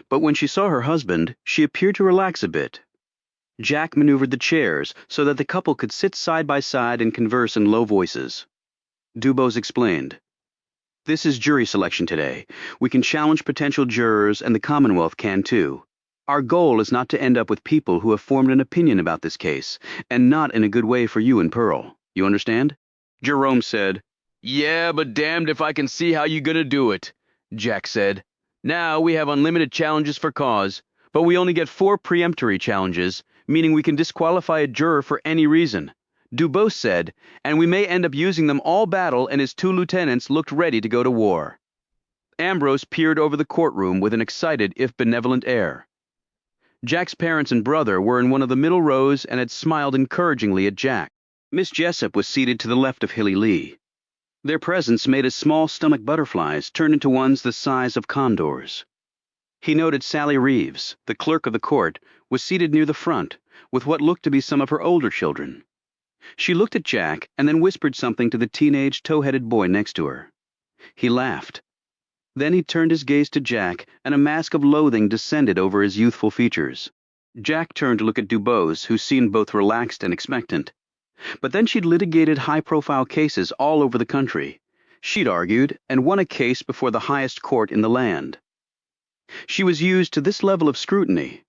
but when she saw her husband, she appeared to relax a bit. Jack maneuvered the chairs so that the couple could sit side by side and converse in low voices. Dubose explained, This is jury selection today. We can challenge potential jurors, and the Commonwealth can too. Our goal is not to end up with people who have formed an opinion about this case, and not in a good way for you and Pearl. You understand? Jerome said, Yeah, but damned if I can see how you gonna do it, Jack said. Now we have unlimited challenges for cause, but we only get 4 preemptory challenges, meaning we can disqualify a juror for any reason. Dubose said, and we may end up using them all battle, and his 2 lieutenants looked ready to go to war. Ambrose peered over the courtroom with an excited if benevolent air. Jack's parents and brother were in one of the middle rows and had smiled encouragingly at Jack. Miss Jessup was seated to the left of Hilly Lee. Their presence made his small stomach butterflies turn into ones the size of condors. He noted Sally Reeves, the clerk of the court, was seated near the front, with what looked to be some of her older children. She looked at Jack and then whispered something to the teenage tow-headed boy next to her. He laughed. Then he turned his gaze to Jack, and a mask of loathing descended over his youthful features. Jack turned to look at Dubose, who seemed both relaxed and expectant. But then she'd litigated high-profile cases all over the country. She'd argued and won a case before the highest court in the land. She was used to this level of scrutiny.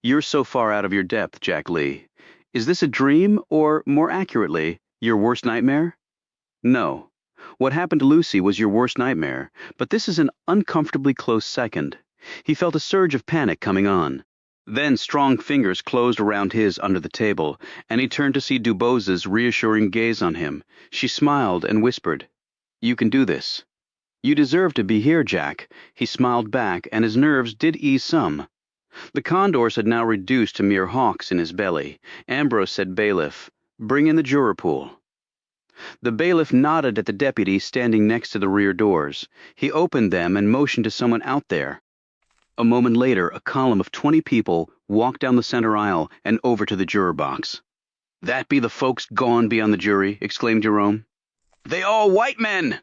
You're so far out of your depth, Jack Lee. Is this a dream, or, more accurately, your worst nightmare? No. What happened to Lucy was your worst nightmare, but this is an uncomfortably close second. He felt a surge of panic coming on. Then strong fingers closed around his under the table, and he turned to see Dubos's reassuring gaze on him. She smiled and whispered, "You can do this." "You deserve to be here, Jack." He smiled back, and his nerves did ease some. The condors had now reduced to mere hawks in his belly. Ambrose said, "Bailiff, bring in the juror pool." The bailiff nodded at the deputy standing next to the rear doors. He opened them and motioned to someone out there. A moment later, a column of 20 people walked down the center aisle and over to the juror box. "That be the folks gone be on the jury," exclaimed Jerome. "They all white men!"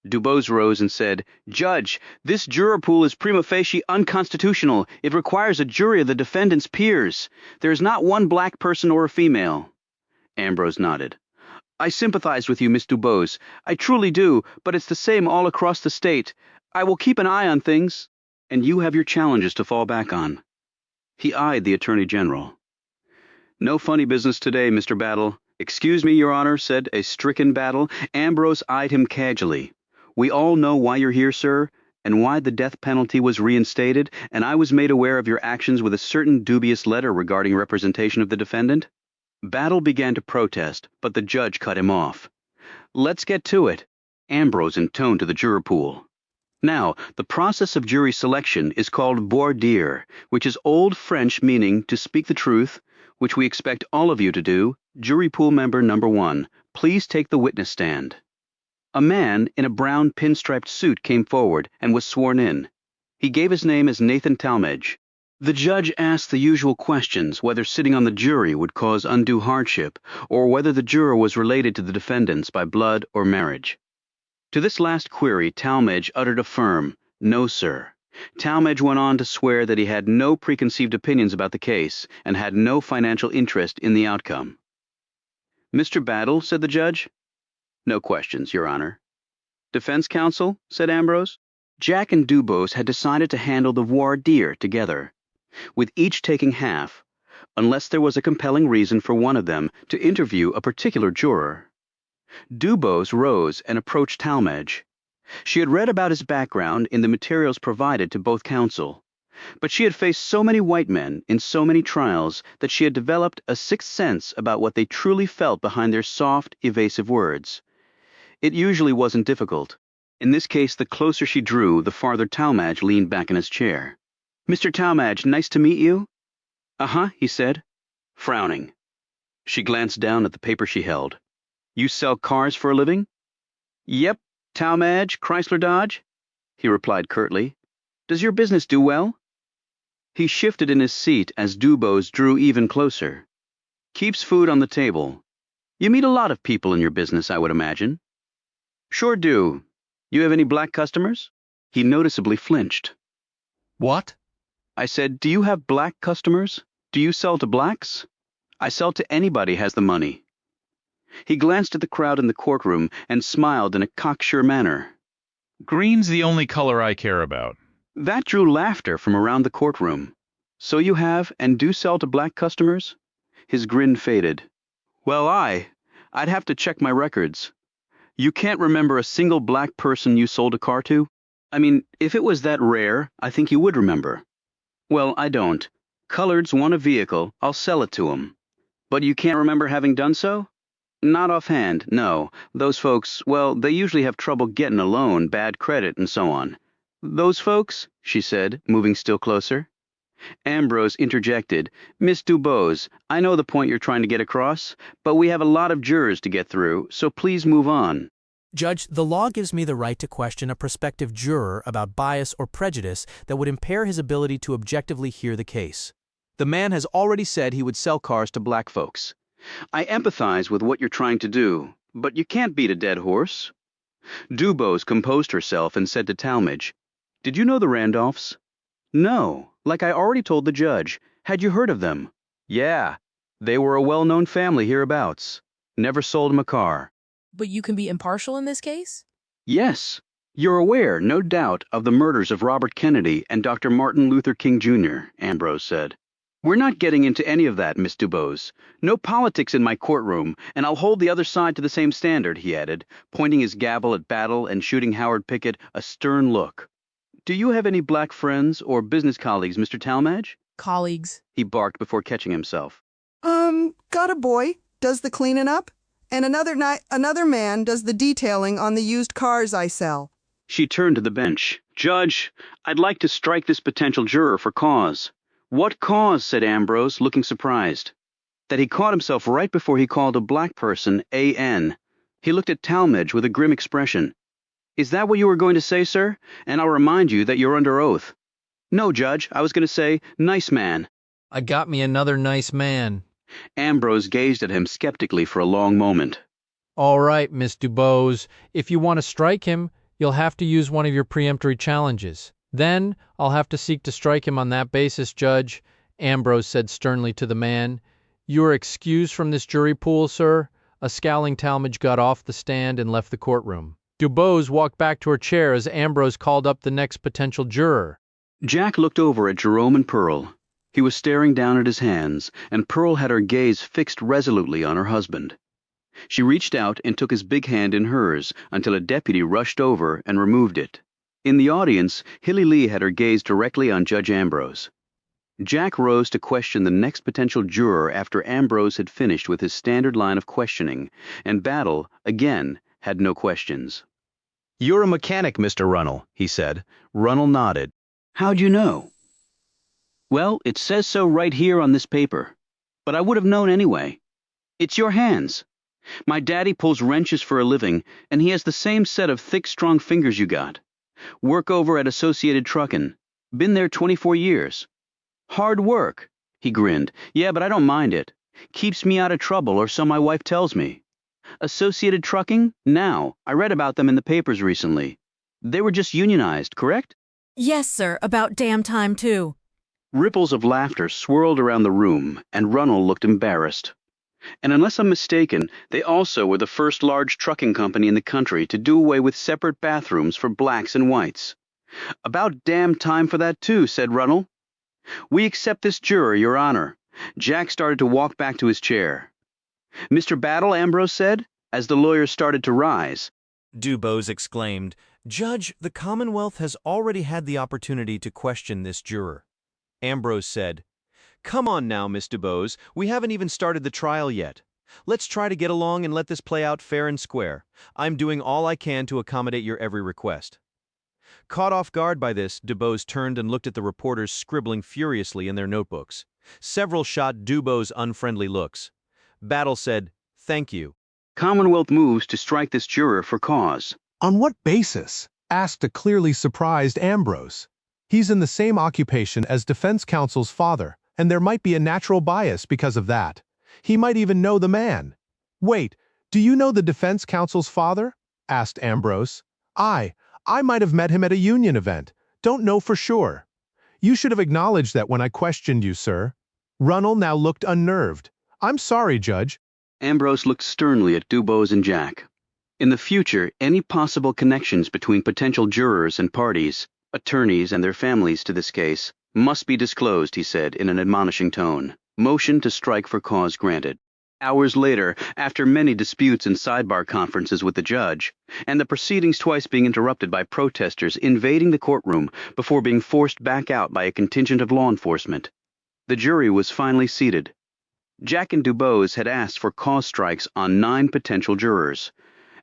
Dubose rose and said, "Judge, this juror pool is prima facie unconstitutional. It requires a jury of the defendant's peers. There is not one black person or a female." Ambrose nodded. "I sympathize with you, Miss Dubose. I truly do, but it's the same all across the state. I will keep an eye on things, and you have your challenges to fall back on." He eyed the Attorney General. "No funny business today, Mr. Battle." "Excuse me, Your Honor," said a stricken Battle. Ambrose eyed him casually. "We all know why you're here, sir, and why the death penalty was reinstated, and I was made aware of your actions with a certain dubious letter regarding representation of the defendant." Battle began to protest, but the judge cut him off. "Let's get to it." Ambrose intoned to the juror pool. Now, the process of jury selection is called voir dire, which is Old French meaning to speak the truth, which we expect all of you to do. Jury pool member number 1, please take the witness stand. A man in a brown pinstriped suit came forward and was sworn in. He gave his name as Nathan Talmadge. The judge asked the usual questions, whether sitting on the jury would cause undue hardship, or whether the juror was related to the defendants by blood or marriage. To this last query, Talmadge uttered a firm, "No, sir." Talmadge went on to swear that he had no preconceived opinions about the case and had no financial interest in the outcome. "Mr. Battle," said the judge. "No questions, Your Honor." "Defense counsel," said Ambrose. Jack and Dubose had decided to handle the voir dire together, with each taking half, unless there was a compelling reason for one of them to interview a particular juror. Dubose rose and approached Talmadge. She had read about his background in the materials provided to both counsel, but she had faced so many white men in so many trials that she had developed a sixth sense about what they truly felt behind their soft, evasive words. It usually wasn't difficult. In this case, the closer she drew, the farther Talmadge leaned back in his chair. "Mr. Talmadge, nice to meet you." "Uh-huh," he said, frowning. She glanced down at the paper she held. "You sell cars for a living?" "Yep, Talmadge, Chrysler Dodge," he replied curtly. "Does your business do well?" He shifted in his seat as Dubose drew even closer. "Keeps food on the table. You meet a lot of people in your business, I would imagine." "Sure do. You have any black customers?" He noticeably flinched. "What?" I said, "Do you have black customers? Do you sell to blacks?" "I sell to anybody has the money." He glanced at the crowd in the courtroom and smiled in a cocksure manner. "Green's the only color I care about." That drew laughter from around the courtroom. "So you have and do sell to black customers?" His grin faded. "Well, I'd have to check my records. You can't remember a single black person you sold a car to? I mean, if it was that rare, I think you would remember." "Well, I don't. Coloreds want a vehicle, I'll sell it to 'em." "But you can't remember having done so?" "Not offhand, no. Those folks, well, they usually have trouble getting a loan, bad credit, and so on." "Those folks?" she said, moving still closer. Ambrose interjected, "Miss Dubose, I know the point you're trying to get across, but we have a lot of jurors to get through, so please move on." Judge, the law gives me the right to question a prospective juror about bias or prejudice that would impair his ability to objectively hear the case. The man has already said he would sell cars to black folks. I empathize with what you're trying to do, but you can't beat a dead horse. Dubose composed herself and said to Talmadge, "Did you know the Randolphs?" "No, like I already told the judge. Had you heard of them?" "Yeah, they were a well-known family hereabouts. Never sold him a car." But you can be impartial in this case? "Yes. You're aware, no doubt, of the murders of Robert Kennedy and Dr. Martin Luther King Jr., Ambrose said. We're not getting into any of that, Miss Dubose. No politics in my courtroom, and I'll hold the other side to the same standard, he added, pointing his gavel at Battle and shooting Howard Pickett a stern look. Do you have any black friends or business colleagues, Mr. Talmadge? Colleagues, He barked before catching himself. Got a boy, does the cleaning up, and another man does the detailing on the used cars I sell. She turned to the bench. Judge, I'd like to strike this potential juror for cause. What cause? Said Ambrose, looking surprised. That he caught himself right before he called a black person A.N. He looked at Talmadge with a grim expression. Is that what you were going to say, sir? And I'll remind you that you're under oath. No, Judge, I was going to say, nice man. I got me another nice man. Ambrose gazed at him skeptically for a long moment. All right, Miss Dubose, if you want to strike him, you'll have to use one of your preemptory challenges. Then I'll have to seek to strike him on that basis, Judge, Ambrose said sternly to the man. You are excused from this jury pool, sir. A scowling Talmadge got off the stand and left the courtroom. Dubose walked back to her chair as Ambrose called up the next potential juror. Jack looked over at Jerome and Pearl. He was staring down at his hands, and Pearl had her gaze fixed resolutely on her husband. She reached out and took his big hand in hers until a deputy rushed over and removed it. In the audience, Hilly Lee had her gaze directly on Judge Ambrose. Jack rose to question the next potential juror after Ambrose had finished with his standard line of questioning, and Battle, again, had no questions. You're a mechanic, Mr. Runnell, he said. Runnell nodded. How'd you know? Well, it says so right here on this paper. But I would have known anyway. It's your hands. My daddy pulls wrenches for a living, and he has the same set of thick, strong fingers you got. Work over at Associated Truckin'. Been there 24 years. Hard work. He grinned. Yeah, but I don't mind it. Keeps me out of trouble, or so my wife tells me. Associated Trucking? Now, I read about them in the papers recently. They were just unionized, correct? Yes, sir, about damn time, too. Ripples of laughter swirled around the room, and Runnell looked embarrassed. And unless I'm mistaken, they also were the first large trucking company in the country to do away with separate bathrooms for blacks and whites. About damn time for that, too, said Runnell. We accept this juror, Your Honor. Jack started to walk back to his chair. Mr. Battle, Ambrose said, as the lawyer started to rise. Dubose exclaimed, Judge, the Commonwealth has already had the opportunity to question this juror. Ambrose said, Come on now, Miss Dubose, we haven't even started the trial yet. Let's try to get along and let this play out fair and square. I'm doing all I can to accommodate your every request. Caught off guard by this, Dubose turned and looked at the reporters scribbling furiously in their notebooks. Several shot Dubose unfriendly looks. Battle said, Thank you. Commonwealth moves to strike this juror for cause. On what basis? Asked a clearly surprised Ambrose. He's in the same occupation as defense counsel's father, and there might be a natural bias because of that. He might even know the man. Wait, do you know the defense counsel's father? Asked Ambrose. I might have met him at a union event. Don't know for sure. You should have acknowledged that when I questioned you, sir. Runnell now looked unnerved. I'm sorry, Judge. Ambrose looked sternly at Dubose and Jack. In the future, any possible connections between potential jurors and parties, attorneys and their families to this case, must be disclosed, he said in an admonishing tone. Motion to strike for cause granted. Hours later, after many disputes and sidebar conferences with the judge, and the proceedings twice being interrupted by protesters invading the courtroom before being forced back out by a contingent of law enforcement, the jury was finally seated. Jack and Dubose had asked for cause strikes on 9 potential jurors.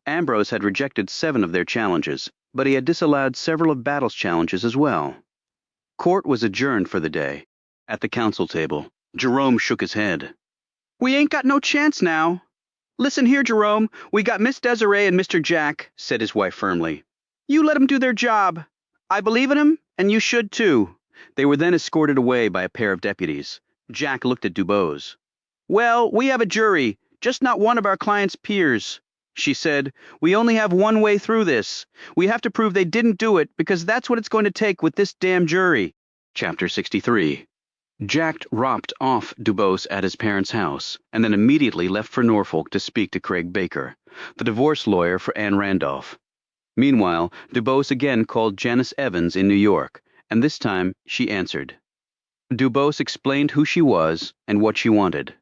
Ambrose had rejected 7 of their challenges, but he had disallowed several of Battle's challenges as well. Court was adjourned for the day. At the council table, Jerome shook his head. We ain't got no chance now. Listen here, Jerome. We got Miss Desiree and Mr. Jack, said his wife firmly. You let 'em do their job. I believe in 'em, and you should too. They were then escorted away by a pair of deputies. Jack looked at Dubose. Well, we have a jury, just not one of our client's peers. She said, we only have one way through this. We have to prove they didn't do it because that's what it's going to take with this damn jury. Chapter 63. Jack dropped off Dubose at his parents' house and then immediately left for Norfolk to speak to Craig Baker, the divorce lawyer for Anne Randolph. Meanwhile, Dubose again called Janice Evans in New York, and this time she answered. Dubose explained who she was and what she wanted.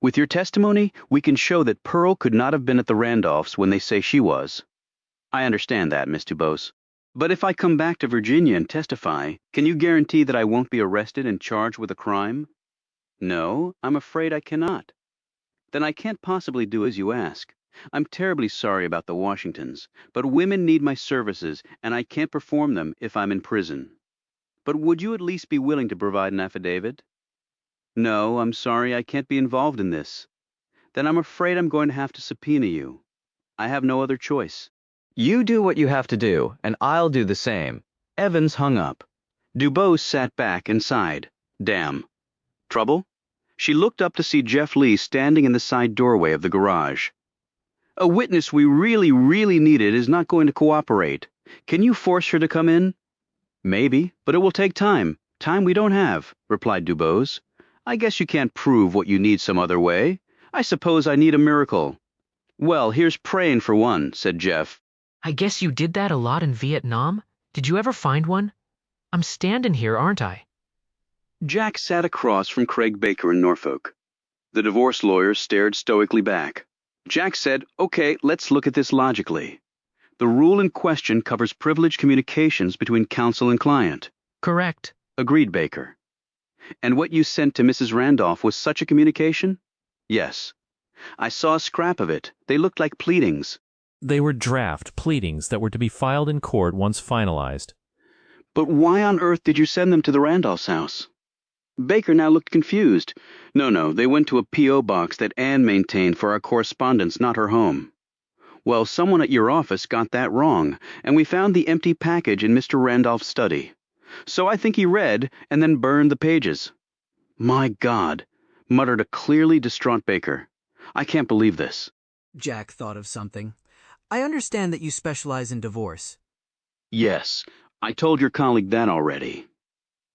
With your testimony, we can show that Pearl could not have been at the Randolphs when they say she was. I understand that, Miss Dubose. But if I come back to Virginia and testify, can you guarantee that I won't be arrested and charged with a crime? No, I'm afraid I cannot. Then I can't possibly do as you ask. I'm terribly sorry about the Washingtons, but women need my services, and I can't perform them if I'm in prison. But would you at least be willing to provide an affidavit? No, I'm sorry, I can't be involved in this. Then I'm afraid I'm going to have to subpoena you. I have no other choice. You do what you have to do, and I'll do the same. Evans hung up. Dubose sat back and sighed. Damn. Trouble? She looked up to see Jeff Lee standing in the side doorway of the garage. A witness we really needed is not going to cooperate. Can you force her to come in? Maybe, but it will take time. Time we don't have, replied Dubose. I guess you can't prove what you need some other way. I suppose I need a miracle. Well, here's praying for one, said Jeff. I guess you did that a lot in Vietnam? Did you ever find one? I'm standing here, aren't I? Jack sat across from Craig Baker in Norfolk. The divorce lawyer stared stoically back. Jack said, okay, let's look at this logically. The rule in question covers privileged communications between counsel and client. Correct. Agreed Baker. And what you sent to Mrs. Randolph was such a communication? Yes. I saw a scrap of it. They looked like pleadings. They were draft pleadings that were to be filed in court once finalized. But why on earth did you send them to the Randolph's house? Baker now looked confused. No, they went to a P.O. box that Anne maintained for our correspondence, not her home. Well, someone at your office got that wrong, and we found the empty package in Mr. Randolph's study. So I think he read and then burned the pages. My God, muttered a clearly distraught Baker. I can't believe this. Jack thought of something. I understand that you specialize in divorce. Yes, I told your colleague that already.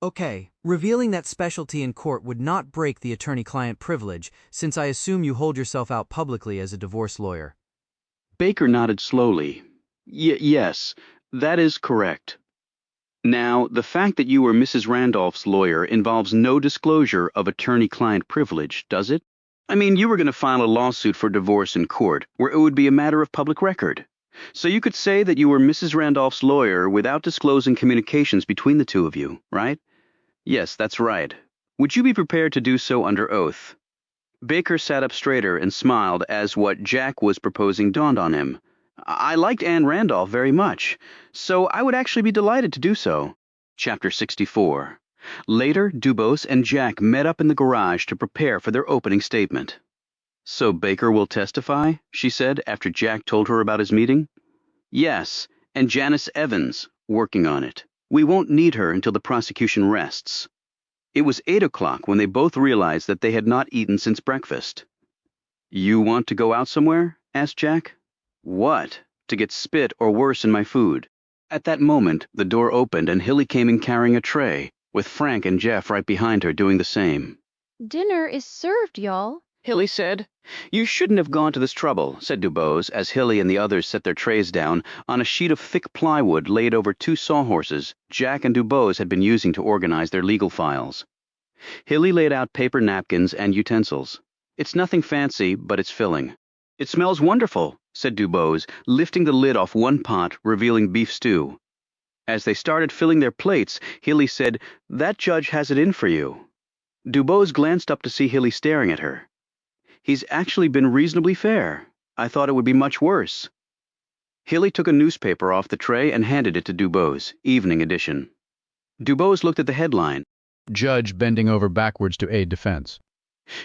Okay, revealing that specialty in court would not break the attorney-client privilege, since I assume you hold yourself out publicly as a divorce lawyer. Baker nodded slowly. Yes, that is correct. Now, the fact that you were Mrs. Randolph's lawyer involves no disclosure of attorney-client privilege, does it? I mean, you were going to file a lawsuit for divorce in court, where it would be a matter of public record. So you could say that you were Mrs. Randolph's lawyer without disclosing communications between the two of you, right? Yes, that's right. Would you be prepared to do so under oath? Baker sat up straighter and smiled as what Jack was proposing dawned on him. I liked Anne Randolph very much, so I would actually be delighted to do so. Chapter 64. Later, Dubose and Jack met up in the garage to prepare for their opening statement. So Baker will testify, she said after Jack told her about his meeting. Yes, and Janice Evans, working on it. We won't need her until the prosecution rests. It was 8 o'clock when they both realized that they had not eaten since breakfast. You want to go out somewhere? Asked Jack. What? To get spit or worse in my food. At that moment, the door opened and Hilly came in carrying a tray, with Frank and Jeff right behind her doing the same. Dinner is served, y'all, Hilly said. You shouldn't have gone to this trouble, said Dubose, as Hilly and the others set their trays down on a sheet of thick plywood laid over 2 sawhorses Jack and Dubose had been using to organize their legal files. Hilly laid out paper napkins and utensils. It's nothing fancy, but it's filling. It smells wonderful, said Dubose, lifting the lid off one pot, revealing beef stew. As they started filling their plates, Hilly said, That judge has it in for you. Dubose glanced up to see Hilly staring at her. He's actually been reasonably fair. I thought it would be much worse. Hilly took a newspaper off the tray and handed it to Dubose, evening edition. Dubose looked at the headline. Judge bending over backwards to aid defense.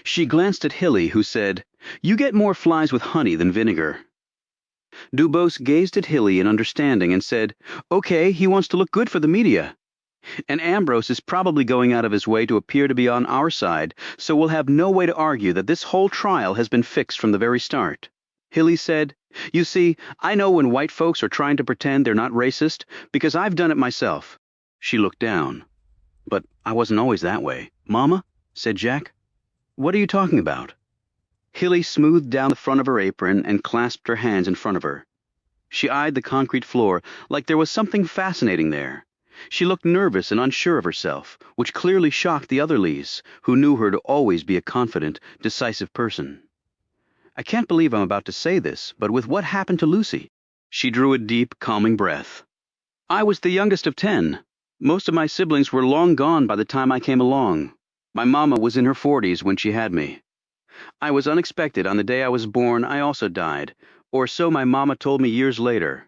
She glanced at Hilly, who said, You get more flies with honey than vinegar. Dubose gazed at Hilly in understanding and said, Okay, he wants to look good for the media. And Ambrose is probably going out of his way to appear to be on our side, so we'll have no way to argue that this whole trial has been fixed from the very start. Hilly said, You see, I know when white folks are trying to pretend they're not racist, because I've done it myself. She looked down. But I wasn't always that way. Mama? Said Jack. What are you talking about? Hilly smoothed down the front of her apron and clasped her hands in front of her. She eyed the concrete floor like there was something fascinating there. She looked nervous and unsure of herself, which clearly shocked the other Lees, who knew her to always be a confident, decisive person. I can't believe I'm about to say this, but with what happened to Lucy? She drew a deep, calming breath. I was the youngest of 10. Most of my siblings were long gone by the time I came along. My mama was in her 40s when she had me. I was unexpected. On the day I was born, I also died, or so my mama told me years later.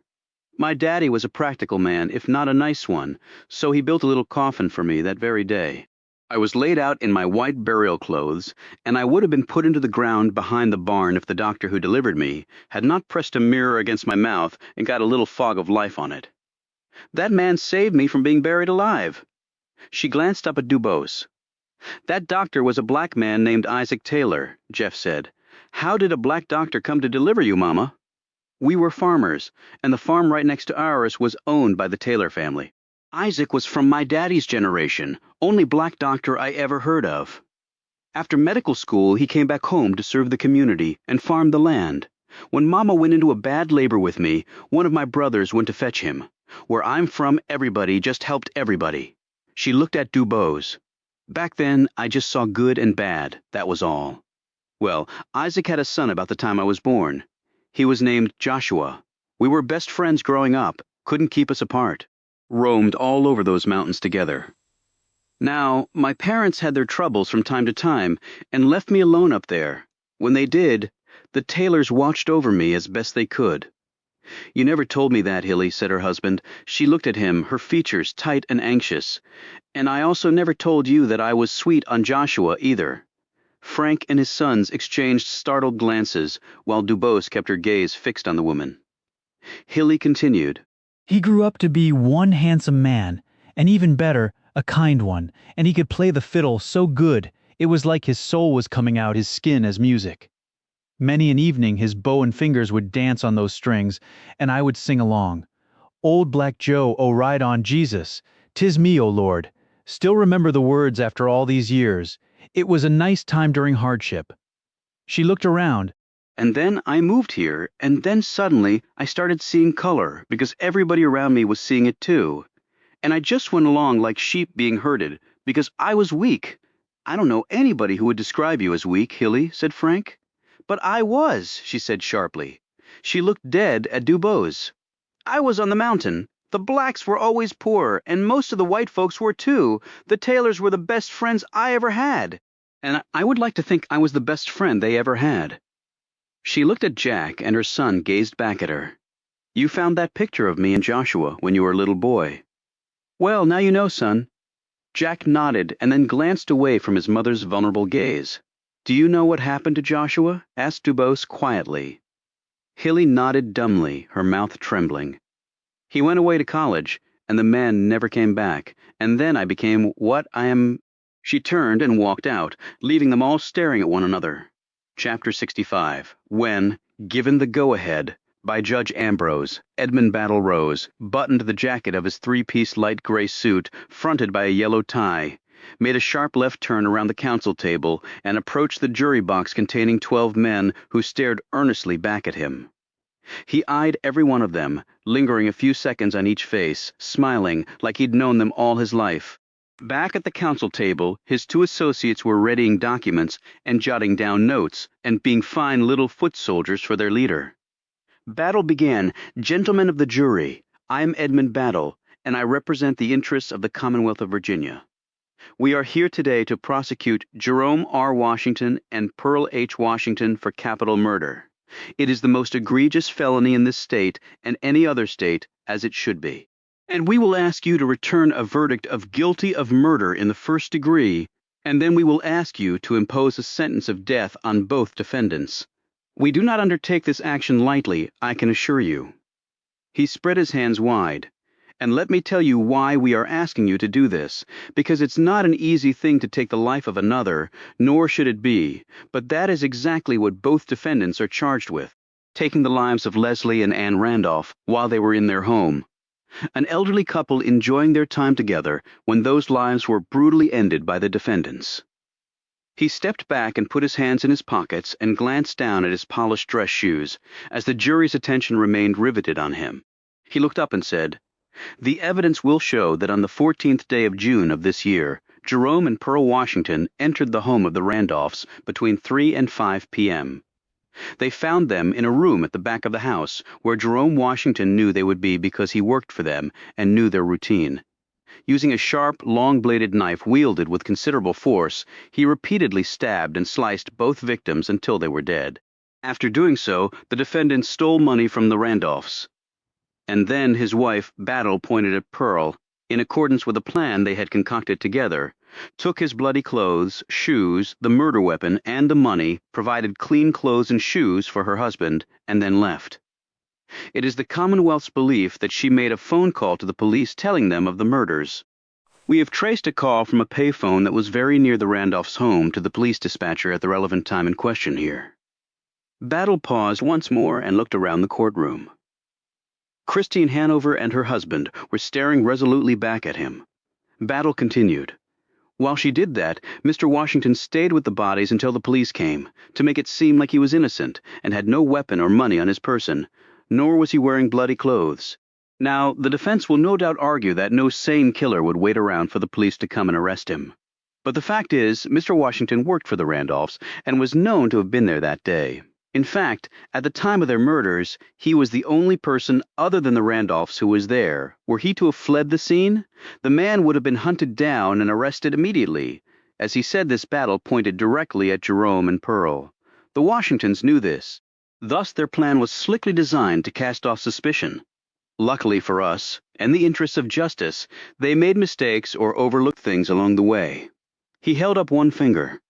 My daddy was a practical man, if not a nice one, so he built a little coffin for me that very day. I was laid out in my white burial clothes, and I would have been put into the ground behind the barn if the doctor who delivered me had not pressed a mirror against my mouth and got a little fog of life on it. That man saved me from being buried alive. She glanced up at Dubose. That doctor was a black man named Isaac Taylor, Jeff said. How did a black doctor come to deliver you, Mama? We were farmers, and the farm right next to ours was owned by the Taylor family. Isaac was from my daddy's generation, only black doctor I ever heard of. After medical school, he came back home to serve the community and farm the land. When Mama went into a bad labor with me, one of my brothers went to fetch him. Where I'm from, everybody just helped everybody. She looked at Dubose. Back then, I just saw good and bad, that was all. Well, Isaac had a son about the time I was born. He was named Joshua. We were best friends growing up, couldn't keep us apart. Roamed all over those mountains together. Now, my parents had their troubles from time to time and left me alone up there. When they did, the Taylors watched over me as best they could. You never told me that, Hilly, said her husband. She looked at him, her features tight and anxious. And I also never told you that I was sweet on Joshua either. Frank and his sons exchanged startled glances, while Dubose kept her gaze fixed on the woman. Hilly continued. He grew up to be one handsome man, and even better, a kind one, and he could play the fiddle so good, it was like his soul was coming out his skin as music. Many an evening his bow and fingers would dance on those strings, and I would sing along. Old Black Joe, oh ride on Jesus, 'tis me, O Lord. Still remember the words after all these years. It was a nice time during hardship. She looked around. And then I moved here, and then suddenly I started seeing color, because everybody around me was seeing it too. And I just went along like sheep being herded, because I was weak. I don't know anybody who would describe you as weak, Hilly, said Frank. But I was, she said sharply. She looked dead at Dubose. I was on the mountain. The blacks were always poor, and most of the white folks were too. The Taylors were the best friends I ever had. And I would like to think I was the best friend they ever had. She looked at Jack, and her son gazed back at her. You found that picture of me and Joshua when you were a little boy. Well, now you know, son. Jack nodded and then glanced away from his mother's vulnerable gaze. Do you know what happened to Joshua? Asked Dubose quietly. Hilly nodded dumbly, her mouth trembling. He went away to college, and the man never came back, and then I became what I am. She turned and walked out, leaving them all staring at one another. Chapter 65. When, given the go-ahead by Judge Ambrose, Edmund Battle rose, buttoned the jacket of his three-piece light gray suit, fronted by a yellow tie, made a sharp left turn around the council table, and approached the jury box containing 12 men who stared earnestly back at him. He eyed every one of them, lingering a few seconds on each face, smiling like he'd known them all his life. Back at the council table, his two associates were readying documents and jotting down notes, and being fine little foot soldiers for their leader. Battle began. Gentlemen of the jury, I'm Edmund Battle, and I represent the interests of the Commonwealth of Virginia. We are here today to prosecute Jerome R. Washington and Pearl H. Washington for capital murder. It is the most egregious felony in this state and any other state, as it should be. And we will ask you to return a verdict of guilty of murder in the first degree, and then we will ask you to impose a sentence of death on both defendants. We do not undertake this action lightly, I can assure you. He spread his hands wide. And let me tell you why we are asking you to do this, because it's not an easy thing to take the life of another, nor should it be, but that is exactly what both defendants are charged with, taking the lives of Leslie and Anne Randolph while they were in their home. An elderly couple enjoying their time together when those lives were brutally ended by the defendants. He stepped back and put his hands in his pockets and glanced down at his polished dress shoes, as the jury's attention remained riveted on him. He looked up and said, The evidence will show that on the 14th day of June of this year, Jerome and Pearl Washington entered the home of the Randolphs between 3 and 5 p.m. They found them in a room at the back of the house where Jerome Washington knew they would be because he worked for them and knew their routine. Using a sharp, long-bladed knife wielded with considerable force, he repeatedly stabbed and sliced both victims until they were dead. After doing so, the defendant stole money from the Randolphs. And then his wife, Battle, pointed at Pearl, in accordance with a plan they had concocted together, took his bloody clothes, shoes, the murder weapon, and the money, provided clean clothes and shoes for her husband, and then left. It is the Commonwealth's belief that she made a phone call to the police telling them of the murders. We have traced a call from a payphone that was very near the Randolphs' home to the police dispatcher at the relevant time in question here. Battle paused once more and looked around the courtroom. Christine Hanover and her husband were staring resolutely back at him. Battle continued. While she did that, Mr. Washington stayed with the bodies until the police came, to make it seem like he was innocent and had no weapon or money on his person, nor was he wearing bloody clothes. Now, the defense will no doubt argue that no sane killer would wait around for the police to come and arrest him. But the fact is, Mr. Washington worked for the Randolphs and was known to have been there that day. In fact, at the time of their murders, he was the only person other than the Randolphs who was there. Were he to have fled the scene, the man would have been hunted down and arrested immediately. As he said, this Battle pointed directly at Jerome and Pearl. The Washingtons knew this. Thus, their plan was slickly designed to cast off suspicion. Luckily for us, and the interests of justice, they made mistakes or overlooked things along the way. He held up one finger.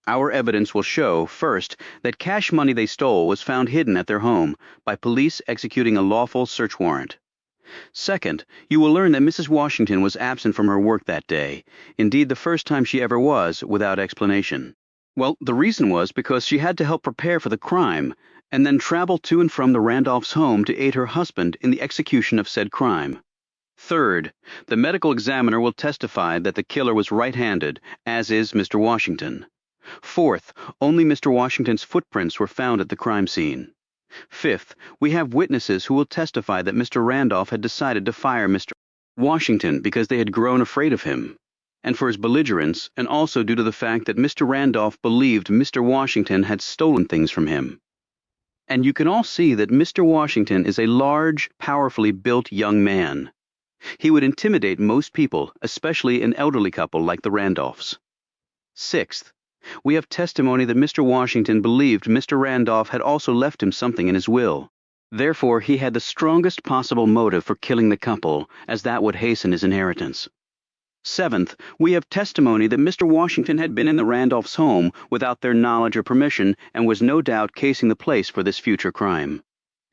Our evidence will show, first, that cash money they stole was found hidden at their home by police executing a lawful search warrant. Second, you will learn that Mrs. Washington was absent from her work that day, indeed the first time she ever was, without explanation. Well, the reason was because she had to help prepare for the crime, and then travel to and from the Randolphs' home to aid her husband in the execution of said crime. Third, the medical examiner will testify that the killer was right-handed, as is Mr. Washington. Fourth, only Mr. Washington's footprints were found at the crime scene. Fifth, we have witnesses who will testify that Mr. Randolph had decided to fire Mr. Washington because they had grown afraid of him, and for his belligerence, and also due to the fact that Mr. Randolph believed Mr. Washington had stolen things from him. And you can all see that Mr. Washington is a large, powerfully built young man. He would intimidate most people, especially an elderly couple like the Randolphs. Sixth, we have testimony that Mr. Washington believed Mr. Randolph had also left him something in his will. Therefore, he had the strongest possible motive for killing the couple, as that would hasten his inheritance. Seventh, we have testimony that Mr. Washington had been in the Randolphs' home without their knowledge or permission and was no doubt casing the place for this future crime.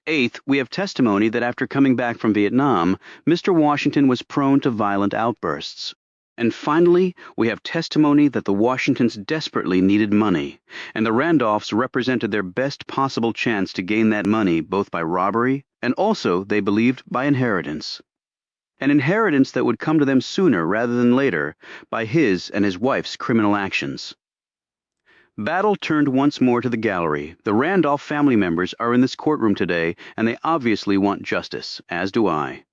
Eighth, we have testimony that after coming back from Vietnam, Mr. Washington was prone to violent outbursts. And finally, we have testimony that the Washingtons desperately needed money, and the Randolphs represented their best possible chance to gain that money both by robbery and also, they believed, by inheritance. An inheritance that would come to them sooner rather than later by his and his wife's criminal actions. Battle turned once more to the gallery. The Randolph family members are in this courtroom today, and they obviously want justice, as do I.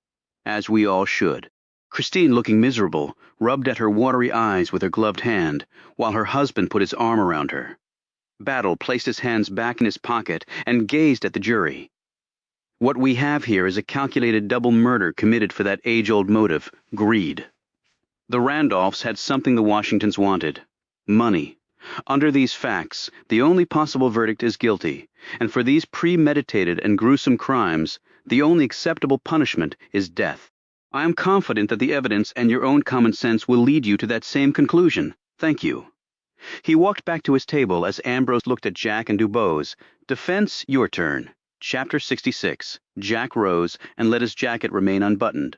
As we all should. Christine, looking miserable, rubbed at her watery eyes with her gloved hand, while her husband put his arm around her. Battle placed his hands back in his pocket and gazed at the jury. What we have here is a calculated double murder committed for that age-old motive, greed. The Randolphs had something the Washingtons wanted, money. Under these facts, the only possible verdict is guilty, and for these premeditated and gruesome crimes, the only acceptable punishment is death. I am confident that the evidence and your own common sense will lead you to that same conclusion. Thank you. He walked back to his table as Ambrose looked at Jack and Dubose. Defense, your turn. Chapter 66. Jack rose and let his jacket remain unbuttoned.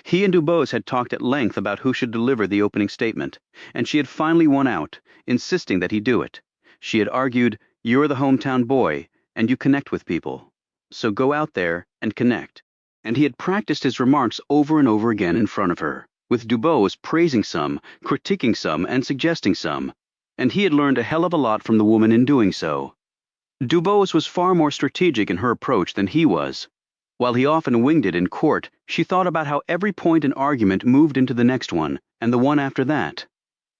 He and Dubose had talked at length about who should deliver the opening statement, and she had finally won out, insisting that he do it. She had argued, "You're the hometown boy, and you connect with people. So go out there and connect." And he had practiced his remarks over and over again in front of her, with Dubose praising some, critiquing some, and suggesting some, and he had learned a hell of a lot from the woman in doing so. Dubose was far more strategic in her approach than he was. While he often winged it in court, she thought about how every point in argument moved into the next one, and the one after that.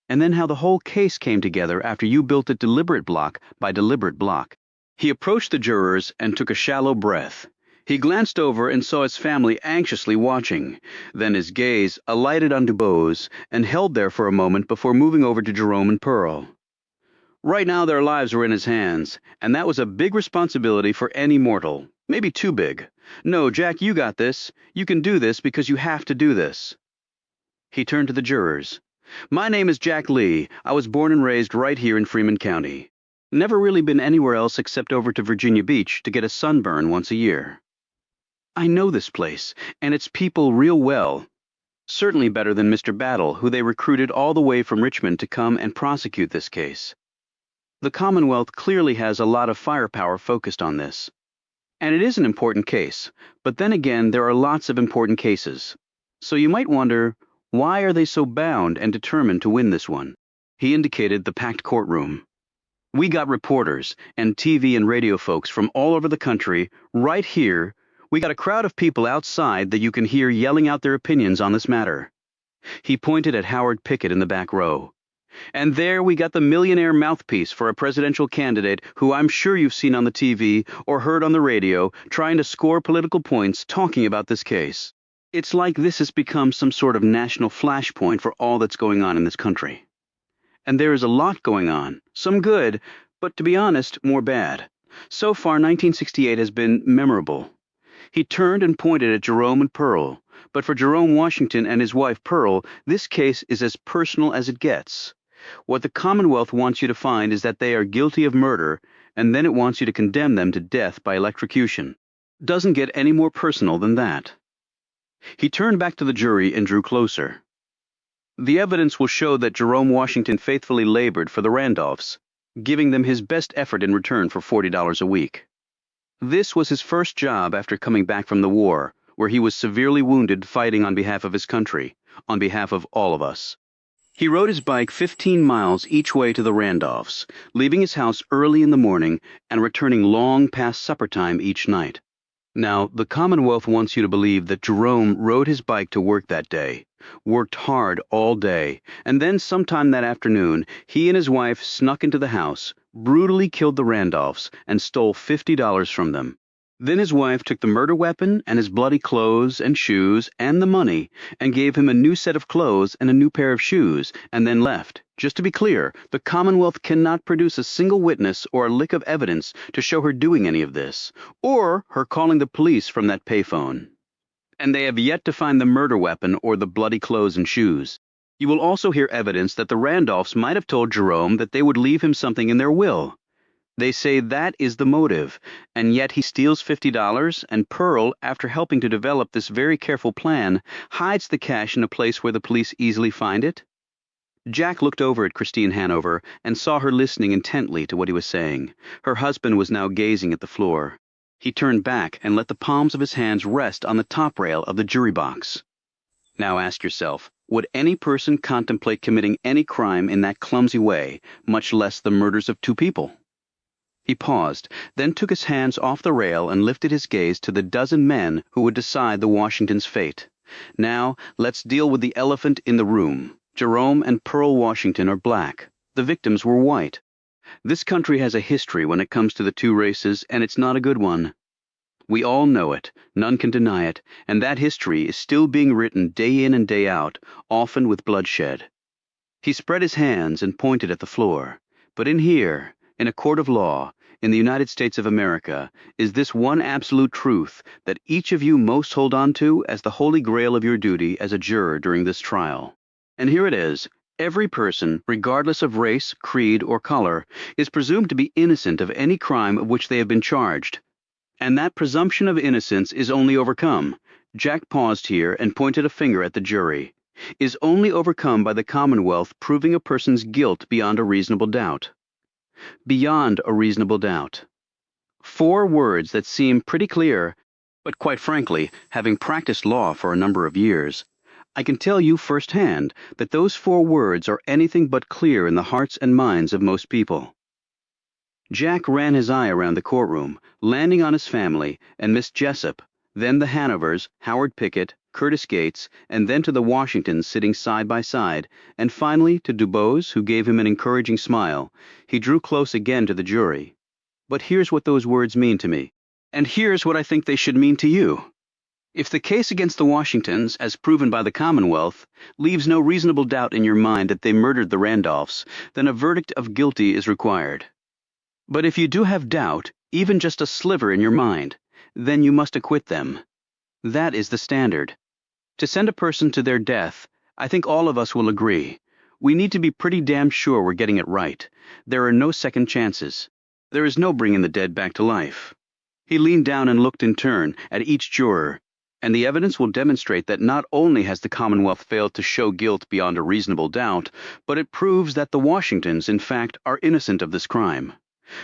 And then how the whole case came together after you built it deliberate block by deliberate block. He approached the jurors and took a shallow breath. He glanced over and saw his family anxiously watching. Then his gaze alighted on DuBose and held there for a moment before moving over to Jerome and Pearl. Right now their lives were in his hands, and that was a big responsibility for any mortal. Maybe too big. No, Jack, you got this. You can do this because you have to do this. He turned to the jurors. My name is Jack Lee. I was born and raised right here in Freeman County. Never really been anywhere else except over to Virginia Beach to get a sunburn once a year. I know this place, and its people real well. Certainly better than Mr. Battle, who they recruited all the way from Richmond to come and prosecute this case. The Commonwealth clearly has a lot of firepower focused on this. And it is an important case, but then again there are lots of important cases. So you might wonder, why are they so bound and determined to win this one? He indicated the packed courtroom. We got reporters and TV and radio folks from all over the country, right here. We got a crowd of people outside that you can hear yelling out their opinions on this matter. He pointed at Howard Pickett in the back row. And there we got the millionaire mouthpiece for a presidential candidate who I'm sure you've seen on the TV or heard on the radio trying to score political points talking about this case. It's like this has become some sort of national flashpoint for all that's going on in this country. And there is a lot going on, some good, but to be honest, more bad. So far, 1968 has been memorable. He turned and pointed at Jerome and Pearl, but for Jerome Washington and his wife Pearl, this case is as personal as it gets. What the Commonwealth wants you to find is that they are guilty of murder, and then it wants you to condemn them to death by electrocution. Doesn't get any more personal than that. He turned back to the jury and drew closer. The evidence will show that Jerome Washington faithfully labored for the Randolphs, giving them his best effort in return for $40 a week. This was his first job after coming back from the war, where he was severely wounded fighting on behalf of his country, on behalf of all of us. He rode his bike 15 miles each way to the Randolphs, leaving his house early in the morning and returning long past supper time each night. Now, the Commonwealth wants you to believe that Jerome rode his bike to work that day, worked hard all day, and then sometime that afternoon, he and his wife snuck into the house, brutally killed the Randolphs, and stole $50 from them. Then his wife took the murder weapon and his bloody clothes and shoes and the money and gave him a new set of clothes and a new pair of shoes and then left. Just to be clear, the Commonwealth cannot produce a single witness or a lick of evidence to show her doing any of this, or her calling the police from that payphone. And they have yet to find the murder weapon or the bloody clothes and shoes. You will also hear evidence that the Randolphs might have told Jerome that they would leave him something in their will. They say that is the motive, and yet he steals $50, and Pearl, after helping to develop this very careful plan, hides the cash in a place where the police easily find it. Jack looked over at Christine Hanover and saw her listening intently to what he was saying. Her husband was now gazing at the floor. He turned back and let the palms of his hands rest on the top rail of the jury box. Now ask yourself, would any person contemplate committing any crime in that clumsy way, much less the murders of two people? He paused, then took his hands off the rail and lifted his gaze to the dozen men who would decide the Washington's fate. Now, let's deal with the elephant in the room. Jerome and Pearl Washington are black. The victims were white. This country has a history when it comes to the two races, and it's not a good one. We all know it, none can deny it, and that history is still being written day in and day out, often with bloodshed. He spread his hands and pointed at the floor. But in here, in a court of law, in the United States of America, is this one absolute truth that each of you most hold on to as the holy grail of your duty as a juror during this trial. And here it is. Every person, regardless of race, creed, or color, is presumed to be innocent of any crime of which they have been charged. And that presumption of innocence is only overcome, Jack paused here and pointed a finger at the jury, is only overcome by the Commonwealth proving a person's guilt beyond a reasonable doubt. Beyond a reasonable doubt. 4 words that seem pretty clear, but quite frankly, having practiced law for a number of years, I can tell you firsthand that those 4 words are anything but clear in the hearts and minds of most people. Jack ran his eye around the courtroom, landing on his family and Miss Jessup, then the Hanovers, Howard Pickett, Curtis Gates, and then to the Washingtons sitting side by side, and finally to Dubose, who gave him an encouraging smile. He drew close again to the jury. But here's what those words mean to me, and here's what I think they should mean to you. If the case against the Washingtons, as proven by the Commonwealth, leaves no reasonable doubt in your mind that they murdered the Randolphs, then a verdict of guilty is required. But if you do have doubt, even just a sliver in your mind, then you must acquit them. That is the standard. To send a person to their death, I think all of us will agree. We need to be pretty damn sure we're getting it right. There are no second chances. There is no bringing the dead back to life. He leaned down and looked in turn at each juror, and the evidence will demonstrate that not only has the Commonwealth failed to show guilt beyond a reasonable doubt, but it proves that the Washingtons, in fact, are innocent of this crime.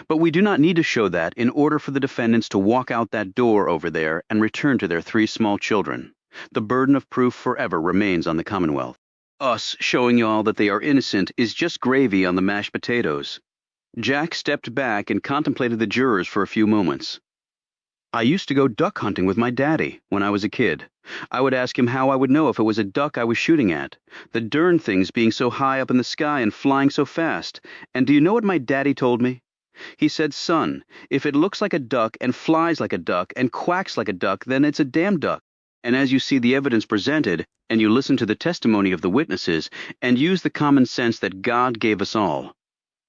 But we do not need to show that in order for the defendants to walk out that door over there and return to their 3 small children. The burden of proof forever remains on the Commonwealth. Us showing y'all that they are innocent is just gravy on the mashed potatoes. Jack stepped back and contemplated the jurors for a few moments. I used to go duck hunting with my daddy when I was a kid. I would ask him how I would know if it was a duck I was shooting at, the darn things being so high up in the sky and flying so fast. And do you know what my daddy told me? He said, son, if it looks like a duck and flies like a duck and quacks like a duck, then it's a damn duck. And as you see the evidence presented, and you listen to the testimony of the witnesses, and use the common sense that God gave us all,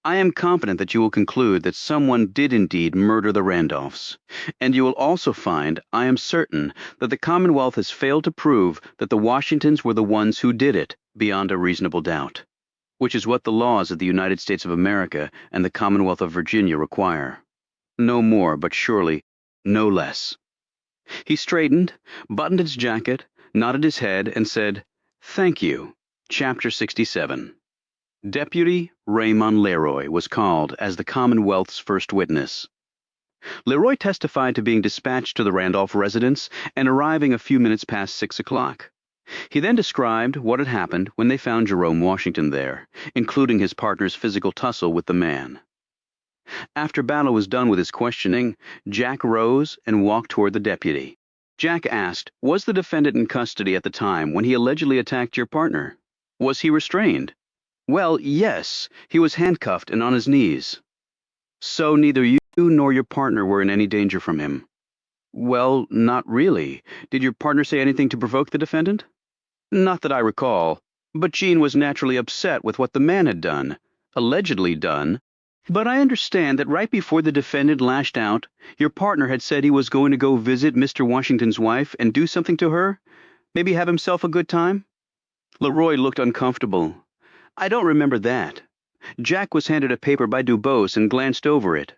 I am confident that you will conclude that someone did indeed murder the Randolphs. And you will also find, I am certain, that the Commonwealth has failed to prove that the Washingtons were the ones who did it beyond a reasonable doubt, which is what the laws of the United States of America and the Commonwealth of Virginia require. No more, but surely no less. He straightened, buttoned his jacket, nodded his head, and said, Thank you. Chapter 67. Deputy Raymond Leroy was called as the Commonwealth's first witness. Leroy testified to being dispatched to the Randolph residence and arriving a few minutes past 6 o'clock. He then described what had happened when they found Jerome Washington there, including his partner's physical tussle with the man. After Battle was done with his questioning, Jack rose and walked toward the deputy. Jack asked, was the defendant in custody at the time when he allegedly attacked your partner? Was he restrained? Well, yes, he was handcuffed and on his knees. So neither you nor your partner were in any danger from him? Well, not really. Did your partner say anything to provoke the defendant? Not that I recall, but Jean was naturally upset with what the man had done, allegedly done. But I understand that right before the defendant lashed out, your partner had said he was going to go visit Mr. Washington's wife and do something to her? Maybe have himself a good time? Leroy looked uncomfortable. I don't remember that. Jack was handed a paper by Dubose and glanced over it.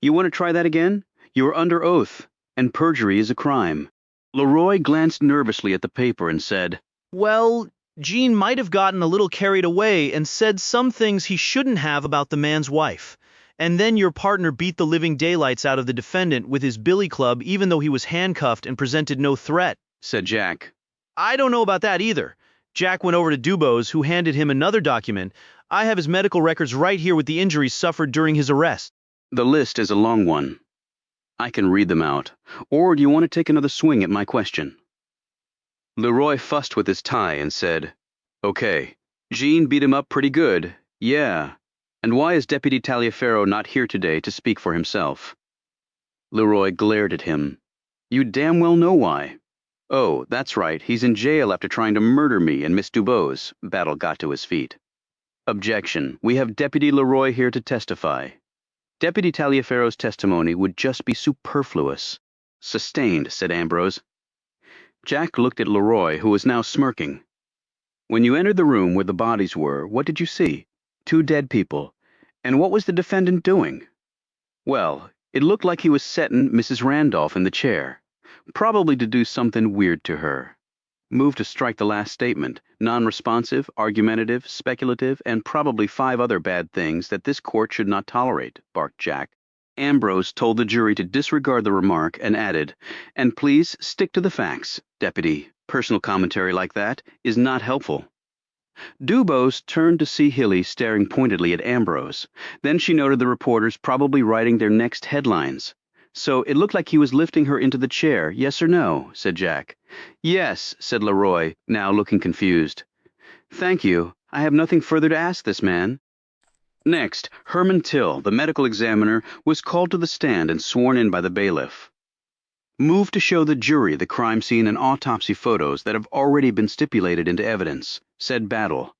You want to try that again? You are under oath, and perjury is a crime. Leroy glanced nervously at the paper and said, Well, Jean might have gotten a little carried away and said some things he shouldn't have about the man's wife. And then your partner beat the living daylights out of the defendant with his billy club even though he was handcuffed and presented no threat, said Jack. I don't know about that either. Jack went over to Dubose, who handed him another document. I have his medical records right here with the injuries suffered during his arrest. The list is a long one. I can read them out. Or do you want to take another swing at my question? Leroy fussed with his tie and said, Okay, Jean beat him up pretty good. Yeah. And why is Deputy Taliaferro not here today to speak for himself? Leroy glared at him. You damn well know why. Oh, that's right, he's in jail after trying to murder me and Miss Dubose. Battle got to his feet. Objection. We have Deputy Leroy here to testify. Deputy Taliaferro's testimony would just be superfluous. Sustained, said Ambrose. Jack looked at Leroy, who was now smirking. When you entered the room where the bodies were, what did you see? 2 dead people. And what was the defendant doing? Well, it looked like he was setting Mrs. Randolph in the chair. Probably to do something weird to her. Move to strike the last statement, non-responsive, argumentative, speculative, and probably 5 other bad things that this court should not tolerate, barked Jack. Ambrose told the jury to disregard the remark and added, and please stick to the facts, Deputy. Personal commentary like that is not helpful. Dubose turned to see Hilly staring pointedly at Ambrose. Then she noted the reporters probably writing their next headlines. So it looked like he was lifting her into the chair, yes or no? Said Jack. Yes, said Leroy, now looking confused. Thank you. I have nothing further to ask this man. Next, Herman Till, the medical examiner, was called to the stand and sworn in by the bailiff. Move to show the jury the crime scene and autopsy photos that have already been stipulated into evidence, said Battle.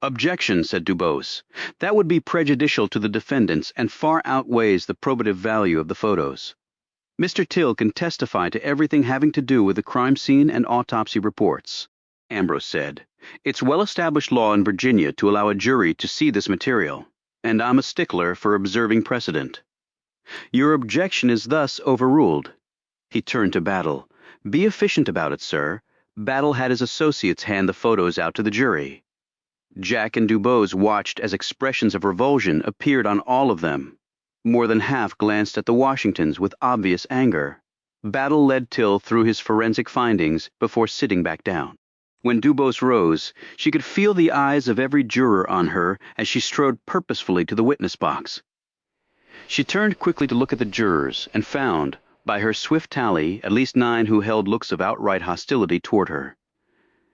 Objection, said Dubose. That would be prejudicial to the defendants and far outweighs the probative value of the photos. Mr. Till can testify to everything having to do with the crime scene and autopsy reports. Ambrose said. It's well-established law in Virginia to allow a jury to see this material, and I'm a stickler for observing precedent. Your objection is thus overruled. He turned to Battle. Be efficient about it, sir. Battle had his associates hand the photos out to the jury. Jack and Dubose watched as expressions of revulsion appeared on all of them. More than half glanced at the Washingtons with obvious anger. Battle led Till through his forensic findings before sitting back down. When Dubose rose, she could feel the eyes of every juror on her as she strode purposefully to the witness box. She turned quickly to look at the jurors and found, by her swift tally, at least 9 who held looks of outright hostility toward her.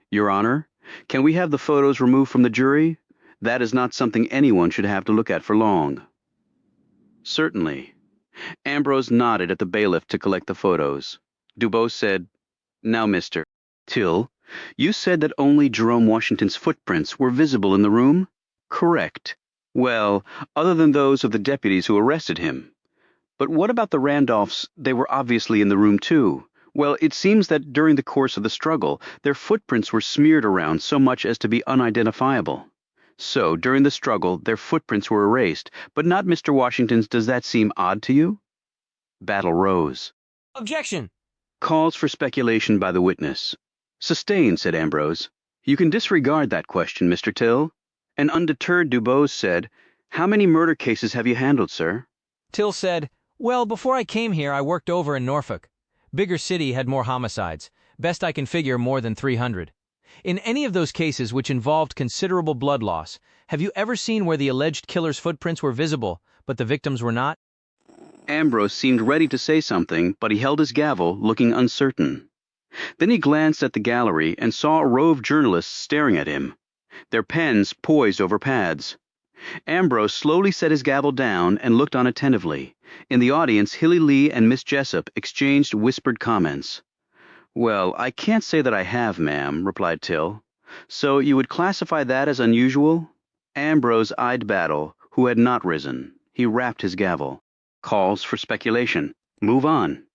Your Honor, can we have the photos removed from the jury? That is not something anyone should have to look at for long. Certainly. Ambrose nodded at the bailiff to collect the photos. Dubose said, Now, Mr. Till, you said that only Jerome Washington's footprints were visible in the room? Correct. Well, other than those of the deputies who arrested him. But what about the Randolphs? They were obviously in the room too. Well, it seems that during the course of the struggle, their footprints were smeared around so much as to be unidentifiable. So, during the struggle, their footprints were erased, but not Mr. Washington's. Does that seem odd to you? Battle rose. Objection! Calls for speculation by the witness. Sustained, said Ambrose. You can disregard that question, Mr. Till. An undeterred Dubose said, How many murder cases have you handled, sir? Till said, Well, before I came here, I worked over in Norfolk. Bigger city had more homicides. Best I can figure, more than 300. In any of those cases which involved considerable blood loss, have you ever seen where the alleged killer's footprints were visible, but the victims were not? Ambrose seemed ready to say something, but he held his gavel, looking uncertain. Then he glanced at the gallery and saw a row of journalists staring at him, their pens poised over pads. Ambrose slowly set his gavel down and looked on attentively. In the audience, Hilly Lee and Miss Jessup exchanged whispered comments. Well, I can't say that I have, ma'am, replied Till. So you would classify that as unusual? Ambrose eyed Battle, who had not risen. He rapped his gavel. Calls for speculation. Move on.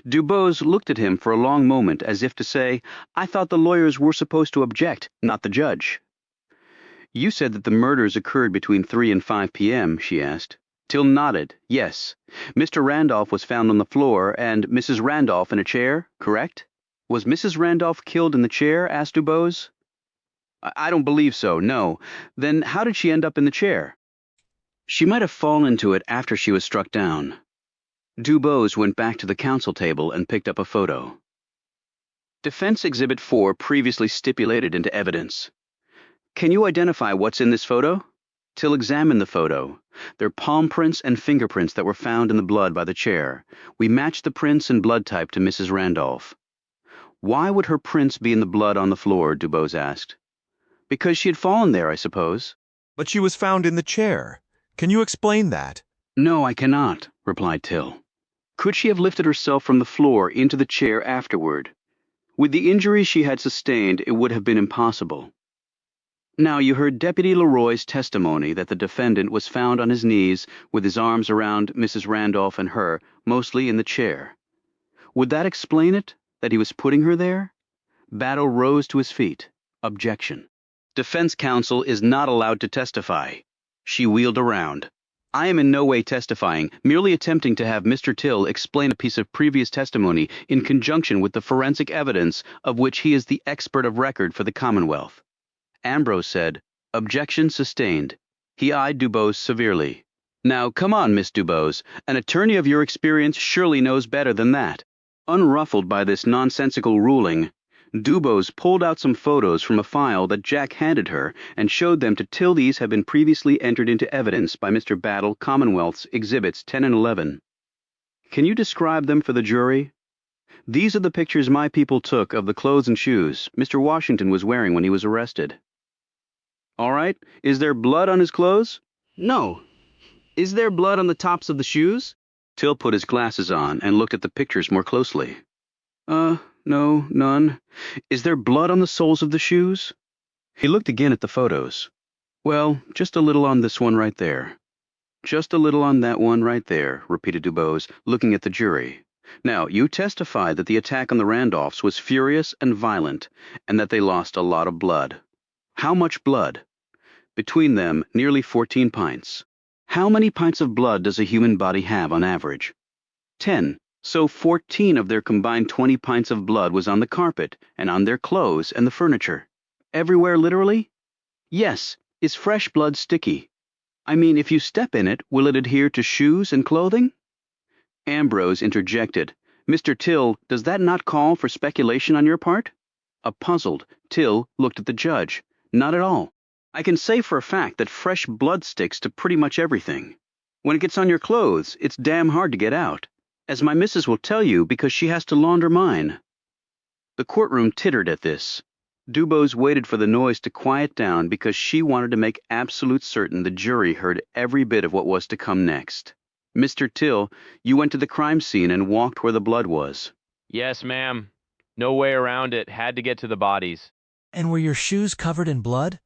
Dubose looked at him for a long moment as if to say, I thought the lawyers were supposed to object, not the judge. You said that the murders occurred between 3 and 5 p.m., she asked. Till nodded, yes. Mr. Randolph was found on the floor and Mrs. Randolph in a chair, correct? Was Mrs. Randolph killed in the chair, asked Dubose. I don't believe so, no. Then how did she end up in the chair? She might have fallen into it after she was struck down. Dubose went back to the counsel table and picked up a photo. Defense Exhibit 4 previously stipulated into evidence. Can you identify what's in this photo? Till examined the photo. They're palm prints and fingerprints that were found in the blood by the chair. We matched the prints and blood type to Mrs. Randolph. Why would her prints be in the blood on the floor? Dubose asked. Because she had fallen there, I suppose. But she was found in the chair. Can you explain that? No, I cannot, replied Till. Could she have lifted herself from the floor into the chair afterward? With the injuries she had sustained, it would have been impossible. Now, you heard Deputy Leroy's testimony that the defendant was found on his knees with his arms around Mrs. Randolph and her, mostly in the chair. Would that explain it, that he was putting her there? Battle rose to his feet. Objection. Defense counsel is not allowed to testify. She wheeled around. I am in no way testifying, merely attempting to have Mr. Till explain a piece of previous testimony in conjunction with the forensic evidence of which he is the expert of record for the Commonwealth. Ambrose said, Objection sustained. He eyed Dubose severely. Now, come on, Miss Dubose. An attorney of your experience surely knows better than that. Unruffled by this nonsensical ruling, Dubose pulled out some photos from a file that Jack handed her and showed them to Till. These have been previously entered into evidence by Mr. Battle, Commonwealth's Exhibits 10 and 11. Can you describe them for the jury? These are the pictures my people took of the clothes and shoes Mr. Washington was wearing when he was arrested. All right, is there blood on his clothes? No. Is there blood on the tops of the shoes? Till put his glasses on and looked at the pictures more closely. No, none. Is there blood on the soles of the shoes? He looked again at the photos. Well, just a little on this one right there. Just a little on that one right there, repeated Dubose, looking at the jury. Now, you testify that the attack on the Randolphs was furious and violent, and that they lost a lot of blood. How much blood? Between them, nearly 14 pints. How many pints of blood does a human body have on average? 10. So 14 of their combined 20 pints of blood was on the carpet, and on their clothes and the furniture. Everywhere literally? Yes. Is fresh blood sticky? I mean, if you step in it, will it adhere to shoes and clothing? Ambrose interjected. Mr. Till, does that not call for speculation on your part? A puzzled Till looked at the judge. Not at all. I can say for a fact that fresh blood sticks to pretty much everything. When it gets on your clothes, it's damn hard to get out, as my missus will tell you because she has to launder mine. The courtroom tittered at this. Dubose waited for the noise to quiet down because she wanted to make absolute certain the jury heard every bit of what was to come next. Mr. Till, you went to the crime scene and walked where the blood was. Yes, ma'am. No way around it. Had to get to the bodies. And were your shoes covered in blood?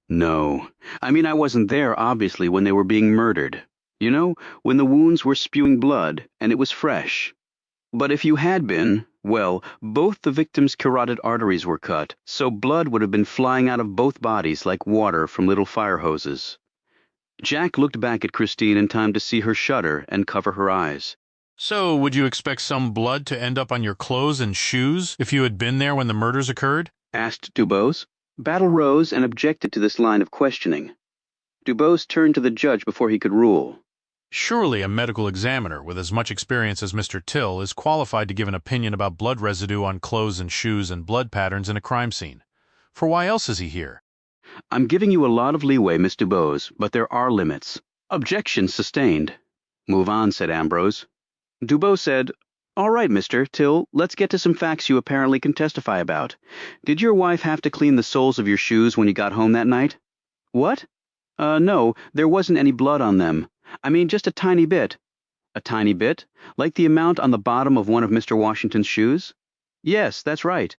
No. I mean, I wasn't there, obviously, when they were being murdered. You know, when the wounds were spewing blood, and it was fresh. But if you had been, well, both the victims' carotid arteries were cut, so blood would have been flying out of both bodies like water from little fire hoses. Jack looked back at Christine in time to see her shudder and cover her eyes. So, would you expect some blood to end up on your clothes and shoes if you had been there when the murders occurred? Asked Dubose. Battle rose and objected to this line of questioning. Dubose turned to the judge before he could rule. Surely a medical examiner with as much experience as Mr. Till is qualified to give an opinion about blood residue on clothes and shoes and blood patterns in a crime scene. For why else is he here? I'm giving you a lot of leeway, Miss Dubose, but there are limits. Objection sustained. Move on, said Ambrose. Dubose said, All right, Mr. Till, let's get to some facts you apparently can testify about. Did your wife have to clean the soles of your shoes when you got home that night? What? No, there wasn't any blood on them. I mean, just a tiny bit. A tiny bit? Like the amount on the bottom of one of Mr. Washington's shoes? Yes, that's right.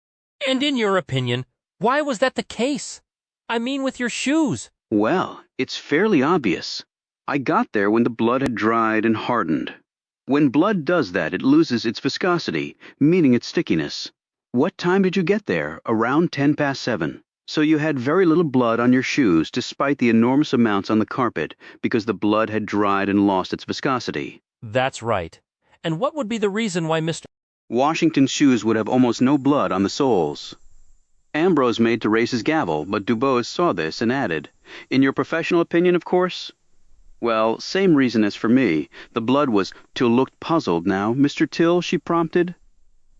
And in your opinion, why was that the case? I mean with your shoes. Well, it's fairly obvious. I got there when the blood had dried and hardened. When blood does that, it loses its viscosity, meaning its stickiness. What time did you get there? Around 7:10. So you had very little blood on your shoes despite the enormous amounts on the carpet because the blood had dried and lost its viscosity. That's right. And what would be the reason why Mr. Washington's shoes would have almost no blood on the soles. Ambrose made to raise his gavel, but Dubose saw this and added, In your professional opinion, of course? Well, same reason as for me. The blood was... Till looked puzzled now. Mr. Till, she prompted.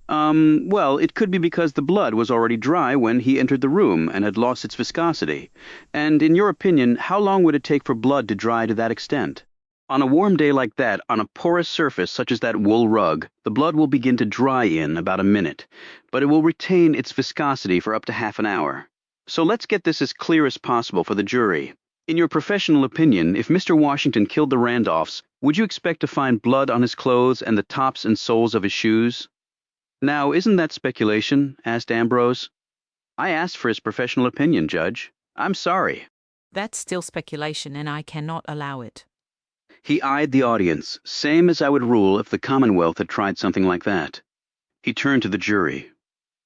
Well, it could be because the blood was already dry when he entered the room and had lost its viscosity. And in your opinion, how long would it take for blood to dry to that extent? On a warm day like that, on a porous surface such as that wool rug, the blood will begin to dry in about a minute, but it will retain its viscosity for up to half an hour. So let's get this as clear as possible for the jury. In your professional opinion, if Mr. Washington killed the Randolphs, would you expect to find blood on his clothes and the tops and soles of his shoes? Now, isn't that speculation? Asked Ambrose. I asked for his professional opinion, Judge. I'm sorry. That's still speculation, and I cannot allow it. He eyed the audience, same as I would rule if the Commonwealth had tried something like that. He turned to the jury.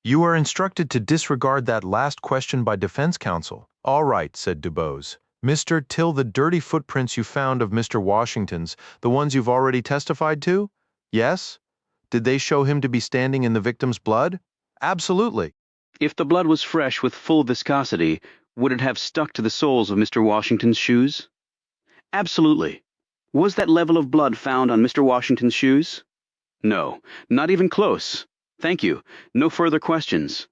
You are instructed to disregard that last question by defense counsel. All right, said Dubose. Mr. Till, the dirty footprints you found of Mr. Washington's, the ones you've already testified to? Yes? Did they show him to be standing in the victim's blood? Absolutely. If the blood was fresh with full viscosity, would it have stuck to the soles of Mr. Washington's shoes? Absolutely. Was that level of blood found on Mr. Washington's shoes? No, not even close. Thank you. No further questions.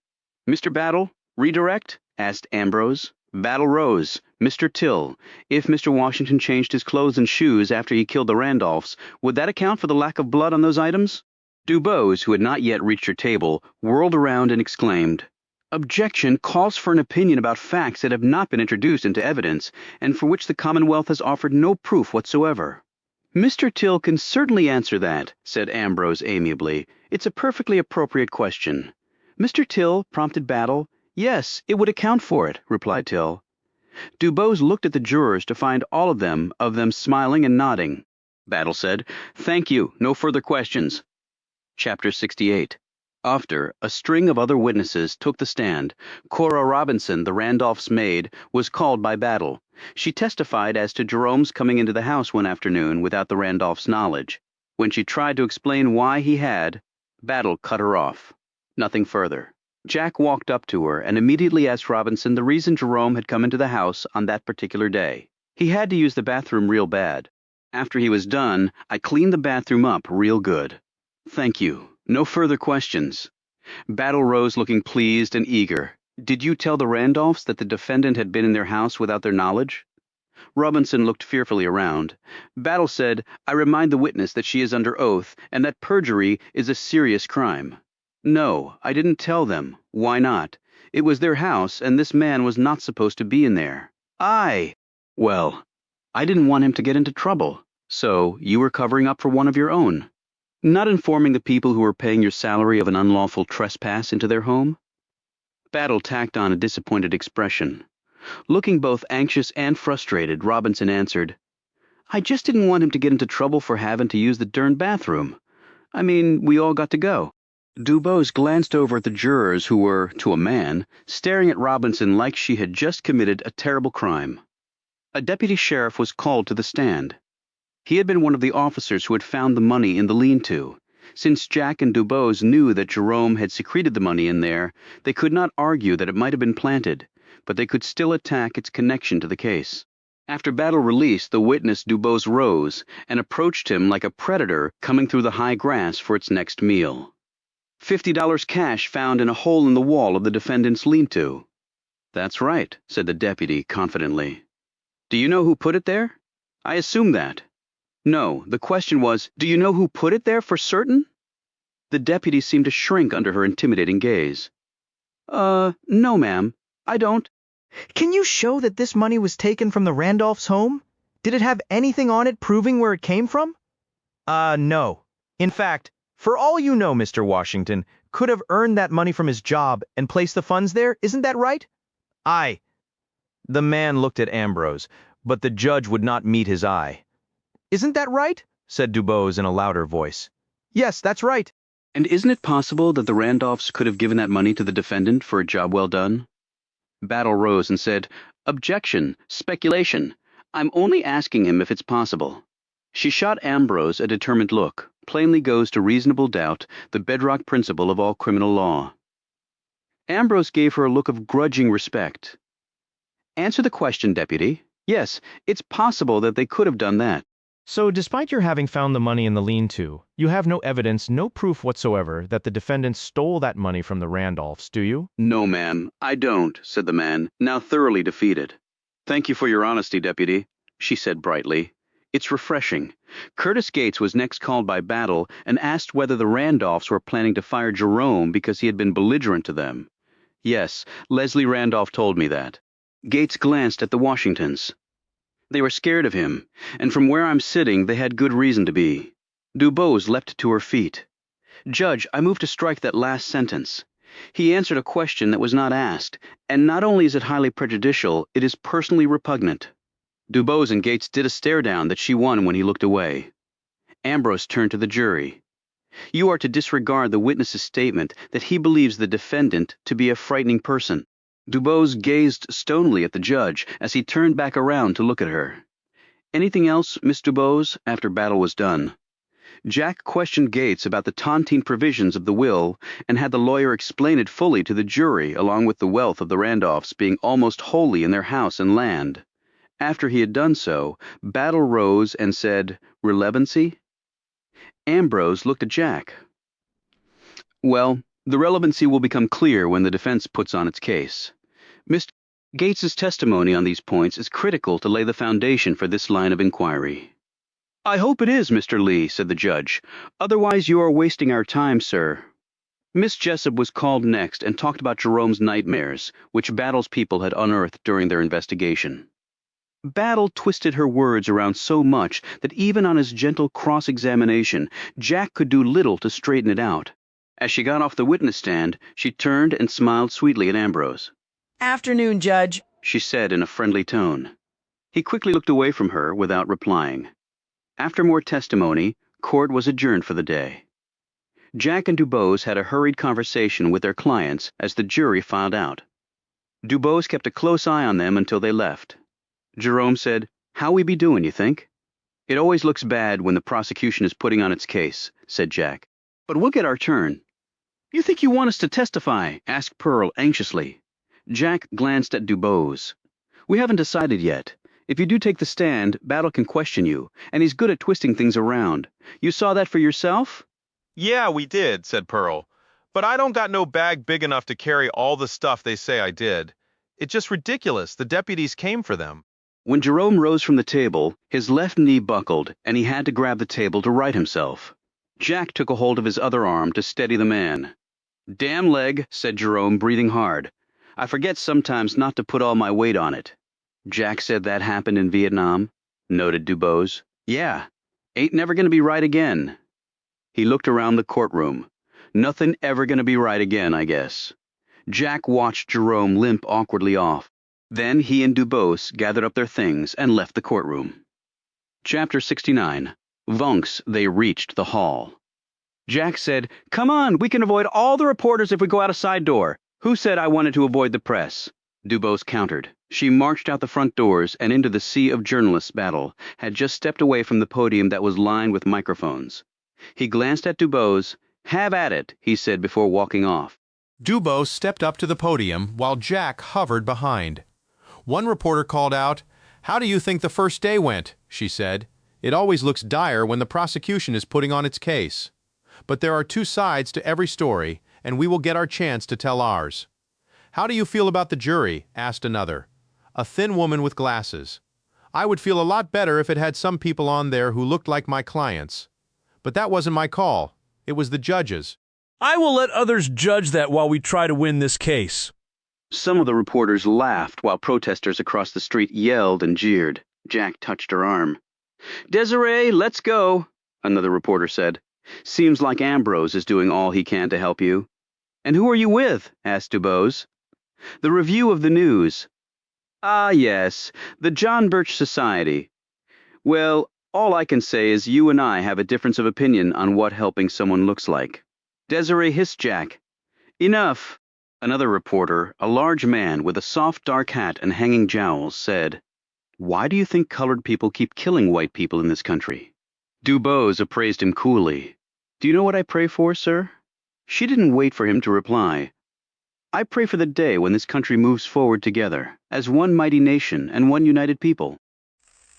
Mr. Battle, redirect? Asked Ambrose. Battle rose. Mr. Till, if Mr. Washington changed his clothes and shoes after he killed the Randolphs, would that account for the lack of blood on those items? Dubose, who had not yet reached her table, whirled around and exclaimed, "Objection calls for an opinion about facts that have not been introduced into evidence, and for which the Commonwealth has offered no proof whatsoever." "Mr. Till can certainly answer that," said Ambrose amiably. "It's a perfectly appropriate question." "Mr. Till," prompted Battle. "Yes, it would account for it," replied Till. Dubose looked at the jurors to find all of them smiling and nodding. Battle said, "Thank you, no further questions." Chapter 68. After a string of other witnesses took the stand, Cora Robinson, the Randolph's maid, was called by Battle. She testified as to Jerome's coming into the house one afternoon without the Randolph's knowledge. When she tried to explain why he had, Battle cut her off. Nothing further. Jack walked up to her and immediately asked Robinson the reason Jerome had come into the house on that particular day. "He had to use the bathroom real bad. After he was done, I cleaned the bathroom up real good." "Thank you. No further questions." Battle rose looking pleased and eager. "Did you tell the Randolphs that the defendant had been in their house without their knowledge?" Robinson looked fearfully around. Battle said, "I remind the witness that she is under oath and that perjury is a serious crime." "No, I didn't tell them. Why not? It was their house, and this man was not supposed to be in there." Well, I didn't want him to get into trouble. So, you were covering up for one of your own. Not informing the people who were paying your salary of an unlawful trespass into their home?" Battle tacked on a disappointed expression. Looking both anxious and frustrated, Robinson answered, "I just didn't want him to get into trouble for having to use the darn bathroom. I mean, we all got to go." Dubose glanced over at the jurors who were, to a man, staring at Robinson like she had just committed a terrible crime. A deputy sheriff was called to the stand. He had been one of the officers who had found the money in the lean-to. Since Jack and Dubose knew that Jerome had secreted the money in there, they could not argue that it might have been planted, but they could still attack its connection to the case. After Battle released the witness, Dubose rose and approached him like a predator coming through the high grass for its next meal. $50 cash found in a hole in the wall of the defendant's lean-to." "That's right," said the deputy confidently. "Do you know who put it there?" "I assume that." "No, the question was, do you know who put it there for certain?" The deputy seemed to shrink under her intimidating gaze. No, ma'am, I don't." "Can you show that this money was taken from the Randolph's home? Did it have anything on it proving where it came from?" No. In fact, for all you know, Mr. Washington could have earned that money from his job and placed the funds there, isn't that right?" "Aye." The man looked at Ambrose, but the judge would not meet his eye. "Isn't that right?" said Dubose in a louder voice. "Yes, that's right." "And isn't it possible that the Randolphs could have given that money to the defendant for a job well done?" Battle rose and said, "Objection, speculation. I'm only asking him if it's possible." She shot Ambrose a determined look. Plainly goes to reasonable doubt, the bedrock principle of all criminal law. Ambrose gave her a look of grudging respect. "Answer the question, Deputy. Yes, it's possible that they could have done that." "So, despite your having found the money in the lean-to, you have no evidence, no proof whatsoever that the defendant stole that money from the Randolphs, do you?" "No, ma'am, I don't," said the man, now thoroughly defeated. "Thank you for your honesty, Deputy," she said brightly. "It's refreshing." Curtis Gates was next called by Battle and asked whether the Randolphs were planning to fire Jerome because he had been belligerent to them. "Yes, Leslie Randolph told me that." Gates glanced at the Washingtons. "They were scared of him, and from where I'm sitting they had good reason to be." Dubose leapt to her feet. "Judge, I move to strike that last sentence. He answered a question that was not asked, and not only is it highly prejudicial, it is personally repugnant." Dubose and Gates did a stare-down that she won when he looked away. Ambrose turned to the jury. "You are to disregard the witness's statement that he believes the defendant to be a frightening person." Dubose gazed stonily at the judge as he turned back around to look at her. "Anything else, Miss Dubose?" after Battle was done. Jack questioned Gates about the tontine provisions of the will and had the lawyer explain it fully to the jury, along with the wealth of the Randolphs being almost wholly in their house and land. After he had done so, Battle rose and said, "Relevancy?" Ambrose looked at Jack. "Well, the relevancy will become clear when the defense puts on its case. Mr. Gates's testimony on these points is critical to lay the foundation for this line of inquiry. I hope it is, Mr. Lee, said the judge. Otherwise you are wasting our time, sir. Miss Jessup was called next and talked about Jerome's nightmares, which Battle's people had unearthed during their investigation. Battle twisted her words around so much that even on his gentle cross-examination, Jack could do little to straighten it out. As she got off the witness stand, she turned and smiled sweetly at Ambrose. Afternoon, Judge, she said in a friendly tone. He quickly looked away from her without replying. After more testimony, court was adjourned for the day. Jack and Dubose had a hurried conversation with their clients as the jury filed out. Dubose kept a close eye on them until they left. Jerome said, How we be doing, you think? It always looks bad when the prosecution is putting on its case, said Jack. But we'll get our turn. You think you want us to testify? Asked Pearl anxiously. Jack glanced at Dubose. We haven't decided yet. If you do take the stand, Battle can question you, and he's good at twisting things around. You saw that for yourself? Yeah, we did, said Pearl. But I don't got no bag big enough to carry all the stuff they say I did. It's just ridiculous. The deputies came for them. When Jerome rose from the table, his left knee buckled, and he had to grab the table to right himself. Jack took a hold of his other arm to steady the man. Damn leg, said Jerome, breathing hard. I forget sometimes not to put all my weight on it. Jack said that happened in Vietnam, noted Dubose. Yeah, ain't never gonna be right again. He looked around the courtroom. Nothing ever gonna be right again, I guess. Jack watched Jerome limp awkwardly off. Then he and Dubose gathered up their things and left the courtroom. Chapter 69. Vonks, they reached the hall. Jack said, Come on, we can avoid all the reporters if we go out a side door. Who said I wanted to avoid the press? Dubose countered. She marched out the front doors and into the sea of journalists. Battle had just stepped away from the podium that was lined with microphones. He glanced at Dubose. Have at it, he said before walking off. Dubose stepped up to the podium while Jack hovered behind. One reporter called out, How do you think the first day went? She said. It always looks dire when the prosecution is putting on its case. But there are two sides to every story, and we will get our chance to tell ours. How do you feel about the jury? Asked another. A thin woman with glasses. I would feel a lot better if it had some people on there who looked like my clients. But that wasn't my call. It was the judge's. I will let others judge that while we try to win this case. Some of the reporters laughed while protesters across the street yelled and jeered. Jack touched her arm. Desiree, let's go, another reporter said. Seems like Ambrose is doing all he can to help you. And who are you with? Asked Dubose. The Review of the News. Ah, yes, the John Birch Society. Well, all I can say is you and I have a difference of opinion on what helping someone looks like. Desiree hissed Jack. Enough. Another reporter, a large man with a soft dark hat and hanging jowls, said, Why do you think colored people keep killing white people in this country? Dubose appraised him coolly. Do you know what I pray for, sir? She didn't wait for him to reply. I pray for the day when this country moves forward together, as one mighty nation and one united people.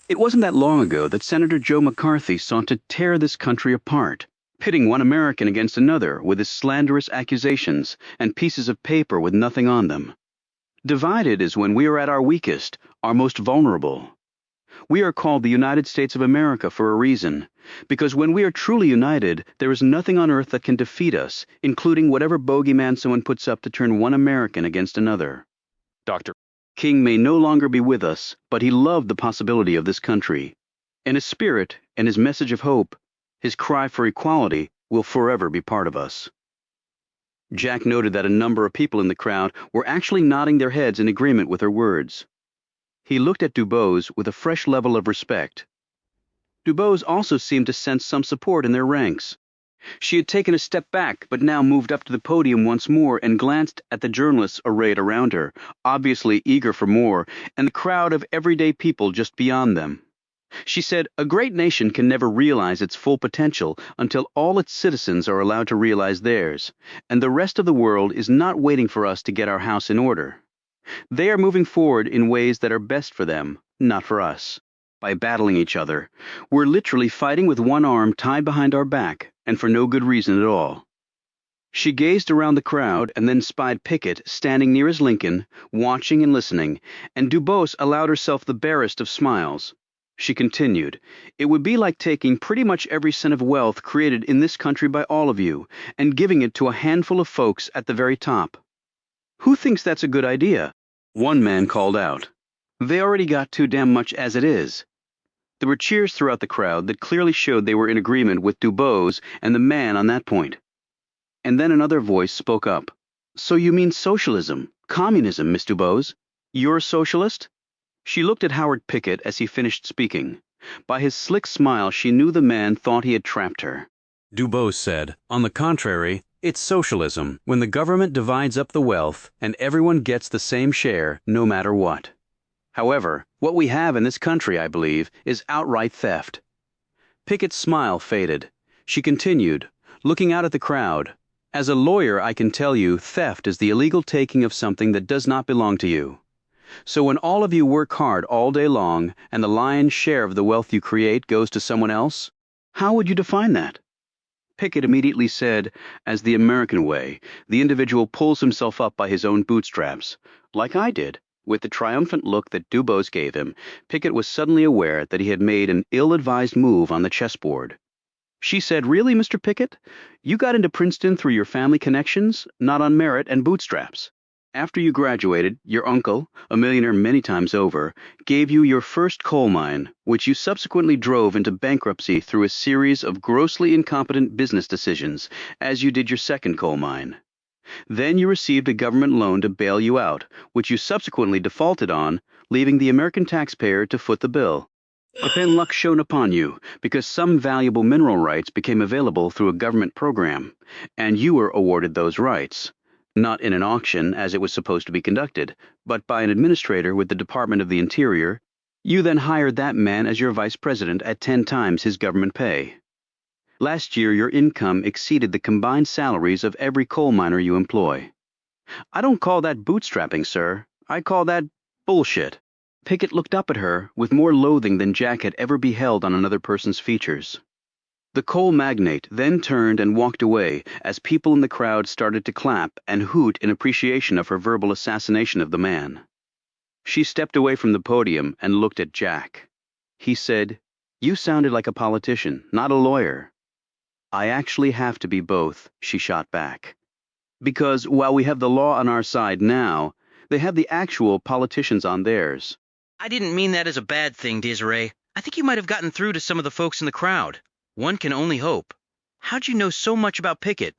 It wasn't that long ago that Senator Joe McCarthy sought to tear this country apart, pitting one American against another with his slanderous accusations and pieces of paper with nothing on them. Divided is when we are at our weakest, our most vulnerable. We are called the United States of America for a reason, because when we are truly united, there is nothing on earth that can defeat us, including whatever bogeyman someone puts up to turn one American against another. Dr. King may no longer be with us, but he loved the possibility of this country. And his spirit and his message of hope, his cry for equality, will forever be part of us. Jack noted that a number of people in the crowd were actually nodding their heads in agreement with her words. He looked at Dubose with a fresh level of respect. Dubose also seemed to sense some support in their ranks. She had taken a step back, but now moved up to the podium once more and glanced at the journalists arrayed around her, obviously eager for more, and the crowd of everyday people just beyond them. She said, A great nation can never realize its full potential until all its citizens are allowed to realize theirs, and the rest of the world is not waiting for us to get our house in order. They are moving forward in ways that are best for them, not for us. By battling each other, we're literally fighting with one arm tied behind our back, and for no good reason at all. She gazed around the crowd and then spied Pickett standing near his Lincoln, watching and listening, and Dubose allowed herself the barest of smiles. She continued, "It would be like taking pretty much every cent of wealth created in this country by all of you and giving it to a handful of folks at the very top." "Who thinks that's a good idea?" one man called out. "They already got too damn much as it is." There were cheers throughout the crowd that clearly showed they were in agreement with Dubose and the man on that point. And then another voice spoke up. "So you mean socialism, communism, Miss Dubose? You're a socialist?" She looked at Howard Pickett as he finished speaking. By his slick smile, she knew the man thought he had trapped her. Dubose said, "On the contrary, it's socialism, when the government divides up the wealth and everyone gets the same share, no matter what. However, what we have in this country, I believe, is outright theft." Pickett's smile faded. She continued, looking out at the crowd, "As a lawyer, I can tell you theft is the illegal taking of something that does not belong to you. So when all of you work hard all day long and the lion's share of the wealth you create goes to someone else, how would you define that?" Pickett immediately said, as the American way, the individual pulls himself up by his own bootstraps, like I did. With the triumphant look that Dubose gave him, Pickett was suddenly aware that he had made an ill-advised move on the chessboard. She said, "Really, Mr. Pickett? You got into Princeton through your family connections, not on merit and bootstraps. After you graduated, your uncle, a millionaire many times over, gave you your first coal mine, which you subsequently drove into bankruptcy through a series of grossly incompetent business decisions, as you did your second coal mine. Then you received a government loan to bail you out, which you subsequently defaulted on, leaving the American taxpayer to foot the bill. But then luck shone upon you, because some valuable mineral rights became available through a government program, and you were awarded those rights. Not in an auction as it was supposed to be conducted, but by an administrator with the Department of the Interior. You then hired that man as your vice president at 10 times his government pay. Last year your income exceeded the combined salaries of every coal miner you employ. I don't call that bootstrapping, sir. I call that bullshit." Pickett looked up at her with more loathing than Jack had ever beheld on another person's features. The coal magnate then turned and walked away as people in the crowd started to clap and hoot in appreciation of her verbal assassination of the man. She stepped away from the podium and looked at Jack. He said, "You sounded like a politician, not a lawyer." "I actually have to be both," she shot back. "Because while we have the law on our side now, they have the actual politicians on theirs." "I didn't mean that as a bad thing, Desiree. I think you might have gotten through to some of the folks in the crowd. One can only hope. How'd you know so much about Pickett?"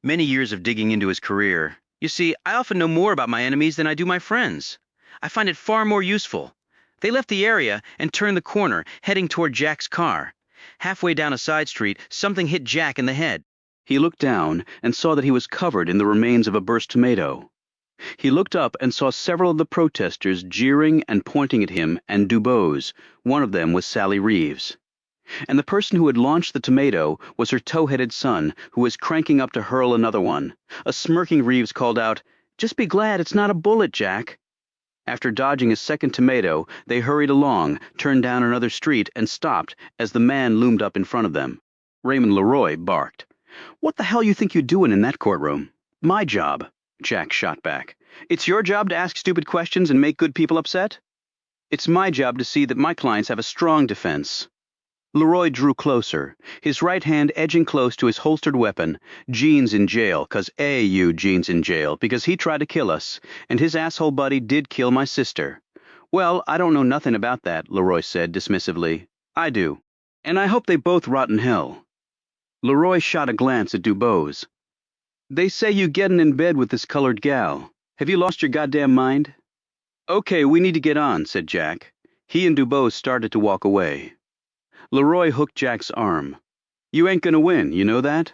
"Many years of digging into his career. You see, I often know more about my enemies than I do my friends. I find it far more useful. They left the area and turned the corner, heading toward Jack's car. Halfway down a side street, something hit Jack in the head." He looked down and saw that he was covered in the remains of a burst tomato. He looked up and saw several of the protesters jeering and pointing at him and Dubose. One of them was Sally Reeves. And the person who had launched the tomato was her tow-headed son, who was cranking up to hurl another one. A smirking Reeves called out, "Just be glad it's not a bullet, Jack." After dodging a second tomato, they hurried along, turned down another street, and stopped as the man loomed up in front of them. Raymond Leroy barked. "What the hell you think you're doing in that courtroom?" "My job," Jack shot back. "It's your job to ask stupid questions and make good people upset?" "It's my job to see that my clients have a strong defense." Leroy drew closer, his right hand edging close to his holstered weapon. "Gene's in jail, 'cause Gene's in jail, because he tried to kill us, and his asshole buddy did kill my sister." "Well, I don't know nothing about that," Leroy said dismissively. "I do. And I hope they both rot in hell." Leroy shot a glance at Dubose. "They say you gettin' in bed with this colored gal. Have you lost your goddamn mind?" "Okay, we need to get on," said Jack. He and Dubose started to walk away. Leroy hooked Jack's arm. "You ain't gonna win, you know that?"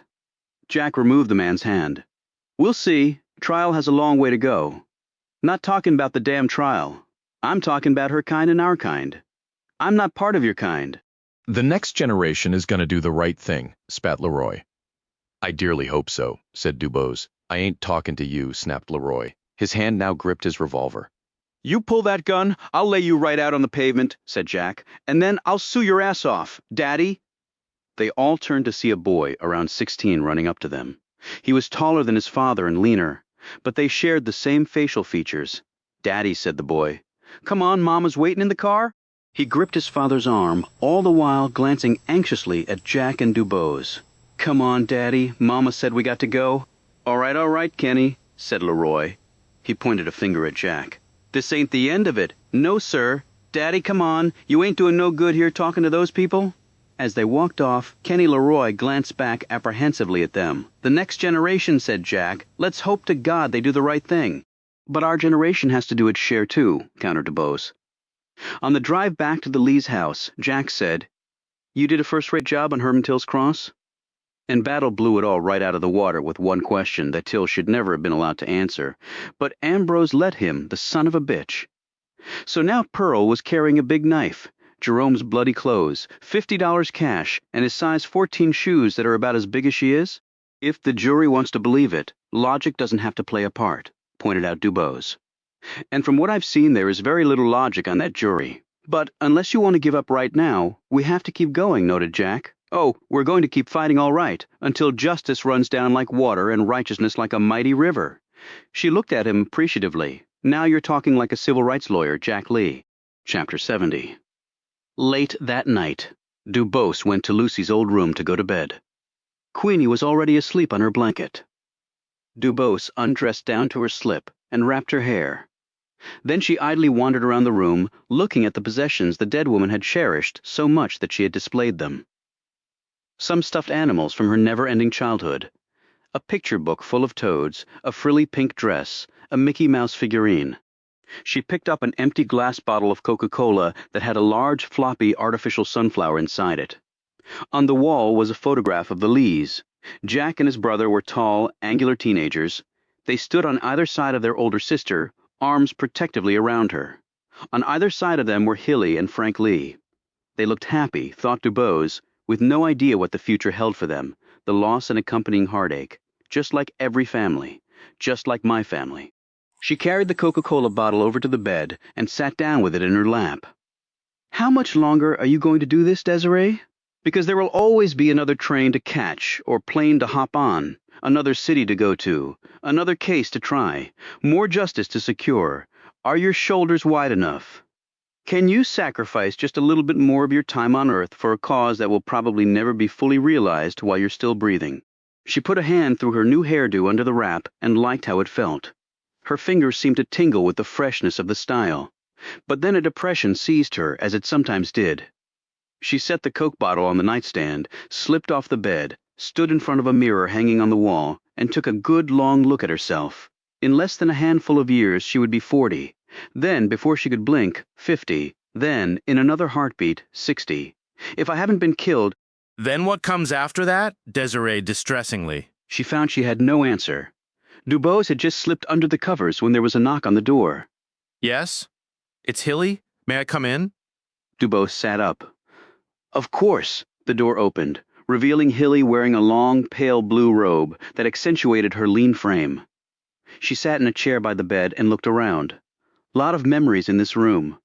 Jack removed the man's hand. "We'll see. Trial has a long way to go. Not talking about the damn trial. I'm talking about her kind and our kind. I'm not part of your kind." "The next generation is gonna do the right thing," spat Leroy. "I dearly hope so," said Dubose. "I ain't talking to you," snapped Leroy. His hand now gripped his revolver. "You pull that gun, I'll lay you right out on the pavement," said Jack, "and then I'll sue your ass off. Daddy?" They all turned to see a boy around 16 running up to them. He was taller than his father and leaner, but they shared the same facial features. "Daddy," said the boy. "Come on, Mama's waiting in the car." He gripped his father's arm, all the while glancing anxiously at Jack and Dubose. "Come on, Daddy, Mama said we got to go." All right, Kenny," said Leroy. He pointed a finger at Jack. "This ain't the end of it. No, sir. Daddy, come on. You ain't doing no good here talking to those people." As they walked off, Kenny Leroy glanced back apprehensively at them. "The next generation," said Jack. "Let's hope to God they do the right thing." "But our generation has to do its share too," countered Dubose. On the drive back to the Lee's house, Jack said, "You did a first-rate job on Herman Till's cross?" And Battle blew it all right out of the water with one question that Till should never have been allowed to answer. But Ambrose let him, the son of a bitch. So now Pearl was carrying a big knife, Jerome's bloody clothes, $50 cash, and his size 14 shoes that are about as big as she is? "If the jury wants to believe it, logic doesn't have to play a part," pointed out Dubose. "And from what I've seen, there is very little logic on that jury. But unless you want to give up right now, we have to keep going," noted Jack. "Oh, we're going to keep fighting all right, until justice runs down like water and righteousness like a mighty river." She looked at him appreciatively. "Now you're talking like a civil rights lawyer, Jack Lee." Chapter 70. Late that night, Dubose went to Lucy's old room to go to bed. Queenie was already asleep on her blanket. Dubose undressed down to her slip and wrapped her hair. Then she idly wandered around the room, looking at the possessions the dead woman had cherished so much that she had displayed them. Some stuffed animals from her never-ending childhood, a picture book full of toads, a frilly pink dress, a Mickey Mouse figurine. She picked up an empty glass bottle of Coca-Cola that had a large floppy artificial sunflower inside it. On the wall was a photograph of the Lees. Jack and his brother were tall, angular teenagers. They stood on either side of their older sister, arms protectively around her. On either side of them were Hilly and Frank Lee. They looked happy, thought Dubose, with no idea what the future held for them, the loss and accompanying heartache, just like every family, just like my family. She carried the Coca-Cola bottle over to the bed and sat down with it in her lap. "How much longer are you going to do this, Desiree? Because there will always be another train to catch or plane to hop on, another city to go to, another case to try, more justice to secure. Are your shoulders wide enough? Can you sacrifice just a little bit more of your time on Earth for a cause that will probably never be fully realized while you're still breathing?" She put a hand through her new hairdo under the wrap and liked how it felt. Her fingers seemed to tingle with the freshness of the style. But then a depression seized her, as it sometimes did. She set the Coke bottle on the nightstand, slipped off the bed, stood in front of a mirror hanging on the wall, and took a good long look at herself. In less than a handful of years she would be 40. Then, before she could blink, 50. Then, in another heartbeat, 60. If I haven't been killed... "Then what comes after that?" Desiree distressingly. She found she had no answer. Dubose had just slipped under the covers when there was a knock on the door. "Yes? It's Hilly? May I come in?" Dubose sat up. Of course. The door opened, revealing Hilly wearing a long, pale blue robe that accentuated her lean frame. She sat in a chair by the bed and looked around. Lot of memories in this room.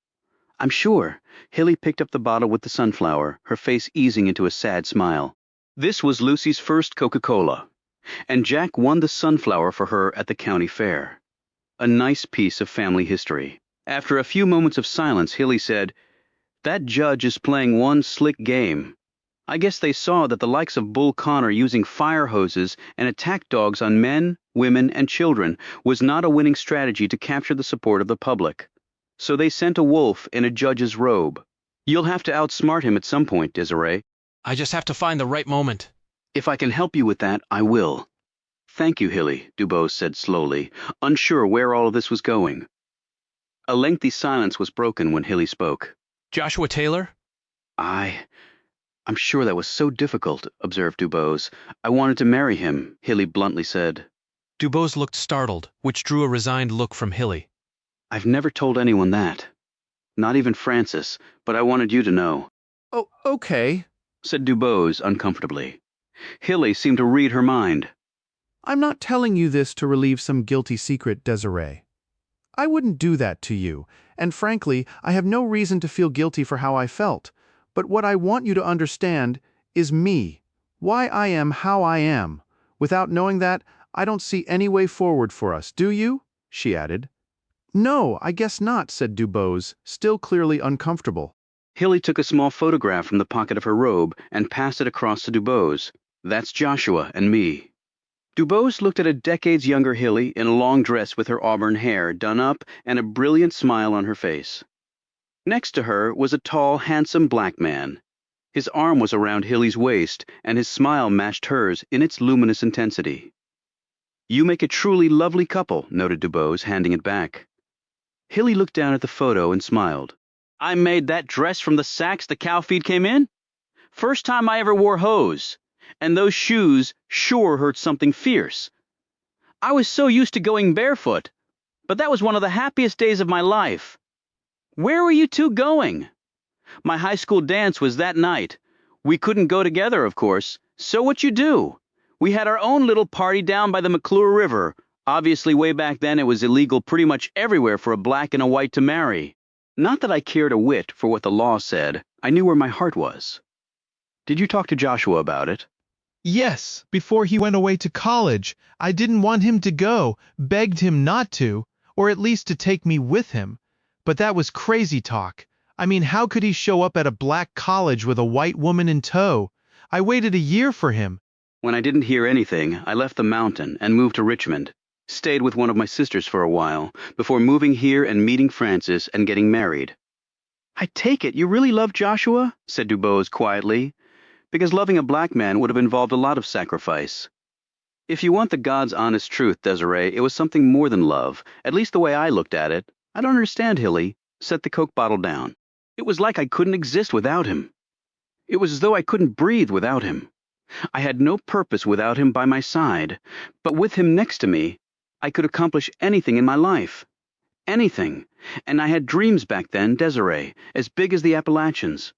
I'm sure. Hilly picked up the bottle with the sunflower, her face easing into a sad smile. This was Lucy's first Coca-Cola, and Jack won the sunflower for her at the county fair. A nice piece of family history. After a few moments of silence, Hilly said, "That judge is playing one slick game. I guess they saw that the likes of Bull Connor using fire hoses and attack dogs on men, women, and children was not a winning strategy to capture the support of the public. So they sent a wolf in a judge's robe. You'll have to outsmart him at some point, Desiree." I just have to find the right moment. "If I can help you with that, I will." "Thank you, Hilly," Dubose said slowly, unsure where all of this was going. A lengthy silence was broken when Hilly spoke. "Joshua Taylor?" I'm sure that was so difficult," observed Dubose. "I wanted to marry him," Hilly bluntly said. Dubose looked startled, which drew a resigned look from Hilly. "I've never told anyone that. Not even Francis, but I wanted you to know." "Oh, okay," said Dubose uncomfortably. Hilly seemed to read her mind. "I'm not telling you this to relieve some guilty secret, Desiree. I wouldn't do that to you, and frankly, I have no reason to feel guilty for how I felt. But what I want you to understand is me, why I am how I am, Without knowing that, I don't see any way forward for us, do you?" she added. "No, I guess not," said Dubose, still clearly uncomfortable. Hilly took a small photograph from the pocket of her robe and passed it across to Dubose. "That's Joshua and me." Dubose looked at a decades younger Hilly in a long dress with her auburn hair done up and a brilliant smile on her face. Next to her was a tall, handsome black man. His arm was around Hilly's waist, and his smile matched hers in its luminous intensity. "You make a truly lovely couple," noted Dubose, handing it back. Hilly looked down at the photo and smiled. "I made that dress from the sacks the cow feed came in? First time I ever wore hose. And those shoes sure hurt something fierce. I was so used to going barefoot, but that was one of the happiest days of my life. Where were you two going? My high school dance was that night. We couldn't go together, of course, so what you do? We had our own little party down by the McClure River. Obviously, way back then it was illegal pretty much everywhere for a black and a white to marry. Not that I cared a whit for what the law said. I knew where my heart was." "Did you talk to Joshua about it?" Yes, before he went away to college. I didn't want him to go, begged him not to, or at least to take me with him. But that was crazy talk. I mean, how could he show up at a black college with a white woman in tow? I waited a year for him. When I didn't hear anything, I left the mountain and moved to Richmond. Stayed with one of my sisters for a while, before moving here and meeting Francis and getting married. "I take it you really love Joshua?" said Dubose quietly, "because loving a black man would have involved a lot of sacrifice." "If you want the God's honest truth, Desiree, it was something more than love, at least the way I looked at it. I don't understand, Hilly." Set the Coke bottle down. "It was like I couldn't exist without him. It was as though I couldn't breathe without him. I had no purpose without him by my side, but with him next to me, I could accomplish anything in my life. Anything. And I had dreams back then, Desiree, as big as the Appalachians.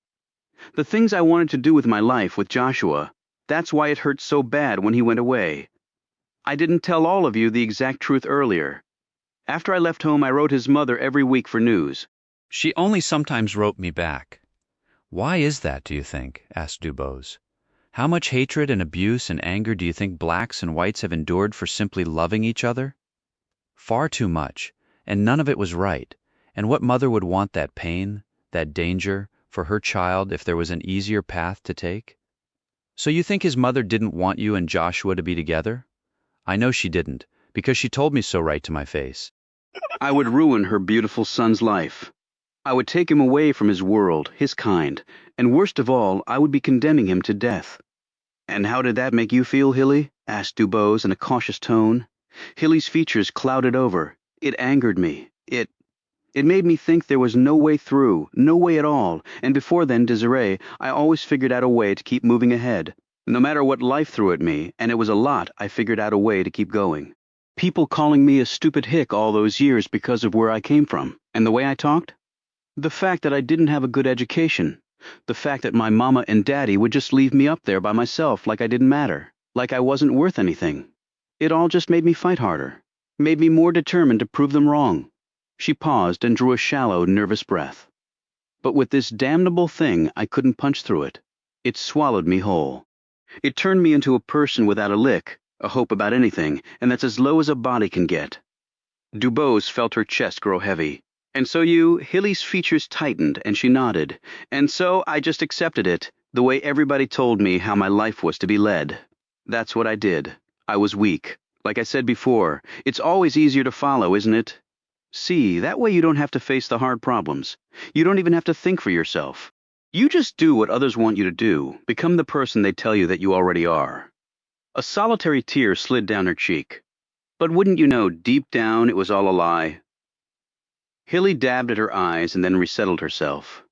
The things I wanted to do with my life with Joshua, that's why it hurt so bad when he went away. I didn't tell all of you the exact truth earlier. After I left home, I wrote his mother every week for news." "She only sometimes wrote me back." "Why is that, do you think?" asked Dubose. "How much hatred and abuse and anger do you think blacks and whites have endured for simply loving each other? Far too much, and none of it was right. And what mother would want that pain, that danger, for her child if there was an easier path to take? So you think his mother didn't want you and Joshua to be together? I know she didn't, because she told me so right to my face." "I would ruin her beautiful son's life. I would take him away from his world, his kind, and worst of all, I would be condemning him to death." "And how did that make you feel, Hilly?" asked Dubose in a cautious tone. Hilly's features clouded over. "It angered me. It made me think there was no way through, no way at all, and before then, Desiree, I always figured out a way to keep moving ahead. No matter what life threw at me, and it was a lot, I figured out a way to keep going. People calling me a stupid hick all those years because of where I came from, and the way I talked? The fact that I didn't have a good education. The fact that my mama and daddy would just leave me up there by myself like I didn't matter, like I wasn't worth anything. It all just made me fight harder, made me more determined to prove them wrong." She paused and drew a shallow, nervous breath. "But with this damnable thing, I couldn't punch through it. It swallowed me whole. It turned me into a person without a lick, a hope about anything, and that's as low as a body can get." Dubose felt her chest grow heavy. "And so Hilly's features tightened, and she nodded. "And so I just accepted it, the way everybody told me how my life was to be led. That's what I did. I was weak. Like I said before, it's always easier to follow, isn't it? See, that way you don't have to face the hard problems. You don't even have to think for yourself. You just do what others want you to do, become the person they tell you that you already are." A solitary tear slid down her cheek. "But wouldn't you know, deep down, it was all a lie?" Hilly dabbed at her eyes and then resettled herself.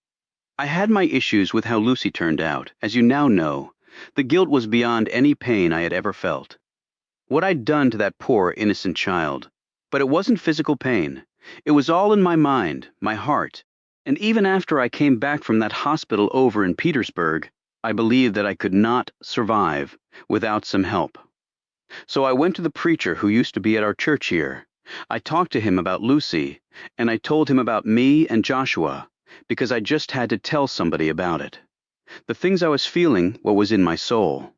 "I had my issues with how Lucy turned out, as you now know. The guilt was beyond any pain I had ever felt. What I'd done to that poor, innocent child. But it wasn't physical pain. It was all in my mind, my heart. And even after I came back from that hospital over in Petersburg, I believed that I could not survive without some help. So I went to the preacher who used to be at our church here. I talked to him about Lucy, and I told him about me and Joshua, because I just had to tell somebody about it. The things I was feeling, what was in my soul.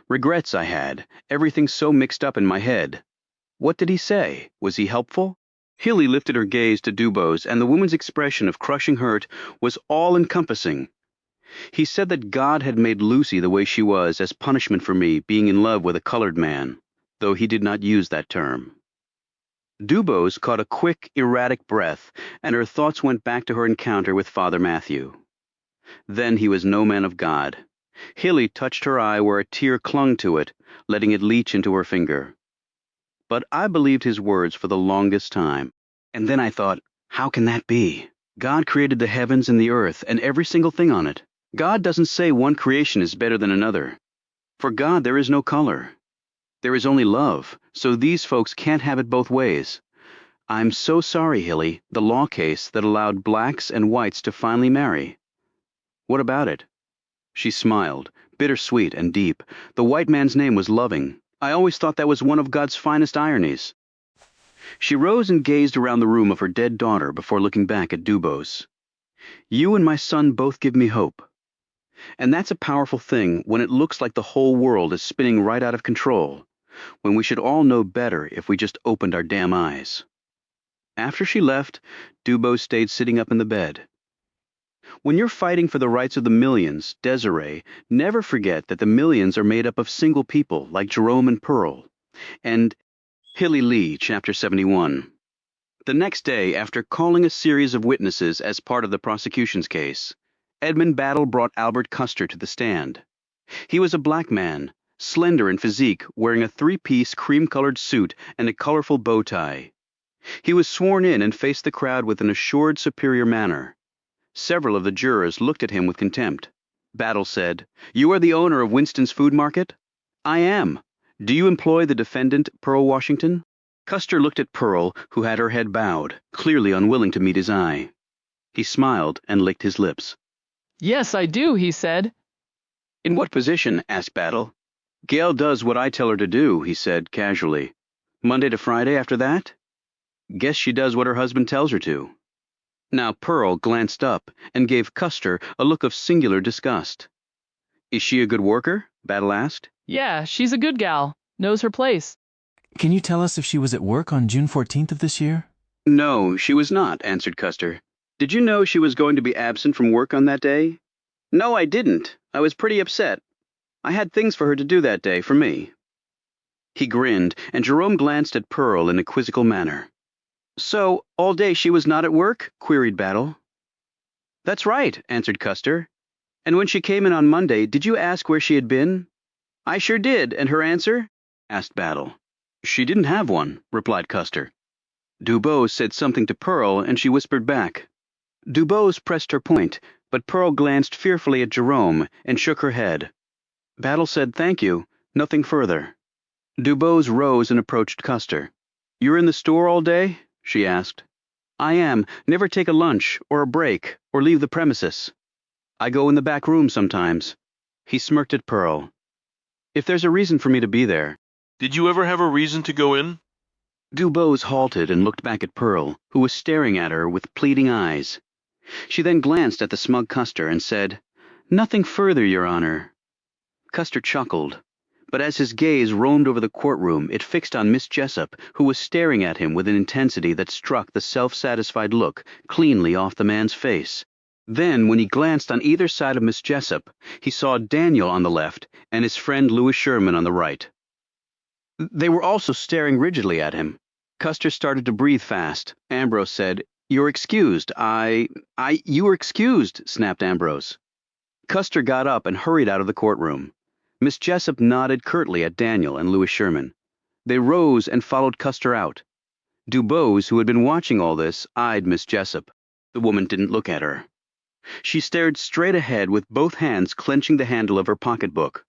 Regrets I had, everything so mixed up in my head. What did he say? Was he helpful? Hilly lifted her gaze to Dubose, and the woman's expression of crushing hurt was all-encompassing. He said that God had made Lucy the way she was as punishment for me being in love with a colored man, though he did not use that term. Dubose caught a quick, erratic breath, and her thoughts went back to her encounter with Father Matthew. Then he was no man of God. Hilly touched her eye where a tear clung to it, letting it leach into her finger. But I believed his words for the longest time. And then I thought, how can that be? God created the heavens and the earth and every single thing on it. God doesn't say one creation is better than another. For God there is no color. There is only love, so these folks can't have it both ways. I'm so sorry, Hilly, the law case that allowed blacks and whites to finally marry. What about it? She smiled, bittersweet and deep. The white man's name was Loving. I always thought that was one of God's finest ironies. She rose and gazed around the room of her dead daughter before looking back at Dubose. You and my son both give me hope. And that's a powerful thing when it looks like the whole world is spinning right out of control, when we should all know better if we just opened our damn eyes. After she left, Dubose stayed sitting up in the bed. When you're fighting for the rights of the millions, Desiree, never forget that the millions are made up of single people like Jerome and Pearl. And Hilly Lee, Chapter 71. The next day, after calling a series of witnesses as part of the prosecution's case, Edmund Battle brought Albert Custer to the stand. He was a black man, slender in physique, wearing a three-piece cream-colored suit and a colorful bow tie. He was sworn in and faced the crowd with an assured, superior manner. Several of the jurors looked at him with contempt. Battle said, "You are the owner of Winston's Food Market?" "I am. Do you employ the defendant, Pearl Washington?" Custer looked at Pearl, who had her head bowed, clearly unwilling to meet his eye. He smiled and licked his lips. "Yes, I do," he said. "In what position?" asked Battle. "Gail does what I tell her to do," he said casually. "Monday to Friday after that? Guess she does what her husband tells her to." Now Pearl glanced up and gave Custer a look of singular disgust. "Is she a good worker?" Battle asked. "Yeah, she's a good gal. Knows her place." Can you tell us if she was at work on June 14th of this year? "No, she was not," answered Custer. "Did you know she was going to be absent from work on that day?" "No, I didn't. I was pretty upset. I had things for her to do that day, for me." He grinned, and Jerome glanced at Pearl in a quizzical manner. "So, all day she was not at work?" queried Battle. "That's right," answered Custer. "And when she came in on Monday, did you ask where she had been?" "I sure did, and her answer?" asked Battle. "She didn't have one," replied Custer. Dubose said something to Pearl, and she whispered back. Dubose pressed her point, but Pearl glanced fearfully at Jerome and shook her head. Battle said thank you, nothing further. Dubose rose and approached Custer. "You're in the store all day?" she asked. "I am. Never take a lunch, or a break, or leave the premises. I go in the back room sometimes." He smirked at Pearl. "If there's a reason for me to be there." "Did you ever have a reason to go in?" Dubose halted and looked back at Pearl, who was staring at her with pleading eyes. She then glanced at the smug Custer and said, "Nothing further, Your Honor." Custer chuckled, but as his gaze roamed over the courtroom, it fixed on Miss Jessup, who was staring at him with an intensity that struck the self-satisfied look cleanly off the man's face. Then, when he glanced on either side of Miss Jessup, he saw Daniel on the left and his friend Louis Sherman on the right. They were also staring rigidly at him. Custer started to breathe fast. Ambrose said, "You're excused. You were excused," snapped Ambrose. Custer got up and hurried out of the courtroom. Miss Jessup nodded curtly at Daniel and Louis Sherman. They rose and followed Custer out. Dubose, who had been watching all this, eyed Miss Jessup. The woman didn't look at her. She stared straight ahead with both hands clenching the handle of her pocketbook.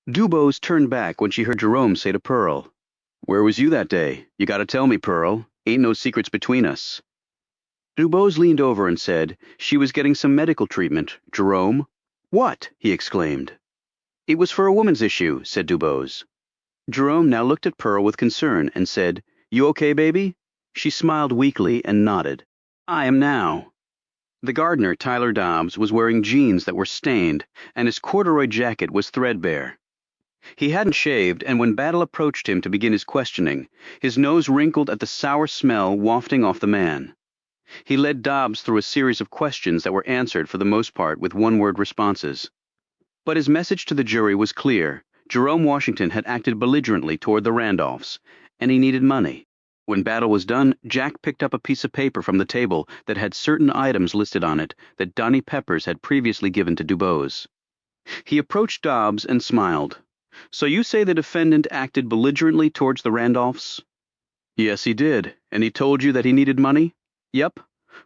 Dubose turned back when she heard Jerome say to Pearl, "Where was you that day? You gotta tell me, Pearl. Ain't no secrets between us." Dubose leaned over and said, "She was getting some medical treatment, Jerome." "What?" he exclaimed. "It was for a woman's issue," said Dubose. Jerome now looked at Pearl with concern and said, "You okay, baby?" She smiled weakly and nodded. "I am now." The gardener, Tyler Dobbs, was wearing jeans that were stained, and his corduroy jacket was threadbare. He hadn't shaved, and when Battle approached him to begin his questioning, his nose wrinkled at the sour smell wafting off the man. He led Dobbs through a series of questions that were answered for the most part with one-word responses. But his message to the jury was clear. Jerome Washington had acted belligerently toward the Randolphs, and he needed money. When Battle was done, Jack picked up a piece of paper from the table that had certain items listed on it that Donnie Peppers had previously given to Dubose. He approached Dobbs and smiled. "So you say the defendant acted belligerently towards the Randolphs?" "Yes, he did. And he told you that he needed money?" "Yep.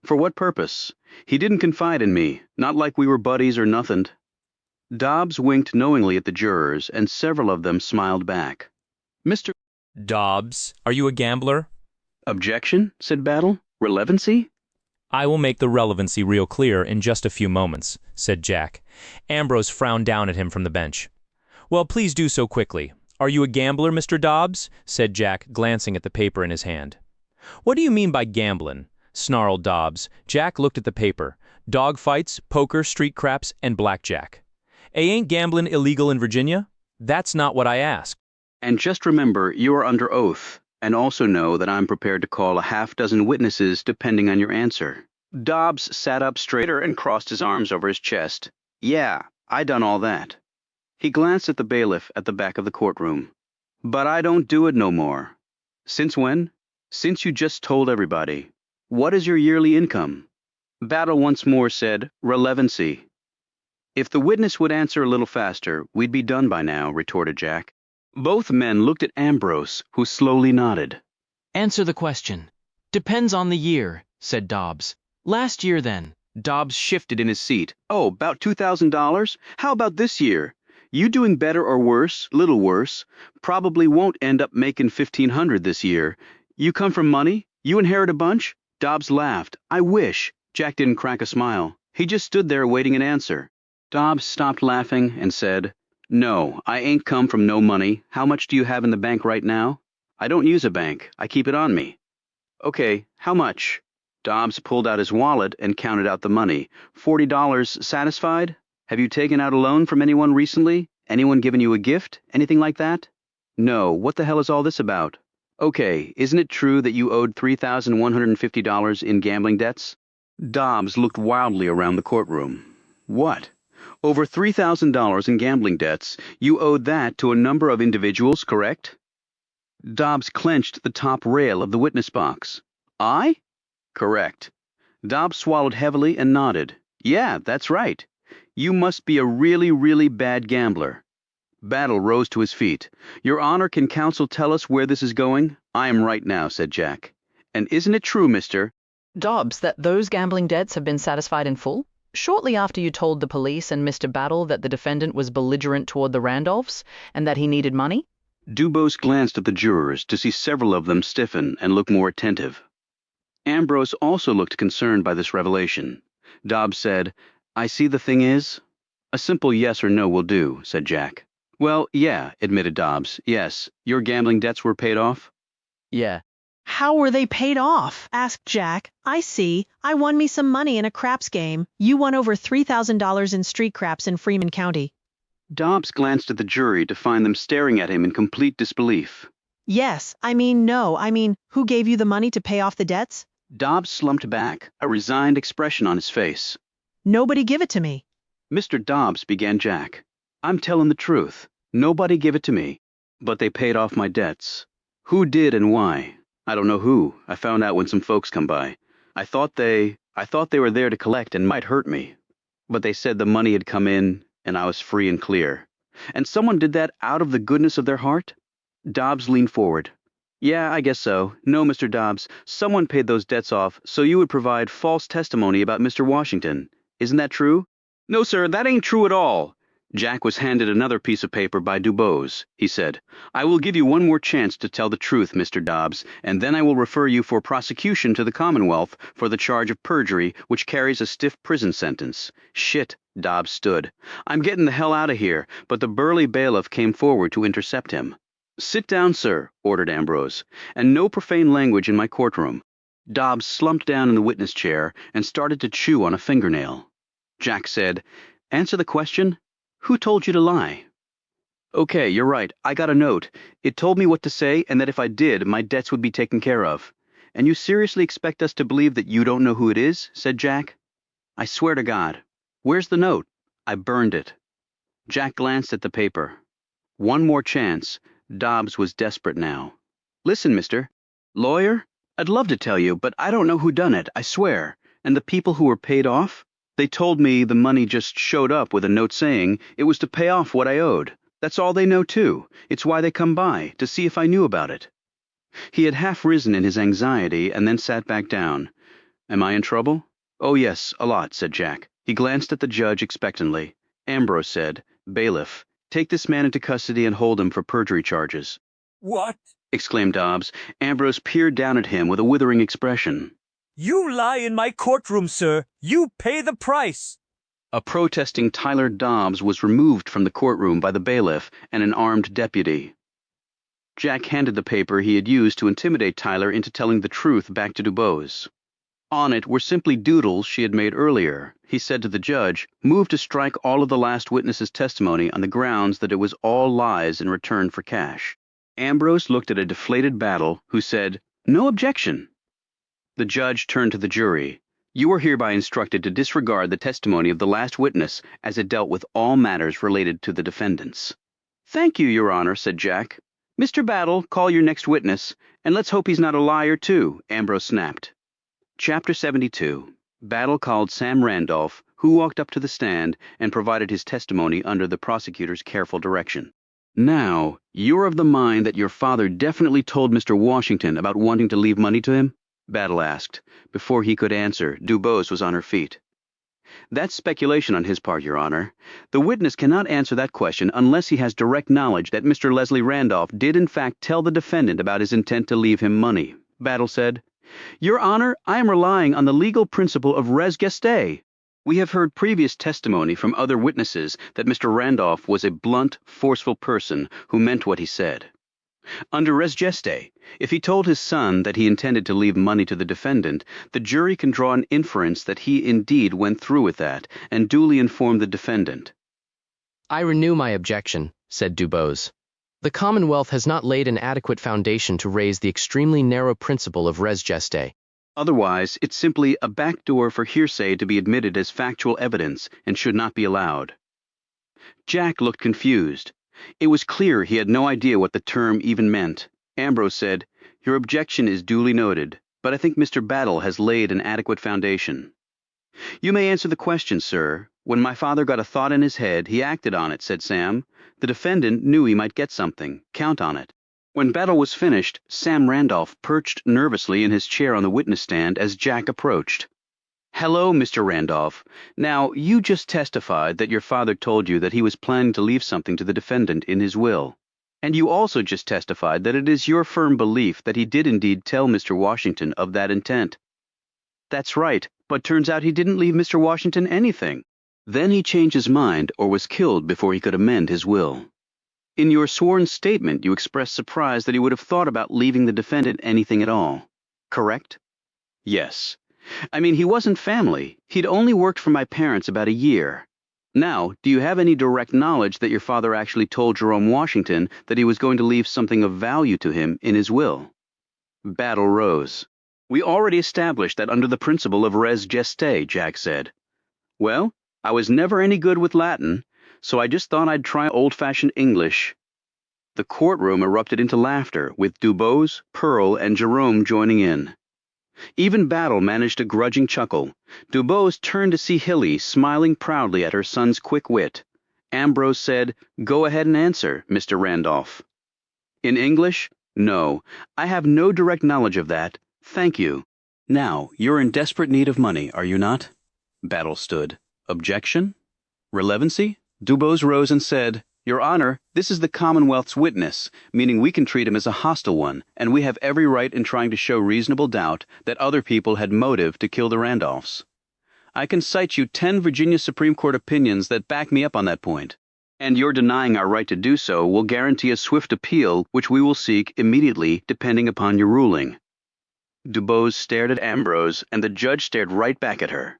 For what purpose? He didn't confide in me, not like we were buddies or nothing." Dobbs winked knowingly at the jurors, and several of them smiled back. "Mr. Dobbs, are you a gambler?" "Objection," said Battle. "Relevancy?" "I will make the relevancy real clear in just a few moments," said Jack. Ambrose frowned down at him from the bench. "Well, please do so quickly. Are you a gambler, Mr. Dobbs?" said Jack, glancing at the paper in his hand. "What do you mean by gamblin'?" snarled Dobbs. Jack looked at the paper. "Dog fights, poker, street craps, and blackjack. Ain't gamblin' illegal in Virginia?" "That's not what I asked." "And just remember, you are under oath, and also know that I'm prepared to call a half-dozen witnesses depending on your answer." Dobbs sat up straighter and crossed his arms over his chest. "Yeah, I done all that." He glanced at the bailiff at the back of the courtroom. "But I don't do it no more." "Since when?" "Since you just told everybody." "What is your yearly income?" Battle once more said, "Relevancy." "If the witness would answer a little faster, we'd be done by now," retorted Jack. Both men looked at Ambrose, who slowly nodded. Answer the question. "Depends on the year," said Dobbs. "Last year, then." Dobbs shifted in his seat. "Oh, about $2,000? How about this year? You doing better or worse? Little worse. Probably won't end up making $1,500 this year. You come from money? You inherit a bunch?" Dobbs laughed. "I wish." Jack didn't crack a smile. He just stood there waiting an answer. Dobbs stopped laughing and said, "No, I ain't come from no money. How much do you have in the bank right now?" "I don't use a bank. I keep it on me." "Okay, how much?" Dobbs pulled out his wallet and counted out the money. $40 satisfied? Have you taken out a loan from anyone recently? Anyone given you a gift? Anything like that? No, what the hell is all this about? Okay, isn't it true that you owed $3,150 in gambling debts? Dobbs looked wildly around the courtroom. What? Over $3,000 in gambling debts? You owed that to a number of individuals, correct? Dobbs clenched the top rail of the witness box. I? Correct. Dobbs swallowed heavily and nodded. Yeah, that's right. You must be a really, really bad gambler. Battle rose to his feet. "Your Honor, can counsel tell us where this is going?" "I am right now," said Jack. "And isn't it true, Mr. Dobbs, that those gambling debts have been satisfied in full? Shortly after you told the police and Mr. Battle that the defendant was belligerent toward the Randolphs and that he needed money?" Dubose glanced at the jurors to see several of them stiffen and look more attentive. Ambrose also looked concerned by this revelation. Dobbs said, "I see the thing is." "A simple yes or no will do," said Jack. "Well, yeah," admitted Dobbs. "Yes, your gambling debts were paid off?" "Yeah." "How were they paid off?" asked Jack. "I see. I won me some money in a craps game. You won over $3,000 in street craps in Freeman County." Dobbs glanced at the jury to find them staring at him in complete disbelief. "Yes, no, who gave you the money to pay off the debts?" Dobbs slumped back, a resigned expression on his face. "Nobody give it to me." "Mr. Dobbs," began Jack, "I'm telling the truth. Nobody give it to me, but they paid off my debts. Who did and why? I don't know who. I found out when some folks come by. I thought they were there to collect and might hurt me. But they said the money had come in and I was free and clear. And someone did that out of the goodness of their heart?" Dobbs leaned forward. "Yeah, I guess so. No, Mr. Dobbs, someone paid those debts off so you would provide false testimony about Mr. Washington. Isn't that true?" "No, sir, that ain't true at all." Jack was handed another piece of paper by Dubose. He said, "I will give you one more chance to tell the truth, Mr. Dobbs, and then I will refer you for prosecution to the Commonwealth for the charge of perjury, which carries a stiff prison sentence." "Shit," Dobbs stood. "I'm getting the hell out of here," but the burly bailiff came forward to intercept him. "Sit down, sir," ordered Ambrose, "and no profane language in my courtroom." Dobbs slumped down in the witness chair and started to chew on a fingernail. Jack said, "Answer the question. Who told you to lie?" Okay, you're right. I got a note. It told me what to say and that if I did, my debts would be taken care of. And you seriously expect us to believe that you don't know who it is? Said Jack. I swear to God. Where's the note? I burned it. Jack glanced at the paper. One more chance. Dobbs was desperate now. Listen, mister. Lawyer? I'd love to tell you, but I don't know who done it, I swear. And the people who were paid off? They told me the money just showed up with a note saying it was to pay off what I owed. That's all they know, too. It's why they come by, to see if I knew about it. He had half risen in his anxiety and then sat back down. Am I in trouble? Oh, yes, a lot, said Jack. He glanced at the judge expectantly. Ambrose said, Bailiff, take this man into custody and hold him for perjury charges. What? Exclaimed Dobbs. Ambrose peered down at him with a withering expression. You lie in my courtroom, sir. You pay the price. A protesting Tyler Dobbs was removed from the courtroom by the bailiff and an armed deputy. Jack handed the paper he had used to intimidate Tyler into telling the truth back to Dubose. On it were simply doodles she had made earlier. He said to the judge, move to strike all of the last witness's testimony on the grounds that it was all lies in return for cash. Ambrose looked at a deflated Battle, who said, no objection. The judge turned to the jury. You are hereby instructed to disregard the testimony of the last witness as it dealt with all matters related to the defendants. Thank you, Your Honor, said Jack. Mr. Battle, call your next witness, and let's hope he's not a liar, too, Ambrose snapped. Chapter 72. Battle called Sam Randolph, who walked up to the stand and provided his testimony under the prosecutor's careful direction. Now, you're of the mind that your father definitely told Mr. Washington about wanting to leave money to him? Battle asked. Before he could answer, Dubose was on her feet. That's speculation on his part, Your Honor. The witness cannot answer that question unless he has direct knowledge that Mr. Leslie Randolph did in fact tell the defendant about his intent to leave him money, Battle said. Your Honor, I am relying on the legal principle of res geste. We have heard previous testimony from other witnesses that Mr. Randolph was a blunt, forceful person who meant what he said. Under res geste, if he told his son that he intended to leave money to the defendant, the jury can draw an inference that he indeed went through with that and duly informed the defendant. I renew my objection, said Dubose. The Commonwealth has not laid an adequate foundation to raise the extremely narrow principle of res geste. Otherwise, it's simply a backdoor for hearsay to be admitted as factual evidence and should not be allowed. Jack looked confused. It was clear he had no idea what the term even meant. Ambrose said, Your objection is duly noted, but I think Mr. Battle has laid an adequate foundation. You may answer the question, sir. When my father got a thought in his head, he acted on it, said Sam. The defendant knew he might get something. Count on it. When Battle was finished, Sam Randolph perched nervously in his chair on the witness stand as Jack approached. Hello, Mr. Randolph. Now, you just testified that your father told you that he was planning to leave something to the defendant in his will. And you also just testified that it is your firm belief that he did indeed tell Mr. Washington of that intent. That's right, but turns out he didn't leave Mr. Washington anything. Then he changed his mind or was killed before he could amend his will. In your sworn statement, you expressed surprise that he would have thought about leaving the defendant anything at all. Correct? Yes. I mean, he wasn't family. He'd only worked for my parents about a year. Now, do you have any direct knowledge that your father actually told Jerome Washington that he was going to leave something of value to him in his will? Battle rose. We already established that under the principle of res geste, Jack said. Well, I was never any good with Latin, so I just thought I'd try old-fashioned English. The courtroom erupted into laughter, with Dubose, Pearl, and Jerome joining in. Even Battle managed a grudging chuckle. Dubose turned to see Hilly smiling proudly at her son's quick wit. Ambrose said, Go ahead and answer, Mr. Randolph. In English? No, I have no direct knowledge of that. Thank you. Now, you're in desperate need of money, are you not? Battle stood. Objection? Relevancy? Dubose rose and said, Your Honor, this is the Commonwealth's witness, meaning we can treat him as a hostile one, and we have every right in trying to show reasonable doubt that other people had motive to kill the Randolphs. I can cite you 10 Virginia Supreme Court opinions that back me up on that point, and your denying our right to do so will guarantee a swift appeal which we will seek immediately depending upon your ruling. Dubose stared at Ambrose, and the judge stared right back at her.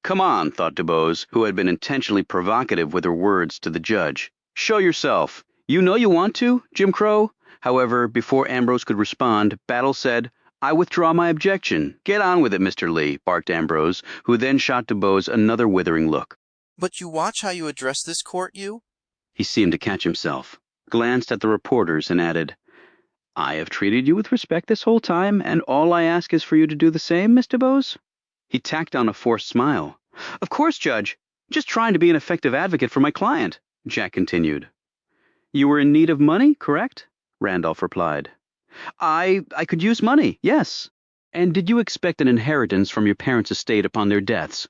Come on, thought Dubose, who had been intentionally provocative with her words to the judge. Show yourself. You know you want to, Jim Crow? However, before Ambrose could respond, Battle said, I withdraw my objection. Get on with it, Mr. Lee, barked Ambrose, who then shot DuBose another withering look. But you watch how you address this court, you? He seemed to catch himself, glanced at the reporters, and added, I have treated you with respect this whole time, and all I ask is for you to do the same, Mr. Bose. He tacked on a forced smile. Of course, Judge. Just trying to be an effective advocate for my client, Jack continued. You were in need of money, correct? Randolph replied. I could use money, yes. And did you expect an inheritance from your parents' estate upon their deaths?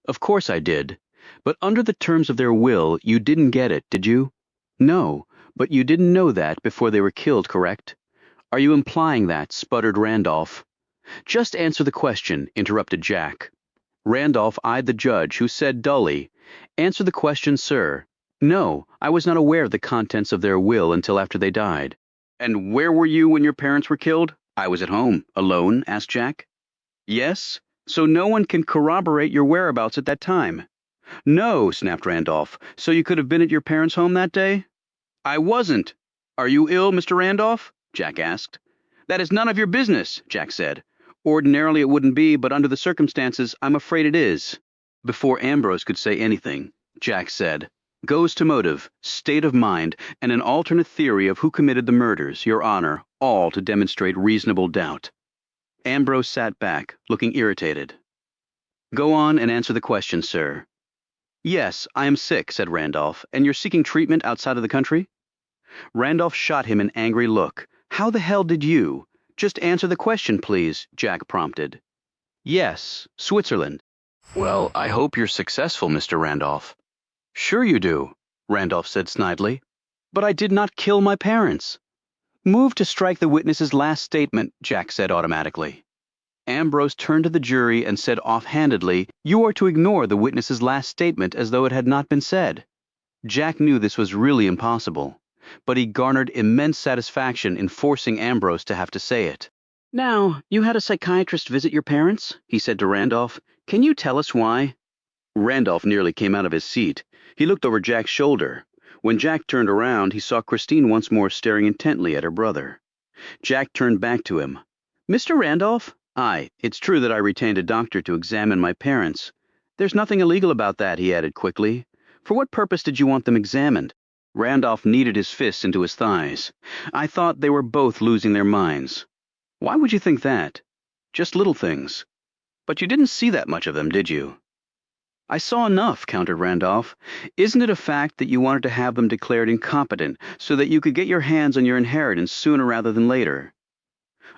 Of course I did. But under the terms of their will, you didn't get it, did you? No, but you didn't know that before they were killed, correct? Are you implying that? Sputtered Randolph. Just answer the question, interrupted Jack. Randolph eyed the judge, who said dully, Answer the question, sir. No, I was not aware of the contents of their will until after they died. And where were you when your parents were killed? I was at home. Alone? Asked Jack. Yes? So no one can corroborate your whereabouts at that time? No, snapped Randolph. So you could have been at your parents' home that day? I wasn't. Are you ill, Mr. Randolph? Jack asked. That is none of your business, Jack said. Ordinarily it wouldn't be, but under the circumstances, I'm afraid it is. Before Ambrose could say anything, Jack said, Goes to motive, state of mind, and an alternate theory of who committed the murders, Your Honor, all to demonstrate reasonable doubt. Ambrose sat back, looking irritated. Go on and answer the question, sir. Yes, I am sick, said Randolph, and you're seeking treatment outside of the country? Randolph shot him an angry look. How the hell did you? Just answer the question, please, Jack prompted. Yes, Switzerland. Well, I hope you're successful, Mr. Randolph. Sure you do, Randolph said snidely. But I did not kill my parents. Move to strike the witness's last statement, Jack said automatically. Ambrose turned to the jury and said offhandedly, You are to ignore the witness's last statement as though it had not been said. Jack knew this was really impossible, but he garnered immense satisfaction in forcing Ambrose to have to say it. Now, you had a psychiatrist visit your parents? He said to Randolph. Can you tell us why? Randolph nearly came out of his seat. He looked over Jack's shoulder. When Jack turned around, he saw Christine once more staring intently at her brother. Jack turned back to him. Mr. Randolph? Aye, it's true that I retained a doctor to examine my parents. There's nothing illegal about that, he added quickly. For what purpose did you want them examined? Randolph kneaded his fists into his thighs. I thought they were both losing their minds. Why would you think that? Just little things. But you didn't see that much of them, did you? I saw enough, countered Randolph. Isn't it a fact that you wanted to have them declared incompetent so that you could get your hands on your inheritance sooner rather than later?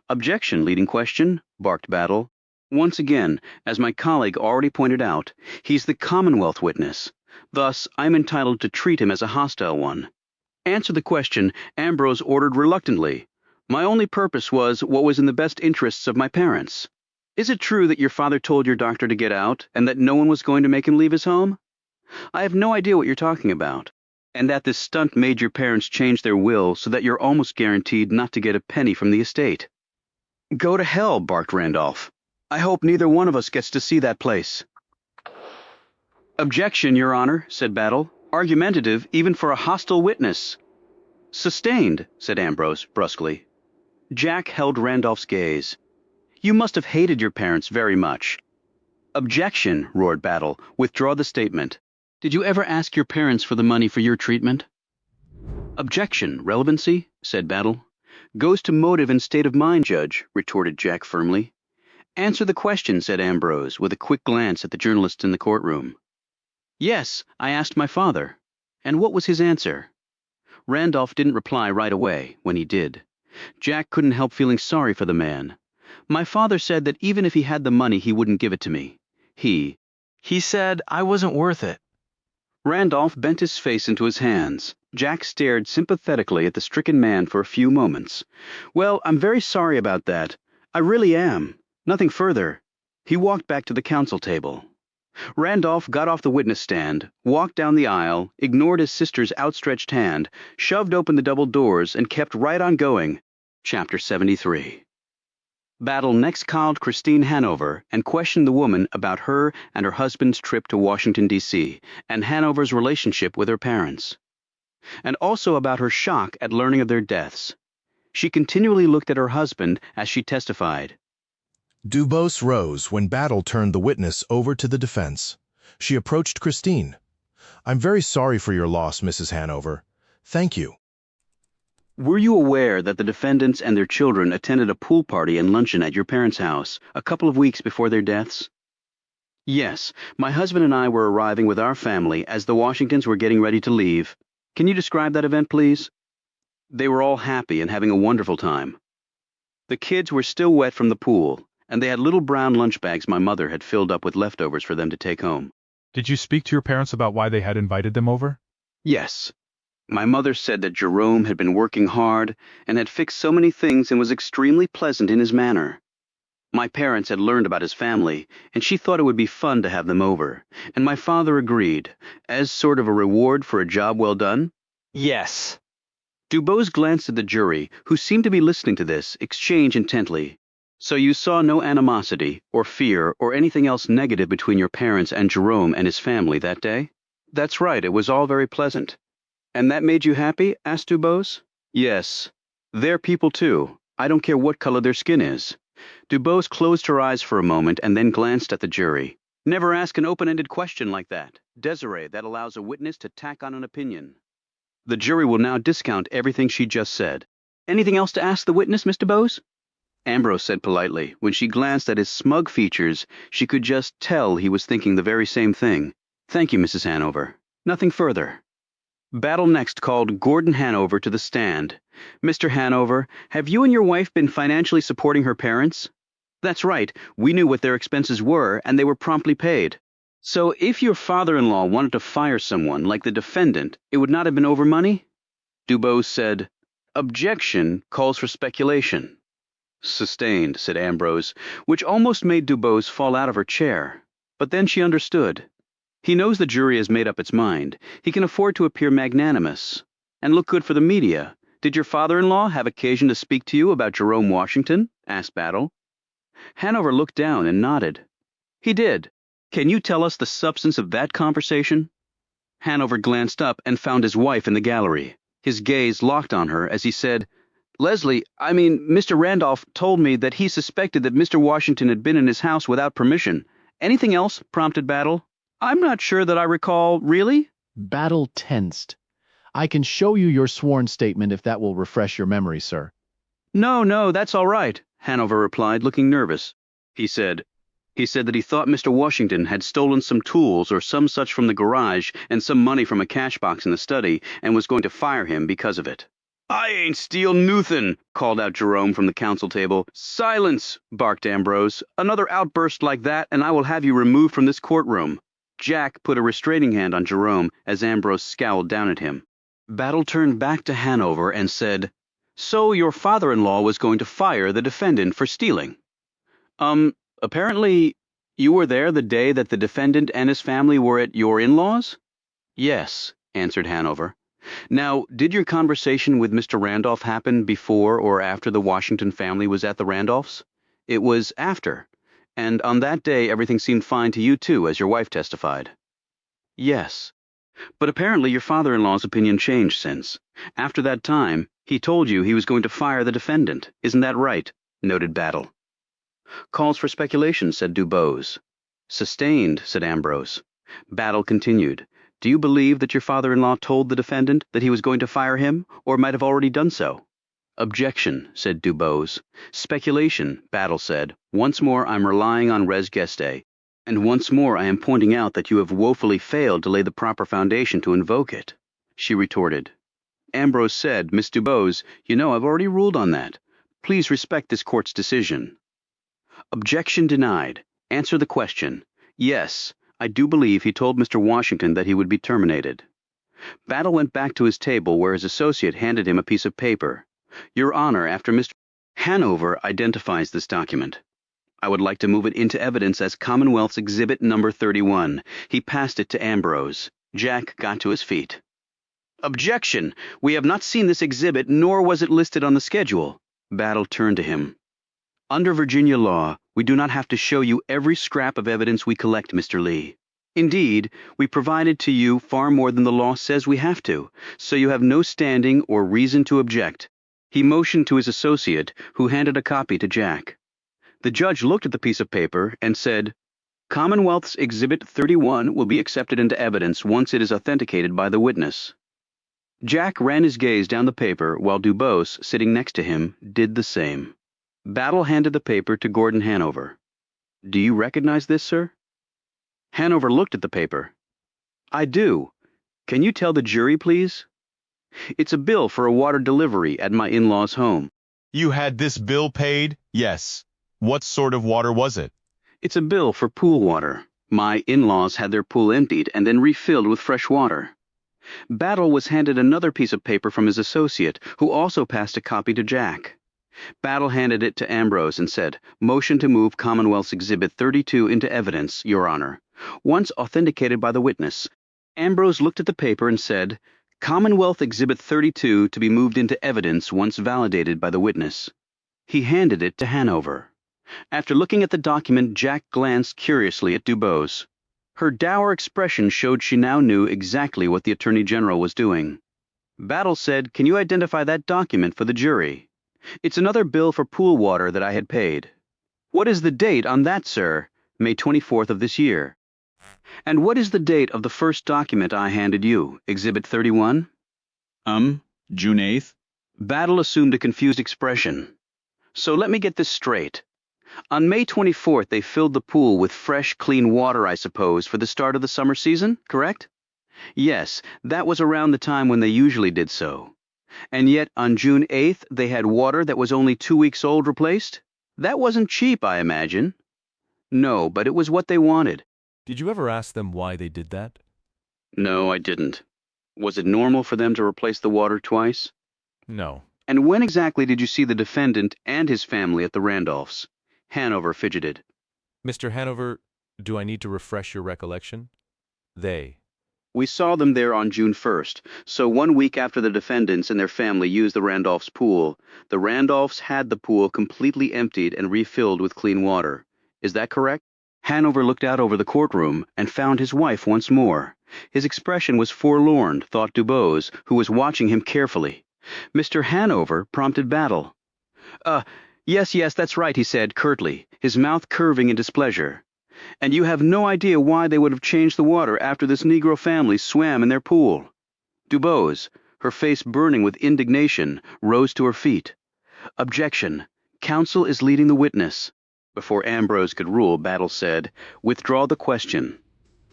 Objection, leading question, barked Battle. Once again, as my colleague already pointed out, he's the Commonwealth witness. Thus, I'm entitled to treat him as a hostile one. Answer the question, Ambrose ordered reluctantly. My only purpose was what was in the best interests of my parents. Is it true that your father told your doctor to get out, and that no one was going to make him leave his home? I have no idea what you're talking about. And that this stunt made your parents change their will so that you're almost guaranteed not to get a penny from the estate. Go to hell, barked Randolph. I hope neither one of us gets to see that place. Objection, Your Honor, said Battle. Argumentative even for a hostile witness. Sustained, said Ambrose brusquely. Jack held Randolph's gaze. You must have hated your parents very much. Objection, roared Battle. Withdraw the statement. Did you ever ask your parents for the money for your treatment? Objection, relevancy, said Battle. Goes to motive and state of mind, Judge, retorted Jack firmly. Answer the question, said Ambrose, with a quick glance at the journalists in the courtroom. Yes, I asked my father. And what was his answer? Randolph didn't reply right away. When he did, Jack couldn't help feeling sorry for the man. My father said that even if he had the money, he wouldn't give it to me. He said I wasn't worth it. Randolph bent his face into his hands. Jack stared sympathetically at the stricken man for a few moments. Well, I'm very sorry about that. I really am. Nothing further. He walked back to the counsel table. Randolph got off the witness stand, walked down the aisle, ignored his sister's outstretched hand, shoved open the double doors, and kept right on going. Chapter 73. Battle next called Christine Hanover and questioned the woman about her and her husband's trip to Washington, D.C., and Hanover's relationship with her parents. and also about her shock at learning of their deaths. She continually looked at her husband as she testified. Dubose rose when Battle turned the witness over to the defense. She approached Christine. "I'm very sorry for your loss, Mrs. Hanover. Thank you." Were you aware that the defendants and their children attended a pool party and luncheon at your parents' house a couple of weeks before their deaths? Yes, my husband and I were arriving with our family as the Washingtons were getting ready to leave. Can you describe that event, please? They were all happy and having a wonderful time. The kids were still wet from the pool, and they had little brown lunch bags my mother had filled up with leftovers for them to take home. Did you speak to your parents about why they had invited them over? Yes. My mother said that Jerome had been working hard and had fixed so many things and was extremely pleasant in his manner. My parents had learned about his family, and she thought it would be fun to have them over, and my father agreed, as sort of a reward for a job well done. Yes. Dubose glanced at the jury, who seemed to be listening to this exchange intently. So you saw no animosity, or fear, or anything else negative between your parents and Jerome and his family that day? That's right, it was all very pleasant. And that made you happy? Asked Dubose. Yes. They're people too. I don't care what color their skin is. Dubose closed her eyes for a moment and then glanced at the jury. Never ask an open-ended question like that. Desiree, that allows a witness to tack on an opinion. The jury will now discount everything she just said. Anything else to ask the witness, Mr. Bose? Ambrose said politely. When she glanced at his smug features, she could just tell he was thinking the very same thing. Thank you, Mrs. Hanover. Nothing further. Battle next called Gordon Hanover to the stand. Mr. Hanover, have you and your wife been financially supporting her parents? That's right. We knew what their expenses were, and they were promptly paid. So if your father-in-law wanted to fire someone, like the defendant, it would not have been over money? Dubose said, "Objection calls for speculation." Sustained, said Ambrose, which almost made Dubose fall out of her chair. But then she understood. He knows the jury has made up its mind. He can afford to appear magnanimous and look good for the media. Did your father-in-law have occasion to speak to you about Jerome Washington? Asked Battle. Hanover looked down and nodded. He did. Can you tell us the substance of that conversation? Hanover glanced up and found his wife in the gallery. His gaze locked on her as he said, Mr. Randolph told me that he suspected that Mr. Washington had been in his house without permission. Anything else? Prompted Battle. I'm not sure that I recall, really? Battle tensed. I can show you your sworn statement if that will refresh your memory, sir. No, that's all right, Hanover replied, looking nervous. He said that he thought Mr. Washington had stolen some tools or some such from the garage and some money from a cash box in the study and was going to fire him because of it. I ain't steal nothin', called out Jerome from the council table. Silence, barked Ambrose. Another outburst like that and I will have you removed from this courtroom. Jack put a restraining hand on Jerome as Ambrose scowled down at him. Battle turned back to Hanover and said, So your father-in-law was going to fire the defendant for stealing? Apparently you were there the day that the defendant and his family were at your in-laws? Yes, answered Hanover. Now, did your conversation with Mr. Randolph happen before or after the Washington family was at the Randolphs? It was after. And on that day everything seemed fine to you too, as your wife testified. Yes. But apparently your father-in-law's opinion changed since. After that time, he told you he was going to fire the defendant. Isn't that right? Noted Battle. Calls for speculation, said Dubose. Sustained, said Ambrose. Battle continued. Do you believe that your father-in-law told the defendant that he was going to fire him, or might have already done so? Objection, said Dubose. Speculation, Battle said. Once more I'm relying on res geste, and once more I am pointing out that you have woefully failed to lay the proper foundation to invoke it. She retorted. Ambrose said, Miss Dubose, you know I've already ruled on that. Please respect this court's decision. Objection denied. Answer the question. Yes, I do believe he told Mr. Washington that he would be terminated. Battle went back to his table where his associate handed him a piece of paper. Your Honor, after Mr. Hanover identifies this document. I would like to move it into evidence as Commonwealth's Exhibit Number 31. He passed it to Ambrose. Jack got to his feet. Objection! We have not seen this exhibit, nor was it listed on the schedule. Battle turned to him. Under Virginia law, we do not have to show you every scrap of evidence we collect, Mr. Lee. Indeed, we provided to you far more than the law says we have to, so you have no standing or reason to object." He motioned to his associate, who handed a copy to Jack. The judge looked at the piece of paper and said, "Commonwealth's Exhibit 31 will be accepted into evidence once it is authenticated by the witness." Jack ran his gaze down the paper while Dubose, sitting next to him, did the same. Battle handed the paper to Gordon Hanover. "Do you recognize this, sir?" Hanover looked at the paper. "I do. Can you tell the jury, please?" "It's a bill for a water delivery at my in-laws' home." You had this bill paid? Yes. What sort of water was it? "It's a bill for pool water. My in-laws had their pool emptied and then refilled with fresh water." Battle was handed another piece of paper from his associate, who also passed a copy to Jack. Battle handed it to Ambrose and said, "Motion to move Commonwealth's Exhibit 32 into evidence, Your Honor, once authenticated by the witness." Ambrose looked at the paper and said, "Commonwealth Exhibit 32 to be moved into evidence once validated by the witness." He handed it to Hanover. After looking at the document, Jack glanced curiously at Dubose. Her dour expression showed she now knew exactly what the Attorney General was doing. Battle said, "Can you identify that document for the jury?" "It's another bill for pool water that I had paid." "What is the date on that, sir?" "May 24th of this year." "And what is the date of the first document I handed you, Exhibit 31? June 8th? Battle assumed a confused expression. "So let me get this straight. On May 24th, they filled the pool with fresh, clean water, I suppose, for the start of the summer season, correct?" "Yes, that was around the time when they usually did so." "And yet on June 8th, they had water that was only 2 weeks old replaced? That wasn't cheap, I imagine." "No, but it was what they wanted." Did you ever ask them why they did that? "No, I didn't." "Was it normal for them to replace the water twice?" No. "And when exactly did you see the defendant and his family at the Randolphs?" Hanover fidgeted. Mr. Hanover, do I need to refresh your recollection? "We saw them there on June 1st, so 1 week after the defendants and their family used the Randolphs' pool. The Randolphs had the pool completely emptied and refilled with clean water. Is that correct?" Hanover looked out over the courtroom and found his wife once more. His expression was forlorn, thought Dubose, who was watching him carefully. Mr. Hanover prompted Battle. Yes, that's right," he said curtly, his mouth curving in displeasure. "And you have no idea why they would have changed the water after this Negro family swam in their pool." Dubose, her face burning with indignation, rose to her feet. "Objection. Counsel is leading the witness." Before Ambrose could rule, Battle said, "Withdraw the question."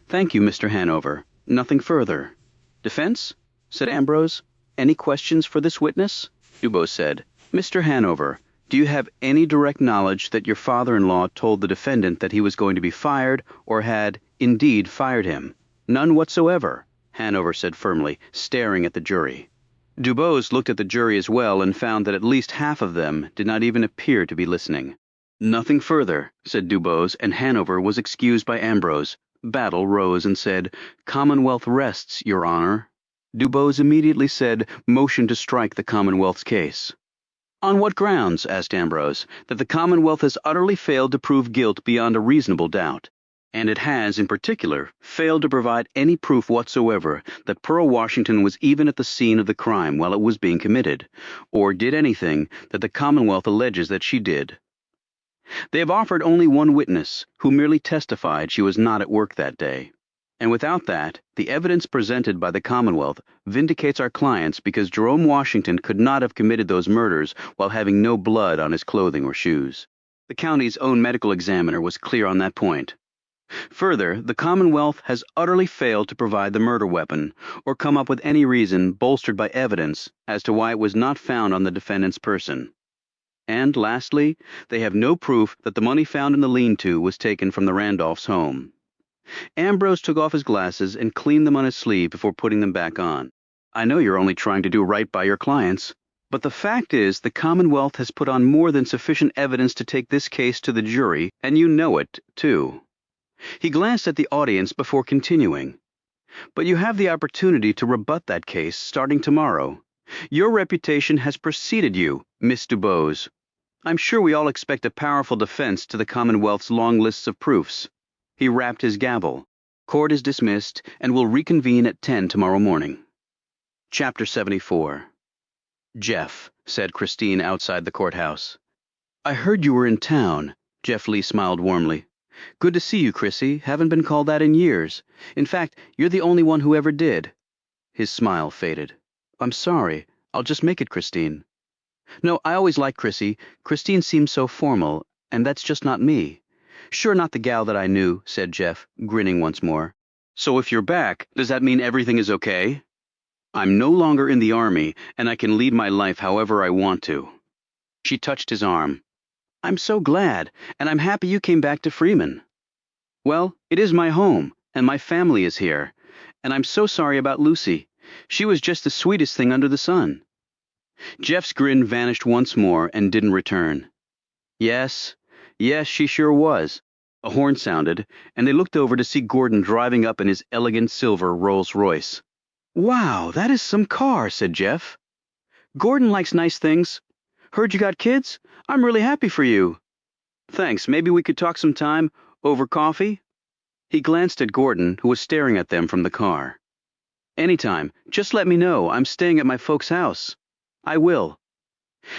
"Thank you, Mr. Hanover. Nothing further." "Defense?" said Ambrose. "Any questions for this witness?" Dubose said, "Mr. Hanover, do you have any direct knowledge that your father-in-law told the defendant that he was going to be fired or had, indeed, fired him?" "None whatsoever," Hanover said firmly, staring at the jury. Dubose looked at the jury as well and found that at least half of them did not even appear to be listening. "Nothing further," said Dubose, and Hanover was excused by Ambrose. Battle rose and said, "Commonwealth rests, Your Honor." Dubose immediately said, "Motion to strike the Commonwealth's case." "On what grounds?" asked Ambrose. "That the Commonwealth has utterly failed to prove guilt beyond a reasonable doubt. And it has, in particular, failed to provide any proof whatsoever that Pearl Washington was even at the scene of the crime while it was being committed, or did anything that the Commonwealth alleges that she did. They have offered only one witness, who merely testified she was not at work that day. And without that, the evidence presented by the Commonwealth vindicates our clients because Jerome Washington could not have committed those murders while having no blood on his clothing or shoes. The county's own medical examiner was clear on that point. Further, the Commonwealth has utterly failed to provide the murder weapon, or come up with any reason bolstered by evidence as to why it was not found on the defendant's person. And lastly, they have no proof that the money found in the lean-to was taken from the Randolphs' home." Ambrose took off his glasses and cleaned them on his sleeve before putting them back on. "I know you're only trying to do right by your clients, but the fact is the Commonwealth has put on more than sufficient evidence to take this case to the jury, and you know it, too." He glanced at the audience before continuing. "But you have the opportunity to rebut that case starting tomorrow. Your reputation has preceded you, Miss Dubose. I'm sure we all expect a powerful defense to the Commonwealth's long lists of proofs." He rapped his gavel. Court is dismissed and will reconvene at 10 tomorrow morning. Chapter 74. Jeff, said Christine outside the courthouse. I heard you were in town. Jeff Lee smiled warmly. Good to see you, Chrissy. Haven't been called that in years. In fact, you're the only one who ever did. His smile faded. I'm sorry. I'll just make it Christine. No, I always liked Chrissy. Christine seems so formal, and that's just not me. Sure not the gal that I knew, said Jeff, grinning once more. So if you're back, does that mean everything is okay? I'm no longer in the army, and I can lead my life however I want to. She touched his arm. I'm so glad, and I'm happy you came back to Freeman. Well, it is my home, and my family is here, and I'm so sorry about Lucy. She was just the sweetest thing under the sun. Jeff's grin vanished once more and didn't return. Yes, she sure was. A horn sounded, and they looked over to see Gordon driving up in his elegant silver Rolls-Royce. Wow, that is some car, said Jeff. Gordon likes nice things. Heard you got kids? I'm really happy for you. Thanks, maybe we could talk sometime, over coffee? He glanced at Gordon, who was staring at them from the car. Anytime, just let me know. I'm staying at my folks' house. I will.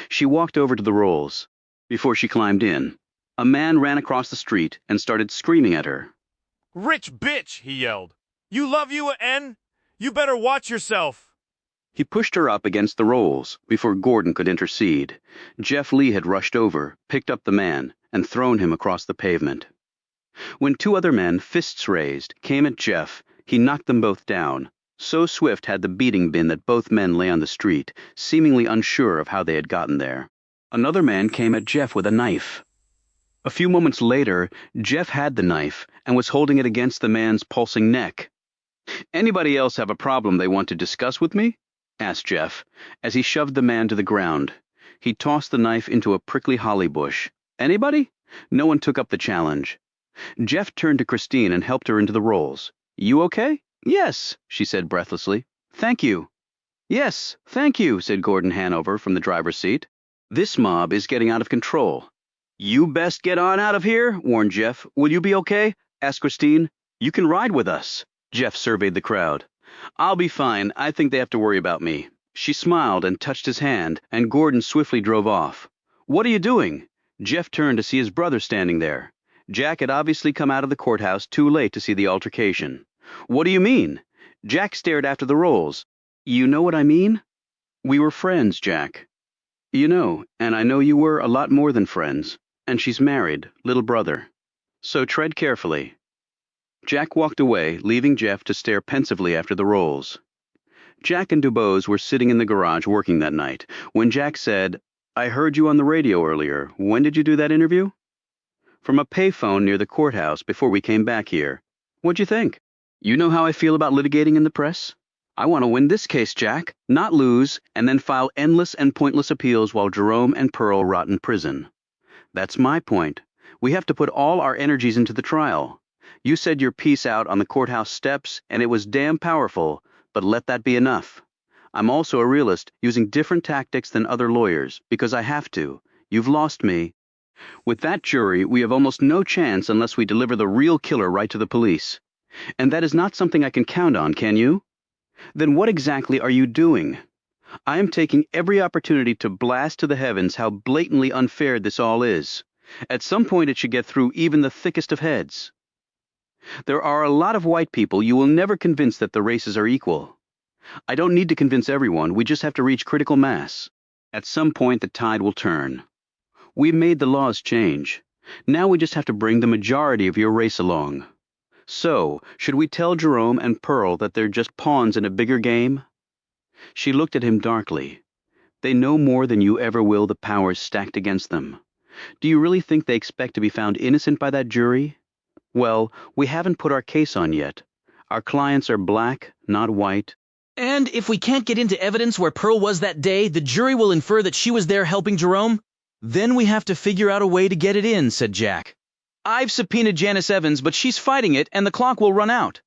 She walked over to the Rolls. Before she climbed in, a man ran across the street and started screaming at her. Rich bitch, he yelled. You love you, N? You better watch yourself. He pushed her up against the Rolls before Gordon could intercede. Jeff Lee had rushed over, picked up the man, and thrown him across the pavement. When two other men, fists raised, came at Jeff, he knocked them both down. So swift had the beating been that both men lay on the street, seemingly unsure of how they had gotten there. Another man came at Jeff with a knife. A few moments later, Jeff had the knife and was holding it against the man's pulsing neck. Anybody else have a problem they want to discuss with me? Asked Jeff, as he shoved the man to the ground. He tossed the knife into a prickly holly bush. Anybody? No one took up the challenge. Jeff turned to Christine and helped her into the Rolls. You okay? Yes, she said breathlessly. Thank you. Yes, thank you, said Gordon Hanover from the driver's seat. This mob is getting out of control. You best get on out of here, warned Jeff. Will you be okay? Asked Christine. You can ride with us. Jeff surveyed the crowd. I'll be fine. I think they have to worry about me. She smiled and touched his hand, and Gordon swiftly drove off. What are you doing? Jeff turned to see his brother standing there. Jack had obviously come out of the courthouse too late to see the altercation. What do you mean? Jack stared after the Rolls. You know what I mean? We were friends, Jack. You know, and I know you were a lot more than friends. And she's married, little brother. So tread carefully. Jack walked away, leaving Jeff to stare pensively after the Rolls. Jack and Dubose were sitting in the garage working that night, when Jack said, I heard you on the radio earlier. When did you do that interview? From a payphone near the courthouse before we came back here. What'd you think? You know how I feel about litigating in the press? I want to win this case, Jack, not lose, and then file endless and pointless appeals while Jerome and Pearl rot in prison. That's my point. We have to put all our energies into the trial. You said your piece out on the courthouse steps, and it was damn powerful, but let that be enough. I'm also a realist, using different tactics than other lawyers, because I have to. You've lost me. With that jury, we have almost no chance unless we deliver the real killer right to the police. And that is not something I can count on, can you? Then what exactly are you doing? I am taking every opportunity to blast to the heavens how blatantly unfair this all is. At some point it should get through even the thickest of heads. There are a lot of white people you will never convince that the races are equal. I don't need to convince everyone, we just have to reach critical mass. At some point the tide will turn. We've made the laws change. Now we just have to bring the majority of your race along. So, should we tell Jerome and Pearl that they're just pawns in a bigger game? She looked at him darkly. They know more than you ever will the powers stacked against them. Do you really think they expect to be found innocent by that jury? Well, we haven't put our case on yet. Our clients are black, not white. And if we can't get into evidence where Pearl was that day, the jury will infer that she was there helping Jerome? Then we have to figure out a way to get it in, said Jack. I've subpoenaed Janice Evans, but she's fighting it and the clock will run out.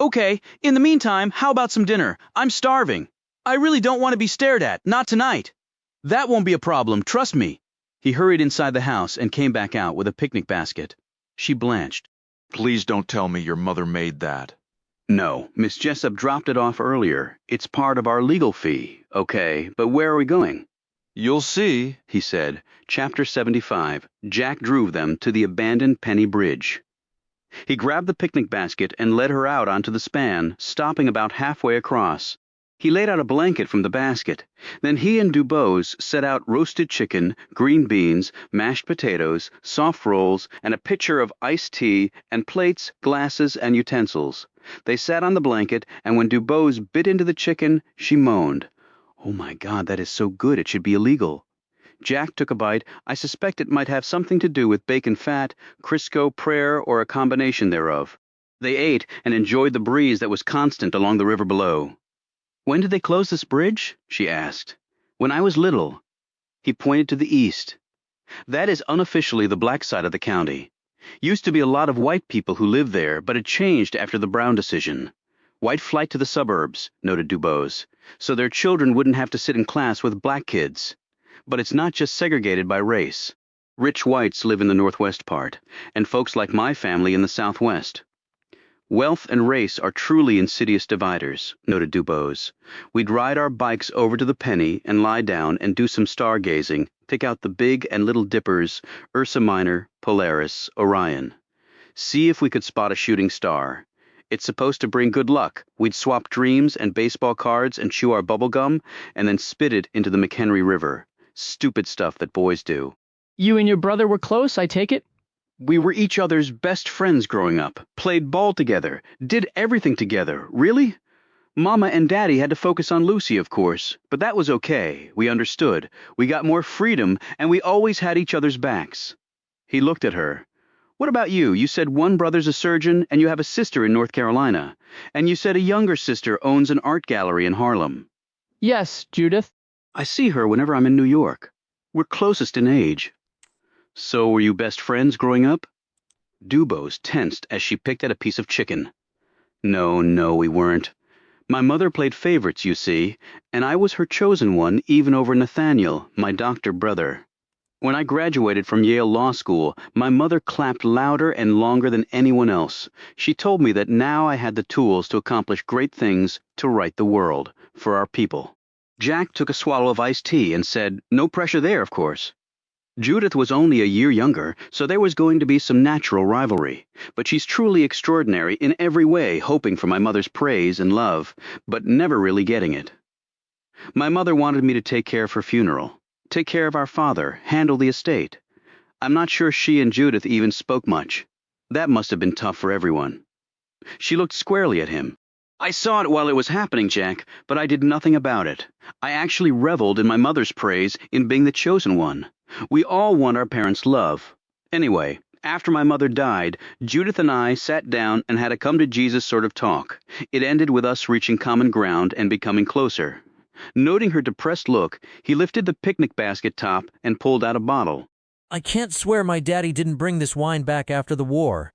Okay, in the meantime, how about some dinner? I'm starving. I really don't want to be stared at, not tonight. That won't be a problem, trust me. He hurried inside the house and came back out with a picnic basket. She blanched. Please don't tell me your mother made that. No, Miss Jessup dropped it off earlier. It's part of our legal fee, okay, but where are we going? You'll see, he said. Chapter 75. Jack drove them to the abandoned Penny Bridge. He grabbed the picnic basket and led her out onto the span, stopping about halfway across. He laid out a blanket from the basket. Then he and Dubose set out roasted chicken, green beans, mashed potatoes, soft rolls, and a pitcher of iced tea, and plates, glasses, and utensils. They sat on the blanket, and when Dubose bit into the chicken, she moaned. "Oh my God, that is so good it should be illegal." Jack took a bite. I suspect it might have something to do with bacon fat, Crisco, prayer, or a combination thereof. They ate and enjoyed the breeze that was constant along the river below. "When did they close this bridge?" she asked. "When I was little." He pointed to the east. "That is unofficially the black side of the county. Used to be a lot of white people who lived there, but it changed after the Brown decision. White flight to the suburbs," noted Dubose, "so their children wouldn't have to sit in class with black kids. But it's not just segregated by race. Rich whites live in the northwest part, and folks like my family in the southwest. Wealth and race are truly insidious dividers," noted Dubose. "We'd ride our bikes over to the Penny and lie down and do some stargazing, pick out the big and little dippers, Ursa Minor, Polaris, Orion. See if we could spot a shooting star. It's supposed to bring good luck. We'd swap dreams and baseball cards and chew our bubble gum and then spit it into the McHenry River. Stupid stuff that boys do." You and your brother were close, I take it? "We were each other's best friends growing up, played ball together, did everything together, really. Mama and Daddy had to focus on Lucy, of course, but that was okay. We understood. We got more freedom, and we always had each other's backs." He looked at her. "What about you? You said one brother's a surgeon, and you have a sister in North Carolina. And you said a younger sister owns an art gallery in Harlem." Yes, Judith. "I see her whenever I'm in New York. We're closest in age." "So were you best friends growing up?" Dubose tensed as she picked at a piece of chicken. No, we weren't. My mother played favorites, you see, and I was her chosen one even over Nathaniel, my doctor brother. When I graduated from Yale Law School, my mother clapped louder and longer than anyone else. She told me that now I had the tools to accomplish great things, to right the world, for our people. Jack took a swallow of iced tea and said, "No pressure there, of course." Judith was only a year younger, so there was going to be some natural rivalry. But she's truly extraordinary in every way, hoping for my mother's praise and love, but never really getting it. My mother wanted me to take care of her funeral, take care of our father, handle the estate. I'm not sure she and Judith even spoke much. That must have been tough for everyone. She looked squarely at him. "I saw it while it was happening, Jack, but I did nothing about it. I actually reveled in my mother's praise in being the chosen one. We all want our parents' love. Anyway, after my mother died, Judith and I sat down and had a come-to-Jesus sort of talk. It ended with us reaching common ground and becoming closer." Noting her depressed look, he lifted the picnic basket top and pulled out a bottle. "I can't swear my daddy didn't bring this wine back after the war,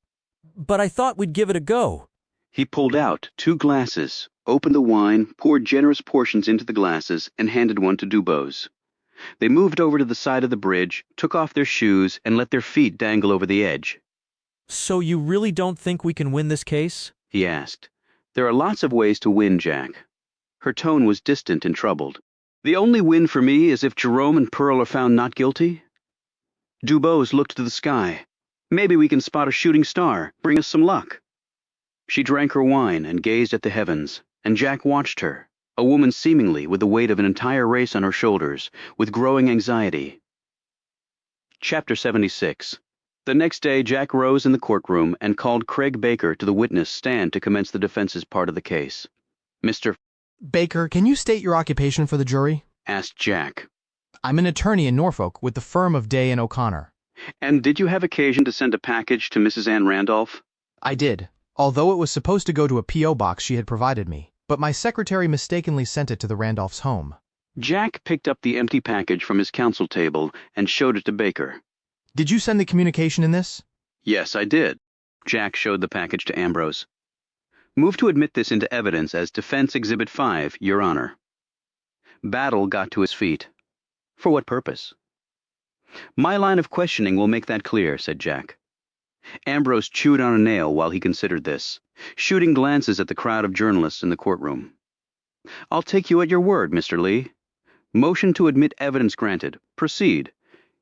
but I thought we'd give it a go." He pulled out 2 glasses, opened the wine, poured generous portions into the glasses, and handed one to Dubose. They moved over to the side of the bridge, took off their shoes, and let their feet dangle over the edge. "So you really don't think we can win this case?" he asked. "There are lots of ways to win, Jack." Her tone was distant and troubled. "The only win for me is if Jerome and Pearl are found not guilty." Dubose looked to the sky. "Maybe we can spot a shooting star, bring us some luck." She drank her wine and gazed at the heavens, and Jack watched her, a woman seemingly with the weight of an entire race on her shoulders, with growing anxiety. Chapter 76. The next day, Jack rose in the courtroom and called Craig Baker to the witness stand to commence the defense's part of the case. "Mr. Baker, can you state your occupation for the jury?" asked Jack. "I'm an attorney in Norfolk with the firm of Day & O'Connor." "And did you have occasion to send a package to Mrs. Ann Randolph?" "I did, although it was supposed to go to a P.O. box she had provided me, but my secretary mistakenly sent it to the Randolphs' home." Jack picked up the empty package from his counsel table and showed it to Baker. "Did you send the communication in this?" "Yes, I did." Jack showed the package to Ambrose. "Move to admit this into evidence as Defense Exhibit 5, Your Honor." Battle got to his feet. "For what purpose?" "My line of questioning will make that clear," said Jack. Ambrose chewed on a nail while he considered this, shooting glances at the crowd of journalists in the courtroom. I'll take you at your word, Mr. Lee. Motion to admit evidence granted. Proceed.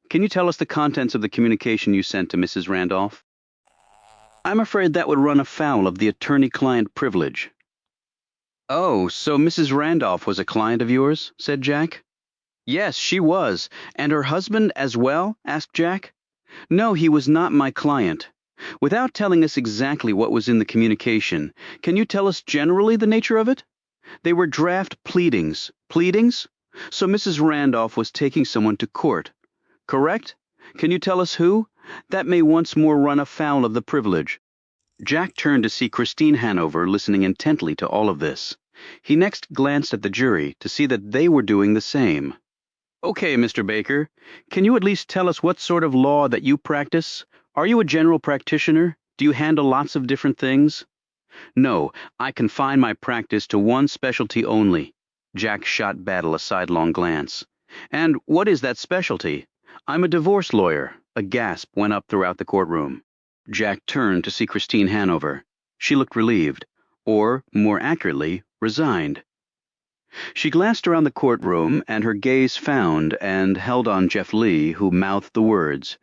Can you tell us the contents of the communication you sent to Mrs. Randolph? I'm afraid that would run afoul of the attorney-client privilege. Oh, so Mrs. Randolph was a client of yours? Said Jack. Yes, she was. And her husband as well? Asked Jack. No, he was not my client. Without telling us exactly what was in the communication, can you tell us generally the nature of it? They were draft pleadings. Pleadings? So Mrs. Randolph was taking someone to court. Correct? Can you tell us who? That may once more run afoul of the privilege. Jack turned to see Christine Hanover listening intently to all of this. He next glanced at the jury to see that they were doing the same. Okay, Mr. Baker, can you at least tell us what sort of law that you practice? Are you a general practitioner? Do you handle lots of different things? No, I confine my practice to one specialty only. Jack shot Battle a sidelong glance. And what is that specialty? I'm a divorce lawyer. A gasp went up throughout the courtroom. Jack turned to see Christine Hanover. She looked relieved, or, more accurately, resigned. She glanced around the courtroom, and her gaze found and held on Jeff Lee, who mouthed the words.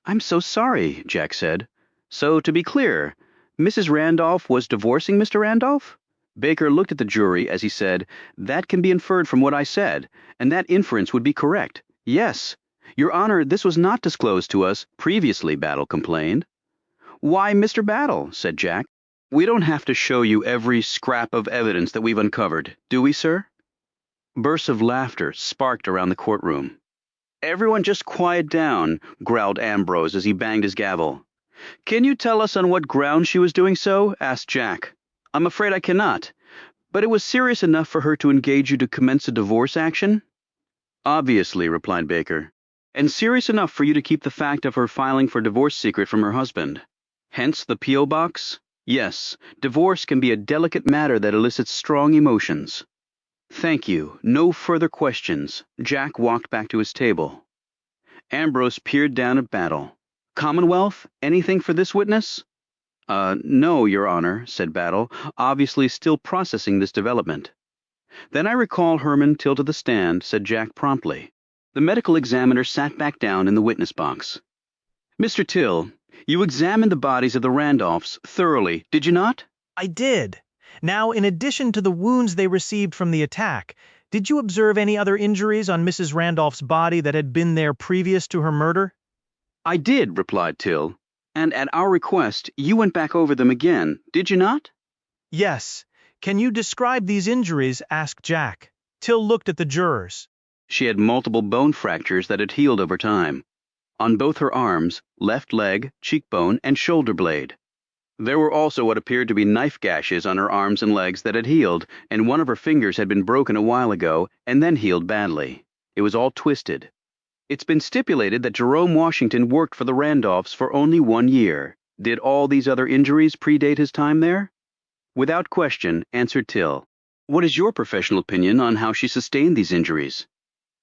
I'm so sorry, Jack said. So, to be clear, Mrs. Randolph was divorcing Mr. Randolph? Baker looked at the jury as he said, That can be inferred from what I said, and that inference would be correct. Yes. Your Honor, this was not disclosed to us previously, Battle complained. Why, Mr. Battle, said Jack. We don't have to show you every scrap of evidence that we've uncovered, do we, sir? Bursts of laughter sparked around the courtroom. Everyone just quiet down, growled Ambrose as he banged his gavel. Can you tell us on what ground she was doing so? Asked Jack. I'm afraid I cannot. But it was serious enough for her to engage you to commence a divorce action? Obviously, replied Baker. And serious enough for you to keep the fact of her filing for divorce secret from her husband. Hence the P.O. box? Yes, divorce can be a delicate matter that elicits strong emotions. Thank you. No further questions. Jack walked back to his table. Ambrose peered down at Battle. Commonwealth, anything for this witness? No, Your Honor, said Battle, obviously still processing this development. Then I recall Herman Till to the stand, said Jack promptly. The medical examiner sat back down in the witness box. Mr. Till, you examined the bodies of the Randolphs thoroughly, did you not? I did. Now, in addition to the wounds they received from the attack, did you observe any other injuries on Mrs. Randolph's body that had been there previous to her murder? I did, replied Till. And at our request, you went back over them again, did you not? Yes. Can you describe these injuries? Asked Jack. Till looked at the jurors. She had multiple bone fractures that had healed over time. On both her arms, left leg, cheekbone, and shoulder blade. There were also what appeared to be knife gashes on her arms and legs that had healed, and one of her fingers had been broken a while ago and then healed badly. It was all twisted. It's been stipulated that Jerome Washington worked for the Randolphs for only 1 year. Did all these other injuries predate his time there? Without question, answered Till. What is your professional opinion on how she sustained these injuries?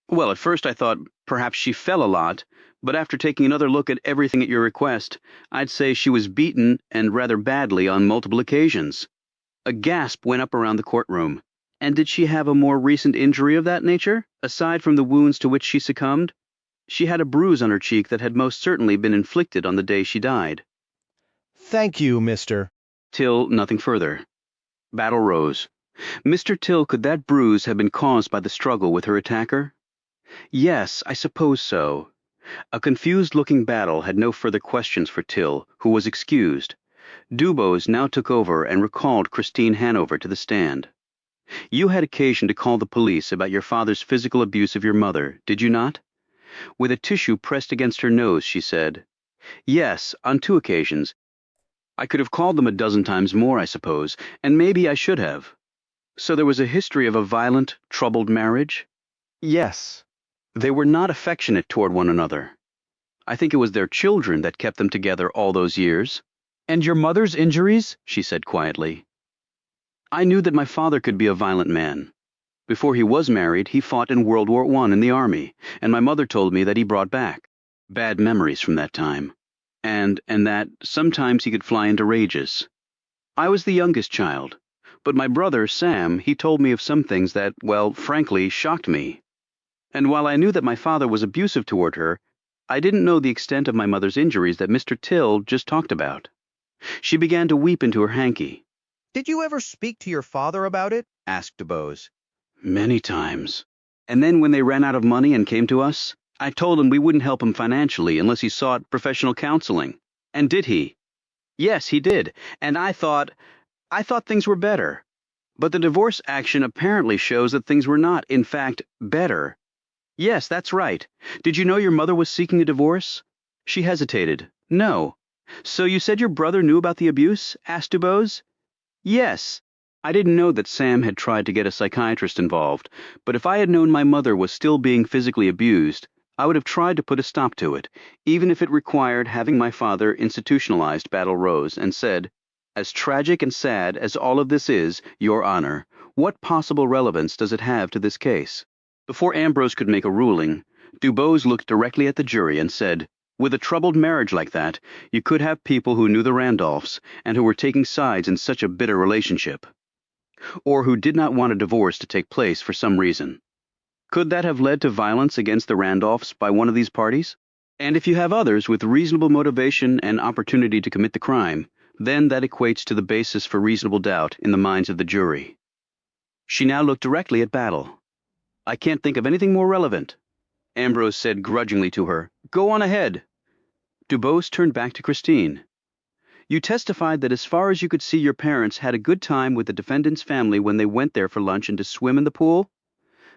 Well, at first I thought perhaps she fell a lot, but after taking another look at everything at your request, I'd say she was beaten, and rather badly, on multiple occasions. A gasp went up around the courtroom. And did she have a more recent injury of that nature, aside from the wounds to which she succumbed? She had a bruise on her cheek that had most certainly been inflicted on the day she died. Thank you, Mr. Till nothing further. Battle rose. Mr. Till, could that bruise have been caused by the struggle with her attacker? Yes, I suppose so. A confused-looking Battle had no further questions for Till, who was excused. Dubose now took over and recalled Christine Hanover to the stand. You had occasion to call the police about your father's physical abuse of your mother, did you not? With a tissue pressed against her nose, she said. Yes, on 2 occasions. I could have called them a dozen times more, I suppose, and maybe I should have. So there was a history of a violent, troubled marriage? Yes. They were not affectionate toward one another. I think it was their children that kept them together all those years. And your mother's injuries? She said quietly. I knew that my father could be a violent man. Before he was married, he fought in World War I in the army, and my mother told me that he brought back bad memories from that time. and that sometimes he could fly into rages. I was the youngest child, but my brother, Sam, he told me of some things that, well, frankly, shocked me. And while I knew that my father was abusive toward her, I didn't know the extent of my mother's injuries that Mr. Till just talked about. She began to weep into her hanky. Did you ever speak to your father about it? Asked DuBose. Many times. And then when they ran out of money and came to us, I told him we wouldn't help him financially unless he sought professional counseling. And did he? Yes, he did. And I thought things were better. But the divorce action apparently shows that things were not, in fact, better. Yes, that's right. Did you know your mother was seeking a divorce? She hesitated. No. So you said your brother knew about the abuse? Asked DuBose. Yes. I didn't know that Sam had tried to get a psychiatrist involved, but if I had known my mother was still being physically abused, I would have tried to put a stop to it, even if it required having my father institutionalized. Battle rose and said, "As tragic and sad as all of this is, Your Honor, what possible relevance does it have to this case?" Before Ambrose could make a ruling, DuBose looked directly at the jury and said, "With a troubled marriage like that, you could have people who knew the Randolphs and who were taking sides in such a bitter relationship, or who did not want a divorce to take place for some reason. Could that have led to violence against the Randolphs by one of these parties? And if you have others with reasonable motivation and opportunity to commit the crime, then that equates to the basis for reasonable doubt in the minds of the jury." She now looked directly at Battle. "I can't think of anything more relevant." Ambrose said grudgingly to her, "Go on ahead." DuBose turned back to Christine. "You testified that as far as you could see, your parents had a good time with the defendant's family when they went there for lunch and to swim in the pool?"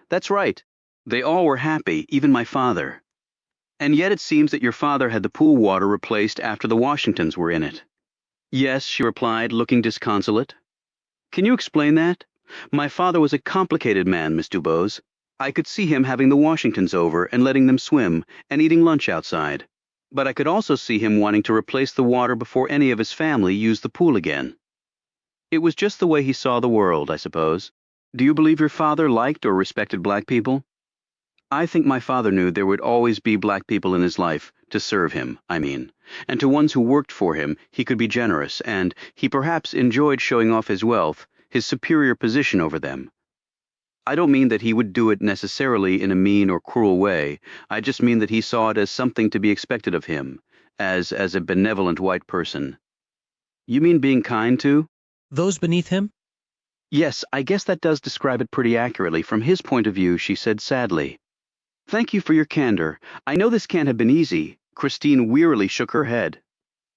"That's right. They all were happy, even my father. And yet it seems that your father had the pool water replaced after the Washingtons were in it." "Yes," she replied, looking disconsolate. "Can you explain that? My father was a complicated man, Miss DuBose. I could see him having the Washingtons over and letting them swim and eating lunch outside. But I could also see him wanting to replace the water before any of his family used the pool again. It was just the way he saw the world, I suppose. Do you believe your father liked or respected black people?" "I think my father knew there would always be black people in his life, to serve him, I mean, and to ones who worked for him he could be generous, and he perhaps enjoyed showing off his wealth, his superior position over them. I don't mean that he would do it necessarily in a mean or cruel way. I just mean that he saw it as something to be expected of him, as a benevolent white person." "You mean being kind to those beneath him?" "Yes, I guess that does describe it pretty accurately from his point of view," she said sadly. "Thank you for your candor. I know this can't have been easy." Christine wearily shook her head.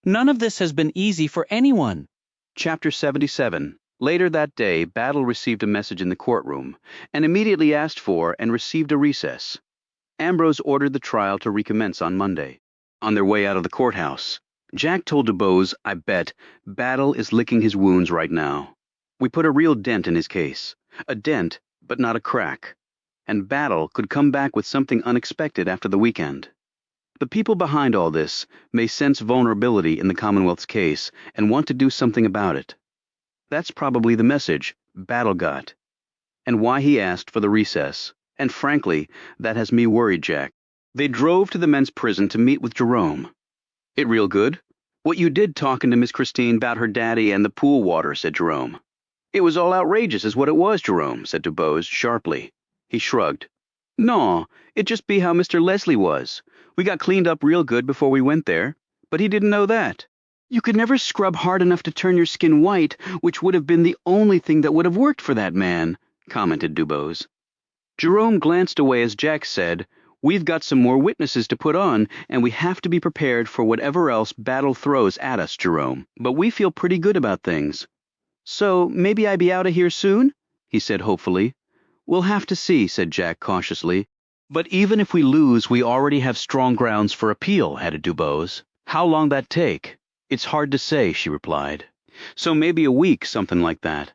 "None of this has been easy for anyone." Chapter 77. Later that day, Battle received a message in the courtroom, and immediately asked for and received a recess. Ambrose ordered the trial to recommence on Monday. On their way out of the courthouse, Jack told DuBose, "I bet Battle is licking his wounds right now. We put a real dent in his case. A dent, but not a crack. And Battle could come back with something unexpected after the weekend. The people behind all this may sense vulnerability in the Commonwealth's case and want to do something about it. That's probably the message Battle got, and why he asked for the recess. And frankly, that has me worried, Jack." They drove to the men's prison to meet with Jerome. "It real good? What you did talking to Miss Christine about her daddy and the pool water," said Jerome. "It was all outrageous is what it was, Jerome," said DuBose sharply. He shrugged. "No, it just be how Mr. Leslie was. We got cleaned up real good before we went there, but he didn't know that. You could never scrub hard enough to turn your skin white, which would have been the only thing that would have worked for that man," commented DuBose. Jerome glanced away as Jack said, "We've got some more witnesses to put on, and we have to be prepared for whatever else Battle throws at us, Jerome. But we feel pretty good about things. So maybe I be out of here soon?" he said hopefully. "We'll have to see," said Jack cautiously. "But even if we lose, we already have strong grounds for appeal," added DuBose. "How long that take?" "It's hard to say," she replied. "So maybe a week, something like that."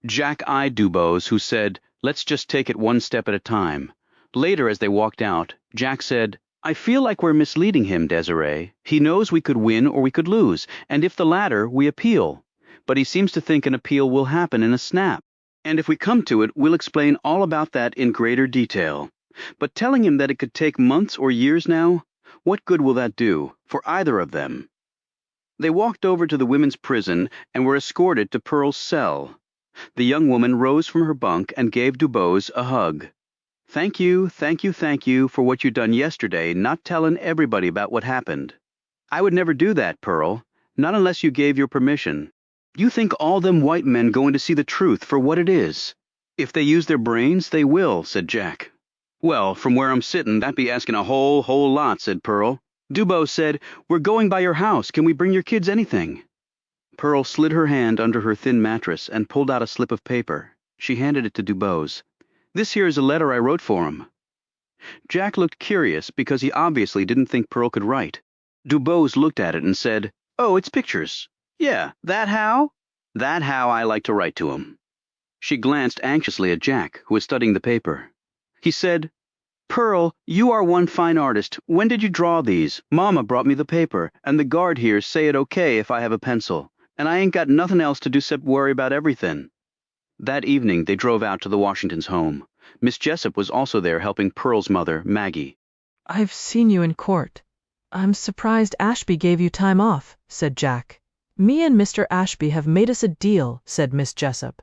Jack eyed DuBose, who said, "Let's just take it one step at a time." Later, as they walked out, Jack said, "I feel like we're misleading him, Desiree. He knows we could win or we could lose, and if the latter, we appeal. But he seems to think an appeal will happen in a snap. And if we come to it, we'll explain all about that in greater detail. But telling him that it could take months or years now, What good will that do, for either of them? They walked over to the women's prison and were escorted to Pearl's cell. The young woman rose from her bunk and gave Dubose a hug. Thank you for what you done yesterday, not telling everybody about what happened. I would never do that, Pearl, not unless you gave your permission. You think all them white men going to see the truth for what it is? If they use their brains, they will, said Jack. Well, from where I'm sitting, that'd be asking a whole lot, said Pearl. Dubose said, we're going by your house. Can we bring your kids anything? Pearl slid her hand under her thin mattress and pulled out a slip of paper. She handed it to Dubose. This here is a letter I wrote for him. Jack looked curious because he obviously didn't think Pearl could write. Dubose looked at it and said, oh, it's pictures. Yeah, that how? That how I like to write to him. She glanced anxiously at Jack, who was studying the paper. He said, Pearl, you are one fine artist. When did you draw these? Mama brought me the paper, and the guard here say it okay if I have a pencil, and I ain't got nothing else to do except worry about everything. That evening they drove out to the Washingtons' home. Miss Jessup was also there helping Pearl's mother, Maggie. I've seen you in court. I'm surprised Ashby gave you time off, said Jack. Me and Mr. Ashby have made us a deal, said Miss Jessup.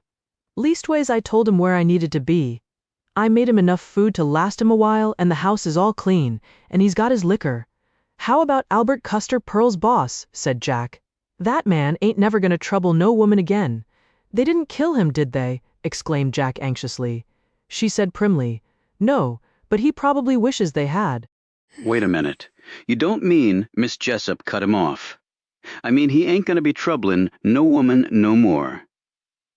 Leastways I told him where I needed to be. I made him enough food to last him a while, and the house is all clean, and he's got his liquor. How about Albert Custer, Pearl's boss, said Jack. That man ain't never gonna trouble no woman again. They didn't kill him, did they? Exclaimed Jack anxiously. She said primly, no, but he probably wishes they had. Wait a minute. You don't mean Miss Jessup cut him off? I mean he ain't gonna be troubling no woman no more.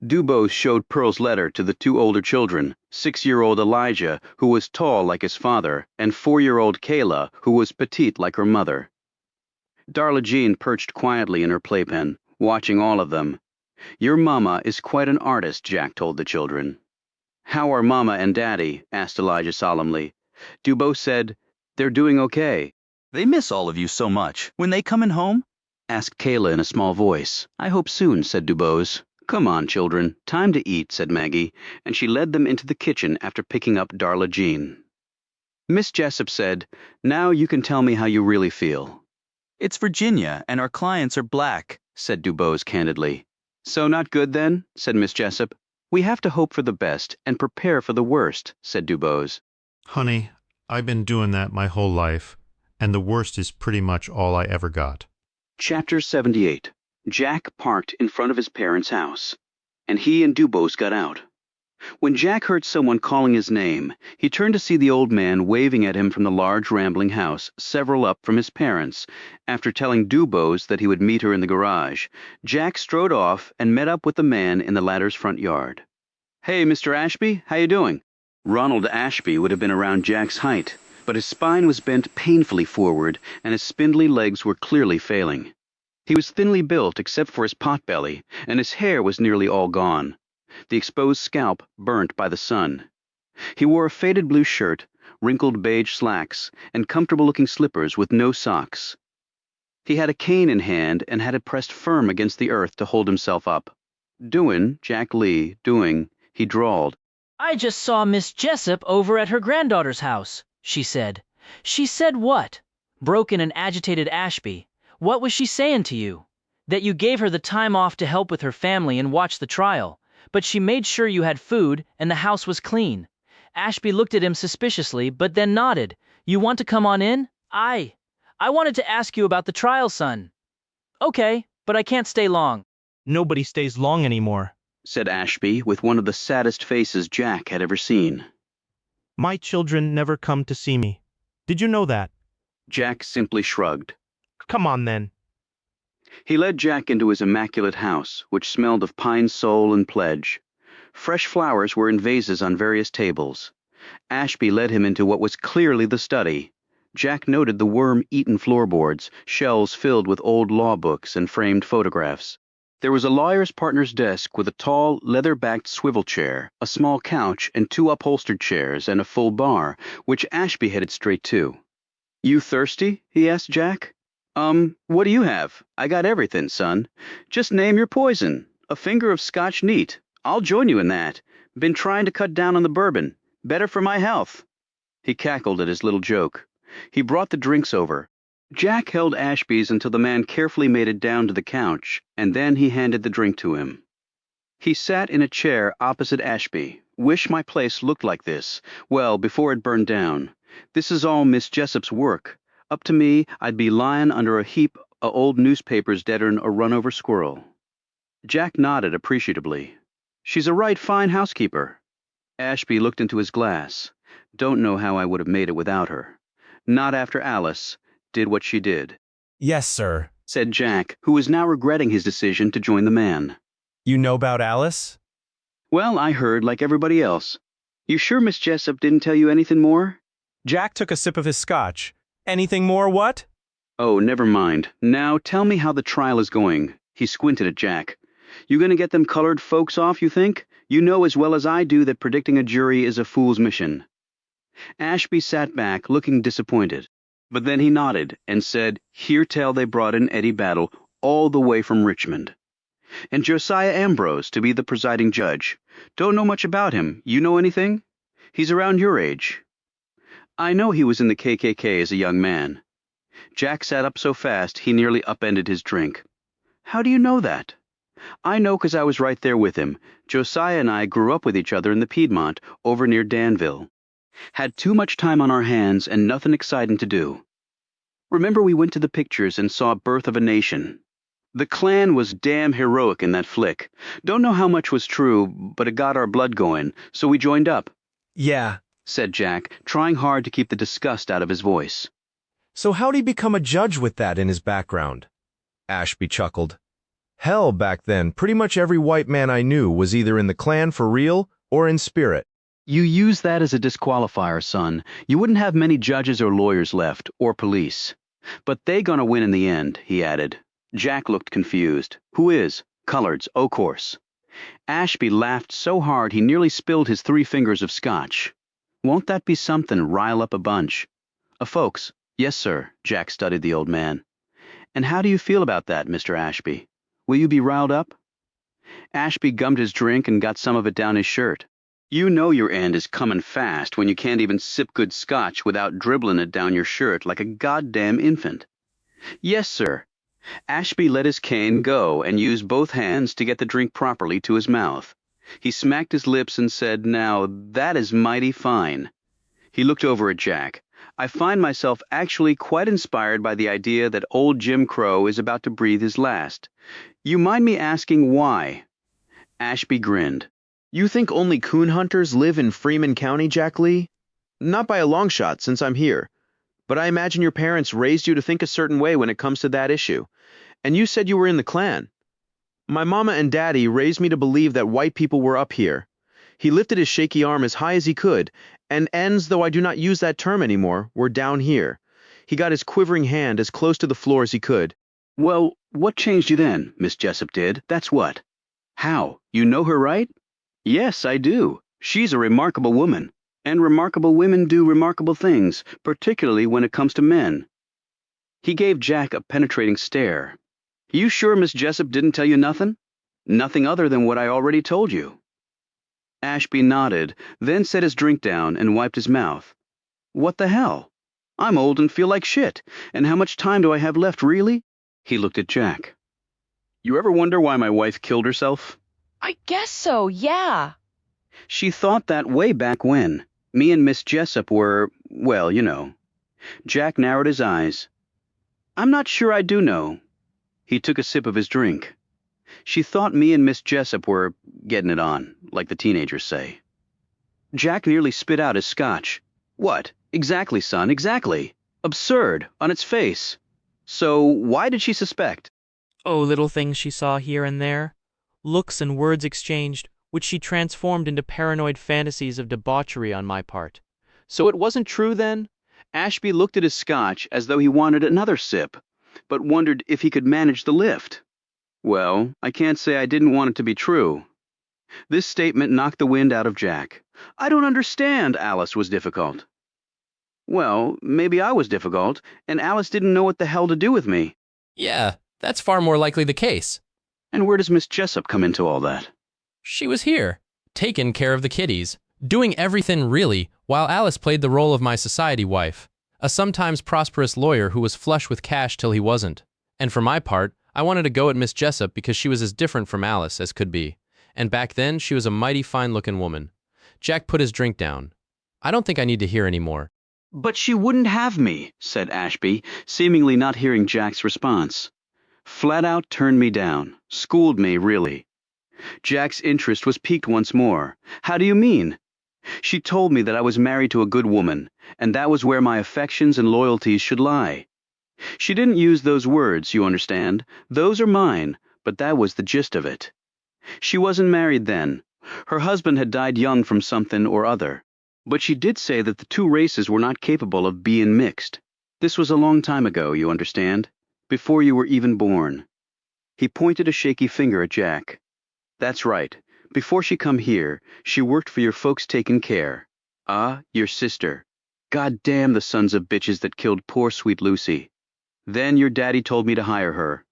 Dubose showed Pearl's letter to the two older children, 6-year-old Elijah, who was tall like his father, and 4-year-old Kayla, who was petite like her mother. Darla Jean perched quietly in her playpen, watching all of them. Your mama is quite an artist, Jack told the children. How are Mama and Daddy? Asked Elijah solemnly. Dubose said, they're doing okay. They miss all of you so much. When they coming home? Asked Kayla in a small voice. I hope soon, said Dubose. Come on, children. Time to eat, said Maggie, and she led them into the kitchen after picking up Darla Jean. Miss Jessup said, now you can tell me how you really feel. It's Virginia, and our clients are black, said Dubose candidly. So not good then, said Miss Jessup. We have to hope for the best and prepare for the worst, said Dubose. Honey, I've been doing that my whole life, and the worst is pretty much all I ever got. Chapter 78. Jack parked in front of his parents' house, and he and Dubose got out. When Jack heard someone calling his name, he turned to see the old man waving at him from the large rambling house, several up from his parents. After telling Dubose that he would meet her in the garage, Jack strode off and met up with the man in the latter's front yard. Hey, Mr. Ashby, how you doing? Ronald Ashby would have been around Jack's height, but his spine was bent painfully forward, and his spindly legs were clearly failing. He was thinly built except for his potbelly, and his hair was nearly all gone, the exposed scalp burnt by the sun. He wore a faded blue shirt, wrinkled beige slacks, and comfortable-looking slippers with no socks. He had a cane in hand and had it pressed firm against the earth to hold himself up. Doing, Jack Lee, doing, he drawled. I just saw Miss Jessup over at her granddaughter's house, she said. She said what? Broken and agitated Ashby. What was she saying to you? That you gave her the time off to help with her family and watch the trial, but she made sure you had food and the house was clean. Ashby looked at him suspiciously, but then nodded. You want to come on in? I wanted to ask you about the trial, son. Okay, but I can't stay long. Nobody stays long anymore, said Ashby with one of the saddest faces Jack had ever seen. My children never come to see me. Did you know that? Jack simply shrugged. Come on, then. He led Jack into his immaculate house, which smelled of pine sol and pledge. Fresh flowers were in vases on various tables. Ashby led him into what was clearly the study. Jack noted the worm-eaten floorboards, shelves filled with old law books and framed photographs. There was a lawyer's partner's desk with a tall, leather-backed swivel chair, a small couch, and 2 upholstered chairs, and a full bar, which Ashby headed straight to. You thirsty? He asked Jack. What do you have? I got everything, son. Just name your poison. A finger of Scotch neat. I'll join you in that. Been trying to cut down on the bourbon. Better for my health. He cackled at his little joke. He brought the drinks over. Jack held Ashby's until the man carefully made it down to the couch, and then he handed the drink to him. He sat in a chair opposite Ashby. Wish my place looked like this. Well, before it burned down. This is all Miss Jessup's work. Up to me, I'd be lying under a heap o' old newspapers deader'n a run-over squirrel. Jack nodded appreciatively. She's a right fine housekeeper. Ashby looked into his glass. Don't know how I would have made it without her. Not after Alice did what she did. Yes, sir, said Jack, who was now regretting his decision to join the man. You know about Alice? Well, I heard like everybody else. You sure Miss Jessup didn't tell you anything more? Jack took a sip of his scotch. Anything more, what? Oh, never mind. Now tell me how the trial is going. He squinted at Jack. You gonna get them colored folks off, you think? You know as well as I do that predicting a jury is a fool's mission. Ashby sat back, looking disappointed. But then he nodded and said, Hear tell they brought in Eddie Battle all the way from Richmond. And Josiah Ambrose to be the presiding judge. Don't know much about him. You know anything? He's around your age. I know he was in the KKK as a young man. Jack sat up so fast he nearly upended his drink. How do you know that? I know 'cause I was right there with him. Josiah and I grew up with each other in the Piedmont over near Danville. Had too much time on our hands and nothing exciting to do. Remember we went to the pictures and saw Birth of a Nation. The Klan was damn heroic in that flick. Don't know how much was true, but it got our blood going, so we joined up. Yeah, said Jack, trying hard to keep the disgust out of his voice. So how'd he become a judge with that in his background? Ashby chuckled. Hell, back then, pretty much every white man I knew was either in the Klan for real or in spirit. You use that as a disqualifier, son. You wouldn't have many judges or lawyers left, or police. But they gonna win in the end, he added. Jack looked confused. Who is? Collards, o' course. Ashby laughed so hard he nearly spilled his 3 fingers of scotch. Won't that be something, rile up a bunch? Folks. Yes, sir, Jack studied the old man. And how do you feel about that, Mr. Ashby? Will you be riled up? Ashby gummed his drink and got some of it down his shirt. You know your end is coming fast when you can't even sip good scotch without dribbling it down your shirt like a goddamn infant. Yes, sir. Ashby let his cane go and used both hands to get the drink properly to his mouth. He smacked his lips and said, Now, that is mighty fine. He looked over at Jack. I find myself actually quite inspired by the idea that old Jim Crow is about to breathe his last. You mind me asking why? Ashby grinned. You think only coon hunters live in Freeman County, Jack Lee? Not by a long shot, since I'm here. But I imagine your parents raised you to think a certain way when it comes to that issue. And you said you were in the Klan. My mama and daddy raised me to believe that white people were up here. He lifted his shaky arm as high as he could, and ends, though I do not use that term anymore, were down here. He got his quivering hand as close to the floor as he could. Well, what changed you then? Miss Jessup did. That's what. How? You know her, right? Yes, I do. She's a remarkable woman. And remarkable women do remarkable things, particularly when it comes to men. He gave Jack a penetrating stare. You sure Miss Jessup didn't tell you nothing? Nothing other than what I already told you. Ashby nodded, then set his drink down and wiped his mouth. What the hell? I'm old and feel like shit. And how much time do I have left, really? He looked at Jack. You ever wonder why my wife killed herself? I guess so, yeah. She thought that way back when. Me and Miss Jessup were, well, you know. Jack narrowed his eyes. I'm not sure I do know. He took a sip of his drink. She thought me and Miss Jessup were getting it on, like the teenagers say. Jack nearly spit out his scotch. What? Exactly, son, exactly. Absurd, on its face. So, why did she suspect? Oh, little things she saw here and there. Looks and words exchanged, which she transformed into paranoid fantasies of debauchery on my part. So it wasn't true, then? Ashby looked at his scotch as though he wanted another sip, but wondered if he could manage the lift. Well, I can't say I didn't want it to be true. This statement knocked the wind out of Jack. I don't understand, Alice was difficult. Well, maybe I was difficult, and Alice didn't know what the hell to do with me. Yeah, that's far more likely the case. And where does Miss Jessup come into all that? She was here, taking care of the kiddies, doing everything really, while Alice played the role of my society wife. A sometimes prosperous lawyer who was flush with cash till he wasn't. And for my part, I wanted to go at Miss Jessup because she was as different from Alice as could be. And back then, she was a mighty fine-looking woman. Jack put his drink down. I don't think I need to hear any more. But she wouldn't have me, said Ashby, seemingly not hearing Jack's response. Flat out turned me down. Schooled me, really. Jack's interest was piqued once more. How do you mean? She told me that I was married to a good woman, and that was where my affections and loyalties should lie. She didn't use those words, you understand. Those are mine, but that was the gist of it. She wasn't married then. Her husband had died young from something or other. But she did say that the two races were not capable of being mixed. This was a long time ago, you understand, before you were even born. He pointed a shaky finger at Jack. That's right. Before she come here, she worked for your folks taking care. Ah, your sister. God damn the sons of bitches that killed poor sweet Lucy. Then your daddy told me to hire her.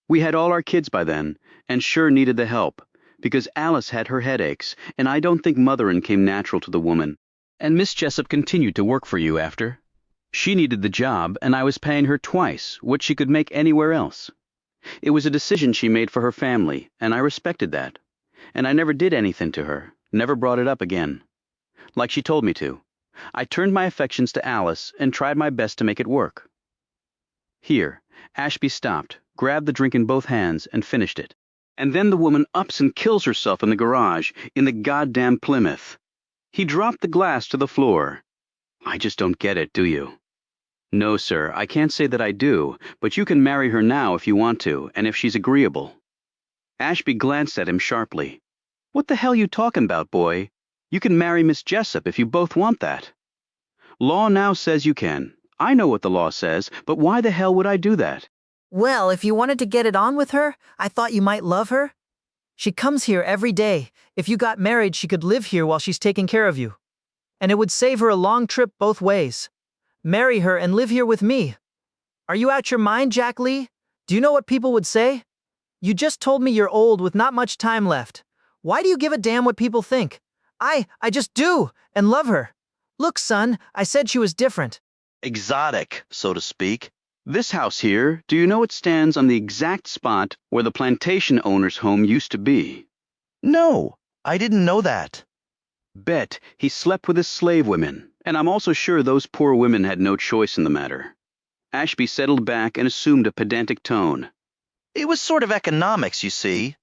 We had all our kids by then, and sure needed the help, because Alice had her headaches, and I don't think mothering came natural to the woman. And Miss Jessup continued to work for you after. She needed the job, and I was paying her twice what she could make anywhere else. It was a decision she made for her family, and I respected that. And I never did anything to her, never brought it up again. Like she told me to. I turned my affections to Alice and tried my best to make it work. Here, Ashby stopped, grabbed the drink in both hands, and finished it. And then the woman ups and kills herself in the garage, in the goddamn Plymouth. He dropped the glass to the floor. I just don't get it, do you? No, sir, I can't say that I do, but you can marry her now if you want to, and if she's agreeable. Ashby glanced at him sharply. What the hell you talking about, boy? You can marry Miss Jessup if you both want that. Law now says you can. I know what the law says, but why the hell would I do that? Well, if you wanted to get it on with her, I thought you might love her. She comes here every day. If you got married, she could live here while she's taking care of you. And it would save her a long trip both ways. Marry her and live here with me. Are you out your mind, Jack Lee? Do you know what people would say? You just told me you're old with not much time left. Why do you give a damn what people think? I just do, and love her. Look, son, I said she was different. Exotic, so to speak. This house here, do you know it stands on the exact spot where the plantation owner's home used to be? No, I didn't know that. Bet he slept with his slave women, and I'm also sure those poor women had no choice in the matter. Ashby settled back and assumed a pedantic tone. It was sort of economics, you see.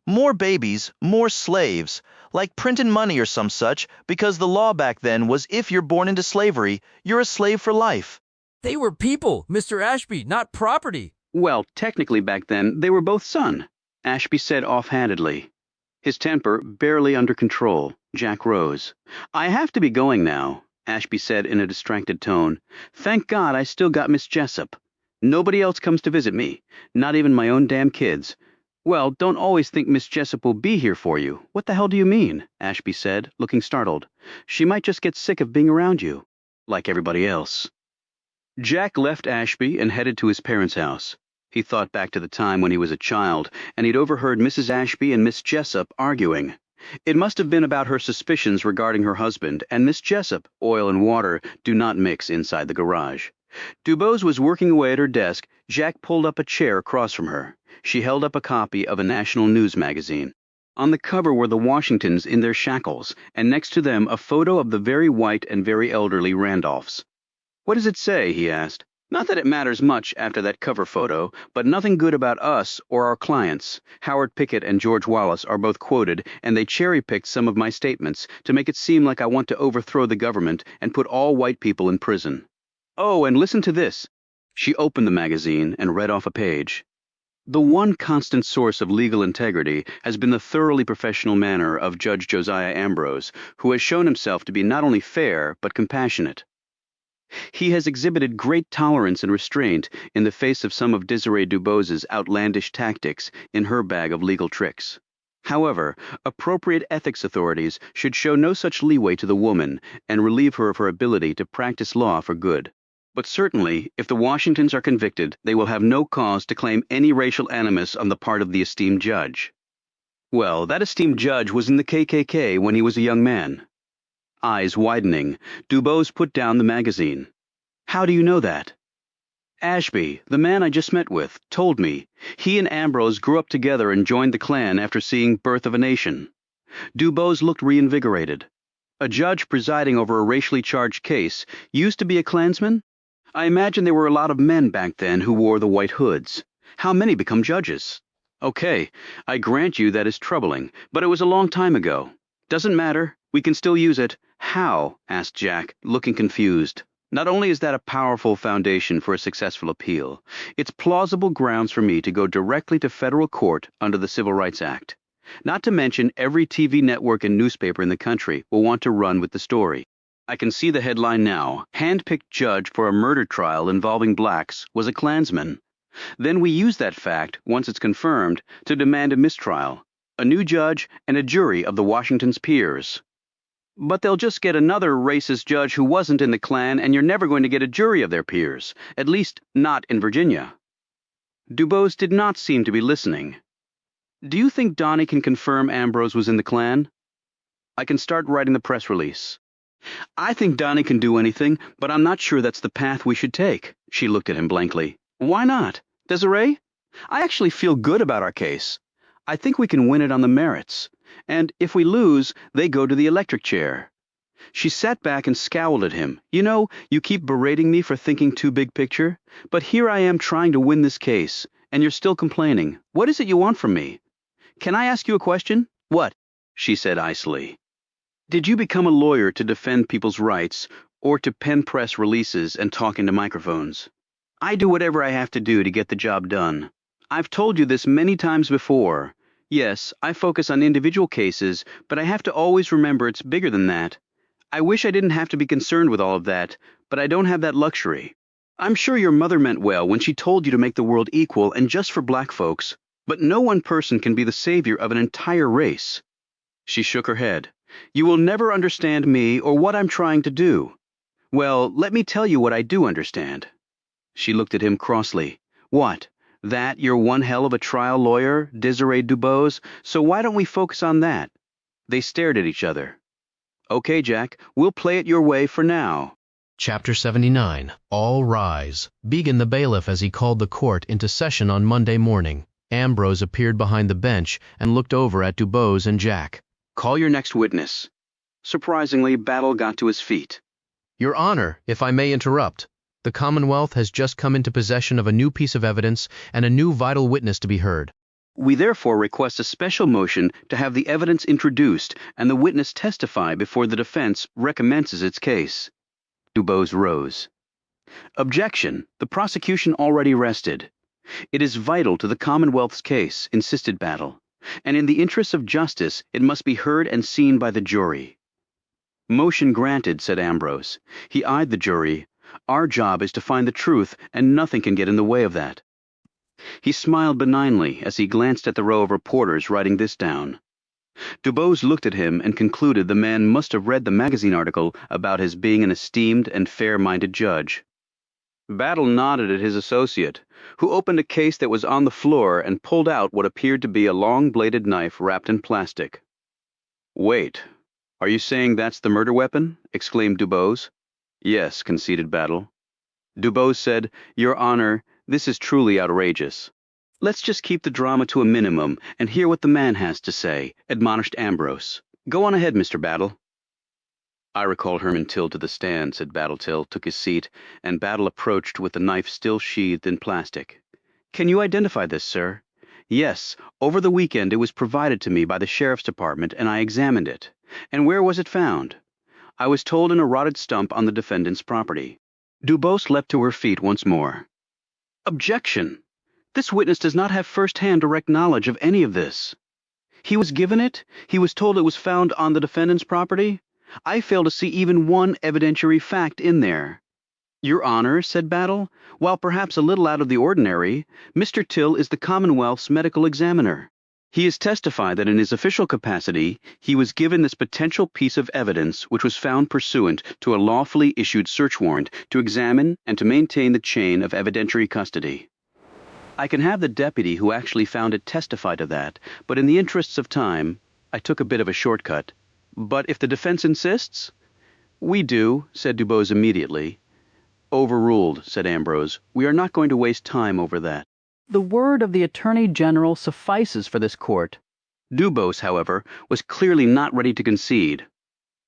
More babies, more slaves, like printing money or some such, because the law back then was if you're born into slavery, you're a slave for life. They were people, Mr. Ashby, not property. Well, technically back then, they were both son, Ashby said offhandedly. His temper barely under control, Jack rose. I have to be going now, Ashby said in a distracted tone. Thank God I still got Miss Jessup. Nobody else comes to visit me, not even my own damn kids. Well, don't always think Miss Jessup will be here for you. What the hell do you mean? Ashby said, looking startled. She might just get sick of being around you, like everybody else. Jack left Ashby and headed to his parents' house. He thought back to the time when he was a child, and he'd overheard Mrs. Ashby and Miss Jessup arguing. It must have been about her suspicions regarding her husband, and Miss Jessup, oil and water, do not mix inside the garage. Dubose was working away at her desk. Jack pulled up a chair across from her. She held up a copy of a national news magazine. On the cover were the Washingtons in their shackles, and next to them a photo of the very white and very elderly Randolphs. What does it say? He asked. Not that it matters much after that cover photo, but nothing good about us or our clients. Howard Pickett and George Wallace are both quoted, and they cherry-picked some of my statements to make it seem like I want to overthrow the government and put all white people in prison. Oh, and listen to this. She opened the magazine and read off a page. The one constant source of legal integrity has been the thoroughly professional manner of Judge Josiah Ambrose, who has shown himself to be not only fair but compassionate. He has exhibited great tolerance and restraint in the face of some of Desiree Dubose's outlandish tactics in her bag of legal tricks. However, appropriate ethics authorities should show no such leeway to the woman and relieve her of her ability to practice law for good. But certainly, if the Washingtons are convicted, they will have no cause to claim any racial animus on the part of the esteemed judge. Well, that esteemed judge was in the KKK when he was a young man. Eyes widening, Dubose put down the magazine. How do you know that? Ashby, the man I just met with, told me. He and Ambrose grew up together and joined the Klan after seeing Birth of a Nation. Dubose looked reinvigorated. A judge presiding over a racially charged case used to be a Klansman? I imagine there were a lot of men back then who wore the white hoods. How many become judges? Okay, I grant you that is troubling, but it was a long time ago. Doesn't matter, we can still use it. How? Asked Jack, looking confused. Not only is that a powerful foundation for a successful appeal, it's plausible grounds for me to go directly to federal court under the Civil Rights Act. Not to mention every TV network and newspaper in the country will want to run with the story. I can see the headline now. Hand-picked judge for a murder trial involving blacks was a Klansman. Then we use that fact, once it's confirmed, to demand a mistrial, a new judge, and a jury of the Washington's peers. But they'll just get another racist judge who wasn't in the Klan, and you're never going to get a jury of their peers, at least not in Virginia. Dubose did not seem to be listening. Do you think Donnie can confirm Ambrose was in the Klan? I can start writing the press release. I think Donnie can do anything, but I'm not sure that's the path we should take. She looked at him blankly. Why not? Desiree? I actually feel good about our case. I think we can win it on the merits. And if we lose, they go to the electric chair. She sat back and scowled at him. You know, you keep berating me for thinking too big picture, but here I am trying to win this case, and you're still complaining. What is it you want from me? Can I ask you a question? What? She said icily. Did you become a lawyer to defend people's rights, or to pen press releases and talk into microphones? I do whatever I have to do to get the job done. I've told you this many times before. Yes, I focus on individual cases, but I have to always remember it's bigger than that. I wish I didn't have to be concerned with all of that, but I don't have that luxury. I'm sure your mother meant well when she told you to make the world equal and just for black folks, but no one person can be the savior of an entire race. She shook her head. You will never understand me or what I'm trying to do. Well, let me tell you what I do understand. She looked at him crossly. What? That you're one hell of a trial lawyer, Desiree Dubose, so why don't we focus on that? They stared at each other. Okay, Jack, we'll play it your way for now. Chapter 79. All rise. Began the bailiff as he called the court into session on Monday morning. Ambrose appeared behind the bench and looked over at Dubose and Jack. Call your next witness. Surprisingly, Battle got to his feet. Your Honor, if I may interrupt. The Commonwealth has just come into possession of a new piece of evidence and a new vital witness to be heard. We therefore request a special motion to have the evidence introduced and the witness testify before the defense recommences its case. Dubose rose. Objection. The prosecution already rested. It is vital to the Commonwealth's case, insisted Battle, and in the interests of justice it must be heard and seen by the jury. Motion granted, said Ambrose. He eyed the jury. Our job is to find the truth, and nothing can get in the way of that. He smiled benignly as he glanced at the row of reporters writing this down. Dubose looked at him and concluded the man must have read the magazine article about his being an esteemed and fair-minded judge. Battle nodded at his associate, who opened a case that was on the floor and pulled out what appeared to be a long-bladed knife wrapped in plastic. Wait, are you saying that's the murder weapon? Exclaimed Dubose. Yes, conceded Battle. Dubose said, Your Honor, this is truly outrageous. Let's just keep the drama to a minimum and hear what the man has to say, admonished Ambrose. Go on ahead, Mr. Battle. I recall Herman Till to the stand, said Battle. Till took his seat, and Battle approached with the knife still sheathed in plastic. Can you identify this, sir? Yes, over the weekend it was provided to me by the Sheriff's Department, and I examined it. And where was it found? I was told in a rotted stump on the defendant's property. Dubose leapt to her feet once more. Objection! This witness does not have first-hand direct knowledge of any of this. He was given it? He was told it was found on the defendant's property? I fail to see even one evidentiary fact in there. Your Honor, said Battle, while perhaps a little out of the ordinary, Mr. Till is the Commonwealth's medical examiner. He has testified that in his official capacity, he was given this potential piece of evidence which was found pursuant to a lawfully issued search warrant to examine and to maintain the chain of evidentiary custody. I can have the deputy who actually found it testify to that, but in the interests of time, I took a bit of a shortcut. But if the defense insists? We do, said Dubose immediately. Overruled, said Ambrose. We are not going to waste time over that. The word of the Attorney General suffices for this court. Dubose, however, was clearly not ready to concede.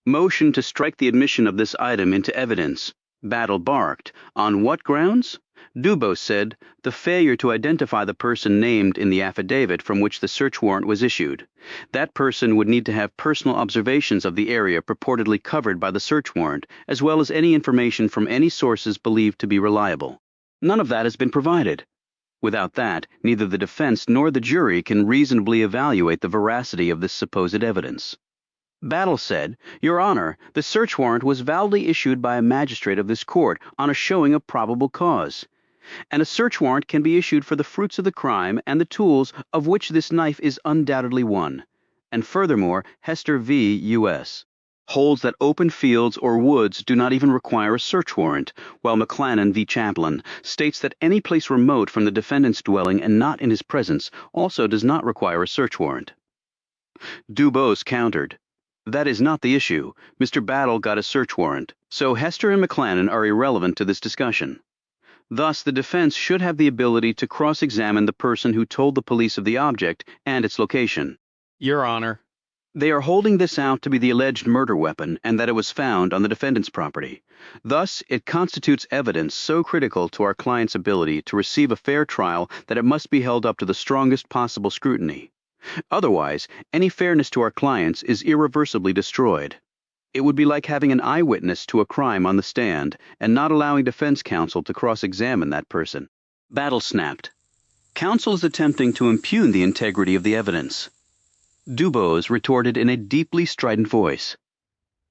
Motion to strike the admission of this item into evidence. Battle barked. On what grounds? Dubose said, the failure to identify the person named in the affidavit from which the search warrant was issued. That person would need to have personal observations of the area purportedly covered by the search warrant, as well as any information from any sources believed to be reliable. None of that has been provided. Without that, neither the defense nor the jury can reasonably evaluate the veracity of this supposed evidence. Battle said, Your Honor, the search warrant was validly issued by a magistrate of this court on a showing of probable cause. And a search warrant can be issued for the fruits of the crime and the tools of which this knife is undoubtedly one. And furthermore, Hester v. U.S. holds that open fields or woods do not even require a search warrant, while McLannon v. Chaplin states that any place remote from the defendant's dwelling and not in his presence also does not require a search warrant. Dubose countered. That is not the issue. Mr. Battle got a search warrant, so Hester and McLannon are irrelevant to this discussion. Thus, the defense should have the ability to cross-examine the person who told the police of the object and its location. Your Honor. They are holding this out to be the alleged murder weapon and that it was found on the defendant's property. Thus, it constitutes evidence so critical to our client's ability to receive a fair trial that it must be held up to the strongest possible scrutiny. Otherwise, any fairness to our clients is irreversibly destroyed. It would be like having an eyewitness to a crime on the stand and not allowing defense counsel to cross-examine that person. Battle snapped. Counsel is attempting to impugn the integrity of the evidence. Dubose retorted in a deeply strident voice.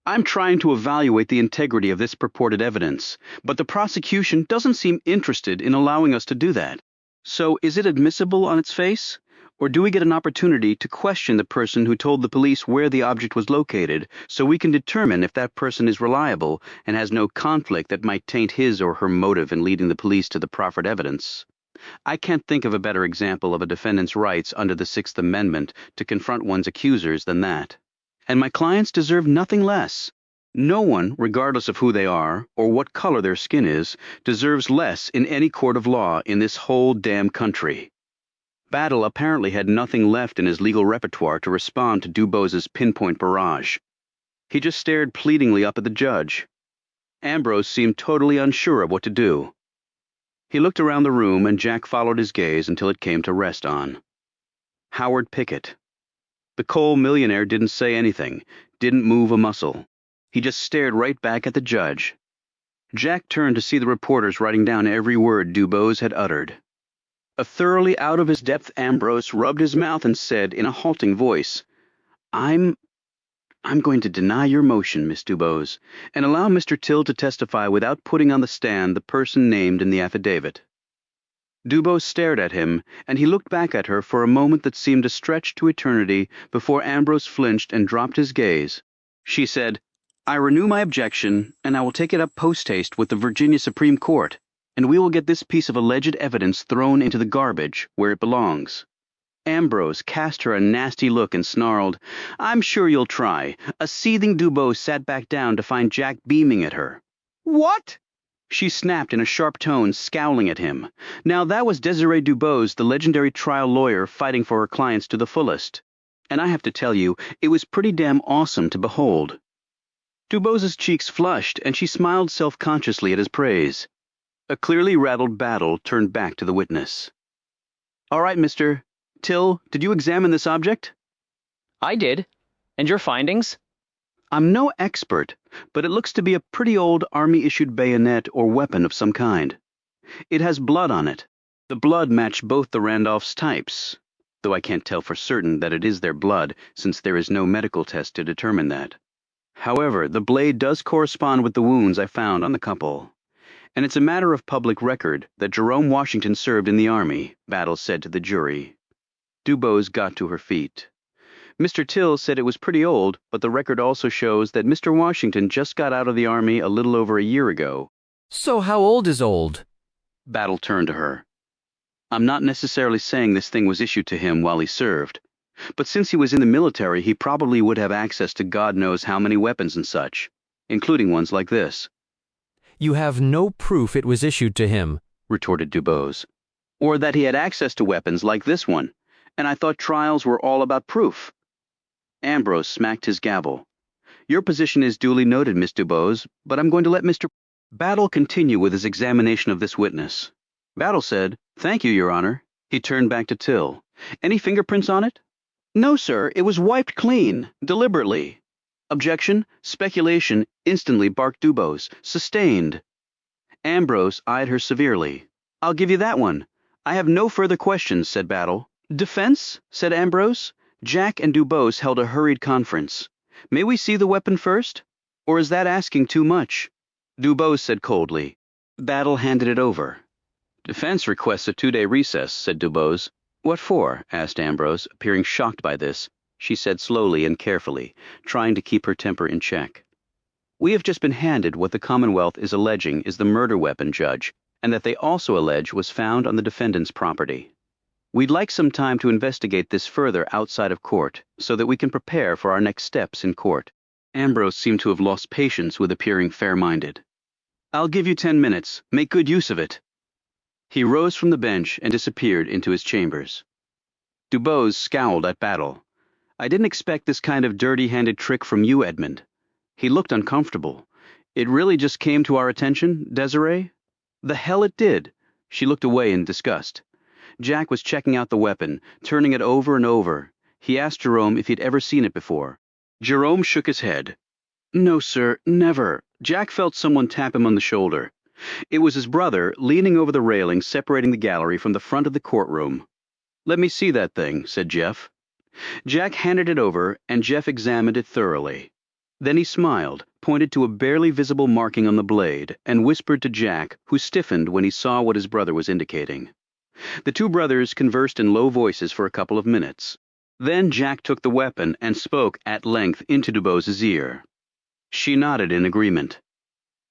I'm trying to evaluate the integrity of this purported evidence, but the prosecution doesn't seem interested in allowing us to do that. So is it admissible on its face? Or do we get an opportunity to question the person who told the police where the object was located so we can determine if that person is reliable and has no conflict that might taint his or her motive in leading the police to the proffered evidence? I can't think of a better example of a defendant's rights under the Sixth Amendment to confront one's accusers than that. And my clients deserve nothing less. No one, regardless of who they are or what color their skin is, deserves less in any court of law in this whole damn country. Battle apparently had nothing left in his legal repertoire to respond to Dubose's pinpoint barrage. He just stared pleadingly up at the judge. Ambrose seemed totally unsure of what to do. He looked around the room and Jack followed his gaze until it came to rest on Howard Pickett. The coal millionaire didn't say anything, didn't move a muscle. He just stared right back at the judge. Jack turned to see the reporters writing down every word Dubose had uttered. A thoroughly out-of-his-depth Ambrose rubbed his mouth and said in a halting voice, I'm going to deny your motion, Miss Dubose, and allow Mr. Till to testify without putting on the stand the person named in the affidavit. Dubose stared at him, and he looked back at her for a moment that seemed to stretch to eternity before Ambrose flinched and dropped his gaze. She said, I renew my objection, and I will take it up post-haste with the Virginia Supreme Court, and we will get this piece of alleged evidence thrown into the garbage where it belongs. Ambrose cast her a nasty look and snarled, I'm sure you'll try. A seething Dubose sat back down to find Jack beaming at her. What? She snapped in a sharp tone, scowling at him. Now that was Desiree Dubose, the legendary trial lawyer, fighting for her clients to the fullest. And I have to tell you, it was pretty damn awesome to behold. Dubose's cheeks flushed, and she smiled self-consciously at his praise. A clearly rattled Battle turned back to the witness. All right, Mr. Till, did you examine this object? I did. And your findings? I'm no expert, but it looks to be a pretty old Army-issued bayonet or weapon of some kind. It has blood on it. The blood matched both the Randolph's types, though I can't tell for certain that it is their blood since there is no medical test to determine that. However, the blade does correspond with the wounds I found on the couple. And it's a matter of public record that Jerome Washington served in the Army, Battle said to the jury. Dubose got to her feet. Mr. Till said it was pretty old, but the record also shows that Mr. Washington just got out of the Army a little over a year ago. So how old is old? Battle turned to her. I'm not necessarily saying this thing was issued to him while he served, but since he was in the military, he probably would have access to God knows how many weapons and such, including ones like this. You have no proof it was issued to him, retorted Dubose. Or that he had access to weapons like this one, and I thought trials were all about proof. Ambrose smacked his gavel. Your position is duly noted, Miss Dubose, but I'm going to let Mr. Battle continue with his examination of this witness. Battle said, "Thank you, Your Honor." He turned back to Till. "Any fingerprints on it?" "No, sir. It was wiped clean, deliberately." "Objection, speculation," instantly barked Dubose. "Sustained." Ambrose eyed her severely. "I'll give you that one. I have no further questions," said Battle. "Defense?" said Ambrose. Jack and Dubose held a hurried conference. "May we see the weapon first? Or is that asking too much?" Dubose said coldly. Battle handed it over. "Defense requests a 2-day recess," said Dubose. "What for?" asked Ambrose, appearing shocked by this. She said slowly and carefully, trying to keep her temper in check. "We have just been handed what the Commonwealth is alleging is the murder weapon, Judge, and that they also allege was found on the defendant's property. We'd like some time to investigate this further outside of court, so that we can prepare for our next steps in court." Ambrose seemed to have lost patience with appearing fair-minded. "I'll give you 10 minutes. Make good use of it." He rose from the bench and disappeared into his chambers. Dubose scowled at Battle. "I didn't expect this kind of dirty-handed trick from you, Edmund." He looked uncomfortable. "It really just came to our attention, Desiree?" "The hell it did." She looked away in disgust. Jack was checking out the weapon, turning it over and over. He asked Jerome if he'd ever seen it before. Jerome shook his head. "No, sir, never." Jack felt someone tap him on the shoulder. It was his brother, leaning over the railing separating the gallery from the front of the courtroom. "Let me see that thing," said Jeff. Jack handed it over, and Jeff examined it thoroughly. Then he smiled, pointed to a barely visible marking on the blade, and whispered to Jack, who stiffened when he saw what his brother was indicating. The two brothers conversed in low voices for a couple of minutes. Then Jack took the weapon and spoke at length into Dubose's ear. She nodded in agreement.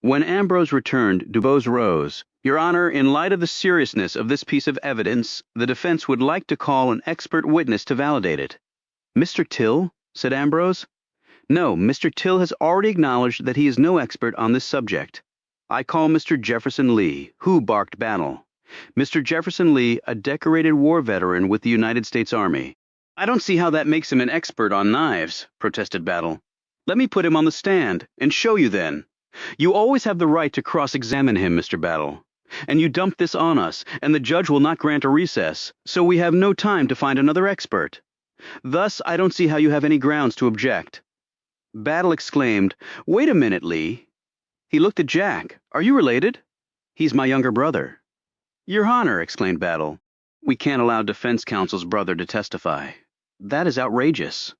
When Ambrose returned, Dubose rose. "Your Honor, in light of the seriousness of this piece of evidence, the defense would like to call an expert witness to validate it." "Mr. Till?" said Ambrose. "No, Mr. Till has already acknowledged that he is no expert on this subject. I call Mr. Jefferson Lee, who barked Battle. Mr. Jefferson Lee, a decorated war veteran with the United States Army." "I don't see how that makes him an expert on knives," protested Battle. "Let me put him on the stand, and show you then. You always have the right to cross-examine him, Mr. Battle. And you dumped this on us, and the judge will not grant a recess, so we have no time to find another expert. Thus, I don't see how you have any grounds to object." Battle exclaimed, "Wait a minute, Lee." He looked at Jack. "Are you related?" "He's my younger brother." "Your Honor," exclaimed Battle, "we can't allow defense counsel's brother to testify. That is outrageous."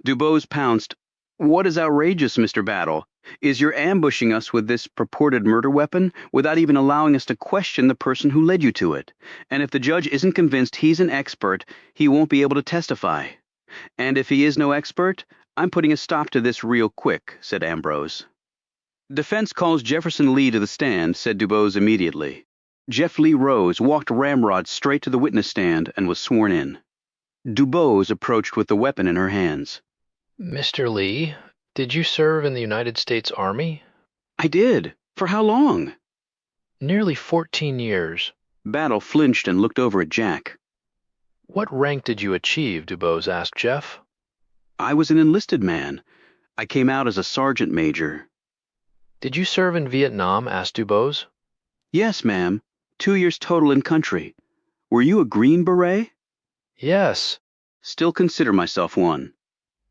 Dubose pounced. "What is outrageous, Mr. Battle, is your ambushing us with this purported murder weapon without even allowing us to question the person who led you to it. And if the judge isn't convinced he's an expert, he won't be able to testify. And if he is no expert, I'm putting a stop to this real quick," said Ambrose. "Defense calls Jefferson Lee to the stand," said Dubose immediately. Jeff Lee rose, walked ramrod straight to the witness stand, and was sworn in. Dubose approached with the weapon in her hands. "Mr. Lee, did you serve in the United States Army?" "I did. For how long?" "Nearly 14 years. Battle flinched and looked over at Jack. "What rank did you achieve?" Dubose asked Jeff. "I was an enlisted man. I came out as a sergeant major." "Did you serve in Vietnam?" asked Dubose. "Yes, ma'am. 2 years total in country. Were you a Green Beret?" "Yes." "Still consider myself one."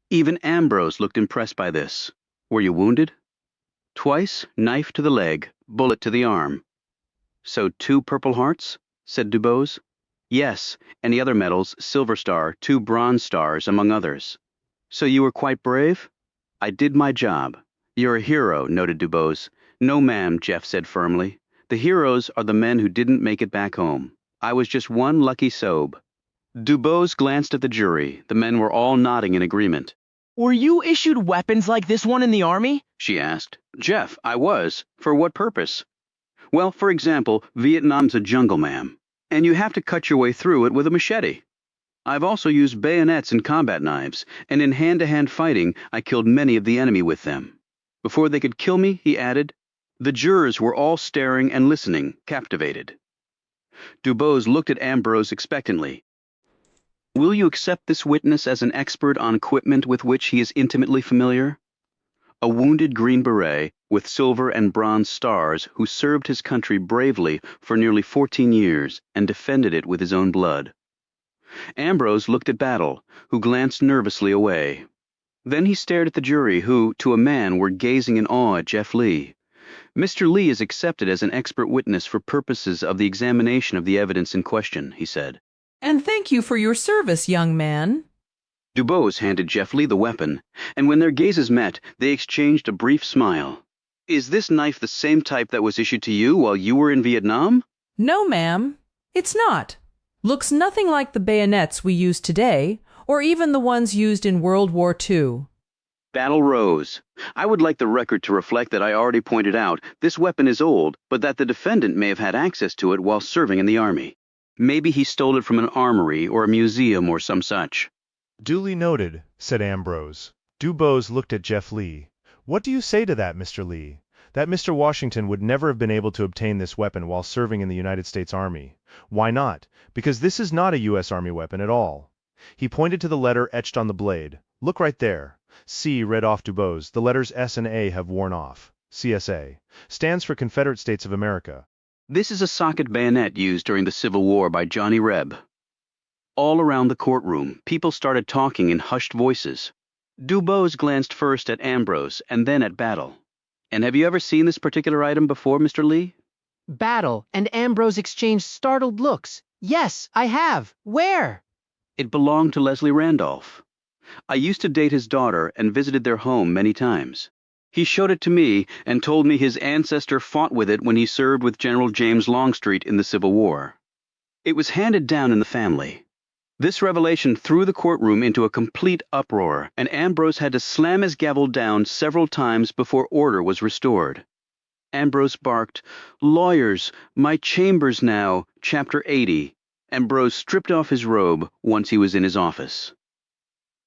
Even Ambrose looked impressed by this. "Were you wounded?" "Twice, knife to the leg, bullet to the arm." "So 2 Purple Hearts?" said Dubose. "Yes, and the other medals, Silver Star, 2 Bronze Stars, among others." "So you were quite brave?" "I did my job." "You're a hero," noted Dubose. "No, ma'am," Jeff said firmly. "The heroes are the men who didn't make it back home. I was just one lucky sobe." Dubose glanced at the jury. The men were all nodding in agreement. "Were you issued weapons like this one in the Army?" she asked. "Jeff, I was. For what purpose?" "Well, for example, Vietnam's a jungle, ma'am, and you have to cut your way through it with a machete. I've also used bayonets and combat knives, and in hand-to-hand fighting, I killed many of the enemy with them. Before they could kill me," he added, The jurors were all staring and listening, captivated. Dubose looked at Ambrose expectantly. Will you accept this witness as an expert on equipment with which he is intimately familiar? A wounded Green Beret with silver and bronze stars who served his country bravely for nearly 14 years and defended it with his own blood. Ambrose looked at Battle, who glanced nervously away. Then he stared at the jury who, to a man, were gazing in awe at Jeff Lee. Mr. Lee is accepted as an expert witness for purposes of the examination of the evidence in question, he said. And thank you for your service, young man. Dubose handed Jeff Lee the weapon, and when their gazes met, they exchanged a brief smile. Is this knife the same type that was issued to you while you were in Vietnam? No, ma'am, it's not. Looks nothing like the bayonets we use today, or even the ones used in World War II. Battle rose. I would like the record to reflect that I already pointed out this weapon is old, but that the defendant may have had access to it while serving in the Army. Maybe he stole it from an armory or a museum or some such. Duly noted, said Ambrose. Dubose looked at Jeff Lee. What do you say to that, Mr. Lee? That Mr. Washington would never have been able to obtain this weapon while serving in the United States Army. Why not? Because this is not a U.S. Army weapon at all. He pointed to the letter etched on the blade. Look right there. C read off Dubose. The letters S and A have worn off. CSA stands for Confederate States of America. This is a socket bayonet used during the Civil War by Johnny Reb. All around the courtroom, people started talking in hushed voices. Dubose glanced first at Ambrose and then at Battle. And have you ever seen this particular item before, Mr. Lee? Battle and Ambrose exchanged startled looks. Yes, I have. Where? It belonged to Leslie Randolph. I used to date his daughter and visited their home many times. He showed it to me and told me his ancestor fought with it when he served with General James Longstreet in the Civil War. It was handed down in the family. This revelation threw the courtroom into a complete uproar, and Ambrose had to slam his gavel down several times before order was restored. Ambrose barked, "Lawyers, my chambers now, Chapter 80." Ambrose stripped off his robe once he was in his office.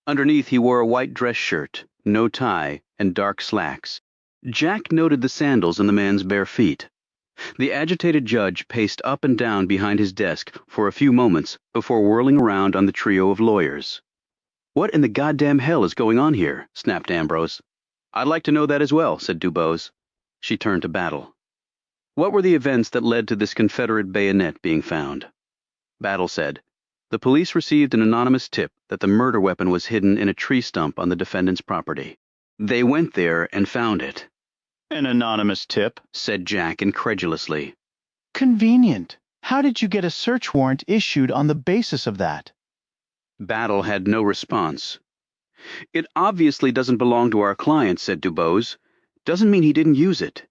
Underneath he wore a white dress shirt, no tie, and dark slacks. Jack noted the sandals in the man's bare feet. The agitated judge paced up and down behind his desk for a few moments before whirling around on the trio of lawyers. "What in the goddamn hell is going on here?" snapped Ambrose. "I'd like to know that as well," said Dubose. She turned to Battle. "What were the events that led to this Confederate bayonet being found?" Battle said, "The police received an anonymous tip that the murder weapon was hidden in a tree stump on the defendant's property. They went there and found it." "An anonymous tip," said Jack incredulously. "Convenient. How did you get a search warrant issued on the basis of that?" Battle had no response. "It obviously doesn't belong to our client," said Dubose. "Doesn't mean he didn't use it."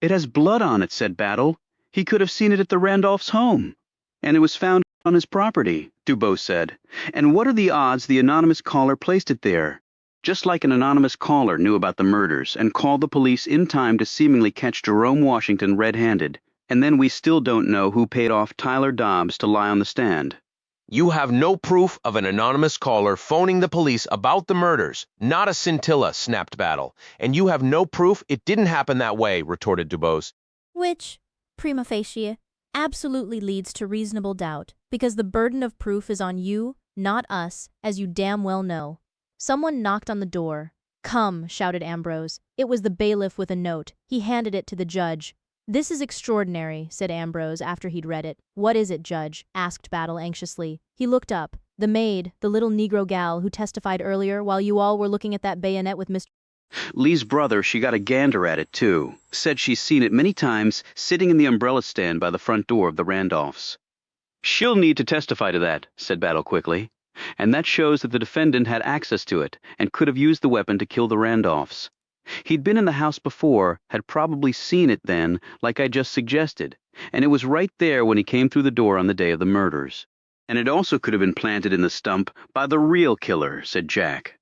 "It has blood on it," said Battle. "He could have seen it at the Randolphs' home." "And it was found on his property," Dubose said. "And what are the odds the anonymous caller placed it there? Just like an anonymous caller knew about the murders and called the police in time to seemingly catch Jerome Washington red-handed, and then we still don't know who paid off Tyler Dobbs to lie on the stand." You have no proof of an anonymous caller phoning the police about the murders. Not a scintilla, snapped Battle. And you have no proof it didn't happen that way, retorted Dubose. Which, prima facie, absolutely leads to reasonable doubt, because the burden of proof is on you, not us, as you damn well know. Someone knocked on the door. "Come," shouted Ambrose. It was the bailiff with a note. He handed it to the judge. "This is extraordinary," said Ambrose after he'd read it. "What is it, Judge?" asked Battle anxiously. He looked up. "The maid, the little Negro gal who testified earlier while you all were looking at that bayonet with Mr. Lee's brother, she got a gander at it, too. Said she's seen it many times sitting in the umbrella stand by the front door of the Randolphs." "She'll need to testify to that," said Battle quickly. "And that shows that the defendant had access to it and could have used the weapon to kill the Randolphs. He'd been in the house before, had probably seen it then, like I just suggested, and it was right there when he came through the door on the day of the murders. And it also could have been planted in the stump by the real killer," said Jack.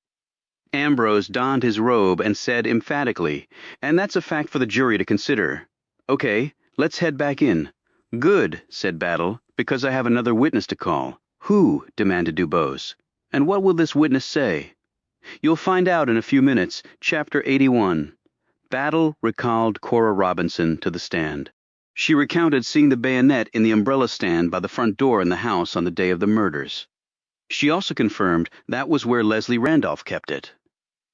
Ambrose donned his robe and said emphatically, "And that's a fact for the jury to consider. Okay, let's head back in." "Good," said Battle, "because I have another witness to call." "Who?" demanded Dubose. "And what will this witness say?" "You'll find out in a few minutes. Chapter 81. Battle recalled Cora Robinson to the stand. She recounted seeing the bayonet in the umbrella stand by the front door in the house on the day of the murders. She also confirmed that was where Leslie Randolph kept it.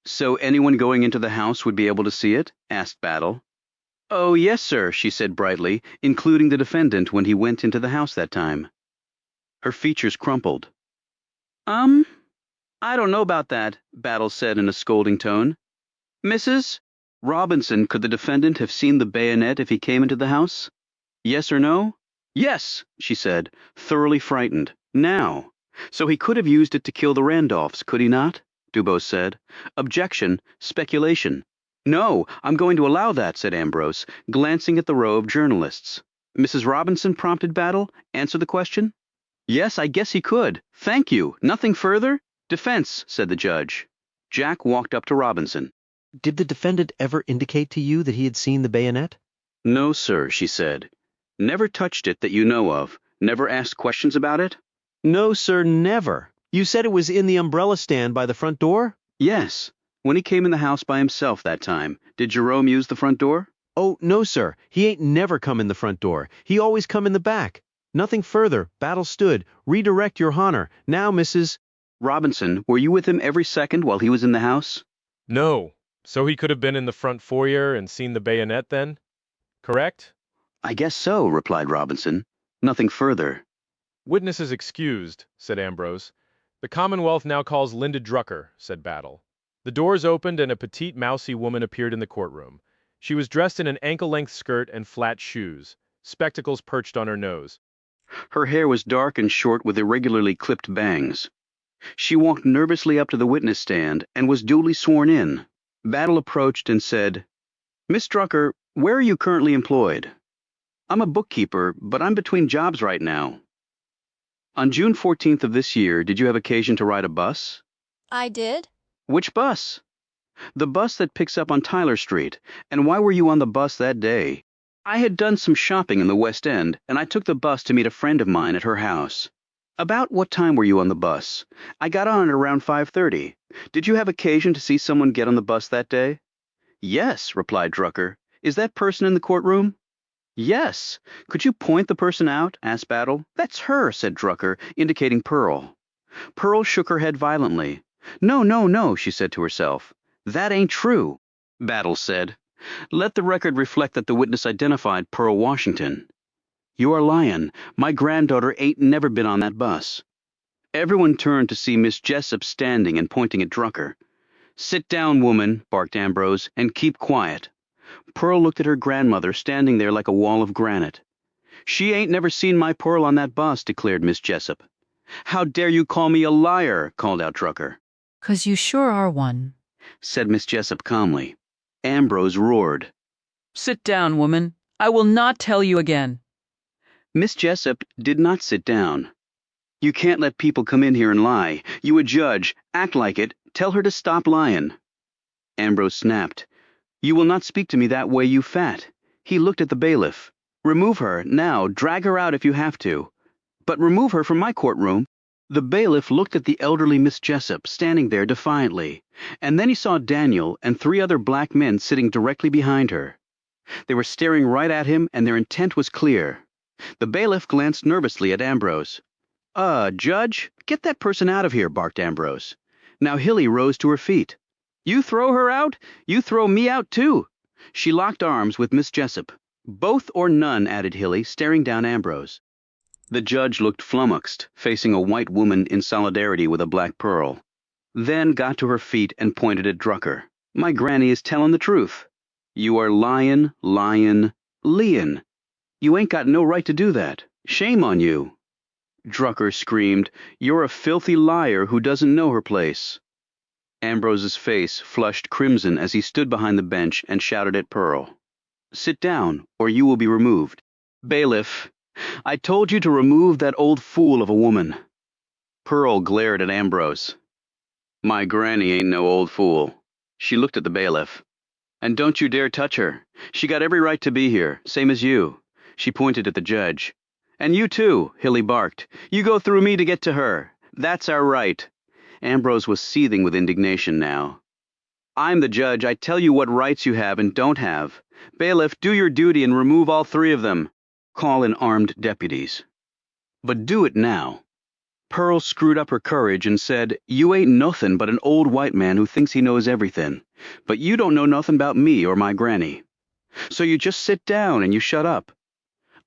So anyone going into the house would be able to see it? Asked Battle. Oh, yes, sir, she said brightly, including the defendant when he went into the house that time. Her features crumpled. I don't know about that, Battle said in a scolding tone. Mrs. Robinson, could the defendant have seen the bayonet if he came into the house? Yes or no? Yes, she said, thoroughly frightened. Now. So he could have used it to kill the Randolphs, could he not? Dubose said. Objection, speculation. No, I'm going to allow that, said Ambrose, glancing at the row of journalists. Mrs. Robinson, prompted Battle. Answer the question. Yes, I guess he could. Thank you. Nothing further? Defense, said the judge. Jack walked up to Robinson. Did the defendant ever indicate to you that he had seen the bayonet? No, sir, she said. Never touched it that you know of. Never asked questions about it? No, sir, never. You said it was in the umbrella stand by the front door? Yes. When he came in the house by himself that time, did Jerome use the front door? Oh, no, sir. He ain't never come in the front door. He always come in the back. Nothing further. Battle stood. Redirect, Your Honor. Now, Mrs. Robinson, were you with him every second while he was in the house? No. So he could have been in the front foyer and seen the bayonet then? Correct? I guess so, replied Robinson. Nothing further. Witness is excused, said Ambrose. The Commonwealth now calls Linda Drucker, said Battle. The doors opened and a petite, mousy woman appeared in the courtroom. She was dressed in an ankle-length skirt and flat shoes, spectacles perched on her nose. Her hair was dark and short with irregularly clipped bangs. She walked nervously up to the witness stand and was duly sworn in. Battle approached and said, Miss Drucker, where are you currently employed? I'm a bookkeeper, but I'm between jobs right now. On June 14th of this year, did you have occasion to ride a bus? I did. Which bus? The bus that picks up on Tyler Street. And why were you on the bus that day? I had done some shopping in the West End, and I took the bus to meet a friend of mine at her house. About what time were you on the bus? I got on at around 5:30. Did you have occasion to see someone get on the bus that day? Yes, replied Drucker. Is that person in the courtroom? Yes. Could you point the person out? Asked Battle. That's her, said Drucker, indicating Pearl. Pearl shook her head violently. No, no, no, she said to herself. That ain't true. Battle said. Let the record reflect that the witness identified Pearl Washington. You are lying. My granddaughter ain't never been on that bus. Everyone turned to see Miss Jessup standing and pointing at Drucker. Sit down, woman, barked Ambrose, and keep quiet. Pearl looked at her grandmother standing there like a wall of granite. She ain't never seen my Pearl on that bus, declared Miss Jessup. How dare you call me a liar, called out Drucker. 'Cause you sure are one, said Miss Jessup calmly. Ambrose roared. Sit down, woman. I will not tell you again. Miss Jessup did not sit down. You can't let people come in here and lie. You a judge. Act like it. Tell her to stop lying. Ambrose snapped. You will not speak to me that way, you fat. He looked at the bailiff. Remove her, now. Drag her out if you have to. But remove her from my courtroom. The bailiff looked at the elderly Miss Jessup standing there defiantly, and then he saw Daniel and 3 other black men sitting directly behind her. They were staring right at him, and their intent was clear. The bailiff glanced nervously at Ambrose. Judge, get that person out of here, barked Ambrose. Now Hilly rose to her feet. You throw her out? You throw me out too. She locked arms with Miss Jessup. Both or none, added Hilly, staring down Ambrose. The judge looked flummoxed, facing a white woman in solidarity with a black Pearl. Then got to her feet and pointed at Drucker. My granny is telling the truth. You are lying. You ain't got no right to do that. Shame on you. Drucker screamed, You're a filthy liar who doesn't know her place. Ambrose's face flushed crimson as he stood behind the bench and shouted at Pearl. Sit down, or you will be removed. Bailiff, I told you to remove that old fool of a woman. Pearl glared at Ambrose. My granny ain't no old fool. She looked at the bailiff. And don't you dare touch her. She got every right to be here, same as you. She pointed at the judge. And you too, Hilly barked. You go through me to get to her. That's our right. Ambrose was seething with indignation now. I'm the judge. I tell you what rights you have and don't have. Bailiff, do your duty and remove all 3 of them. Call in armed deputies. But do it now. Pearl screwed up her courage and said, "You ain't nothin' but an old white man who thinks he knows everything. But you don't know nothin' about me or my granny. So you just sit down and you shut up."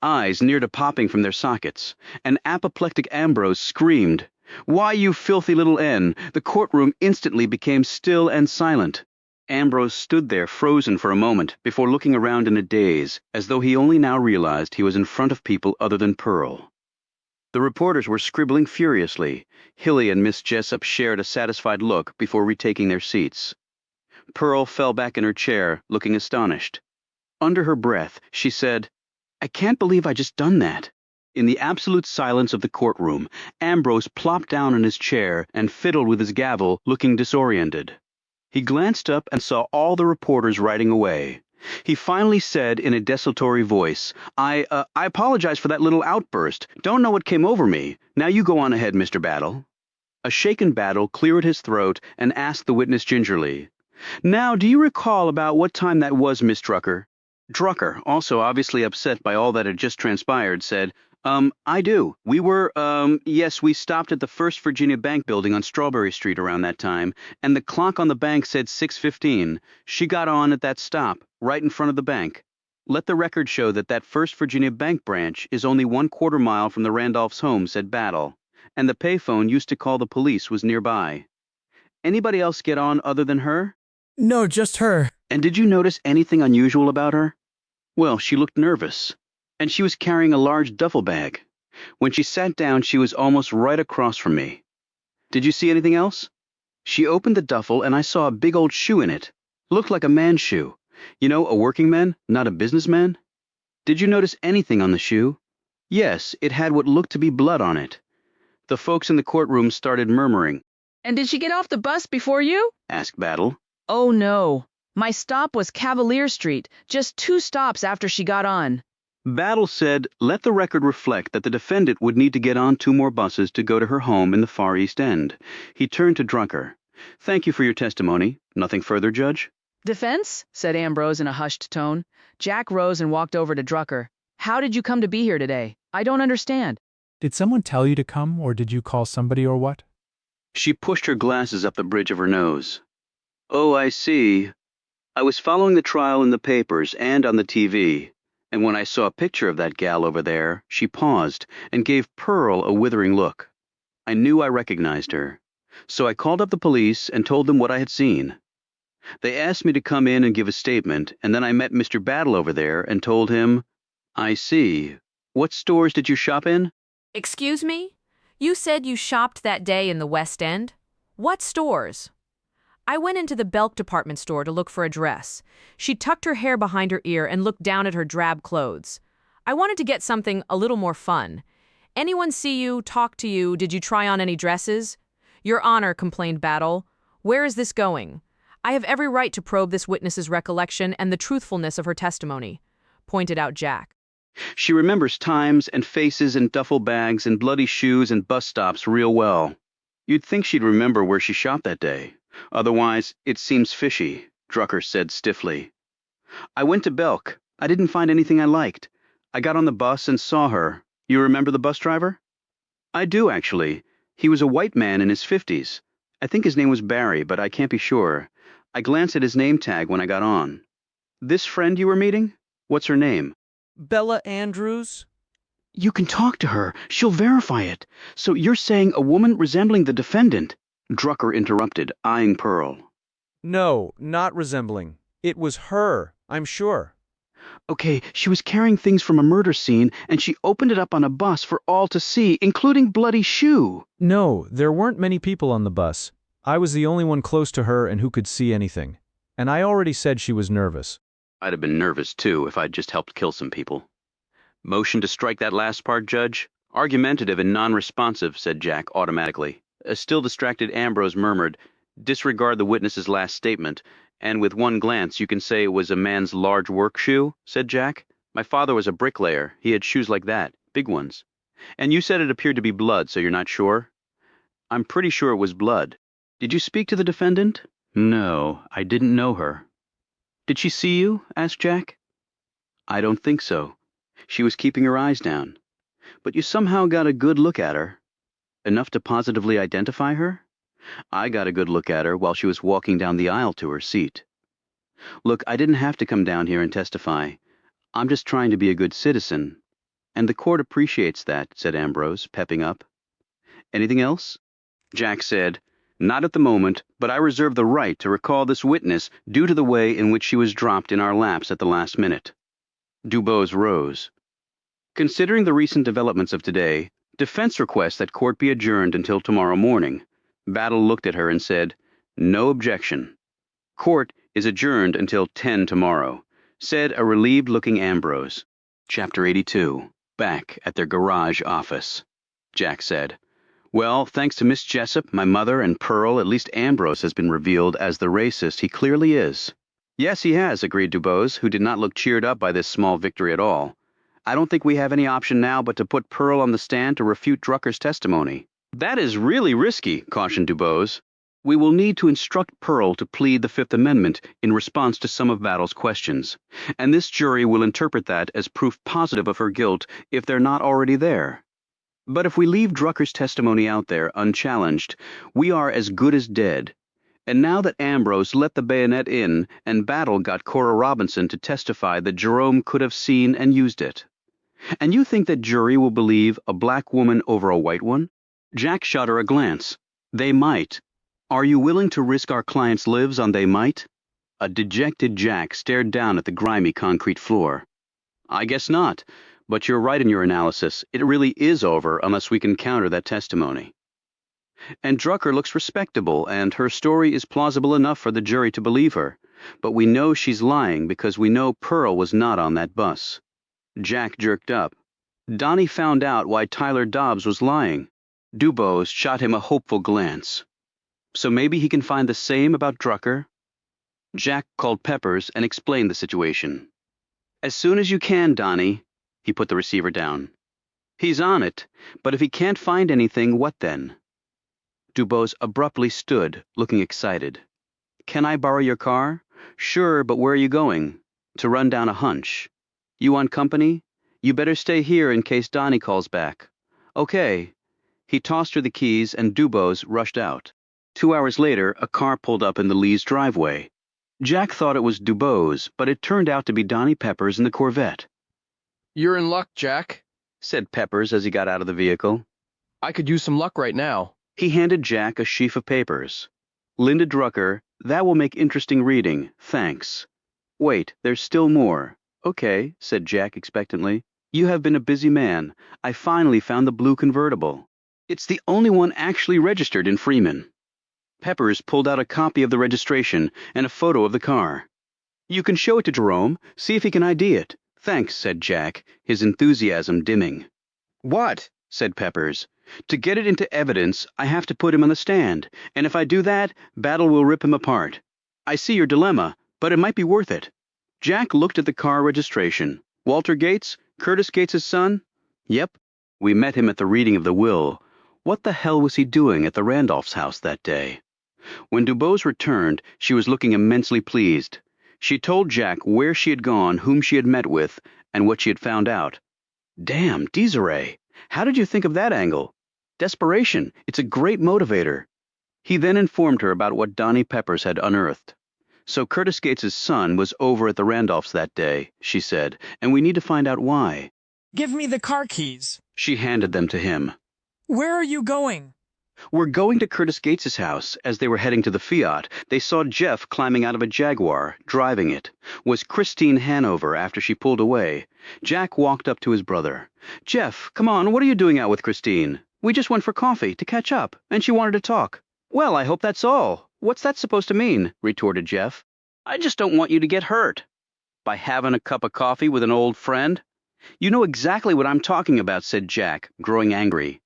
Eyes near to popping from their sockets, and apoplectic Ambrose screamed, "Why, you filthy little N!" The courtroom instantly became still and silent. Ambrose stood there frozen for a moment before looking around in a daze, as though he only now realized he was in front of people other than Pearl. The reporters were scribbling furiously. Hilly and Miss Jessup shared a satisfied look before retaking their seats. Pearl fell back in her chair, looking astonished. Under her breath, she said, "I can't believe I just done that." In the absolute silence of the courtroom, Ambrose plopped down in his chair and fiddled with his gavel, looking disoriented. He glanced up and saw all the reporters writing away. He finally said in a desultory voice, I apologize for that little outburst. Don't know what came over me. Now you go on ahead, Mr. Battle." A shaken Battle cleared his throat and asked the witness gingerly, "Now, do you recall about what time that was, Miss Drucker?" Drucker, also obviously upset by all that had just transpired, said, I do. We were, yes, we stopped at the First Virginia Bank building on Strawberry Street around that time, and the clock on the bank said 6:15. She got on at that stop, right in front of the bank. Let the record show that that First Virginia Bank branch is only 1/4 mile from the Randolphs' home, said Battle, and the payphone used to call the police was nearby. Anybody else get on other than her? No, just her. And did you notice anything unusual about her? Well, she looked nervous, and she was carrying a large duffel bag. When she sat down, she was almost right across from me. Did you see anything else? She opened the duffel, and I saw a big old shoe in it. Looked like a man's shoe. You know, a working man, not a businessman. Did you notice anything on the shoe? Yes, it had what looked to be blood on it. The folks in the courtroom started murmuring. And did she get off the bus before you? Asked Battle. Oh, no. My stop was Cavalier Street, just 2 stops after she got on. Battle said, let the record reflect that the defendant would need to get on 2 more buses to go to her home in the Far East End. He turned to Drucker. Thank you for your testimony. Nothing further, Judge? Defense? Said Ambrose in a hushed tone. Jack rose and walked over to Drucker. How did you come to be here today? I don't understand. Did someone tell you to come, or did you call somebody, or what? She pushed her glasses up the bridge of her nose. Oh, I see. I was following the trial in the papers and on the TV, and when I saw a picture of that gal over there, she paused and gave Pearl a withering look. I knew I recognized her, so I called up the police and told them what I had seen. They asked me to come in and give a statement, and then I met Mr. Battle over there and told him, I see. What stores did you shop in? Excuse me? You said you shopped that day in the West End? What stores? I went into the Belk department store to look for a dress. She tucked her hair behind her ear and looked down at her drab clothes. I wanted to get something a little more fun. Anyone see you, talk to you, did you try on any dresses? Your Honor, complained Battle. Where is this going? I have every right to probe this witness's recollection and the truthfulness of her testimony, pointed out Jack. She remembers times and faces and duffel bags and bloody shoes and bus stops real well. You'd think she'd remember where she shopped that day. Otherwise, it seems fishy, Drucker said stiffly. I went to Belk. I didn't find anything I liked. I got on the bus and saw her. You remember the bus driver? I do, actually. He was a white man in his 50s. I think his name was Barry, but I can't be sure. I glanced at his name tag when I got on. This friend you were meeting? What's her name? Bella Andrews? You can talk to her. She'll verify it. So you're saying a woman resembling the defendant? Drucker interrupted, eyeing Pearl. No, not resembling. It was her, I'm sure. Okay, she was carrying things from a murder scene, and she opened it up on a bus for all to see, including bloody shoe. No, there weren't many people on the bus. I was the only one close to her and who could see anything. And I already said she was nervous. I'd have been nervous, too, if I'd just helped kill some people. Motion to strike that last part, Judge? Argumentative and non-responsive, said Jack automatically. A still distracted Ambrose murmured, disregard the witness's last statement, and with one glance you can say it was a man's large work shoe, said Jack. My father was a bricklayer. He had shoes like that, big ones. And you said it appeared to be blood, so you're not sure? I'm pretty sure it was blood. Did you speak to the defendant? No, I didn't know her. Did she see you? Asked Jack. I don't think so. She was keeping her eyes down. But you somehow got a good look at her. Enough to positively identify her? I got a good look at her while she was walking down the aisle to her seat. Look, I didn't have to come down here and testify. I'm just trying to be a good citizen. And the court appreciates that, said Ambrose, pepping up. Anything else? Jack said, Not at the moment, but I reserve the right to recall this witness due to the way in which she was dropped in our laps at the last minute. Dubose rose. Considering the recent developments of today, defense requests that court be adjourned until tomorrow morning. Battle looked at her and said, No objection. Court is adjourned until 10 tomorrow, said a relieved-looking Ambrose. Chapter 82. Back at their garage office. Jack said, Well, thanks to Miss Jessup, my mother, and Pearl, at least Ambrose has been revealed as the racist he clearly is. Yes, he has, agreed Dubose, who did not look cheered up by this small victory at all. I don't think we have any option now but to put Pearl on the stand to refute Drucker's testimony. That is really risky, cautioned Dubose. We will need to instruct Pearl to plead the Fifth Amendment in response to some of Battle's questions, and this jury will interpret that as proof positive of her guilt if they're not already there. But if we leave Drucker's testimony out there unchallenged, we are as good as dead. And now that Ambrose let the bayonet in and Battle got Cora Robinson to testify that Jerome could have seen and used it. And you think that jury will believe a black woman over a white one? Jack shot her a glance. They might. Are you willing to risk our clients' lives on they might? A dejected Jack stared down at the grimy concrete floor. I guess not, but you're right in your analysis. It really is over unless we can counter that testimony. And Drucker looks respectable, and her story is plausible enough for the jury to believe her, but we know she's lying because we know Pearl was not on that bus. Jack jerked up. Donnie found out why Tyler Dobbs was lying. Dubose shot him a hopeful glance. So maybe he can find the same about Drucker? Jack called Peppers and explained the situation. As soon as you can, Donnie. He put the receiver down. He's on it, but if he can't find anything, what then? Dubose abruptly stood, looking excited. Can I borrow your car? Sure, but where are you going? To run down a hunch. You want company? You better stay here in case Donnie calls back. Okay. He tossed her the keys and Dubose rushed out. 2 hours later, a car pulled up in the Lees' driveway. Jack thought it was Dubose, but it turned out to be Donnie Peppers in the Corvette. You're in luck, Jack, said Peppers as he got out of the vehicle. I could use some luck right now. He handed Jack a sheaf of papers. Linda Drucker, that will make interesting reading, thanks. Wait, there's still more. Okay, said Jack expectantly. You have been a busy man. I finally found the blue convertible. It's the only one actually registered in Freeman. Peppers pulled out a copy of the registration and a photo of the car. You can show it to Jerome, see if he can ID it. Thanks, said Jack, his enthusiasm dimming. What? Said Peppers. To get it into evidence, I have to put him on the stand, and if I do that, Battle will rip him apart. I see your dilemma, but it might be worth it. Jack looked at the car registration. Walter Gates? Curtis Gates' son? Yep. We met him at the reading of the will. What the hell was he doing at the Randolphs' house that day? When Dubose returned, she was looking immensely pleased. She told Jack where she had gone, whom she had met with, and what she had found out. Damn, Desiree! How did you think of that angle? Desperation. It's a great motivator. He then informed her about what Donnie Peppers had unearthed. So Curtis Gates' son was over at the Randolphs that day, she said, and we need to find out why. Give me the car keys. She handed them to him. Where are you going? We're going to Curtis Gates' house. As they were heading to the Fiat, they saw Jeff climbing out of a Jaguar, driving it. Was Christine Hanover after she pulled away. Jack walked up to his brother. Jeff, come on, what are you doing out with Christine? We just went for coffee, to catch up, and she wanted to talk. Well, I hope that's all. What's that supposed to mean? Retorted Jeff. I just don't want you to get hurt. By having a cup of coffee with an old friend? You know exactly what I'm talking about, said Jack, growing angry.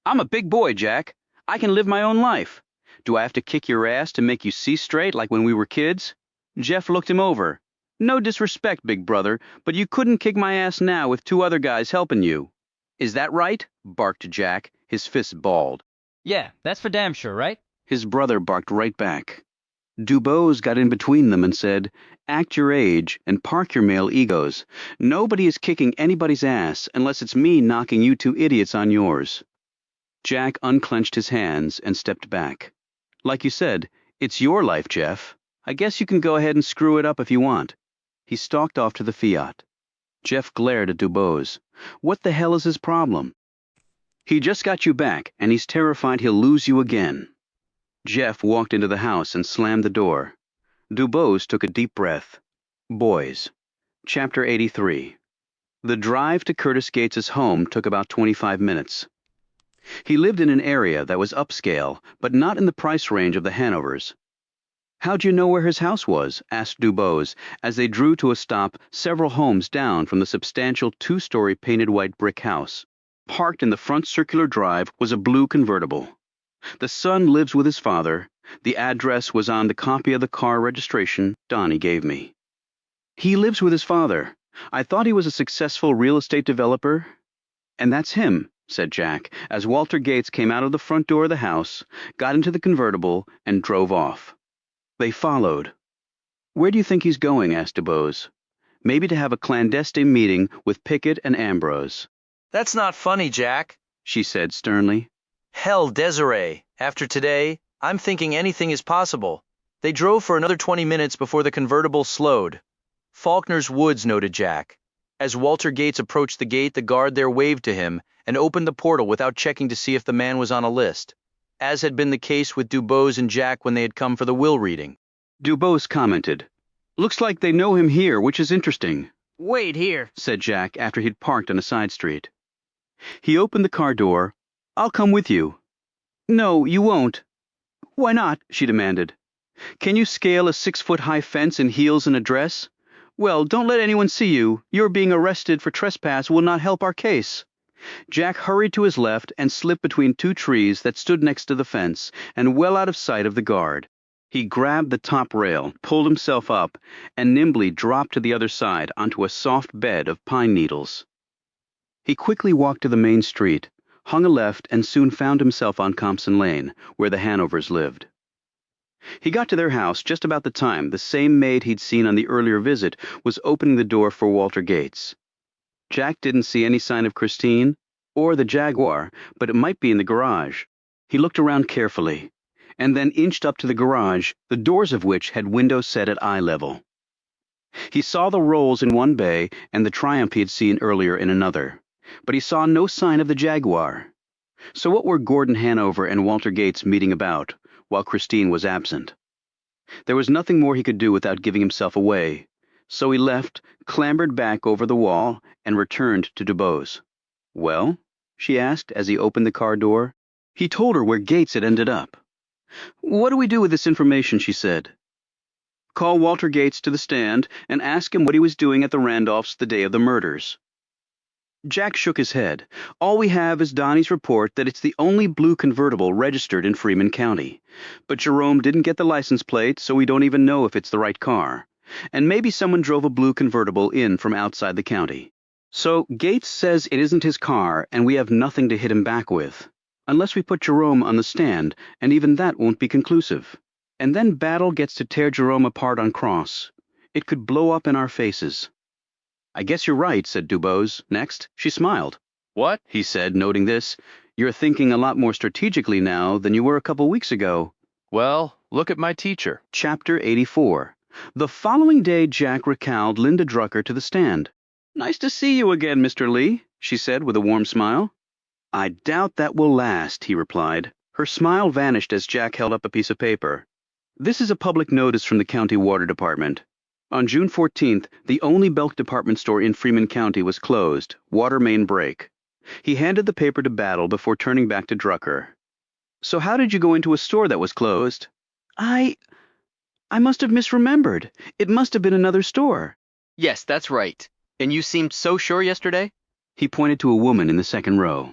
I'm a big boy, Jack. I can live my own life. Do I have to kick your ass to make you see straight like when we were kids? Jeff looked him over. No disrespect, big brother, but you couldn't kick my ass now with 2 other guys helping you. Is that right? Barked Jack, his fist balled. Yeah, that's for damn sure, right? His brother barked right back. Dubose got in between them and said, "Act your age and park your male egos. Nobody is kicking anybody's ass unless it's me knocking you two idiots on yours." Jack unclenched his hands and stepped back. "Like you said, it's your life, Jeff. I guess you can go ahead and screw it up if you want." He stalked off to the Fiat. Jeff glared at Dubose. What the hell is his problem? "He just got you back, and he's terrified he'll lose you again." Jeff walked into the house and slammed the door. Dubose took a deep breath. Boys. Chapter 83. The drive to Curtis Gates's home took about 25 minutes. He lived in an area that was upscale, but not in the price range of the Hanovers. "How'd you know where his house was?" asked Dubose, as they drew to a stop several homes down from the substantial two-story painted white brick house. Parked in the front circular drive was a blue convertible. "The son lives with his father. The address was on the copy of the car registration Donnie gave me." "He lives with his father. I thought he was a successful real estate developer." "And that's him," said Jack, as Walter Gates came out of the front door of the house, got into the convertible, and drove off. They followed. "Where do you think he's going?" asked Dubose. "Maybe to have a clandestine meeting with Pickett and Ambrose." That's not funny, Jack, she said sternly. Hell, Desiree, after today, I'm thinking anything is possible. They drove for another 20 minutes before the convertible slowed. Faulkner's Woods, noted Jack. As Walter Gates approached the gate, the guard there waved to him and opened the portal without checking to see if the man was on a list, as had been the case with Dubose and Jack when they had come for the will reading. Dubose commented, "Looks like they know him here, which is interesting." "Wait here," said Jack after he'd parked on a side street. He opened the car door. "I'll come with you." "No, you won't." "Why not?" she demanded. "Can you scale a 6-foot-high fence in heels and a dress? Well, don't let anyone see you. Your being arrested for trespass will not help our case." Jack hurried to his left and slipped between two trees that stood next to the fence and well out of sight of the guard. He grabbed the top rail, pulled himself up, and nimbly dropped to the other side onto a soft bed of pine needles. He quickly walked to the main street, hung a left, and soon found himself on Compson Lane, where the Hanovers lived. He got to their house just about the time the same maid he'd seen on the earlier visit was opening the door for Walter Gates. Jack didn't see any sign of Christine or the Jaguar, but it might be in the garage. He looked around carefully, and then inched up to the garage, the doors of which had windows set at eye level. He saw the Rolls in one bay and the Triumph he had seen earlier in another, but he saw no sign of the Jaguar. So what were Gordon Hanover and Walter Gates meeting about, while Christine was absent? There was nothing more he could do without giving himself away, so he left, clambered back over the wall, and returned to Dubose. "Well?" she asked as he opened the car door. He told her where Gates had ended up. "What do we do with this information?" she said. "Call Walter Gates to the stand and ask him what he was doing at the Randolphs the day of the murders." Jack shook his head. "All we have is Donnie's report that it's the only blue convertible registered in Freeman County. But Jerome didn't get the license plate, so we don't even know if it's the right car. And maybe someone drove a blue convertible in from outside the county. So Gates says it isn't his car, and we have nothing to hit him back with. Unless we put Jerome on the stand, and even that won't be conclusive. And then Battle gets to tear Jerome apart on cross. It could blow up in our faces." "I guess you're right," said Dubose. Next, she smiled. "What?" he said, noting this. "You're thinking a lot more strategically now than you were a couple weeks ago." Well, look at my teacher. Chapter 84. The following day, Jack recalled Linda Drucker to the stand. "Nice to see you again, Mr. Lee," she said with a warm smile. "I doubt that will last," he replied. Her smile vanished as Jack held up a piece of paper. "This is a public notice from the county water department. On June 14th, the only Belk department store in Freeman County was closed, water main break." He handed the paper to Battle before turning back to Drucker. "So how did you go into a store that was closed?" I must have misremembered. It must have been another store." Yes, that's right. And you seemed so sure yesterday? He pointed to a woman in the second row.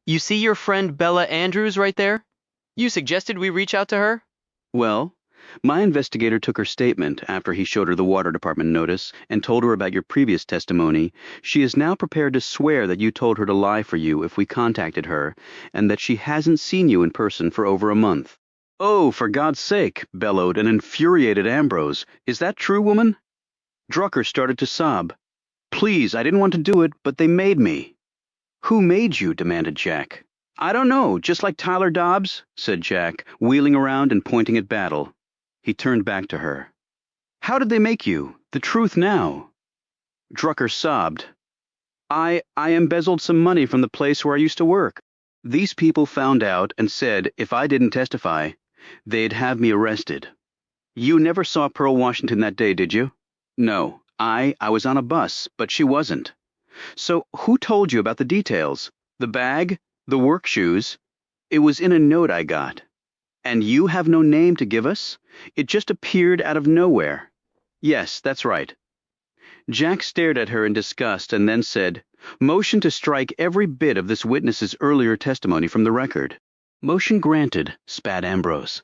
"You see your friend Bella Andrews right there? You suggested we reach out to her?" "Well, my investigator took her statement after he showed her the water department notice and told her about your previous testimony. She is now prepared to swear that you told her to lie for you if we contacted her, and that she hasn't seen you in person for over a month." Oh, for God's sake, bellowed an infuriated Ambrose. Is that true, woman? Drucker started to sob. Please, I didn't want to do it, but they made me. Who made you? Demanded Jack. I don't know, just like Tyler Dobbs, said Jack, wheeling around and pointing at Battle. He turned back to her. How did they make you? The truth now. Drucker sobbed. I embezzled some money from the place where I used to work. These people found out and said if I didn't testify, they'd have me arrested. You never saw Pearl Washington that day, did you? No, I was on a bus, but she wasn't. So who told you about the details? The bag? The work shoes? It was in a note I got. And you have no name to give us? It just appeared out of nowhere. Yes, that's right. Jack stared at her in disgust and then said, Motion to strike every bit of this witness's earlier testimony from the record. Motion granted, spat Ambrose.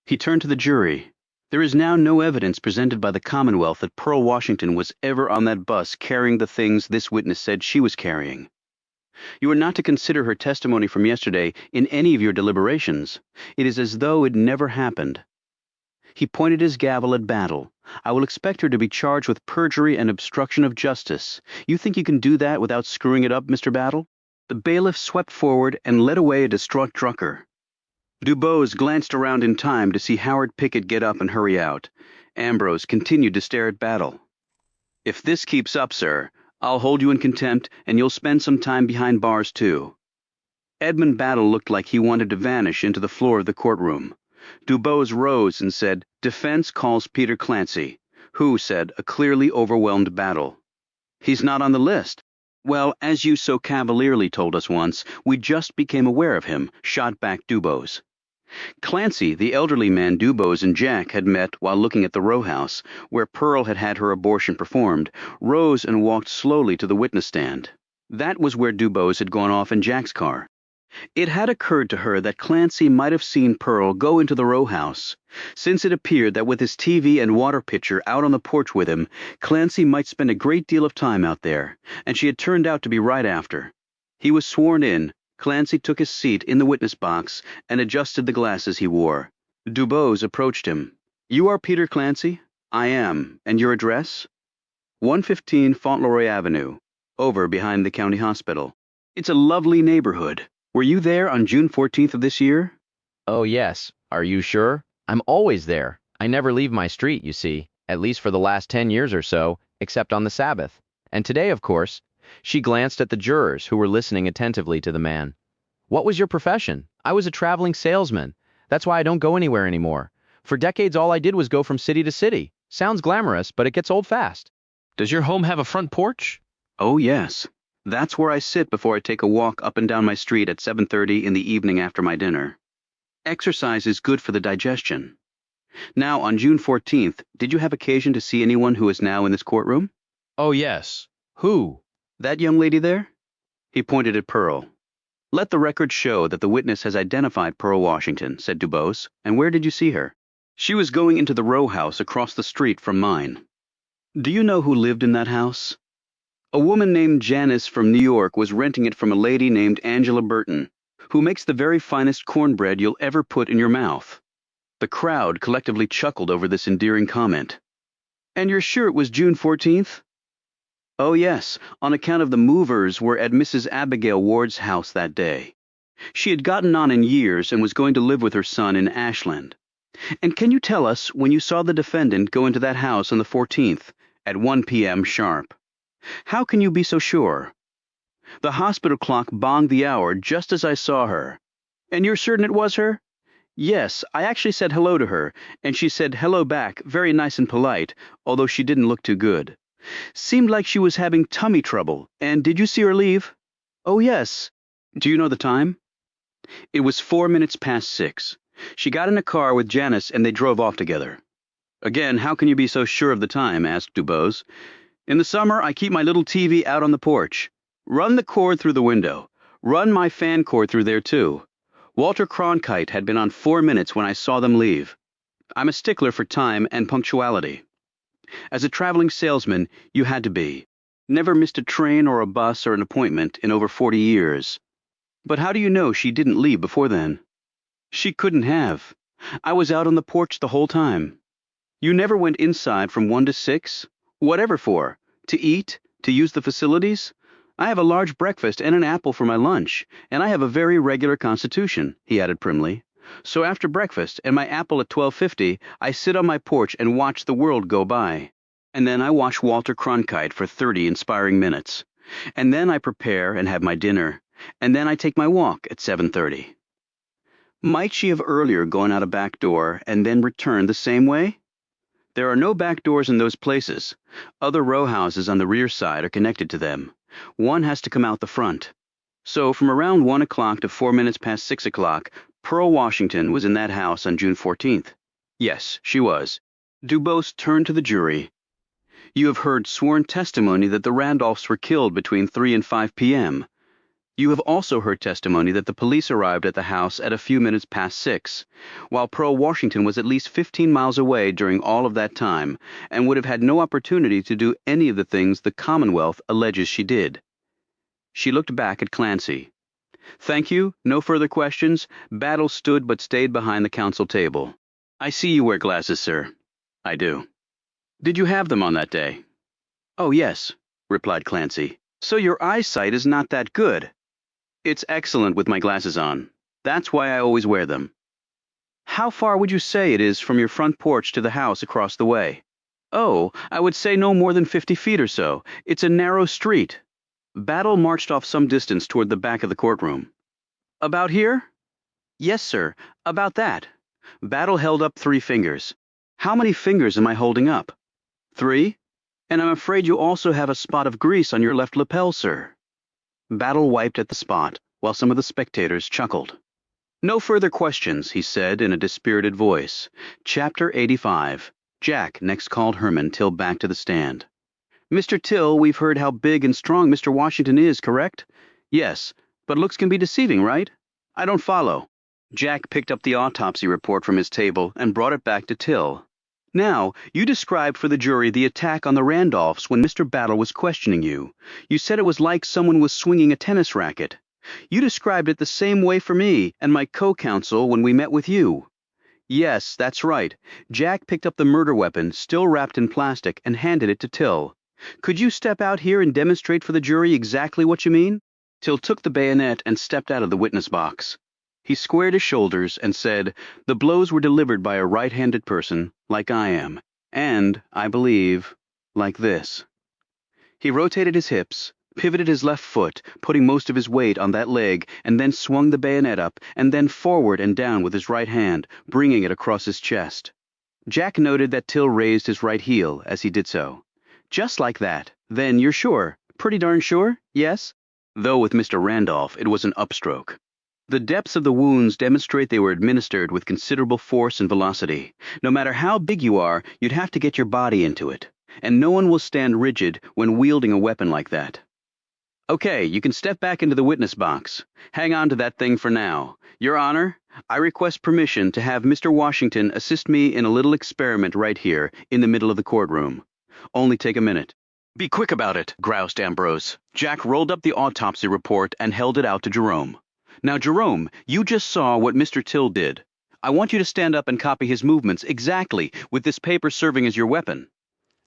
He turned to the jury. There is now no evidence presented by the Commonwealth that Pearl Washington was ever on that bus carrying the things this witness said she was carrying. You are not to consider her testimony from yesterday in any of your deliberations. It is as though it never happened. He pointed his gavel at Battle. I will expect her to be charged with perjury and obstruction of justice. You think you can do that without screwing it up, Mr. Battle? The bailiff swept forward and led away a distraught Drucker. Dubose glanced around in time to see Howard Pickett get up and hurry out. Ambrose continued to stare at Battle. If this keeps up, sir, I'll hold you in contempt, and you'll spend some time behind bars, too. Edmund Battle looked like he wanted to vanish into the floor of the courtroom. Dubose rose and said, Defense calls Peter Clancy, who said a clearly overwhelmed Battle. He's not on the list. Well, as you so cavalierly told us once, we just became aware of him, shot back Dubose. Clancy, the elderly man Dubose and Jack had met while looking at the row house, where Pearl had had her abortion performed, rose and walked slowly to the witness stand. That was where Dubose had gone off in Jack's car. It had occurred to her that Clancy might have seen Pearl go into the row house, since it appeared that with his TV and water pitcher out on the porch with him, Clancy might spend a great deal of time out there, and she had turned out to be right after. He was sworn in. Clancy took his seat in the witness box and adjusted the glasses he wore. Dubose approached him. You are Peter Clancy? I am. And your address? 115 Fauntleroy Avenue, over behind the county hospital. It's a lovely neighborhood. Were you there on June 14th of this year? Oh, yes. Are you sure? I'm always there. I never leave my street, you see, at least for the last 10 years or so, except on the Sabbath. And today, of course. She glanced at the jurors who were listening attentively to the man. What was your profession? I was a traveling salesman. That's why I don't go anywhere anymore. For decades, all I did was go from city to city. Sounds glamorous, but it gets old fast. Does your home have a front porch? Oh, yes. That's where I sit before I take a walk up and down my street at 7:30 in the evening after my dinner. Exercise is good for the digestion. Now, on June 14th, did you have occasion to see anyone who is now in this courtroom? Oh, yes. Who? That young lady there? He pointed at Pearl. Let the record show that the witness has identified Pearl Washington, said Dubose. And where did you see her? She was going into the row house across the street from mine. Do you know who lived in that house? A woman named Janice from New York was renting it from a lady named Angela Burton, who makes the very finest cornbread you'll ever put in your mouth. The crowd collectively chuckled over this endearing comment. And you're sure it was June 14th? Oh, yes, on account of the movers were at Mrs. Abigail Ward's house that day. She had gotten on in years and was going to live with her son in Ashland. And can you tell us when you saw the defendant go into that house on the 14th, at 1 p.m. sharp? How can you be so sure? The hospital clock bonged the hour just as I saw her. And you're certain it was her? Yes, I actually said hello to her, and she said hello back, very nice and polite, although she didn't look too good. Seemed like she was having tummy trouble. And did you see her leave? Oh, yes. Do you know the time? It was 4 minutes past 6. She got in a car with Janice and they drove off together. Again, how can you be so sure of the time? Asked Dubose. In the summer, I keep my little TV out on the porch. Run the cord through the window. Run my fan cord through there, too. Walter Cronkite had been on 4 minutes when I saw them leave. I'm a stickler for time and punctuality. As a traveling salesman, you had to be. Never missed a train or a bus or an appointment in over 40 years. But how do you know she didn't leave before then? She couldn't have. I was out on the porch the whole time. You never went inside from 1 to 6? Whatever for? To eat? To use the facilities? I have a large breakfast and an apple for my lunch, and I have a very regular constitution," he added primly. "So after breakfast and my apple at 12:50, I sit on my porch and watch the world go by. And then I watch Walter Cronkite for 30 inspiring minutes. And then I prepare and have my dinner. And then I take my walk at 7:30. Might she have earlier gone out a back door and then returned the same way? There are no back doors in those places. Other row houses on the rear side are connected to them. One has to come out the front. So from around 1 o'clock to 4 minutes past 6 o'clock, Pearl Washington was in that house on June 14th. Yes, she was. Dubose turned to the jury. You have heard sworn testimony that the Randolphs were killed between 3 and 5 p.m. You have also heard testimony that the police arrived at the house at a few minutes past 6, while Pearl Washington was at least 15 miles away during all of that time and would have had no opportunity to do any of the things the Commonwealth alleges she did. She looked back at Clancy. Thank you. No further questions. Battle stood but stayed behind the counsel table. I see you wear glasses, sir. I do. Did you have them on that day? Oh, yes, replied Clancy. So your eyesight is not that good. It's excellent with my glasses on. That's why I always wear them. How far would you say it is from your front porch to the house across the way? Oh, I would say no more than 50 feet or so. It's a narrow street. Battle marched off some distance toward the back of the courtroom. About here? Yes, sir, about that. Battle held up 3 fingers. How many fingers am I holding up? 3? And I'm afraid you also have a spot of grease on your left lapel, sir. Battle wiped at the spot, while some of the spectators chuckled. No further questions, he said in a dispirited voice. Chapter 85. Jack next called Herman Till back to the stand. Mr. Till, we've heard how big and strong Mr. Washington is, correct? Yes, but looks can be deceiving, right? I don't follow. Jack picked up the autopsy report from his table and brought it back to Till. Now, you described for the jury the attack on the Randolphs when Mr. Battle was questioning you. You said it was like someone was swinging a tennis racket. You described it the same way for me and my co-counsel when we met with you. Yes, that's right. Jack picked up the murder weapon, still wrapped in plastic, and handed it to Till. Could you step out here and demonstrate for the jury exactly what you mean? Till took the bayonet and stepped out of the witness box. He squared his shoulders and said, the blows were delivered by a right-handed person, like I am, and, I believe, like this. He rotated his hips, pivoted his left foot, putting most of his weight on that leg, and then swung the bayonet up, and then forward and down with his right hand, bringing it across his chest. Jack noted that Till raised his right heel as he did so. Just like that. Then you're sure? Pretty darn sure? Yes? Though with Mr. Randolph, it was an upstroke. The depths of the wounds demonstrate they were administered with considerable force and velocity. No matter how big you are, you'd have to get your body into it. And no one will stand rigid when wielding a weapon like that. Okay, you can step back into the witness box. Hang on to that thing for now. Your Honor, I request permission to have Mr. Washington assist me in a little experiment right here in the middle of the courtroom. Only take a minute. Be quick about it, groused Ambrose. Jack rolled up the autopsy report and held it out to Jerome. Now, Jerome, you just saw what Mr. Till did. I want you to stand up and copy his movements exactly, with this paper serving as your weapon.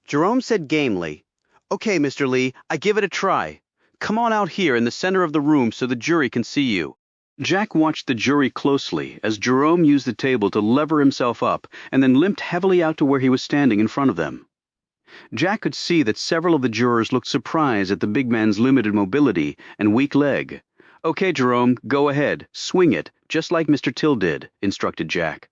Jerome said gamely, Okay, Mr. Lee, I give it a try. Come on out here in the center of the room so the jury can see you. Jack watched the jury closely as Jerome used the table to lever himself up and then limped heavily out to where he was standing in front of them. Jack could see that several of the jurors looked surprised at the big man's limited mobility and weak leg. Okay, Jerome, go ahead. Swing it, just like Mr. Till did, instructed Jack.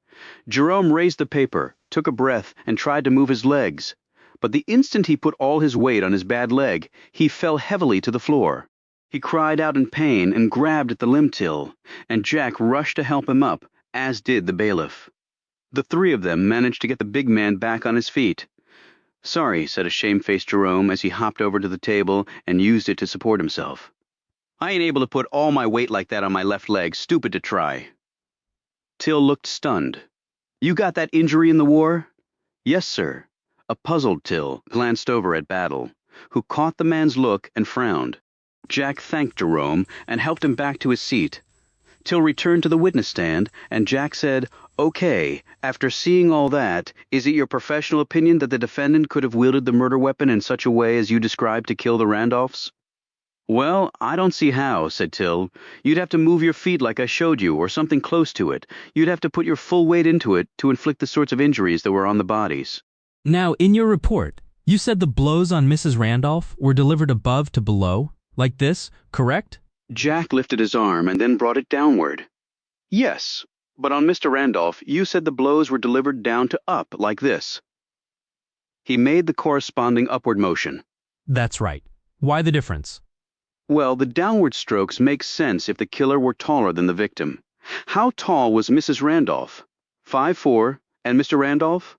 Jerome raised the paper, took a breath, and tried to move his legs. But the instant he put all his weight on his bad leg, he fell heavily to the floor. He cried out in pain and grabbed at the limb till, and Jack rushed to help him up, as did the bailiff. The 3 of them managed to get the big man back on his feet. Sorry, said a shamefaced Jerome as he hopped over to the table and used it to support himself. I ain't able to put all my weight like that on my left leg. Stupid to try. Till looked stunned. You got that injury in the war? Yes, sir. A puzzled Till glanced over at Battle, who caught the man's look and frowned. Jack thanked Jerome and helped him back to his seat. Till returned to the witness stand, and Jack said, "Okay, after seeing all that, is it your professional opinion that the defendant could have wielded the murder weapon in such a way as you described to kill the Randolphs?" "Well, I don't see how," said Till. "You'd have to move your feet like I showed you, or something close to it. You'd have to put your full weight into it to inflict the sorts of injuries that were on the bodies." Now, in your report, you said the blows on Mrs. Randolph were delivered above to below, like this, correct? Jack lifted his arm and then brought it downward. "Yes, but on Mr. Randolph, you said the blows were delivered down to up, like this." He made the corresponding upward motion. That's right. Why the difference? Well, the downward strokes make sense if the killer were taller than the victim. How tall was Mrs. Randolph? 5'4", and Mr. Randolph?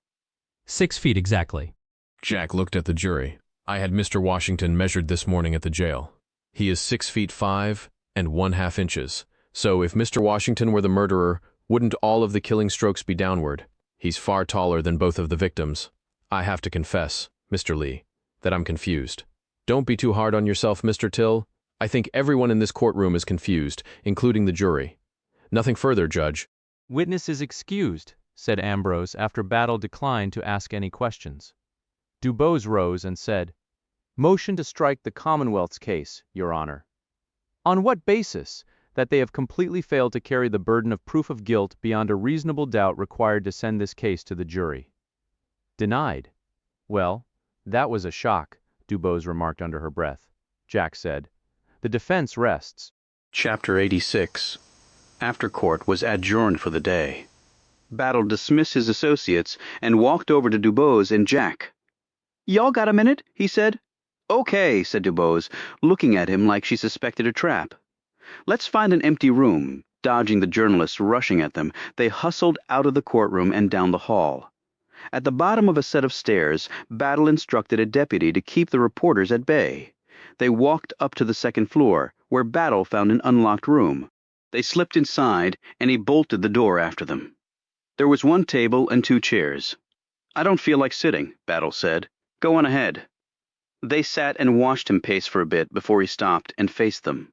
6 feet exactly. Jack looked at the jury. "I had Mr. Washington measured this morning at the jail. He is 6 feet 5 and 1/2 inches. So if Mr. Washington were the murderer, wouldn't all of the killing strokes be downward? He's far taller than both of the victims. I have to confess, Mr. Lee, that I'm confused. Don't be too hard on yourself, Mr. Till. I think everyone in this courtroom is confused, including the jury. Nothing further, Judge." Witness is excused, said Ambrose after Battle declined to ask any questions. Dubose rose and said, "Motion to strike the Commonwealth's case, Your Honor." "On what basis? That they have completely failed to carry the burden of proof of guilt beyond a reasonable doubt required to send this case to the jury." "Denied." "Well, that was a shock," Dubose remarked under her breath. Jack said, "The defense rests." Chapter 86. After court was adjourned for the day. Battle dismissed his associates and walked over to Dubose and Jack. "Y'all got a minute?" he said. "Okay," said Dubose, looking at him like she suspected a trap. "Let's find an empty room." Dodging the journalists rushing at them, they hustled out of the courtroom and down the hall. At the bottom of a set of stairs, Battle instructed a deputy to keep the reporters at bay. They walked up to the second floor, where Battle found an unlocked room. They slipped inside, and he bolted the door after them. There was one table and 2 chairs. "I don't feel like sitting," Battle said. "Go on ahead." They sat and watched him pace for a bit before he stopped and faced them.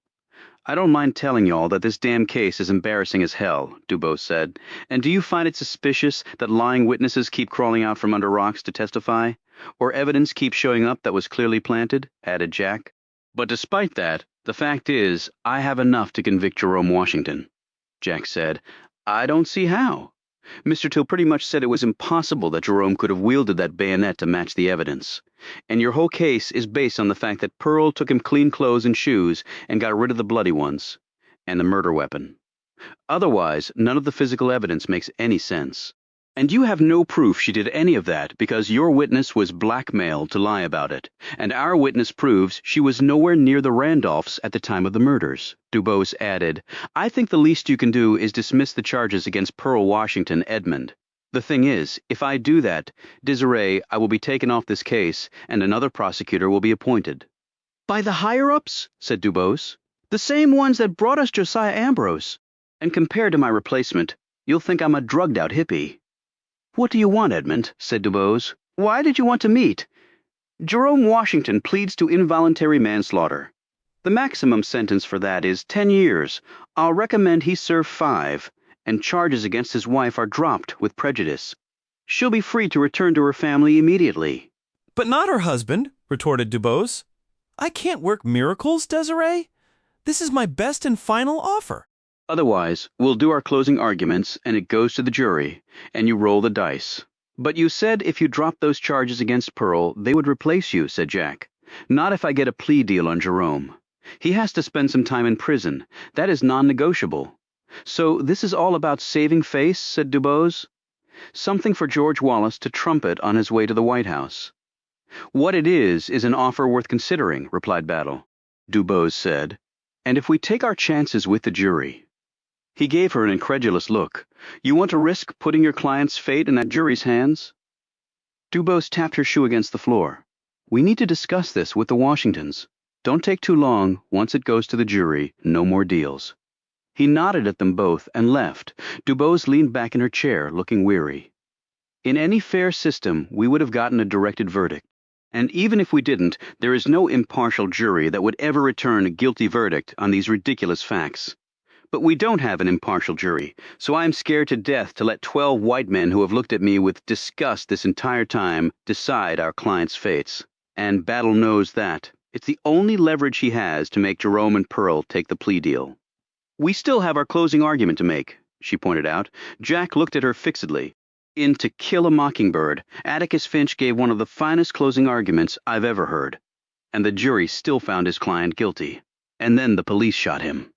"I don't mind telling y'all that this damn case is embarrassing as hell," Dubose said. "And do you find it suspicious that lying witnesses keep crawling out from under rocks to testify? Or evidence keeps showing up that was clearly planted?" added Jack. "But despite that, the fact is, I have enough to convict Jerome Washington." Jack said, "I don't see how. Mr. Till pretty much said it was impossible that Jerome could have wielded that bayonet to match the evidence. And your whole case is based on the fact that Pearl took him clean clothes and shoes and got rid of the bloody ones, and the murder weapon. Otherwise, none of the physical evidence makes any sense. And you have no proof she did any of that because your witness was blackmailed to lie about it, and our witness proves she was nowhere near the Randolphs at the time of the murders." Dubose added, "I think the least you can do is dismiss the charges against Pearl Washington Edmund. The thing is, if I do that, Desiree, I will be taken off this case, and another prosecutor will be appointed." "By the higher-ups?" said Dubose. "The same ones that brought us Josiah Ambrose. And compared to my replacement, you'll think I'm a drugged-out hippie." "What do you want, Edmund?" said Dubose. "Why did you want to meet?" "Jerome Washington pleads to involuntary manslaughter. The maximum sentence for that is 10 years. I'll recommend he serve 5, and charges against his wife are dropped with prejudice. She'll be free to return to her family immediately." "But not her husband," retorted Dubose. "I can't work miracles, Desiree. This is my best and final offer." "Otherwise, we'll do our closing arguments, and it goes to the jury, and you roll the dice." "But you said if you dropped those charges against Pearl, they would replace you," said Jack. "Not if I get a plea deal on Jerome. He has to spend some time in prison. That is non-negotiable." "So this is all about saving face," said Dubose. "Something for George Wallace to trumpet on his way to the White House." "What it is an offer worth considering," replied Battle. Dubose said, "And if we take our chances with the jury—" He gave her an incredulous look. "You want to risk putting your client's fate in that jury's hands?" Dubose tapped her shoe against the floor. "We need to discuss this with the Washingtons. Don't take too long. Once it goes to the jury, no more deals." He nodded at them both and left. Dubose leaned back in her chair, looking weary. "In any fair system, we would have gotten a directed verdict. And even if we didn't, there is no impartial jury that would ever return a guilty verdict on these ridiculous facts. But we don't have an impartial jury, so I'm scared to death to let 12 white men who have looked at me with disgust this entire time decide our client's fates. And Battle knows that. It's the only leverage he has to make Jerome and Pearl take the plea deal. We still have our closing argument to make, she pointed out. Jack looked at her fixedly. In To Kill a Mockingbird, Atticus Finch gave one of the finest closing arguments I've ever heard. And the jury still found his client guilty. And then the police shot him.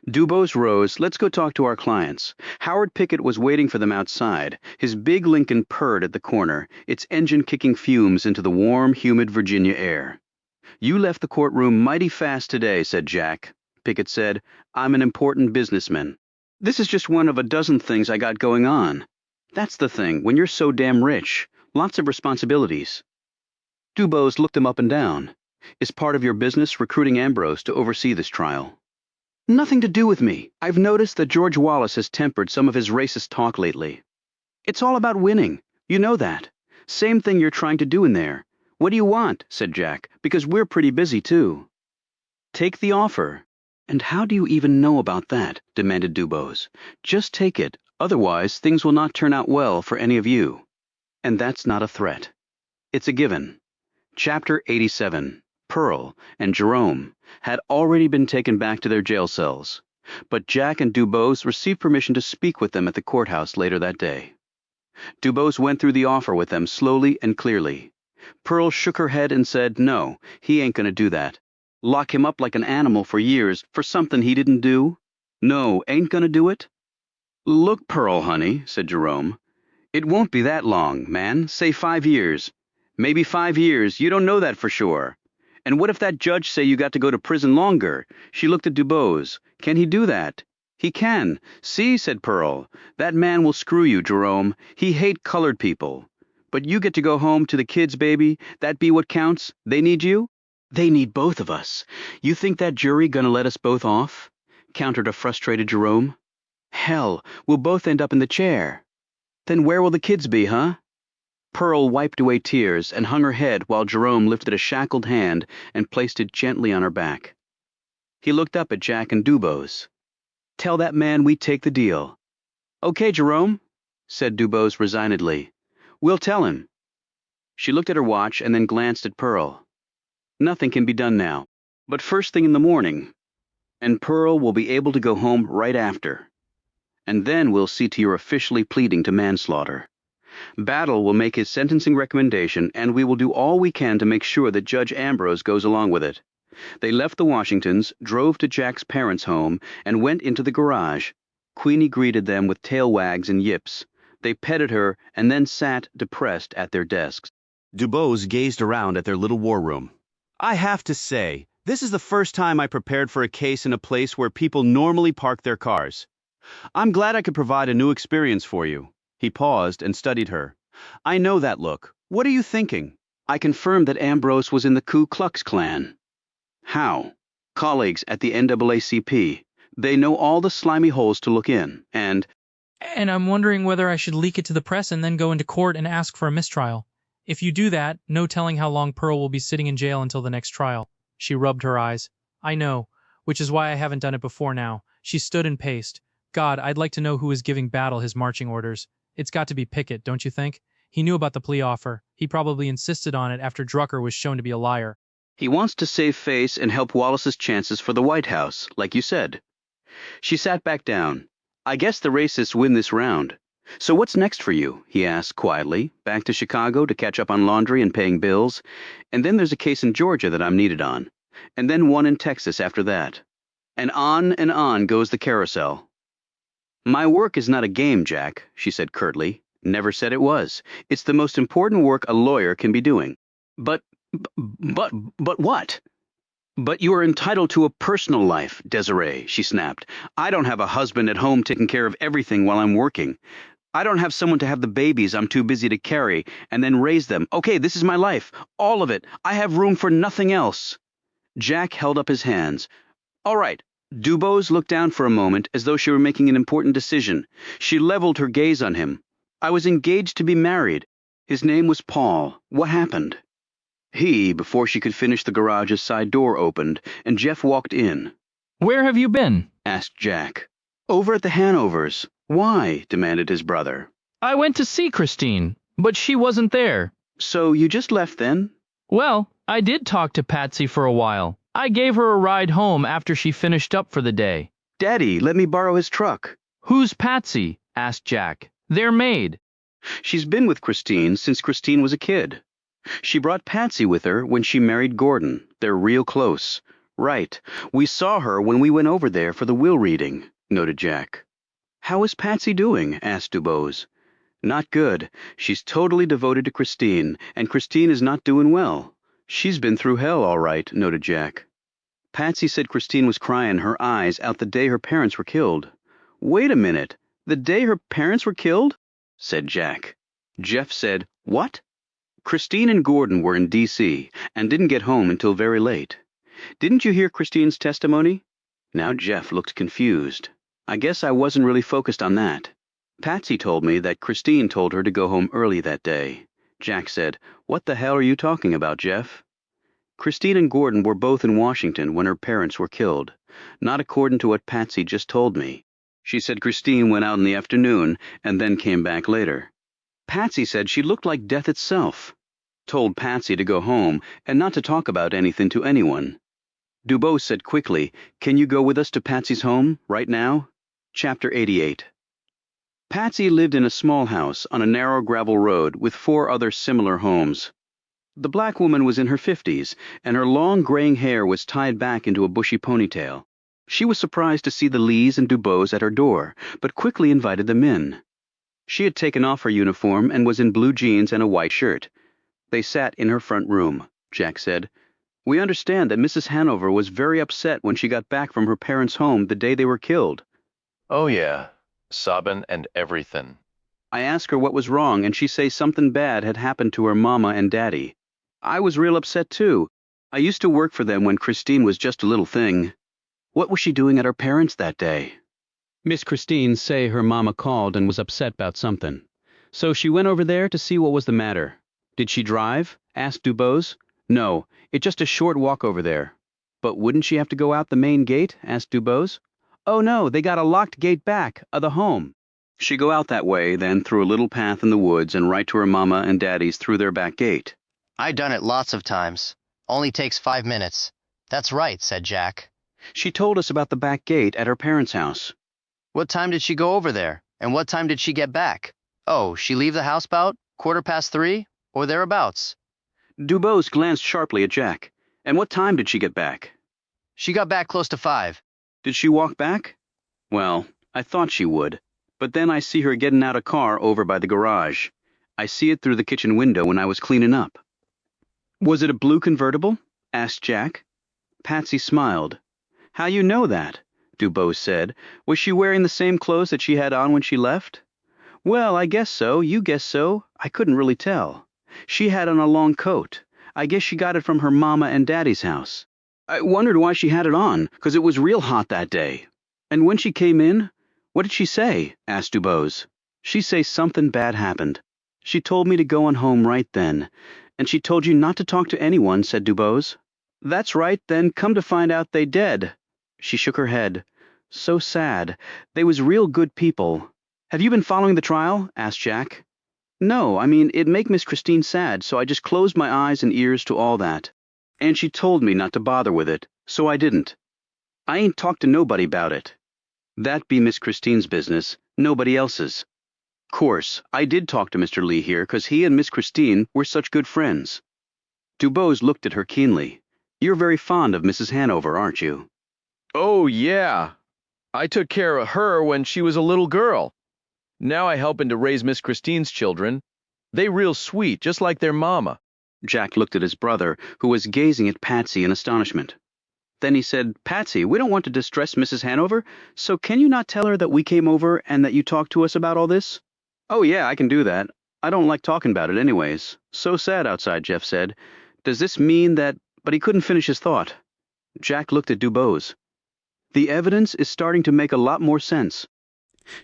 Dubose rose. Let's go talk to our clients. Howard Pickett was waiting for them outside. His big Lincoln purred at the corner, its engine kicking fumes into the warm, humid Virginia air. You left the courtroom mighty fast today, said Jack. Pickett said, I'm an important businessman. This is just one of a dozen things I got going on. That's the thing, when you're so damn rich. Lots of responsibilities. Dubose looked him up and down. Is part of your business recruiting Ambrose to oversee this trial? Nothing to do with me. I've noticed that George Wallace has tempered some of his racist talk lately. It's all about winning. You know that. Same thing you're trying to do in there. What do you want? Said Jack, because we're pretty busy too. Take the offer. And how do you even know about that? Demanded Dubose. Just take it. Otherwise, things will not turn out well for any of you. And that's not a threat. It's a given. Chapter 87. Pearl and Jerome had already been taken back to their jail cells, but Jack and Dubose received permission to speak with them at the courthouse later that day. Dubose went through the offer with them slowly and clearly. Pearl shook her head and said, no, he ain't gonna do that. Lock him up like an animal for years for something he didn't do? No, ain't gonna do it? Look, Pearl, honey, said Jerome. It won't be that long, man. Say 5 years. Maybe 5 years. You don't know that for sure. And what if that judge say you got to go to prison longer? She looked at Dubose. Can he do that? He can. See, said Pearl. That man will screw you, Jerome. He hate colored people. But you get to go home to the kids, baby. That be what counts? They need you? They need both of us. You think that jury gonna let us both off? Countered a frustrated Jerome. Hell, we'll both end up in the chair. Then where will the kids be, huh? Pearl wiped away tears and hung her head while Jerome lifted a shackled hand and placed it gently on her back. He looked up at Jack and Dubose. Tell that man we take the deal. Okay, Jerome, said Dubose resignedly. We'll tell him. She looked at her watch and then glanced at Pearl. Nothing can be done now, but first thing in the morning. And Pearl will be able to go home right after. And then we'll see to your officially pleading to manslaughter. Battle will make his sentencing recommendation, and we will do all we can to make sure that Judge Ambrose goes along with it. They left the Washingtons, drove to Jack's parents' home, and went into the garage. Queenie greeted them with tail wags and yips. They petted her and then sat depressed at their desks. Dubose gazed around at their little war room. I have to say, this is the first time I prepared for a case in a place where people normally park their cars. I'm glad I could provide a new experience for you. He paused and studied her. I know that look. What are you thinking? I confirmed that Ambrose was in the Ku Klux Klan. How? Colleagues at the NAACP. They know all the slimy holes to look in, and I'm wondering whether I should leak it to the press and then go into court and ask for a mistrial. If you do that, no telling how long Pearl will be sitting in jail until the next trial. She rubbed her eyes. I know, which is why I haven't done it before now. She stood and paced. God, I'd like to know who is giving Battle his marching orders. It's got to be Pickett, don't you think? He knew about the plea offer. He probably insisted on it after Drucker was shown to be a liar. He wants to save face and help Wallace's chances for the White House, like you said. She sat back down. I guess the racists win this round. So what's next for you? He asked quietly. Back to Chicago to catch up on laundry and paying bills. And then there's a case in Georgia that I'm needed on. And then one in Texas after that. And on goes the carousel. My work is not a game, Jack, she said curtly. Never said it was. It's the most important work a lawyer can be doing. But what? But you are entitled to a personal life, Desiree, she snapped. I don't have a husband at home taking care of everything while I'm working. I don't have someone to have the babies I'm too busy to carry and then raise them. Okay, this is my life. All of it. I have room for nothing else. Jack held up his hands. All right. Dubose looked down for a moment as though she were making an important decision. She leveled her gaze on him. I was engaged to be married. His name was Paul. What happened? Before she could finish, the garage's side door opened, and Jeff walked in. Where have you been? Asked Jack. Over at the Hanovers. Why? Demanded his brother. I went to see Christine, but she wasn't there. So you just left then? Well, I did talk to Patsy for a while. I gave her a ride home after she finished up for the day. Daddy, let me borrow his truck. Who's Patsy? Asked Jack. Their maid. She's been with Christine since Christine was a kid. She brought Patsy with her when she married Gordon. They're real close. Right. We saw her when we went over there for the will reading, noted Jack. How is Patsy doing? Asked Dubose. Not good. She's totally devoted to Christine, and Christine is not doing well. She's been through hell, all right, noted Jack. Patsy said Christine was crying her eyes out the day her parents were killed. Wait a minute. The day her parents were killed? Said Jack. Jeff said, what? Christine and Gordon were in D.C. and didn't get home until very late. Didn't you hear Christine's testimony? Now Jeff looked confused. I guess I wasn't really focused on that. Patsy told me that Christine told her to go home early that day. Jack said, what the hell are you talking about, Jeff? Christine and Gordon were both in Washington when her parents were killed. Not according to what Patsy just told me. She said Christine went out in the afternoon and then came back later. Patsy said she looked like death itself. Told Patsy to go home and not to talk about anything to anyone. Dubose said quickly, can you go with us to Patsy's home, right now? Chapter 88. Patsy lived in a small house on a narrow gravel road with 4 other similar homes. The black woman was in her 50s, and her long graying hair was tied back into a bushy ponytail. She was surprised to see the Lees and Dubose at her door, but quickly invited them in. She had taken off her uniform and was in blue jeans and a white shirt. They sat in her front room. Jack said, we understand that Mrs. Hanover was very upset when she got back from her parents' home the day they were killed. Oh yeah, sobbin' and everything. I asked her what was wrong, and she say something bad had happened to her mama and daddy. I was real upset too. I used to work for them when Christine was just a little thing. What was she doing at her parents' that day? Miss Christine say her mama called and was upset about something. So she went over there to see what was the matter. Did she drive? Asked Dubose. No, it's just a short walk over there. But wouldn't she have to go out the main gate? Asked Dubose. Oh no, they got a locked gate back, of the home. She go out that way, then through a little path in the woods and right to her mama and daddy's through their back gate. I done it lots of times. Only takes 5 minutes. That's right, said Jack. She told us about the back gate at her parents' house. What time did she go over there? And what time did she get back? Oh, she leave the house about 3:15, or thereabouts. Dubose glanced sharply at Jack. And what time did she get back? She got back close to 5. Did she walk back? Well, I thought she would. But then I see her getting out a car over by the garage. I see it through the kitchen window when I was cleaning up. Was it a blue convertible? Asked Jack. Patsy smiled. How you know that? Dubose said. Was she wearing the same clothes that she had on when she left? Well, I guess so. You guess so. I couldn't really tell. She had on a long coat. I guess she got it from her mama and daddy's house. I wondered why she had it on, 'cause it was real hot that day. And when she came in, what did she say? Asked Dubose. She say something bad happened. She told me to go on home right then. And she told you not to talk to anyone, said Dubose. That's right, then come to find out they dead. She shook her head. So sad. They was real good people. Have you been following the trial? Asked Jack. No, I mean, it make Miss Christine sad, so I just closed my eyes and ears to all that. And she told me not to bother with it, so I didn't. I ain't talked to nobody about it. That be Miss Christine's business, nobody else's. Course, I did talk to Mr. Lee here, 'cause he and Miss Christine were such good friends. Dubose looked at her keenly. You're very fond of Mrs. Hanover, aren't you? Oh yeah. I took care of her when she was a little girl. Now I helpin' to raise Miss Christine's children. They real sweet, just like their mama. Jack looked at his brother, who was gazing at Patsy in astonishment. Then he said, Patsy, we don't want to distress Mrs. Hanover, so can you not tell her that we came over and that you talked to us about all this? Oh yeah, I can do that. I don't like talking about it anyways. So sad outside, Jeff said. Does this mean that... But he couldn't finish his thought. Jack looked at Dubose. The evidence is starting to make a lot more sense.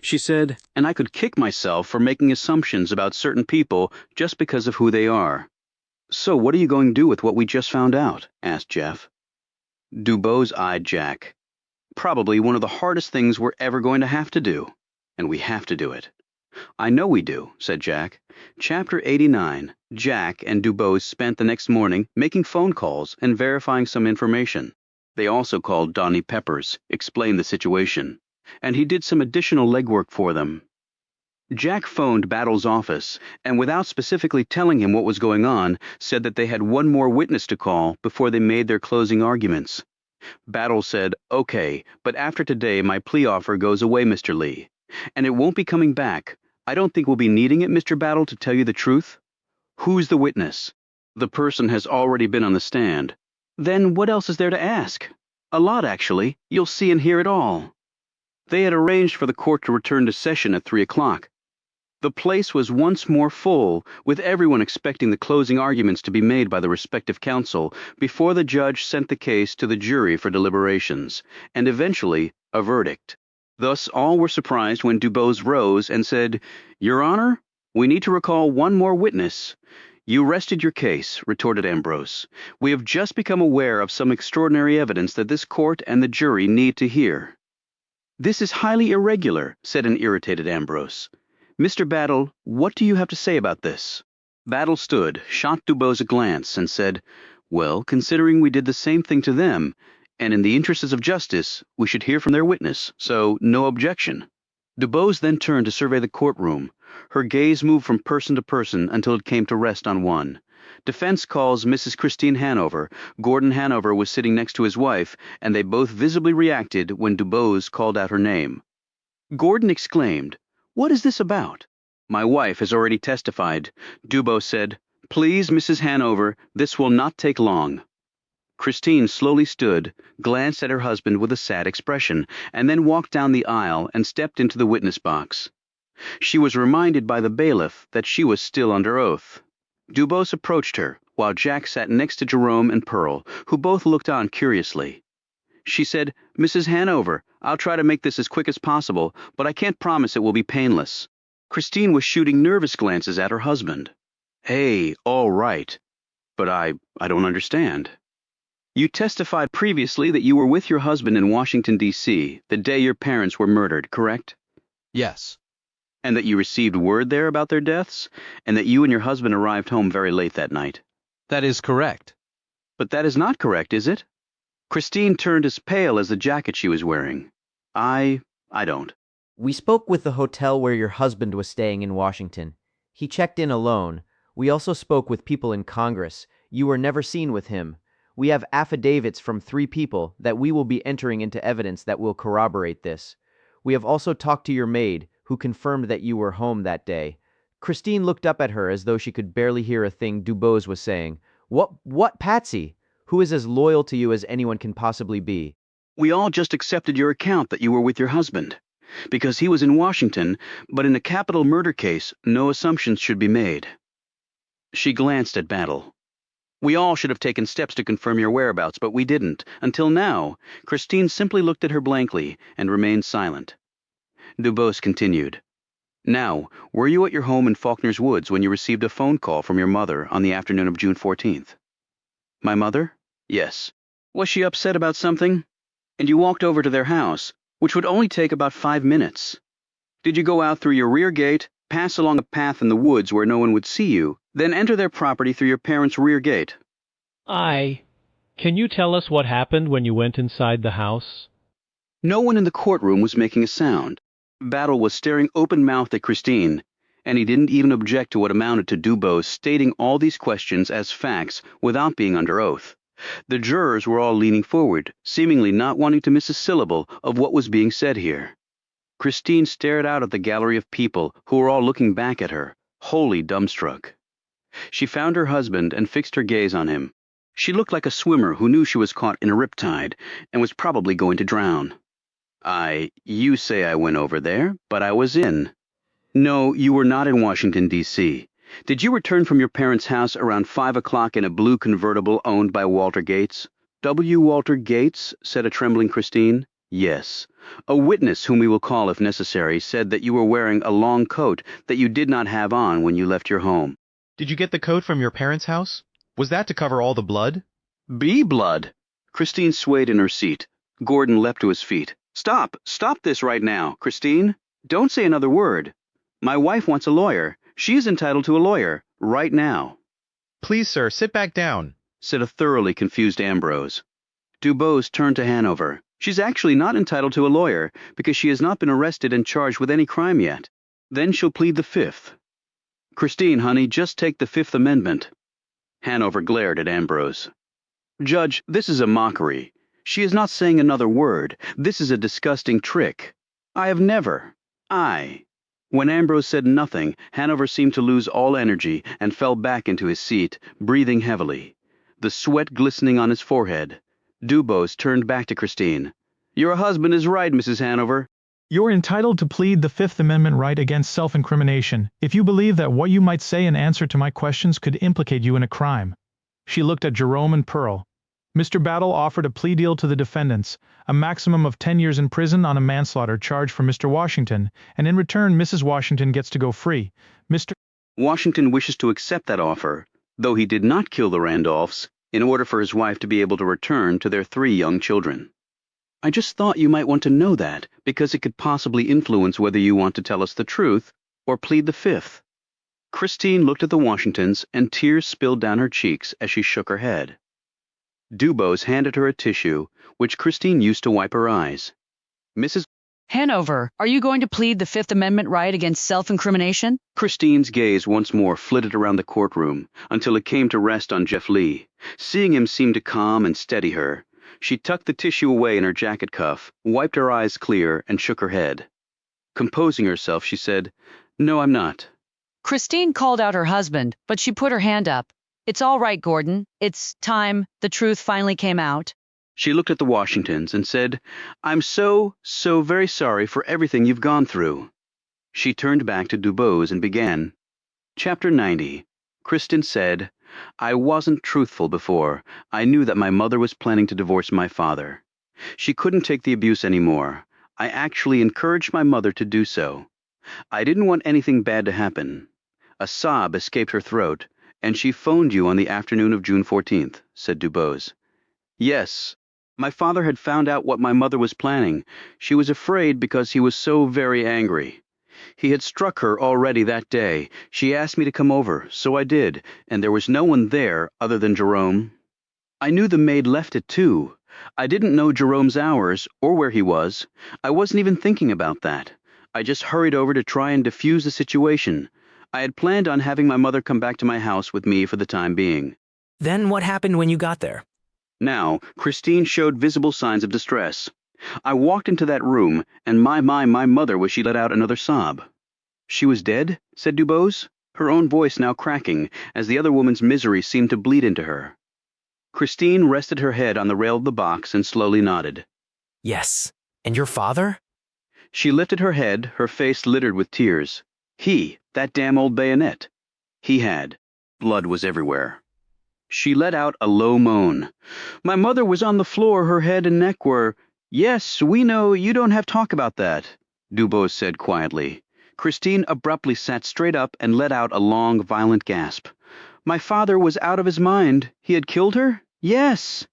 She said, and I could kick myself for making assumptions about certain people just because of who they are. So what are you going to do with what we just found out? Asked Jeff. Dubose eyed Jack. probably one of the hardest things we're ever going to have to do. And we have to do it. I know we do, said Jack. Chapter 89. Jack and Dubose spent the next morning making phone calls and verifying some information. They also called Donnie Peppers, explained the situation, and he did some additional legwork for them. Jack phoned Battle's office, and without specifically telling him what was going on, said that they had one more witness to call before they made their closing arguments. Battle said, "Okay, but after today my plea offer goes away, Mr. Lee, and it won't be coming back. I don't think we'll be needing it, Mr. Battle, to tell you the truth." Who's the witness? The person has already been on the stand. Then what else is there to ask? A lot, actually. You'll see and hear it all. They had arranged for the court to return to session at 3 o'clock. The place was once more full, with everyone expecting the closing arguments to be made by the respective counsel before the judge sent the case to the jury for deliberations, and eventually a verdict. Thus all were surprised when Dubose rose and said, "Your Honor, we need to recall one more witness." "You rested your case," retorted Ambrose. "We have just become aware of some extraordinary evidence that this court and the jury need to hear." "This is highly irregular," said an irritated Ambrose. "Mr. Battle, what do you have to say about this?" Battle stood, shot Dubose a glance, and said, "Well, considering we did the same thing to them, and in the interests of justice, we should hear from their witness, so no objection." Dubose then turned to survey the courtroom. Her gaze moved from person to person until it came to rest on one. Defense calls Mrs. Christine Hanover. Gordon Hanover was sitting next to his wife, and they both visibly reacted when Dubose called out her name. Gordon exclaimed, "What is this about?" "My wife has already testified." Dubose said, "Please, Mrs. Hanover, this will not take long." Christine slowly stood, glanced at her husband with a sad expression, and then walked down the aisle and stepped into the witness box. She was reminded by the bailiff that she was still under oath. Dubose approached her, while Jack sat next to Jerome and Pearl, who both looked on curiously. She said, "Mrs. Hanover, I'll try to make this as quick as possible, but I can't promise it will be painless." Christine was shooting nervous glances at her husband. "Hey, all right. But I don't understand." "You testified previously that you were with your husband in Washington, D.C., the day your parents were murdered, correct?" Yes. "And that you received word there about their deaths, and that you and your husband arrived home very late that night?" That is correct. "But that is not correct, is it?" Christine turned as pale as the jacket she was wearing. I don't." "We spoke with the hotel where your husband was staying in Washington. He checked in alone. We also spoke with people in Congress. You were never seen with him. We have affidavits from 3 people that we will be entering into evidence that will corroborate this. We have also talked to your maid, who confirmed that you were home that day." Christine looked up at her as though she could barely hear a thing Dubose was saying. What, Patsy? Who is as loyal to you as anyone can possibly be?" "We all just accepted your account that you were with your husband, because he was in Washington, but in a capital murder case, no assumptions should be made." She glanced at Battle. "We all should have taken steps to confirm your whereabouts, but we didn't. Until now." Christine simply looked at her blankly and remained silent. Dubose continued. "Now, were you at your home in Faulkner's Woods when you received a phone call from your mother on the afternoon of June 14th? "My mother?" "Yes. Was she upset about something? And you walked over to their house, which would only take about 5 minutes. Did you go out through your rear gate, pass along a path in the woods where no one would see you, then enter their property through your parents' rear gate?" Can you tell us what happened when you went inside the house? No one in the courtroom was making a sound. Battle was staring open-mouthed at Christine, and he didn't even object to what amounted to Dubose stating all these questions as facts without being under oath. The jurors were all leaning forward, seemingly not wanting to miss a syllable of what was being said here. Christine stared out at the gallery of people who were all looking back at her, wholly dumbstruck. She found her husband and fixed her gaze on him. She looked like a swimmer who knew she was caught in a riptide and was probably going to drown. You say I went over there, but I was in." "No, you were not in Washington, D.C. Did you return from your parents' house around 5 o'clock in a blue convertible owned by Walter Gates?" "W. Walter Gates?" said a trembling Christine. "Yes. A witness whom we will call if necessary said that you were wearing a long coat that you did not have on when you left your home." "Did you get the coat from your parents' house? Was that to cover all the blood?" "Bee blood!" Christine swayed in her seat. Gordon leapt to his feet. Stop! Stop this right now, Christine! Don't say another word. My wife wants a lawyer. She is entitled to a lawyer, right now, Please, sir, sit back down. said a thoroughly confused Ambrose. Dubose turned to Hanover. She's actually not entitled to a lawyer because she has not been arrested and charged with any crime yet. Then she'll plead the Fifth. Christine, honey, just take the Fifth Amendment. Hanover glared at Ambrose. Judge, this is a mockery. She is not saying another word. This is a disgusting trick. I have never. When Ambrose said nothing, Hanover seemed to lose all energy and fell back into his seat, breathing heavily, the sweat glistening on his forehead. Dubose turned back to Christine. Your husband is right, Mrs. Hanover. You're entitled to plead the Fifth Amendment right against self-incrimination if you believe that what you might say in answer to my questions could implicate you in a crime. She looked at Jerome and Pearl. Mr. Battle offered a plea deal to the defendants, a maximum of 10 years in prison on a manslaughter charge for Mr. Washington, and in return Mrs. Washington gets to go free. Mr. Washington wishes to accept that offer, though he did not kill the Randolphs, in order for his wife to be able to return to their 3 young children. I just thought you might want to know that, because it could possibly influence whether you want to tell us the truth or plead the Fifth. Christine looked at the Washingtons, and tears spilled down her cheeks as she shook her head. Dubose handed her a tissue, which Christine used to wipe her eyes. Mrs. Hanover, are you going to plead the Fifth Amendment right against self-incrimination? Christine's gaze once more flitted around the courtroom until it came to rest on Jeff Lee. Seeing him seemed to calm and steady her. She tucked the tissue away in her jacket cuff, wiped her eyes clear, and shook her head. Composing herself, she said, No, I'm not. Christine called out her husband, but she put her hand up. It's all right, Gordon. It's time the truth finally came out. She looked at the Washingtons and said, I'm so very sorry for everything you've gone through. She turned back to Dubose and began. Chapter 90. Kristen said, I wasn't truthful before. I knew that my mother was planning to divorce my father. She couldn't take the abuse anymore. I actually encouraged my mother to do so. I didn't want anything bad to happen. A sob escaped her throat, and she phoned you on the afternoon of June 14th, said Dubose. Yes. My father had found out what my mother was planning. She was afraid because he was so very angry. He had struck her already that day. She asked me to come over, so I did, and there was no one there other than Jerome. I knew the maid left it too. I didn't know Jerome's hours or where he was. I wasn't even thinking about that. I just hurried over to try and defuse the situation. I had planned on having my mother come back to my house with me for the time being. Then what happened when you got there? Now, Christine showed visible signs of distress. I walked into that room, and my mother was she let out another sob. She was dead? Said Dubose, her own voice now cracking, as the other woman's misery seemed to bleed into her. Christine rested her head on the rail of the box and slowly nodded. Yes. And your father? She lifted her head, her face littered with tears. That damn old bayonet. He had. Blood was everywhere. She let out a low moan. My mother was on the floor, her head and neck were... Yes, we know, you don't have to talk about that, Dubose said quietly. Christine abruptly sat straight up and let out a long, violent gasp. My father was out of his mind. He had killed her? Yes.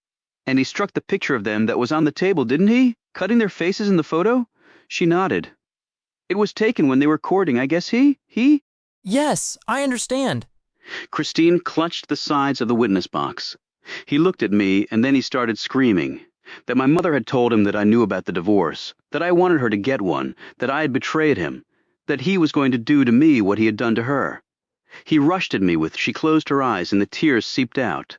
And he struck the picture of them that was on the table, didn't he? Cutting their faces in the photo? She nodded. It was taken when they were courting, I guess he? Yes, I understand. Christine clutched the sides of the witness box. He looked at me, and then he started screaming. That my mother had told him that I knew about the divorce, that I wanted her to get one, that I had betrayed him, that he was going to do to me what he had done to her. He rushed at me with, she closed her eyes, and the tears seeped out.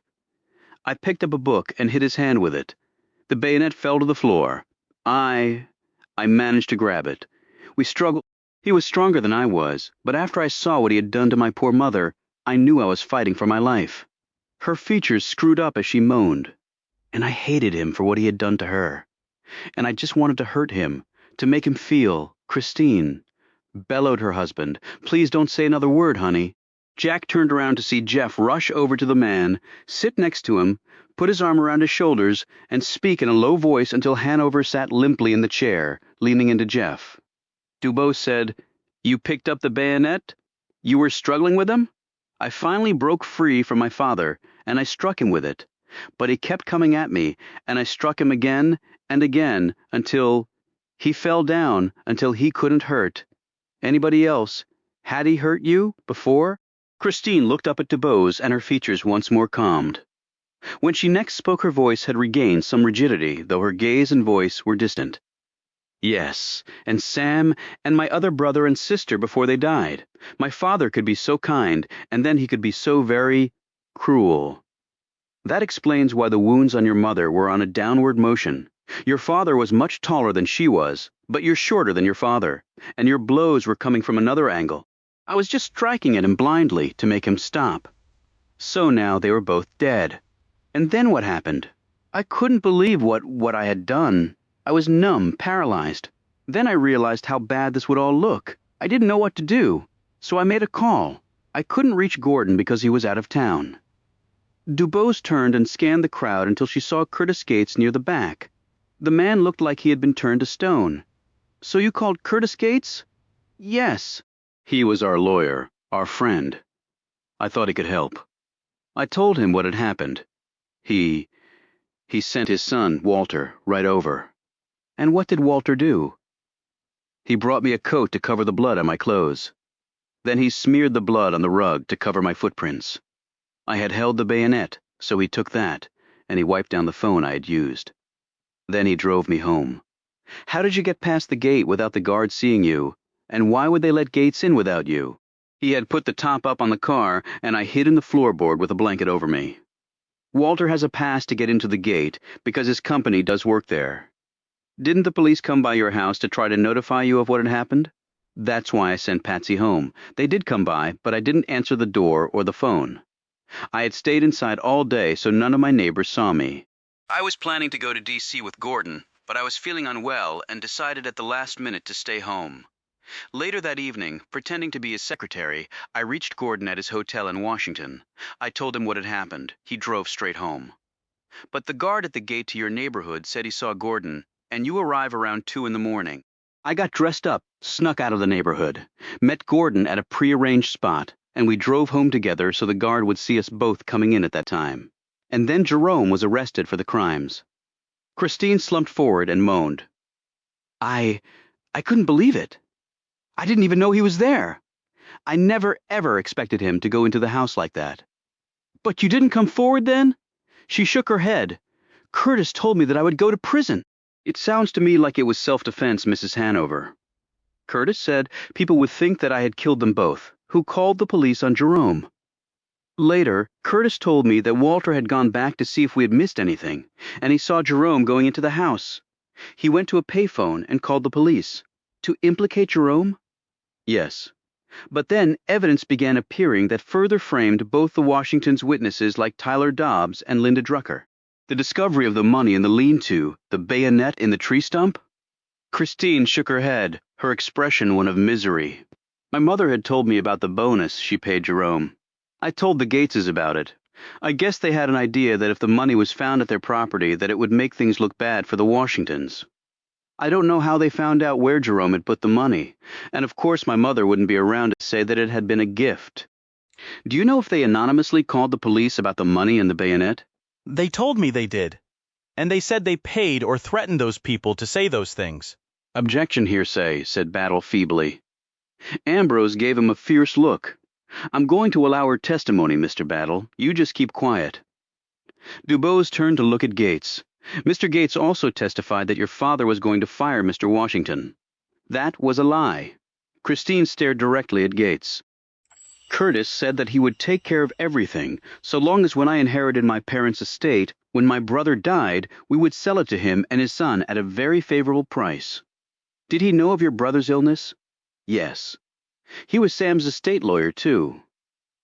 I picked up a book and hit his hand with it. The bayonet fell to the floor. I managed to grab it. We struggled. He was stronger than I was, but after I saw what he had done to my poor mother, I knew I was fighting for my life. Her features screwed up as she moaned, and I hated him for what he had done to her. And I just wanted to hurt him, to make him feel, Christine, bellowed her husband, please don't say another word, honey. Jack turned around to see Jeff rush over to the man, sit next to him, put his arm around his shoulders, and speak in a low voice until Hanover sat limply in the chair, leaning into Jeff. Dubose said, You picked up the bayonet? You were struggling with him? I finally broke free from my father, and I struck him with it. But he kept coming at me, and I struck him again and again until he fell down, until he couldn't hurt. Anybody else? Had he hurt you before? Christine looked up at DuBose, and her features once more calmed. When she next spoke, her voice had regained some rigidity, though her gaze and voice were distant. Yes, and Sam and my other brother and sister before they died. My father could be so kind, and then he could be so very cruel. That explains why the wounds on your mother were on a downward motion. Your father was much taller than she was, but you're shorter than your father, and your blows were coming from another angle. I was just striking at him blindly to make him stop. So now they were both dead. And then what happened? I couldn't believe what I had done. I was numb, paralyzed. Then I realized how bad this would all look. I didn't know what to do, so I made a call. I couldn't reach Gordon because he was out of town. DuBose turned and scanned the crowd until she saw Curtis Gates near the back. The man looked like he had been turned to stone. So you called Curtis Gates? Yes. He was our lawyer, our friend. I thought he could help. I told him what had happened. He sent his son, Walter, right over. And what did Walter do? He brought me a coat to cover the blood on my clothes. Then he smeared the blood on the rug to cover my footprints. I had held the bayonet, so he took that, and he wiped down the phone I had used. Then he drove me home. How did you get past the gate without the guards seeing you? And why would they let Gates in without you? He had put the top up on the car, and I hid in the floorboard with a blanket over me. Walter has a pass to get into the gate because his company does work there. Didn't the police come by your house to try to notify you of what had happened? That's why I sent Patsy home. They did come by, but I didn't answer the door or the phone. I had stayed inside all day, so none of my neighbors saw me. I was planning to go to D.C. with Gordon, but I was feeling unwell and decided at the last minute to stay home. Later that evening, pretending to be his secretary, I reached Gordon at his hotel in Washington. I told him what had happened. He drove straight home. But the guard at the gate to your neighborhood said he saw Gordon, and you arrive around 2 in the morning. I got dressed up, snuck out of the neighborhood, met Gordon at a prearranged spot, and we drove home together so the guard would see us both coming in at that time. And then Jerome was arrested for the crimes. Christine slumped forward and moaned. I couldn't believe it. I didn't even know he was there. I never, ever expected him to go into the house like that. But you didn't come forward then? She shook her head. Curtis told me that I would go to prison. It sounds to me like it was self-defense, Mrs. Hanover. Curtis said people would think that I had killed them both, who called the police on Jerome. Later, Curtis told me that Walter had gone back to see if we had missed anything, and he saw Jerome going into the house. He went to a payphone and called the police. To implicate Jerome? Yes. But then evidence began appearing that further framed both the Washington's witnesses like Tyler Dobbs and Linda Drucker. The discovery of the money in the lean-to, the bayonet in the tree stump? Christine shook her head, her expression one of misery. My mother had told me about the bonus she paid Jerome. I told the Gateses about it. I guess they had an idea that if the money was found at their property, that it would make things look bad for the Washingtons. I don't know how they found out where Jerome had put the money, and of course my mother wouldn't be around to say that it had been a gift. Do you know if they anonymously called the police about the money and the bayonet? They told me they did. And they said they paid or threatened those people to say those things. Objection, hearsay, said Battle feebly. Ambrose gave him a fierce look. I'm going to allow her testimony, Mr. Battle. You just keep quiet. DuBose turned to look at Gates. Mr. Gates also testified that your father was going to fire Mr. Washington. That was a lie. Christine stared directly at Gates. Curtis said that he would take care of everything, so long as when I inherited my parents' estate, when my brother died, we would sell it to him and his son at a very favorable price. Did he know of your brother's illness? Yes. He was Sam's estate lawyer, too.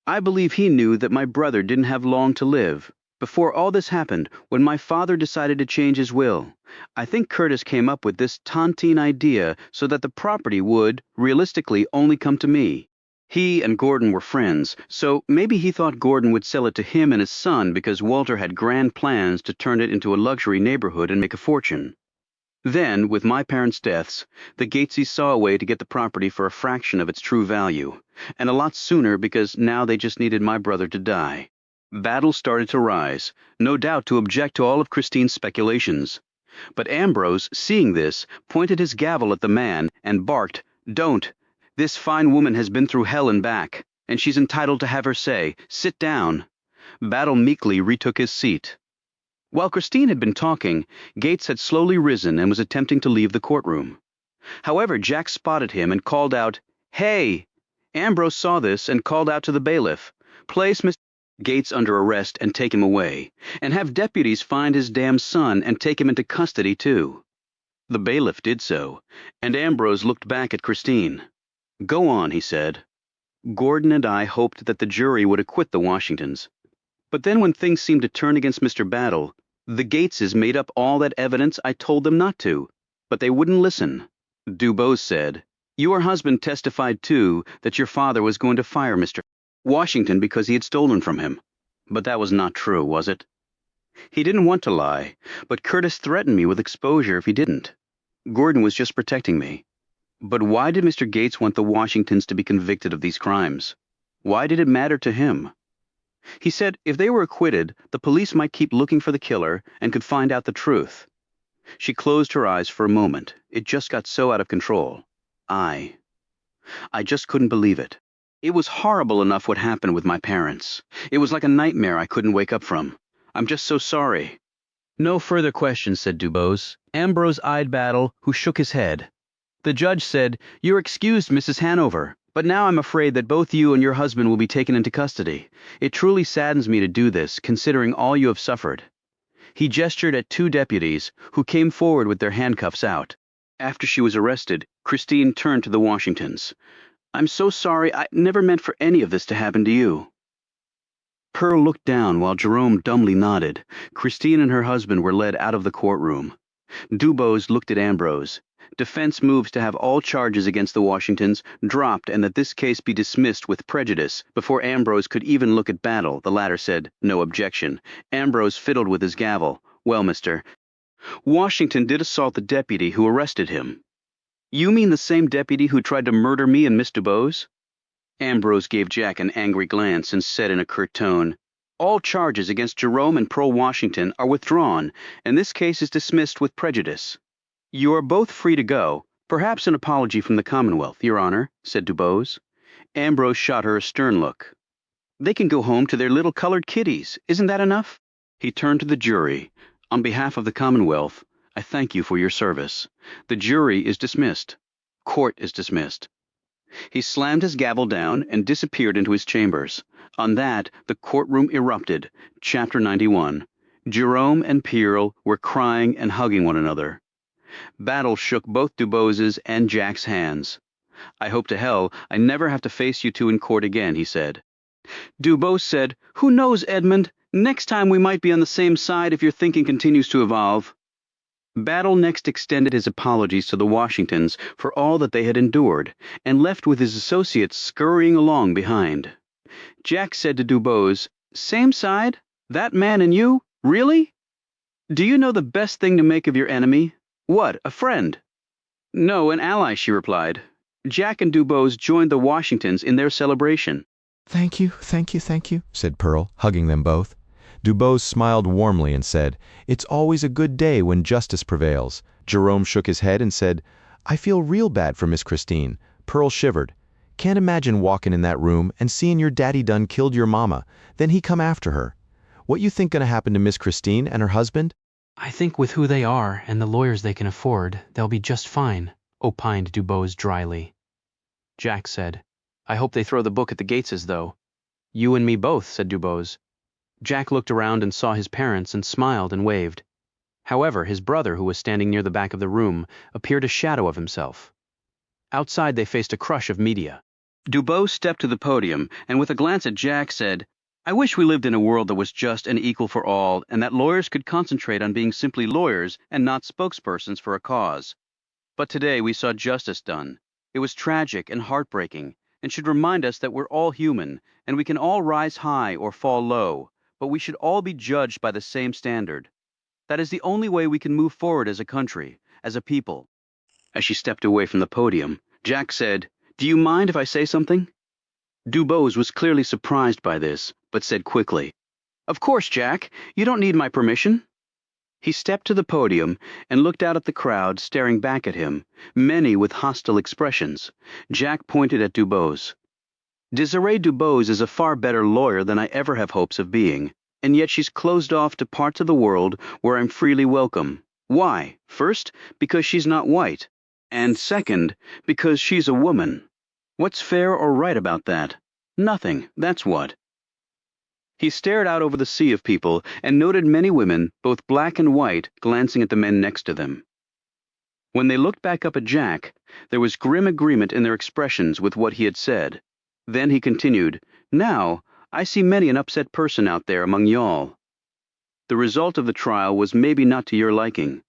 I believe he knew that my brother didn't have long to live. Before all this happened, when my father decided to change his will, I think Curtis came up with this tontine idea so that the property would, realistically, only come to me. He and Gordon were friends, so maybe he thought Gordon would sell it to him and his son because Walter had grand plans to turn it into a luxury neighborhood and make a fortune. Then, with my parents' deaths, the Gateses saw a way to get the property for a fraction of its true value, and a lot sooner because now they just needed my brother to die. Battle started to rise, no doubt to object to all of Christine's speculations. But Ambrose, seeing this, pointed his gavel at the man and barked, "Don't! This fine woman has been through hell and back, and she's entitled to have her say. Sit down." Battle meekly retook his seat. While Christine had been talking, Gates had slowly risen and was attempting to leave the courtroom. However, Jack spotted him and called out, "Hey!" Ambrose saw this and called out to the bailiff, "Place Mr. Gates under arrest and take him away, and have deputies find his damn son and take him into custody too." The bailiff did so, and Ambrose looked back at Christine. "Go on," he said. "Gordon and I hoped that the jury would acquit the Washingtons. But then when things seemed to turn against Mr. Battle, the Gateses made up all that evidence I told them not to, but they wouldn't listen." Dubose said, "Your husband testified too that your father was going to fire Mr. Washington because he had stolen from him. But that was not true, was it?" "He didn't want to lie, but Curtis threatened me with exposure if he didn't. Gordon was just protecting me. But why did Mr. Gates want the Washingtons to be convicted of these crimes? Why did it matter to him? He said if they were acquitted, the police might keep looking for the killer and could find out the truth." She closed her eyes for a moment. It just got so out of control. I just couldn't believe it. It was horrible enough what happened with my parents. It was like a nightmare I couldn't wake up from. I'm just so sorry." "No further questions," said Dubose. Ambrose eyed Battle, who shook his head. The judge said, "You're excused, Mrs. Hanover, but now I'm afraid that both you and your husband will be taken into custody. It truly saddens me to do this, considering all you have suffered." He gestured at two deputies, who came forward with their handcuffs out. After she was arrested, Christine turned to the Washingtons. "I'm so sorry. I never meant for any of this to happen to you." Pearl looked down while Jerome dumbly nodded. Christine and her husband were led out of the courtroom. Dubose looked at Ambrose. Defense moves to have all charges against the Washingtons dropped and that this case be dismissed with prejudice. Before Ambrose could even look at Battle, the latter said, "No objection." Ambrose fiddled with his gavel. "Well, Mr. Washington did assault the deputy who arrested him." "You mean the same deputy who tried to murder me and Miss Dubose?" Ambrose gave Jack an angry glance and said in a curt tone, "All charges against Jerome and Pearl Washington are withdrawn, and this case is dismissed with prejudice." "You are both free to go. Perhaps an apology from the Commonwealth, Your Honor," said Dubose. Ambrose shot her a stern look. "They can go home to their little colored kitties. Isn't that enough?" He turned to the jury. "On behalf of the Commonwealth, I thank you for your service. The jury is dismissed. Court is dismissed." He slammed his gavel down and disappeared into his chambers. On that, the courtroom erupted. Chapter 91. Jerome and Pearl were crying and hugging one another. Battle shook both Dubose's and Jack's hands. "I hope to hell I never have to face you two in court again," he said. Dubose said, "Who knows, Edmund? Next time we might be on the same side if your thinking continues to evolve." Battle next extended his apologies to the Washingtons for all that they had endured, and left with his associates scurrying along behind. Jack said to Dubose, "Same side? That man and you? Really? Do you know the best thing to make of your enemy?" "What, a friend?" "No, an ally," she replied. Jack and Dubose joined the Washingtons in their celebration. "Thank you, thank you, thank you," said Pearl, hugging them both. Dubose smiled warmly and said, "It's always a good day when justice prevails." Jerome shook his head and said, "I feel real bad for Miss Christine." Pearl shivered. "Can't imagine walking in that room and seeing your daddy done killed your mama, then he come after her. What you think gonna happen to Miss Christine and her husband?" "I think with who they are and the lawyers they can afford, they'll be just fine," opined Dubose dryly. Jack said, "I hope they throw the book at the Gateses, though." "You and me both," said Dubose. Jack looked around and saw his parents and smiled and waved. However, his brother, who was standing near the back of the room, appeared a shadow of himself. Outside they faced a crush of media. Dubose stepped to the podium and with a glance at Jack said, "I wish we lived in a world that was just and equal for all and that lawyers could concentrate on being simply lawyers and not spokespersons for a cause. But today we saw justice done. It was tragic and heartbreaking and should remind us that we're all human and we can all rise high or fall low, but we should all be judged by the same standard. That is the only way we can move forward as a country, as a people." As she stepped away from the podium, Jack said, "Do you mind if I say something?" Dubose was clearly surprised by this, but said quickly, Of course, Jack. You don't need my permission. He stepped to the podium and looked out at the crowd staring back at him, many with hostile expressions. Jack pointed at Dubose. Desiree Dubose is a far better lawyer than I ever have hopes of being, and yet she's closed off to parts of the world where I'm freely welcome. Why? First, because she's not white, and second, because she's a woman. What's fair or right about that? Nothing, that's what. He stared out over the sea of people and noted many women, both black and white, glancing at the men next to them. When they looked back up at Jack, there was grim agreement in their expressions with what he had said. Then he continued, "Now, I see many an upset person out there among y'all." The result of the trial was maybe not to your liking.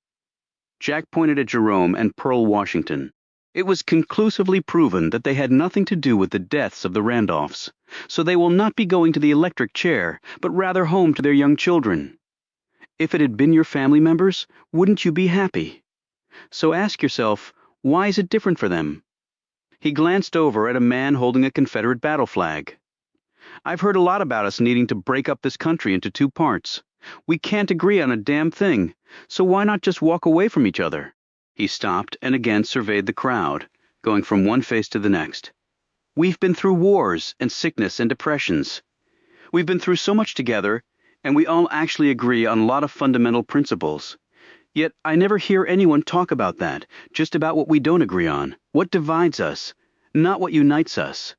Jack pointed at Jerome and Pearl Washington. It was conclusively proven that they had nothing to do with the deaths of the Randolphs, so they will not be going to the electric chair, but rather home to their young children. If it had been your family members, wouldn't you be happy? So ask yourself, why is it different for them? He glanced over at a man holding a Confederate battle flag. I've heard a lot about us needing to break up this country into two parts. We can't agree on a damn thing, so why not just walk away from each other? He stopped and again surveyed the crowd, going from one face to the next. We've been through wars and sickness and depressions. We've been through so much together, and we all actually agree on a lot of fundamental principles. Yet I never hear anyone talk about that, just about what we don't agree on, what divides us, not what unites us.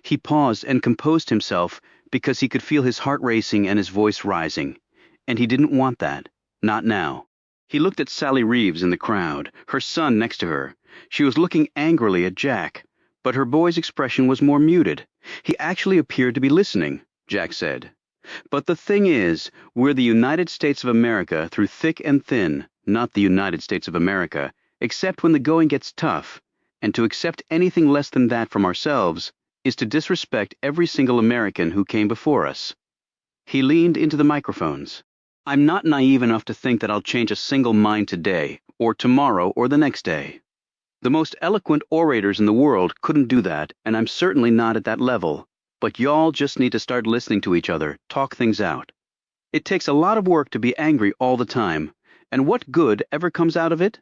He paused and composed himself because he could feel his heart racing and his voice rising, and he didn't want that, not now. He looked at Sally Reeves in the crowd, her son next to her. She was looking angrily at Jack, but her boy's expression was more muted. He actually appeared to be listening, Jack said. But the thing is, we're the United States of America through thick and thin, not the United States of America, except when the going gets tough, and to accept anything less than that from ourselves is to disrespect every single American who came before us. He leaned into the microphones. I'm not naive enough to think that I'll change a single mind today, or tomorrow, or the next day. The most eloquent orators in the world couldn't do that, and I'm certainly not at that level. But y'all just need to start listening to each other, talk things out. It takes a lot of work to be angry all the time, and what good ever comes out of it?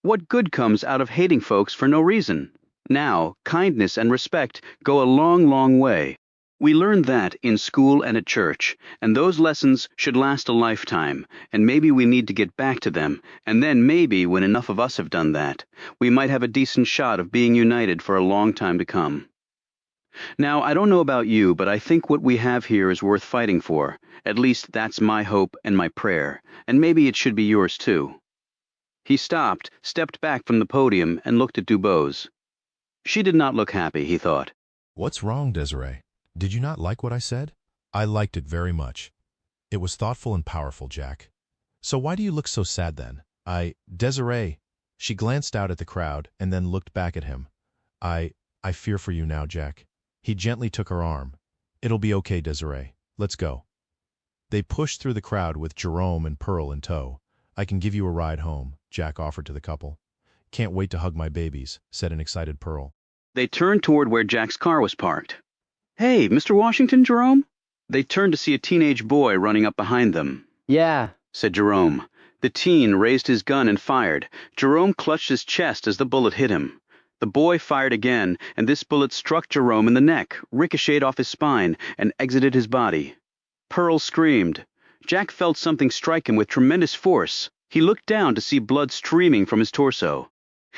What good comes out of hating folks for no reason? Now, kindness and respect go a long, long way. We learn that in school and at church, and those lessons should last a lifetime, and maybe we need to get back to them, and then maybe when enough of us have done that, we might have a decent shot of being united for a long time to come. Now, I don't know about you, but I think what we have here is worth fighting for. At least that's my hope and my prayer, and maybe it should be yours too. He stopped, stepped back from the podium, and looked at Dubose. She did not look happy, he thought. What's wrong, Desiree? Did you not like what I said? I liked it very much. It was thoughtful and powerful, Jack. So why do you look so sad then? Desiree. She glanced out at the crowd and then looked back at him. I fear for you now, Jack. He gently took her arm. It'll be okay, Desiree. Let's go. They pushed through the crowd with Jerome and Pearl in tow. I can give you a ride home, Jack offered to the couple. Can't wait to hug my babies, said an excited Pearl. They turned toward where Jack's car was parked. Hey, Mr. Washington, Jerome? They turned to see a teenage boy running up behind them. Yeah, said Jerome. The teen raised his gun and fired. Jerome clutched his chest as the bullet hit him. The boy fired again, and this bullet struck Jerome in the neck, ricocheted off his spine, and exited his body. Pearl screamed. Jack felt something strike him with tremendous force. He looked down to see blood streaming from his torso.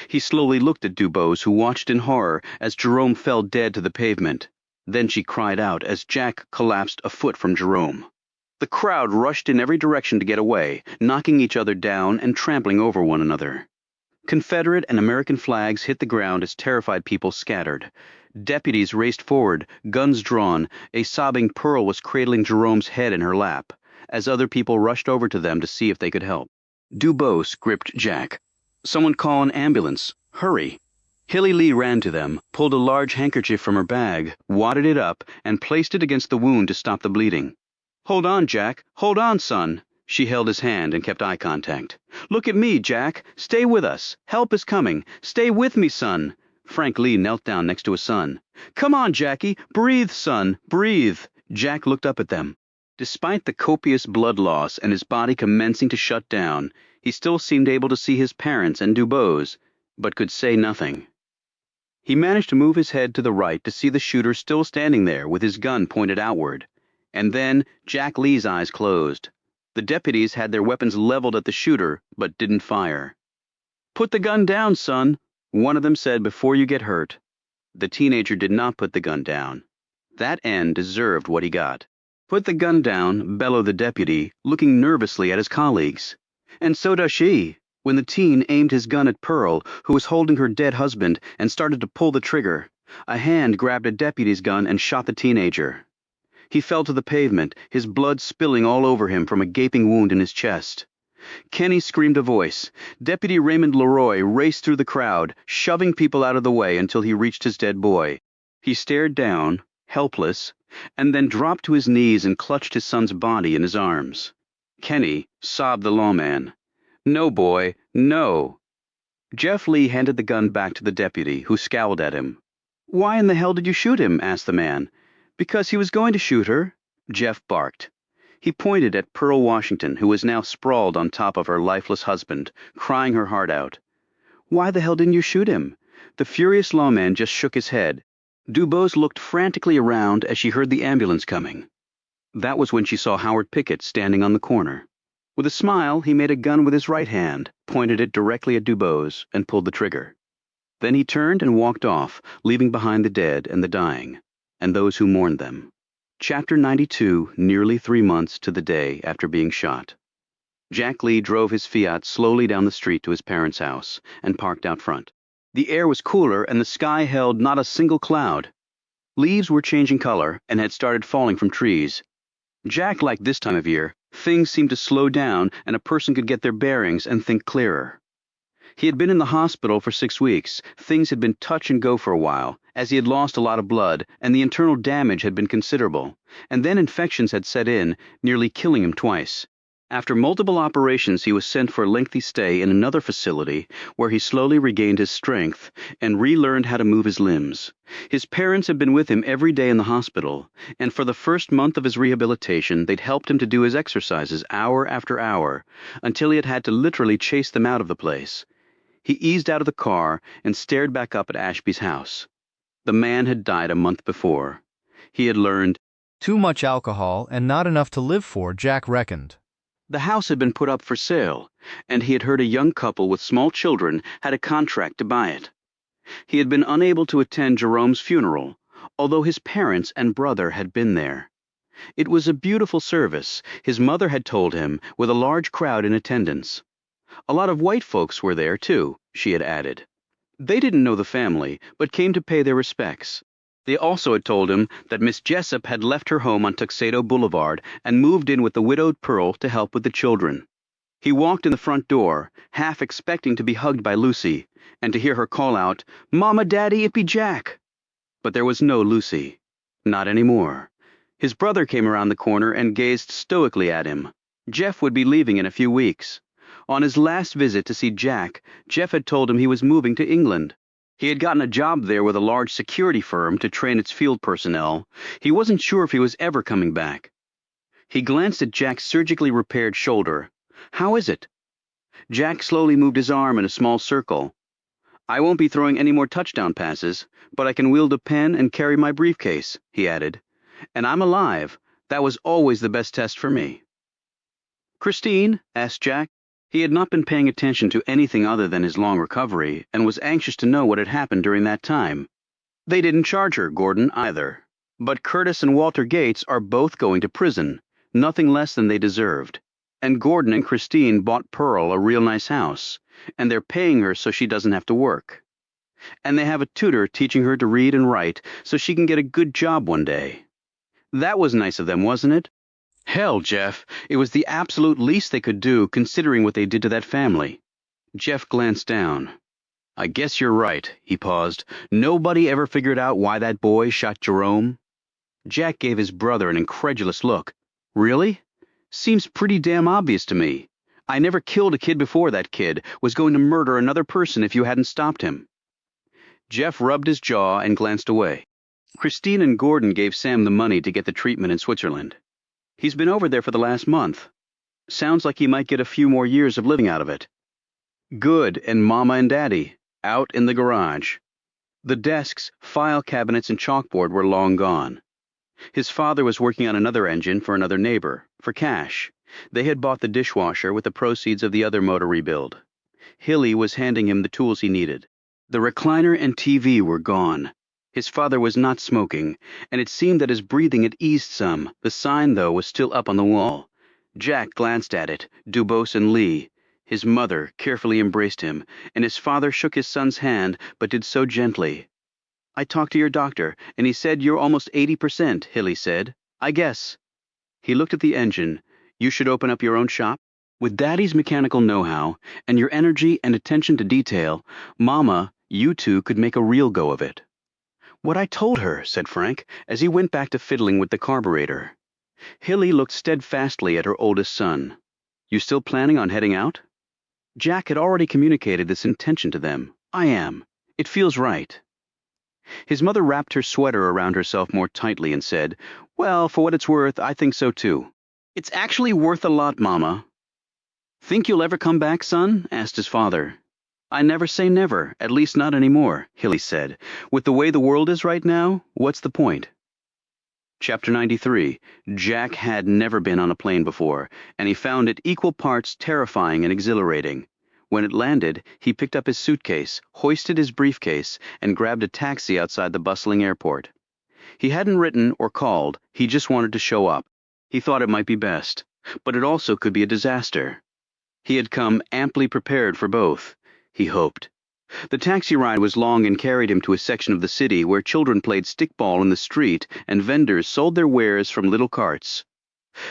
He slowly looked at Dubose, who watched in horror as Jerome fell dead to the pavement. Then she cried out as Jack collapsed a foot from Jerome. The crowd rushed in every direction to get away, knocking each other down and trampling over one another. Confederate and American flags hit the ground as terrified people scattered. Deputies raced forward, guns drawn. A sobbing Pearl was cradling Jerome's head in her lap, as other people rushed over to them to see if they could help. Dubose gripped Jack. Someone call an ambulance. Hurry. Hilly Lee ran to them, pulled a large handkerchief from her bag, wadded it up, and placed it against the wound to stop the bleeding. Hold on, Jack. Hold on, son. She held his hand and kept eye contact. Look at me, Jack. Stay with us. Help is coming. Stay with me, son. Frank Lee knelt down next to his son. Come on, Jackie. Breathe, son. Breathe. Jack looked up at them. Despite the copious blood loss and his body commencing to shut down, he still seemed able to see his parents and Dubose, but could say nothing. He managed to move his head to the right to see the shooter still standing there with his gun pointed outward. And then Jack Lee's eyes closed. The deputies had their weapons leveled at the shooter, but didn't fire. "Put the gun down, son," one of them said, "before you get hurt." The teenager did not put the gun down. That end deserved what he got. "Put the gun down," bellowed the deputy, looking nervously at his colleagues. "And so does she." When the teen aimed his gun at Pearl, who was holding her dead husband, and started to pull the trigger, a hand grabbed a deputy's gun and shot the teenager. He fell to the pavement, his blood spilling all over him from a gaping wound in his chest. Kenny screamed a voice. Deputy Raymond Leroy raced through the crowd, shoving people out of the way until he reached his dead boy. He stared down, helpless, and then dropped to his knees and clutched his son's body in his arms. "Kenny," sobbed the lawman. "No, boy, no." Jeff Lee handed the gun back to the deputy, who scowled at him. "Why in the hell did you shoot him?" asked the man. "Because he was going to shoot her," Jeff barked. He pointed at Pearl Washington, who was now sprawled on top of her lifeless husband, crying her heart out. "Why the hell didn't you shoot him?" The furious lawman just shook his head. Dubose looked frantically around as she heard the ambulance coming. That was when she saw Howard Pickett standing on the corner. With a smile, he made a gun with his right hand, pointed it directly at Dubose, and pulled the trigger. Then he turned and walked off, leaving behind the dead and the dying, and those who mourned them. Chapter 92, nearly 3 months to the day after being shot. Jack Lee drove his Fiat slowly down the street to his parents' house and parked out front. The air was cooler and the sky held not a single cloud. Leaves were changing color and had started falling from trees. Jack liked this time of year. Things seemed to slow down and a person could get their bearings and think clearer. He had been in the hospital for 6 weeks. Things had been touch and go for a while, as he had lost a lot of blood, and the internal damage had been considerable. And then infections had set in, nearly killing him twice. After multiple operations, he was sent for a lengthy stay in another facility, where he slowly regained his strength and relearned how to move his limbs. His parents had been with him every day in the hospital, and for the first month of his rehabilitation, they'd helped him to do his exercises hour after hour, until he had had to literally chase them out of the place. He eased out of the car and stared back up at Ashby's house. The man had died a month before. He had learned, "Too much alcohol and not enough to live for," Jack reckoned. The house had been put up for sale, and he had heard a young couple with small children had a contract to buy it. He had been unable to attend Jerome's funeral, although his parents and brother had been there. It was a beautiful service, his mother had told him, with a large crowd in attendance. A lot of white folks were there, too, she had added. They didn't know the family, but came to pay their respects. They also had told him that Miss Jessup had left her home on Tuxedo Boulevard and moved in with the widowed Pearl to help with the children. He walked in the front door, half expecting to be hugged by Lucy, and to hear her call out, "Mama, Daddy, it be Jack!" But there was no Lucy. Not anymore. His brother came around the corner and gazed stoically at him. Jeff would be leaving in a few weeks. On his last visit to see Jack, Jeff had told him he was moving to England. He had gotten a job there with a large security firm to train its field personnel. He wasn't sure if he was ever coming back. He glanced at Jack's surgically repaired shoulder. "How is it?" Jack slowly moved his arm in a small circle. "I won't be throwing any more touchdown passes, but I can wield a pen and carry my briefcase," he added. "And I'm alive. That was always the best test for me." "Christine?" asked Jack. He had not been paying attention to anything other than his long recovery, and was anxious to know what had happened during that time. "They didn't charge her, Gordon, either. But Curtis and Walter Gates are both going to prison, nothing less than they deserved. And Gordon and Christine bought Pearl a real nice house, and they're paying her so she doesn't have to work. And they have a tutor teaching her to read and write so she can get a good job one day. That was nice of them, wasn't it? Hell, Jeff, it was the absolute least they could do, considering what they did to that family." Jeff glanced down. "I guess you're right," he paused. "Nobody ever figured out why that boy shot Jerome?" Jack gave his brother an incredulous look. "Really? Seems pretty damn obvious to me. I never killed a kid before that kid was going to murder another person if you hadn't stopped him." Jeff rubbed his jaw and glanced away. Christine and Gordon gave Sam the money to get the treatment in Switzerland. He's been over there for the last month. Sounds like he might get a few more years of living out of it. Good, and Mama and Daddy, out in the garage. The desks, file cabinets, and chalkboard were long gone. His father was working on another engine for another neighbor, for cash. They had bought the dishwasher with the proceeds of the other motor rebuild. Hilly was handing him the tools he needed. The recliner and TV were gone. His father was not smoking, and it seemed that his breathing had eased some. The sign, though, was still up on the wall. Jack glanced at it, Dubose and Lee. His mother carefully embraced him, and his father shook his son's hand, but did so gently. I talked to your doctor, and he said you're almost 80%, Hilly said. I guess. He looked at the engine. You should open up your own shop. With Daddy's mechanical know-how, and your energy and attention to detail, Mama, you two could make a real go of it. What I told her, said Frank, as he went back to fiddling with the carburetor. Hilly looked steadfastly at her oldest son. You still planning on heading out? Jack had already communicated this intention to them. I am. It feels right. His mother wrapped her sweater around herself more tightly and said, Well, for what it's worth, I think so too. It's actually worth a lot, Mama. Think you'll ever come back, son? Asked his father. I never say never, at least not anymore, Hilly said. With the way the world is right now, what's the point? Chapter 93. Jack had never been on a plane before, and he found it equal parts terrifying and exhilarating. When it landed, he picked up his suitcase, hoisted his briefcase, and grabbed a taxi outside the bustling airport. He hadn't written or called, he just wanted to show up. He thought it might be best, but it also could be a disaster. He had come amply prepared for both, he hoped. The taxi ride was long and carried him to a section of the city where children played stickball in the street and vendors sold their wares from little carts.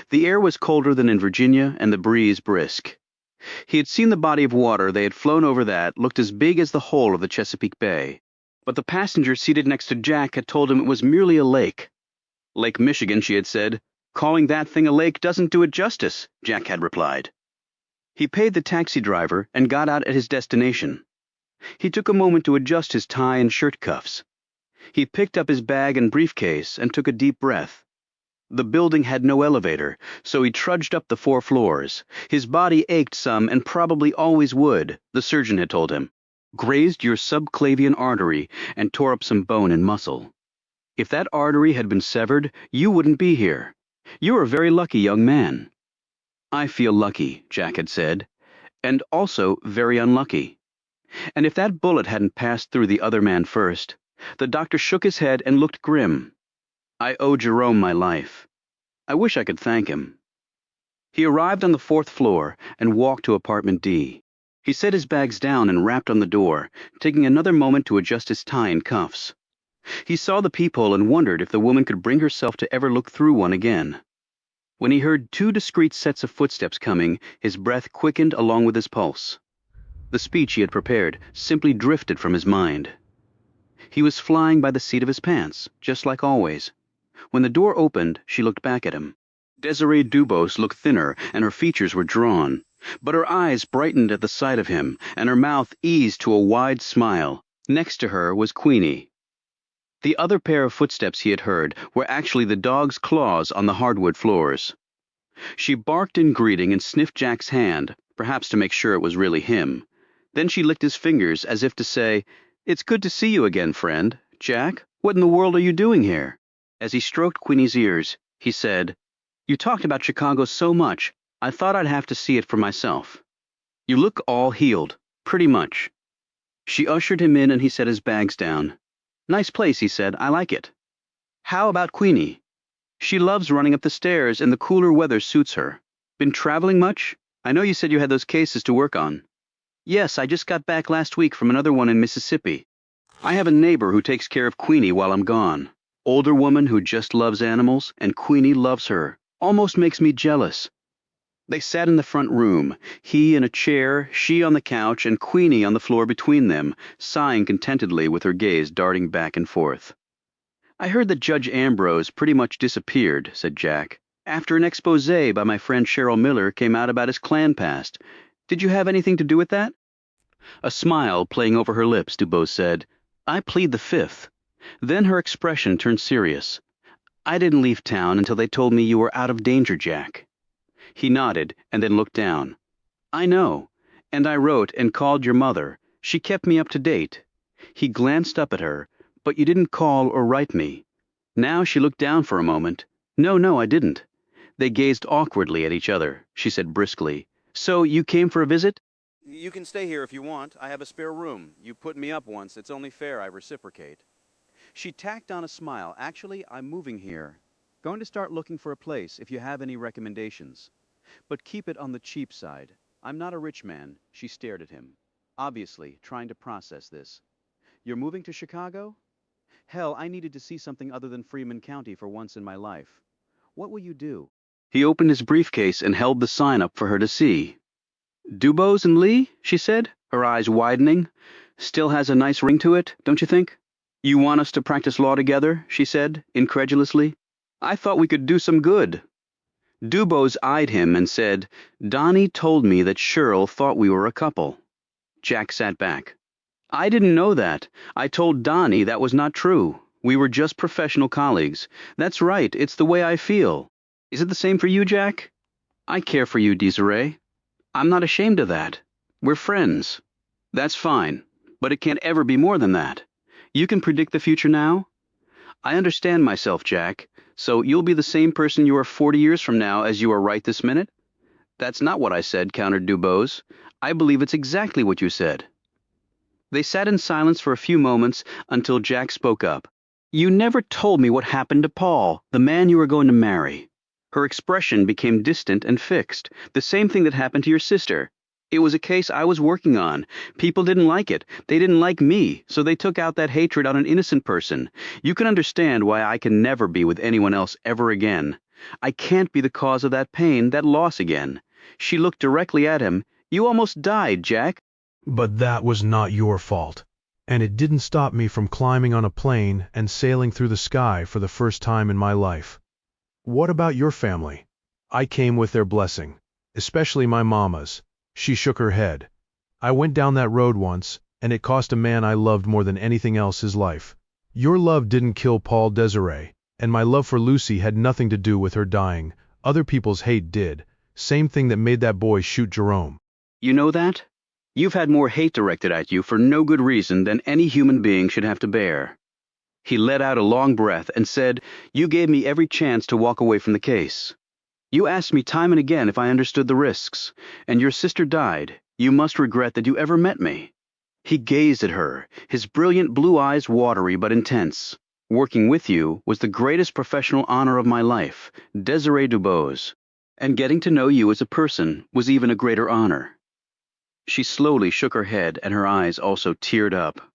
The air was colder than in Virginia and the breeze brisk. He had seen the body of water they had flown over that looked as big as the whole of the Chesapeake Bay. But the passenger seated next to Jack had told him it was merely a lake. Lake Michigan, she had said. Calling that thing a lake doesn't do it justice, Jack had replied. He paid the taxi driver and got out at his destination. He took a moment to adjust his tie and shirt cuffs. He picked up his bag and briefcase and took a deep breath. The building had no elevator, so he trudged up the 4 floors. His body ached some and probably always would, the surgeon had told him. Grazed your subclavian artery and tore up some bone and muscle. If that artery had been severed, you wouldn't be here. You're a very lucky young man. I feel lucky, Jack had said, and also very unlucky. And if that bullet hadn't passed through the other man first, the doctor shook his head and looked grim. I owe Jerome my life. I wish I could thank him. He arrived on the 4th floor and walked to apartment D. He set his bags down and rapped on the door, taking another moment to adjust his tie and cuffs. He saw the peephole and wondered if the woman could bring herself to ever look through one again. When he heard 2 discreet sets of footsteps coming, his breath quickened along with his pulse. The speech he had prepared simply drifted from his mind. He was flying by the seat of his pants, just like always. When the door opened, she looked back at him. Desiree Dubose looked thinner, and her features were drawn. But her eyes brightened at the sight of him, and her mouth eased to a wide smile. Next to her was Queenie. The other pair of footsteps he had heard were actually the dog's claws on the hardwood floors. She barked in greeting and sniffed Jack's hand, perhaps to make sure it was really him. Then she licked his fingers as if to say, It's good to see you again, friend. Jack, what in the world are you doing here? As he stroked Queenie's ears, he said, You talked about Chicago so much, I thought I'd have to see it for myself. You look all healed, pretty much. She ushered him in and he set his bags down. Nice place, he said. I like it. How about Queenie? She loves running up the stairs and the cooler weather suits her. Been traveling much? I know you said you had those cases to work on. Yes, I just got back last week from another one in Mississippi. I have a neighbor who takes care of Queenie while I'm gone. Older woman who just loves animals, and Queenie loves her. Almost makes me jealous. They sat in the front room, he in a chair, she on the couch, and Queenie on the floor between them, sighing contentedly with her gaze darting back and forth. I heard that Judge Ambrose pretty much disappeared, said Jack, after an expose by my friend Cheryl Miller came out about his Klan past. Did you have anything to do with that? A smile playing over her lips, Dubose said, I plead the 5th. Then her expression turned serious. I didn't leave town until they told me you were out of danger, Jack. He nodded and then looked down. I know. And I wrote and called your mother. She kept me up to date. He glanced up at her. But you didn't call or write me. Now she looked down for a moment. No, I didn't. They gazed awkwardly at each other. She said briskly, So you came for a visit? You can stay here if you want. I have a spare room. You put me up once. It's only fair I reciprocate. She tacked on a smile. Actually, I'm moving here. Going to start looking for a place if you have any recommendations. But keep it on the cheap side. I'm not a rich man. She stared at him, obviously trying to process this. You're moving to Chicago? Hell, I needed to see something other than Freeman County for once in my life. What will you do? He opened his briefcase and held the sign up for her to see. Dubose and Lee, she said, her eyes widening. Still has a nice ring to it, don't you think? You want us to practice law together, she said, incredulously. I thought we could do some good. Dubose eyed him and said, Donnie told me that Cheryl thought we were a couple. Jack sat back. I didn't know that. I told Donnie that was not true. We were just professional colleagues. That's right, it's the way I feel. Is it the same for you, Jack? I care for you, Desiree. I'm not ashamed of that. We're friends. That's fine, but it can't ever be more than that. You can predict the future now? I understand myself, Jack, so you'll be the same person you are 40 years from now as you are right this minute? That's not what I said, countered Dubose. I believe it's exactly what you said. They sat in silence for a few moments until Jack spoke up. You never told me what happened to Paul, the man you were going to marry. Her expression became distant and fixed, the same thing that happened to your sister. It was a case I was working on. People didn't like it. They didn't like me, so they took out that hatred on an innocent person. You can understand why I can never be with anyone else ever again. I can't be the cause of that pain, that loss again. She looked directly at him. You almost died, Jack. But that was not your fault. And it didn't stop me from climbing on a plane and sailing through the sky for the first time in my life. What about your family? I came with their blessing, especially my mama's. She shook her head. I went down that road once, and it cost a man I loved more than anything else his life. Your love didn't kill Paul Desiree, and my love for Lucy had nothing to do with her dying. Other people's hate did. Same thing that made that boy shoot Jerome. You know that? You've had more hate directed at you for no good reason than any human being should have to bear. He let out a long breath and said, You gave me every chance to walk away from the case. You asked me time and again if I understood the risks, and your sister died. You must regret that you ever met me. He gazed at her, his brilliant blue eyes watery but intense. Working with you was the greatest professional honor of my life, Desiree Dubose, and getting to know you as a person was even a greater honor. She slowly shook her head and her eyes also teared up.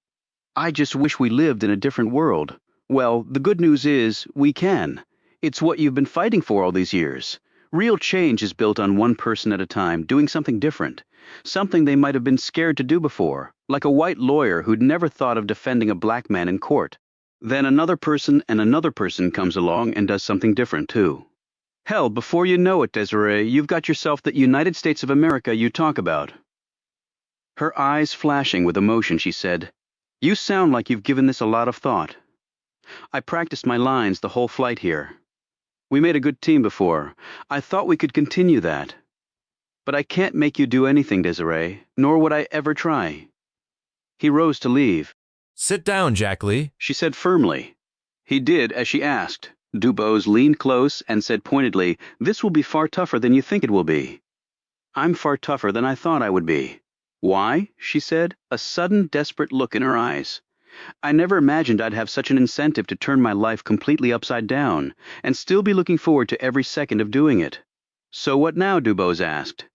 I just wish we lived in a different world. Well, the good news is, we can. It's what you've been fighting for all these years. Real change is built on one person at a time, doing something different. Something they might have been scared to do before, like a white lawyer who'd never thought of defending a black man in court. Then another person and another person comes along and does something different, too. Hell, before you know it, Desiree, you've got yourself the United States of America you talk about. Her eyes flashing with emotion, she said, You sound like you've given this a lot of thought. I practiced my lines the whole flight here. We made a good team before. I thought we could continue that. But I can't make you do anything, Desiree, nor would I ever try. He rose to leave. Sit down, Jack Lee, she said firmly. He did as she asked. Dubose leaned close and said pointedly, This will be far tougher than you think it will be. I'm far tougher than I thought I would be. Why? She said, a sudden desperate look in her eyes. I never imagined I'd have such an incentive to turn my life completely upside down, and still be looking forward to every second of doing it. So what now? Dubose asked.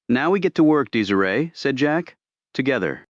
Now we get to work, Desiree, said Jack. Together.